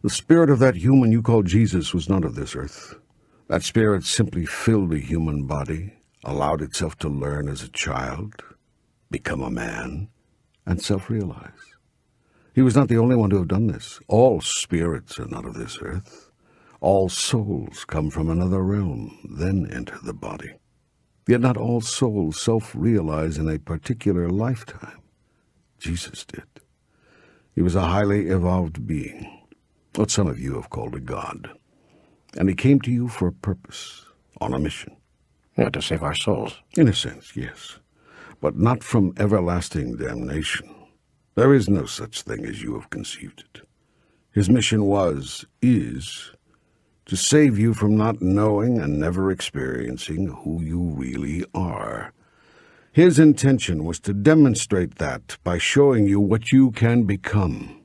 The spirit of that human you call Jesus was not of this earth. That spirit simply filled a human body, allowed itself to learn as a child, become a man, and self-realize. He was not the only one to have done this. All spirits are not of this earth. All souls come from another realm, then enter the body. Yet not all souls self-realize in a particular lifetime. Jesus did. He was a highly evolved being, what some of you have called a god. And he came to you for a purpose, on a mission. Yeah, to save our souls. In a sense, yes. But not from everlasting damnation. There is no such thing as you have conceived it. His mission is, to save you from not knowing and never experiencing who you really are. His intention was to demonstrate that by showing you what you can become.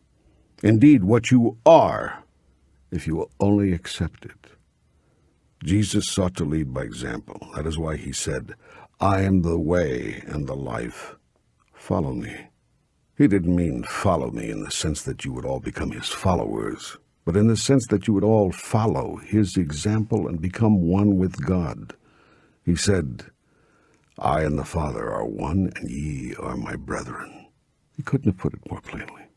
Indeed, what you are, if you will only accept it. Jesus sought to lead by example. That is why he said, I am the way and the life. Follow me. He didn't mean follow me in the sense that you would all become his followers, but in the sense that you would all follow his example and become one with God. He said, I and the Father are one, and ye are my brethren. He couldn't have put it more plainly.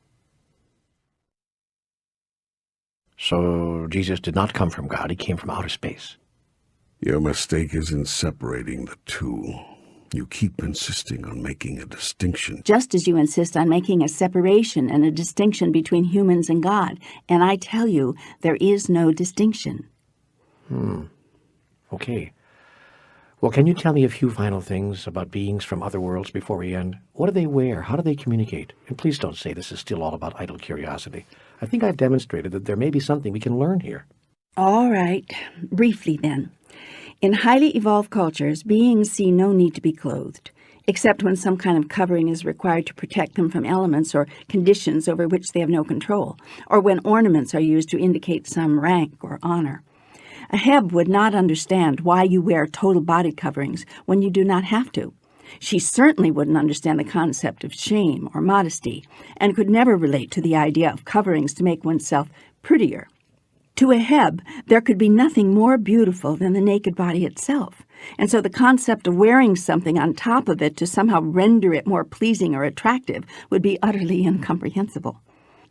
So Jesus did not come from God, he came from outer space. Your mistake is in separating the two. You keep insisting on making a distinction. Just as you insist on making a separation and a distinction between humans and God. And I tell you, there is no distinction. Okay. Well, can you tell me a few final things about beings from other worlds before we end? What do they wear? How do they communicate? And please don't say this is still all about idle curiosity. I think I've demonstrated that there may be something we can learn here. All right. Briefly, then. In highly evolved cultures, beings see no need to be clothed, except when some kind of covering is required to protect them from elements or conditions over which they have no control, or when ornaments are used to indicate some rank or honor. A Heb would not understand why you wear total body coverings when you do not have to. She certainly wouldn't understand the concept of shame or modesty, and could never relate to the idea of coverings to make oneself prettier. To a Heb, there could be nothing more beautiful than the naked body itself, and so the concept of wearing something on top of it to somehow render it more pleasing or attractive would be utterly incomprehensible.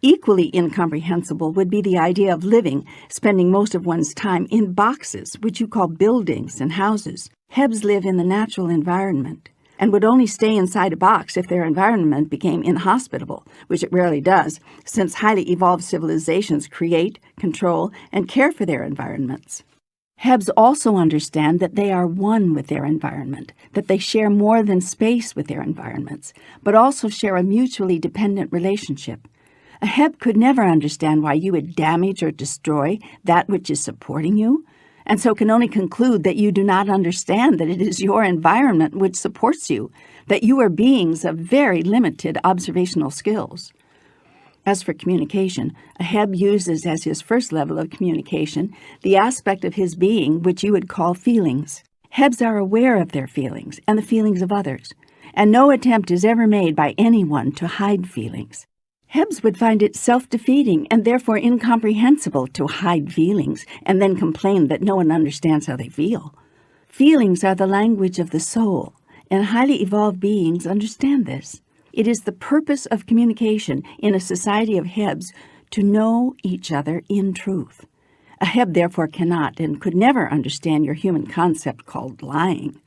Equally incomprehensible would be the idea of living, spending most of one's time in boxes, which you call buildings and houses. Hebs live in the natural environment, and would only stay inside a box if their environment became inhospitable, which it rarely does, since highly evolved civilizations create, control, and care for their environments. Hebs also understand that they are one with their environment, that they share more than space with their environments, but also share a mutually dependent relationship. A Heb could never understand why you would damage or destroy that which is supporting you, and so can only conclude that you do not understand that it is your environment which supports you, that you are beings of very limited observational skills. As for communication, a Heb uses as his first level of communication the aspect of his being which you would call feelings. Hebs are aware of their feelings and the feelings of others, and no attempt is ever made by anyone to hide feelings. Hebs would find it self-defeating and therefore incomprehensible to hide feelings and then complain that no one understands how they feel. Feelings are the language of the soul, and highly evolved beings understand this. It is the purpose of communication in a society of Hebs to know each other in truth. A Heb therefore cannot and could never understand your human concept called lying.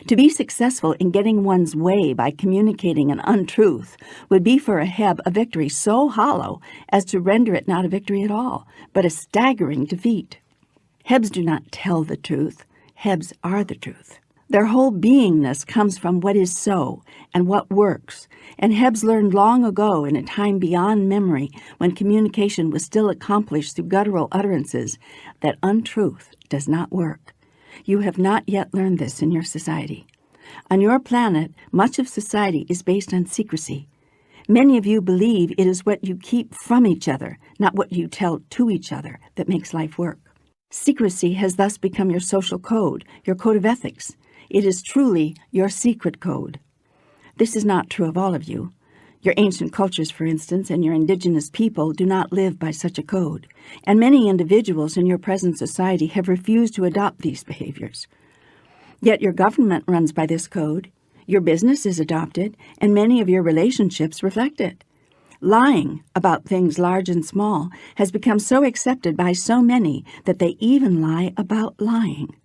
To be successful in getting one's way by communicating an untruth would be for a Heb a victory so hollow as to render it not a victory at all, but a staggering defeat. Hebs do not tell the truth. Hebs are the truth. Their whole beingness comes from what is so and what works, and Hebs learned long ago in a time beyond memory when communication was still accomplished through guttural utterances that untruth does not work. You have not yet learned this in your society. On your planet, much of society is based on secrecy. Many of you believe it is what you keep from each other, not what you tell to each other, that makes life work. Secrecy has thus become your social code, your code of ethics. It is truly your secret code. This is not true of all of you. Your ancient cultures, for instance, and your indigenous people do not live by such a code, and many individuals in your present society have refused to adopt these behaviors. Yet your government runs by this code, your business is adopted, and many of your relationships reflect it. Lying about things large and small has become so accepted by so many that they even lie about lying.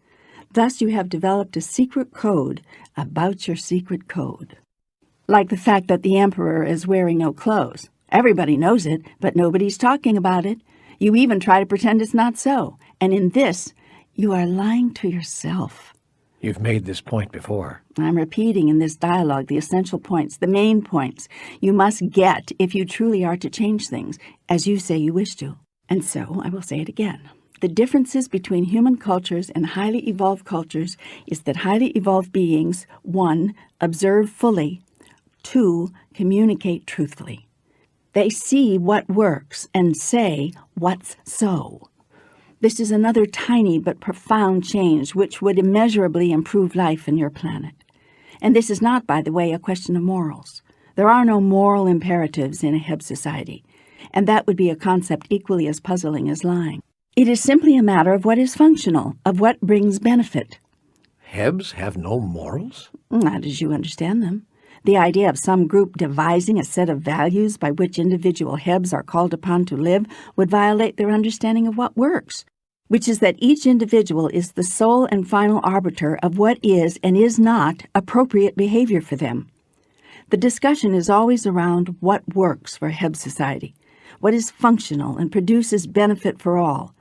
Thus you have developed a secret code about your secret code. Like the fact that the emperor is wearing no clothes. Everybody knows it, but nobody's talking about it. You even try to pretend it's not so. And in this, you are lying to yourself. You've made this point before. I'm repeating in this dialogue the essential points, the main points you must get if you truly are to change things, as you say you wish to. And so I will say it again. The differences between human cultures and highly evolved cultures is that highly evolved beings, 1, observe fully, 2, communicate truthfully. They see what works and say what's so. This is another tiny but profound change which would immeasurably improve life in your planet. And this is not, by the way, a question of morals. There are no moral imperatives in a Heb society, and that would be a concept equally as puzzling as lying. It is simply a matter of what is functional, of what brings benefit. Hebs have no morals? Not as you understand them. The idea of some group devising a set of values by which individual Hebs are called upon to live would violate their understanding of what works, which is that each individual is the sole and final arbiter of what is and is not appropriate behavior for them. The discussion is always around what works for Heb society, what is functional and produces benefit for all,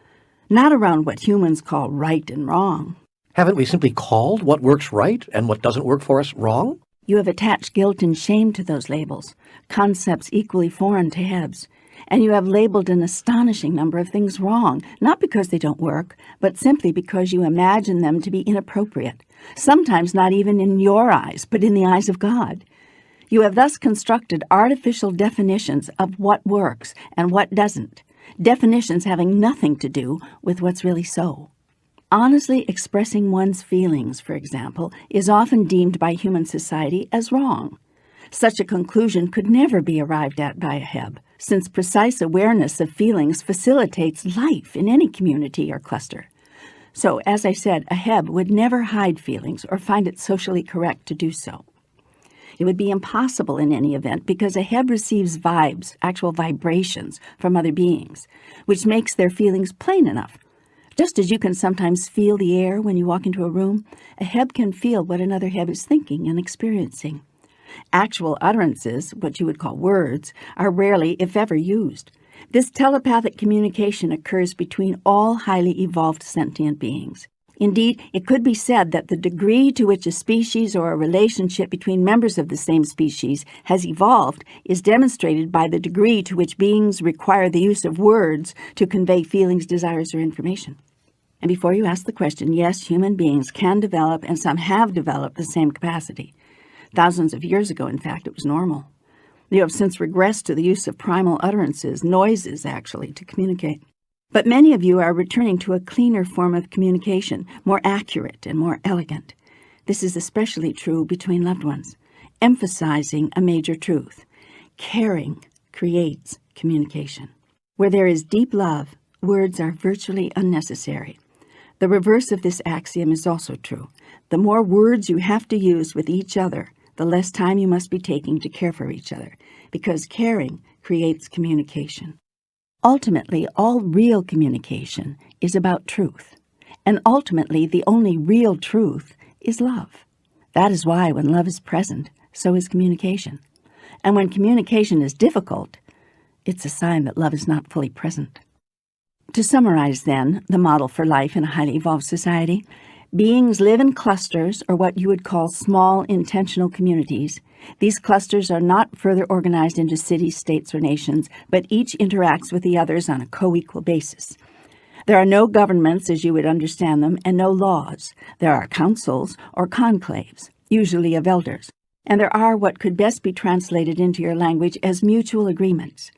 not around what humans call right and wrong. Haven't we simply called what works right and what doesn't work for us wrong? You have attached guilt and shame to those labels, concepts equally foreign to Hebs, and you have labeled an astonishing number of things wrong, not because they don't work, but simply because you imagine them to be inappropriate, sometimes not even in your eyes, but in the eyes of God. You have thus constructed artificial definitions of what works and what doesn't, definitions having nothing to do with what's really so. Honestly expressing one's feelings, for example, is often deemed by human society as wrong. Such a conclusion could never be arrived at by a Heb, since precise awareness of feelings facilitates life in any community or cluster. So, as I said, a Heb would never hide feelings or find it socially correct to do so. It would be impossible in any event because a Heb receives vibes, actual vibrations, from other beings, which makes their feelings plain enough. Just as you can sometimes feel the air when you walk into a room, a Heb can feel what another Heb is thinking and experiencing. Actual utterances, what you would call words, are rarely, if ever, used. This telepathic communication occurs between all highly evolved sentient beings. Indeed, it could be said that the degree to which a species or a relationship between members of the same species has evolved is demonstrated by the degree to which beings require the use of words to convey feelings, desires, or information. And before you ask the question, yes, human beings can develop, and some have developed, the same capacity. Thousands of years ago, in fact, it was normal. You have since regressed to the use of primal utterances, noises actually, to communicate. But many of you are returning to a cleaner form of communication, more accurate and more elegant. This is especially true between loved ones, emphasizing a major truth. Caring creates communication. Where there is deep love, words are virtually unnecessary. The reverse of this axiom is also true. The more words you have to use with each other, the less time you must be taking to care for each other, because caring creates communication. Ultimately, all real communication is about truth, and ultimately the only real truth is love. That is why when love is present, so is communication. And when communication is difficult, it's a sign that love is not fully present. To summarize, then, the model for life in a highly evolved society, beings live in clusters, or what you would call small intentional communities. These clusters are not further organized into cities, states, or nations, but each interacts with the others on a co-equal basis. There are no governments as you would understand them, and no laws. There are councils or conclaves, usually of elders, and there are what could best be translated into your language as mutual agreements.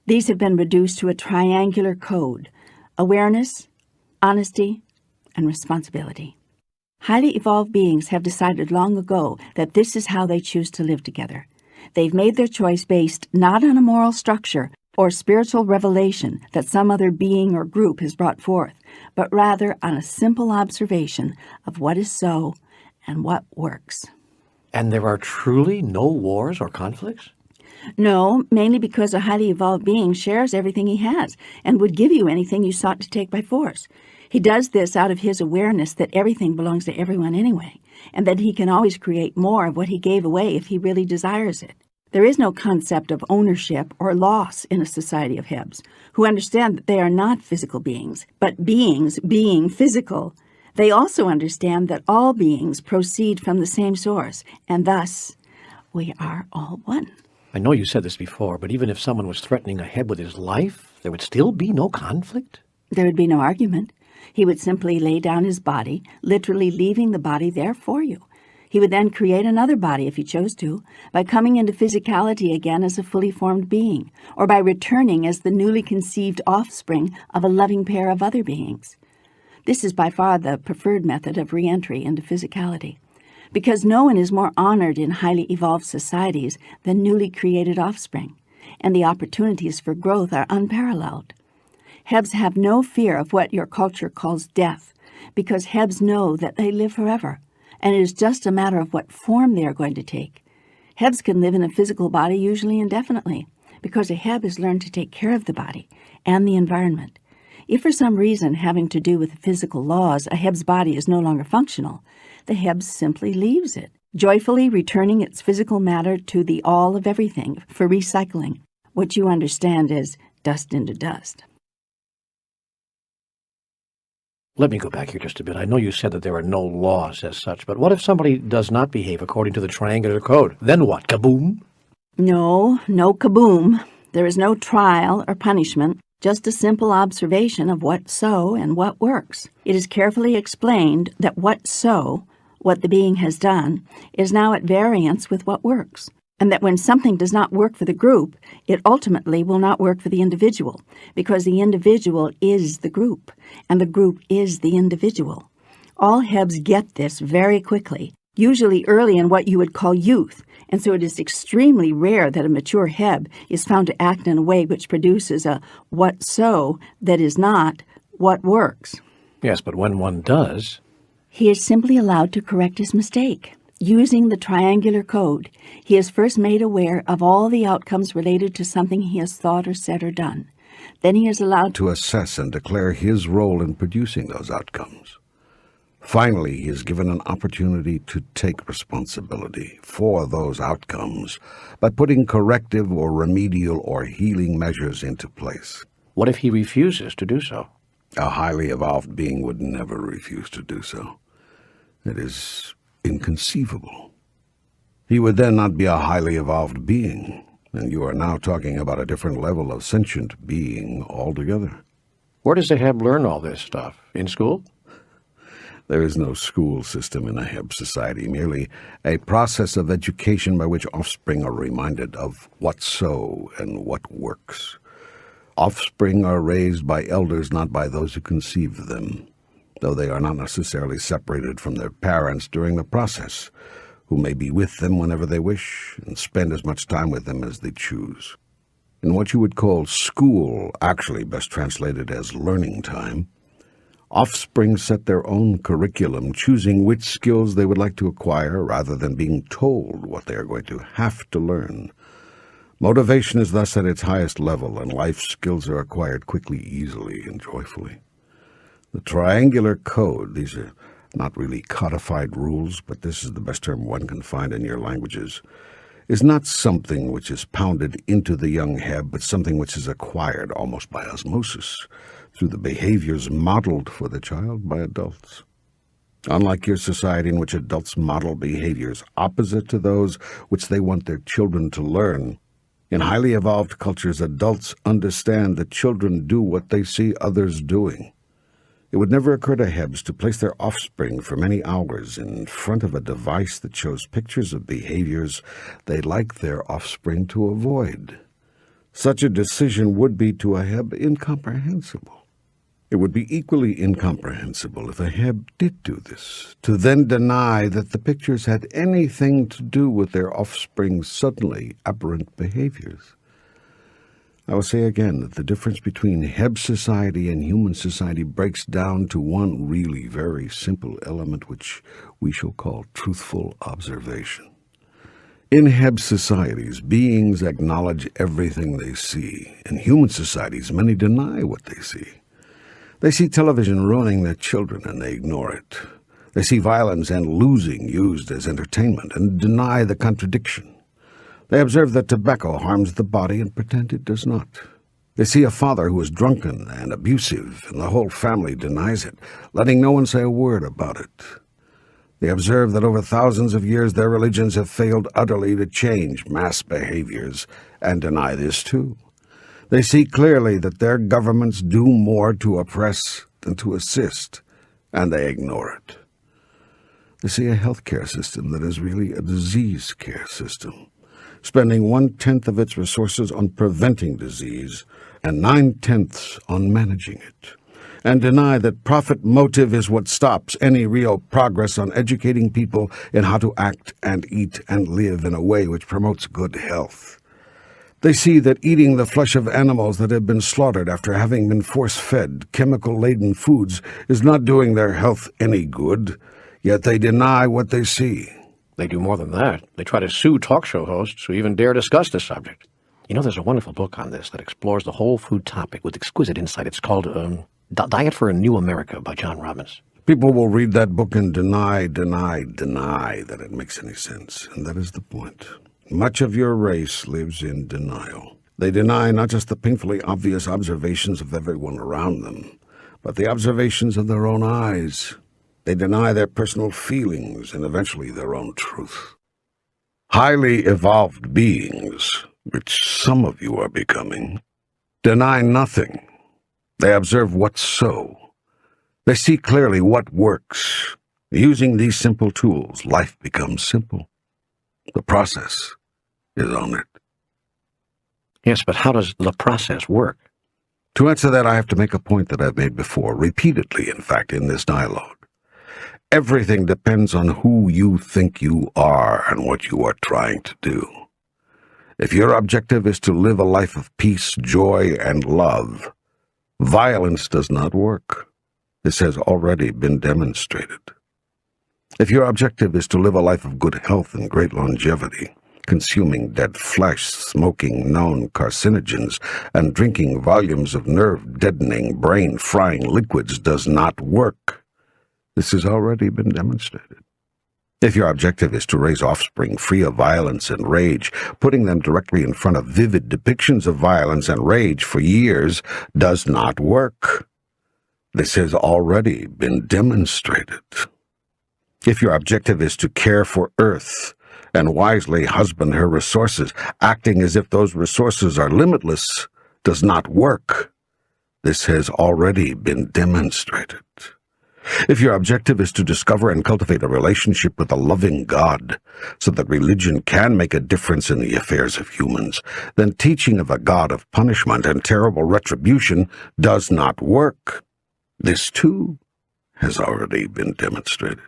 These have been reduced to a triangular code: awareness, honesty, and responsibility. Highly evolved beings have decided long ago that this is how they choose to live together. They've made their choice based not on a moral structure or spiritual revelation that some other being or group has brought forth, but rather on a simple observation of what is so and what works. And there are truly no wars or conflicts? No, mainly because a highly evolved being shares everything he has and would give you anything you sought to take by force. He does this out of his awareness that everything belongs to everyone anyway, and that he can always create more of what he gave away if he really desires it. There is no concept of ownership or loss in a society of Hebs, who understand that they are not physical beings, but beings being physical. They also understand that all beings proceed from the same source, and thus we are all one. I know you said this before, but even if someone was threatening a Heb with his life, there would still be no conflict? There would be no argument. He would simply lay down his body, literally leaving the body there for you. He would then create another body if he chose to, by coming into physicality again as a fully formed being, or by returning as the newly conceived offspring of a loving pair of other beings. This is by far the preferred method of re-entry into physicality, because no one is more honored in highly evolved societies than newly created offspring, and the opportunities for growth are unparalleled. Hebs have no fear of what your culture calls death, because Hebs know that they live forever, and it is just a matter of what form they are going to take. Hebs can live in a physical body usually indefinitely, because a Heb has learned to take care of the body and the environment. If for some reason having to do with the physical laws a Heb's body is no longer functional, the Heb simply leaves it, joyfully returning its physical matter to the all of everything for recycling, what you understand as dust into dust. Let me go back here just a bit. I know you said that there are no laws as such, but what if somebody does not behave according to the triangular code? Then what? Kaboom? No kaboom. There is no trial or punishment, just a simple observation of what so and what works. It is carefully explained that what so, what the being has done, is now at variance with what works, and that when something does not work for the group, it ultimately will not work for the individual, because the individual is the group, and the group is the individual. All Hebs get this very quickly, usually early in what you would call youth, and so it is extremely rare that a mature Heb is found to act in a way which produces a what so that is not what works. Yes, but when one does... He is simply allowed to correct his mistake. Using the triangular code, he is first made aware of all the outcomes related to something he has thought or said or done. Then he is allowed to assess and declare his role in producing those outcomes. Finally, he is given an opportunity to take responsibility for those outcomes by putting corrective or remedial or healing measures into place. What if he refuses to do so? A highly evolved being would never refuse to do so. It is inconceivable. He would then not be a highly evolved being, and you are now talking about a different level of sentient being altogether. Where does the Heb learn all this stuff? In school? There is no school system in a Heb society, merely a process of education by which offspring are reminded of what's so and what works. Offspring are raised by elders, not by those who conceive them, though they are not necessarily separated from their parents during the process, who may be with them whenever they wish and spend as much time with them as they choose. In what you would call school, actually best translated as learning time, offspring set their own curriculum, choosing which skills they would like to acquire rather than being told what they are going to have to learn. Motivation is thus at its highest level, and life skills are acquired quickly, easily, and joyfully. The triangular code, these are not really codified rules, but this is the best term one can find in your languages, is not something which is pounded into the young Heb, but something which is acquired almost by osmosis through the behaviors modeled for the child by adults. Unlike your society in which adults model behaviors opposite to those which they want their children to learn, in highly evolved cultures, adults understand that children do what they see others doing. It would never occur to Hebs to place their offspring for many hours in front of a device that shows pictures of behaviors they like their offspring to avoid. Such a decision would be to a Heb incomprehensible. It would be equally incomprehensible if a Heb did do this, to then deny that the pictures had anything to do with their offspring's suddenly aberrant behaviors. I will say again that the difference between Heb society and human society breaks down to one really very simple element which we shall call truthful observation. In Heb societies, beings acknowledge everything they see. In human societies, many deny what they see. They see television ruining their children, and they ignore it. They see violence and losing used as entertainment, and deny the contradiction. They observe that tobacco harms the body and pretend it does not. They see a father who is drunken and abusive, and the whole family denies it, letting no one say a word about it. They observe that over thousands of years their religions have failed utterly to change mass behaviors, and deny this too. They see clearly that their governments do more to oppress than to assist, and they ignore it. They see a healthcare system that is really a disease care system, spending 1/10 of its resources on preventing disease and 9/10 on managing it, and deny that profit motive is what stops any real progress on educating people in how to act and eat and live in a way which promotes good health. They see that eating the flesh of animals that have been slaughtered after having been force-fed chemical-laden foods is not doing their health any good, yet they deny what they see. They do more than that. They try to sue talk show hosts who even dare discuss this subject. You know, there's a wonderful book on this that explores the whole food topic with exquisite insight. It's called Diet for a New America by John Robbins. People will read that book and deny that it makes any sense, and that is the point. Much of your race lives in denial. They deny not just the painfully obvious observations of everyone around them, but the observations of their own eyes. They deny their personal feelings and eventually their own truth. Highly evolved beings, which some of you are becoming, deny nothing. They observe what's so. They see clearly what works. Using these simple tools, life becomes simple. The process is on it. Yes, but how does the process work? To answer that, I have to make a point that I've made before, repeatedly, in fact, in this dialogue. Everything depends on who you think you are and what you are trying to do. If your objective is to live a life of peace, joy, and love, violence does not work. This has already been demonstrated. If your objective is to live a life of good health and great longevity, consuming dead flesh, smoking known carcinogens, and drinking volumes of nerve-deadening, brain-frying liquids does not work. This has already been demonstrated. If your objective is to raise offspring free of violence and rage, putting them directly in front of vivid depictions of violence and rage for years does not work. This has already been demonstrated. If your objective is to care for Earth and wisely husband her resources, acting as if those resources are limitless does not work. This has already been demonstrated. If your objective is to discover and cultivate a relationship with a loving God so that religion can make a difference in the affairs of humans, then teaching of a God of punishment and terrible retribution does not work. This, too, has already been demonstrated.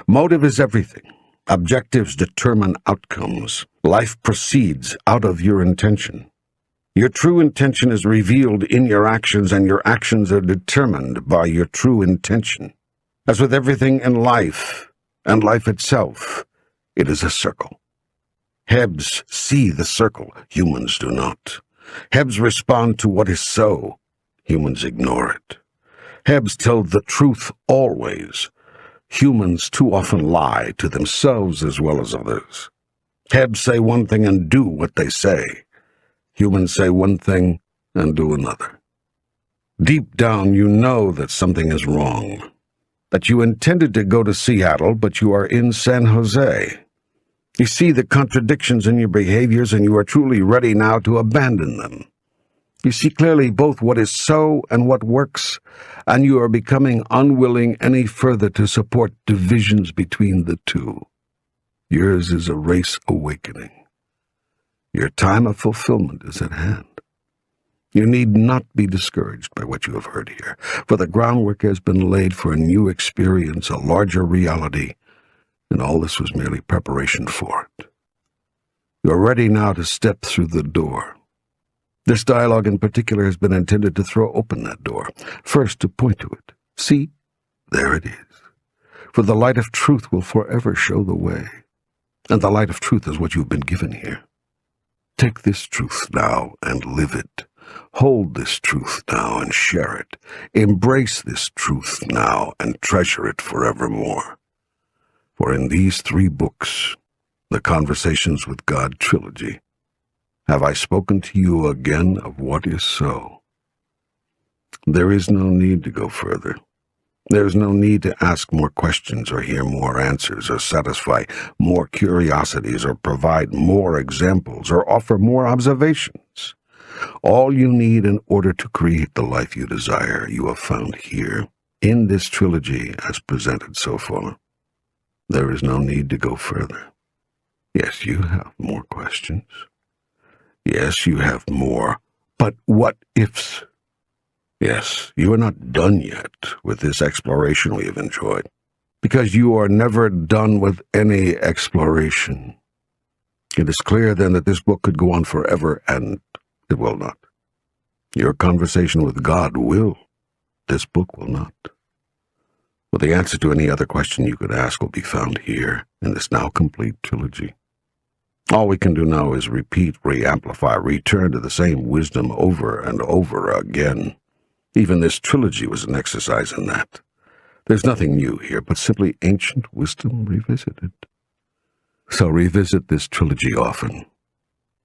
Motive is everything. Objectives determine outcomes. Life proceeds out of your intention. Your true intention is revealed in your actions, and your actions are determined by your true intention. As with everything in life, and life itself, it is a circle. Hebs see the circle, humans do not. Hebs respond to what is so, humans ignore it. Hebs tell the truth always. Humans too often lie to themselves as well as others. Hebs say one thing and do what they say. Humans say one thing and do another. Deep down, you know that something is wrong, that you intended to go to Seattle, but you are in San Jose. You see the contradictions in your behaviors, and you are truly ready now to abandon them. You see clearly both what is so and what works, and you are becoming unwilling any further to support divisions between the two. Yours is a race awakening. Your time of fulfillment is at hand. You need not be discouraged by what you have heard here, for the groundwork has been laid for a new experience, a larger reality, and all this was merely preparation for it. You are ready now to step through the door. This dialogue in particular has been intended to throw open that door, first to point to it. See, there it is. For the light of truth will forever show the way, and the light of truth is what you have been given here. Take this truth now and live it. Hold this truth now and share it. Embrace this truth now and treasure it forevermore. For in these 3 books, the Conversations with God trilogy, have I spoken to you again of what is so. There is no need to go further. There is no need to ask more questions or hear more answers or satisfy more curiosities or provide more examples or offer more observations. All you need in order to create the life you desire, you have found here, in this trilogy as presented so far. There is no need to go further. Yes, you have more questions. Yes, you have more, but what ifs? Yes, you are not done yet with this exploration we have enjoyed, because you are never done with any exploration. It is clear, then, that this book could go on forever, and it will not. Your conversation with God will. This book will not. Well, the answer to any other question you could ask will be found here in this now complete trilogy. All we can do now is repeat, re-amplify, return to the same wisdom over and over again. Even this trilogy was an exercise in that. There's nothing new here, but simply ancient wisdom revisited. So revisit this trilogy often.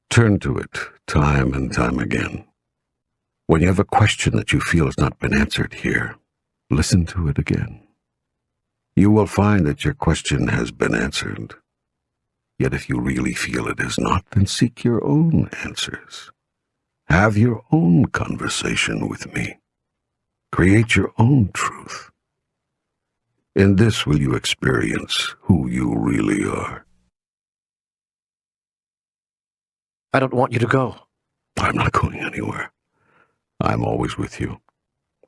Turn to it time and time again. When you have a question that you feel has not been answered here, listen to it again. You will find that your question has been answered. Yet if you really feel it is not, then seek your own answers. Have your own conversation with me. Create your own truth. In this will you experience who you really are. I don't want you to go. I'm not going anywhere. I'm always with you.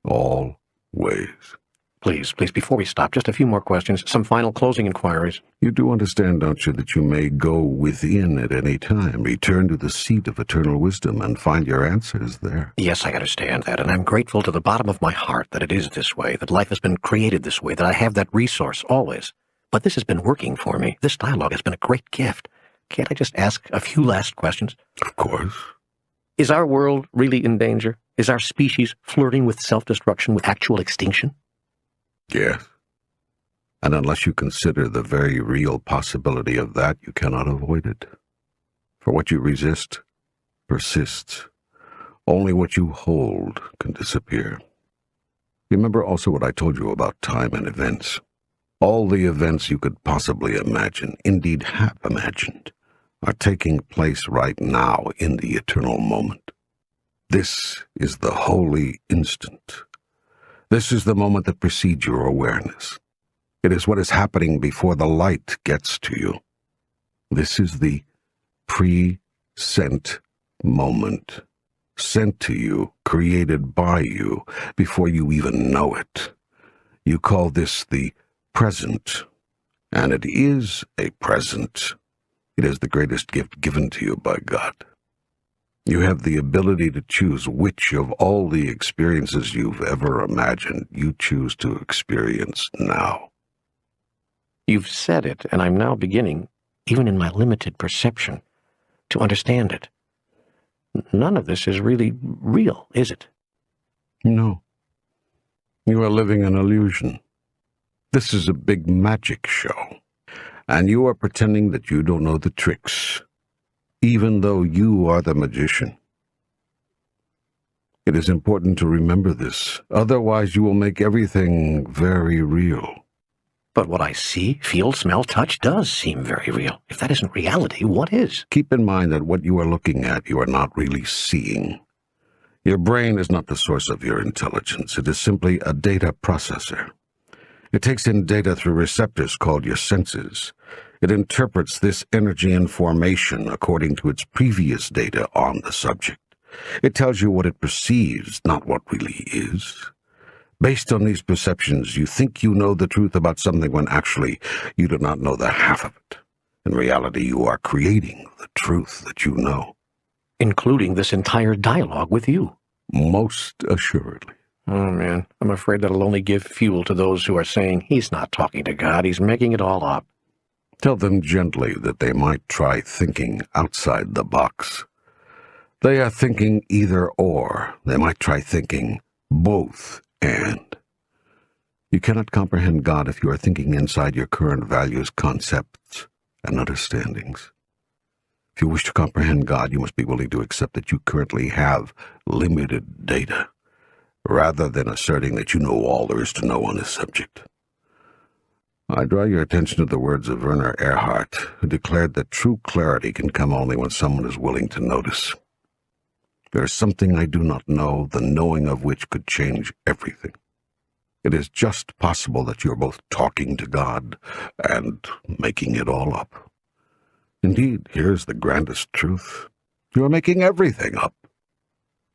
Always. Please, before we stop, just a few more questions, some final closing inquiries. You do understand, don't you, that you may go within at any time, return to the seat of eternal wisdom, and find your answers there? Yes, I understand that, and I'm grateful to the bottom of my heart that it is this way, that life has been created this way, that I have that resource always. But this has been working for me. This dialogue has been a great gift. Can't I just ask a few last questions? Of course. Is our world really in danger? Is our species flirting with self-destruction, with actual extinction? Yes. And unless you consider the very real possibility of that, you cannot avoid it. For what you resist persists. Only what you hold can disappear. Remember also what I told you about time and events. All the events you could possibly imagine, indeed have imagined, are taking place right now in the eternal moment. This is the holy instant. This is the moment that precedes your awareness. It is what is happening before the light gets to you. This is the pre-sent moment, sent to you, created by you, before you even know it. You call this the present, and it is a present. It is the greatest gift given to you by God. You have the ability to choose which of all the experiences you've ever imagined you choose to experience now. You've said it, and I'm now beginning, even in my limited perception, to understand it. None of this is really real, is it? No. You are living an illusion. This is a big magic show, and you are pretending that you don't know the tricks, even though you are the magician. It is important to remember this, otherwise you will make everything very real. But what I see, feel, smell, touch does seem very real. If that isn't reality, what is? Keep in mind that what you are looking at, you are not really seeing. Your brain is not the source of your intelligence. It is simply a data processor. It takes in data through receptors called your senses. It interprets this energy information according to its previous data on the subject. It tells you what it perceives, not what really is. Based on these perceptions, you think you know the truth about something when actually you do not know the half of it. In reality, you are creating the truth that you know. Including this entire dialogue with you. Most assuredly. Oh, man, I'm afraid that'll only give fuel to those who are saying he's not talking to God, he's making it all up. Tell them gently that they might try thinking outside the box. They are thinking either or. They might try thinking both and. You cannot comprehend God if you are thinking inside your current values, concepts, and understandings. If you wish to comprehend God, you must be willing to accept that you currently have limited data, rather than asserting that you know all there is to know on this subject. I draw your attention to the words of Werner Erhard, who declared that true clarity can come only when someone is willing to notice. There is something I do not know, the knowing of which could change everything. It is just possible that you are both talking to God and making it all up. Indeed, here's the grandest truth. You are making everything up.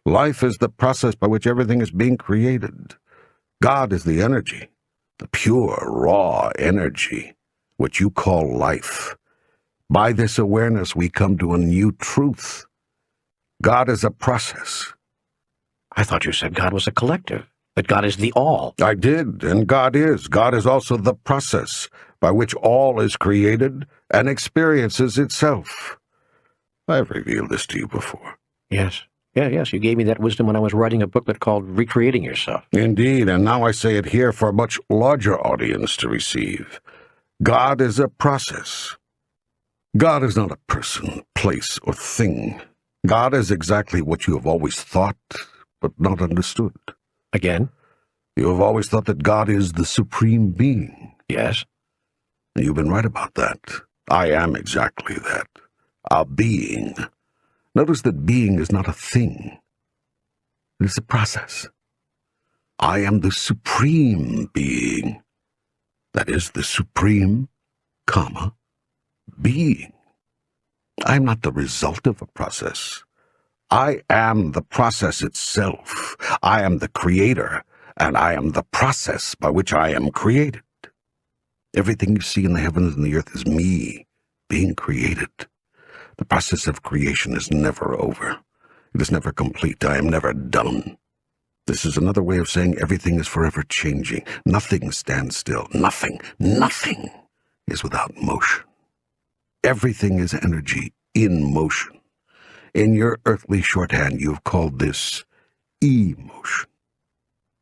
Life is the process by which everything is being created. God is the energy, the pure, raw energy, which you call life. By this awareness, we come to a new truth. God is a process. I thought you said God was a collective, that God is the all. I did, and God is. God is also the process by which all is created and experiences itself. I have revealed this to you before. Yes. Yes, you gave me that wisdom when I was writing a booklet called Recreating Yourself. Indeed, and now I say it here for a much larger audience to receive. God is a process. God is not a person, place, or thing. God is exactly what you have always thought, but not understood. Again? You have always thought that God is the supreme being. Yes. And you've been right about that. I am exactly that. A being. Notice that being is not a thing. It is a process. I am the supreme being. That is the supreme, being. I am not the result of a process. I am the process itself. I am the creator, and I am the process by which I am created. Everything you see in the heavens and the earth is me being created. The process of creation is never over. It is never complete. I am never done. This is another way of saying everything is forever changing. Nothing stands still. Nothing is without motion. Everything is energy in motion. In your earthly shorthand, you've called this emotion.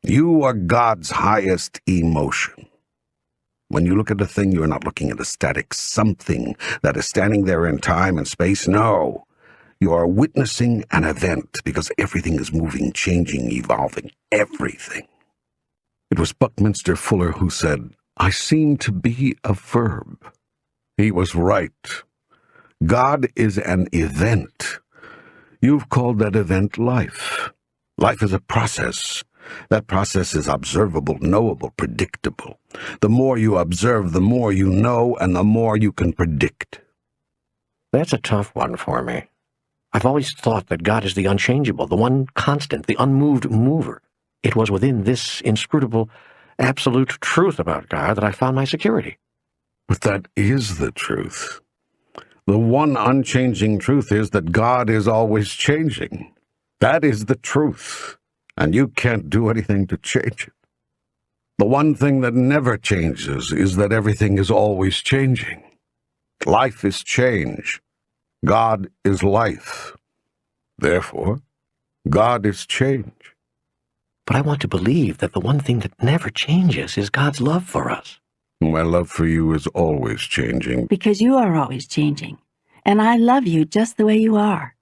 You are God's highest emotion. When you look at a thing, you are not looking at a static something that is standing there in time and space. No, you are witnessing an event because everything is moving, changing, evolving. Everything. It was Buckminster Fuller who said, "I seem to be a verb." He was right. God is an event. You've called that event life. Life is a process. That process is observable, knowable, predictable. The more you observe, the more you know, and the more you can predict. That's a tough one for me. I've always thought that God is the unchangeable, the one constant, the unmoved mover. It was within this inscrutable, absolute truth about God that I found my security. But that is the truth. The one unchanging truth is that God is always changing. That is the truth, and you can't do anything to change it. The one thing that never changes is that everything is always changing. Life is change. God is life. Therefore, God is change. But I want to believe that the one thing that never changes is God's love for us. My love for you is always changing. Because you are always changing, and I love you just the way you are.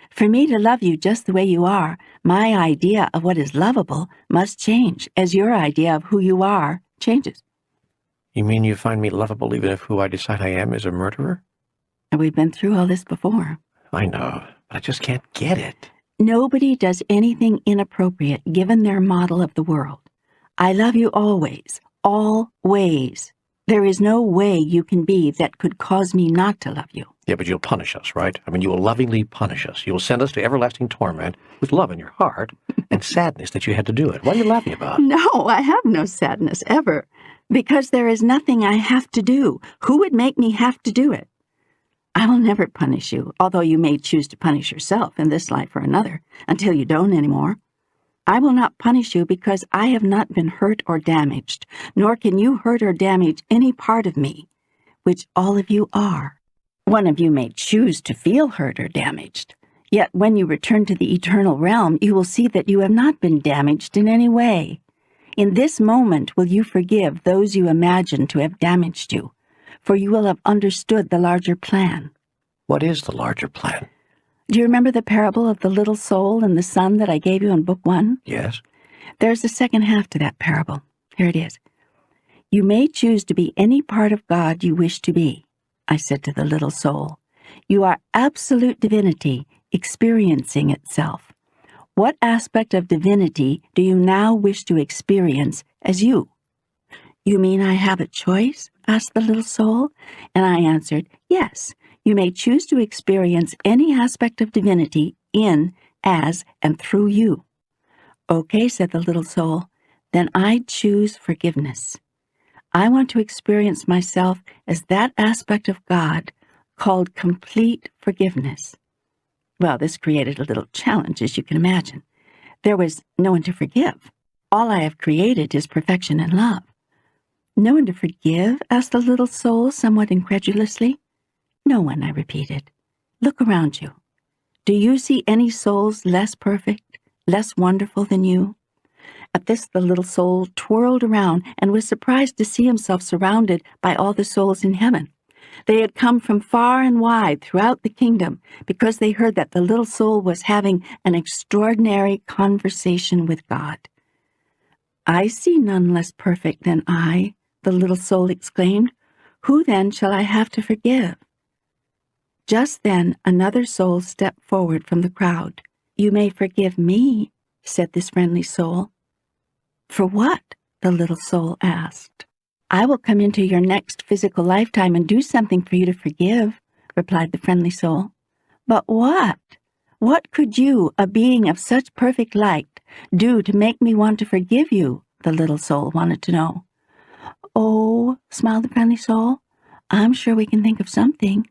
For me to love you just the way you are, my idea of what is lovable must change, as your idea of who you are changes. You mean you find me lovable even if who I decide I am is a murderer? And we've been through all this before. I know, but I just can't get it. Nobody does anything inappropriate given their model of the world. I love you always, always. There is no way you can be that could cause me not to love you. Yeah, but you'll punish us, right? I mean, you will lovingly punish us. You will send us to everlasting torment with love in your heart and sadness that you had to do it. What are you laughing about? No, I have no sadness ever, because there is nothing I have to do. Who would make me have to do it? I will never punish you, although you may choose to punish yourself in this life or another, until you don't anymore. I will not punish you because I have not been hurt or damaged, nor can you hurt or damage any part of me, which all of you are. One of you may choose to feel hurt or damaged, yet when you return to the eternal realm, you will see that you have not been damaged in any way. In this moment will you forgive those you imagine to have damaged you, for you will have understood the larger plan. What is the larger plan? Do you remember the parable of the little soul and the sun that I gave you in Book 1? Yes. There's a second half to that parable. Here it is. You may choose to be any part of God you wish to be, I said to the little soul. You are absolute divinity experiencing itself. What aspect of divinity do you now wish to experience as you? You mean I have a choice? Asked the little soul. And I answered, yes. You may choose to experience any aspect of divinity in, as, and through you. Okay, said the little soul, then I choose forgiveness. I want to experience myself as that aspect of God called complete forgiveness. Well, this created a little challenge, as you can imagine. There was no one to forgive. All I have created is perfection and love. No one to forgive? Asked the little soul somewhat incredulously. No one, I repeated. Look around you. Do you see any souls less perfect, less wonderful than you? At this, the little soul twirled around and was surprised to see himself surrounded by all the souls in heaven. They had come from far and wide throughout the kingdom because they heard that the little soul was having an extraordinary conversation with God. I see none less perfect than I, the little soul exclaimed. Who then shall I have to forgive? Just then, another soul stepped forward from the crowd. You may forgive me, said this friendly soul. For what? The little soul asked. I will come into your next physical lifetime and do something for you to forgive, replied the friendly soul. But what? What could you, a being of such perfect light, do to make me want to forgive you? The little soul wanted to know. Oh, smiled the friendly soul, I'm sure we can think of something.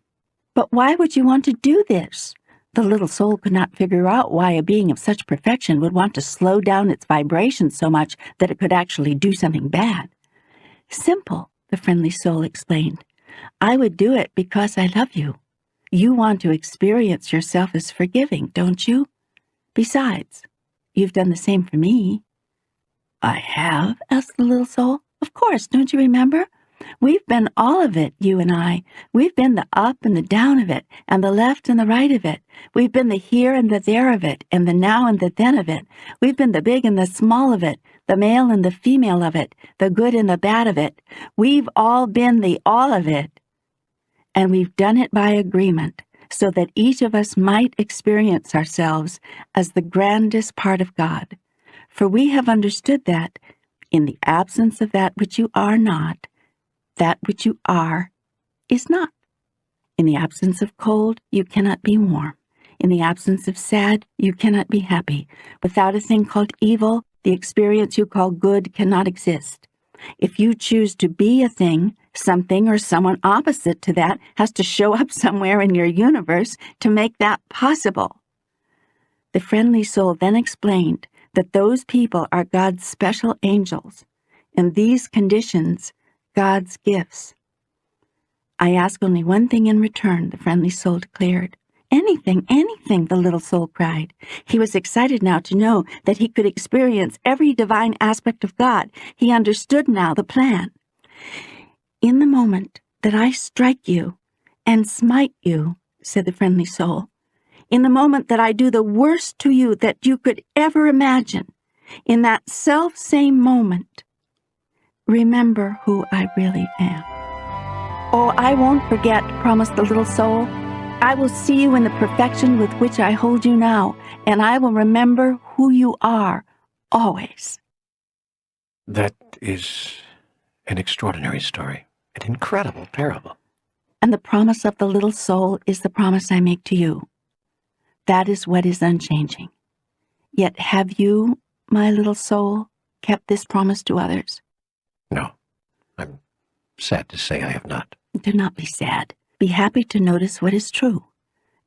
But why would you want to do this? The little soul could not figure out why a being of such perfection would want to slow down its vibrations so much that it could actually do something bad. Simple, the friendly soul explained. I would do it because I love you. You want to experience yourself as forgiving, don't you? Besides, you've done the same for me. I have? Asked the little soul. Of course, don't you remember? We've been all of it, you and I. We've been the up and the down of it, and the left and the right of it. We've been the here and the there of it, and the now and the then of it. We've been the big and the small of it, the male and the female of it, the good and the bad of it. We've all been the all of it. And we've done it by agreement, so that each of us might experience ourselves as the grandest part of God. For we have understood that, in the absence of that which you are not, that which you are is not. In the absence of cold, you cannot be warm. In the absence of sad, you cannot be happy. Without a thing called evil, the experience you call good cannot exist. If you choose to be a thing, something or someone opposite to that has to show up somewhere in your universe to make that possible. The friendly soul then explained that those people are God's special angels, and these conditions, God's gifts. I ask only one thing in return, the friendly soul declared. Anything, the little soul cried. He was excited now to know that he could experience every divine aspect of God. He understood now the plan. In the moment that I strike you and smite you, said the friendly soul, in the moment that I do the worst to you that you could ever imagine, in that self-same moment, remember who I really am. Oh, I won't forget, promised the little soul. I will see you in the perfection with which I hold you now, and I will remember who you are, always. That is an extraordinary story, an incredible parable. And the promise of the little soul is the promise I make to you. That is what is unchanging. Yet have you, my little soul, kept this promise to others? No, I'm sad to say I have not. Do not be sad. Be happy to notice what is true,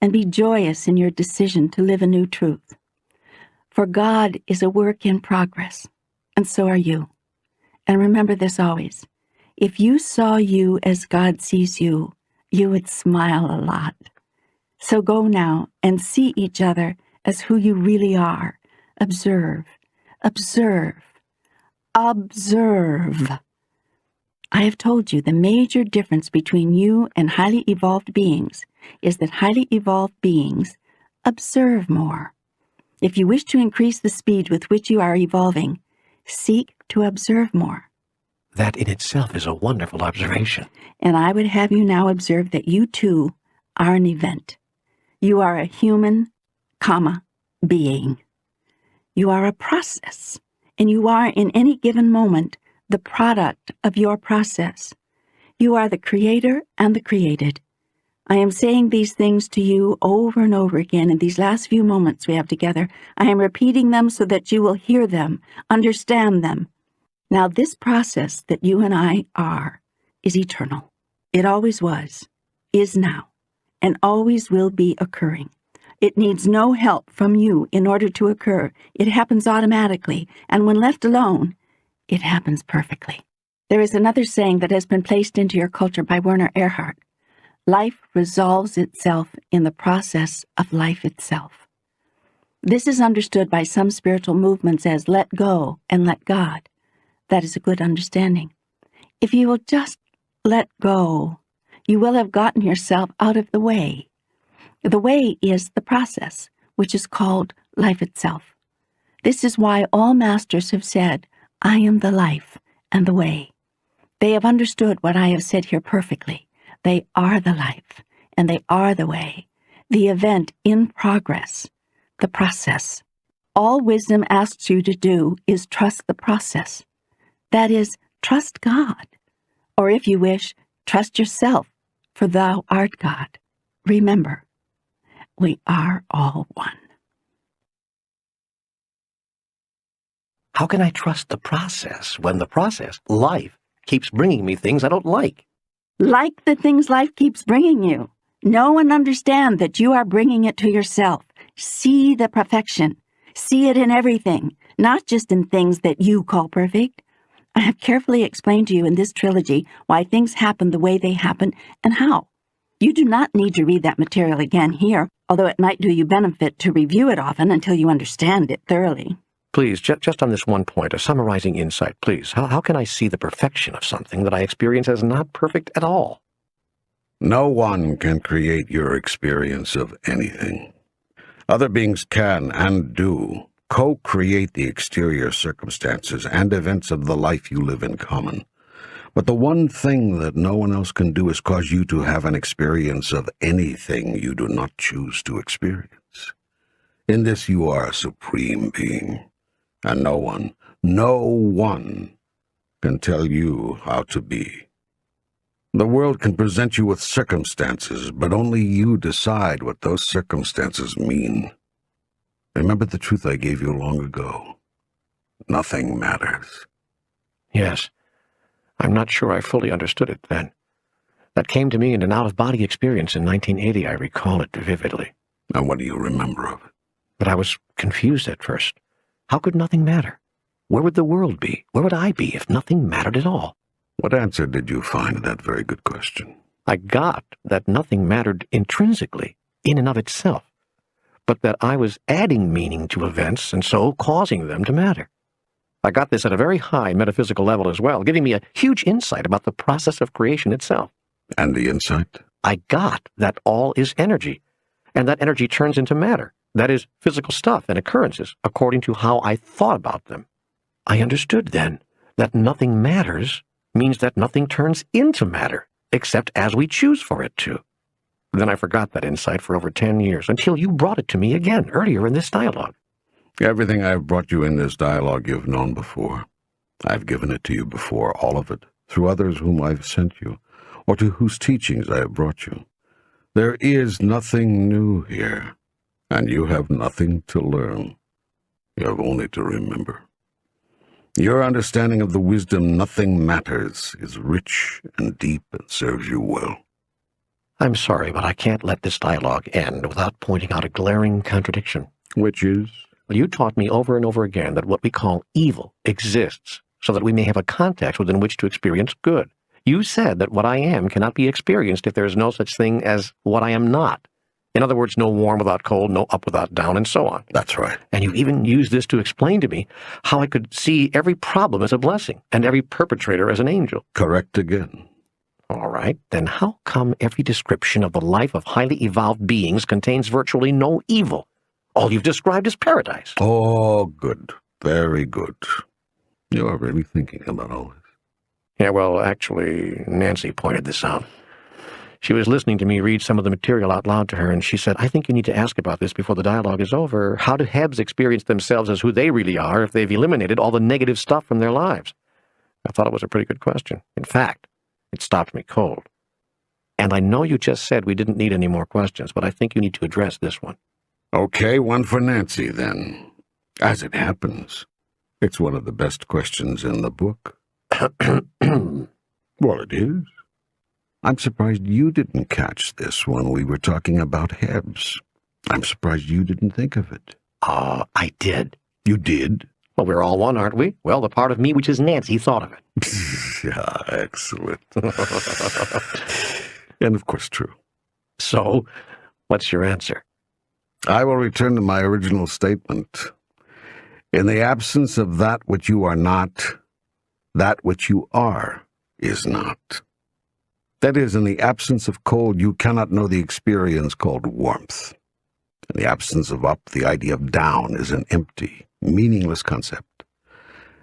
and be joyous in your decision to live a new truth. For God is a work in progress, and so are you. And remember this always. If you saw you as God sees you, you would smile a lot. So go now and see each other as who you really are. Observe, observe, observe. I have told you the major difference between you and highly evolved beings is that highly evolved beings observe more. If you wish to increase the speed with which you are evolving, seek to observe more. That in itself is a wonderful observation. And I would have you now observe that you too are an event. You are a human, being. You are a process, and you are in any given moment the product of your process. You are the creator and the created. I am saying these things to you over and over again in these last few moments we have together. I am repeating them so that you will hear them, understand them. Now, this process that you and I are is eternal. It always was, is now, and always will be occurring. It needs no help from you in order to occur. It happens automatically, and when left alone, it happens perfectly. There is another saying that has been placed into your culture by Werner Erhard. Life resolves itself in the process of life itself. This is understood by some spiritual movements as let go and let God. That is a good understanding. If you will just let go, you will have gotten yourself out of the way. The way is the process, which is called life itself. This is why all masters have said, I am the life and the way. They have understood what I have said here perfectly. They are the life, and they are the way, the event in progress, the process. All wisdom asks you to do is trust the process. That is, trust God. Or if you wish, trust yourself, for thou art God. Remember, we are all one. How can I trust the process when the process, life, keeps bringing me things I don't like? Like the things life keeps bringing you. Know and understand that you are bringing it to yourself. See the perfection. See it in everything, not just in things that you call perfect. I have carefully explained to you in this trilogy why things happen the way they happen and how. You do not need to read that material again here, although it might do you benefit to review it often until you understand it thoroughly. Please, just on this one point, a summarizing insight, please. How can I see the perfection of something that I experience as not perfect at all? No one can create your experience of anything. Other beings can and do co-create the exterior circumstances and events of the life you live in common. But the one thing that no one else can do is cause you to have an experience of anything you do not choose to experience. In this you are a supreme being, and no one can tell you how to be. The world can present you with circumstances, but only you decide what those circumstances mean. Remember the truth I gave you long ago. Nothing matters. Yes. I'm not sure I fully understood it then. That came to me in an out-of-body experience in 1980. I recall it vividly. And what do you remember of it? But I was confused at first. How could nothing matter? Where would the world be? Where would I be if nothing mattered at all? What answer did you find to that very good question? I got that nothing mattered intrinsically, in and of itself, but that I was adding meaning to events and so causing them to matter. I got this at a very high metaphysical level as well, giving me a huge insight about the process of creation itself. And the insight? I got that all is energy, and that energy turns into matter, that is, physical stuff and occurrences, according to how I thought about them. I understood then that nothing matters means that nothing turns into matter, except as we choose for it to. Then I forgot that insight for over 10 years, until you brought it to me again earlier in this dialogue. Everything I have brought you in this dialogue you've known before. I've given it to you before, all of it, through others whom I've sent you, or to whose teachings I have brought you. There is nothing new here, and you have nothing to learn. You have only to remember. Your understanding of the wisdom nothing matters is rich and deep and serves you well. I'm sorry, but I can't let this dialogue end without pointing out a glaring contradiction. Which is? Well, you taught me over and over again that what we call evil exists so that we may have a context within which to experience good. You said that what I am cannot be experienced if there is no such thing as what I am not. In other words, no warm without cold, no up without down, and so on. That's right. And you even used this to explain to me how I could see every problem as a blessing and every perpetrator as an angel. Correct again. All right, then how come every description of the life of highly evolved beings contains virtually no evil? All you've described is paradise. Oh, good. Very good. You are really thinking about all this. Yeah, well, actually, Nancy pointed this out. She was listening to me read some of the material out loud to her, and she said, I think you need to ask about this before the dialogue is over. How do Hebs experience themselves as who they really are if they've eliminated all the negative stuff from their lives? I thought it was a pretty good question. In fact, it stopped me cold. And I know you just said we didn't need any more questions, but I think you need to address this one. Okay, one for Nancy, then. As it happens, it's one of the best questions in the book. Well, it is. I'm surprised you didn't catch this when we were talking about Hebs. I'm surprised you didn't think of it. I did. You did? Well, we're all one, aren't we? Well, the part of me, which is Nancy, thought of it. Yeah, excellent. And of course true. So, what's your answer? I will return to my original statement. In the absence of that which you are not, that which you are is not. That is, in the absence of cold, you cannot know the experience called warmth. In the absence of up, the idea of down is an empty, meaningless concept.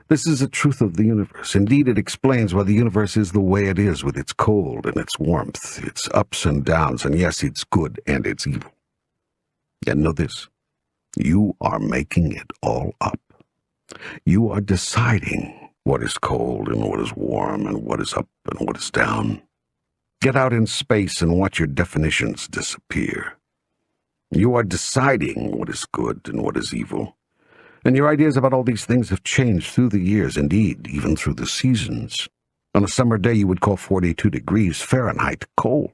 This is the truth of the universe. Indeed, it explains why the universe is the way it is, with its cold and its warmth, its ups and downs, and yes, its good and its evil. And know this, you are making it all up. You are deciding what is cold and what is warm and what is up and what is down. Get out in space and watch your definitions disappear. You are deciding what is good and what is evil. And your ideas about all these things have changed through the years, indeed, even through the seasons. On a summer day, you would call 42 degrees Fahrenheit cold.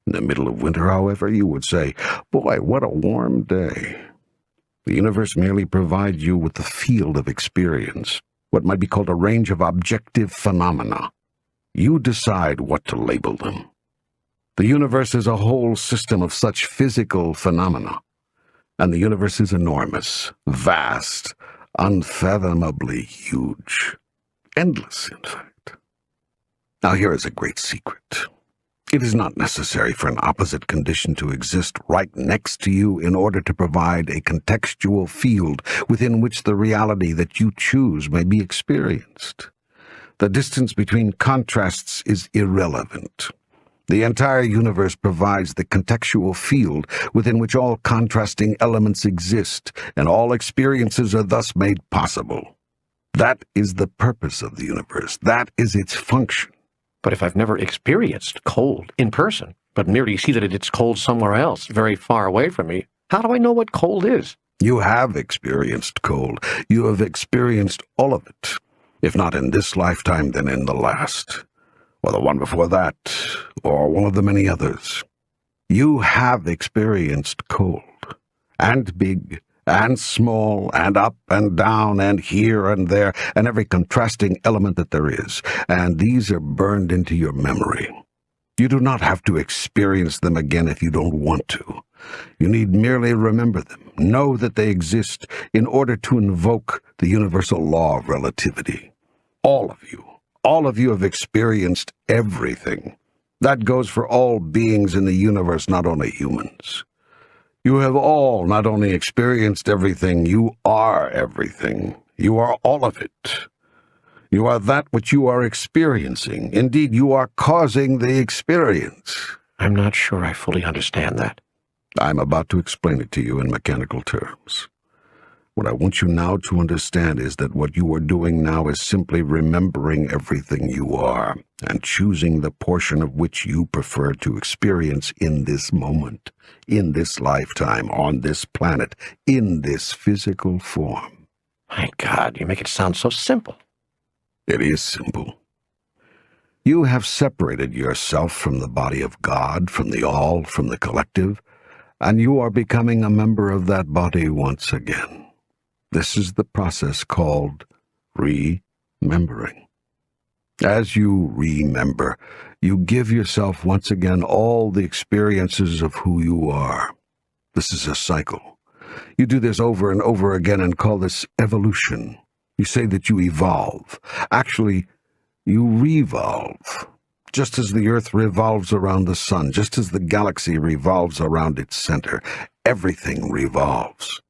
In the middle of winter, however, you would say, boy, what a warm day. The universe merely provides you with the field of experience, what might be called a range of objective phenomena. You decide what to label them. The universe is a whole system of such physical phenomena, and the universe is enormous, vast, unfathomably huge, endless, in fact. Now here is a great secret. It is not necessary for an opposite condition to exist right next to you in order to provide a contextual field within which the reality that you choose may be experienced. The distance between contrasts is irrelevant. The entire universe provides the contextual field within which all contrasting elements exist, and all experiences are thus made possible. That is the purpose of the universe. That is its function. But if I've never experienced cold in person, but merely see that it's cold somewhere else, very far away from me, how do I know what cold is? You have experienced cold. You have experienced all of it. If not in this lifetime, then in the last, or the one before that, or one of the many others. You have experienced cold, and big, and small, and up and down, and here and there, and every contrasting element that there is, and these are burned into your memory. You do not have to experience them again if you don't want to. You need merely remember them, know that they exist, in order to invoke the universal law of relativity. All of you have experienced everything. That goes for all beings in the universe, not only humans. You have all not only experienced everything, you are everything. You are all of it. You are that which you are experiencing. Indeed, you are causing the experience. I'm not sure I fully understand that. I'm about to explain it to you in mechanical terms. What I want you now to understand is that what you are doing now is simply remembering everything you are and choosing the portion of which you prefer to experience in this moment, in this lifetime, on this planet, in this physical form. My God, you make it sound so simple. It is simple. You have separated yourself from the body of God, from the all, from the collective, and you are becoming a member of that body once again. This is the process called remembering. As you remember, you give yourself once again all the experiences of who you are. This is a cycle. You do this over and over again and call this evolution. You say that you evolve. Actually, you revolve. Just as the earth revolves around the sun, just as the galaxy revolves around its center, everything revolves.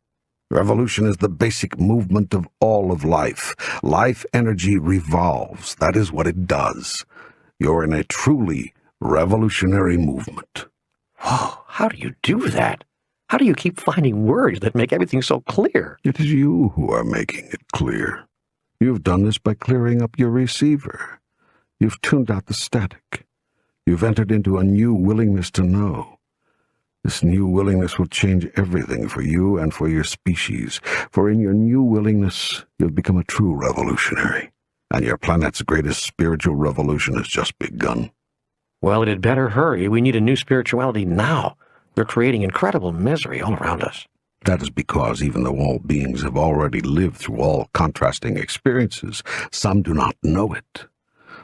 Revolution is the basic movement of all of life. Life energy revolves. That is what it does. You're in a truly revolutionary movement. Whoa, how do you do that? How do you keep finding words that make everything so clear? It is you who are making it clear. You've done this by clearing up your receiver. You've tuned out the static. You've entered into a new willingness to know. This new willingness will change everything for you and for your species, for in your new willingness you've become a true revolutionary, and your planet's greatest spiritual revolution has just begun. Well, it had better hurry. We need a new spirituality now. They're creating incredible misery all around us. That is because even though all beings have already lived through all contrasting experiences, some do not know it.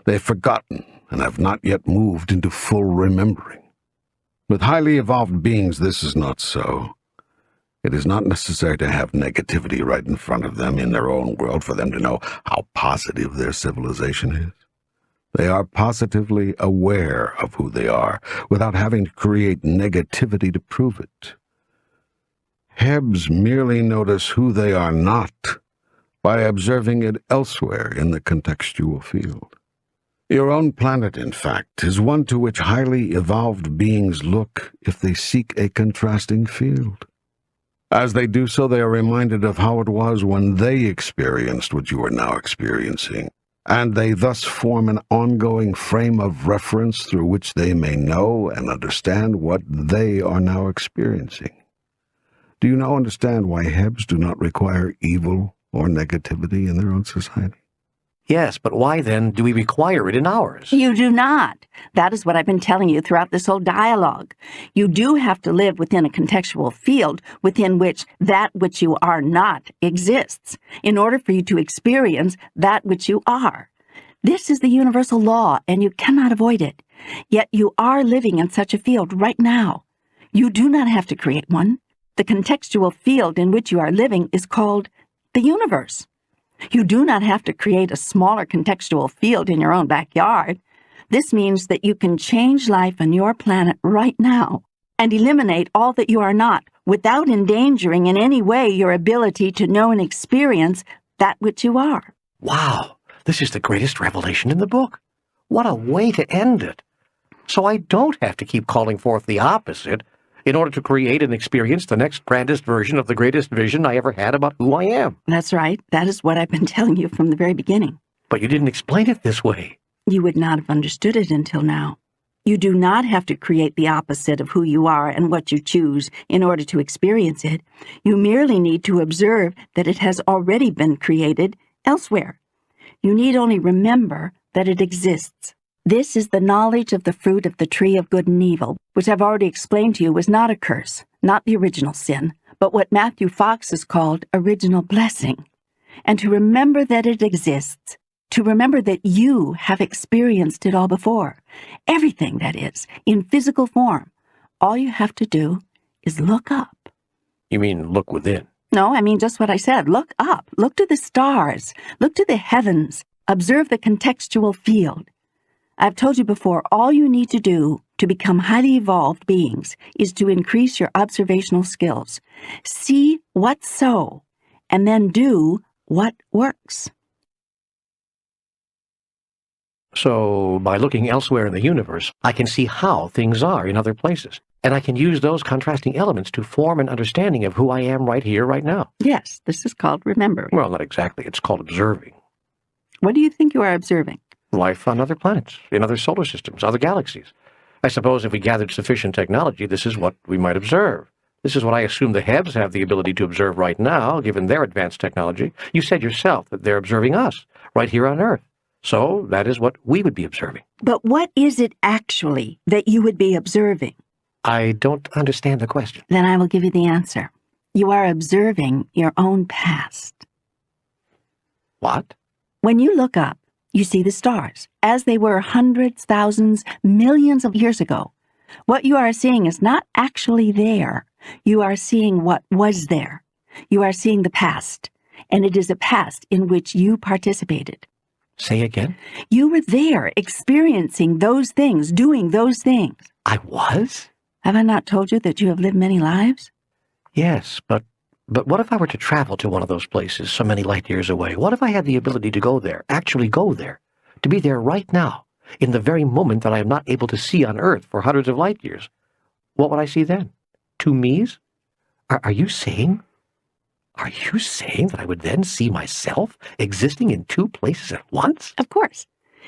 They have forgotten and have not yet moved into full remembering. With highly evolved beings, this is not so. It is not necessary to have negativity right in front of them in their own world for them to know how positive their civilization is. They are positively aware of who they are, without having to create negativity to prove it. Hebs merely notice who they are not by observing it elsewhere in the contextual field. Your own planet, in fact, is one to which highly evolved beings look if they seek a contrasting field. As they do so, they are reminded of how it was when they experienced what you are now experiencing, and they thus form an ongoing frame of reference through which they may know and understand what they are now experiencing. Do you now understand why Hebs do not require evil or negativity in their own society? Yes, but why then do we require it in ours? You do not. That is what I've been telling you throughout this whole dialogue. You do have to live within a contextual field within which that which you are not exists, in order for you to experience that which you are. This is the universal law, and you cannot avoid it. Yet you are living in such a field right now. You do not have to create one. The contextual field in which you are living is called the universe. You do not have to create a smaller contextual field in your own backyard. This means that you can change life on your planet right now and eliminate all that you are not without endangering in any way your ability to know and experience that which you are. Wow, this is the greatest revelation in the book. What a way to end it. So I don't have to keep calling forth the opposite in order to create and experience the next grandest version of the greatest vision I ever had about who I am. That's right. That is what I've been telling you from the very beginning. But you didn't explain it this way. You would not have understood it until now. You do not have to create the opposite of who you are and what you choose in order to experience it. You merely need to observe that it has already been created elsewhere. You need only remember that it exists. This is the knowledge of the fruit of the tree of good and evil, which I've already explained to you was not a curse, not the original sin, but what Matthew Fox has called original blessing. And to remember that it exists, to remember that you have experienced it all before, everything, that is, in physical form. All you have to do is look up. You mean look within? No, I mean just what I said. Look up. Look to the stars. Look to the heavens. Observe the contextual field. I've told you before, all you need to do to become highly evolved beings is to increase your observational skills. See what's so, and then do what works. So, by looking elsewhere in the universe, I can see how things are in other places, and I can use those contrasting elements to form an understanding of who I am right here, right now. Yes, this is called remembering. Well, not exactly. It's called observing. What do you think you are observing? Life on other planets, in other solar systems, other galaxies. I suppose if we gathered sufficient technology, this is what we might observe. This is what I assume the Hebs have the ability to observe right now, given their advanced technology. You said yourself that they're observing us, right here on Earth. So that is what we would be observing. But what is it actually that you would be observing? I don't understand the question. Then I will give you the answer. You are observing your own past. What? When you look up, you see the stars, as they were hundreds, thousands, millions of years ago. What you are seeing is not actually there. You are seeing what was there. You are seeing the past, and it is a past in which you participated. Say again? You were there, experiencing those things, doing those things. I was? Have I not told you that you have lived many lives? Yes, but what if I were to travel to one of those places so many light years away? What if I had the ability to go there, actually go there, to be there right now, in the very moment that I am not able to see on Earth for hundreds of light years? What would I see then? Two me's? Are you saying that I would then see myself existing in two places at once? Of course.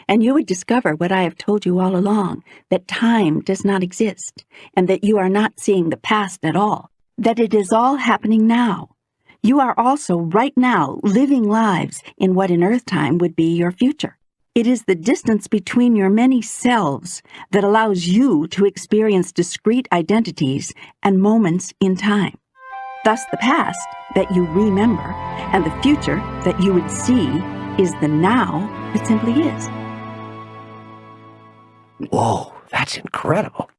And you would discover what I have told you all along, that time does not exist, and that you are not seeing the past at all, that it is all happening now. You are also right now living lives in what in Earth time would be your future. It is the distance between your many selves that allows you to experience discrete identities and moments in time. Thus, the past that you remember and the future that you would see is the now that simply is. Whoa, that's incredible.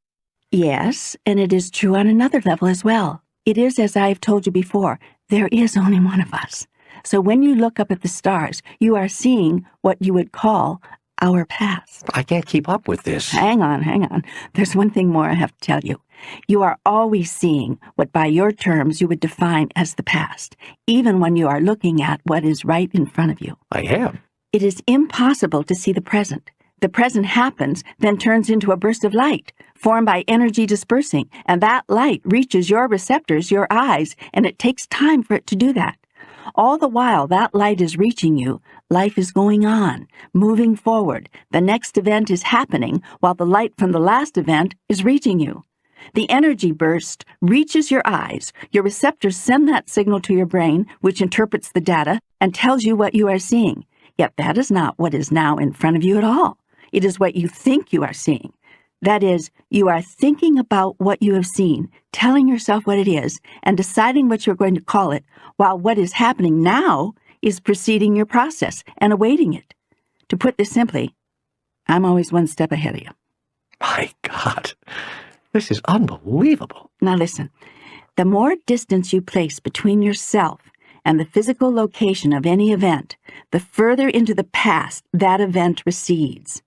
Yes, and it is true on another level as well. It is, as I've told you before, there is only one of us. So when you look up at the stars, you are seeing what you would call our past. I can't keep up with this. Hang on. There's one thing more I have to tell you. You are always seeing what by your terms you would define as the past, even when you are looking at what is right in front of you. I am. It is impossible to see the present. The present happens, then turns into a burst of light, formed by energy dispersing, and that light reaches your receptors, your eyes, and it takes time for it to do that. All the while that light is reaching you, life is going on, moving forward. The next event is happening while the light from the last event is reaching you. The energy burst reaches your eyes. Your receptors send that signal to your brain, which interprets the data and tells you what you are seeing. Yet that is not what is now in front of you at all. It is what you think you are seeing. That is, you are thinking about what you have seen, telling yourself what it is, and deciding what you're going to call it, while what is happening now is preceding your process and awaiting it. To put this simply, I'm always one step ahead of you. My God, this is unbelievable. Now listen, the more distance you place between yourself and the physical location of any event, the further into the past that event recedes.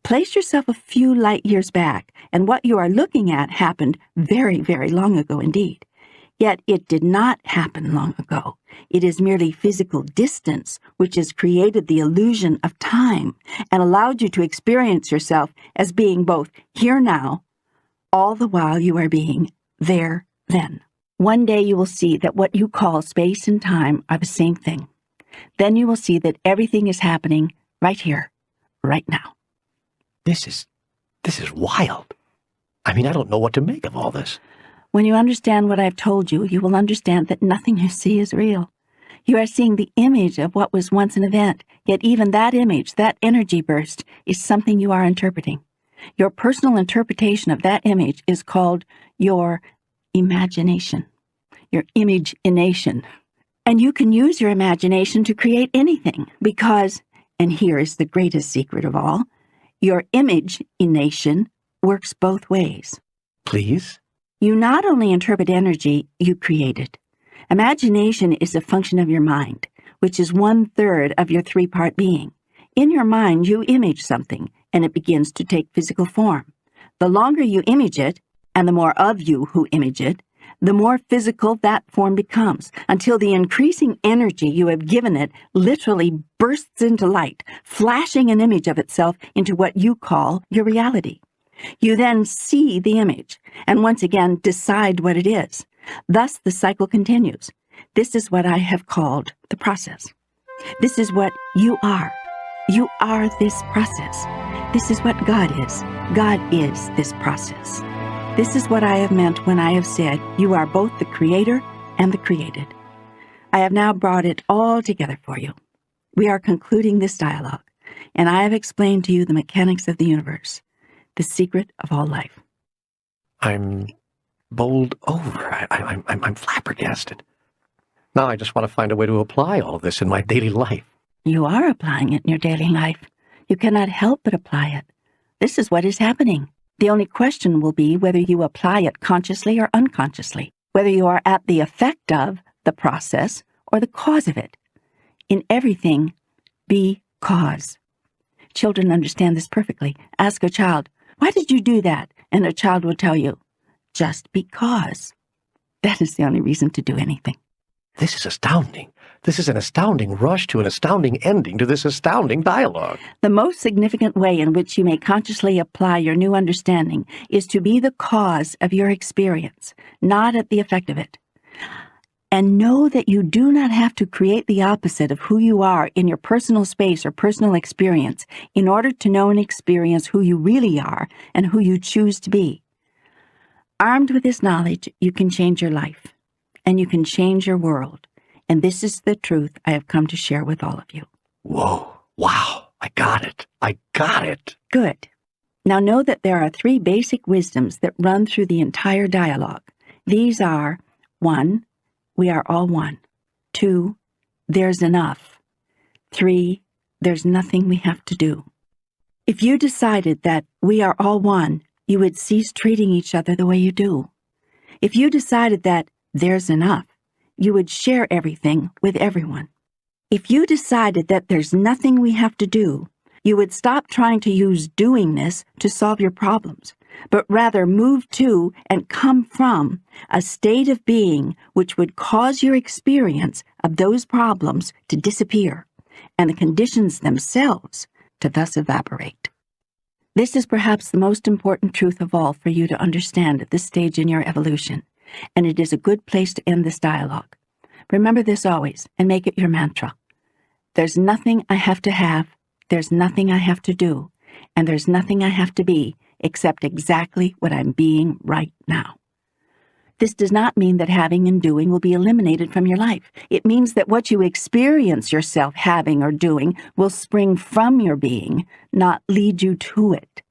Place yourself a few light years back, and what you are looking at happened very, very long ago indeed. Yet it did not happen long ago. It is merely physical distance which has created the illusion of time and allowed you to experience yourself as being both here now, all the while you are being there then. One day you will see that what you call space and time are the same thing. Then you will see that everything is happening right here, right now. This is wild. I mean, I don't know what to make of all this. When you understand what I've told you, you will understand that nothing you see is real. You are seeing the image of what was once an event, yet even that image, that energy burst, is something you are interpreting. Your personal interpretation of that image is called your imagination, your image-ination. And you can use your imagination to create anything because, and here is the greatest secret of all, your image-ination works both ways. Please? You not only interpret energy, you create it. Imagination is a function of your mind, which is 1/3 of your 3-part being. In your mind, you image something, and it begins to take physical form. The longer you image it, and the more of you who image it, the more physical that form becomes, until the increasing energy you have given it literally bursts into light, flashing an image of itself into what you call your reality. You then see the image, and once again decide what it is. Thus the cycle continues. This is what I have called the process. This is what you are. You are this process. This is what God is. God is this process. This is what I have meant when I have said you are both the creator and the created. I have now brought it all together for you. We are concluding this dialogue, and I have explained to you the mechanics of the universe, the secret of all life. I'm bowled over. I'm flabbergasted. Now I just want to find a way to apply all this in my daily life. You are applying it in your daily life. You cannot help but apply it. This is what is happening. The only question will be whether you apply it consciously or unconsciously, whether you are at the effect of the process or the cause of it. In everything, be cause. Children understand this perfectly. Ask a child, "Why did you do that?" And a child will tell you, "Just because." That is the only reason to do anything. This is astounding. This is an astounding rush to an astounding ending to this astounding dialogue. The most significant way in which you may consciously apply your new understanding is to be the cause of your experience, not at the effect of it. And know that you do not have to create the opposite of who you are in your personal space or personal experience in order to know and experience who you really are and who you choose to be. Armed with this knowledge, you can change your life, and you can change your world. And this is the truth I have come to share with all of you. Whoa. Wow. I got it. I got it. Good. Now know that there are 3 basic wisdoms that run through the entire dialogue. These are, 1, we are all one. 2, there's enough. 3, there's nothing we have to do. If you decided that we are all one, you would cease treating each other the way you do. If you decided that there's enough, you would share everything with everyone. If you decided that there's nothing we have to do, you would stop trying to use doingness to solve your problems, but rather move to and come from a state of being which would cause your experience of those problems to disappear and the conditions themselves to thus evaporate. This is perhaps the most important truth of all for you to understand at this stage in your evolution, and it is a good place to end this dialogue. Remember this always, and make it your mantra. There's nothing I have to have, there's nothing I have to do, and there's nothing I have to be except exactly what I'm being right now. This does not mean that having and doing will be eliminated from your life. It means that what you experience yourself having or doing will spring from your being, not lead you to it.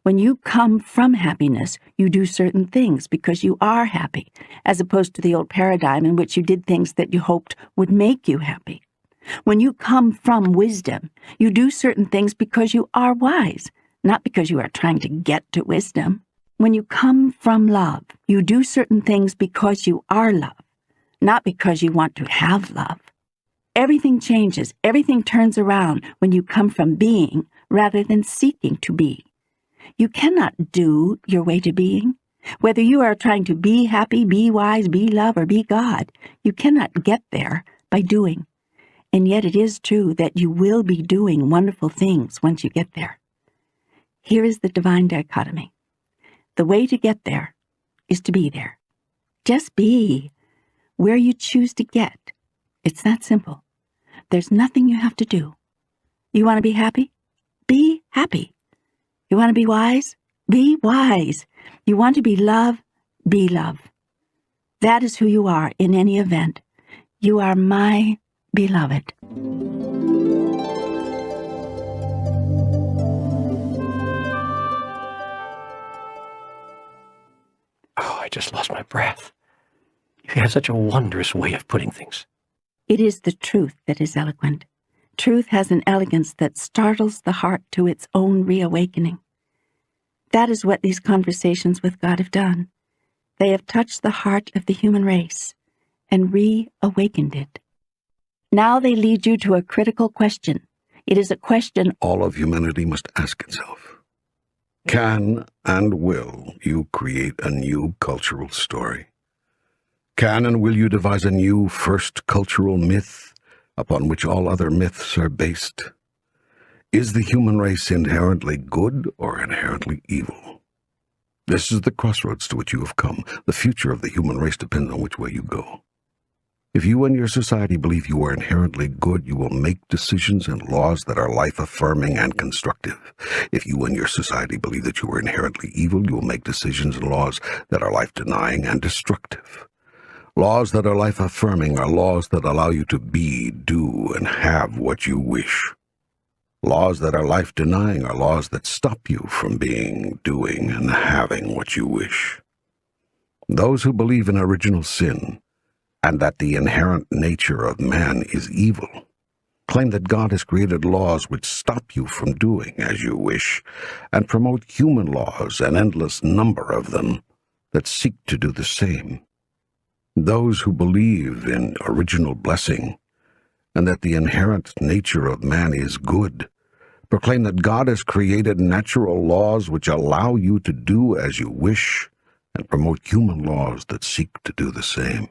When you come from happiness, you do certain things because you are happy, as opposed to the old paradigm in which you did things that you hoped would make you happy. When you come from wisdom, you do certain things because you are wise, not because you are trying to get to wisdom. When you come from love, you do certain things because you are love, not because you want to have love. Everything changes, everything turns around when you come from being rather than seeking to be. You cannot do your way to being. Whether you are trying to be happy, be wise, be love, or be God, you cannot get there by doing. And yet it is true that you will be doing wonderful things once you get there. Here is the divine dichotomy. The way to get there is to be there. Just be where you choose to get. It's that simple. There's nothing you have to do. You want to be happy? Be happy. You want to be wise? Be wise. You want to be love? Be love. That is who you are in any event. You are my beloved. Oh, I just lost my breath. You have such a wondrous way of putting things. It is the truth that is eloquent. Truth has an elegance that startles the heart to its own reawakening. That is what these conversations with God have done. They have touched the heart of the human race and reawakened it. Now they lead you to a critical question. It is a question all of humanity must ask itself. Can and will you create a new cultural story? Can and will you devise a new first cultural myth upon which all other myths are based? Is the human race inherently good or inherently evil? This is the crossroads to which you have come. The future of the human race depends on which way you go. If you and your society believe you are inherently good, you will make decisions and laws that are life-affirming and constructive. If you and your society believe that you are inherently evil, you will make decisions and laws that are life-denying and destructive. Laws that are life-affirming are laws that allow you to be, do, and have what you wish. Laws that are life-denying are laws that stop you from being, doing, and having what you wish. Those who believe in original sin, and that the inherent nature of man is evil, claim that God has created laws which stop you from doing as you wish, and promote human laws, an endless number of them, that seek to do the same. Those who believe in original blessing, and that the inherent nature of man is good, proclaim that God has created natural laws which allow you to do as you wish, and promote human laws that seek to do the same.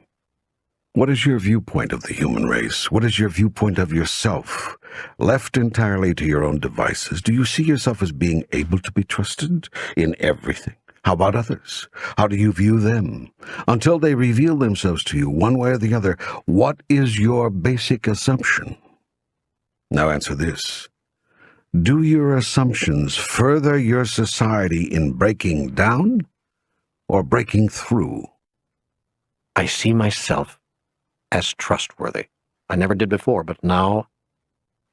What is your viewpoint of the human race? What is your viewpoint of yourself? Left entirely to your own devices, do you see yourself as being able to be trusted in everything? How about others? How do you view them? Until they reveal themselves to you one way or the other, what is your basic assumption? Now answer this. Do your assumptions further your society in breaking down or breaking through? I see myself as trustworthy. I never did before, but now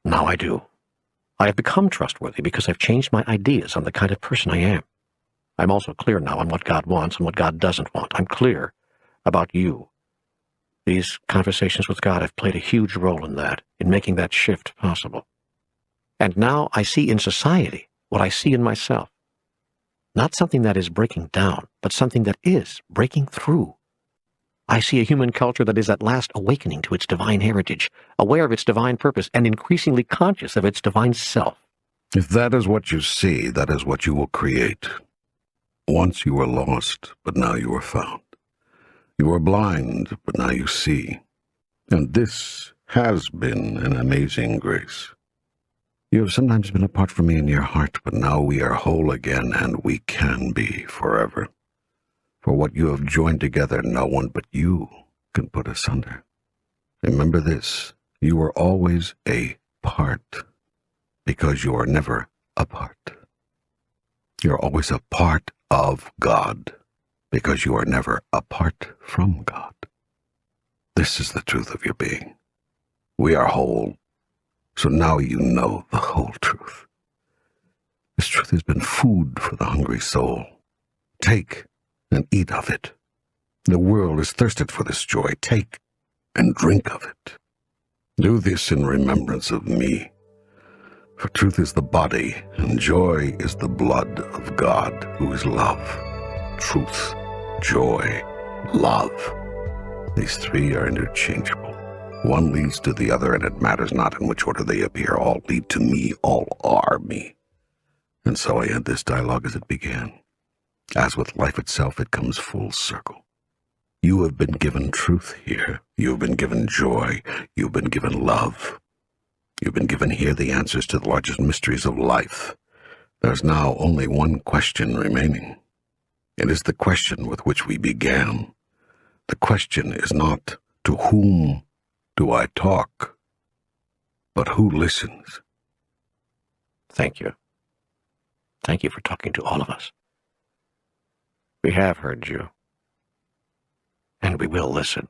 I do. I have become trustworthy because I've changed my ideas on the kind of person I am. I'm also clear now on what God wants and what God doesn't want. I'm clear about you. These conversations with God have played a huge role in that, in making that shift possible. And now I see in society what I see in myself. Not something that is breaking down, but something that is breaking through. I see a human culture that is at last awakening to its divine heritage, aware of its divine purpose, and increasingly conscious of its divine self. If that is what you see, that is what you will create. Once you were lost, but now you are found. You were blind, but now you see. And this has been an amazing grace. You have sometimes been apart from me in your heart, but now we are whole again, and we can be forever. For what you have joined together, no one but you can put asunder. Remember this, you are always a part, because you are never apart. You're always a part of God, because you are never apart from God. This is the truth of your being. We are whole, so now you know the whole truth. This truth has been food for the hungry soul. Take and eat of it. The world is thirsted for this joy. Take and drink of it. Do this in remembrance of me. For truth is the body, and joy is the blood of God, who is love. Truth, joy, love. These three are interchangeable. One leads to the other, and it matters not in which order they appear. All lead to me, all are me. And so I end this dialogue as it began. As with life itself, it comes full circle. You have been given truth here. You have been given joy. You have been given love. You've been given here the answers to the largest mysteries of life. There's now only one question remaining. It is the question with which we began. The question is not, to whom do I talk, but who listens? Thank you. Thank you for talking to all of us. We have heard you, and we will listen.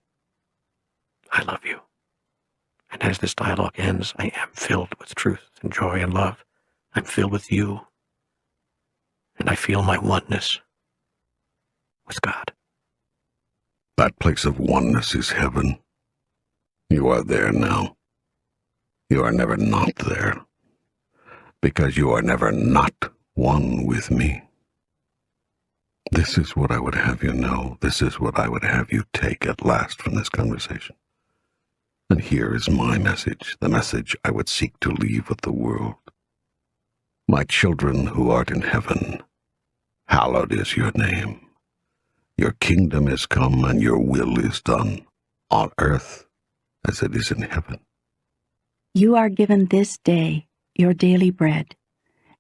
I love you. And as this dialogue ends, I am filled with truth and joy and love. I'm filled with you, and I feel my oneness with God. That place of oneness is heaven. You are there now. You are never not there, because you are never not one with me. This is what I would have you know. This is what I would have you take at last from this conversation. And here is my message, the message I would seek to leave with the world. My children who art in heaven, hallowed is your name. Your kingdom is come, and your will is done, on earth as it is in heaven. You are given this day your daily bread,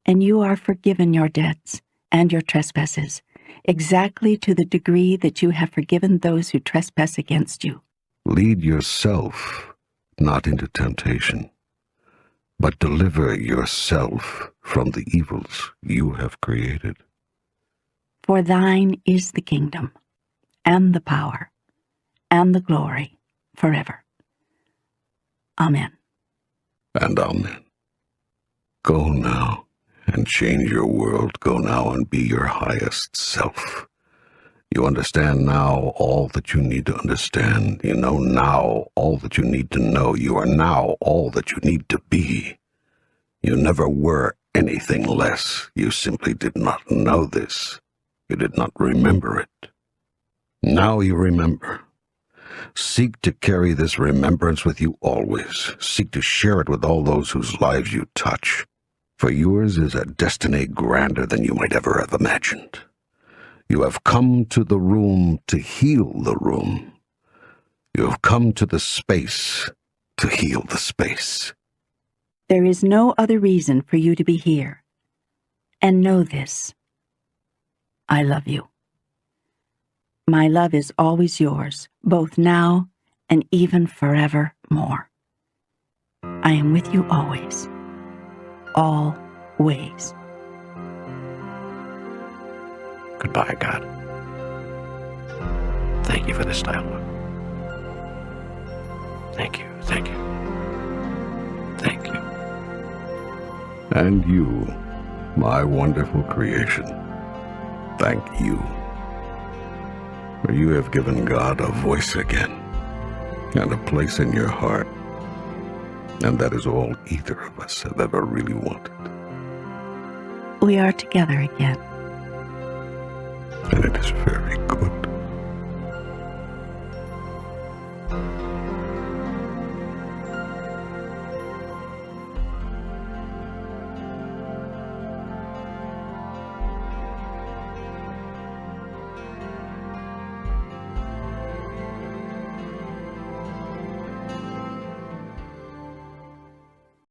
and you are forgiven your debts and your trespasses, exactly to the degree that you have forgiven those who trespass against you. Lead yourself not into temptation, but deliver yourself from the evils you have created. For thine is the kingdom, and the power, and the glory, forever. Amen. And amen. Go now and change your world. Go now and be your highest self. You understand now all that you need to understand. You know now all that you need to know. You are now all that you need to be. You never were anything less. You simply did not know this. You did not remember it. Now you remember. Seek to carry this remembrance with you always. Seek to share it with all those whose lives you touch. For yours is a destiny grander than you might ever have imagined. You have come to the room to heal the room. You have come to the space to heal the space. There is no other reason for you to be here. And know this. I love you. My love is always yours, both now and even forevermore. I am with you always. Always. Goodbye, God. Thank you for this dialogue. Thank you, thank you, thank you. And you, my wonderful creation, thank you. For you have given God a voice again, and a place in your heart. And that is all either of us have ever really wanted. We are together again. And it is very good.